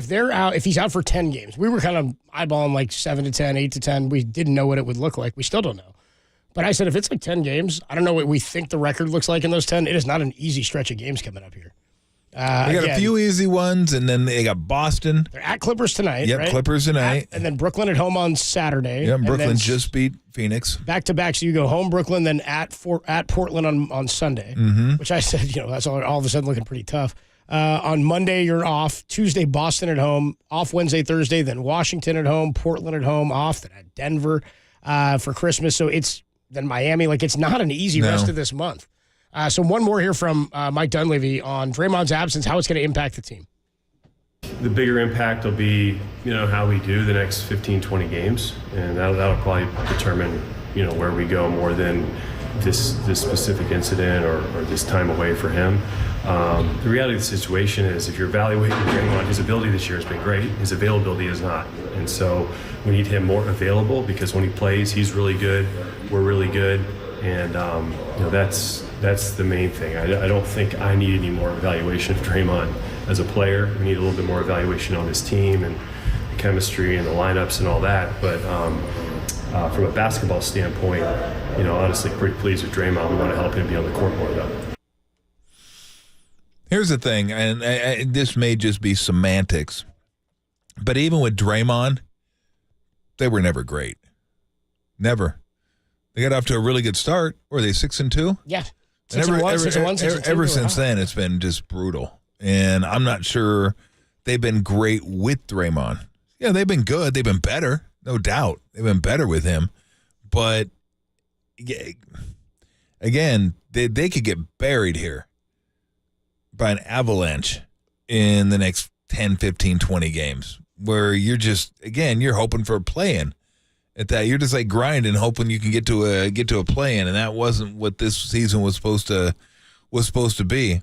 Speaker 24: they're out, if he's out for 10 games, we were kind of eyeballing like 7 to 10, 8 to 10. We didn't know what it would look like. We still don't know. But I said, if it's like 10 games, I don't know what we think the record looks like in those 10. It is not an easy stretch of games coming up here.
Speaker 8: They got a few easy ones, and then they got Boston.
Speaker 24: They're at Clippers tonight.
Speaker 8: Yep,
Speaker 24: right?
Speaker 8: Clippers tonight.
Speaker 24: And then Brooklyn at home on Saturday.
Speaker 8: Yeah, Brooklyn just beat Phoenix.
Speaker 24: Back-to-back, so you go home Brooklyn, then at Portland on Sunday, which I said, that's all of a sudden looking pretty tough. On Monday, you're off. Tuesday, Boston at home. Off Wednesday, Thursday, then Washington at home, Portland at home, off, then at Denver for Christmas. So then Miami. Like, it's not an easy rest of this month. So one more here from Mike Dunleavy on Draymond's absence, how it's going to impact the team.
Speaker 13: The bigger impact will be, how we do the next 15, 20 games, and that'll probably determine, where we go more than this specific incident or this time away for him. The reality of the situation is, if you're evaluating Draymond, his ability this year has been great. His availability is not, and so we need him more available, because when he plays, he's really good. We're really good, and that's the main thing. I don't think I need any more evaluation of Draymond as a player. We need a little bit more evaluation on his team and the chemistry and the lineups and all that. But from a basketball standpoint, honestly, pretty pleased with Draymond. We want to help him be on the court more, though.
Speaker 8: Here's the thing, and this may just be semantics, but even with Draymond, they were never great. Never. They got off to a really good start. Were they 6-2?
Speaker 24: Yeah.
Speaker 8: Ever since then, it's been just brutal. And I'm not sure they've been great with Draymond. Yeah, they've been good. They've been better, no doubt. They've been better with him. But, again, they could get buried here by an avalanche in the next 10, 15, 20 games, where you're just, again, you're hoping for a play-in. At that, you're just like grinding, hoping you can get to a play-in, and that wasn't what this season was supposed to be.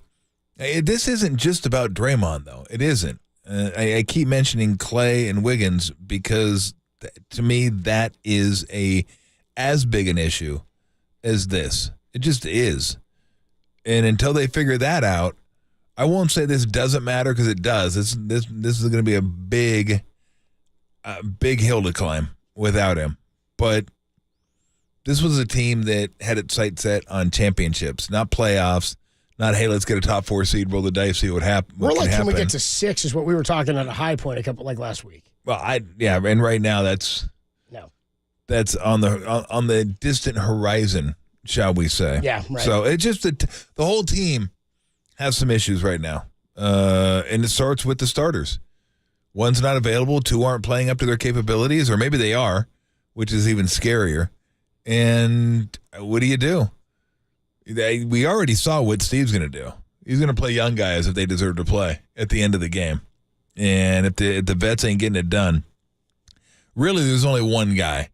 Speaker 8: This isn't just about Draymond, though. It isn't. I keep mentioning Clay and Wiggins because, to me, that is as big an issue as this. It just is. And until they figure that out, I won't say this doesn't matter, because it does. This is going to be a big hill to climb without him. But this was a team that had its sights set on championships, not playoffs, not, hey, let's get a top 4 seed, roll the dice, see what happens.
Speaker 24: We're like, can we get to 6 is what we were talking at a high point last week.
Speaker 8: Well, and right now that's on the distant horizon, shall we say.
Speaker 24: Yeah, right.
Speaker 8: So it's just the whole team has some issues right now. And it starts with the starters. One's not available, two aren't playing up to their capabilities, or maybe they are, which is even scarier. And what do? We already saw what Steve's going to do. He's going to play young guys if they deserve to play at the end of the game. And if the vets ain't getting it done, really there's only one guy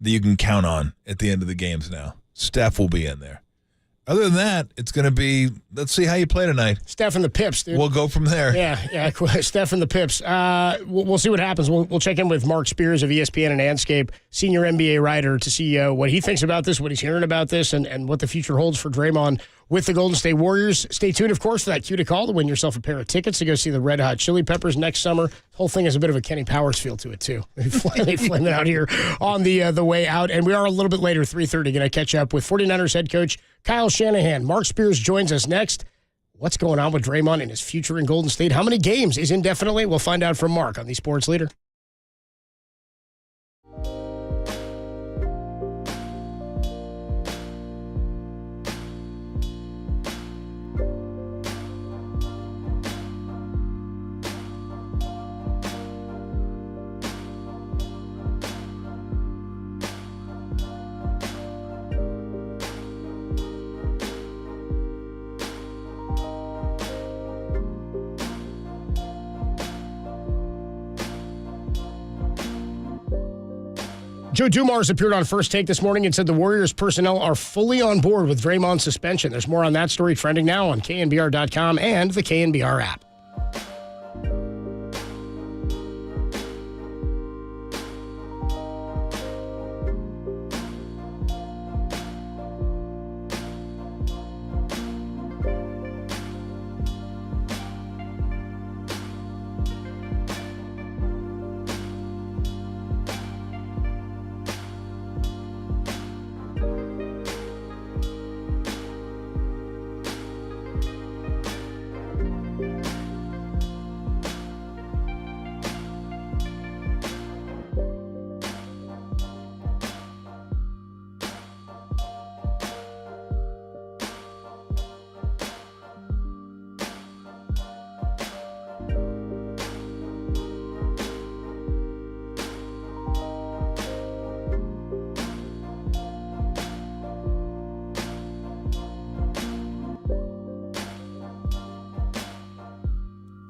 Speaker 8: that you can count on at the end of the games now. Steph will be in there. Other than that, it's going to be, let's see how you play tonight.
Speaker 24: Steph and the Pips, dude.
Speaker 8: We'll go from there.
Speaker 24: Yeah, Steph and the Pips. We'll see what happens. We'll check in with Mark Spears of ESPN and Andscape, senior NBA writer, to see what he thinks about this, what he's hearing about this, and what the future holds for Draymond with the Golden State Warriors. Stay tuned, of course, for that cue to call to win yourself a pair of tickets to go see the Red Hot Chili Peppers next summer. The whole thing has a bit of a Kenny Powers feel to it, too. They flame it out here on the way out. And we are a little bit later, 3:30, going to catch up with 49ers head coach Kyle Shanahan. Mark Spears joins us next. What's going on with Draymond and his future in Golden State? How many games is indefinitely? We'll find out from Mark on the Sports Leader. Joe Dumars appeared on First Take this morning and said the Warriors personnel are fully on board with Draymond's suspension. There's more on that story trending now on KNBR.com and the KNBR app.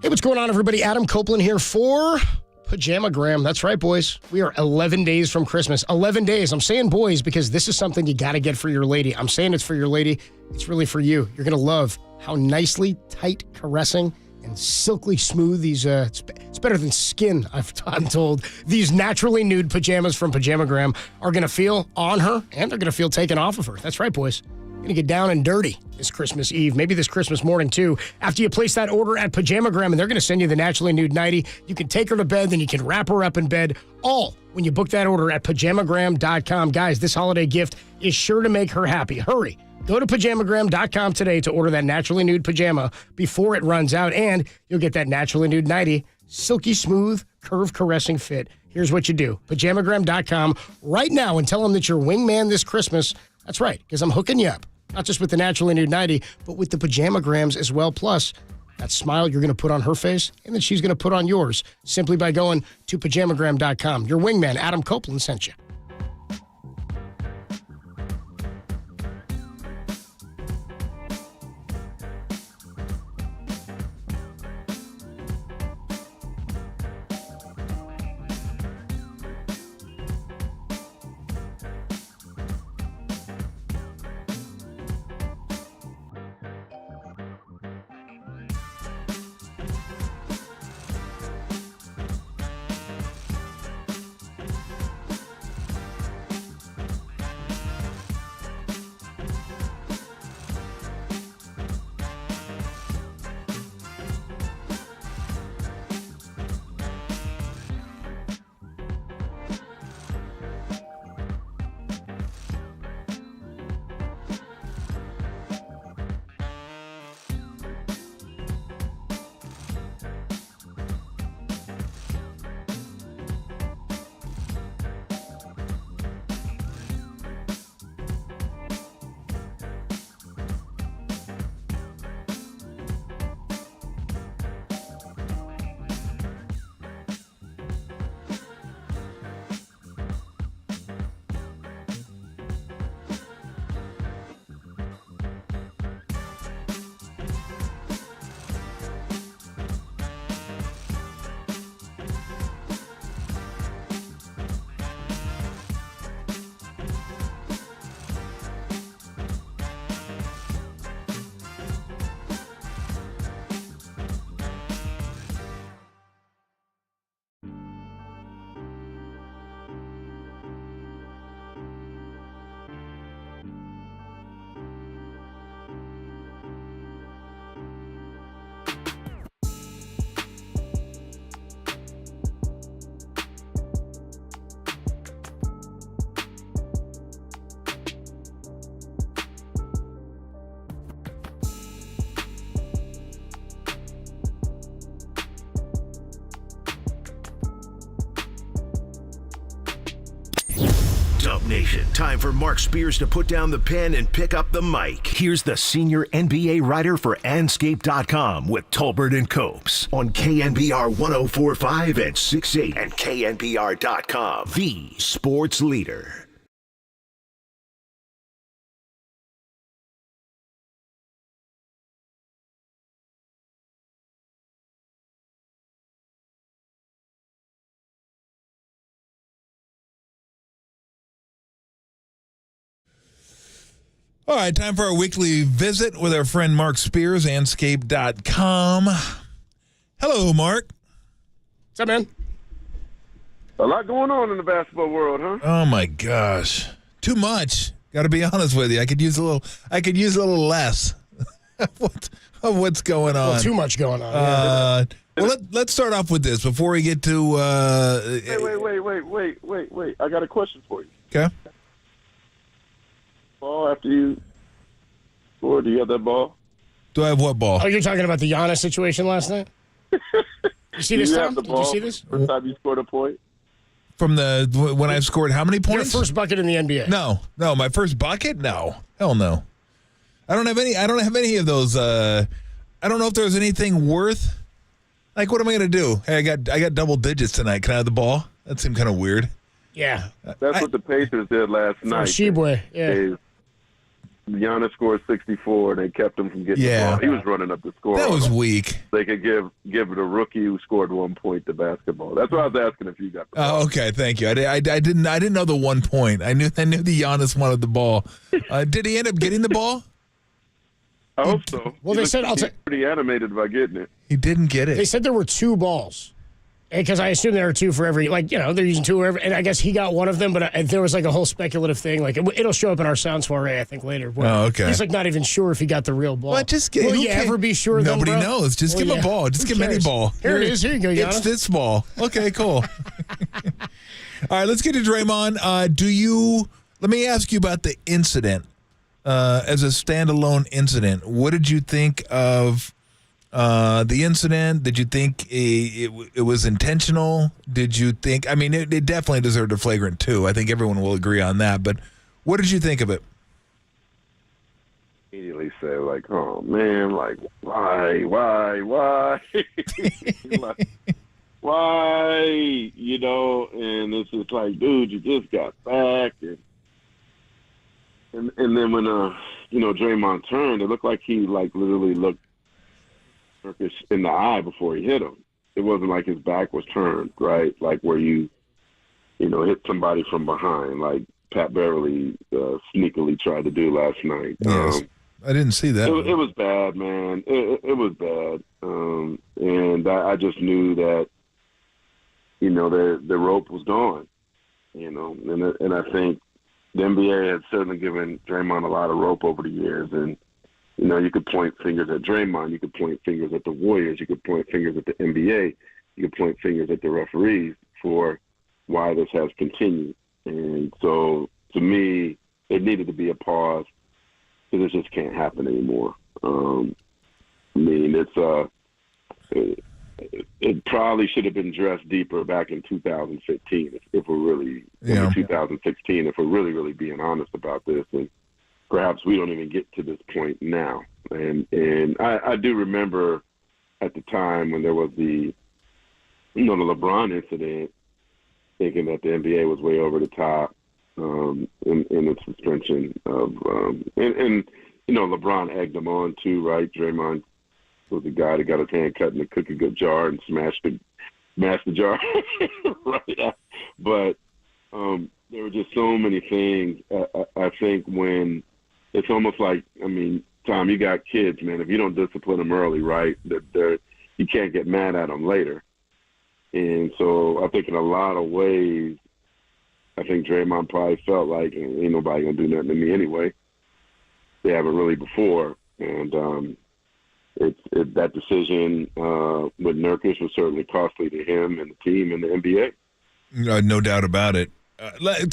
Speaker 24: Hey, what's going on, everybody? Adam Copeland here for Pajamagram. That's right, boys. We are 11 days from Christmas. 11 days. I'm saying boys because this is something you got to get for your lady. I'm saying it's for your lady. It's really for you. You're going to love how nicely tight, caressing, and silkily smooth these, it's better than skin, I'm told, these naturally nude pajamas from Pajamagram are going to feel on her, and they're going to feel taken off of her. That's right, boys. Going to get down and dirty this Christmas Eve, maybe this Christmas morning, too. After you place that order at Pajamagram, and they're going to send you the Naturally Nude nightie, you can take her to bed, then you can wrap her up in bed, all when you book that order at Pajamagram.com. Guys, this holiday gift is sure to make her happy. Hurry. Go to Pajamagram.com today to order that Naturally Nude pajama before it runs out, and you'll get that Naturally Nude nightie, silky smooth, curve caressing fit. Here's what you do. Pajamagram.com right now and tell them that you're wingman this Christmas. That's right, because I'm hooking you up. Not just with the Naturally Nude nightie, but with the Pajamagrams as well. Plus, that smile you're going to put on her face and that she's going to put on yours simply by going to Pajamagram.com. Your wingman, Adam Copeland, sent you.
Speaker 1: What's up, Nation? Time for Mark Spears to put down the pen and pick up the mic. Here's the senior NBA writer for Anscape.com with Tolbert and Copes on KNBR 104.5 and 6.8 and KNBR.com, the sports leader.
Speaker 8: All right, time for our weekly visit with our friend Mark Spears, Anscape.com. Hello, Mark.
Speaker 24: What's up, man?
Speaker 15: A lot going on in the basketball world, huh?
Speaker 8: Oh my gosh, too much. Got to be honest with you. I could use a little less of what's going on.
Speaker 24: Well, too much going on.
Speaker 8: Well, let's start off with this before we get to.
Speaker 15: Wait. I got a question for you.
Speaker 8: Okay.
Speaker 15: Ball after you score, do you have that ball?
Speaker 8: Do I have what ball?
Speaker 24: Oh, you're talking about the Giannis situation last night? You see this, Tom? Did you see this?
Speaker 15: First time you scored a point?
Speaker 8: From when I scored how many points?
Speaker 24: Your first bucket in the NBA.
Speaker 8: No, my first bucket? No. Hell no. I don't have any of those. I don't know if there's anything worth. Like, what am I going to do? Hey, I got double digits tonight. Can I have the ball? That seemed kind of weird.
Speaker 24: Yeah.
Speaker 15: That's what the Pacers did last night.
Speaker 24: Sheboy, yeah.
Speaker 15: Giannis scored 64, and they kept him from getting the ball. He was running up the score.
Speaker 8: That was weak.
Speaker 15: They could give it a rookie who scored 1 point the basketball. That's what I was asking if you got the ball.
Speaker 8: Oh, okay, thank you. I didn't know the 1 point. I knew the Giannis wanted the ball. Did he end up getting the ball?
Speaker 15: I hope so.
Speaker 24: Well, they said
Speaker 15: he's pretty animated about getting it.
Speaker 8: He didn't get it.
Speaker 24: They said there were 2 balls. Because I assume there are 2 for every, they're using 2 for every, and I guess he got one of them, but there was like a whole speculative thing. Like, it'll show up in our sound soiree, I think, later.
Speaker 8: Oh, okay.
Speaker 24: He's like not even sure if he got the real ball.
Speaker 8: What? Just
Speaker 24: Will you ever be sure?
Speaker 8: Nobody
Speaker 24: then, bro?
Speaker 8: knows. Just give him a ball. Just give him any ball.
Speaker 24: Here it is. Here you go, Giannis.
Speaker 8: It's this ball. Okay, cool. All right, let's get to Draymond. Let me ask you about the incident. As a standalone incident, what did you think of the incident? Did you think it was intentional? Did you think, it definitely deserved a flagrant 2. I think everyone will agree on that. But what did you think of it?
Speaker 15: Immediately say, like, oh, man, like, why? Like, why? And it's just like, dude, you just got back. And then when, Draymond turned, it looked like he, like, literally looked Nurkic in the eye before he hit him. It wasn't like his back was turned, right? Like where you hit somebody from behind, like Pat Beverly sneakily tried to do last night.
Speaker 8: Yes. I didn't see that.
Speaker 15: It was bad, man. It was bad. And I just knew that, the rope was gone, and I think the NBA had certainly given Draymond a lot of rope over the years. And, you could point fingers at Draymond. You could point fingers at the Warriors. You could point fingers at the NBA. You could point fingers at the referees for why this has continued. And so, to me, it needed to be a pause because it just can't happen anymore. It probably should have been dressed deeper back in 2015 if we're really, 2016, if we're really, really being honest about this. And perhaps we don't even get to this point now. And I do remember at the time when there was the LeBron incident, thinking that the NBA was way over the top in its suspension of LeBron egged them on too, right? Draymond was the guy that got his hand cut in the cookie jar and smashed the jar, right? But there were just so many things. I think when it's almost like, Tom, you got kids, man. If you don't discipline them early, right, you can't get mad at them later. And so I think in a lot of ways, I think Draymond probably felt like ain't nobody going to do nothing to me anyway. They haven't really before. And that decision with Nurkic was certainly costly to him and the team and the NBA.
Speaker 8: No doubt about it.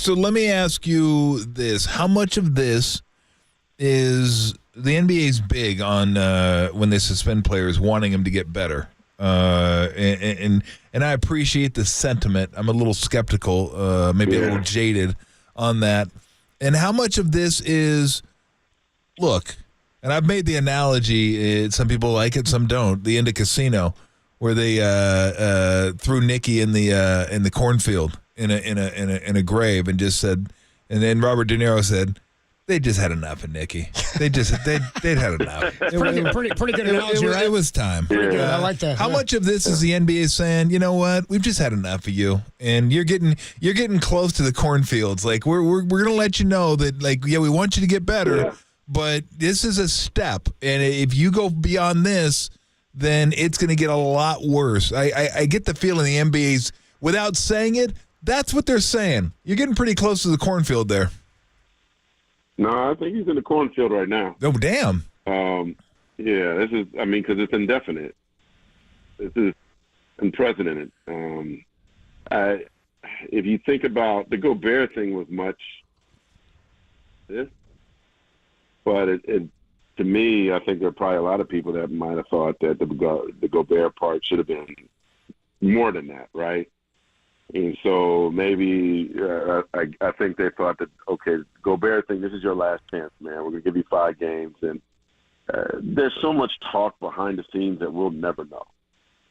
Speaker 8: So let me ask you this. How much of this is the NBA's big on when they suspend players wanting them to get better? And I appreciate the sentiment. I'm a little skeptical, maybe a little jaded on that, and how much of this is, look, and I've made the analogy, some people like it, some don't, the end of Casino, where they threw Nicky in the cornfield in a grave and just said, and then Robert De Niro said, they just had enough of Nicky. They'd had enough.
Speaker 24: Pretty good analogy, right?
Speaker 8: It was time.
Speaker 24: I like that.
Speaker 8: How much of this is the NBA saying, you know what, we've just had enough of you, and you're getting close to the cornfields. Like we're gonna let you know that, like, yeah, we want you to get better, but this is a step, and if you go beyond this, then it's gonna get a lot worse. I get the feeling the NBA's, without saying it, that's what they're saying. You're getting pretty close to the cornfield there.
Speaker 15: No, I think he's in the cornfield right now.
Speaker 8: Oh, damn.
Speaker 15: Yeah, this is, because it's indefinite. This is unprecedented. If you think about the Gobert thing was much this, but it to me, I think there are probably a lot of people that might have thought that the Gobert part should have been more than that, right? And so maybe I think they thought that, okay, Gobert thing, this is your last chance, man. We're going to give you 5 games. And there's so much talk behind the scenes that we'll never know.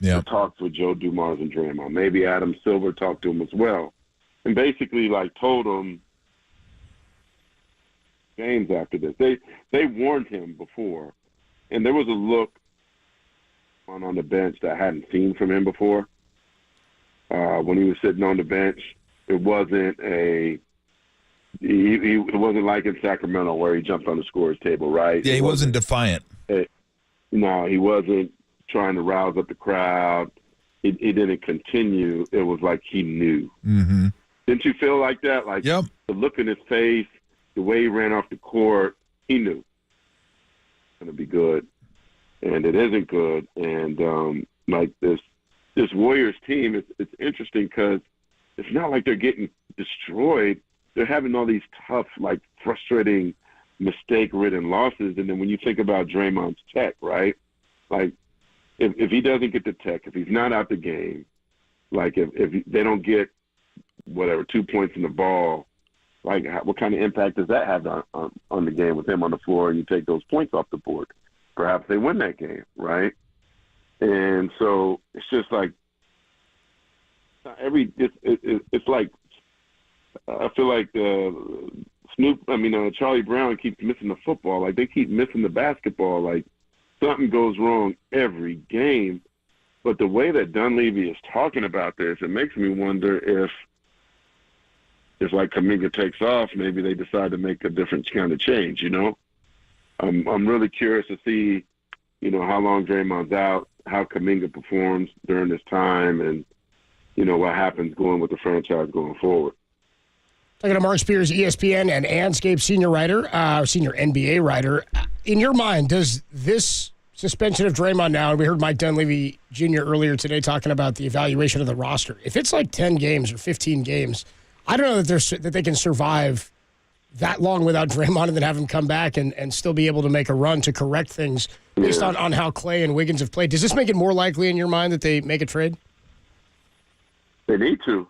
Speaker 8: Yeah.
Speaker 15: The talks with Joe Dumars and Draymond. Maybe Adam Silver talked to him as well. And basically, told him games after this. They warned him before. And there was a look on the bench that I hadn't seen from him before. When he was sitting on the bench, it wasn't it wasn't like in Sacramento where he jumped on the scorer's table, right?
Speaker 8: Yeah, he wasn't defiant.
Speaker 15: No, he wasn't trying to rouse up the crowd. He didn't continue. It was like he knew.
Speaker 8: Mm-hmm.
Speaker 15: Didn't you feel like that? Like the look in his face, the way he ran off the court, he knew it's going to be good, and it isn't good. And this Warriors team, it's interesting because it's not like they're getting destroyed. They're having all these tough, frustrating, mistake-ridden losses. And then when you think about Draymond's tech, right? If he doesn't get the tech, if he's not out the game, if they don't get 2 points in the ball, what kind of impact does that have on the game with him on the floor, and you take those points off the board? Perhaps they win that game, right? And so it's just like it's like I feel like Charlie Brown keeps missing the football. Like they keep missing the basketball. Like something goes wrong every game. But the way that Dunleavy is talking about this, it makes me wonder if Kuminga takes off, maybe they decide to make a different kind of change. I'm really curious to see, how long Draymond's out, how Kuminga performs during this time, and what happens going with the franchise going forward.
Speaker 24: Talking to Mark Spears, ESPN and Anscape senior NBA writer. In your mind, does this suspension of Draymond now, and we heard Mike Dunleavy Jr. earlier today talking about the evaluation of the roster. If it's 10 games or 15 games, I don't know that they can survive that long without Draymond and then have him come back and still be able to make a run to correct things based on how Clay and Wiggins have played. Does this make it more likely in your mind that they make a trade?
Speaker 15: They need to.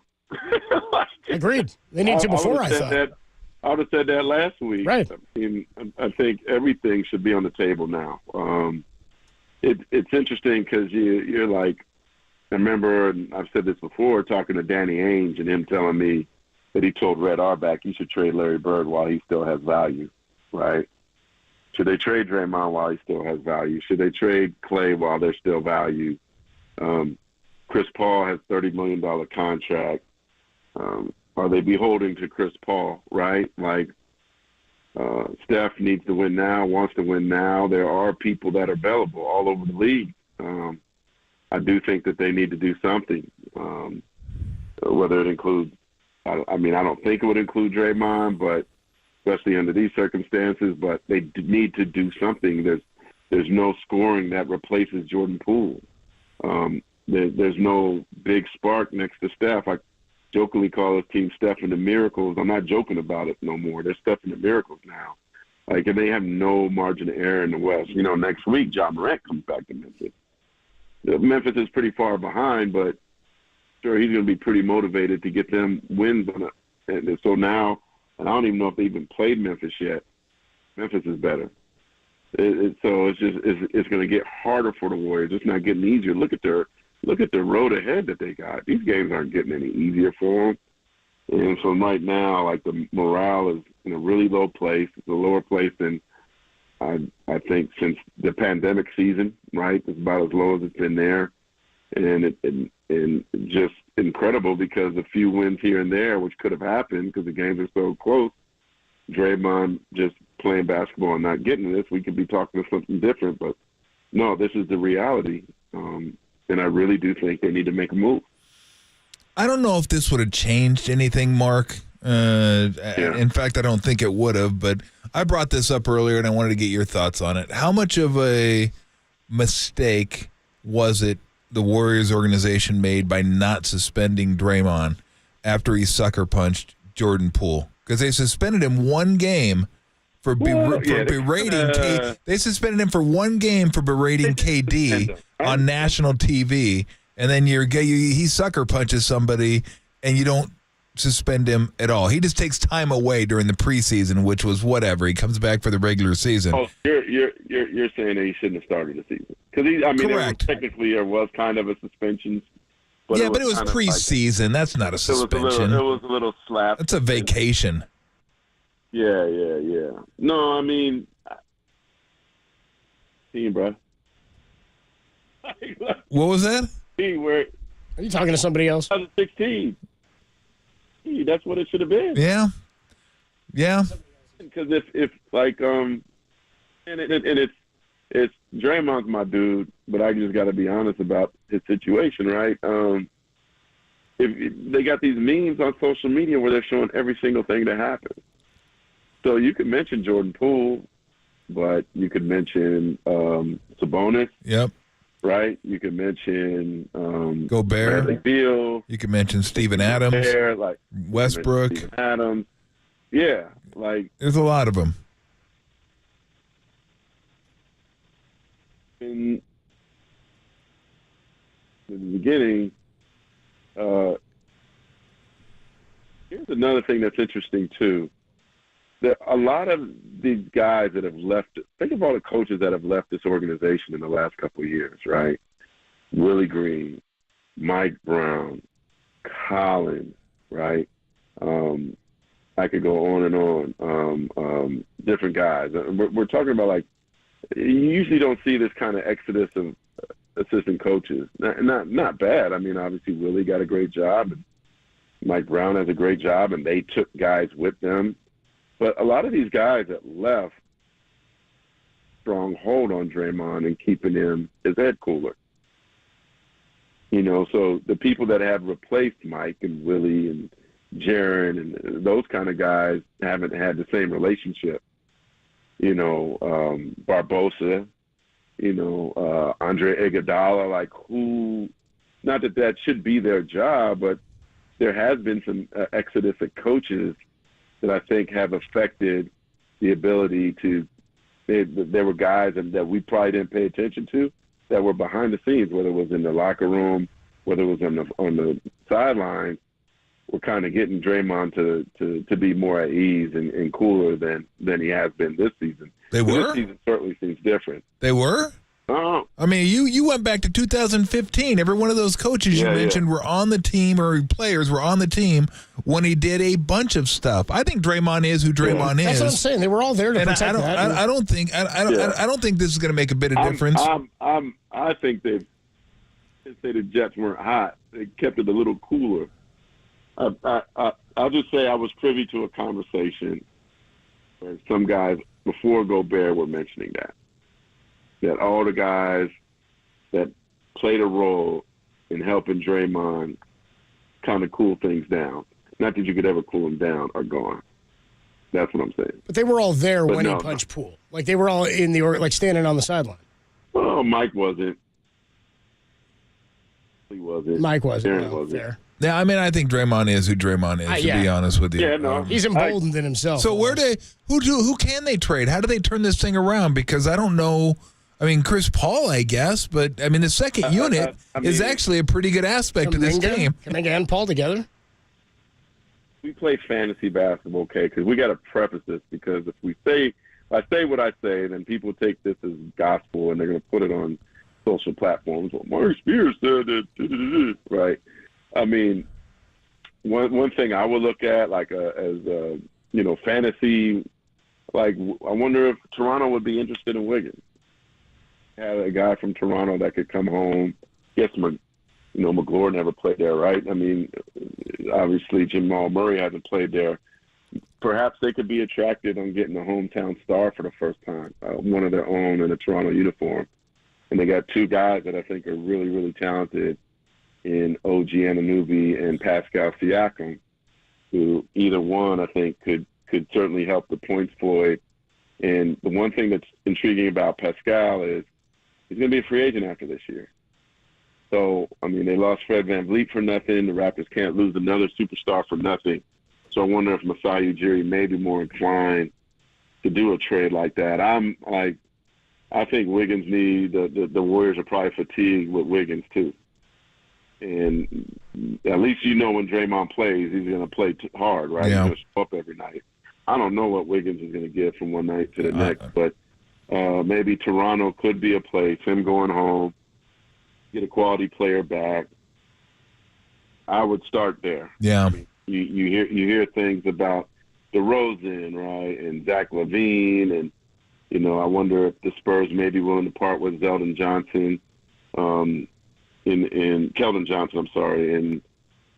Speaker 24: Agreed. They need to before, I thought.
Speaker 15: I would have said that last week.
Speaker 24: Right.
Speaker 15: I think everything should be on the table now. It's interesting because you're like, I remember, and I've said this before, talking to Danny Ainge and him telling me that he told Red Auerbach you should trade Larry Bird while he still has value, right? Should they trade Draymond while he still has value? Should they trade Clay while there's still value? Chris Paul has $30 million contract. Are they beholden to Chris Paul, right? Steph needs to win now, wants to win now. There are people that are available all over the league. I do think that they need to do something, whether it includes I don't think it would include Draymond, but especially under these circumstances, but they need to do something. There's no scoring that replaces Jordan Poole. There's no big spark next to Steph. I jokingly call this team Steph and the Miracles. I'm not joking about it no more. They're Steph and the Miracles now. And they have no margin of error in the West. Next week, Ja Morant comes back to Memphis. Memphis is pretty far behind, but sure, he's going to be pretty motivated to get them wins on it. And so now and I don't even know if they even played Memphis yet. Memphis is better. So it's going to get harder for the Warriors. It's not getting easier. Look at their road ahead that they got. These games aren't getting any easier for them. And so right now, like, the morale is in a really low place. It's a lower place than I think since the pandemic season. Right, it's about as low as it's been there, and just incredible because a few wins here and there, which could have happened because the games are so close. Draymond just playing basketball and not getting this, we could be talking about something different. But no, this is the reality, and I really do think they need to make a move.
Speaker 8: I don't know if this would have changed anything, Mark. In fact, I don't think it would have, but I brought this up earlier, and I wanted to get your thoughts on it. How much of a mistake was it the Warriors organization made by not suspending Draymond after he sucker punched Jordan Poole? Because they suspended him one game for berating They suspended him for one game for berating KD on national TV, and then he sucker punches somebody, and you don't suspend him at all. He just takes time away during the preseason, which was whatever. He comes back for the regular season.
Speaker 15: Oh, you're saying that he shouldn't have started the season because
Speaker 8: correct.
Speaker 15: Technically there was kind of a suspension. But
Speaker 8: it was preseason. That's not a suspension.
Speaker 15: It was a little slap.
Speaker 8: That's a vacation.
Speaker 15: Yeah. No, I mean, team, bro.
Speaker 8: What was that?
Speaker 24: Are you talking to somebody else?
Speaker 15: 2016. That's what it should have been.
Speaker 8: Yeah.
Speaker 15: Because if like and it's Draymond's my dude, but I just got to be honest about his situation, right? If they got these memes on social media where they're showing every single thing that happened. So you could mention Jordan Poole, but you could mention Sabonis.
Speaker 8: Yep.
Speaker 15: Right? You could mention
Speaker 8: Gobert.
Speaker 15: Bradley Beal.
Speaker 8: You could mention Steven Adams.
Speaker 15: Gobert,
Speaker 8: Westbrook.
Speaker 15: Steven Adams. Yeah,
Speaker 8: there's a lot of them.
Speaker 15: In the beginning, here's another thing that's interesting too. That a lot of these guys that have left, think of all the coaches that have left this organization in the last couple of years, right? Willie Green, Mike Brown, Collins, right? I could go on and on. Different guys. We're talking about, you usually don't see this kind of exodus of assistant coaches. Not bad. I mean, obviously Willie got a great job, and Mike Brown has a great job, and they took guys with them. But a lot of these guys that left, strong hold on Draymond and keeping him his head cooler. So the people that have replaced Mike and Willie and Jaren and those kind of guys haven't had the same relationship. Barbosa, Andre Iguodala, who, not that should be their job, but there has been some exodus of coaches that I think have affected the ability to – there were guys that we probably didn't pay attention to that were behind the scenes, whether it was in the locker room, whether it was on the sidelines. We're kind of getting Draymond to be more at ease and cooler than he has been this season.
Speaker 8: They were?
Speaker 15: This season certainly seems different.
Speaker 8: They were? I mean, you went back to 2015. Every one of those coaches you mentioned were on the team, or players were on the team when he did a bunch of stuff. I think Draymond is who Draymond is.
Speaker 24: That's what I'm saying. They were all there to protect that.
Speaker 8: I don't think this is going to make a bit of difference.
Speaker 15: I think they say the Jets weren't hot. They kept it a little cooler. I'll just say I was privy to a conversation where some guys before Gobert were mentioning that all the guys that played a role in helping Draymond kind of cool things down, not that you could ever cool them down, are gone. That's what I'm saying.
Speaker 24: But they were all there when he punched Poole. They were all in standing on the sideline.
Speaker 15: Well, Mike wasn't. He wasn't.
Speaker 24: Mike wasn't.
Speaker 15: Aaron wasn't.
Speaker 24: Fair.
Speaker 8: Yeah, I mean, I think Draymond is who Draymond is, to be honest with you.
Speaker 15: Yeah, no.
Speaker 24: He's emboldened in himself.
Speaker 8: So who can they trade? How do they turn this thing around? Because I don't know. I mean, Chris Paul, I guess, but I mean, the second unit is actually a pretty good aspect of this team.
Speaker 24: Kuminga and Paul together?
Speaker 15: we play fantasy basketball, okay? Because we got to preface this, because if I say what I say, then people take this as gospel and they're going to put it on social platforms. Well, Mark Spears said that, right? I mean, one thing I would look at, like fantasy, like I wonder if Toronto would be interested in Wiggins. Had a guy from Toronto that could come home. Yes, McGlure never played there, right? I mean, obviously Jamal Murray hasn't played there. Perhaps they could be attracted on getting a hometown star for the first time, one of their own in a Toronto uniform. And they got two guys that I think are really, really talented in OG Anunoby and Pascal Siakam, who either one I think could certainly help the points Floyd. And the one thing that's intriguing about Pascal is he's going to be a free agent after this year. So, I mean, they lost Fred VanVleet for nothing. The Raptors can't lose another superstar for nothing. So I wonder if Masai Ujiri may be more inclined to do a trade like that. I think Wiggins the Warriors are probably fatigued with Wiggins too. And at least when Draymond plays, he's going to play hard, right?
Speaker 8: Yeah.
Speaker 15: He's going to show up every night. I don't know what Wiggins is going to get from one night to the next, but maybe Toronto could be a place, him going home, get a quality player back. I would start there.
Speaker 8: Yeah.
Speaker 15: I mean, you hear things about DeRozan, right, and Zach LaVine, and I wonder if the Spurs may be willing to part with Keldon Johnson. Keldon Johnson, I'm sorry, and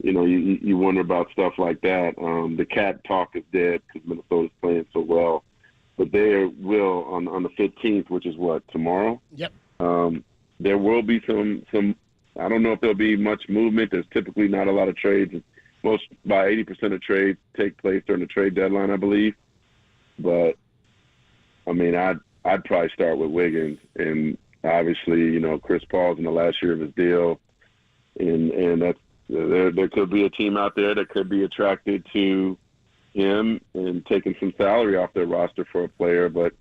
Speaker 15: you wonder about stuff like that. The cat talk is dead because Minnesota's playing so well, but they will on the 15th, which is what, tomorrow.
Speaker 24: Yep.
Speaker 15: There will be some. I don't know if there'll be much movement. There's typically not a lot of trades. About 80% of trades take place during the trade deadline, I believe. But I mean, I'd probably start with Wiggins, and obviously, Chris Paul's in the last year of his deal, and that's there could be a team out there that could be attracted to him and taking some salary off their roster for a player, but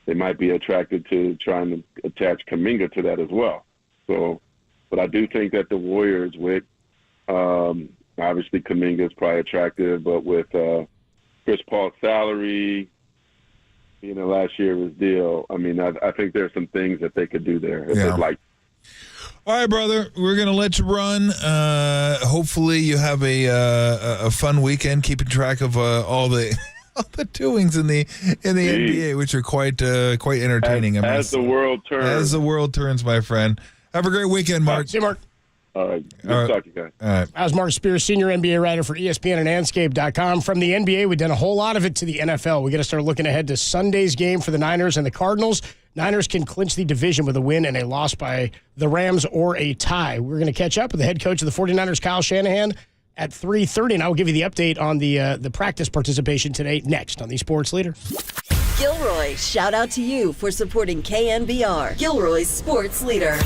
Speaker 15: they might be attracted to trying to attach Kuminga to that as well. So, but I do think that the Warriors with obviously Kuminga is probably attractive, but with Chris Paul's salary, last year of his deal, I mean, I think there's some things that they could do there if they'd like.
Speaker 8: All right, brother, we're going to let you run. Hopefully you have a fun weekend, keeping track of all the doings in the NBA, which are quite entertaining.
Speaker 15: As the world turns.
Speaker 8: As the world turns, my friend. Have a great weekend, Mark.
Speaker 24: See you, Mark.
Speaker 15: All right. Good to talk to you guys.
Speaker 8: All right.
Speaker 24: That was Mark Spears, senior NBA writer for ESPN and Anscape.com. From the NBA, we've done a whole lot of it to the NFL. We got to start looking ahead to Sunday's game for the Niners and the Cardinals. Niners can clinch the division with a win and a loss by the Rams or a tie. We're going to catch up with the head coach of the 49ers, Kyle Shanahan, at 3:30, and I will give you the update on the practice participation today next on the Sports Leader.
Speaker 4: Gilroy, shout out to you for supporting KNBR, Gilroy's Sports Leader.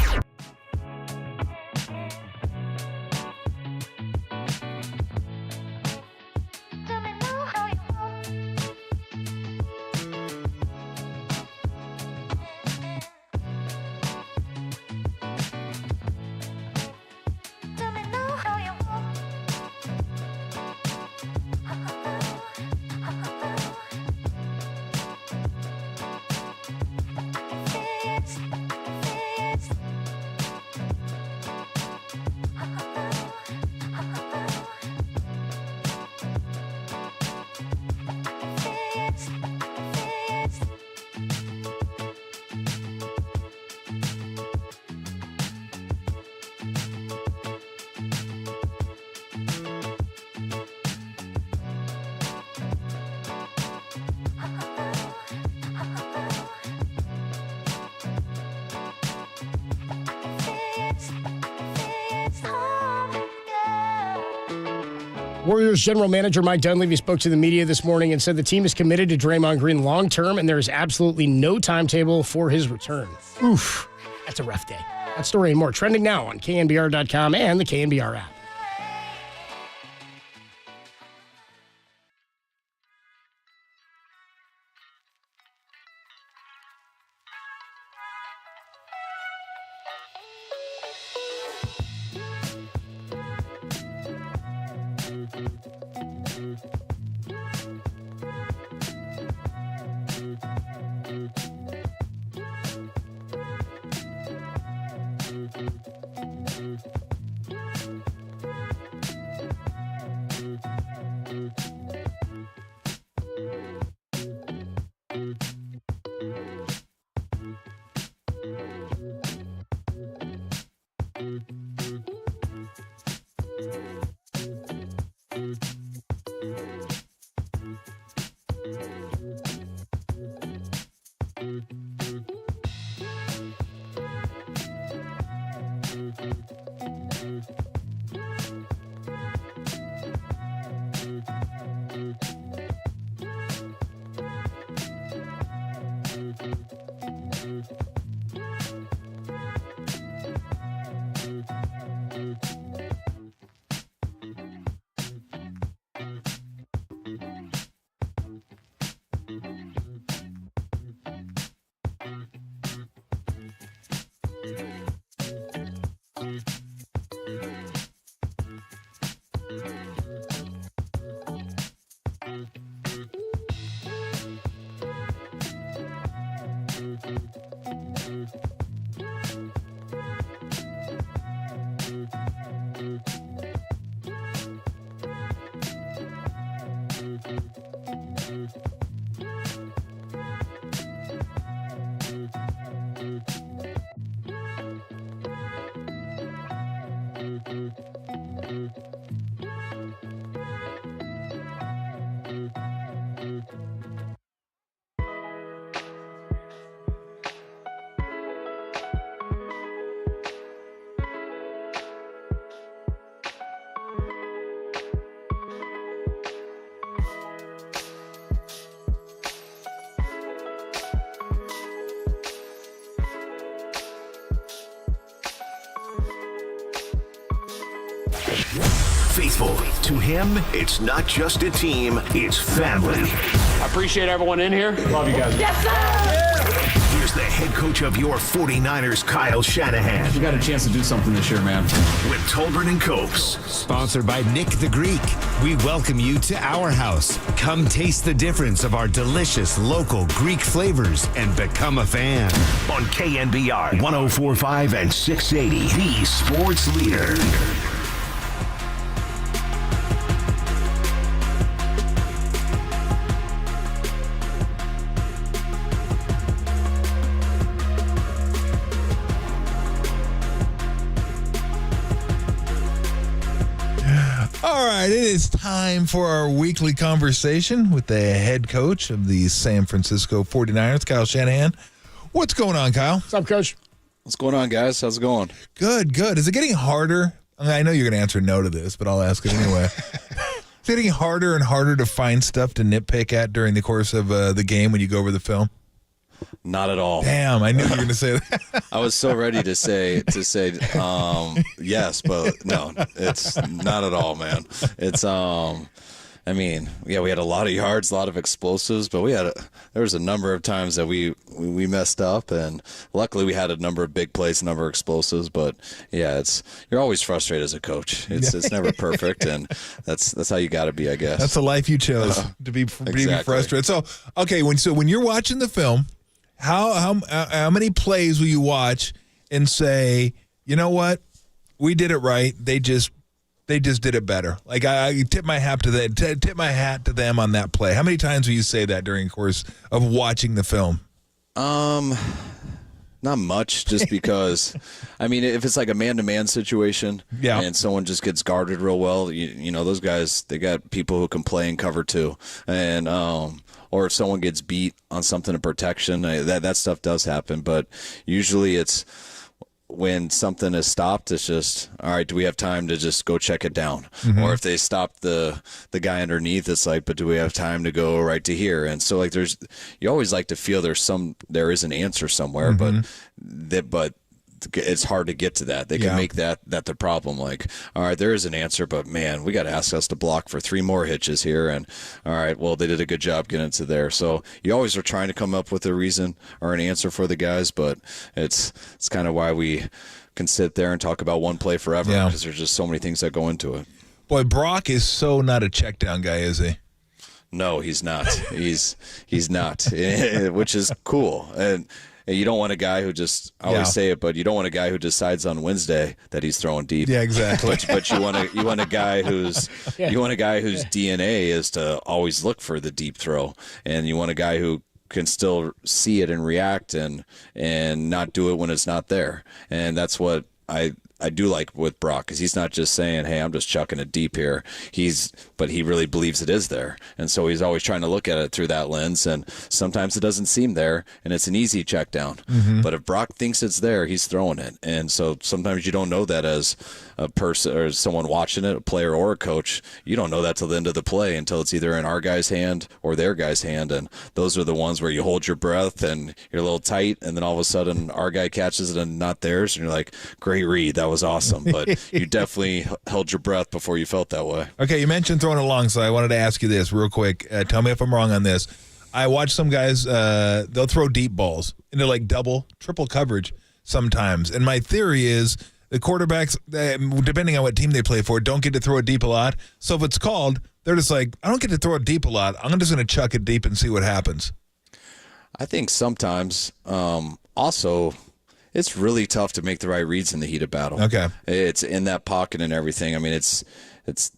Speaker 24: Warriors general manager Mike Dunleavy spoke to the media this morning and said the team is committed to Draymond Green long term, and there is absolutely no timetable for his return. Oof, that's a rough day. That story and more trending now on KNBR.com and the KNBR app.
Speaker 1: Faithful to him, it's not just a team, it's family.
Speaker 19: I appreciate everyone in here.
Speaker 13: Love you guys.
Speaker 19: Yes, sir!
Speaker 1: Here's the head coach of your 49ers, Kyle Shanahan.
Speaker 20: We got a chance to do something this year, man.
Speaker 1: With Tolbert and Copes.
Speaker 22: Sponsored by Nick the Greek. We welcome you to our house. Come taste the difference of our delicious local Greek flavors and become a fan.
Speaker 1: On KNBR 104.5 and 680, the sports leader.
Speaker 8: All right, it is time for our weekly conversation with the head coach of the San Francisco 49ers, Kyle Shanahan. What's going on, Kyle?
Speaker 24: What's up, Coach?
Speaker 23: What's going on, guys? How's it going?
Speaker 8: Good, good. Is it getting harder? I know you're going to answer no to this, but I'll ask it anyway. Is it getting harder and harder to find stuff to nitpick at during the course of the game when you go over the film?
Speaker 23: Not at all.
Speaker 8: Damn, I knew you were going to say that.
Speaker 23: I was so ready to say yes, but no, it's not at all, man. It's I mean, yeah, we had a lot of yards, a lot of explosives, but there was a number of times that we messed up, and luckily we had a number of big plays, a number of explosives. But yeah, you're always frustrated as a coach. It's never perfect, and that's how you got to be, I guess.
Speaker 8: That's the life you chose to be frustrated. So okay, when you're watching the film, how many plays will you watch and say, you know what, we did it right, they just did it better? Like I tip my hat to them on that play. How many times will you say that during the course of watching the film?
Speaker 23: Not much, just because, I mean, if it's like a man-to-man situation and someone just gets guarded real well, you know, those guys, they got people who can play and cover too. And, or if someone gets beat on something in protection, that stuff does happen. But usually it's when something is stopped, it's just, all right, do we have time to just go check it down? Mm-hmm. Or if they stop the guy underneath, it's like, but do we have time to go right to here? And so like you always like to feel there is an answer somewhere, mm-hmm. but it's hard to get to that. They can make that the problem. Like, all right, there is an answer, but man, we got to ask us to block for 3 more hitches here. And all right, well, they did a good job getting to there. So you always are trying to come up with a reason or an answer for the guys, but it's kind of why we can sit there and talk about one play forever, because there's just so many things that go into it.
Speaker 8: Boy, Brock is so not a check down guy, is he?
Speaker 23: No, he's not. He's not, which is cool. And you don't want a guy who just, I always say it, but you don't want a guy who decides on Wednesday that he's throwing deep.
Speaker 8: Yeah, exactly.
Speaker 23: But you want a guy whose DNA is to always look for the deep throw, and you want a guy who can still see it and react and not do it when it's not there. And that's what I do like with Brock, because he's not just saying, hey, I'm just chucking it deep here. But he really believes it is there. And so he's always trying to look at it through that lens. And sometimes it doesn't seem there, and it's an easy check down. Mm-hmm. But if Brock thinks it's there, he's throwing it. And so sometimes you don't know that as a person or someone watching it, a player or a coach, you don't know that till the end of the play until it's either in our guy's hand or their guy's hand. And those are the ones where you hold your breath and you're a little tight, and then all of a sudden our guy catches it and not theirs, and you're like, great read, that was awesome. But you definitely held your breath before you felt that way.
Speaker 8: Okay, you mentioned throwing it long, so I wanted to ask you this real quick. Tell me if I'm wrong on this. I watch some guys, they'll throw deep balls into like double, triple coverage sometimes. And my theory is the quarterbacks, depending on what team they play for, don't get to throw it deep a lot. So if it's called, they're just like, I don't get to throw it deep a lot. I'm just going to chuck it deep and see what happens.
Speaker 23: I think sometimes also it's really tough to make the right reads in the heat of battle.
Speaker 8: Okay.
Speaker 23: It's in that pocket and everything. I mean, it's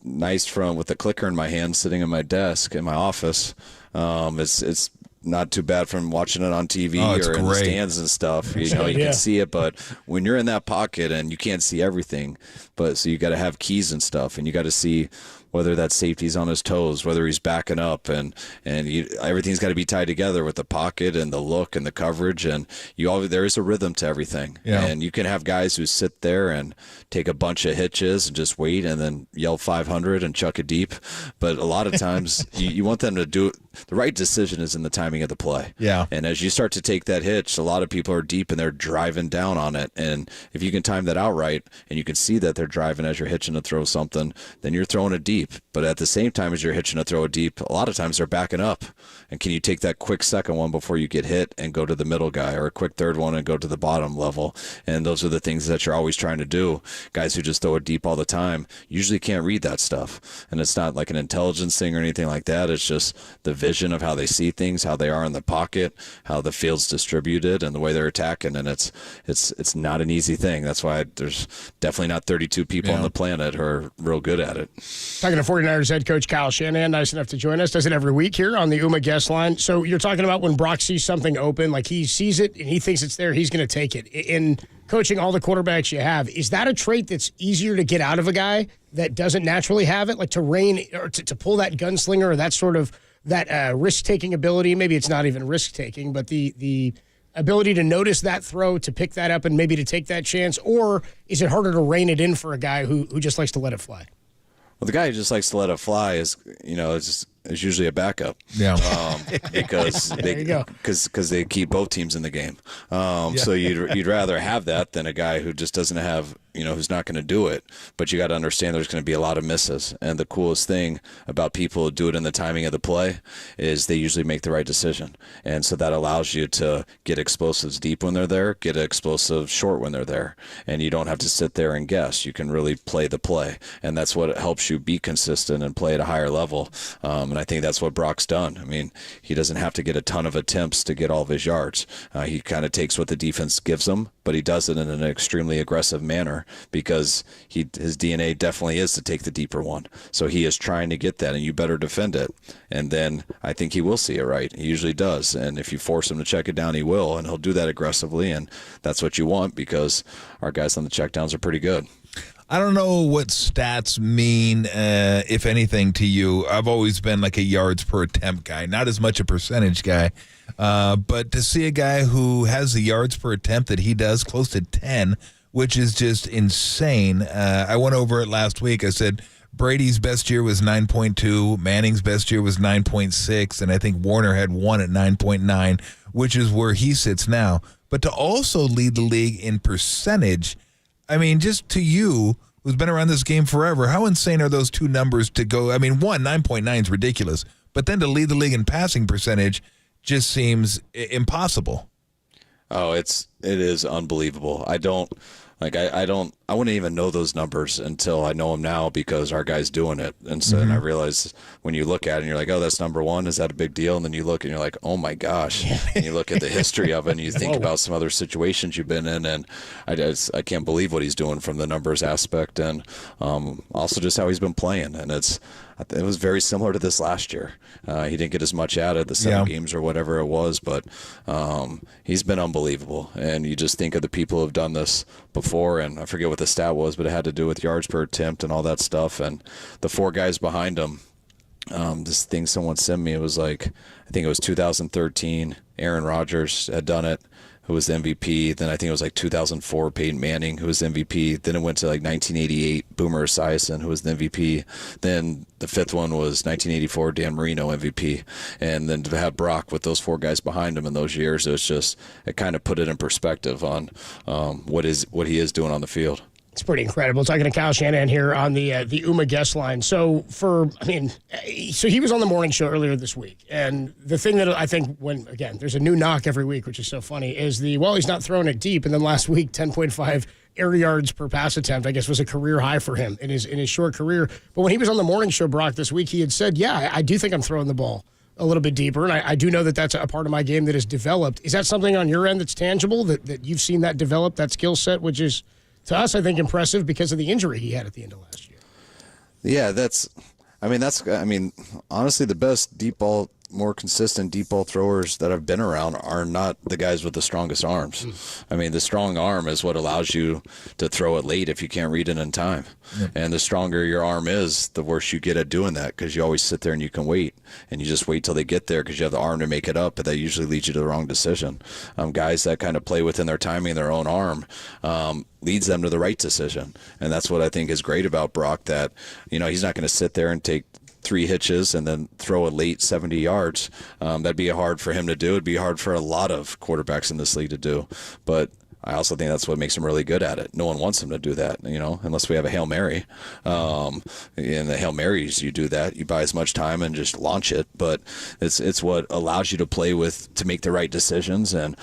Speaker 23: nice with the clicker in my hand sitting in my desk in my office. It's not too bad from watching it on TV or in the stands and stuff. You know, you can see it, but when you're in that pocket and you can't see everything, so you got to have keys and stuff, and you got to see whether that safety's on his toes, whether he's backing up, and everything's got to be tied together with the pocket and the look and the coverage, and there is a rhythm to everything.
Speaker 8: Yeah.
Speaker 23: And you can have guys who sit there and take a bunch of hitches and just wait and then yell 500 and chuck it deep. But a lot of times you want them to do the right decision is in the timing of the play.
Speaker 8: Yeah.
Speaker 23: And as you start to take that hitch, a lot of people are deep and they're driving down on it. And if you can time that out right and you can see that they're driving as you're hitching to throw something, then you're throwing it deep. But at the same time as you're hitching to throw it deep, a lot of times they're backing up. And can you take that quick second one before you get hit and go to the middle guy, or a quick third one and go to the bottom level? And those are the things that you're always trying to do. Guys who just throw it deep all the time usually can't read that stuff. And it's not like an intelligence thing or anything like that. It's just the vision of how they see things, how they are in the pocket, how the field's distributed, and the way they're attacking. And it's not an easy thing. That's why there's definitely not 32 people on the planet who are real good at it.
Speaker 24: Talking to 49ers head coach Kyle Shanahan, nice enough to join us. Does it every week here on the UMA guest line. So you're talking about when Brock sees something open, like he sees it and he thinks it's there, he's going to take it. In coaching all the quarterbacks you have, is that a trait that's easier to get out of a guy that doesn't naturally have it, like to rein or to pull that gunslinger or that sort of that risk-taking ability? Maybe it's not even risk-taking, but the ability to notice that throw, to pick that up and maybe to take that chance? Or is it harder to rein it in for a guy who just likes to let it fly?
Speaker 23: Well, the guy who just likes to let it fly is usually a backup.
Speaker 8: Yeah.
Speaker 23: Because they keep both teams in the game. So you'd rather have that than a guy who just doesn't have, who's not going to do it. But you got to understand there's going to be a lot of misses. And the coolest thing about people who do it in the timing of the play is they usually make the right decision. And so that allows you to get explosives deep when they're there, get explosives short when they're there. And you don't have to sit there and guess. You can really play the play. And that's what helps you be consistent and play at a higher level. And I think that's what Brock's done. I mean, he doesn't have to get a ton of attempts to get all of his yards. He kind of takes what the defense gives him, but he does it in an extremely aggressive manner because his DNA definitely is to take the deeper one. So he is trying to get that, and you better defend it. And then I think he will see it right. He usually does. And if you force him to check it down, he will, and he'll do that aggressively. And that's what you want because our guys on the checkdowns are pretty good.
Speaker 8: I don't know what stats mean, if anything, to you. I've always been like a yards per attempt guy, not as much a percentage guy. But to see a guy who has the yards per attempt that he does, close to 10, which is just insane. I went over it last week. I said Brady's best year was 9.2, Manning's best year was 9.6, and I think Warner had one at 9.9, which is where he sits now. But to also lead the league in percentage, I mean, just to you, who's been around this game forever, how insane are those two numbers to go? I mean, 9.9 is ridiculous, but then to lead the league in passing percentage just seems impossible.
Speaker 23: Oh, it is unbelievable. I wouldn't even know those numbers until I know them now because our guy's doing it. And so and I realize when you look at it and you're like, oh, that's number one. Is that a big deal? And then you look and you're like, oh my gosh. And you look at the history of it and you think about some other situations you've been in. And I can't believe what he's doing from the numbers aspect and also just how he's been playing. And it was very similar to this last year. He didn't get as much out of the 7 games or whatever it was, but he's been unbelievable. And you just think of the people who have done this before, and I forget what the stat was, but it had to do with yards per attempt and all that stuff. And the 4 guys behind him, this thing someone sent me, it was like, I think it was 2013. Aaron Rodgers had done it. who was the MVP. Then I think it was like 2004, Peyton Manning, who was the MVP. Then it went to like 1988, Boomer Esiason, who was the MVP. Then the fifth one was 1984, Dan Marino, MVP. And then to have Brock with those four guys behind him in those years, it kind of put it in perspective on what he is doing on the field.
Speaker 24: It's pretty incredible. Talking to Kyle Shanahan here on the UMA guest line. So he was on the morning show earlier this week, and the thing that I think there's a new knock every week, which is so funny, is he's not throwing it deep, and then last week 10.5 air yards per pass attempt, I guess, was a career high for him in his short career. But when he was on the morning show, Brock, this week, he had said, "Yeah, I do think I'm throwing the ball a little bit deeper, and I do know that that's a part of my game that has developed." Is that something on your end that's tangible, that you've seen that develop, that skill set, which is, to us, I think, impressive because of the injury he had at the end of last year?
Speaker 23: Yeah, honestly, the best deep ball, more consistent deep ball throwers that I've been around are not the guys with the strongest arms. The strong arm is what allows you to throw it late if you can't read it in time. Yep. And the stronger your arm is, the worse you get at doing that, because you always sit there and you can wait. And you just wait till they get there because you have the arm to make it up, but that usually leads you to the wrong decision. Guys that kind of play within their timing, their own arm, leads them to the right decision. And that's what I think is great about Brock, that he's not going to sit there and take 3 hitches and then throw a late 70 yards. That'd be hard for him to do. It'd be hard for a lot of quarterbacks in this league to do. But I also think that's what makes him really good at it. No one wants him to do that, unless we have a Hail Mary. In the Hail Marys, you do that. You buy as much time and just launch it. But it's what allows you to play with, to make the right decisions. And,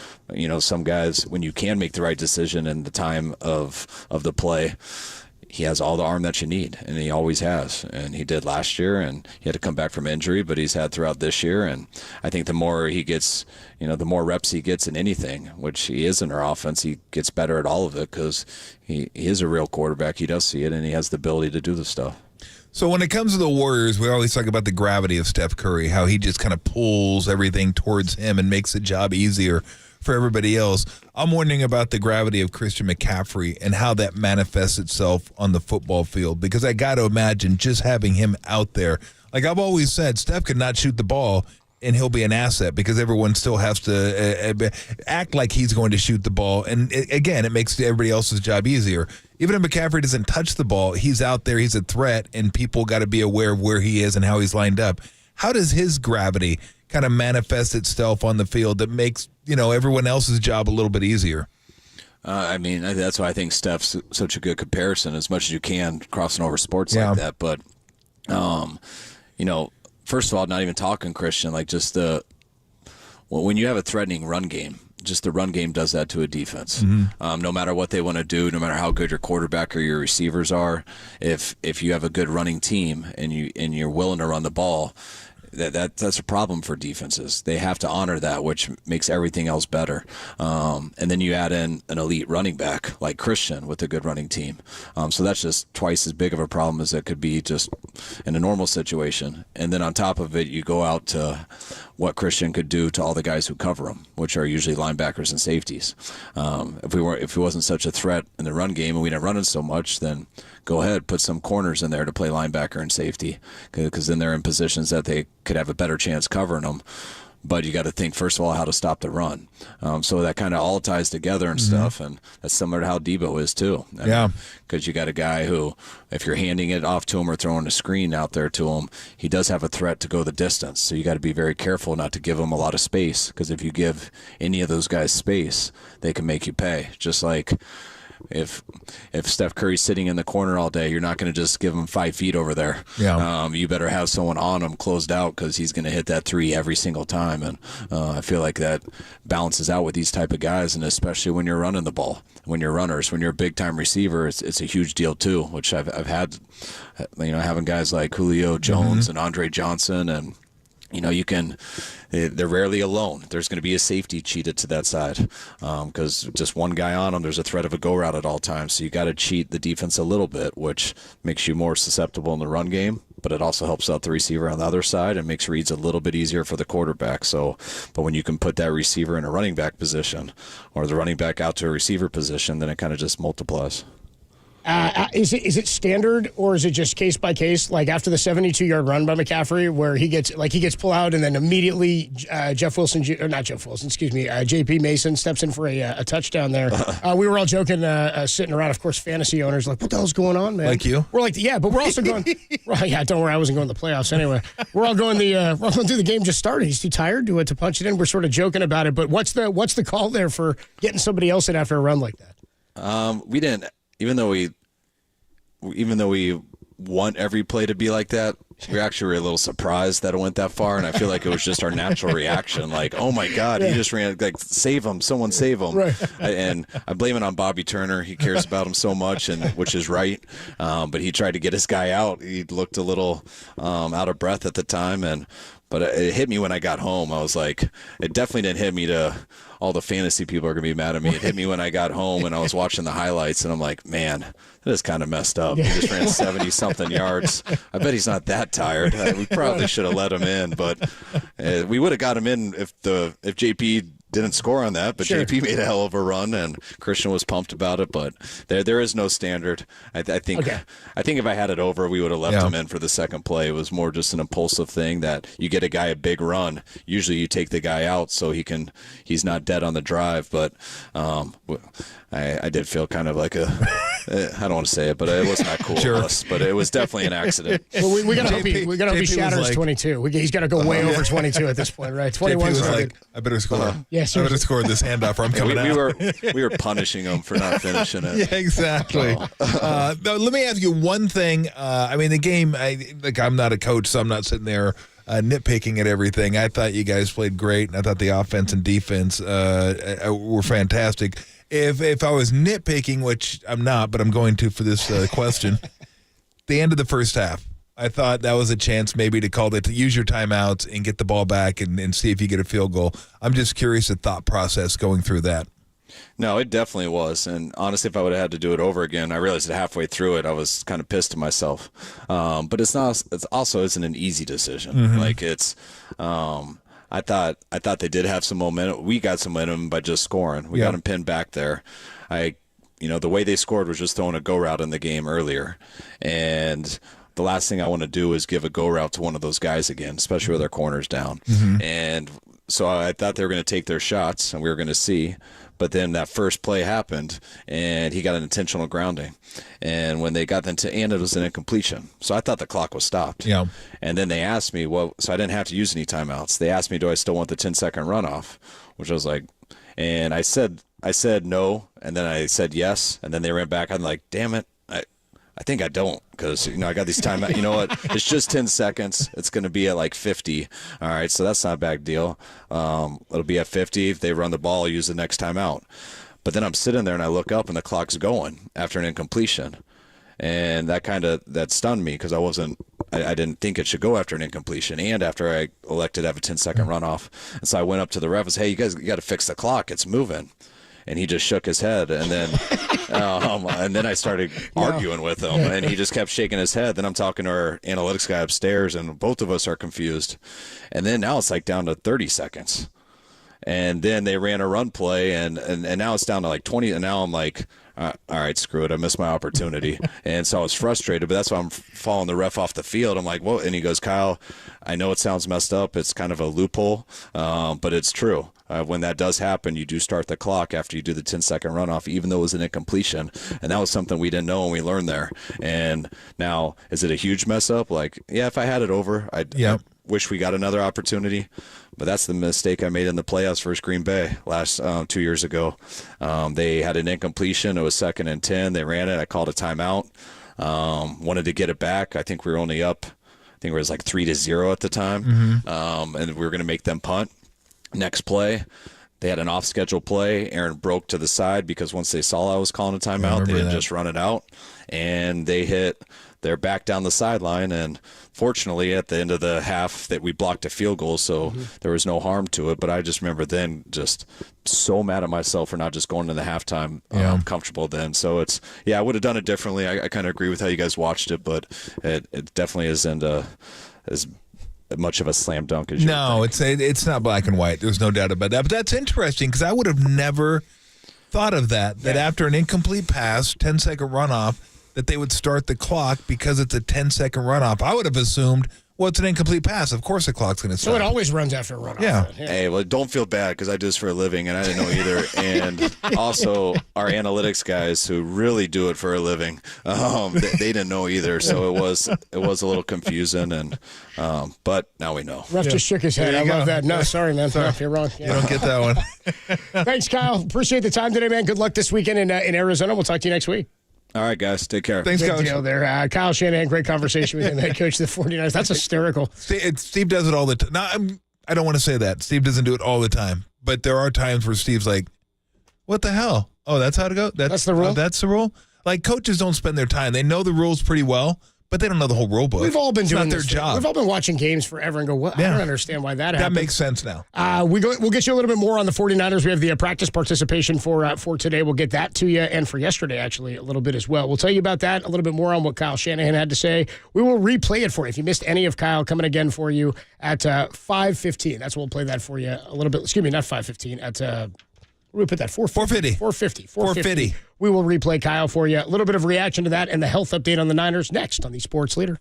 Speaker 23: some guys, when you can make the right decision in the time of the play, he has all the arm that you need, and he always has. And he did last year, and he had to come back from injury, but he's had throughout this year. And I think the more he gets, the more reps he gets in anything, which he is in our offense, he gets better at all of it because he is a real quarterback. He does see it, and he has the ability to do the stuff.
Speaker 8: So when it comes to the Warriors, we always talk about the gravity of Steph Curry, how he just kind of pulls everything towards him and makes the job easier for everybody else. I'm wondering about the gravity of Christian McCaffrey and how that manifests itself on the football field, because I got to imagine just having him out there. Like I've always said, Steph could not shoot the ball and he'll be an asset because everyone still has to act like he's going to shoot the ball. And again, it makes everybody else's job easier. Even if McCaffrey doesn't touch the ball, he's out there, he's a threat, and people got to be aware of where he is and how he's lined up. How does his gravity kind of manifest itself on the field that makes, everyone else's job a little bit easier?
Speaker 23: That's why I think Steph's such a good comparison, as much as you can, crossing over sports like that. But, first of all, not even talking Christian, like just when you have a threatening run game, just the run game does that to a defense. Mm-hmm. No matter what they want to do, no matter how good your quarterback or your receivers are, if you have a good running team and you're willing to run the ball, that's a problem for defenses. They have to honor that, which makes everything else better. And then you add in an elite running back like Christian with a good running team. So that's just twice as big of a problem as it could be just in a normal situation. And then on top of it, you go out to what Christian could do to all the guys who cover him, which are usually linebackers and safeties. If he wasn't such a threat in the run game and we didn't run it so much, then go ahead, put some corners in there to play linebacker and safety, because then they're in positions that they could have a better chance covering them. But you got to think, first of all, how to stop the run. So that kind of all ties together and stuff, and that's similar to how Debo is too. Because you got a guy who, if you're handing it off to him or throwing a screen out there to him, he does have a threat to go the distance. So you got to be very careful not to give him a lot of space, because if you give any of those guys space, they can make you pay. Just like if Steph Curry's sitting in the corner all day, you're not going to just give him 5 feet over there. You better have someone on him closed out, because he's going to hit that three every single time. And I feel like that balances out with these type of guys, and especially when you're running the ball, when you're runners, when you're a big time receiver, it's a huge deal too. Which I've had, having guys like Julio Jones and Andre Johnson, and they're rarely alone. There's going to be a safety cheated to that side, because just one guy on them, there's a threat of a go route at all times. So you got to cheat the defense a little bit, which makes you more susceptible in the run game, but it also helps out the receiver on the other side and makes reads a little bit easier for the quarterback. But when you can put that receiver in a running back position or the running back out to a receiver position, then it kind of just multiplies.
Speaker 24: Is it standard or is it just case by case? Like after the 72-yard run by McCaffrey, where he gets pulled out and then immediately JP Mason steps in for a touchdown there. We were all joking, sitting around, of course, fantasy owners like, what the hell's going on, man?
Speaker 8: Like you?
Speaker 24: We're like, yeah, but we're also going. Right, yeah, don't worry, I wasn't going to the playoffs anyway. We're all going we're all going through the game just started. He's too tired to punch it in. We're sort of joking about it, but what's the call there for getting somebody else in after a run like that?
Speaker 23: We didn't, even though we want every play to be like that, we actually were a little surprised that it went that far, and I feel like it was just our natural reaction, like, oh my God, he just ran, like, save him, someone save him.
Speaker 24: Right.
Speaker 23: And I blame it on Bobby Turner. He cares about him so much, and which is right. But he tried to get his guy out. He looked a little out of breath at the time, but it hit me when I got home. I was like, it definitely didn't hit me to all the fantasy people are going to be mad at me. It hit me when I got home and I was watching the highlights, and I'm like, man, that is kind of messed up. He just ran 70-something yards. I bet he's not that tired. We probably should have let him in, but we would have got him in if JP didn't score on that, but
Speaker 24: Sure.
Speaker 23: JP made a hell of a run, and Christian was pumped about it. But there is no standard. I think if I had it over, we would have left him in for the second play. It was more just an impulsive thing that you get a guy a big run. Usually you take the guy out so he's not dead on the drive. But I did feel kind of like I don't want to say it, but it wasn't that cool of us. But it was definitely an accident.
Speaker 24: Well, we got to hope he shatters 22. He's got to go way over 22 at this point, right? 21
Speaker 8: was like, I better score.
Speaker 24: Yes,
Speaker 8: I better score this handoff, or I'm coming out.
Speaker 23: We were punishing him for not finishing it.
Speaker 8: Yeah, exactly. Now, let me ask you one thing. I mean, the game. I'm not a coach, so I'm not sitting there nitpicking at everything. I thought you guys played great, and I thought the offense and defense were fantastic. If I was nitpicking, which I'm not, but I'm going to for this question, the end of the first half, I thought that was a chance maybe to use your timeouts and get the ball back and see if you get a field goal. I'm just curious the thought process going through that.
Speaker 23: No, it definitely was. And honestly, if I would have had to do it over again, I realized that halfway through it, I was kind of pissed at myself. But it also isn't an easy decision.
Speaker 8: Mm-hmm.
Speaker 23: Like I thought they did have some momentum. We got some momentum by just scoring. We got them pinned back there. The way they scored was just throwing a go route in the game earlier. And the last thing I want to do is give a go route to one of those guys again, especially with their corners down.
Speaker 8: Mm-hmm.
Speaker 23: And so I thought they were going to take their shots, and we were going to see. But then that first play happened, and he got an intentional grounding. And when they got into, and it was an incompletion. So I thought the clock was stopped.
Speaker 8: Yeah.
Speaker 23: And then they asked me, so I didn't have to use any timeouts. They asked me, do I still want the 10-second runoff? Which I was like, and I said no, and then I said yes, and then they ran back. I'm like, damn it. I think I don't, because I got these timeouts. You know what? It's just 10 seconds. It's going to be at like 50. All right, so that's not a bad deal. It'll be at 50. If they run the ball, I'll use the next timeout. But then I'm sitting there and I look up and the clock's going after an incompletion, and that stunned me because I didn't think it should go after an incompletion, and after I elected to have a 10-second runoff. And so I went up to the ref and said, hey, you guys got to fix the clock. It's moving. And he just shook his head, and then I started arguing with him, and he just kept shaking his head. Then I'm talking to our analytics guy upstairs, and both of us are confused. And then now it's like down to 30 seconds. And then they ran a run play, and now it's down to like 20. And now I'm like, all right, screw it. I missed my opportunity. And so I was frustrated, but that's why I'm following the ref off the field. I'm like, whoa. And he goes, Kyle, I know it sounds messed up. It's kind of a loophole, but it's true. When that does happen, you do start the clock after you do the 10-second runoff, even though it was an incompletion. And that was something we didn't know and we learned there. And now, is it a huge mess up? Like, yeah, if I had it over, I wish we got another opportunity. But that's the mistake I made in the playoffs versus Green Bay last 2 years ago. They had an incompletion. It was 2nd and 10. They ran it. I called a timeout. Wanted to get it back. I think we were only up. I think it was like 3-0 at the time.
Speaker 8: Mm-hmm.
Speaker 23: And we were going to make them punt. Next play, they had an off-schedule play. Aaron broke to the side because once they saw I was calling a timeout, they didn't just run it out. And they're back down the sideline. And fortunately, at the end of the half, that we blocked a field goal, so there was no harm to it. But I just remember then just so mad at myself for not just going to the halftime comfortable then. So I would have done it differently. I kind of agree with how you guys watched it, but it definitely isn't as much of a slam dunk as you would think.
Speaker 8: It's not black and white. There's no doubt about that. But that's interesting because I would have never thought of that after an incomplete pass, 10-second runoff, that they would start the clock because it's a 10-second runoff. I would have assumed, well, it's an incomplete pass. Of course the clock's going to start.
Speaker 24: So it always runs after a runoff.
Speaker 8: Yeah.
Speaker 23: Hey, well, don't feel bad because I do this for a living and I didn't know either. And also our analytics guys who really do it for a living, they didn't know either. So it was a little confusing. And but now we know.
Speaker 24: Ref just shook his head. I love that. No, sorry, man.
Speaker 8: Sorry.
Speaker 24: No, you're wrong.
Speaker 8: You don't get that one.
Speaker 24: Thanks, Kyle. Appreciate the time today, man. Good luck this weekend in Arizona. We'll talk to you next week.
Speaker 23: All right, guys. Take care.
Speaker 8: Thanks,
Speaker 24: Good
Speaker 8: Coach.
Speaker 24: deal there. Kyle Shanahan, great conversation with him, head coach of the 49ers. That's hysterical.
Speaker 8: Steve does it all the time. I don't want to say that. Steve doesn't do it all the time. But there are times where Steve's like, what the hell? Oh, that's how to go?
Speaker 24: That's the rule?
Speaker 8: That's the rule? Like, coaches don't spend their time. They know the rules pretty well, but they don't know the whole rule book.
Speaker 24: We've all been doing
Speaker 8: their
Speaker 24: this.
Speaker 8: job.
Speaker 24: We've all been watching games forever and go, what? I don't understand why that happened.
Speaker 8: That makes sense now.
Speaker 24: We'll get you a little bit more on the 49ers. We have the practice participation for today. We'll get that to you, and for yesterday, actually, a little bit as well. We'll tell you about that, a little bit more on what Kyle Shanahan had to say. We will replay it for you. If you missed any of Kyle, coming again for you at 5:15. That's what we'll play that for you a little bit. Excuse me, not 5:15. At where we put that? 4:50. 4:50. We will replay Kyle for you. A little bit of reaction to that and the health update on the Niners next on the Sports Leader.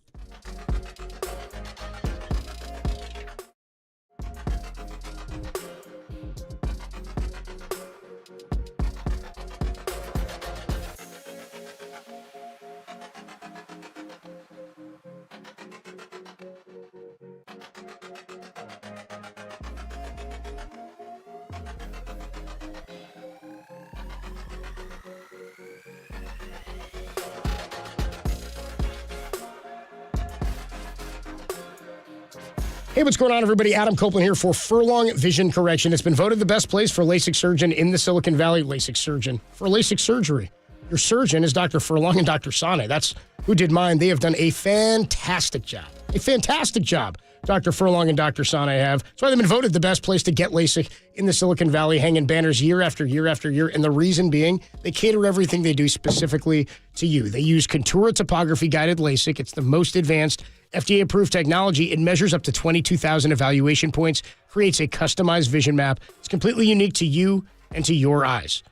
Speaker 24: Hey, what's going on, everybody? Adam Copeland here for Furlong Vision Correction. It's been voted the best place for LASIK surgeon in the Silicon Valley. LASIK surgeon for LASIK surgery. Your surgeon is Dr. Furlong and Dr. Sane. That's who did mine. They have done a fantastic job. A fantastic job. Dr. Furlong and Dr. Sane have. That's why they've been voted the best place to get LASIK in the Silicon Valley, hanging banners year after year after year. And the reason being, they cater everything they do specifically to you. They use Contour topography guided LASIK. It's the most advanced FDA-approved technology. It measures up to 22,000 evaluation points, creates a customized vision map. It's completely unique to you and to your eyes.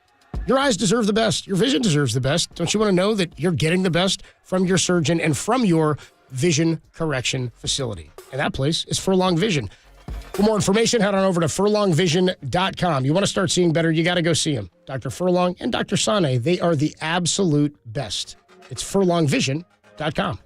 Speaker 24: Your eyes deserve the best. Your vision deserves the best. Don't you want to know that you're getting the best from your surgeon and from your vision correction facility? And that place is Furlong Vision. For more information, head on over to furlongvision.com. You want to start seeing better, you got to go see them. Dr. Furlong and Dr. Sane, they are the absolute best. It's furlongvision.com.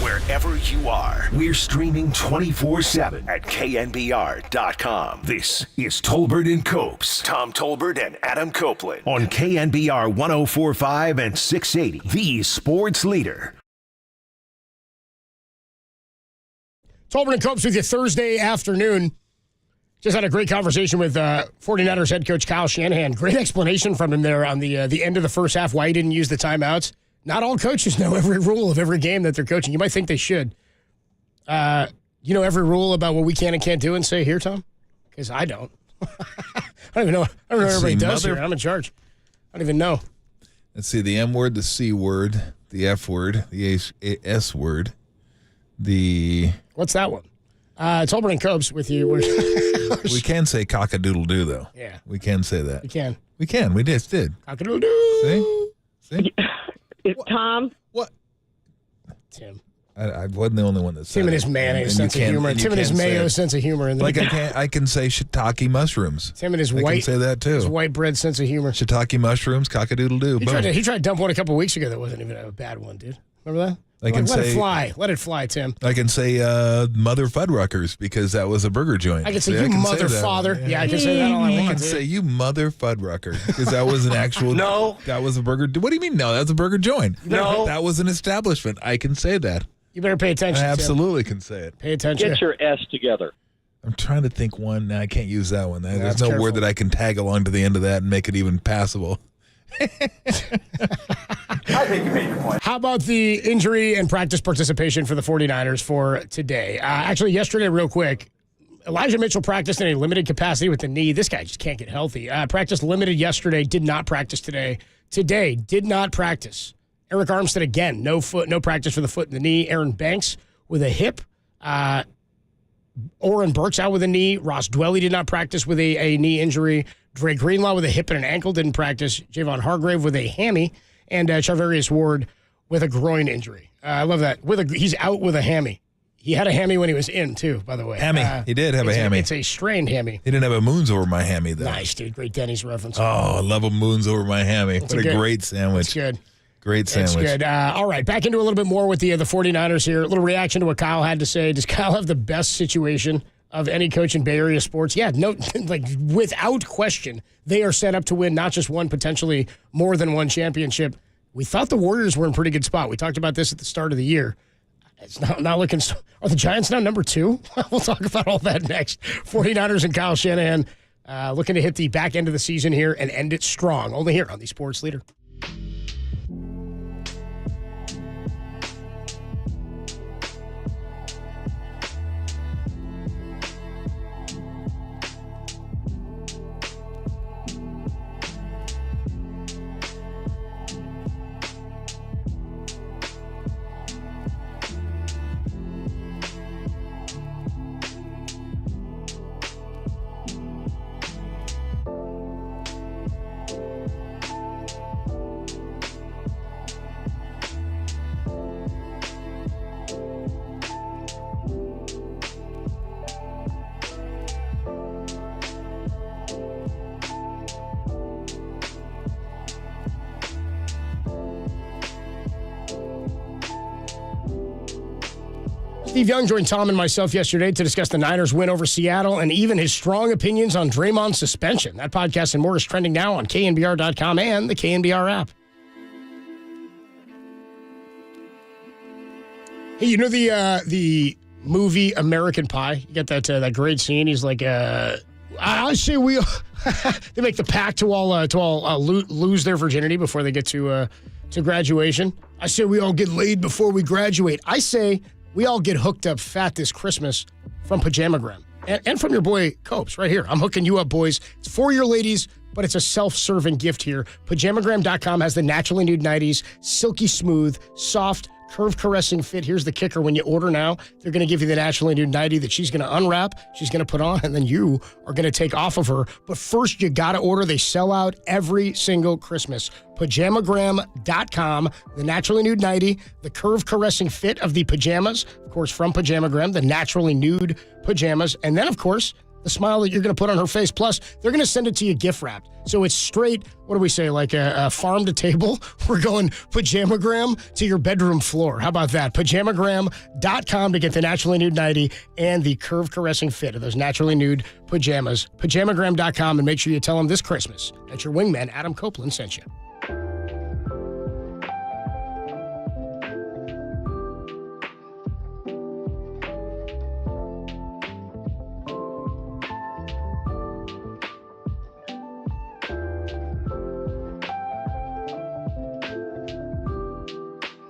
Speaker 1: wherever you are. We're streaming 24/7 at KNBR.com. This is Tolbert and Copes. Tom Tolbert and Adam Copeland on KNBR 104.5 and 680, the sports leader.
Speaker 24: Tolbert and Copes with you Thursday afternoon. Just had a great conversation with 49ers head coach Kyle Shanahan. Great explanation from him there on the end of the first half, why he didn't use the timeouts. Not all coaches know every rule of every game that they're coaching. You might think they should. You know every rule about what we can and can't do and say here, Tom? Because I don't. I don't even know. I don't know what everybody does here. I'm in charge. I don't even know.
Speaker 8: Let's see, the M word, the C word, the F word, the S word, the...
Speaker 24: What's that one? Tolbert and Copes with you.
Speaker 8: We can say cock-a-doodle-doo, though.
Speaker 24: Yeah.
Speaker 8: We can say that.
Speaker 24: We can.
Speaker 8: We can. We just did.
Speaker 24: Cock-a-doodle-doo.
Speaker 8: See?
Speaker 5: Tom?
Speaker 8: What?
Speaker 24: Tim.
Speaker 8: I wasn't the only one that said
Speaker 24: Tim and his mayonnaise sense of humor. Tim and his mayo sense of humor.
Speaker 8: Like I can say shiitake mushrooms.
Speaker 24: Tim and his
Speaker 8: I
Speaker 24: white.
Speaker 8: can say that too.
Speaker 24: His white bread sense of humor.
Speaker 8: Shiitake mushrooms, cock-a-doodle-doo.
Speaker 24: He tried to dump one a couple weeks ago that wasn't even a bad one, dude. Remember that? Let it fly. Let it fly, Tim.
Speaker 8: I can say Mother Fuddruckers because that was a burger joint.
Speaker 24: I can say you mother father. Yeah, I can say that all I want.
Speaker 8: I can say you mother Fuddrucker because that was an actual.
Speaker 5: No.
Speaker 8: That was a burger. What do you mean no? That's a burger joint.
Speaker 5: No.
Speaker 8: That was an establishment. I can say that.
Speaker 24: You better pay attention.
Speaker 8: I absolutely can say it.
Speaker 24: Pay attention.
Speaker 5: Get your S together.
Speaker 8: I'm trying to think one. No, I can't use that one. There's no
Speaker 24: careful.
Speaker 8: word that I can tag along to the end of that and make it even passable.
Speaker 5: I think you made your point.
Speaker 24: How about the injury and practice participation for the 49ers for today? Actually, yesterday, real quick, Elijah Mitchell practiced in a limited capacity with the knee. This guy just can't get healthy. Practiced limited yesterday, did not practice today. Today, did not practice. Eric Armstead, again, no practice for the foot and the knee. Aaron Banks with a hip. Oren Burks out with a knee. Ross Dwelly did not practice with a knee injury. Dre Greenlaw with a hip and an ankle didn't practice. Javon Hargrave with a hammy. And Charvarius Ward with a groin injury. I love that. He's out with a hammy. He had a hammy when he was in, too, by the way.
Speaker 8: Hammy. He did have a hammy.
Speaker 24: It's a strained hammy.
Speaker 8: He didn't have a moons over my hammy, though.
Speaker 24: Nice, dude. Great Denny's reference.
Speaker 8: Oh, I love a moons over my hammy. What a great sandwich.
Speaker 24: It's good.
Speaker 8: Great sandwich.
Speaker 24: It's good. All right, back into a little bit more with the 49ers here. A little reaction to what Kyle had to say. Does Kyle have the best situation of any coach in Bay Area sports? Yeah, no, like without question, they are set up to win not just one, potentially more than one championship. We thought the Warriors were in a pretty good spot. We talked about this at the start of the year. It's not looking so. Are the Giants now number 2? We'll talk about all that next. 49ers and Kyle Shanahan looking to hit the back end of the season here and end it strong. Only here on the Sports Leader. Steve Young joined Tom and myself yesterday to discuss the Niners' win over Seattle and even his strong opinions on Draymond's suspension. That podcast and more is trending now on KNBR.com and the KNBR app. Hey, you know the movie American Pie? You get that great scene. He's like, I say we they make the pact to all lose their virginity before they get to graduation. I say we all get laid before we graduate. I say we all get hooked up fat this Christmas from Pajamagram. And from your boy Copes right here. I'm hooking you up, boys. It's for your ladies, but it's a self-serving gift here. Pajamagram.com has the naturally nude 90s, silky smooth, soft, curve-caressing fit. Here's the kicker. When you order now, they're going to give you the naturally nude 90 that she's going to unwrap, she's going to put on, and then you are going to take off of her. But first, you got to order. They sell out every single Christmas. Pajamagram.com, the naturally nude 90, the curve-caressing fit of the pajamas, of course, from Pajamagram, the naturally nude pajamas, and then, of course, the smile that you're going to put on her face. Plus, they're going to send it to you gift wrapped. So it's straight, what do we say, like a farm to table? We're going pajamagram to your bedroom floor. How about that? Pajamagram.com to get the naturally nude nightie and the curve caressing fit of those naturally nude pajamas. Pajamagram.com, and make sure you tell them this Christmas that your wingman, Adam Copeland, sent you.